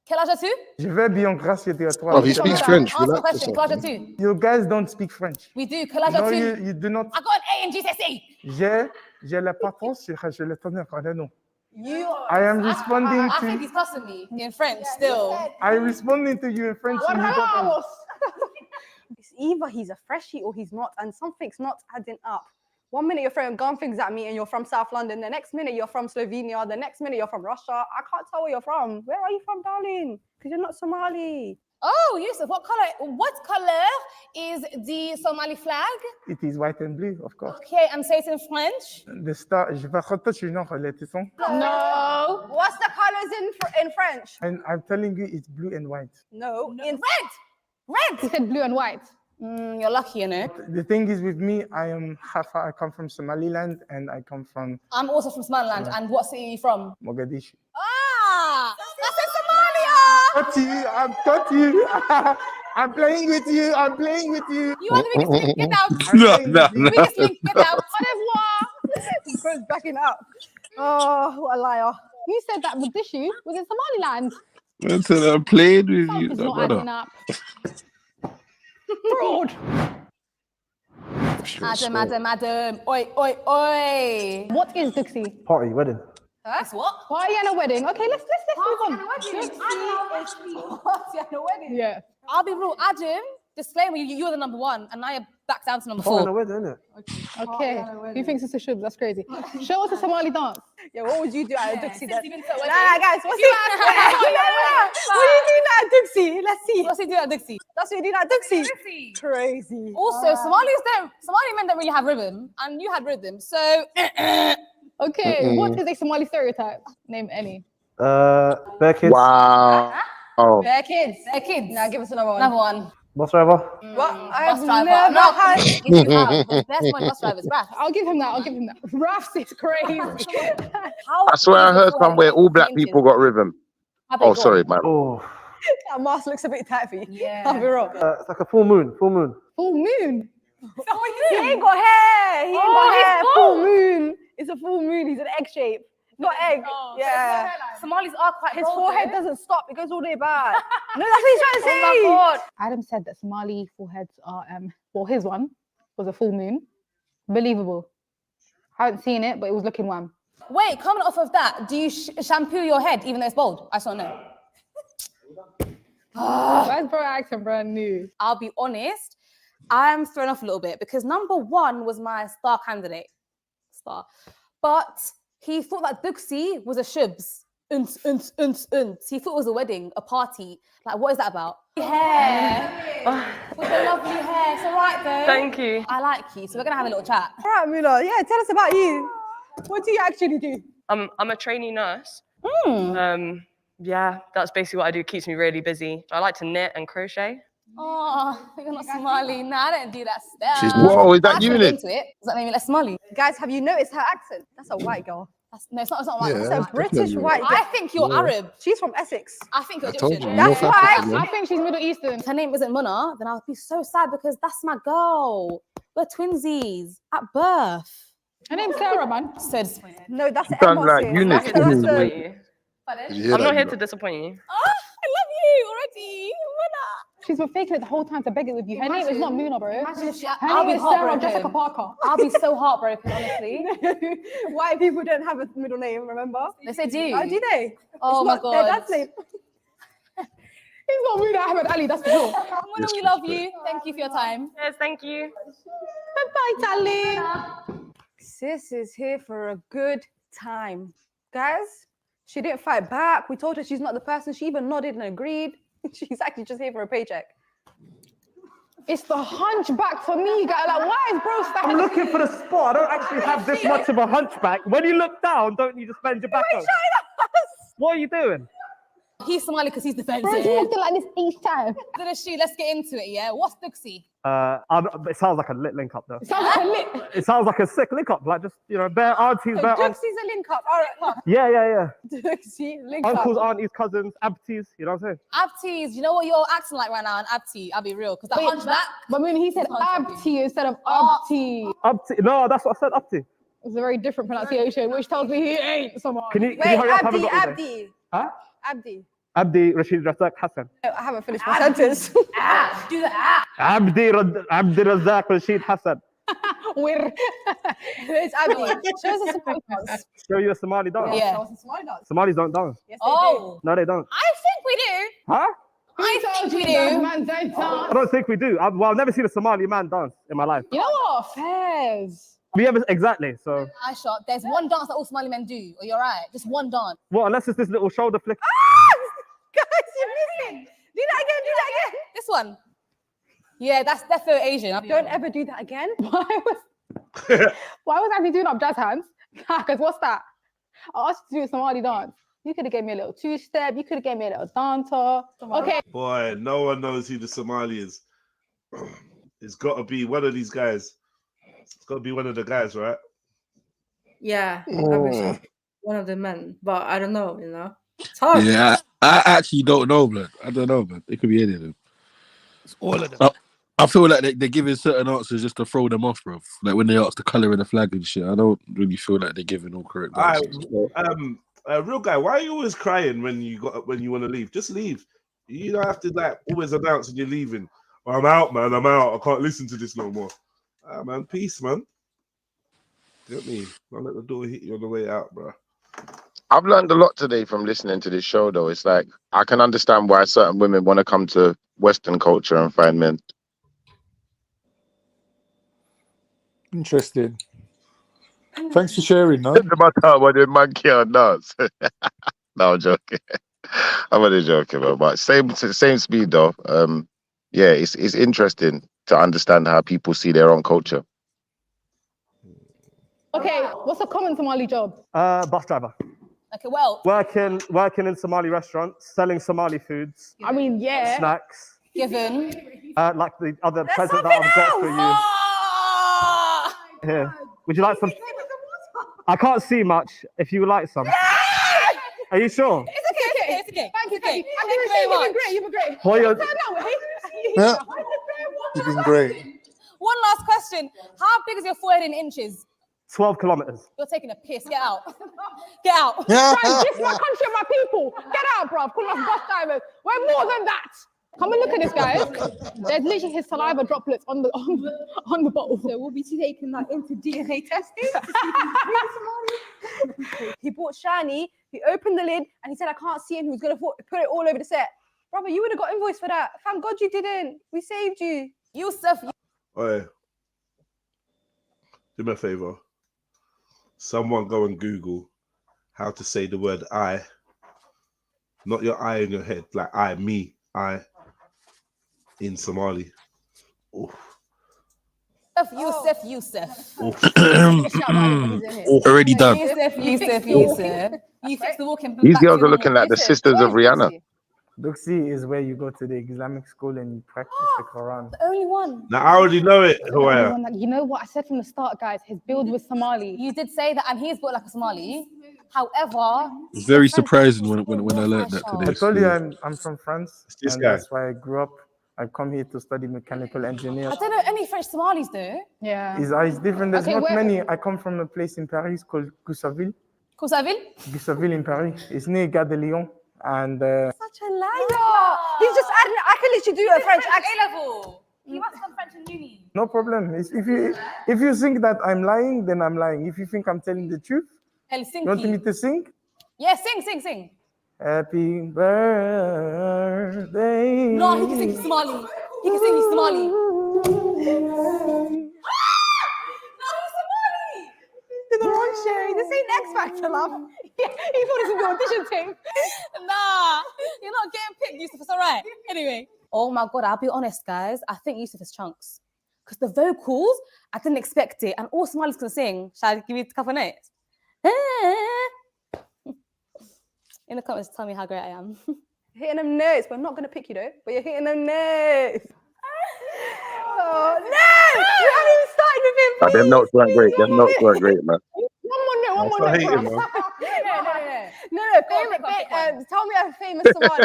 Quel âge as-tu? Je vais bien, grâce à toi. Oh, he speaks French. Answer the Relax question. Quel âge yourself. as-tu? You guys don't speak French. We do. Quel âge No, as-tu? you do not. I got an A in GCSE. J'ai la patence, je le tenais par le nom. You. I am responding I to. think he's cussing me in French still. I'm responding to you in French. And you don't It's either he's a freshie or he's not, and something's not adding up. 1 minute you're throwing gun things at me and you're from South London. The next minute you're from Slovenia. The next minute you're from Russia. I can't tell where you're from. Where are you from, darling? Because you're not Somali. Oh, Yusuf, what color is the Somali flag? It is white and blue, of course. Okay, and say it in French. The star, je vais raconter non, les tessons. No. What's the colors in French? And I'm telling you, it's blue and white. No, in red. Red. He said blue and white. You're lucky, you know. The thing is with me, I come from Somaliland and I come from I'm also from Somaliland. And what city are you from? Mogadishu. Ah, that's in Somalia. I've got you. I'm playing with you. I'm playing with you. You are the biggest link. Get out. No. Biggest link. Get out. Bro's backing up. Oh, what a liar. You said that Mogadishu was in Somaliland. Until I played with you. It's not adding up. Fraud. Madam. Oi. What is Dixie? Party, wedding. It's what? Party and a wedding. Okay, let's move on. Party and a wedding. Yeah. I'll be real, Adam. Disclaimer: you're the number one, and now you're back down to number Party and a 4. wedding, innit? Okay. Who thinks it's a shub? That's crazy. Show us a Somali dance. Yeah, what would you do at a Dixie then? Nah, guys, what's he What are you doing at a Dixie? Let's see. What's he doing at Dixie? That's what you doing at Dixie. Crazy. Also, Somali men don't really have rhythm, and you had rhythm, so. Okay, what is a Somali stereotype? Name any. Bare kids. Wow. Oh. Bare kids. Now give us another one. Another one. Bus driver. What? I've Bus driver. never No, had. best one bus drivers, Raf. I'll give him that. Raf's is crazy. I swear I heard somewhere all black people got rhythm. Oh, sorry, man. Oh. That mask looks a bit tight for you. Yeah. I'll be wrong. It's like a full moon. Full moon. He ain't got hair. He ain't got hair. Full moon. It's a full moon. He's an egg shape. Not egg. Yeah. Somalis are quite His bold, forehead though. doesn't stop. It goes all the way back. No, that's what he's trying to say. Oh my God. Adam said that Somali foreheads are well, his one was a full moon. Believable. Haven't seen it, but it was looking one. Wait, coming off of that, do you shampoo your head even though it's bald? I don't know. Where's bro acting brand new? I'll be honest, I'm thrown off a little bit because number 1 was my star candidate. But he thought that Dixie was a shubs. He thought it was a wedding, a party. Like, what is that about? Hair. With the lovely hair. It's all right, though. Thank you. I like you, so we're going to have a little chat. All right, Mula. Yeah, tell us about you. What do you actually do? I'm a trainee nurse. Yeah, that's basically what I do. It keeps me really busy. I like to knit and crochet. Oh, you're not Somali. Nah, I don't do that stuff. Whoa, is that That's unit? into it. Does that make me less Somali? Guys, have you noticed her accent? That's a white girl. No, it's not white. Yeah, It's That's a British white girl. I think you're Arab. She's from Essex. I think you're I told Egyptian. you, That's North why Africa, man. I think she's Middle Eastern. If her name isn't Muna, then I'll be so sad because that's my girl. We're twinsies at birth. Her name's Sarah, man. So disappointed. No, that's Done Emma. like sis. unit. That's a- Disappoint you. Yeah, I'm not that here you to disappoint you. Oh, I love you already. Muna. She's been faking it the whole time to beg it with you. Her name is not Muna, bro. Imagine if Her I'll name be is Sarah heartbroken. Jessica Parker. I'll be so heartbroken, honestly. White people don't have a middle name, remember? Yes, they do. Oh, do they? Oh It's my not their God. dad's name. He's not Muna Ahmed Ali, that's for sure. Muna, we love you. Thank you for your time. Yes, thank you. Bye, darling. Sis is here for a good time. Guys, she didn't fight back. We told her she's not the person. She even nodded and agreed. She's actually just here for a paycheck. It's the hunchback for me, guys. Like, why is bro standing? I'm looking for the spot. I don't actually have this much of a hunchback. When you look down, don't you just bend your back over? What are you doing? He's Somali because he's defensive. Bro, you have to like this each time. Let's get into it, yeah? What's Dixie? It sounds like a lit link up though. It sounds like a lit. It sounds like a sick link up, like just bare aunties, bare aunties. Dixie's a link up. All right, Yeah. Dixie, link Uncles, up. aunties, cousins, abties. You know what I'm saying? Abtis, you know what you're acting like right now, an abti. I'll be real, because that Wait, hunchback. But when he said abti instead of abti, Abti. No, that's what I said. Abti. it's a very different pronunciation, which tells me he ain't someone. Can you Wait, hurry up? Have a Abdi, go Abdi. Huh? Abdi. Abdi Rashid Razak Hassan. I haven't finished my sentence. Do that. Abdi Razak Rashid Hassan. We're It's Abdi. Show us a Somali dance. Show you a Somali dance. Yeah. Show us a Somali dance. Somalis don't dance. Yes, they Oh, No, they don't. I think we do. Huh? I think we do. Man, don't I don't think we do. I've never seen a Somali man dance in my life. You know what? Fairs. We ever exactly. So Aisha, there's one dance that all Somali men do, or you're right. Just one dance. what? Unless it's this little shoulder flick. Guys, you're missing. Do that again. Do that again. This one. Yeah, that's definitely Asian. Don't ever do that again. Why was Andy doing up jazz hands? Because what's that? I asked you to do a Somali dance. You could have gave me a little two-step. You could have gave me a little dancer. Okay. Boy, no one knows who the Somali is. It's got to be one of these guys. It's got to be one of the guys, right? Yeah, obviously one of the men, but I don't know. You know, it's hard. Yeah, I actually don't know, man. I don't know, man. It could be any of them. It's all of them. I feel like they're giving certain answers just to throw them off, bro. Like when they ask the colour of the flag and shit. I don't really feel like they're giving all correct answers. Real guy, why are you always crying when you want to leave? Just leave. You don't have to like always announce when you're leaving. Well, I'm out, man. I'm out. I can't listen to this no more. Man, peace, man. Get me. Don't let the door hit you on the way out, bro. I've learned a lot today from listening to this show, though. It's like I can understand why certain women want to come to Western culture and find men. Interesting. Thanks for sharing, no? No matter what the monkey or not. No, I'm joking. I'm only joking, but same speed though. Yeah, it's interesting to understand how people see their own culture. Okay, what's a common Somali job? Bus driver. Okay, well. Working in Somali restaurants, selling Somali foods. I mean, yeah. Snacks. Given. Like the other present that I've got for you. Here. Would you like some? I can't see much. If you would like some. Are you sure? It's okay. Thank you very much. You've been great. Well, Yeah. You've been great. One last question. How big is your forehead in inches? 12 kilometers. You're taking a piss. Get out. Get out. Yeah. Right, this is my country and my people. Get out, bruv. Call us bus drivers. We're more than that. Come and look at this, guys. There's literally his saliva droplets on the bottle. So we'll be taking that into DNA testing. He bought Shani. He opened the lid and he said, "I can't see it." And he was gonna put it all over the set. Brother, you would have got invoice for that. Thank God you didn't. We saved you. Yusuf. Oi. Do me a favor. Someone go and Google how to say the word I. Not your eye in your head, like I, me, I. In Somali. Oof. Yusuf. Already done. Yusuf. You fix the walking. These girls are looking like the sisters of Rihanna. Duxi is where you go to the Islamic school and you practice the Quran. The only one. Now I already know it, who I am. You know what I said from the start, guys? His build was Somali. You did say that, and he's built like a Somali. However, It's very surprising when I learned that today. I told you I'm from France, this and guy. that's why I grew up. I come here to study mechanical engineering. I don't know any French Somalis though. Yeah. It's different. There's Okay, not where- many. I come from a place in Paris called Goussainville. Cousaville? Goussainville in Paris. It's near Gare de Lyon. And Such a liar. He's just adding. I can literally do a French accent. A-level. He must have French in uni. no problem. If you think that I'm lying, then I'm lying. If you think I'm telling the truth, you want me Helsinki. to sing? Yeah, sing. Happy birthday. No, he can sing Somali. He can sing Somali. Did the wrong show. This ain't X Factor, love. He thought this was the audition tape. Nah, you're not getting picked, Yusuf. It's all right. Anyway. Oh my God, I'll be honest, guys. I think Yusuf is chunks. Because the vocals, I didn't expect it. And all Somalis can sing. Shall I give you a couple of notes? In the comments, tell me how great I am. Hitting them notes. We're not going to pick you, though. But you're hitting them notes. Oh, no! You haven't even started with him, please. Them notes weren't great. Them notes weren't great, man. One more note. hating, bro. man. No. Tell me a famous Somali.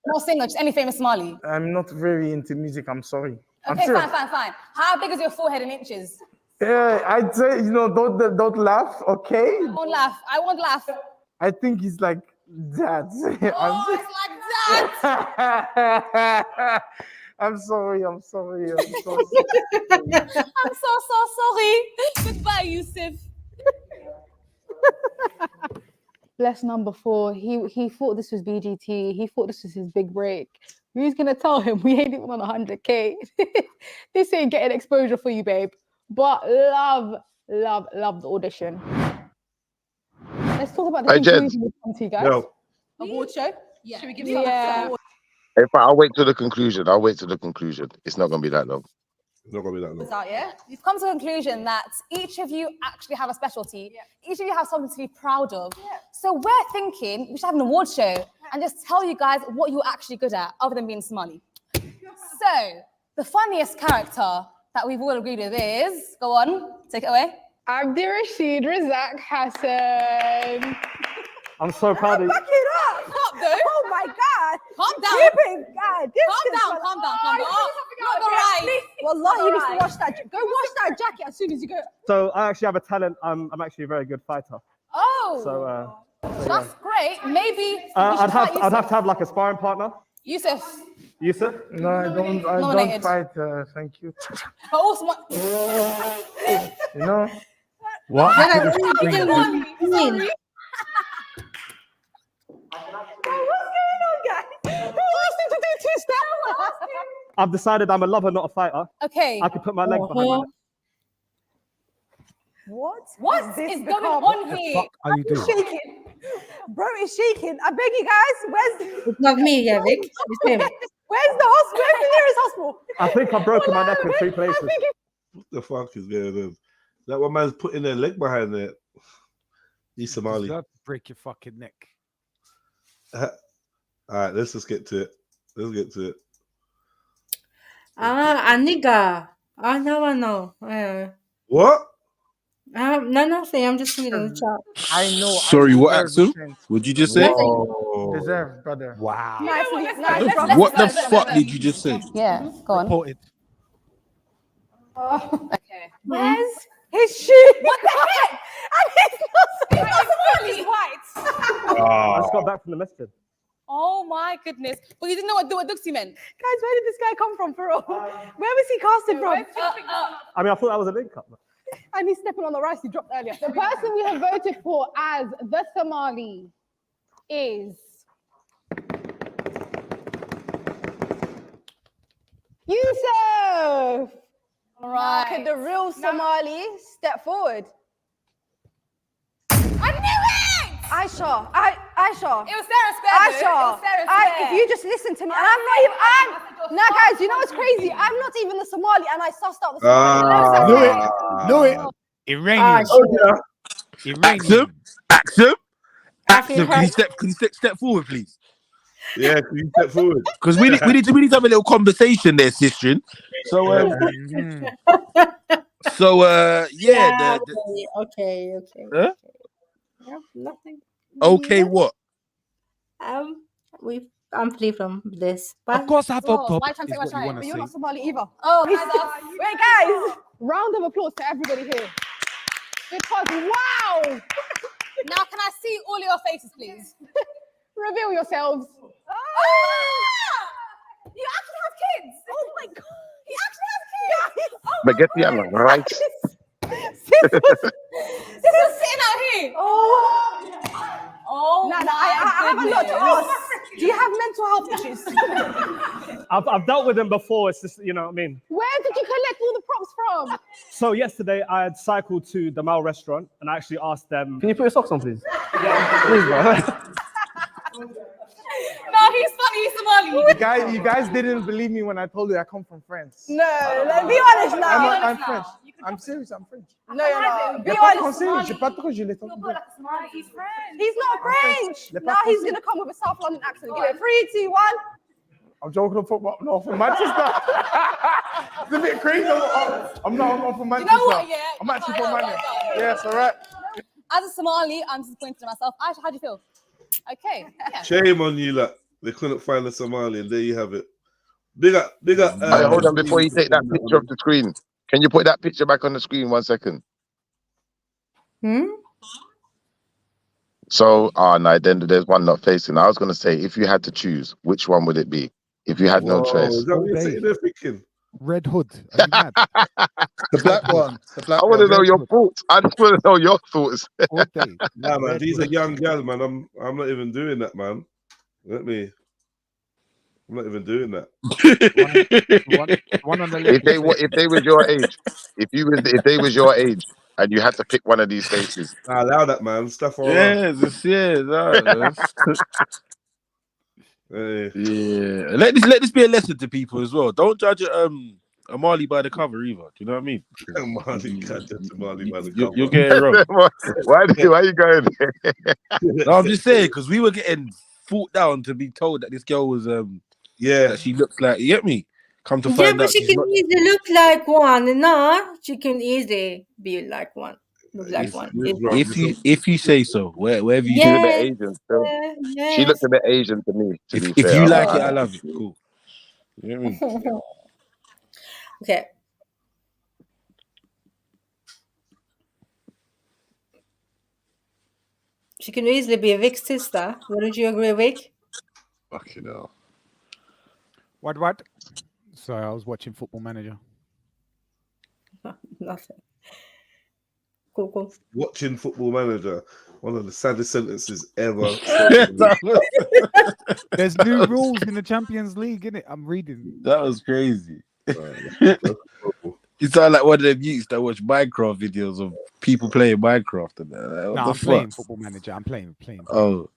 Not singer, just any famous Somali. I'm not very into music. I'm sorry. I'm Okay, serious. fine. How big is your forehead in inches? Yeah, I'd say don't laugh, okay? I won't laugh. I think it's like that. Oh, it's like that. I'm sorry. I'm so sorry. I'm so sorry. Goodbye, Yusuf. Bless number 4. He thought this was BGT. He thought this was his big break. Who's gonna tell him we ain't even on 100K? This ain't getting exposure for you, babe. But love the audition. Let's talk about the Hey, Jed. conclusion we've come to, guys. Yo. Award show? Yeah. Should we give Yeah. some? In fact, I'll wait till the conclusion. It's not gonna be that long. It's not gonna be that long. Out, yeah? We've come to the conclusion that each of you actually have a specialty. Each of you have something to be proud of. So we're thinking we should have an award show and just tell you guys what you're actually good at, other than being Somali. So the funniest character that we've all agreed with is, go on, take it away. Abdirashid Razak Hassan. I'm so proud of you. Back it up! Up though. Oh my God! Calm down. Keeping God. Calm down. Not right. Wallahi, you need to wash that. Go wash that jacket as soon as you go. So I actually have a talent. I'm actually a very good fighter. Oh. So That's great. Maybe we I'd should fight have to have like a sparring partner. Yusuf. Yusuf? No, I don't Nominated. fight. Thank you. But also, You know. What? Sorry. I've decided I'm a lover, not a fighter. Okay. I could put my leg behind my neck. What is going on here? What are you doing? Shaking. Bro is shaking. I beg you guys, where's It's not me, yeah, Vic. It's him. where's the hospital? Where's the nearest hospital? I think I've broken my neck in 3 places. What the fuck is going on? That one man's putting their leg behind there. He's Somali. That break your fucking neck. All right, let's just get to it. A nigga. I know. What? No, nothing. I'm just reading the chat. I know. Sorry, what accent? What'd you just say? Deserve, brother. Wow. What the fuck did you just say? Yeah, go on. Reported. Okay. Where's his shoe? What the heck? And he's not Somali. He's white. I just got back from the masjid. Oh my goodness. But you didn't know what Duxi meant. Guys, where did this guy come from for real? Where was he casted from? I mean, I thought that was a link up. And he's stepping on the rice he dropped earlier. The person we have voted for as the Somali is Yusuf. Right. Could the real Somali step forward? I knew it! Aisha. It was Sarah Square. Aisha. If you just listen to me, and I'm not even. Now, guys, you know what's crazy? I'm not even the Somali, and I sussed out the Somali. Knew it. Iranian. Iranian. Axum. Can you step forward, please? Yeah, can you step forward? Because we need to have a little conversation there, Sistrin. So yeah. Okay. Huh? Yeah, nothing. Okay, what? I'm free from this. Of course, I have a my pop. time, Is take my what you time. want But to you're say. not Somali either. Oh, Wait, guys, round of applause to everybody here. Because wow, now can I see all your faces, please? reveal yourselves. You actually have kids. Oh my god. He actually has kids. Oh But get the other right. this is sitting out here. Oh. I have a lot to ask. Do you have mental health issues? I've dealt with them before. It's just, you know what I mean? Where did you collect all the props from? So yesterday I had cycled to the Mao restaurant and I actually asked them. Can you put your socks on, please? Please, bro. No, he's funny. He's Somali. You guys didn't believe me when I told you I come from France. No, be honest now. I'm French. I'm serious. I'm French. No, you're not. Be Y'a pas de honest. conseil, j'ai pas trop, je l'ai tenté. He's not French. They're Now not he's French. gonna come with a South London accent. Give it 3, 2, 1. I'm joking on football. No, I'm from Manchester. It's a bit crazy. I'm from Manchester. You know what? Yeah. I'm actually from Manchester. Yeah, it's all right. As a Somali, I'm disappointed in myself. Aisha, how do you feel? Okay. Yeah. Shame on you, like they couldn't find a Somali, and there you have it. Big up. Hold on before you take that picture off the screen. Can you put that picture back on the screen 1 second? So, no, then there's one not facing. I was going to say, if you had to choose, which one would it be? If you had no choice. Is that what you're sitting there thinking? Red Hood. Are you mad? The black one. The black I want to one. know your thoughts. I just want to know your thoughts. All day. Nah, man, Red these are Hood. young girls, man. I'm not even doing that, man. Let me. I'm not even doing that. One on the If left. if they was your age, if they was your age, and you had to pick one of these faces, I allow that, man. Stuff all Yeah, yeah. Let this be a lesson to people as well. Don't judge a Marley by the cover either. Do you know what I mean? You're getting it wrong. why are you going there? No, I'm just saying because we were getting fought down to be told that this girl was that she looks like, you get me? Come to Yeah, find but out she she's can not. easily look like one. No, she can easily be like one. Look like one. If you say so, wherever you She's a say. bit Yes, Asian still. She yes. looked a bit Asian to me, to be If fair. you like it, I love it. Cool. You know what I mean? Okay. She can easily be a Vic's sister. Wouldn't you agree, Vic? Fucking hell. What? Sorry, I was watching Football Manager. Nothing. Cool. Watching Football Manager, one of the saddest sentences ever. There's new rules in the Champions League, innit? I'm reading. That was crazy. You sound like one of them youths that watch Minecraft videos of people playing Minecraft and that. Like, what No, the I'm fuck? playing Football Manager. I'm playing. Oh.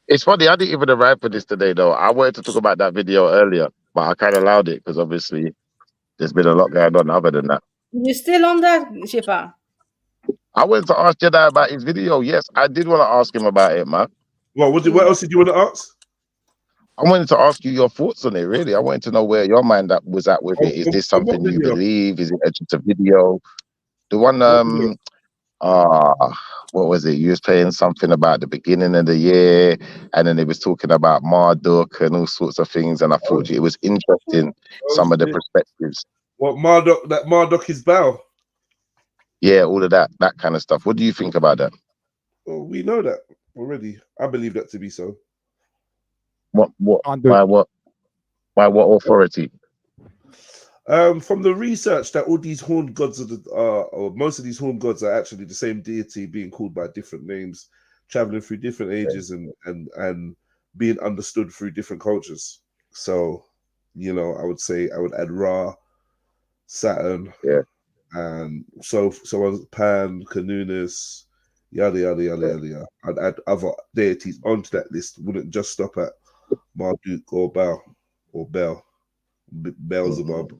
It's funny, I didn't even arrive for this today, though. I wanted to talk about that video earlier, but I kind of allowed it because obviously there's been a lot going on other than that. You still on that, Shifa? I wanted to ask Jedi about his video. Yes, I did want to ask him about it, man. What else did you want to ask? I wanted to ask you your thoughts on it, really. I wanted to know where your mind was at with it. Is this something you believe? Is it just a video? The one, what was it? You was playing something about the beginning of the year, and then it was talking about Marduk and all sorts of things, and I thought it was interesting, some of the perspectives. What Marduk is Bow? Yeah, all of that kind of stuff. What do you think about that? Well, we know that already. I believe that to be so. By what authority? From the research that all these horned gods or most of these horned gods are actually the same deity being called by different names, traveling through different ages and being understood through different cultures. So, I would say I would add Ra, Saturn, and so on, Pan, Canunus, yada yada yada yada. I'd add other deities onto that list. Wouldn't just stop at Marduk or Bel. Beelzebub.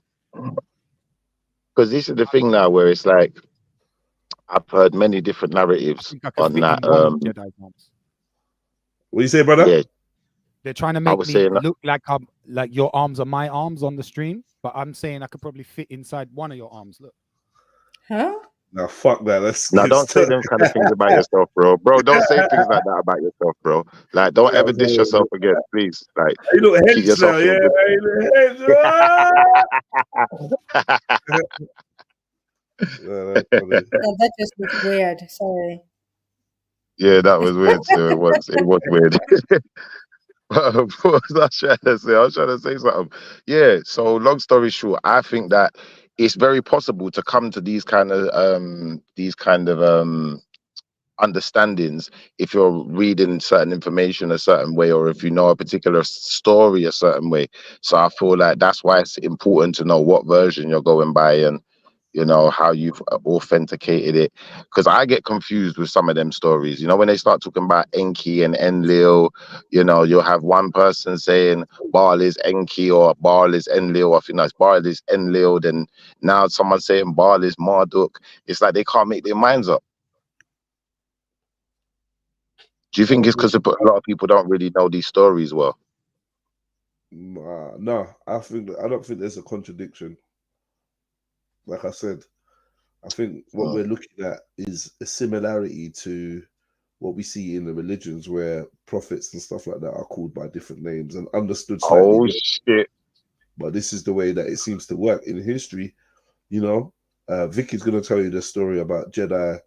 Because this is the thing now where it's like I've heard many different narratives on that. What you say, brother? Yeah. They're trying to make me look like your arms are my arms on the stream, but I'm saying I could probably fit inside one of your arms. Look. Huh? No, fuck that. Don't say them kind of things about yourself, bro. Bro, don't say things like that about yourself, bro. Like, don't ever dish yourself again, please. Like, you look keep yourself now, yeah. That just looks weird. Sorry. Yeah, that was weird. So it was weird. What was I trying to say? I was trying to say something. Yeah. So long story short, I think that it's very possible to come to these kind of understandings if you're reading certain information a certain way, or if you know a particular story a certain way. So I feel like that's why it's important to know what version you're going by and how you've authenticated it, because I get confused with some of them stories. When they start talking about Enki and Enlil, you'll have one person saying Baal is Enki or Baal is Enlil. I think that's Baal is Enlil. Then now someone saying Baal is Marduk. It's like they can't make their minds up. Do you think it's because a lot of people don't really know these stories well? No, I don't think there's a contradiction. Like I said, I think what we're looking at is a similarity to what we see in the religions where prophets and stuff like that are called by different names and understood slightly. Oh, shit. But this is the way that it seems to work in history. Vicky's going to tell you the story about Jedi,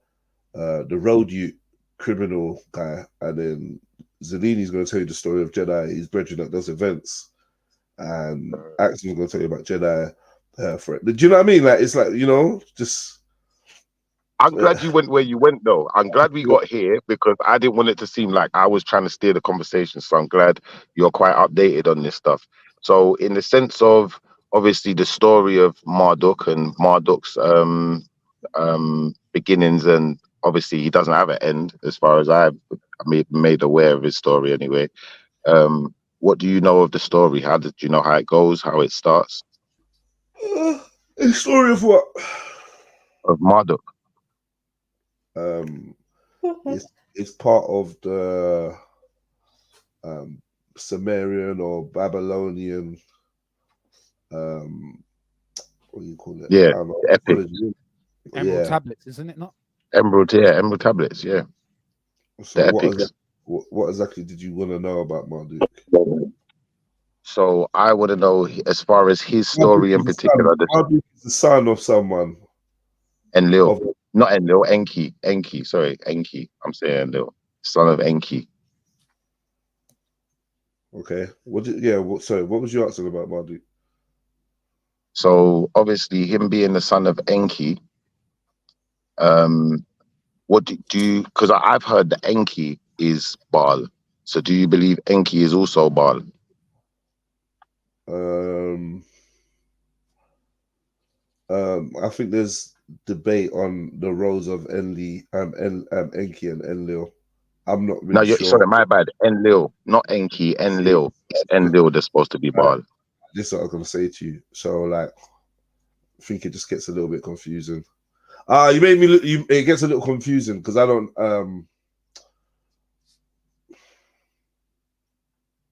the road youth criminal guy, and then Zelini's going to tell you the story of Jedi, his brethren that does events, and Axel's going to tell you about Jedi. Do you know what I mean? Like, it's like, just I'm glad you went where you went, though. I'm glad we got here because I didn't want it to seem like I was trying to steer the conversation. So I'm glad you're quite updated on this stuff. So, in the sense of obviously the story of Marduk and Marduk's beginnings, and obviously he doesn't have an end, as far as I've made aware of his story anyway. What do you know of the story? How did you know how it goes, how it starts? A story of what? Of Marduk. It's part of the Sumerian or Babylonian what do you call it? Yeah, epic. Emerald tablets, isn't it not? Emerald tablets, yeah. So The what epics. what exactly did you want to know about Marduk? So I want to know, as far as his story in particular. Marduk is the son of someone. Enlil. Not Enlil, Enki. Sorry, Enki. I'm saying Enlil. Son of Enki. Okay. What was you asking about Marduk? So obviously him being the son of Enki, what do you, because I've heard that Enki is Baal. So do you believe Enki is also Baal? I think there's debate on the roles of Enki and Enlil. I'm not really sure. Sorry, my bad. Enlil, not Enki. Enlil. It's Enlil that's supposed to be Baal. This is what I was gonna say to you. So like, I think it just gets a little bit confusing. You made me look. It gets a little confusing because I don't.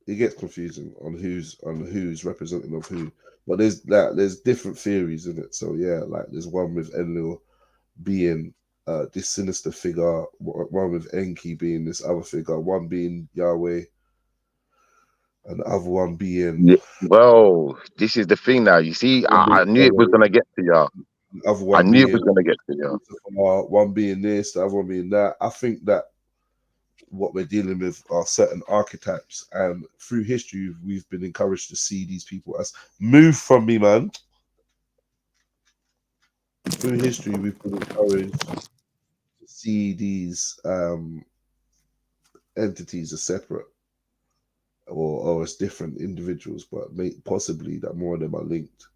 It gets confusing on who's representing of who. But there's different theories in it. So yeah, like there's one with Enlil being this sinister figure, one with Enki being this other figure, one being Yahweh, and the other one being. Yeah, well, this is the thing now. You see, I knew it was gonna get to y'all. I knew it was gonna get to y'all. One being this, the other one being that. I think that what we're dealing with are certain archetypes, and through history, we've been encouraged to see these people as move from me, man. Through history, we've been encouraged to see these entities as separate or as different individuals, but possibly that more of them are linked.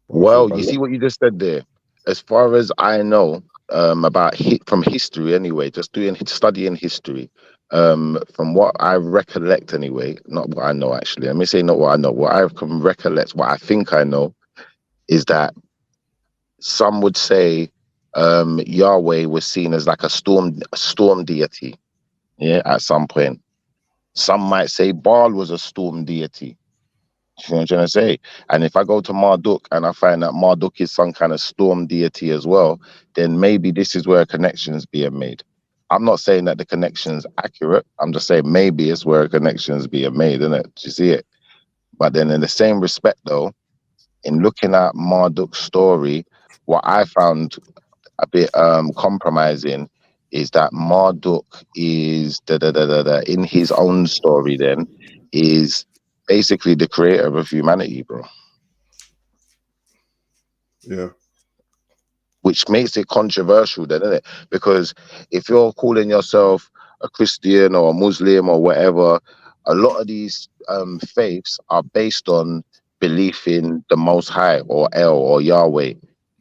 Well, you see what you just said there. As far as I know, about from history anyway, just studying history. From what I recollect anyway, not what I know actually. Let me say not what I know. What I can recollect, what I think I know, is that some would say Yahweh was seen as like a storm deity. Yeah, at some point. Some might say Baal was a storm deity. You know what I'm trying to say? And if I go to Marduk and I find that Marduk is some kind of storm deity as well, then maybe this is where a connection is being made. I'm not saying that the connection is accurate. I'm just saying maybe it's where a connection is being made, isn't it? Do you see it? But then in the same respect, though, in looking at Marduk's story, what I found a bit compromising is that Marduk is in his own story then is basically the creator of humanity, bro. Yeah. Which makes it controversial then, isn't it? Because if you're calling yourself a Christian or a Muslim or whatever, a lot of these faiths are based on belief in the Most High or El or Yahweh,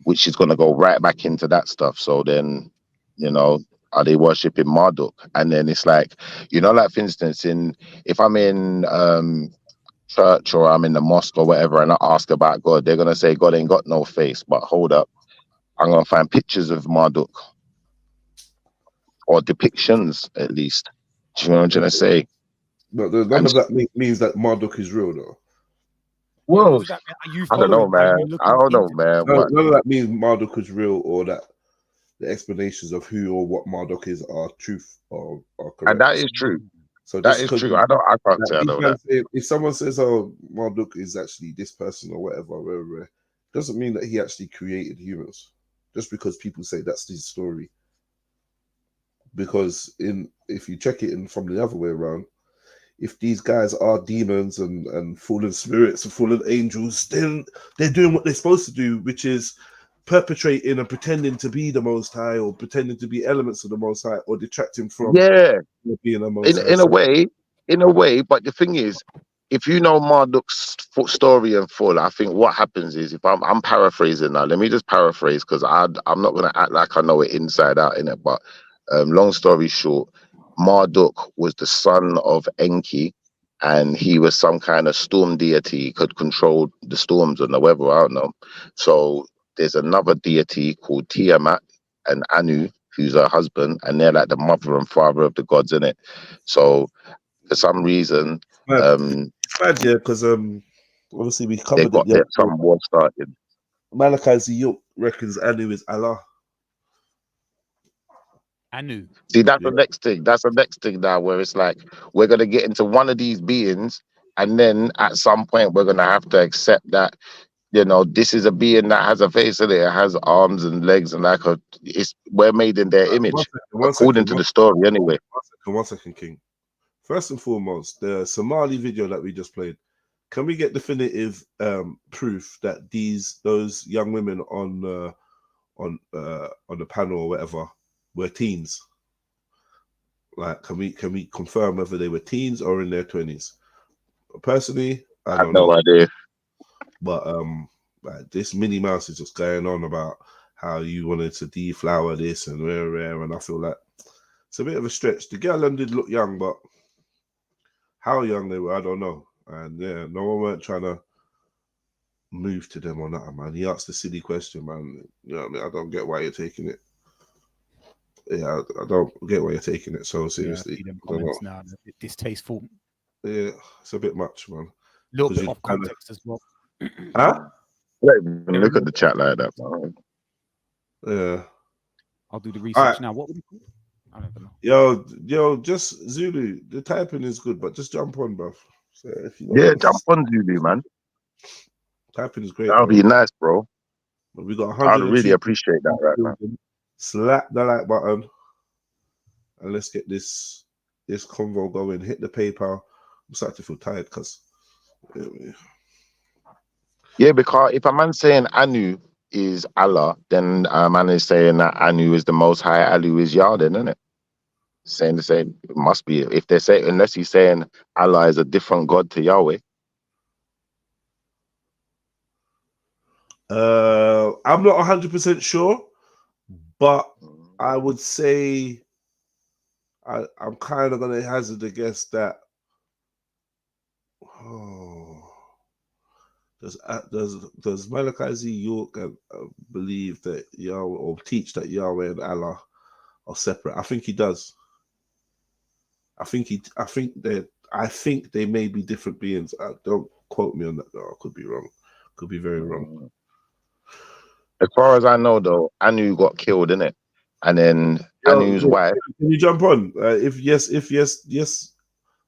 which is going to go right back into that stuff. So then, you know, are they worshipping Marduk? And then it's like, you know, like for instance, if I'm in church or I'm in the mosque or whatever and I ask about God, they're going to say God ain't got no face. But hold up, I'm going to find pictures of Marduk or depictions at least. Do you know what I'm trying to say? But none of that means that Marduk is real, though. Well, I don't know, man. I don't know, man. None of that means Marduk is real, or that the explanations of who or what Marduk is are truth or correct. And that is true. So that is true. I can't say I know that. If someone says, "Oh, Marduk is actually this person" or whatever, doesn't mean that he actually created humans. Just because people say that's his story. Because if you check it in from the other way around, if these guys are demons and fallen spirits and fallen angels, then they're doing what they're supposed to do, which is perpetrating and pretending to be the Most High, or pretending to be elements of the Most High, or detracting from being the Most High. In a way. But the thing is, if you know Marduk's story in full, I think what happens is, if I'm paraphrasing now, let me just paraphrase, because I'm not going to act like I know it inside out in it. But long story short, Marduk was the son of Enki, and he was some kind of storm deity. He could control the storms and the weather. I don't know. So there's another deity called Tiamat and Anu, who's her husband, and they're like the mother and father of the gods, in it. So for some reason, it's bad, yeah, because obviously we covered got some war started. Malachi Ziyuk reckons Anu is Allah. Anu. See, that's the next thing. That's the next thing now, where it's like we're gonna get into one of these beings, and then at some point we're gonna have to accept that, you know, this is a being that has a face in it, it has arms and legs, and we're made in their image, according to the story, anyway. One second, King. First and foremost, the Somali video that we just played. Can we get definitive proof that those young women on the panel or whatever were teens? Like, can we confirm whether they were teens or in their 20s? Personally, I don't know. No idea. But like, this Minnie Mouse is just going on about how you wanted to deflower this and rare, and I feel like it's a bit of a stretch. The girl did look young, but how young they were, I don't know. And yeah, no one weren't trying to move to them or nothing, man. He asked a silly question, man. You know what I mean? I don't get why you're taking it. Yeah, I don't get why you're taking it so seriously. Yeah, comments now, a bit distasteful. Yeah, it's a bit much, man. A little bit off context as well. Huh? Look at the chat like that, man. Yeah. I'll do the research now. What would you call it? I don't know. Yo, just Zulu. The typing is good, but just jump on, bro. So if you jump on Zulu, man. Typing is great. That'll be nice, bro. But we got 100. I'd really appreciate that, right, man. Slap the like button, and let's get this convo going. Hit the PayPal. I'm starting to feel tired because. Yeah, because if a man's saying Anu is Allah, then a man is saying that Anu is the Most High, Anu is Yah, then, isn't it? Saying the same, it must be. If they say, unless he's saying Allah is a different God to Yahweh. I'm not 100% sure, but I would say I'm kind of gonna hazard a guess that. Does Malachi Ziyuk believe that Yahweh, or teach that Yahweh and Allah are separate? I think he does. I think they may be different beings. Don't quote me on that, though. I could be wrong. Could be very wrong. As far as I know, though, Anu got killed, innit? And then Anu's wife. Can you jump on? If yes,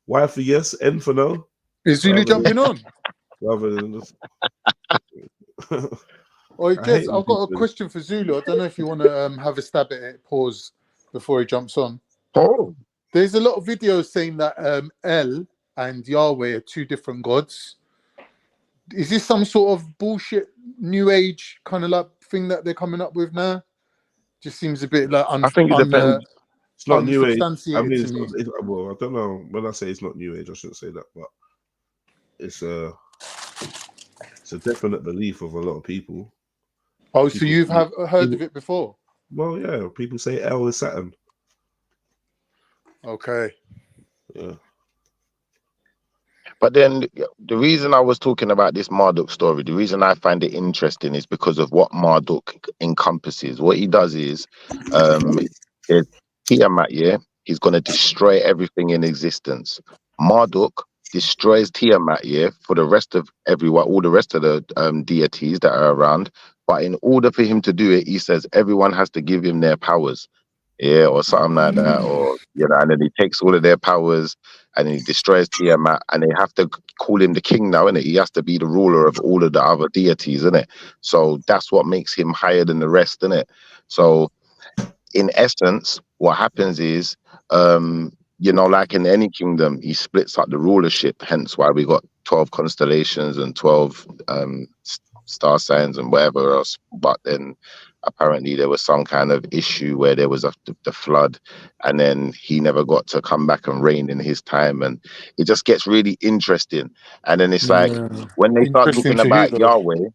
Y for yes, N for no. Is Zulu jumping on? Rather than Oh, Jez, I've got a question for Zulu. I don't know if you want to have a stab at it. Pause before he jumps on. Oh, there's a lot of videos saying that El and Yahweh are two different gods. Is this some sort of bullshit new age kind of like thing that they're coming up with now? Just seems a bit like I think it depends. It's not new age. I unsubstantiated mean, to me. well, I don't know. When I say it's not new age, I shouldn't say that, but it's a definite belief of a lot of people. Oh, so you've heard of it before? Well, yeah. People say El is Saturn. Okay. Yeah. But then the reason I was talking about this Marduk story, the reason I find it interesting is because of what Marduk encompasses. What he does is, Tiamat, yeah, he's going to destroy everything in existence. Marduk destroys Tiamat, yeah, for the rest of everyone, all the rest of the deities that are around. But in order for him to do it, he says everyone has to give him their powers, yeah, or something like that, or you know, and then he takes all of their powers and he destroys Tiamat, and they have to call him the king now, innit? He has to be the ruler of all of the other deities, innit? So that's what makes him higher than the rest, innit? So in essence, what happens is, you know, like in any kingdom, he splits up the rulership, hence why we got 12 constellations and 12 star signs and whatever else. But then apparently there was some kind of issue where there was the flood, and then he never got to come back and reign in his time, and it just gets really interesting. And then it's like when they start Interesting talking to hear about though. Yahweh.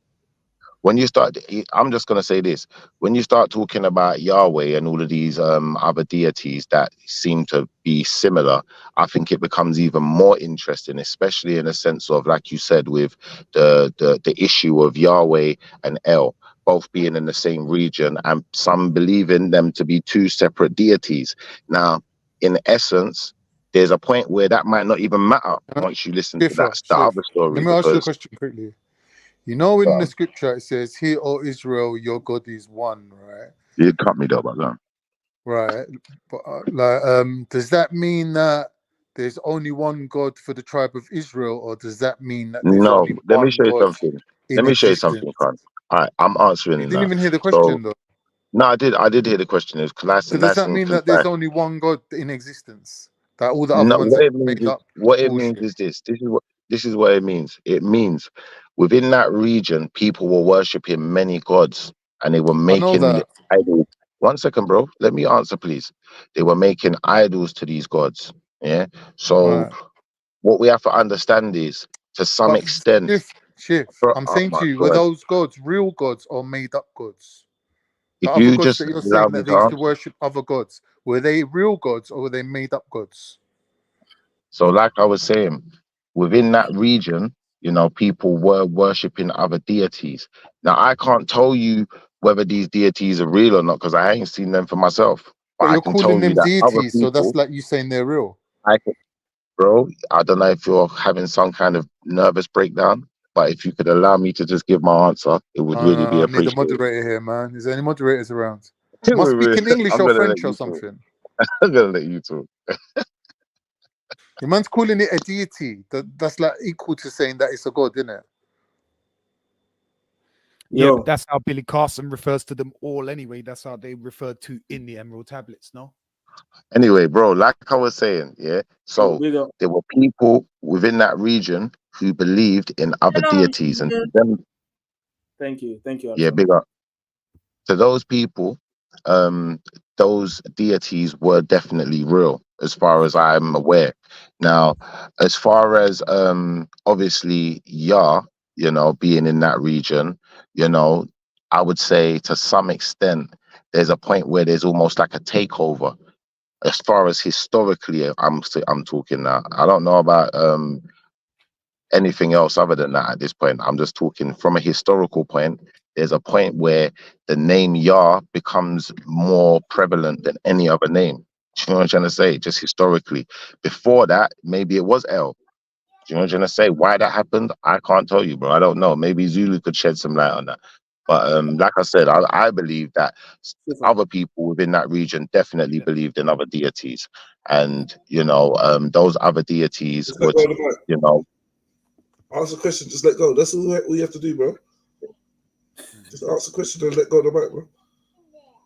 When you start, I'm just going to say this. When you start talking about Yahweh and all of these other deities that seem to be similar, I think it becomes even more interesting, especially in a sense of, like you said, with the issue of Yahweh and El both being in the same region, and some believing them to be two separate deities. Now, in essence, there's a point where that might not even matter once you listen to that the other story. Let me ask you a Because question quickly. You know, in the scripture it says, "Hear, O Israel, your God is one," right? you cut me though, but no. Right. But does that mean that there's only one God for the tribe of Israel, or does that mean that there's No, only let me one show you God something. in Let me show you existence? something, Khan. All right, I'm You answering didn't that. even hear the So, question though. no, I did hear the question. It was nice So and does nice that and mean that there's concise. only one God in existence? That all the other No, ones what are it means made is up what it means bullshit? is this. This is what it means. It means within that region, people were worshiping many gods, and they were I know making that. idols. 1 second, bro. Let me answer, please. They were making idols to these gods. Yeah. So Right. what we have to understand is, to some But extent, Chief, bro, I'm oh saying my to you, were God. those gods real gods or made up gods? The If other you gods just that you're allow saying me that they to used to answer. worship other gods, were they real gods or were they made up gods? So, like I was saying, within that region, people were worshipping other deities. Now, I can't tell you whether these deities are real or not because I ain't seen them for myself. But But I you're can calling tell you them that other deities, so that's people, like you saying they're real. bro, I don't know if you're having some kind of nervous breakdown, but if you could allow me to just give my answer, it would really be I need a appreciated. moderator here, man. Is there any moderators around? Wait, Must speak wait, in English I'm or gonna let French or you talk. something. I'm gonna let you talk. Your man's calling it a deity. That's like equal to saying that it's a god, isn't it? Yeah, but that's how Billy Carson refers to them all anyway. That's how they refer to in the Emerald Tablets, no? Anyway, bro, like I was saying, yeah. So there were people within that region who believed in other deities, and to them, Thank you. yeah, Alpha. big up to those people. Those deities were definitely real, as far as I'm aware. Now, as far as obviously Yah, being in that region, I would say to some extent there's a point where there's almost like a takeover. As far as historically, I'm talking now. I don't know about anything else other than that at this point. I'm just talking from a historical point. There's a point where the name Yah becomes more prevalent than any other name. Do you know what I'm trying to say? Just historically. Before that, maybe it was El. Do you know what I'm trying to say? Why that happened, I can't tell you, bro. I don't know. Maybe Zulu could shed some light on that. But like I said, I believe that other people within that region definitely believed in other deities, and those other deities would, Ask a question, just let go. That's all you have to do, bro. Just ask a question and let go of the mic, bro.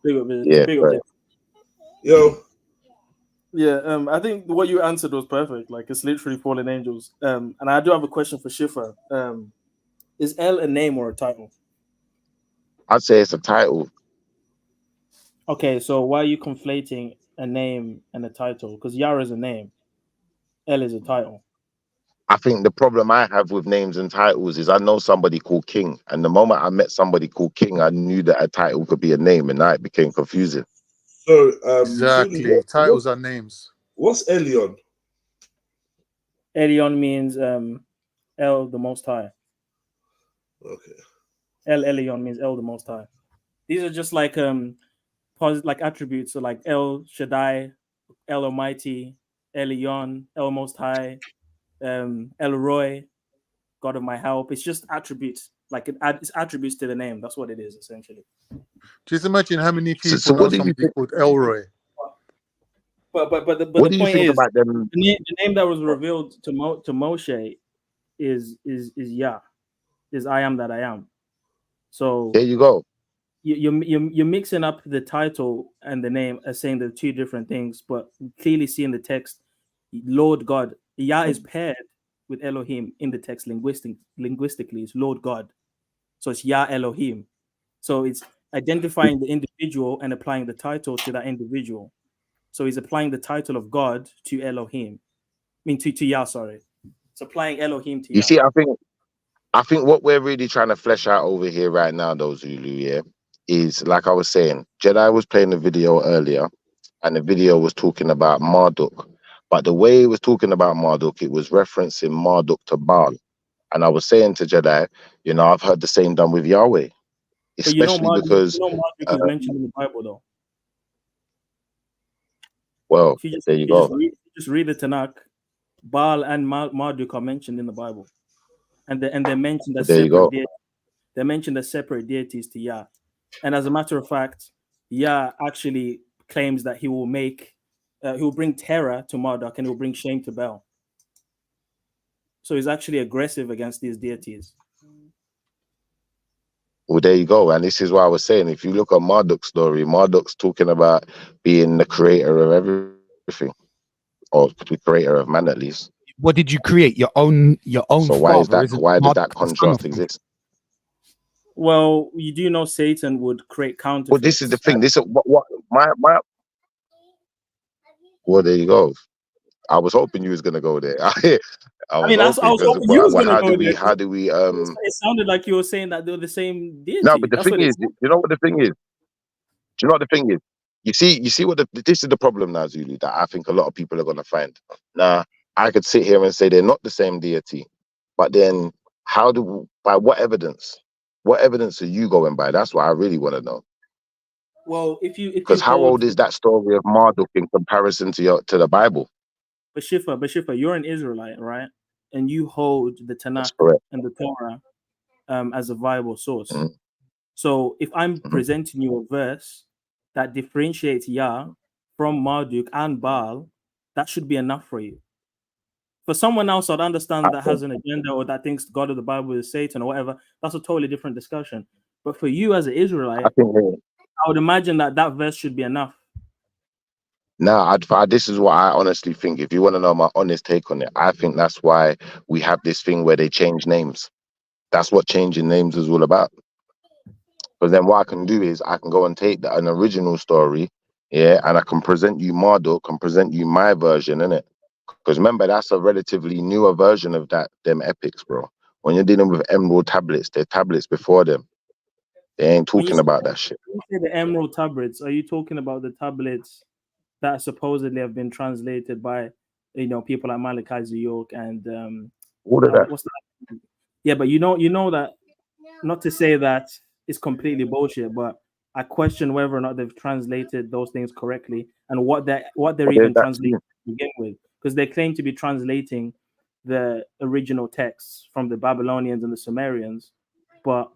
Big up. Yo. Yeah, I think what you answered was perfect. Like, it's literally fallen angels. And I do have a question for Shifa. Is El a name or a title? I'd say it's a title. Okay, so why are you conflating a name and a title? Because Yara is a name, El is a title. I think the problem I have with names and titles is I know somebody called King, and the moment I met somebody called King, I knew that a title could be a name, and now it became confusing. So, Exactly. Zulu, Titles are names. What's Elion? Elion means El the Most High. Okay. El Elyon means El the Most High. These are just like like attributes. So like El Shaddai, El Almighty, Elyon, El Most High, El Roy, God of my help. It's just attributes. Like it's attributes to the name. That's what it is essentially. Just imagine how many people So know what do you somebody think? called Elroy. But the What do you point think is, about them? the name that was revealed to Moshe is Yah, is I am that I am. So there you go. You're mixing up the title and the name as saying they're two different things, but clearly see in the text, Lord God, Yah is paired with Elohim in the text linguistically. It's Lord God. So it's Yah Elohim. So it's identifying the individual and applying the title to that individual. So he's applying the title of God to Elohim. I mean to Yah, sorry. It's applying Elohim to You Yah. see, I think what we're really trying to flesh out over here right now, though, Zulu, yeah, is like I was saying, Jedi was playing a video earlier, and the video was talking about Marduk. But the way it was talking about Marduk, it was referencing Marduk to Baal. And I was saying to Jedi, you know, I've heard the same done with Yahweh, But you know, especially Marduk, because, Marduk is mentioned in the Bible, though. well, If you there you go. just read the Tanakh, Baal and Marduk are mentioned in the Bible, and they're mentioned as There you go. they're mentioned as separate deities to Yah. And as a matter of fact, Yah actually claims that he will bring terror to Marduk and he will bring shame to Baal. So he's actually aggressive against these deities. Well, there you go. And this is why I was saying, if you look at Marduk's story, Marduk's talking about being the creator of everything, or the creator of man at least. What did you create? Your own So why is father? that? Isn't Why does Marduk that the son of contrast God? exist? Well, you do know Satan would create counterfeits. Well, this is the thing. This is what my. Well, there you go. I was hoping you was gonna go there. I was hoping you was gonna how go do we? there. How do we? It sounded like you were saying that they were the same deity. No, but the That's thing is, you know what the thing is. Do you know what the thing is? You see what this is the problem now, Zulu, that I think a lot of people are gonna find. Now, I could sit here and say they're not the same deity, but then by what evidence? What evidence are you going by? That's what I really want to know. Well, if you Because how hold, old is that story of Marduk in comparison to the Bible? Bashifa, you're an Israelite, right? And you hold the Tanakh and the Torah as a viable source. Mm-hmm. So if I'm presenting you a verse that differentiates Yah from Marduk and Baal, that should be enough for you. For someone else that understands that has an agenda or that thinks God of the Bible is Satan or whatever, that's a totally different discussion. But for you as an Israelite, I would imagine that verse should be enough. No, this is what I honestly think. If you want to know my honest take on it, I think that's why we have this thing where they change names. That's what changing names is all about. But then what I can do is I can go and take an original story, yeah, and I can present you Marduk and present you my version, innit? Because remember, that's a relatively newer version of them epics, bro. When you're dealing with emerald tablets, they're tablets before them. They ain't talking about that shit. When you say the emerald tablets, are you talking about the tablets that supposedly have been translated by, people like Malachi Ziyok and all of that? What's that? Yeah, but you know that, not to say that it's completely bullshit, but I question whether or not they've translated those things correctly and what they're even translating to begin with, because they claim to be translating the original texts from the Babylonians and the Sumerians, but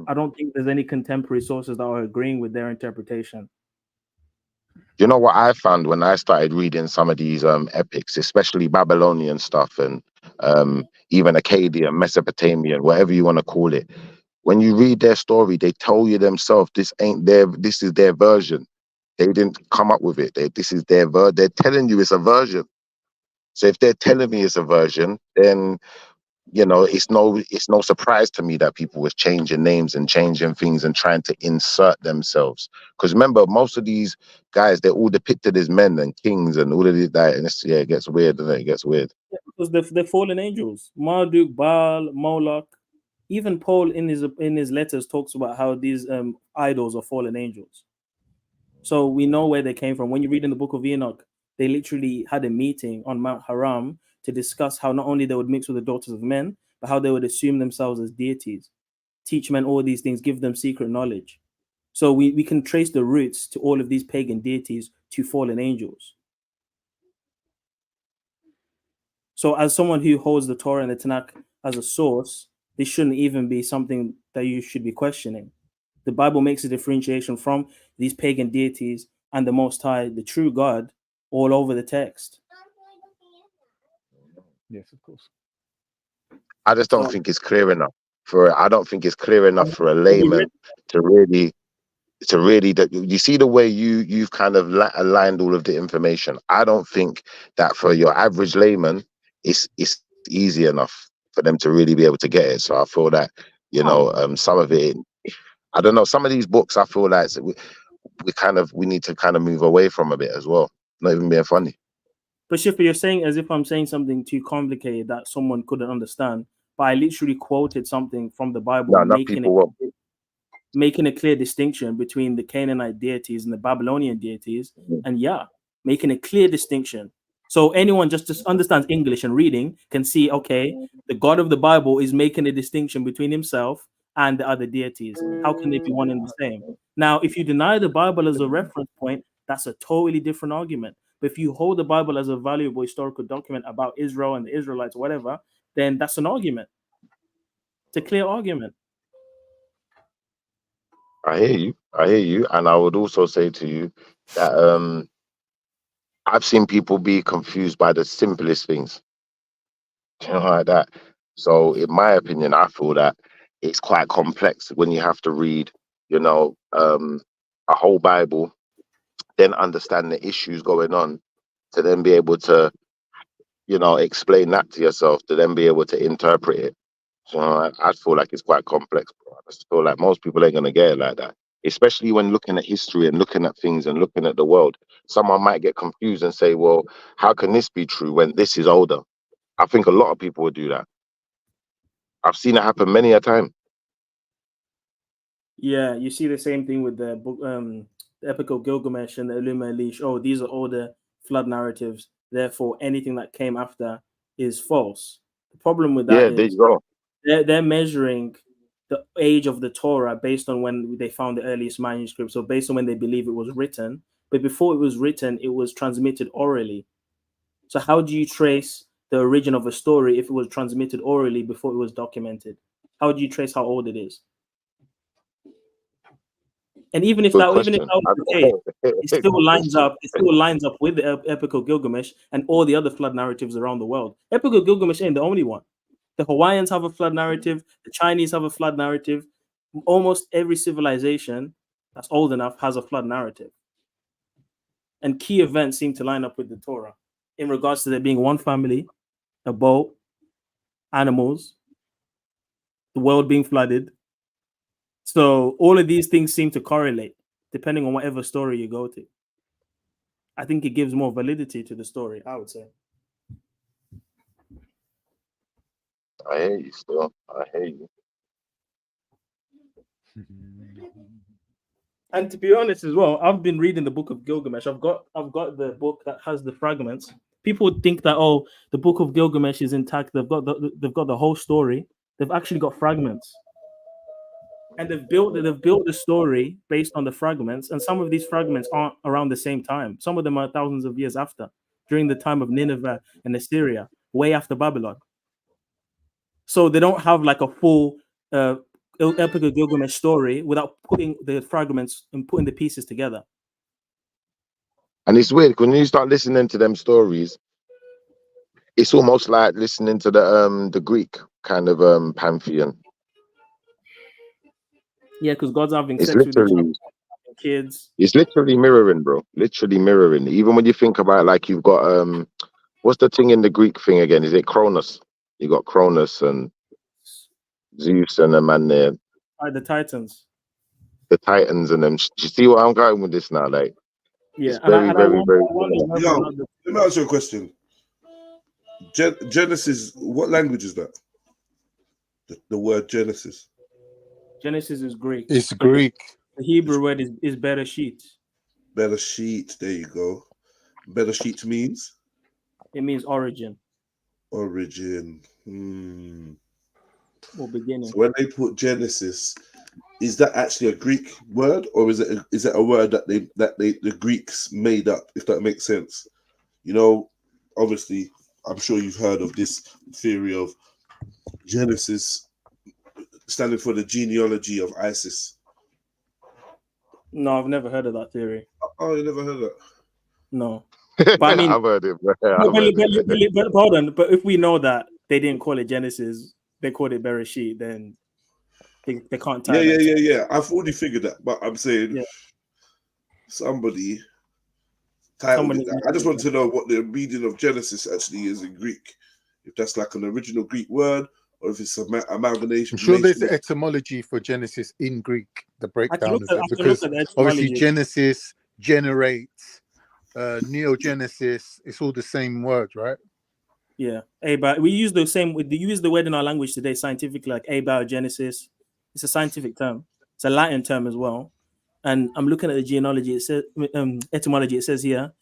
I don't think there's any contemporary sources that are agreeing with their interpretation. You know what I found when I started reading some of these epics, especially Babylonian stuff and even Akkadian, Mesopotamian, whatever you want to call it. When you read their story, they tell you themselves this is their version. They didn't come up with it. This is their version. They're telling you it's a version. So if they're telling me it's a version, then it's no surprise to me that people was changing names and changing things and trying to insert themselves. Because remember, most of these guys, they're all depicted as men and kings and all of that. And it gets weird, doesn't it? It gets weird. Yeah, because they're fallen angels. Marduk, Baal, Moloch. Even Paul in his letters talks about how these idols are fallen angels. So we know where they came from. When you read in the book of Enoch, they literally had a meeting on Mount Haram to discuss how not only they would mix with the daughters of men, but how they would assume themselves as deities, teach men all these things, give them secret knowledge. So we can trace the roots to all of these pagan deities to fallen angels. So as someone who holds the Torah and the Tanakh as a source, this shouldn't even be something that you should be questioning. The Bible makes a differentiation from these pagan deities and the Most High, the true God, all over the text. Yes, of course. I just don't think it's clear enough I don't think it's clear enough for a layman to really you see the way you've kind of aligned all of the information. I don't think that for your average layman, it's easy enough for them to really be able to get it. So I feel that You know, some of it, I don't know. Some of these books, I feel like we need to kind of move away from a bit as well. Not even being funny. But Shifty, you're saying as if I'm saying something too complicated that someone couldn't understand. But I literally quoted something from the Bible, No, enough people won't. making a clear distinction between the Canaanite deities and the Babylonian deities, and making a clear distinction. So anyone just understands English and reading can see, okay, the God of the Bible is making a distinction between himself and the other deities. How can they be one and the same? Now, if you deny the Bible as a reference point, that's a totally different argument. But if you hold the Bible as a valuable historical document about Israel and the Israelites, whatever, then that's an argument. It's a clear argument. I hear you. And I would also say to you that I've seen people be confused by the simplest things. You know, like that. So in my opinion, I feel that it's quite complex when you have to read, you know, a whole Bible, then understand the issues going on, to then be able to, you know, explain that to yourself, to then be able to interpret it. So I feel like it's quite complex, bro. I just feel like most people ain't gonna get it like that. Especially when looking at history and looking at things and looking at the world. Someone might get confused and say, well, how can this be true when this is older? I think a lot of people would do that. I've seen it happen many a time. Yeah, you see the same thing with the book, the Epic of Gilgamesh and the Illuminati. Oh, these are all the flood narratives. Therefore, anything that came after is false. The problem with that there is you go. they're measuring the age of the Torah based on when they found the earliest manuscript, so based on when they believe it was written. But before it was written, it was transmitted orally. So how do you trace the origin of a story if it was transmitted orally before it was documented? How do you trace how old it is? And even if that was the case, it still lines up. It still lines up with the Epic of Gilgamesh and all the other flood narratives around the world. Epic of Gilgamesh ain't the only one. The Hawaiians have a flood narrative. The Chinese have a flood narrative. Almost every civilization that's old enough has a flood narrative. And key events seem to line up with the Torah in regards to there being one family, a boat, animals, the world being flooded. So all of these things seem to correlate depending on whatever story you go to. I think it gives more validity to the story, I would say. I hear you still. I hear you. And to be honest as well, I've been reading the Book of Gilgamesh. I've got the book that has the fragments. People think that, oh, the Book of Gilgamesh is intact. They've got the whole story. They've actually got fragments. And they've built the story based on the fragments, and some of these fragments aren't around the same time. Some of them are thousands of years after, during the time of Nineveh and Assyria, way after Babylon. So they don't have like a full Epic of Gilgamesh story without putting the fragments and putting the pieces together. And it's weird when you start listening to them stories. It's almost like listening to the Greek kind of pantheon. Yeah, because God's having It's sex with each other, literally kids. It's literally mirroring, bro. Literally mirroring. Even when you think about, like, you've got what's the thing in the Greek thing again? Is it Cronus? You got Cronus and Zeus and them, and the Titans. The Titans and them. Do you see what I'm going with this now? Like, yeah, it's very, very, very. Yo, let me ask you a question. Genesis, what language is that? The word Genesis. Genesis is Greek. It's Greek. The Hebrew word is Bereshit. Bereshit, there you go. Bereshit means? It means origin. Origin. Or beginning. So when they put Genesis, is that actually a Greek word, or is it a word that the Greeks made up, if that makes sense? You know, obviously, I'm sure you've heard of this theory of Genesis standing for the genealogy of Isis. No, I've never heard of that theory. Oh, you never heard that? No. But I mean, I've heard it. But hold on. But if we know that they didn't call it Genesis, they called it Bereshit, then they can't tie that. Yeah. I've already figured that, but I'm saying somebody titled it that. I just want to know what the meaning of Genesis actually is in Greek. If that's like an original Greek word, or if it's an amalgamation. I'm sure there's the etymology for Genesis in Greek, the breakdown of it, because obviously Genesis generates, neogenesis, it's all the same word, right? Yeah, but we use the same. We use the word in our language today scientifically, like abiogenesis. It's a scientific term. It's a Latin term as well. And I'm looking at the genealogy. It says etymology. It says here,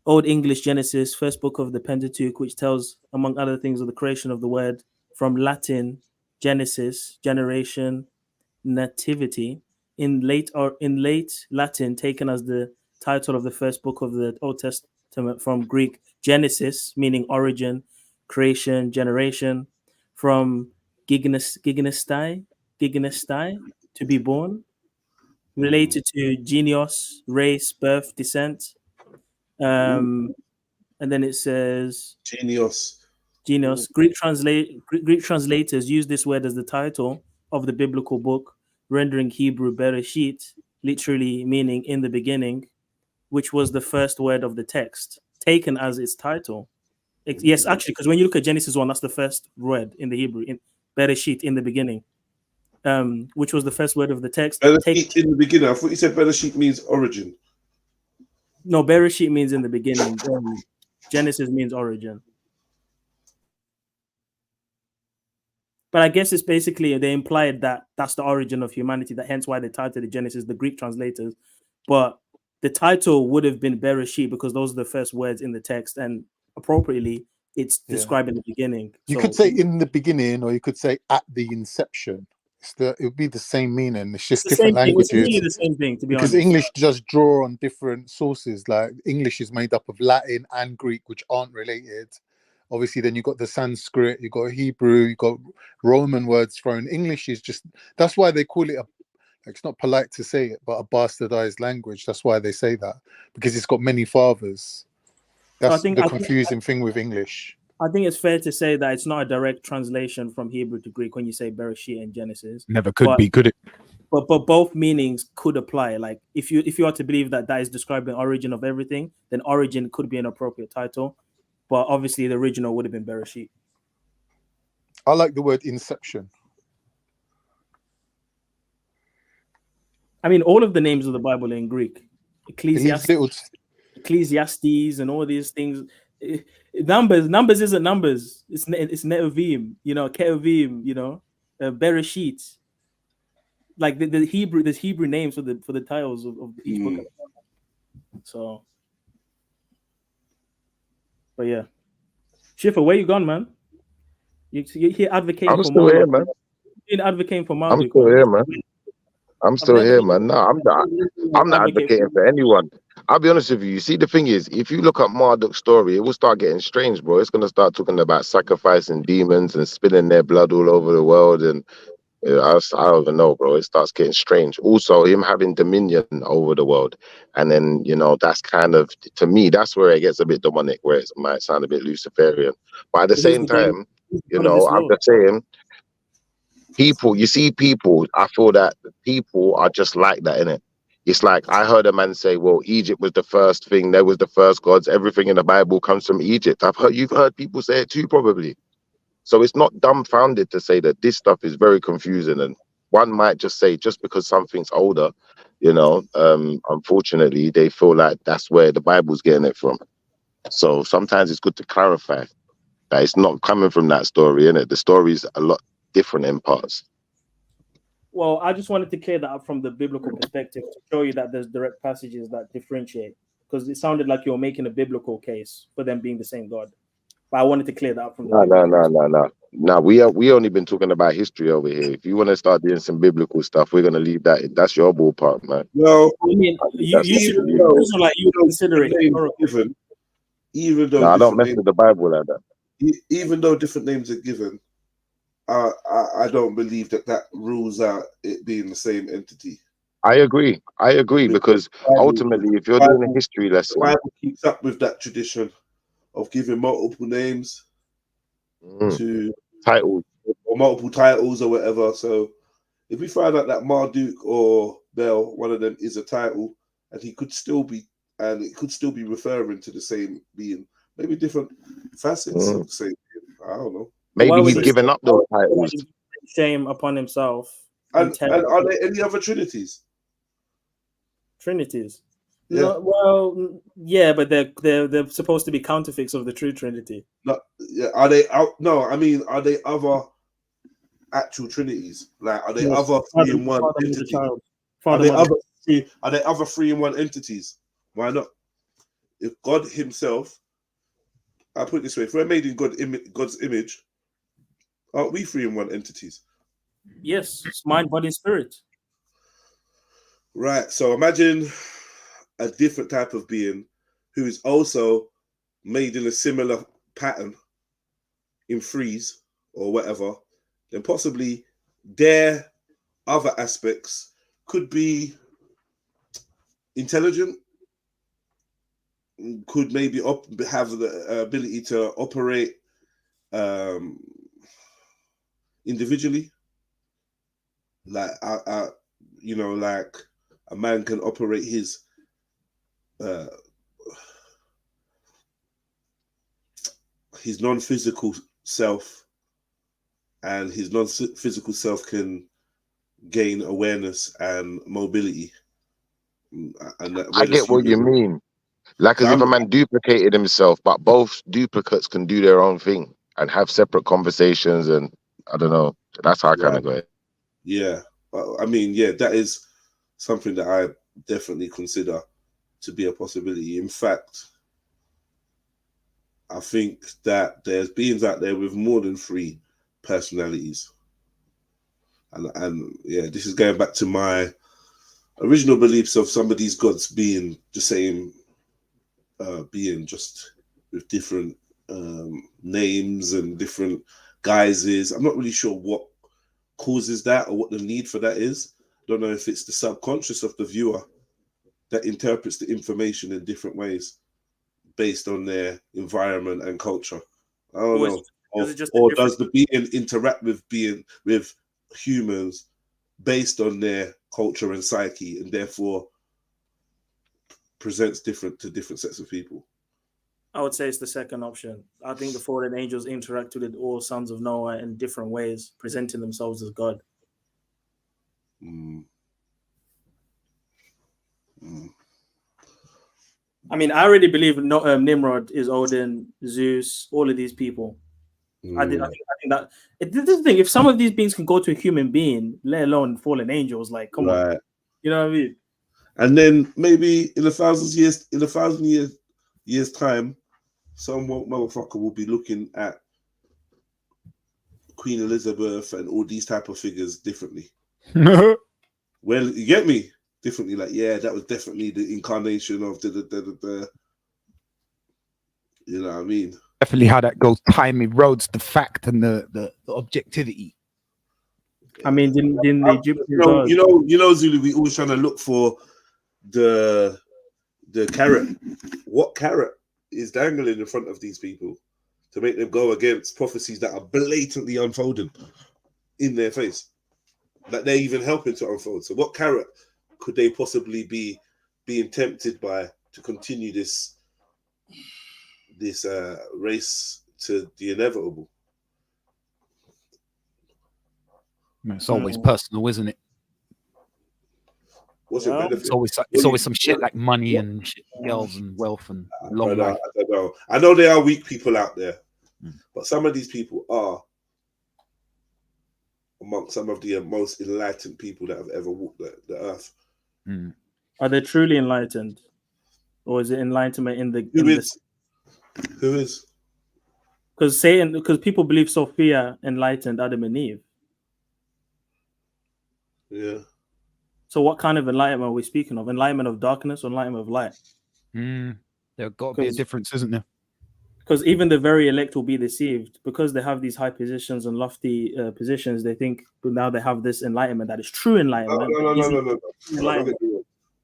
Old English Genesis, first book of the Pentateuch, which tells, among other things, of the creation of the word, from Latin Genesis, generation, nativity. In late Latin, taken as the title of the first book of the Old Testament, from Greek Genesis, meaning origin, creation, generation, from gignastai, to be born, related to genios, race, birth, descent. And then it says Genius. Greek translators use this word as the title of the biblical book, rendering Hebrew Bereshit, literally meaning in the beginning, which was the first word of the text, taken as its title. Yes, actually, because when you look at Genesis 1, that's the first word in the Hebrew, in Bereshit, in the beginning, which was the first word of the text. Bereshit in the beginning. I thought you said Bereshit means origin. No, Bereshit means in the beginning. Genesis means origin. But I guess it's basically, they implied that that's the origin of humanity, that hence why they titled it Genesis, the Greek translators. But the title would have been Bereshit because those are the first words in the text, and appropriately, it's describing the beginning. You could say in the beginning, or you could say at the inception. It would be the same meaning. It's just different languages. It's really the same thing, to be honest. Because English does draw on different sources. Like English is made up of Latin and Greek, which aren't related. Obviously, then you've got the Sanskrit, you've got Hebrew, you've got Roman words thrown. English is just, that's why they call it it's not polite to say it, but a bastardized language. That's why they say that, because it's got many fathers. That's the confusing thing with English. I think it's fair to say that it's not a direct translation from Hebrew to Greek when you say Bereshit and Genesis. Never could be, could it? But both meanings could apply. Like if you are to believe that is describing the origin of everything, then origin could be an appropriate title. But obviously the original would have been Bereshit. I like the word inception. I mean, all of the names of the Bible are in Greek. Ecclesiastes and all these things. Numbers isn't numbers. It's Ne'ovim, Ketuvim, Bereshit. Like the Hebrew, there's Hebrew names for the titles of each book. So, but yeah, Schiffer, where you gone, man? You here advocating I'm for still Marduk. here, man. You're advocating for I'm Marduk. still here, man. I'm still here, man. No, I'm not advocating for anyone. I'll be honest with you. You see, the thing is, if you look at Marduk's story, it will start getting strange, bro. It's gonna start talking about sacrificing demons and spilling their blood all over the world, and I don't even know, bro. It starts getting strange. Also, him having dominion over the world, and then that's kind of, to me, that's where it gets a bit demonic, where it might sound a bit Luciferian. But at the same time, I'm just saying. People, I feel that people are just like that, innit? It's like, I heard a man say, well, Egypt was the first thing, there was the first gods, everything in the Bible comes from Egypt. You've heard people say it too, probably. So it's not dumbfounded to say that this stuff is very confusing, and one might just say, just because something's older, unfortunately, they feel like that's where the Bible's getting it from. So sometimes it's good to clarify that it's not coming from that story, innit? The story's a lot different in parts. Well, I just wanted to clear that up from the biblical perspective to show you that there's direct passages that differentiate, because it sounded like you were making a biblical case for them being the same God. But I wanted to clear that up from the No. We only been talking about history over here. If you want to start doing some biblical stuff, we're gonna leave that. That's your ballpark, man. No, I mean, you should also consider it. Even though I don't mess with the Bible like that. Even though different names are given, I don't believe that rules out it being the same entity. I agree because ultimately, if you're doing a history lesson, the Bible keeps up with that tradition of giving multiple names to titles or multiple titles or whatever. So if we find out that Marduk or Bel, one of them, is a title, and it could still be referring to the same being, maybe different facets of the same being. I don't know. Maybe Why would he's he given up those titles. shame upon himself? And are there any other trinities? Trinities? Yeah. No, well, yeah, but they're supposed to be counterfeits of the true Trinity. No, yeah, are they out? No, I mean, are they other actual trinities? Like, are they Yes. other Father, 3 in 1 Father, Mother, entities? Child. Are Father, they Mother. other three? Are they other 3 in 1 entities? Why not? If God Himself, I put it this way: if we're made in God's image, aren't we 3 in 1 entities? Yes, it's mind, body, and spirit. Right. So imagine a different type of being who is also made in a similar pattern in threes or whatever, then possibly their other aspects could be intelligent, could maybe have the ability to operate individually, like you know, like a man can operate his non-physical self, and his non-physical self can gain awareness and mobility. And I get what you mean. Like as if a man duplicated himself, but both duplicates can do their own thing and have separate conversations. And I don't know. That's how I kind of got it. Yeah, I mean, yeah, that is something that I definitely consider to be a possibility. In fact, I think that there's beings out there with more than 3 personalities. And yeah, this is going back to my original beliefs of some of these gods being the same being, just with different names and different guises. I'm not really sure what causes that or what the need for that is. Don't know if it's the subconscious of the viewer that interprets the information in different ways based on their environment and culture. I don't know. Or does the being interact with humans based on their culture and psyche, and therefore presents different to different sets of people? I would say it's the second option. I think the fallen angels interacted with all sons of Noah in different ways, presenting themselves as God. I mean, I already believe Nimrod is Odin, Zeus, all of these people. I think that this is the thing. If some of these beings can go to a human being, let alone fallen angels, like come on, you know what I mean? And then maybe in 1,000 years time, some woke motherfucker will be looking at Queen Elizabeth and all these type of figures differently. Well, you get me? Differently, like, yeah, that was definitely the incarnation of the you know what I mean? Definitely how that goes. Time erodes the fact and the objectivity. I mean, didn't the Egyptians? You know, Zulu, we always trying to look for the carrot. What carrot is dangling in front of these people to make them go against prophecies that are blatantly unfolding in their face, that they're even helping to unfold? So what carrot could they possibly be being tempted by to continue this race to the inevitable? It's always personal, isn't it? What's your benefit? It's always some shit like money and shit, girls and wealth and long life. I don't know. I know there are weak people out there, but some of these people are among some of the most enlightened people that have ever walked the earth. Are they truly enlightened, or is it enlightenment in the? Who is? Because people believe Sophia enlightened Adam and Eve. Yeah. So what kind of enlightenment are we speaking of? Enlightenment of darkness or enlightenment of light? There's got to be a difference, isn't there? Because even the very elect will be deceived because they have these high positions and lofty positions. They think now they have this enlightenment that is true enlightenment. No.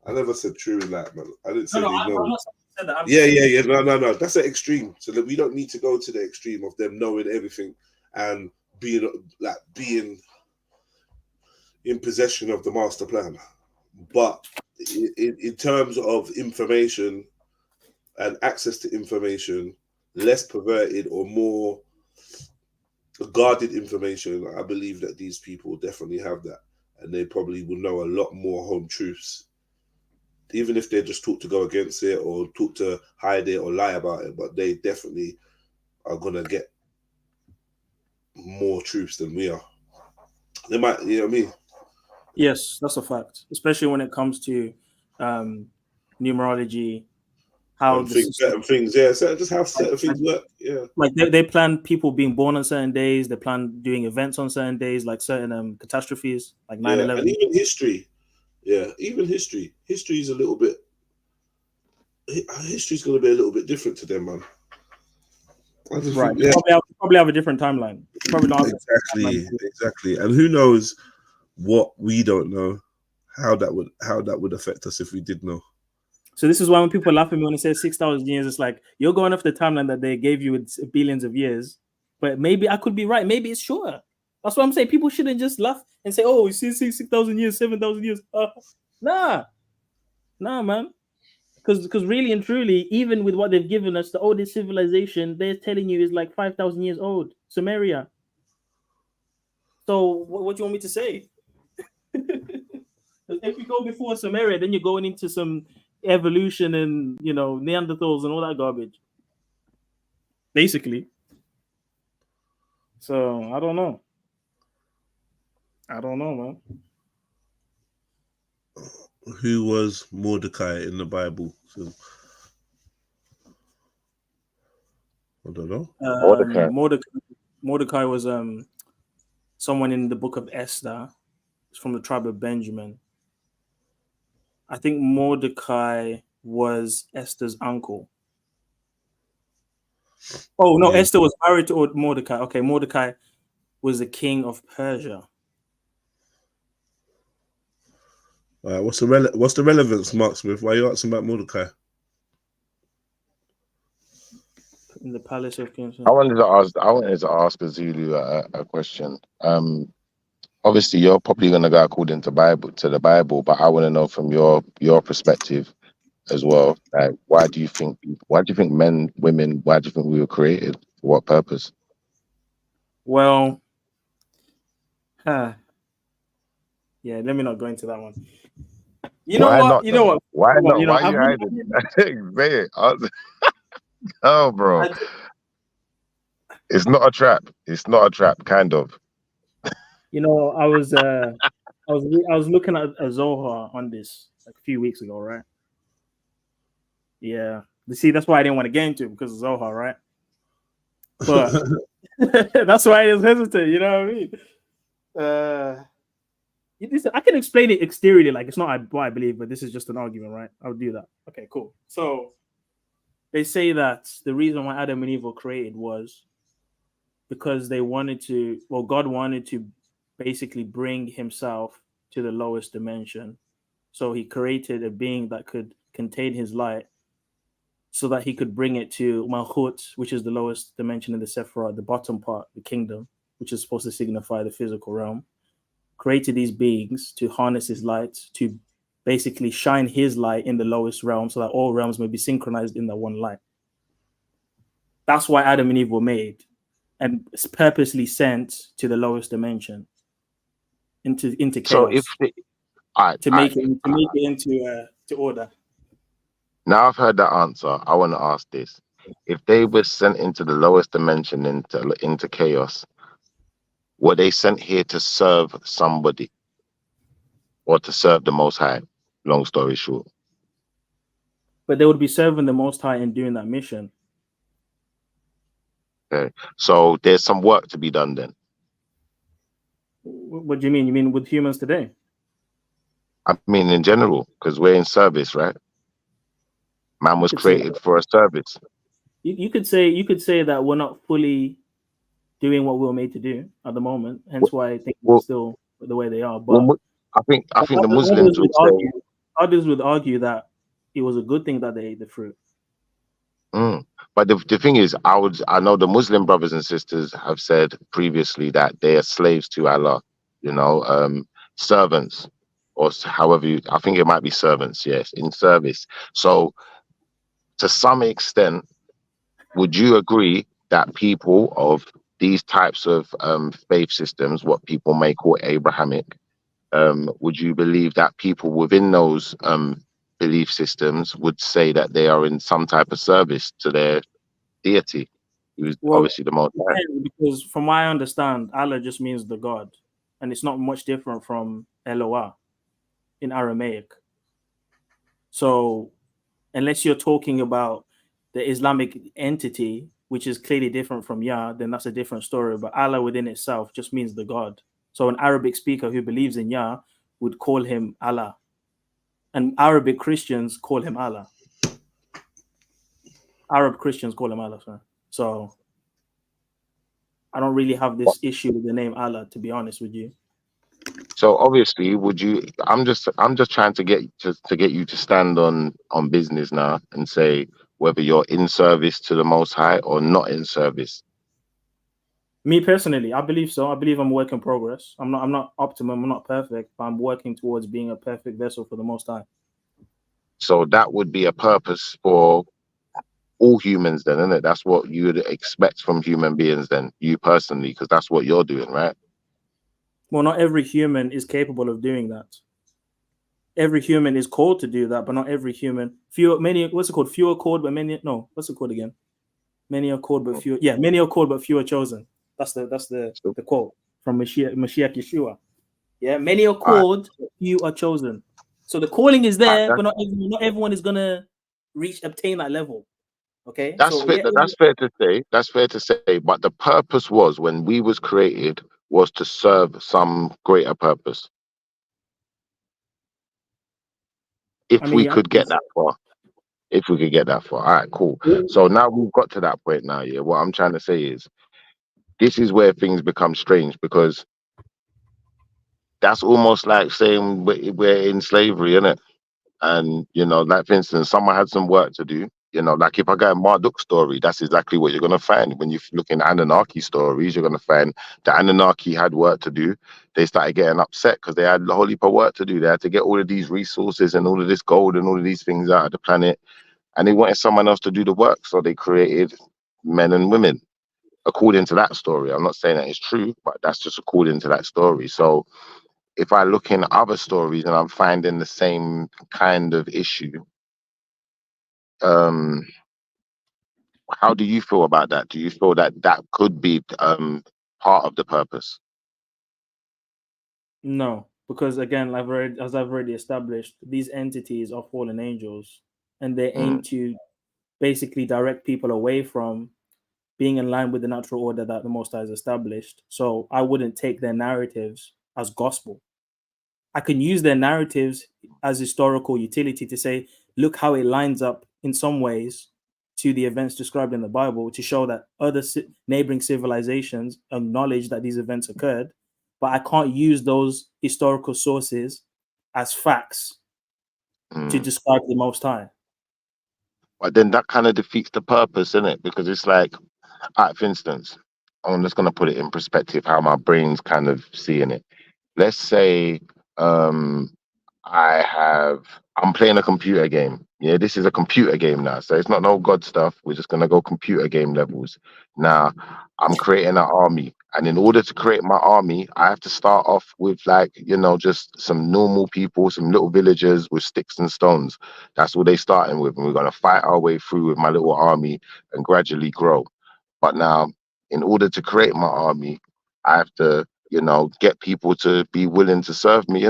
I never said true enlightenment. I didn't say No, they know. I'm not saying that. Yeah. No. That's an extreme. So that we don't need to go to the extreme of them knowing everything and being in possession of the master plan. But in terms of information and access to information, less perverted or more guarded information, I believe that these people definitely have that, and they probably will know a lot more home truths, even if they're just taught to go against it or taught to hide it or lie about it. But they definitely are gonna get more truths than we are. They might, you know what I mean? Yes, that's a fact, especially when it comes to numerology, how and certain things, yeah, so just how certain things work, yeah. Like they plan people being born on certain days, they plan doing events on certain days, like certain catastrophes, like 9/11. Yeah, and even history, even history. History's a little bit. History's going to be a little bit different to them, man. Right, probably have a different timeline. Probably not exactly, and who knows what we don't know, how that would affect us if we did know. So this is why when people laugh at me when I say 6,000 years, it's like you're going off the timeline that they gave you with billions of years. But maybe I could be right. Maybe it's shorter. That's what I'm saying. People shouldn't just laugh and say, "Oh, you see 6,000 years, 7,000 years." Nah, man. Because really and truly, even with what they've given us, the oldest civilization they're telling you is like 5,000 years old, Sumeria. So what do you want me to say? If you go before Sumeria, then you're going into some evolution and Neanderthals and all that garbage, basically. So I don't know, man. Who was Mordecai in the Bible? So, I don't know. Mordecai was someone in the book of Esther. It's from the tribe of Benjamin. I think Mordecai was Esther's uncle. Oh no, Esther was married to Mordecai. Okay, Mordecai was the king of Persia. What's the relevance, Mark Smith? Why are you asking about Mordecai? In the palace of King. I wanted to ask Zulu a question. Obviously, you're probably going to go according to the Bible, but I want to know from your perspective as well. Like, why do you think men, women? Why do you think we were created? For what purpose? Well, yeah. Let me not go into that one. You know what? Why not? Why are you hiding? Say it. Oh, bro. It's not a trap. It's not a trap, kind of. I was looking at a Zohar on this like a few weeks ago, right? Yeah. You see, that's why I didn't want to get into it, because of Zohar, right? But that's why I was hesitant, you know what I mean? I can explain it exteriorly, like it's not what I believe, but this is just an argument, right? I'll do that. Okay, cool. So they say that the reason why Adam and Eve were created was because God wanted to basically bring himself to the lowest dimension. So he created a being that could contain his light so that he could bring it to Malchut, which is the lowest dimension in the Sephirah, the bottom part, the kingdom, which is supposed to signify the physical realm. Created these beings to harness his light, to basically shine his light in the lowest realm so that all realms may be synchronized in that one light. That's why Adam and Eve were made and purposely sent to the lowest dimension, into chaos. So if to make it into order. Now I've heard that answer. I want to ask this: if they were sent into the lowest dimension, into chaos, were they sent here to serve somebody or to serve the Most High? Long story short. But they would be serving the Most High and doing that mission. Okay. So there's some work to be done then. What do you mean? You mean with humans today? I mean in general, because we're in service, right? Man was created for a service. You could say that we're not fully doing what we were made to do at the moment. Hence why things are still the way they are. But I think the Muslims would say, others would argue that it was a good thing that they ate the fruit. But the thing is, I know the Muslim brothers and sisters have said previously that they are slaves to Allah, servants, or however I think it might be servants, yes, in service. So to some extent, would you agree that people of these types of faith systems, what people may call Abrahamic, would you believe that people within those belief systems would say that they are in some type of service to their deity, who's obviously the Most High? Because from what I understand, Allah just means the God, and it's not much different from Eloah in Aramaic. So unless you're talking about the Islamic entity, which is clearly different from Yah, then that's a different story. But Allah within itself just means the God. So an Arabic speaker who believes in Yah would call him Allah. And Arabic Christians call him Allah. Arab Christians call him Allah, sorry. So I don't really have this issue with the name Allah, to be honest with you. So obviously, would you? I'm just trying to get you to stand on business now and say whether you're in service to the Most High or not in service. Me personally, I believe so. I believe I'm a work in progress. I'm not optimum. I'm not perfect, but I'm working towards being a perfect vessel for the Most High. So that would be a purpose for all humans, then, isn't it? That's what you would expect from human beings, then, you personally, because that's what you're doing, right? Well, not every human is capable of doing that. Every human is called to do that, but not every human. What's it called? Few are called, but many. No, what's it called again? Many are called, but few. Yeah, many are called, but few are chosen. That's the quote from Mashiach Yeshua. Yeah, many are called, but few are chosen. So the calling is there, but not everyone is gonna obtain that level. Okay, that's fair to say. That's fair to say. But the purpose was, when we was created, was to serve some greater purpose. If we could get that far. If we could get that far. All right, cool. So now we've got to that point now, yeah. What I'm trying to say is, this is where things become strange, because that's almost like saying we're in slavery, isn't it? And, you know, like, for instance, someone had some work to do. You know, like if I go in Marduk's story, that's exactly what you're going to find. When you look in Anunnaki stories, you're going to find the Anunnaki had work to do. They started getting upset because they had a whole heap of work to do. They had to get all of these resources and all of this gold and all of these things out of the planet. And they wanted someone else to do the work. So they created men and women, according to that story. I'm not saying that it's true, but that's just according to that story. So if I look in other stories and I'm finding the same kind of issue, how do you feel about that? Do you feel that that could be part of the purpose? No, because again, as I've already established, these entities are fallen angels, and they aim to basically direct people away from being in line with the natural order that the Most High has established. So I wouldn't take their narratives as gospel. I can use their narratives as historical utility to say, look how it lines up in some ways to the events described in the Bible, to show that other neighboring civilizations acknowledge that these events occurred, but I can't use those historical sources as facts to describe the Most High. But then that kind of defeats the purpose, isn't it? Because it's like, for instance, I'm just going to put it in perspective, how my brain's kind of seeing it. Let's say I'm playing a computer game. Yeah, this is a computer game now. So it's not no God stuff. We're just going to go computer game levels. Now, I'm creating an army. And in order to create my army, I have to start off with, like, you know, just some normal people, some little villagers with sticks and stones. That's what they're starting with. And we're going to fight our way through with my little army and gradually grow. But now, in order to create my army, I have to, you know, get people to be willing to serve me.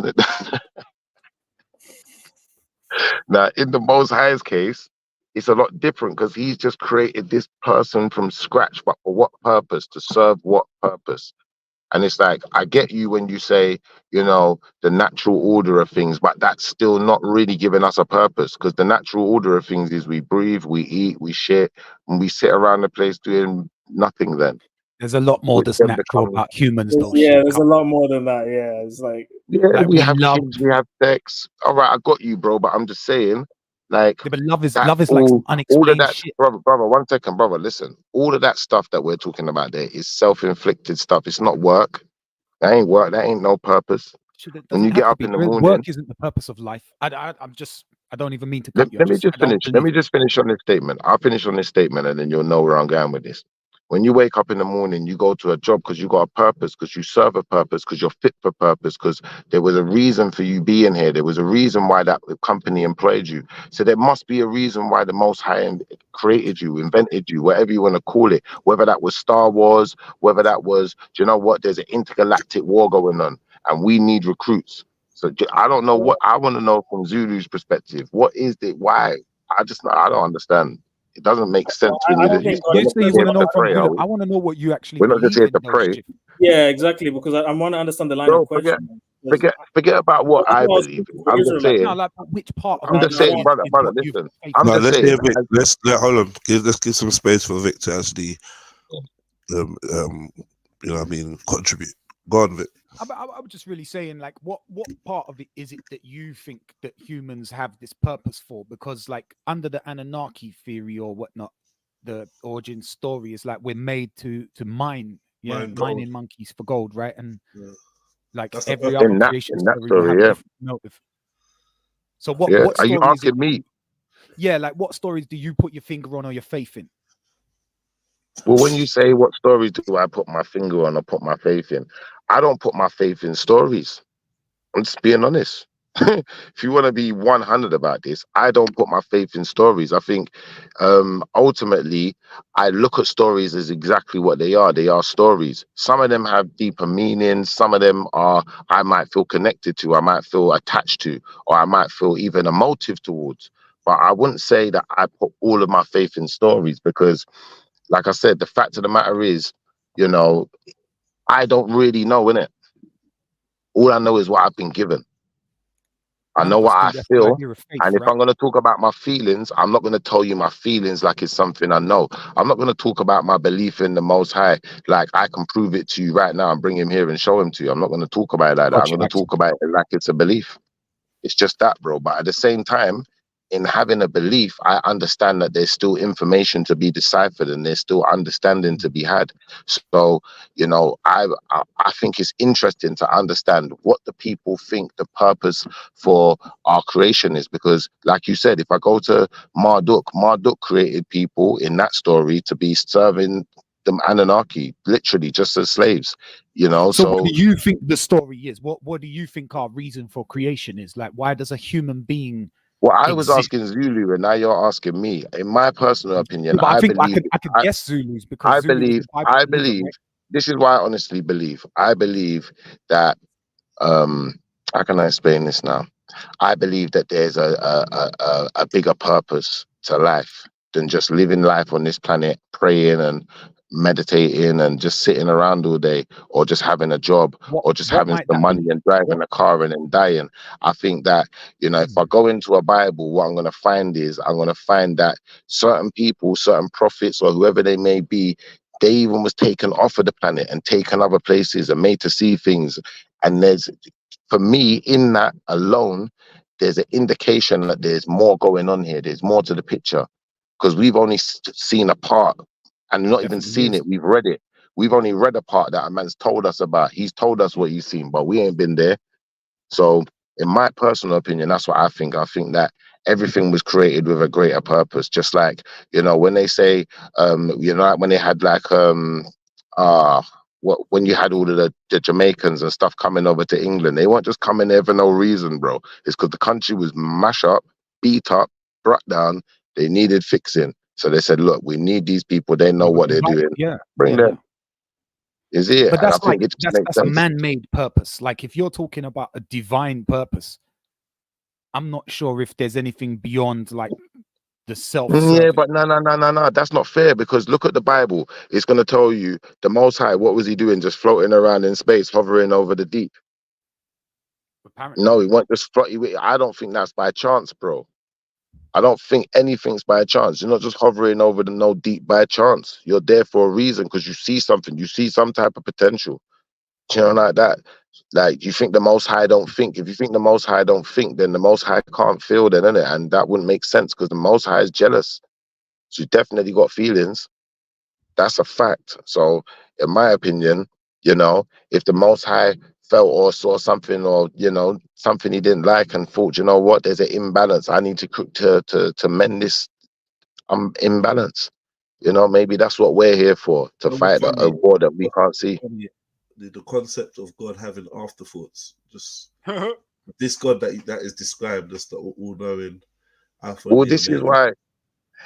Now, in the Most High's case, it's a lot different, because he's just created this person from scratch. But for what purpose? To serve what purpose? And it's like, I get you when you say, you know, the natural order of things, but that's still not really giving us a purpose, because the natural order of things is we breathe, we eat, we shit, and we sit around the place doing nothing then. There's a lot more that's natural about humans, though. Yeah, there's a lot more than that. Yeah, it's like, like we have kids, we have sex. All right, I got you, bro. But I'm just saying, like, but love is like some unexplained all of that shit. Brother, 1 second, brother. Listen, all of that stuff that we're talking about there is self-inflicted stuff. It's not work. That ain't work. That ain't no purpose. When you get up in the morning, work isn't the purpose of life. I don't even mean to cut you. Let me just finish on this statement. I'll finish on this statement, and then you'll know where I'm going with this. When you wake up in the morning, you go to a job because you got a purpose, because you serve a purpose, because you're fit for purpose, because there was a reason for you being here. There was a reason why that company employed you. So there must be a reason why the Most High created you, invented you, whatever you want to call it, whether that was Star Wars, whether that was, do you know what, there's an intergalactic war going on and we need recruits. So I don't know what, I want to know from Zulu's perspective, what is it, why? I don't understand. It doesn't make sense when I you don't just, think we're You not say you just here want to know to from pray, are Zulu. we? I want to know what you actually We're not just believe here in, to though, pray. Chief. Yeah, exactly. Because I want to understand the line Bro, of questioning. forget about what I was believe. speaking for I'm just Israelite. No, saying, like which part of I'm the just saying, belief brother, is brother, what you've listen. faith I'm in. No, just let's saying, hear Vic. Hold on. Let's give some space for Vic to actually, you know what I mean, contribute. Go on, Vic. I'm just really saying, like, what part of it is it that you think that humans have this purpose for? Because, like, under the Anunnaki theory or whatnot, the origin story is like we're made to mine, mining monkeys for gold, right? And like That's the every other in that creation story will story, have a yeah. different motive. So what Yeah. what Are you story is it? asking me? Yeah, like what stories do you put your finger on or your faith in? Well, when you say what stories do I put my finger on or put my faith in, I don't put my faith in stories. I'm just being honest. If you want to be 100 about this, I don't put my faith in stories. I think ultimately I look at stories as exactly what they are. They are stories. Some of them have deeper meanings. Some of them are I might feel connected to, I might feel attached to, or I might feel even a motive towards. But I wouldn't say that I put all of my faith in stories because, like I said, the fact of the matter is, you know, I don't really know, innit? All I know is what I've been given. I None know of us what I think that's the feel. idea of faith, And if right? I'm going to talk about my feelings, I'm not going to tell you my feelings like it's something I know. I'm not going to talk about my belief in the Most High like I can prove it to you right now and bring him here and show him to you. I'm not going to talk about it like that. I'm Gotcha, going to talk about it like it's a belief. It's just that, bro. But at the same time, in having a belief, I understand that there's still information to be deciphered and there's still understanding to be had. So, you know, I think it's interesting to understand what the people think the purpose for our creation is. Because, like you said, if I go to Marduk created people in that story to be serving the Anunnaki, literally just as slaves, you know. So what So do you think the story is? What do you think our reason for creation is? Like, why does a human being well, I was exist? asking Zulu, and now you're asking me. In my personal opinion, But I I think believe, I could guess Zulus because I Zulu is believe, a Bible I believer, believe. right? This is why I honestly believe. I believe that. How can I explain this now? I believe that there's a bigger purpose to life than just living life on this planet, praying and meditating and just sitting around all day, or just having a job, or just What having might some that money be? and driving a car and then dying. I think that, you know, if I go into a Bible, what I'm going to find is I'm going to find that certain people, certain prophets, or whoever they may be, they even was taken off of the planet and taken other places and made to see things. And there's, for me, in that alone, there's an indication that there's more going on here. There's more to the picture because we've only seen a part and not even Definitely seen is. it. We've read it. We've only read a part that a man's told us about. He's told us what he's seen, but we ain't been there. So in my personal opinion, that's what I think. I think that everything was created with a greater purpose. Just like, you know, when they say, you know, like when they had like, when you had all of the Jamaicans and stuff coming over to England, they weren't just coming there for no reason, bro. It's because the country was mashed up, beat up, brought down. They needed fixing. So they said, look, we need these people. They know what they're doing. Bring them. Is it? But And I that's like think it just makes that's a sense. man-made purpose. Like if you're talking about a divine purpose, I'm not sure if there's anything beyond like the self-serving. Yeah, but no. That's not fair because look at the Bible. It's going to tell you the Most High. What was he doing? Just floating around in space, hovering over the deep. Apparently. No, he won't just float. I don't think that's by chance, bro. I don't think anything's by chance. You're not just hovering over the no deep by chance. You're there for a reason because you see something. You see some type of potential. You know, like that. Like you think the Most High don't think. If you think the Most High don't think, then the Most High can't feel, then, innit? And that wouldn't make sense because the Most High is jealous. So you definitely got feelings. That's a fact. So, in my opinion, you know, if the Most High felt or saw something, or you know, something he didn't like, and thought, you know what, there's an imbalance. I need to mend this imbalance. You know, maybe that's what we're here for, to Well, fight a war that we can't see. The concept of God having afterthoughts, just this God that is described as the all-knowing Alpha and Well, the this is Omega. why.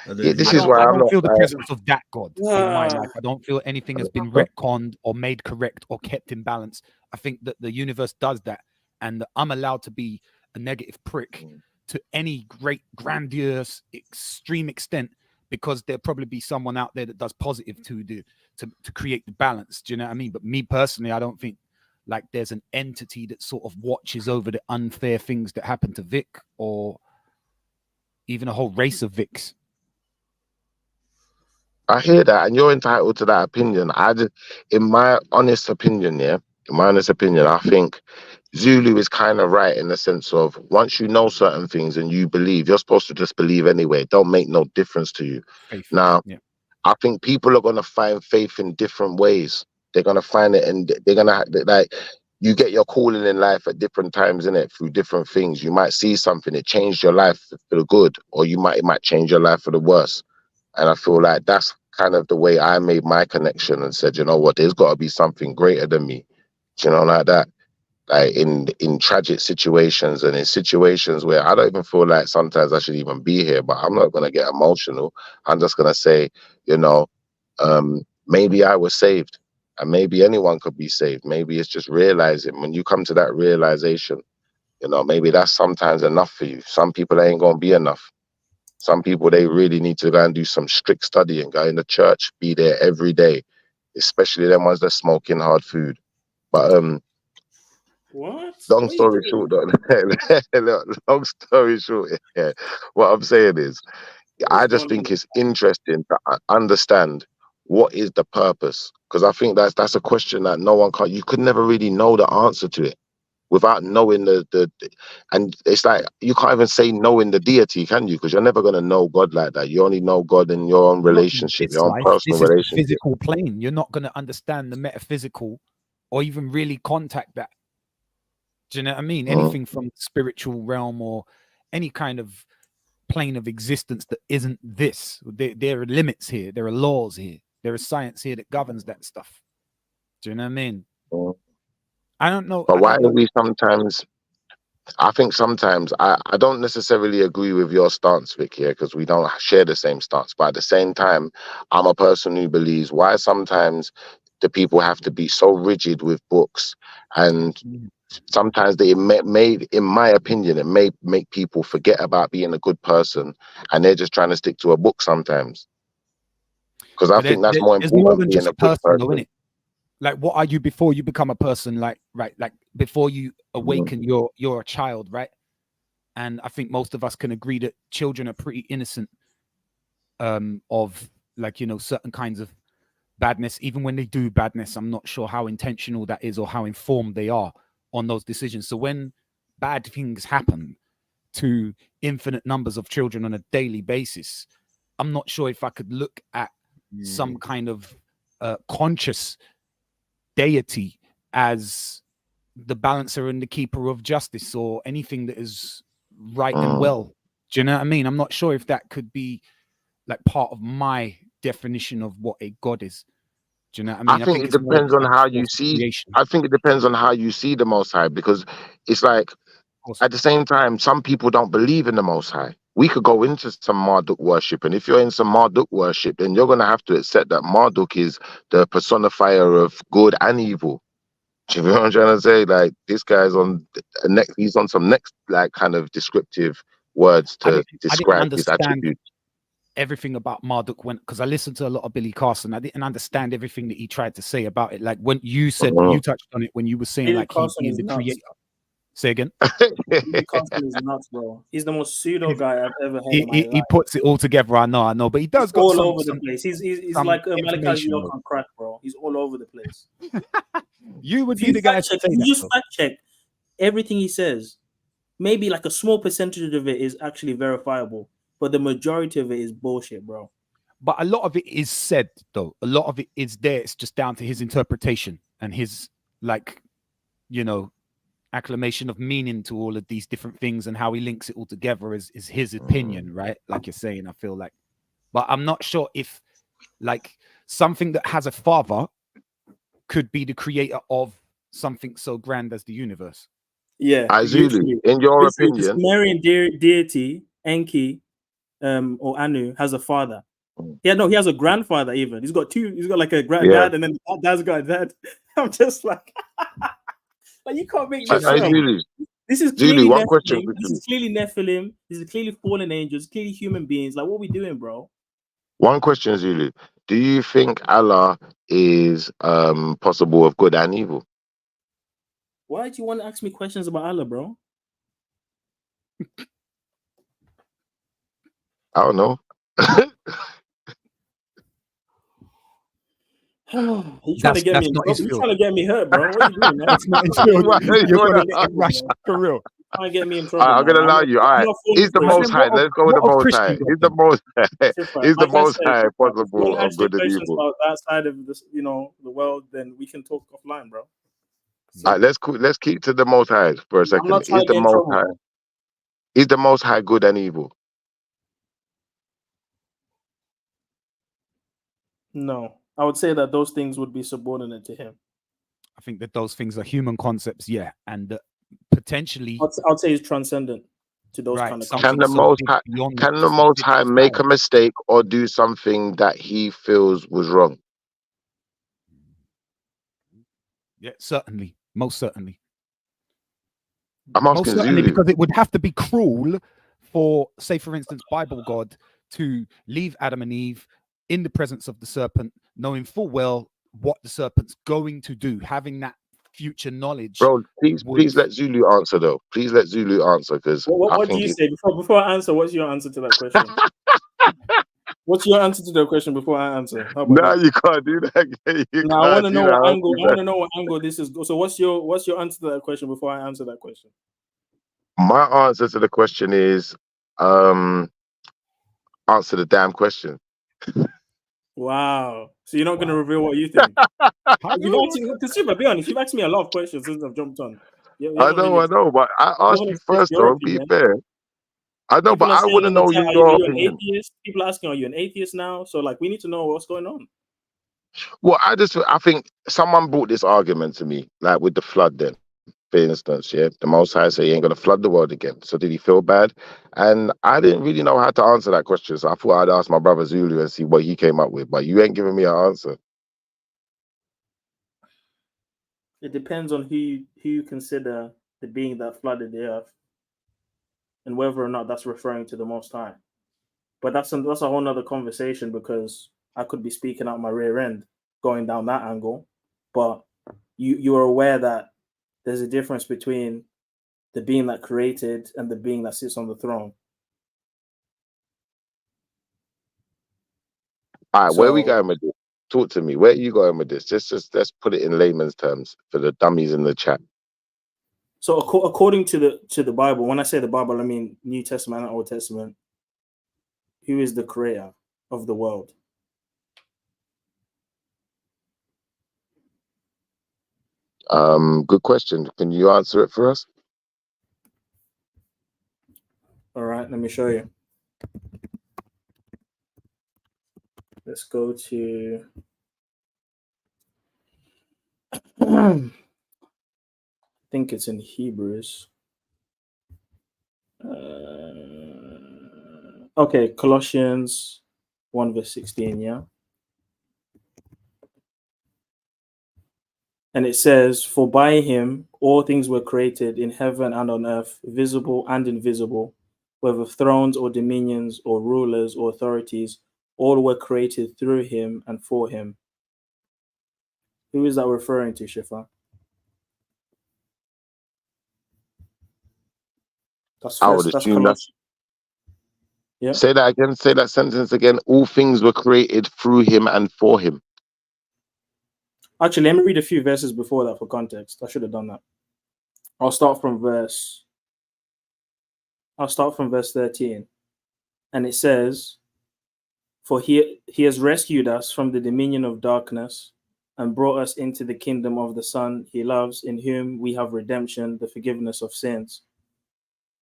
And Yeah, then this he- is why I I'm don't not. feel the presence of that God in my life. I don't feel anything has been retconned or made correct or kept in balance. I think that the universe does that, and that I'm allowed to be a negative prick to any great, grandiose, extreme extent, because there'll probably be someone out there that does positive to create the balance. Do you know what I mean? But me personally, I don't think like there's an entity that sort of watches over the unfair things that happen to Vic, or even a whole race of Vics. I hear that, and you're entitled to that opinion. In my honest opinion, I think Zulu is kind of right in the sense of once you know certain things and you believe, you're supposed to just believe anyway. It don't make no difference to you. Faith. Now, Yeah. I think people are gonna find faith in different ways. They're gonna find it, and they're gonna like. You get your calling in life at different times, innit? Through different things. You might see something that changed your life for the good, or it might change your life for the worse. And I feel like that's kind of the way I made my connection and said, you know what, there's got to be something greater than me. You know, like that. Like in tragic situations and in situations where I don't even feel like sometimes I should even be here, but I'm not gonna get emotional. I'm just gonna say, you know, maybe I was saved, and maybe anyone could be saved. Maybe it's just realizing when you come to that realization, you know, maybe that's sometimes enough for you. Some people ain't gonna be enough. Some people, they really need to go and do some strict studying, go in the church, be there every day, especially them ones that smoking hard food. But What? long What are you story doing? short, look, long story short, yeah, what I'm saying is, I just going think on? it's interesting to understand what is the purpose, because I think that's a question that you could never really know the answer to it without knowing and it's like you can't even say knowing the deity, can you? Because you're never going to know God like that. You only know God in your own Not in relationship, this your own life. personal This is the relationship. physical plane. You're not going to understand the metaphysical or even really contact that. Do you know what I mean? Anything from the spiritual realm or any kind of plane of existence that isn't this. There are limits here. There are laws here. There is science here that governs that stuff. Do you know what I mean? I don't know. But I why don't do know. we sometimes? I think sometimes I don't necessarily agree with your stance, Vic, here, because we don't share the same stance. But at the same time, I'm a person who believes why sometimes the people have to be so rigid with books, and sometimes they may, in my opinion, it may make people forget about being a good person, and they're just trying to stick to a book sometimes. Because I think that's more There's more important than being just a a good person, though, person. innit? Like, what are you before you become a person? Like, right, like before you awaken, you're a child, right? And I think most of us can agree that children are pretty innocent of, like, you know, certain kinds of badness. Even when they do badness, I'm not sure how intentional that is or how informed they are on those decisions. So when bad things happen to infinite numbers of children on a daily basis, I'm not sure if I could look at some kind of conscious deity as the balancer and the keeper of justice or anything that is right and well. Do you know what I mean? I'm not sure if that could be like part of my definition of what a god is. Do you know what I mean? I think it it's more depends on like how a you force of see. creation. I think it depends on how you see the Most High, because it's like at the same time, some people don't believe in the Most High. We could go into some Marduk worship, and if you're in some Marduk worship, then you're gonna have to accept that Marduk is the personifier of good and evil. Do you know what I'm trying to say? Like this guy's on he's on some next like kind of descriptive words I to didn't describe his understand attributes. everything about Marduk because I listened to a lot of Billy Carson. I didn't understand everything that he tried to say about it. Like when you said you touched on it when you were saying Billy like he Carson being is the nuts. creator. Say again. Billy Carson is nuts, bro. He's the most pseudo guy I've ever heard in my He life. puts it all together. I know, but he He's does got all some over the place. He's some like Malachi information. York on crack, bro. He's all over the place. You would If be the guy to say if you that. just Though. fact check everything he says, maybe like a small percentage of it is actually verifiable, but the majority of it is bullshit, bro. But a lot of it is said, though. A lot of it is there. It's just down to his interpretation and his, like, you know, acclamation of meaning to all of these different things and how he links it all together is his opinion, right? Like you're saying, I feel like. But I'm not sure if Like something that has a father could be the creator of something so grand as the universe. Yeah, Zulu, literally. in your Literally, the opinion, Sumerian deity Enki, or Anu, has a father. Yeah, no, he has a grandfather. Even he's got two. He's got like a yeah. granddad, and then dad's got a dad. I'm just like, like you can't make this up. Zulu, This is Zulu, clearly one question Nephilim. This quickly. is clearly Nephilim. This is clearly fallen angels. Clearly human beings. Like, what are we doing, bro? One question, Zulu. Do you think Allah is possible of good and evil? Why do you want to ask me questions about Allah, bro? I don't know. You trying to get me in trouble? You trying to get me hurt, bro? What are you doing, man? That's not his field. You're gonna get rushed for real. Trying to get me in trouble. I'm gonna allow you. All right, he's the most high. Let's go with the most high. He's the most. He's the most high possible of good and questions evil. about that side of this, the world, then we can talk offline, bro. All right, let's keep to the most high for a second. not trying He's to the get in most trouble, high. bro. He's the most high good and evil. No, I would say that those things would be subordinate to him. I think that those things are human concepts, yeah, and potentially, I'd say he's transcendent to those kind of. Can the most high make a mistake or do something that he feels was wrong? Yeah, certainly, most certainly. I'm Most asking certainly, Zulu. because it would have to be cruel for, say, for instance, Bible God to leave Adam and Eve in the presence of the serpent, knowing full well what the serpent's going to do, having that future knowledge. Bro, please let Zulu answer though. Please let Zulu answer because What do you say before I answer? What's your answer to that question? What's your answer to the question before I answer? How about No, that? you can't do that. No, I want to know what angle. I want to know what angle this is. So, what's your answer to that question before I answer that question? My answer to the question is answer the damn question. Wow. So you're not going to reveal what you think? Be honest. You've asked me a lot of questions since I've jumped on. I know, but I asked you first though. Be fair. I know, but I want to know your opinion. Atheist? People are asking, are you an atheist now? So, like, we need to know what's going on. Well, I think someone brought this argument to me, like with the flood then. For instance, yeah, the Most High say he ain't gonna flood the world again. So did he feel bad? And I didn't really know how to answer that question. So I thought I'd ask my brother Zulu and see what he came up with. But you ain't giving me an answer. It depends on who you consider the being that flooded the earth, and whether or not that's referring to the Most High. But that's a whole nother conversation, because I could be speaking out my rear end going down that angle. But you are aware that there's a difference between the being that created and the being that sits on the throne. All right, where are we going with this? Talk to me. Where are you going with this? Just let's put it in layman's terms for the dummies in the chat. So according to the Bible, when I say the Bible, I mean New Testament and Old Testament, who is the creator of the world? Good question. Can you answer it for us? All right, let me show you. Let's go to I think it's in Hebrews. Okay, Colossians 1 verse 16, yeah. And it says, "For by him all things were created in heaven and on earth, visible and invisible, whether thrones or dominions or rulers or authorities, all were created through him and for him." Who is that referring to, Shifa? I would assume that's. Yeah. Say that again. Say that sentence again. All things were created through him and for him. Actually, let me read a few verses before that for context. I should have done that. I'll start from verse 13. And it says, "For he has rescued us from the dominion of darkness and brought us into the kingdom of the Son he loves, in whom we have redemption, the forgiveness of sins."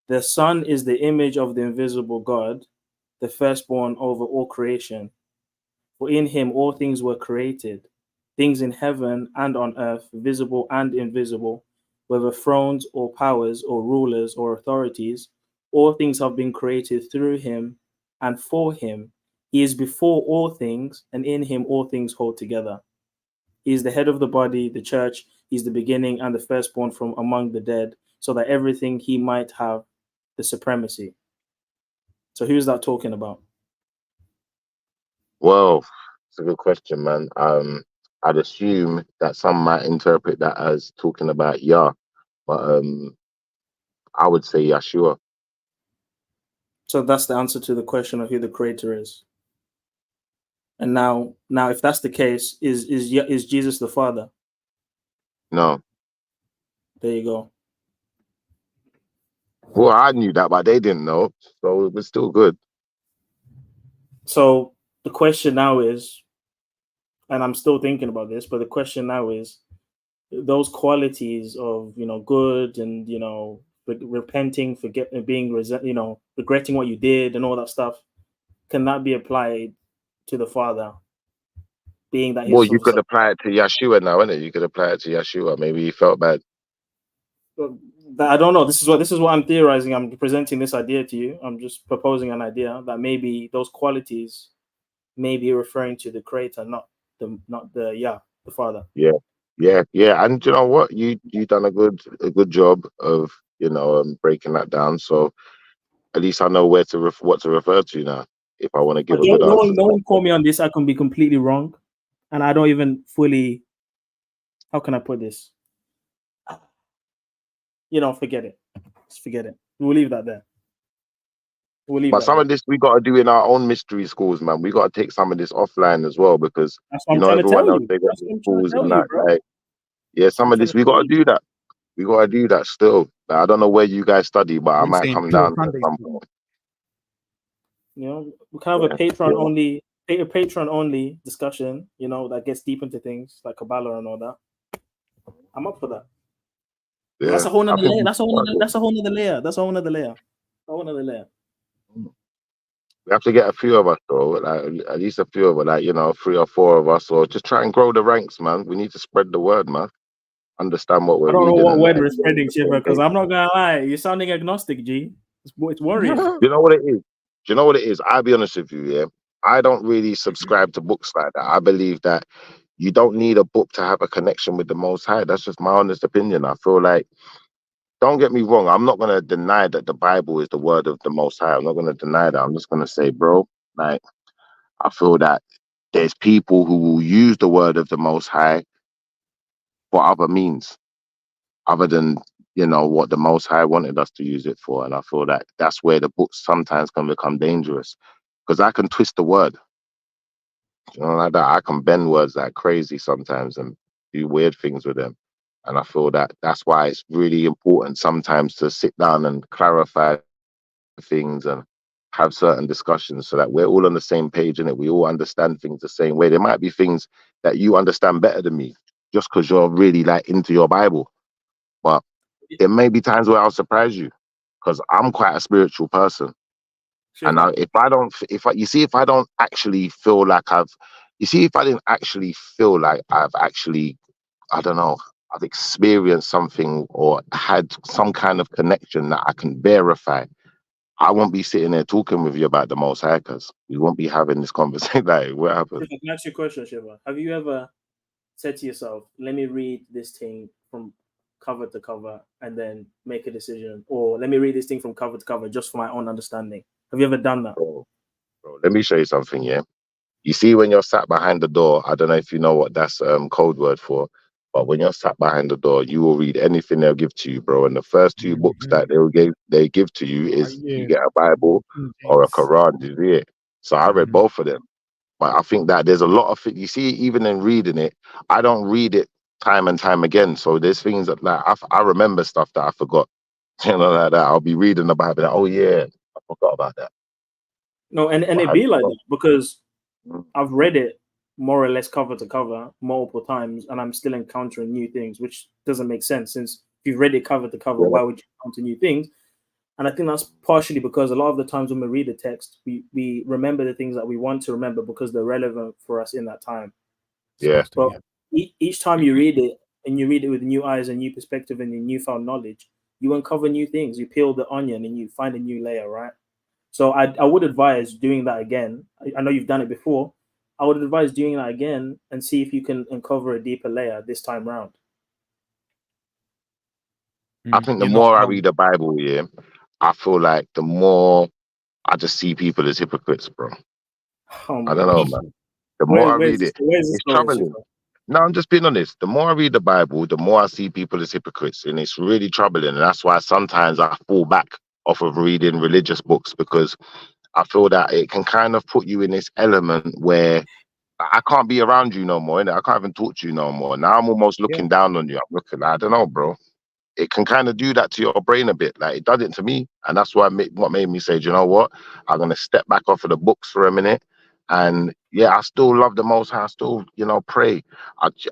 The Son is the image of the invisible God, the firstborn over all creation. For in him all things were created, things in heaven and on earth, visible and invisible, whether thrones or powers or rulers or authorities, all things have been created through him and for him. He is before all things, and in him all things hold together. He is the head of the body, the church. He is the beginning and the firstborn from among the dead, so that everything he might have the supremacy. So who's that talking about? Well, it's a good question, man. I'd assume that some might interpret that as talking about Yah, but I would say Yeshua. So that's the answer to the question of who the creator is. And now, if that's the case, is Jesus the Father? No. There you go. Well, I knew that, but they didn't know, so it was still good. So the question now is, and I'm still thinking about this, but the question now is, those qualities of, good and, repenting, being, regretting what you did and all that stuff, can that be applied to the Father? Being that Well, you could apply it to Yeshua now, innit? You could apply it to Yeshua. Maybe he felt bad. I don't know. This is what I'm theorizing. I'm presenting this idea to you. I'm just proposing an idea that maybe those qualities may be referring to the creator, not the Father. Yeah. And you know what? You done a good job of breaking that down. So at least I know what to refer to now if I want to give a good answer. No one call me on this. I can be completely wrong, and I don't even fully. How can I put this? Forget it. Just forget it. We'll leave that there. But some of this we got to do in our own mystery schools, man. We got to take some of this offline as well, because everyone else, they got the schools and that. Like, yeah, some of this we got to do that. We got to do that still. Like, I don't know where you guys study, but I might come down at some point. We can have a Patreon only discussion. That gets deep into things like Kabbalah and all that. I'm up for that. Yeah, that's a whole nother layer. That's a whole nother layer. We have to get a few of us though, like at least a few of us, like 3 or 4 of us, or just try and grow the ranks, man. We need to spread the word, man. Understand what we're reading. I don't know what word we're spreading, Shiva, because I'm not gonna lie, you're sounding agnostic, G. It's worrying. You know what it is? Do you know what it is? I'll be honest with you, yeah. I don't really subscribe to books like that. I believe that you don't need a book to have a connection with the Most High. That's just my honest opinion. I feel like, don't get me wrong, I'm not going to deny that the Bible is the word of the Most High. I'm not going to deny that. I'm just going to say, bro, like, I feel that there's people who will use the word of the Most High for other means, other than, what the Most High wanted us to use it for. And I feel that that's where the books sometimes can become dangerous, because I can twist the word. Like that. I can bend words like crazy sometimes and do weird things with them. And I feel that that's why it's really important sometimes to sit down and clarify things and have certain discussions so that we're all on the same page and we all understand things the same way. There might be things that you understand better than me just because you're really like into your Bible. But there may be times where I'll surprise you because I'm quite a spiritual person. Sure. And if I don't actually feel like I've actually, I don't know, I've experienced something or had some kind of connection that I can verify, I won't be sitting there talking with you about the Most High, because we won't be having this conversation. Like, what happened? Can I ask you a question, Shiva? Have you ever said to yourself, let me read this thing from cover to cover and then make a decision, or let me read this thing from cover to cover just for my own understanding? Have you ever done that? Bro, let me show you something, yeah? You see, when you're sat behind the door, I don't know if you know what that's code word for, but when you're sat behind the door, you will read anything they'll give to you, bro. And the first 2 books that they give to you is you get a Bible or a Quran. You see it? So I read both of them. But I think that there's a lot of you see, even in reading it, I don't read it time and time again. So there's things that like I remember stuff that I forgot. Like that. I'll be reading the Bible. Like, oh yeah, I forgot about that. No, and it'd be like that because I've read it more or less cover to cover multiple times, and I'm still encountering new things, which doesn't make sense. Since if you've read it cover to cover, why would you encounter new things? And I think that's partially because a lot of the times when we read the text, we remember the things that we want to remember because they're relevant for us in that time. Yeah. But each time you read it, and you read it with new eyes and new perspective and your newfound knowledge, you uncover new things. You peel the onion and you find a new layer, right? So I would advise doing that again. I know you've done it before. I would advise doing that again and see if you can uncover a deeper layer this time round. I think the more I read the Bible, yeah, I feel like the more I just see people as hypocrites, bro. I don't know, man. The more I read it, it's troubling. No, I'm just being honest. The more I read the Bible, the more I see people as hypocrites, and it's really troubling. And that's why sometimes I fall back off of reading religious books, because I feel that it can kind of put you in this element where I can't be around you no more, innit? I can't even talk to you no more. Now I'm almost looking down on you. I'm looking, I don't know, bro. It can kind of do that to your brain a bit. Like, it did it to me. And that's why what made me say, do you know what? I'm going to step back off of the books for a minute. And yeah, I still love the Most High. I still, pray.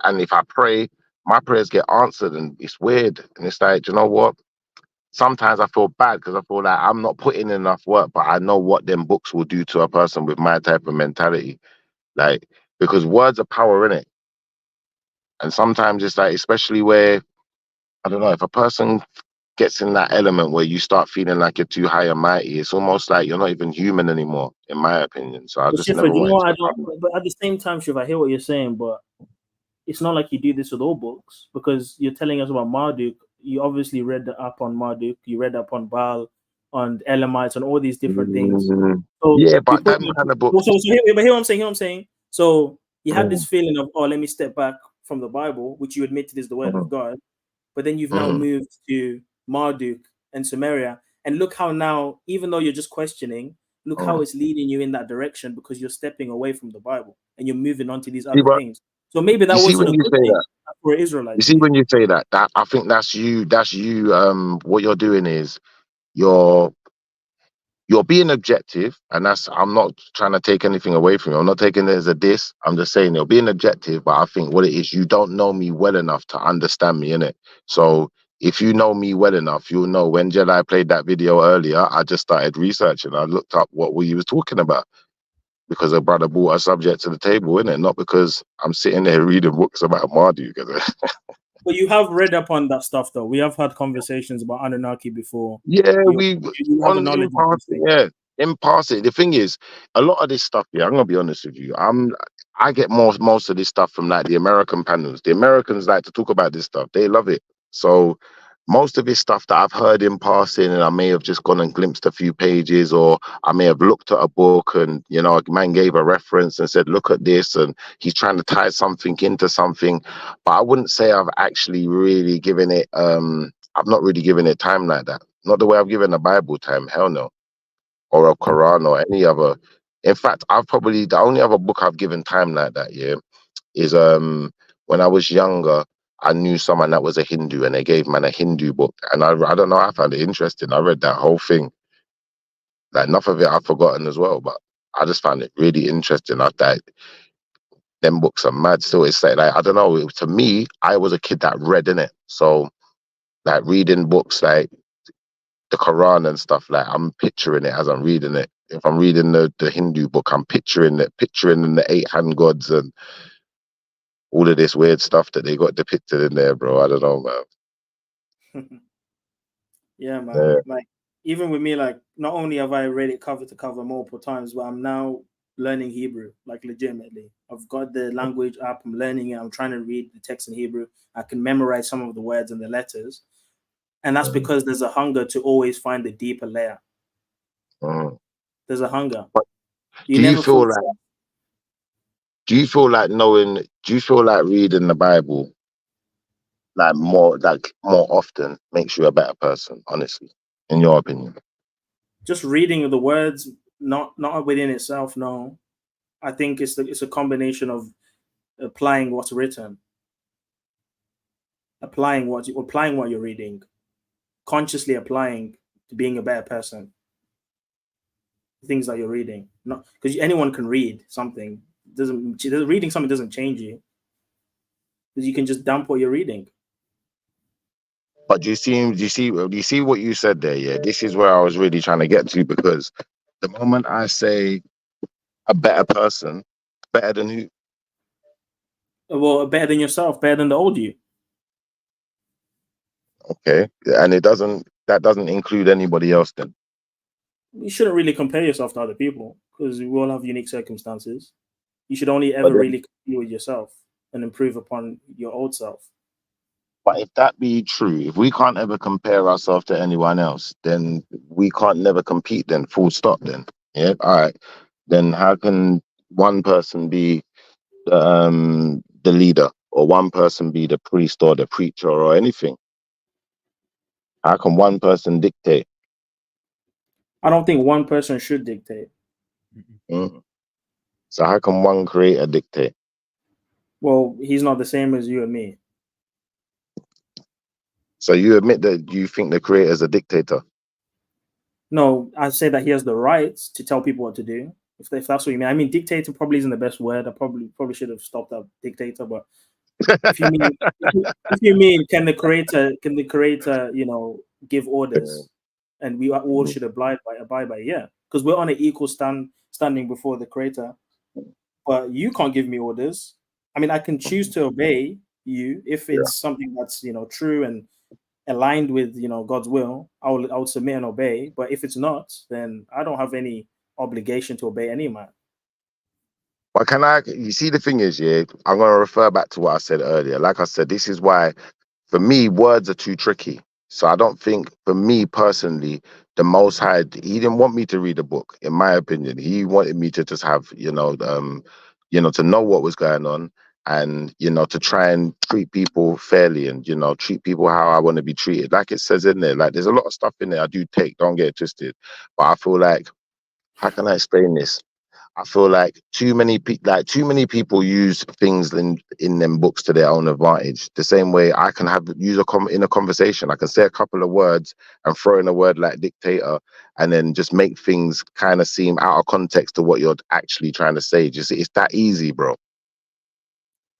And if I pray, my prayers get answered, and it's weird. And it's like, do you know what? Sometimes I feel bad because I feel like I'm not putting in enough work, but I know what them books will do to a person with my type of mentality. Like, because words are power, innit? And sometimes it's like, especially where, I don't know, if a person gets in that element where you start feeling like you're too high and mighty, it's almost like you're not even human anymore, in my opinion. So I But just Shifa, never you know wanted what? to. But at the same time, Shifa, I hear what you're saying, but it's not like you do this with all books, because you're telling us about Marduk. You obviously read up on Marduk, you read up on Baal, on Elamites, and all these different things. So Yeah, but that kind of book. But hear what I'm saying. So you had this feeling of, oh, let me step back from the Bible, which you admitted is the word of God, but then you've now moved to Marduk and Samaria, and look how now, even though you're just questioning, look how it's leading you in that direction, because you're stepping away from the Bible and you're moving on to these other things. So maybe that wasn't a good thing for Israelites. You see, when you say that, I think that's you. That's you. What you're doing is you're being objective, and I'm not trying to take anything away from you. I'm not taking it as a diss. I'm just saying you're being objective, but I think what it is, you don't know me well enough to understand me, innit? So if you know me well enough, you'll know when Jedi played that video earlier, I just started researching. I looked up what he was talking about, because a brother brought a subject to the table, innit? Not because I'm sitting there reading books about Marduk. But you have read up on that stuff, though. We have had conversations about Anunnaki before. Yeah, you have a knowledge in passing, yeah. In passing, the thing is, a lot of this stuff, yeah, I'm gonna be honest with you. I get most of this stuff from like the American panels. The Americans like to talk about this stuff. They love it. So most of this stuff that I've heard in passing, and I may have just gone and glimpsed a few pages, or I may have looked at a book and, a man gave a reference and said, look at this, and he's trying to tie something into something. But I wouldn't say I've actually really given it, I've not really given it time like that. Not the way I've given the Bible time, hell no. Or a Quran or any other. In fact, the only other book I've given time like that, yeah, is when I was younger, I knew someone that was a Hindu, and they gave man a Hindu book. And I don't know, I found it interesting. I read that whole thing. Like, enough of it I've forgotten as well, but I just found it really interesting. I thought them books are mad still. It's like I don't know, to me, I was a kid that read, innit? So like reading books like the Quran and stuff, like I'm picturing it as I'm reading it. If I'm reading the Hindu book, I'm picturing the 8 hand gods and all of this weird stuff that they got depicted in there, bro. I don't know, man. Yeah, man. Like, even with me, like, not only have I read it cover to cover multiple times, but I'm now learning Hebrew, like, legitimately. I've got the language app, I'm learning it, I'm trying to read the text in Hebrew. I can memorize some of the words and the letters. And that's because there's a hunger to always find the deeper layer. There's a hunger. Do you feel like reading the Bible like more often makes you a better person, honestly, in your opinion? Just reading the words, not within itself, no. I think it's a combination of applying what's written, applying what you're reading, consciously applying to being a better person. Things that you're reading, not because anyone can read something. Reading something doesn't change you, because you can just dump what you're reading. But do you see what you said there? Yeah, this is where I was really trying to get to, because the moment I say a better person, better than who? Well, better than yourself, better than the old you. Okay, and that doesn't include anybody else then. You shouldn't really compare yourself to other people because we all have unique circumstances. You should only ever really compete with yourself and improve upon your old self. But if that be true, if we can't ever compare ourselves to anyone else, then we can't never compete then, full stop then. Yeah, all right. Then how can one person be the leader, or one person be the priest or the preacher or anything? How can one person dictate? I don't think one person should dictate. Mm. So how can one creator dictate? Well, he's not the same as you and me. So you admit that you think the creator is a dictator? No, I say that he has the rights to tell people what to do. If that's what you mean. I mean, dictator probably isn't the best word. I probably should have stopped at dictator. But if you mean, if you mean, can the creator, give orders, and we all should abide by? Yeah, because we're on an equal standing before the creator. But you can't give me orders. I mean, I can choose to obey you if it's something that's true and aligned with God's will. I will submit and obey. But if it's not, then I don't have any obligation to obey any man. But you see, the thing is, yeah, I'm going to refer back to what I said earlier. Like I said, this is why, for me, words are too tricky. So I don't think, for me personally, the Most High, he didn't want me to read a book, in my opinion. He wanted me to just have, to know what was going on, and, to try and treat people fairly, and, treat people how I want to be treated. Like it says in there, like there's a lot of stuff in there I do take, don't get it twisted. But I feel like, how can I explain this? I feel like too many people use things in them books to their own advantage. The same way I can in a conversation, I can say a couple of words and throw in a word like dictator, and then just make things kind of seem out of context to what you're actually trying to say. Just it's that easy, bro.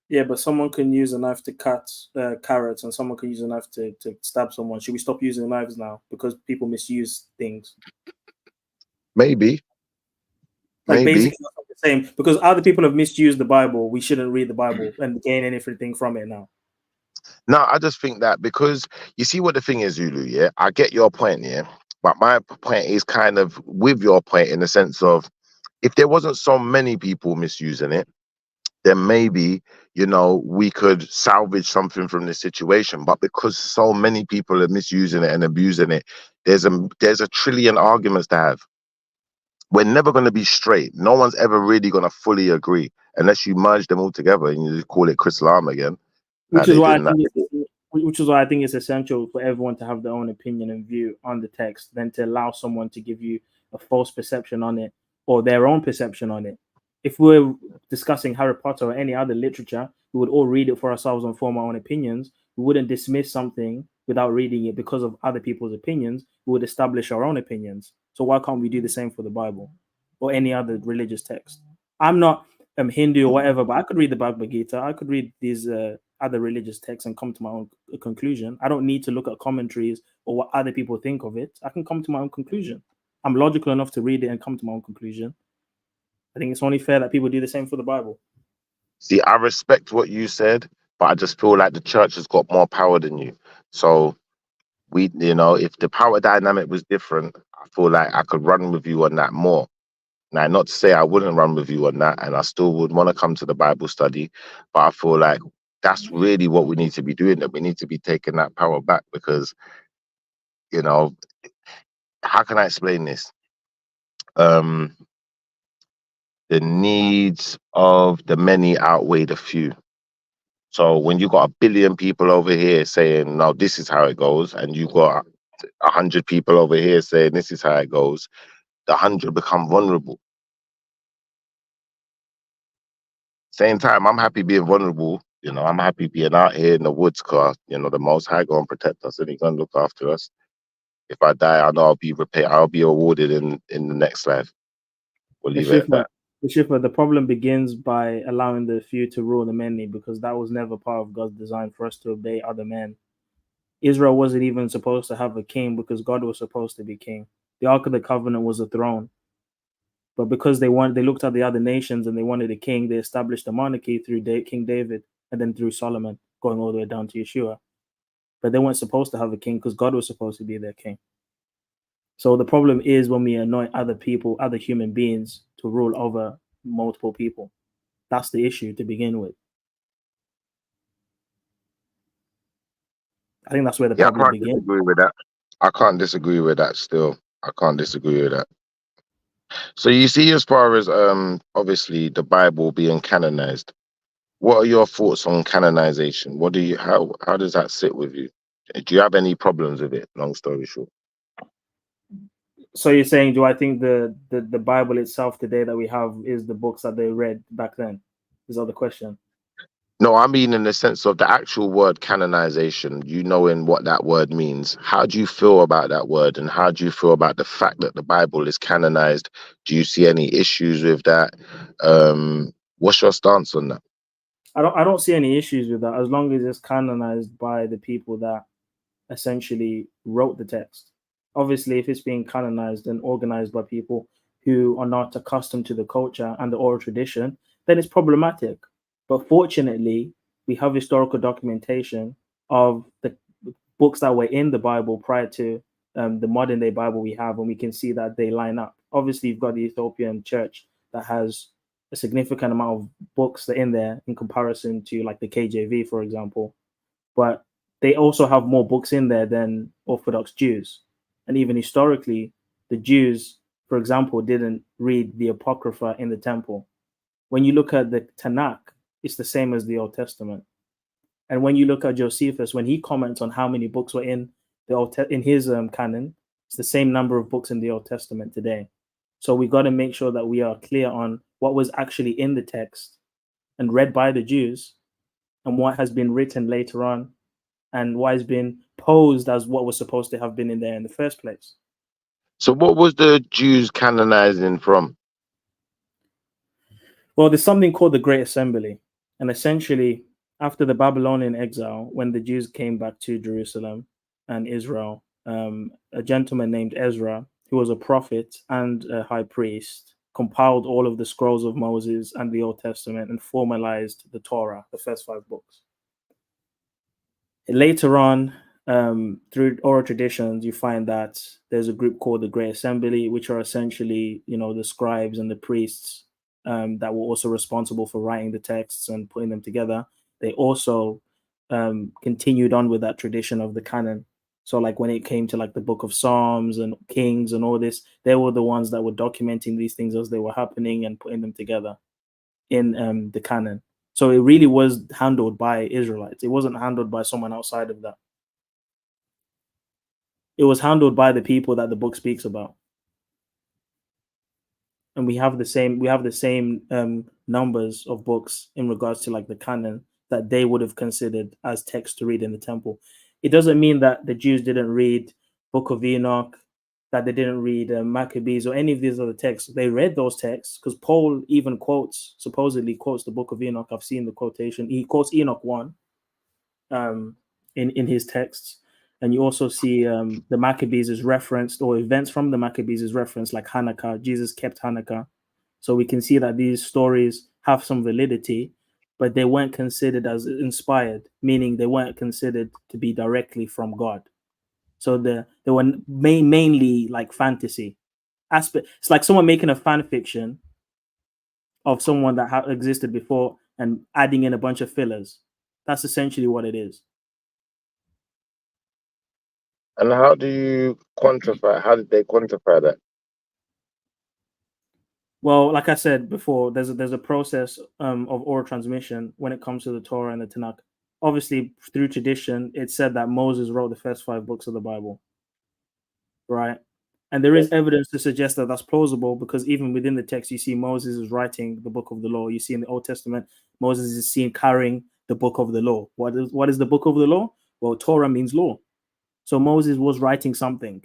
Yeah, but someone can use a knife to cut carrots, and someone can use a knife to stab someone. Should we stop using knives now because people misuse things? Maybe. Basically not the same, because other people have misused the Bible. We shouldn't read the Bible and gain anything from it now. No, I just think that because you see what the thing is, Zulu, yeah? I get your point, yeah? But my point is kind of with your point in the sense of, if there wasn't so many people misusing it, then maybe, we could salvage something from this situation. But because so many people are misusing it and abusing it, there's a trillion arguments to have. We're never going to be straight. No one's ever really going to fully agree unless you merge them all together and you call it Islam again. Which is why I think it's essential for everyone to have their own opinion and view on the text, than to allow someone to give you a false perception on it or their own perception on it. If we're discussing Harry Potter or any other literature, we would all read it for ourselves and form our own opinions. We wouldn't dismiss something without reading it because of other people's opinions. We would establish our own opinions. So why can't we do the same for the Bible or any other religious text? I'm not Hindu or whatever, but I could read the Bhagavad Gita. I could read these other religious texts and come to my own conclusion. I don't need to look at commentaries or what other people think of it. I can come to my own conclusion. I'm logical enough to read it and come to my own conclusion. I think it's only fair that people do the same for the Bible. See, I respect what you said, but I just feel like the church has got more power than you. So if the power dynamic was different, I feel like I could run with you on that more. Now, not to say I wouldn't run with you on that, and I still would want to come to the Bible study, but I feel like that's really what we need to be doing, that we need to be taking that power back, because, how can I explain this? The needs of the many outweigh the few. So when you got 1 billion people over here saying, no, this is how it goes, and you got 100 people over here saying this is how it goes, the 100 become vulnerable. Same time, I'm happy being vulnerable. I'm happy being out here in the woods, because, the Most High going to protect us and he's going to look after us. If I die, I know I'll be repaid. I'll be awarded in the next life. We'll leave it at that. The problem begins by allowing the few to rule the many, because that was never part of God's design for us to obey other men. Israel wasn't even supposed to have a king because God was supposed to be king. The Ark of the Covenant was a throne. But because they looked at the other nations and they wanted a king, they established a monarchy through King David and then through Solomon, going all the way down to Yeshua. But they weren't supposed to have a king because God was supposed to be their king. So the problem is when we anoint other people, other human beings to rule over multiple people. That's the issue to begin with. I think that's where the Yeah, I problem can't begins. disagree with that. I can't disagree with that still. I can't disagree with that. So you see, as far as obviously the Bible being canonized, what are your thoughts on canonization? How does that sit with you? Do you have any problems with it? Long story short. So you're saying, do I think the Bible itself today that we have is the books that they read back then? Is that the question? No, I mean in the sense of the actual word canonization, you knowing what that word means. How do you feel about that word, and how do you feel about the fact that the Bible is canonized? Do you see any issues with that? What's your stance on that? I don't see any issues with that as long as it's canonized by the people that essentially wrote the text. Obviously, if it's being canonized and organized by people who are not accustomed to the culture and the oral tradition, then it's problematic. But fortunately, we have historical documentation of the books that were in the Bible prior to the modern day Bible we have, and we can see that they line up. Obviously, you've got the Ethiopian church that has a significant amount of books that are in there in comparison to like the KJV, for example. But they also have more books in there than Orthodox Jews. And even historically, the Jews, for example, didn't read the Apocrypha in the temple. When you look at the Tanakh, it's the same as the Old Testament. And when you look at Josephus, when he comments on how many books were in the in his canon, it's the same number of books in the Old Testament today. So we got to make sure that we are clear on what was actually in the text and read by the Jews, and what has been written later on, and what has been posed as what was supposed to have been in there in the first place. So what was the Jews canonizing from? Well, there's something called the Great Assembly. And essentially, after the Babylonian exile, when the Jews came back to Jerusalem and Israel, a gentleman named Ezra, who was a prophet and a high priest, compiled all of the scrolls of Moses and the Old Testament and formalized the Torah, the first 5 books. Later on, through oral traditions, you find that there's a group called the Great Assembly, which are essentially, the scribes and the priests that were also responsible for writing the texts and putting them together. They also continued on with that tradition of the canon. So like when it came to like the book of Psalms and Kings and all this, they were the ones that were documenting these things as they were happening and putting them together in the canon. So it really was handled by Israelites. It wasn't handled by someone outside of that. It was handled by the people that the book speaks about. And we have the same numbers of books in regards to like the canon that they would have considered as text to read in the temple. It doesn't mean that the Jews didn't read Book of Enoch, that they didn't read Maccabees or any of these other texts. They read those texts because Paul even supposedly quotes the Book of Enoch. I've seen the quotation. He quotes Enoch 1 in his texts. And you also see the Maccabees is referenced, or events from the Maccabees is referenced, like Hanukkah. Jesus kept Hanukkah. So we can see that these stories have some validity, but they weren't considered as inspired, meaning they weren't considered to be directly from God. So they were mainly like fantasy aspect. It's like someone making a fan fiction of someone that existed before and adding in a bunch of fillers. That's essentially what it is. And how do you quantify? How did they quantify that? Well, like I said before, there's a process of oral transmission when it comes to the Torah and the Tanakh. Obviously, through tradition, it's said that Moses wrote the first 5 books of the Bible, right? And there is evidence to suggest that that's plausible, because even within the text, you see Moses is writing the book of the law. You see in the Old Testament, Moses is seen carrying the book of the law. What is the book of the law? Well, Torah means law. So Moses was writing something.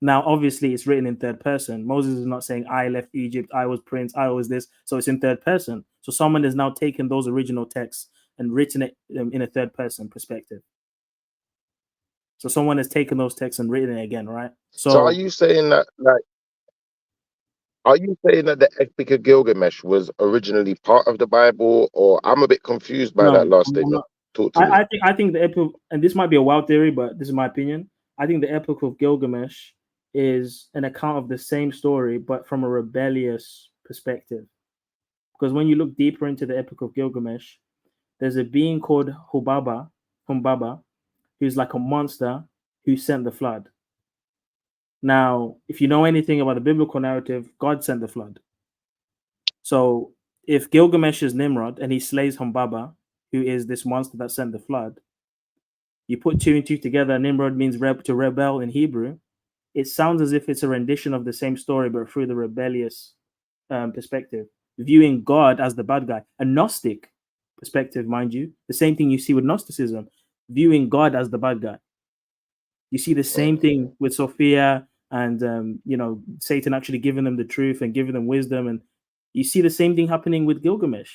Now, obviously, it's written in third person. Moses is not saying, I left Egypt, I was prince, I was this. So it's in third person. So someone has now taken those original texts and written it in a third person perspective. So someone has taken those texts and written it again, right? So are you saying that, like, are you saying that the Epic of Gilgamesh was originally part of the Bible, or I'm a bit confused by that last statement? Talk to me. I think the epic, and this might be a wild theory, but this is my opinion. I think the Epic of Gilgamesh is an account of the same story, but from a rebellious perspective. Because when you look deeper into the Epic of Gilgamesh, there's a being called Humbaba, who's like a monster who sent the flood. Now, if you know anything about the biblical narrative, God sent the flood. So if Gilgamesh is Nimrod and he slays Humbaba, who is this monster that sent the flood, you put two and two together, Nimrod means to rebel in Hebrew. It sounds as if it's a rendition of the same story, but through the rebellious perspective, viewing God as the bad guy. A Gnostic perspective, mind you, the same thing you see with Gnosticism, viewing God as the bad guy. You see the same thing with Sophia and, Satan actually giving them the truth and giving them wisdom. And you see the same thing happening with Gilgamesh.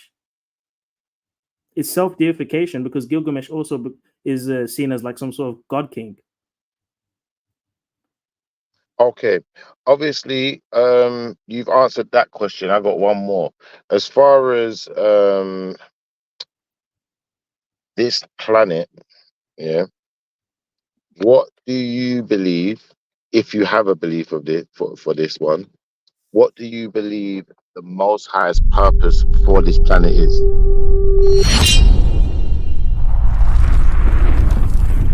It's self-deification because Gilgamesh also is seen as like some sort of god king. Okay, obviously, you've answered that question. I got one more. As far as this planet, yeah, what do you believe, if you have a belief of this for this one, what do you believe the Most High's purpose for this planet is?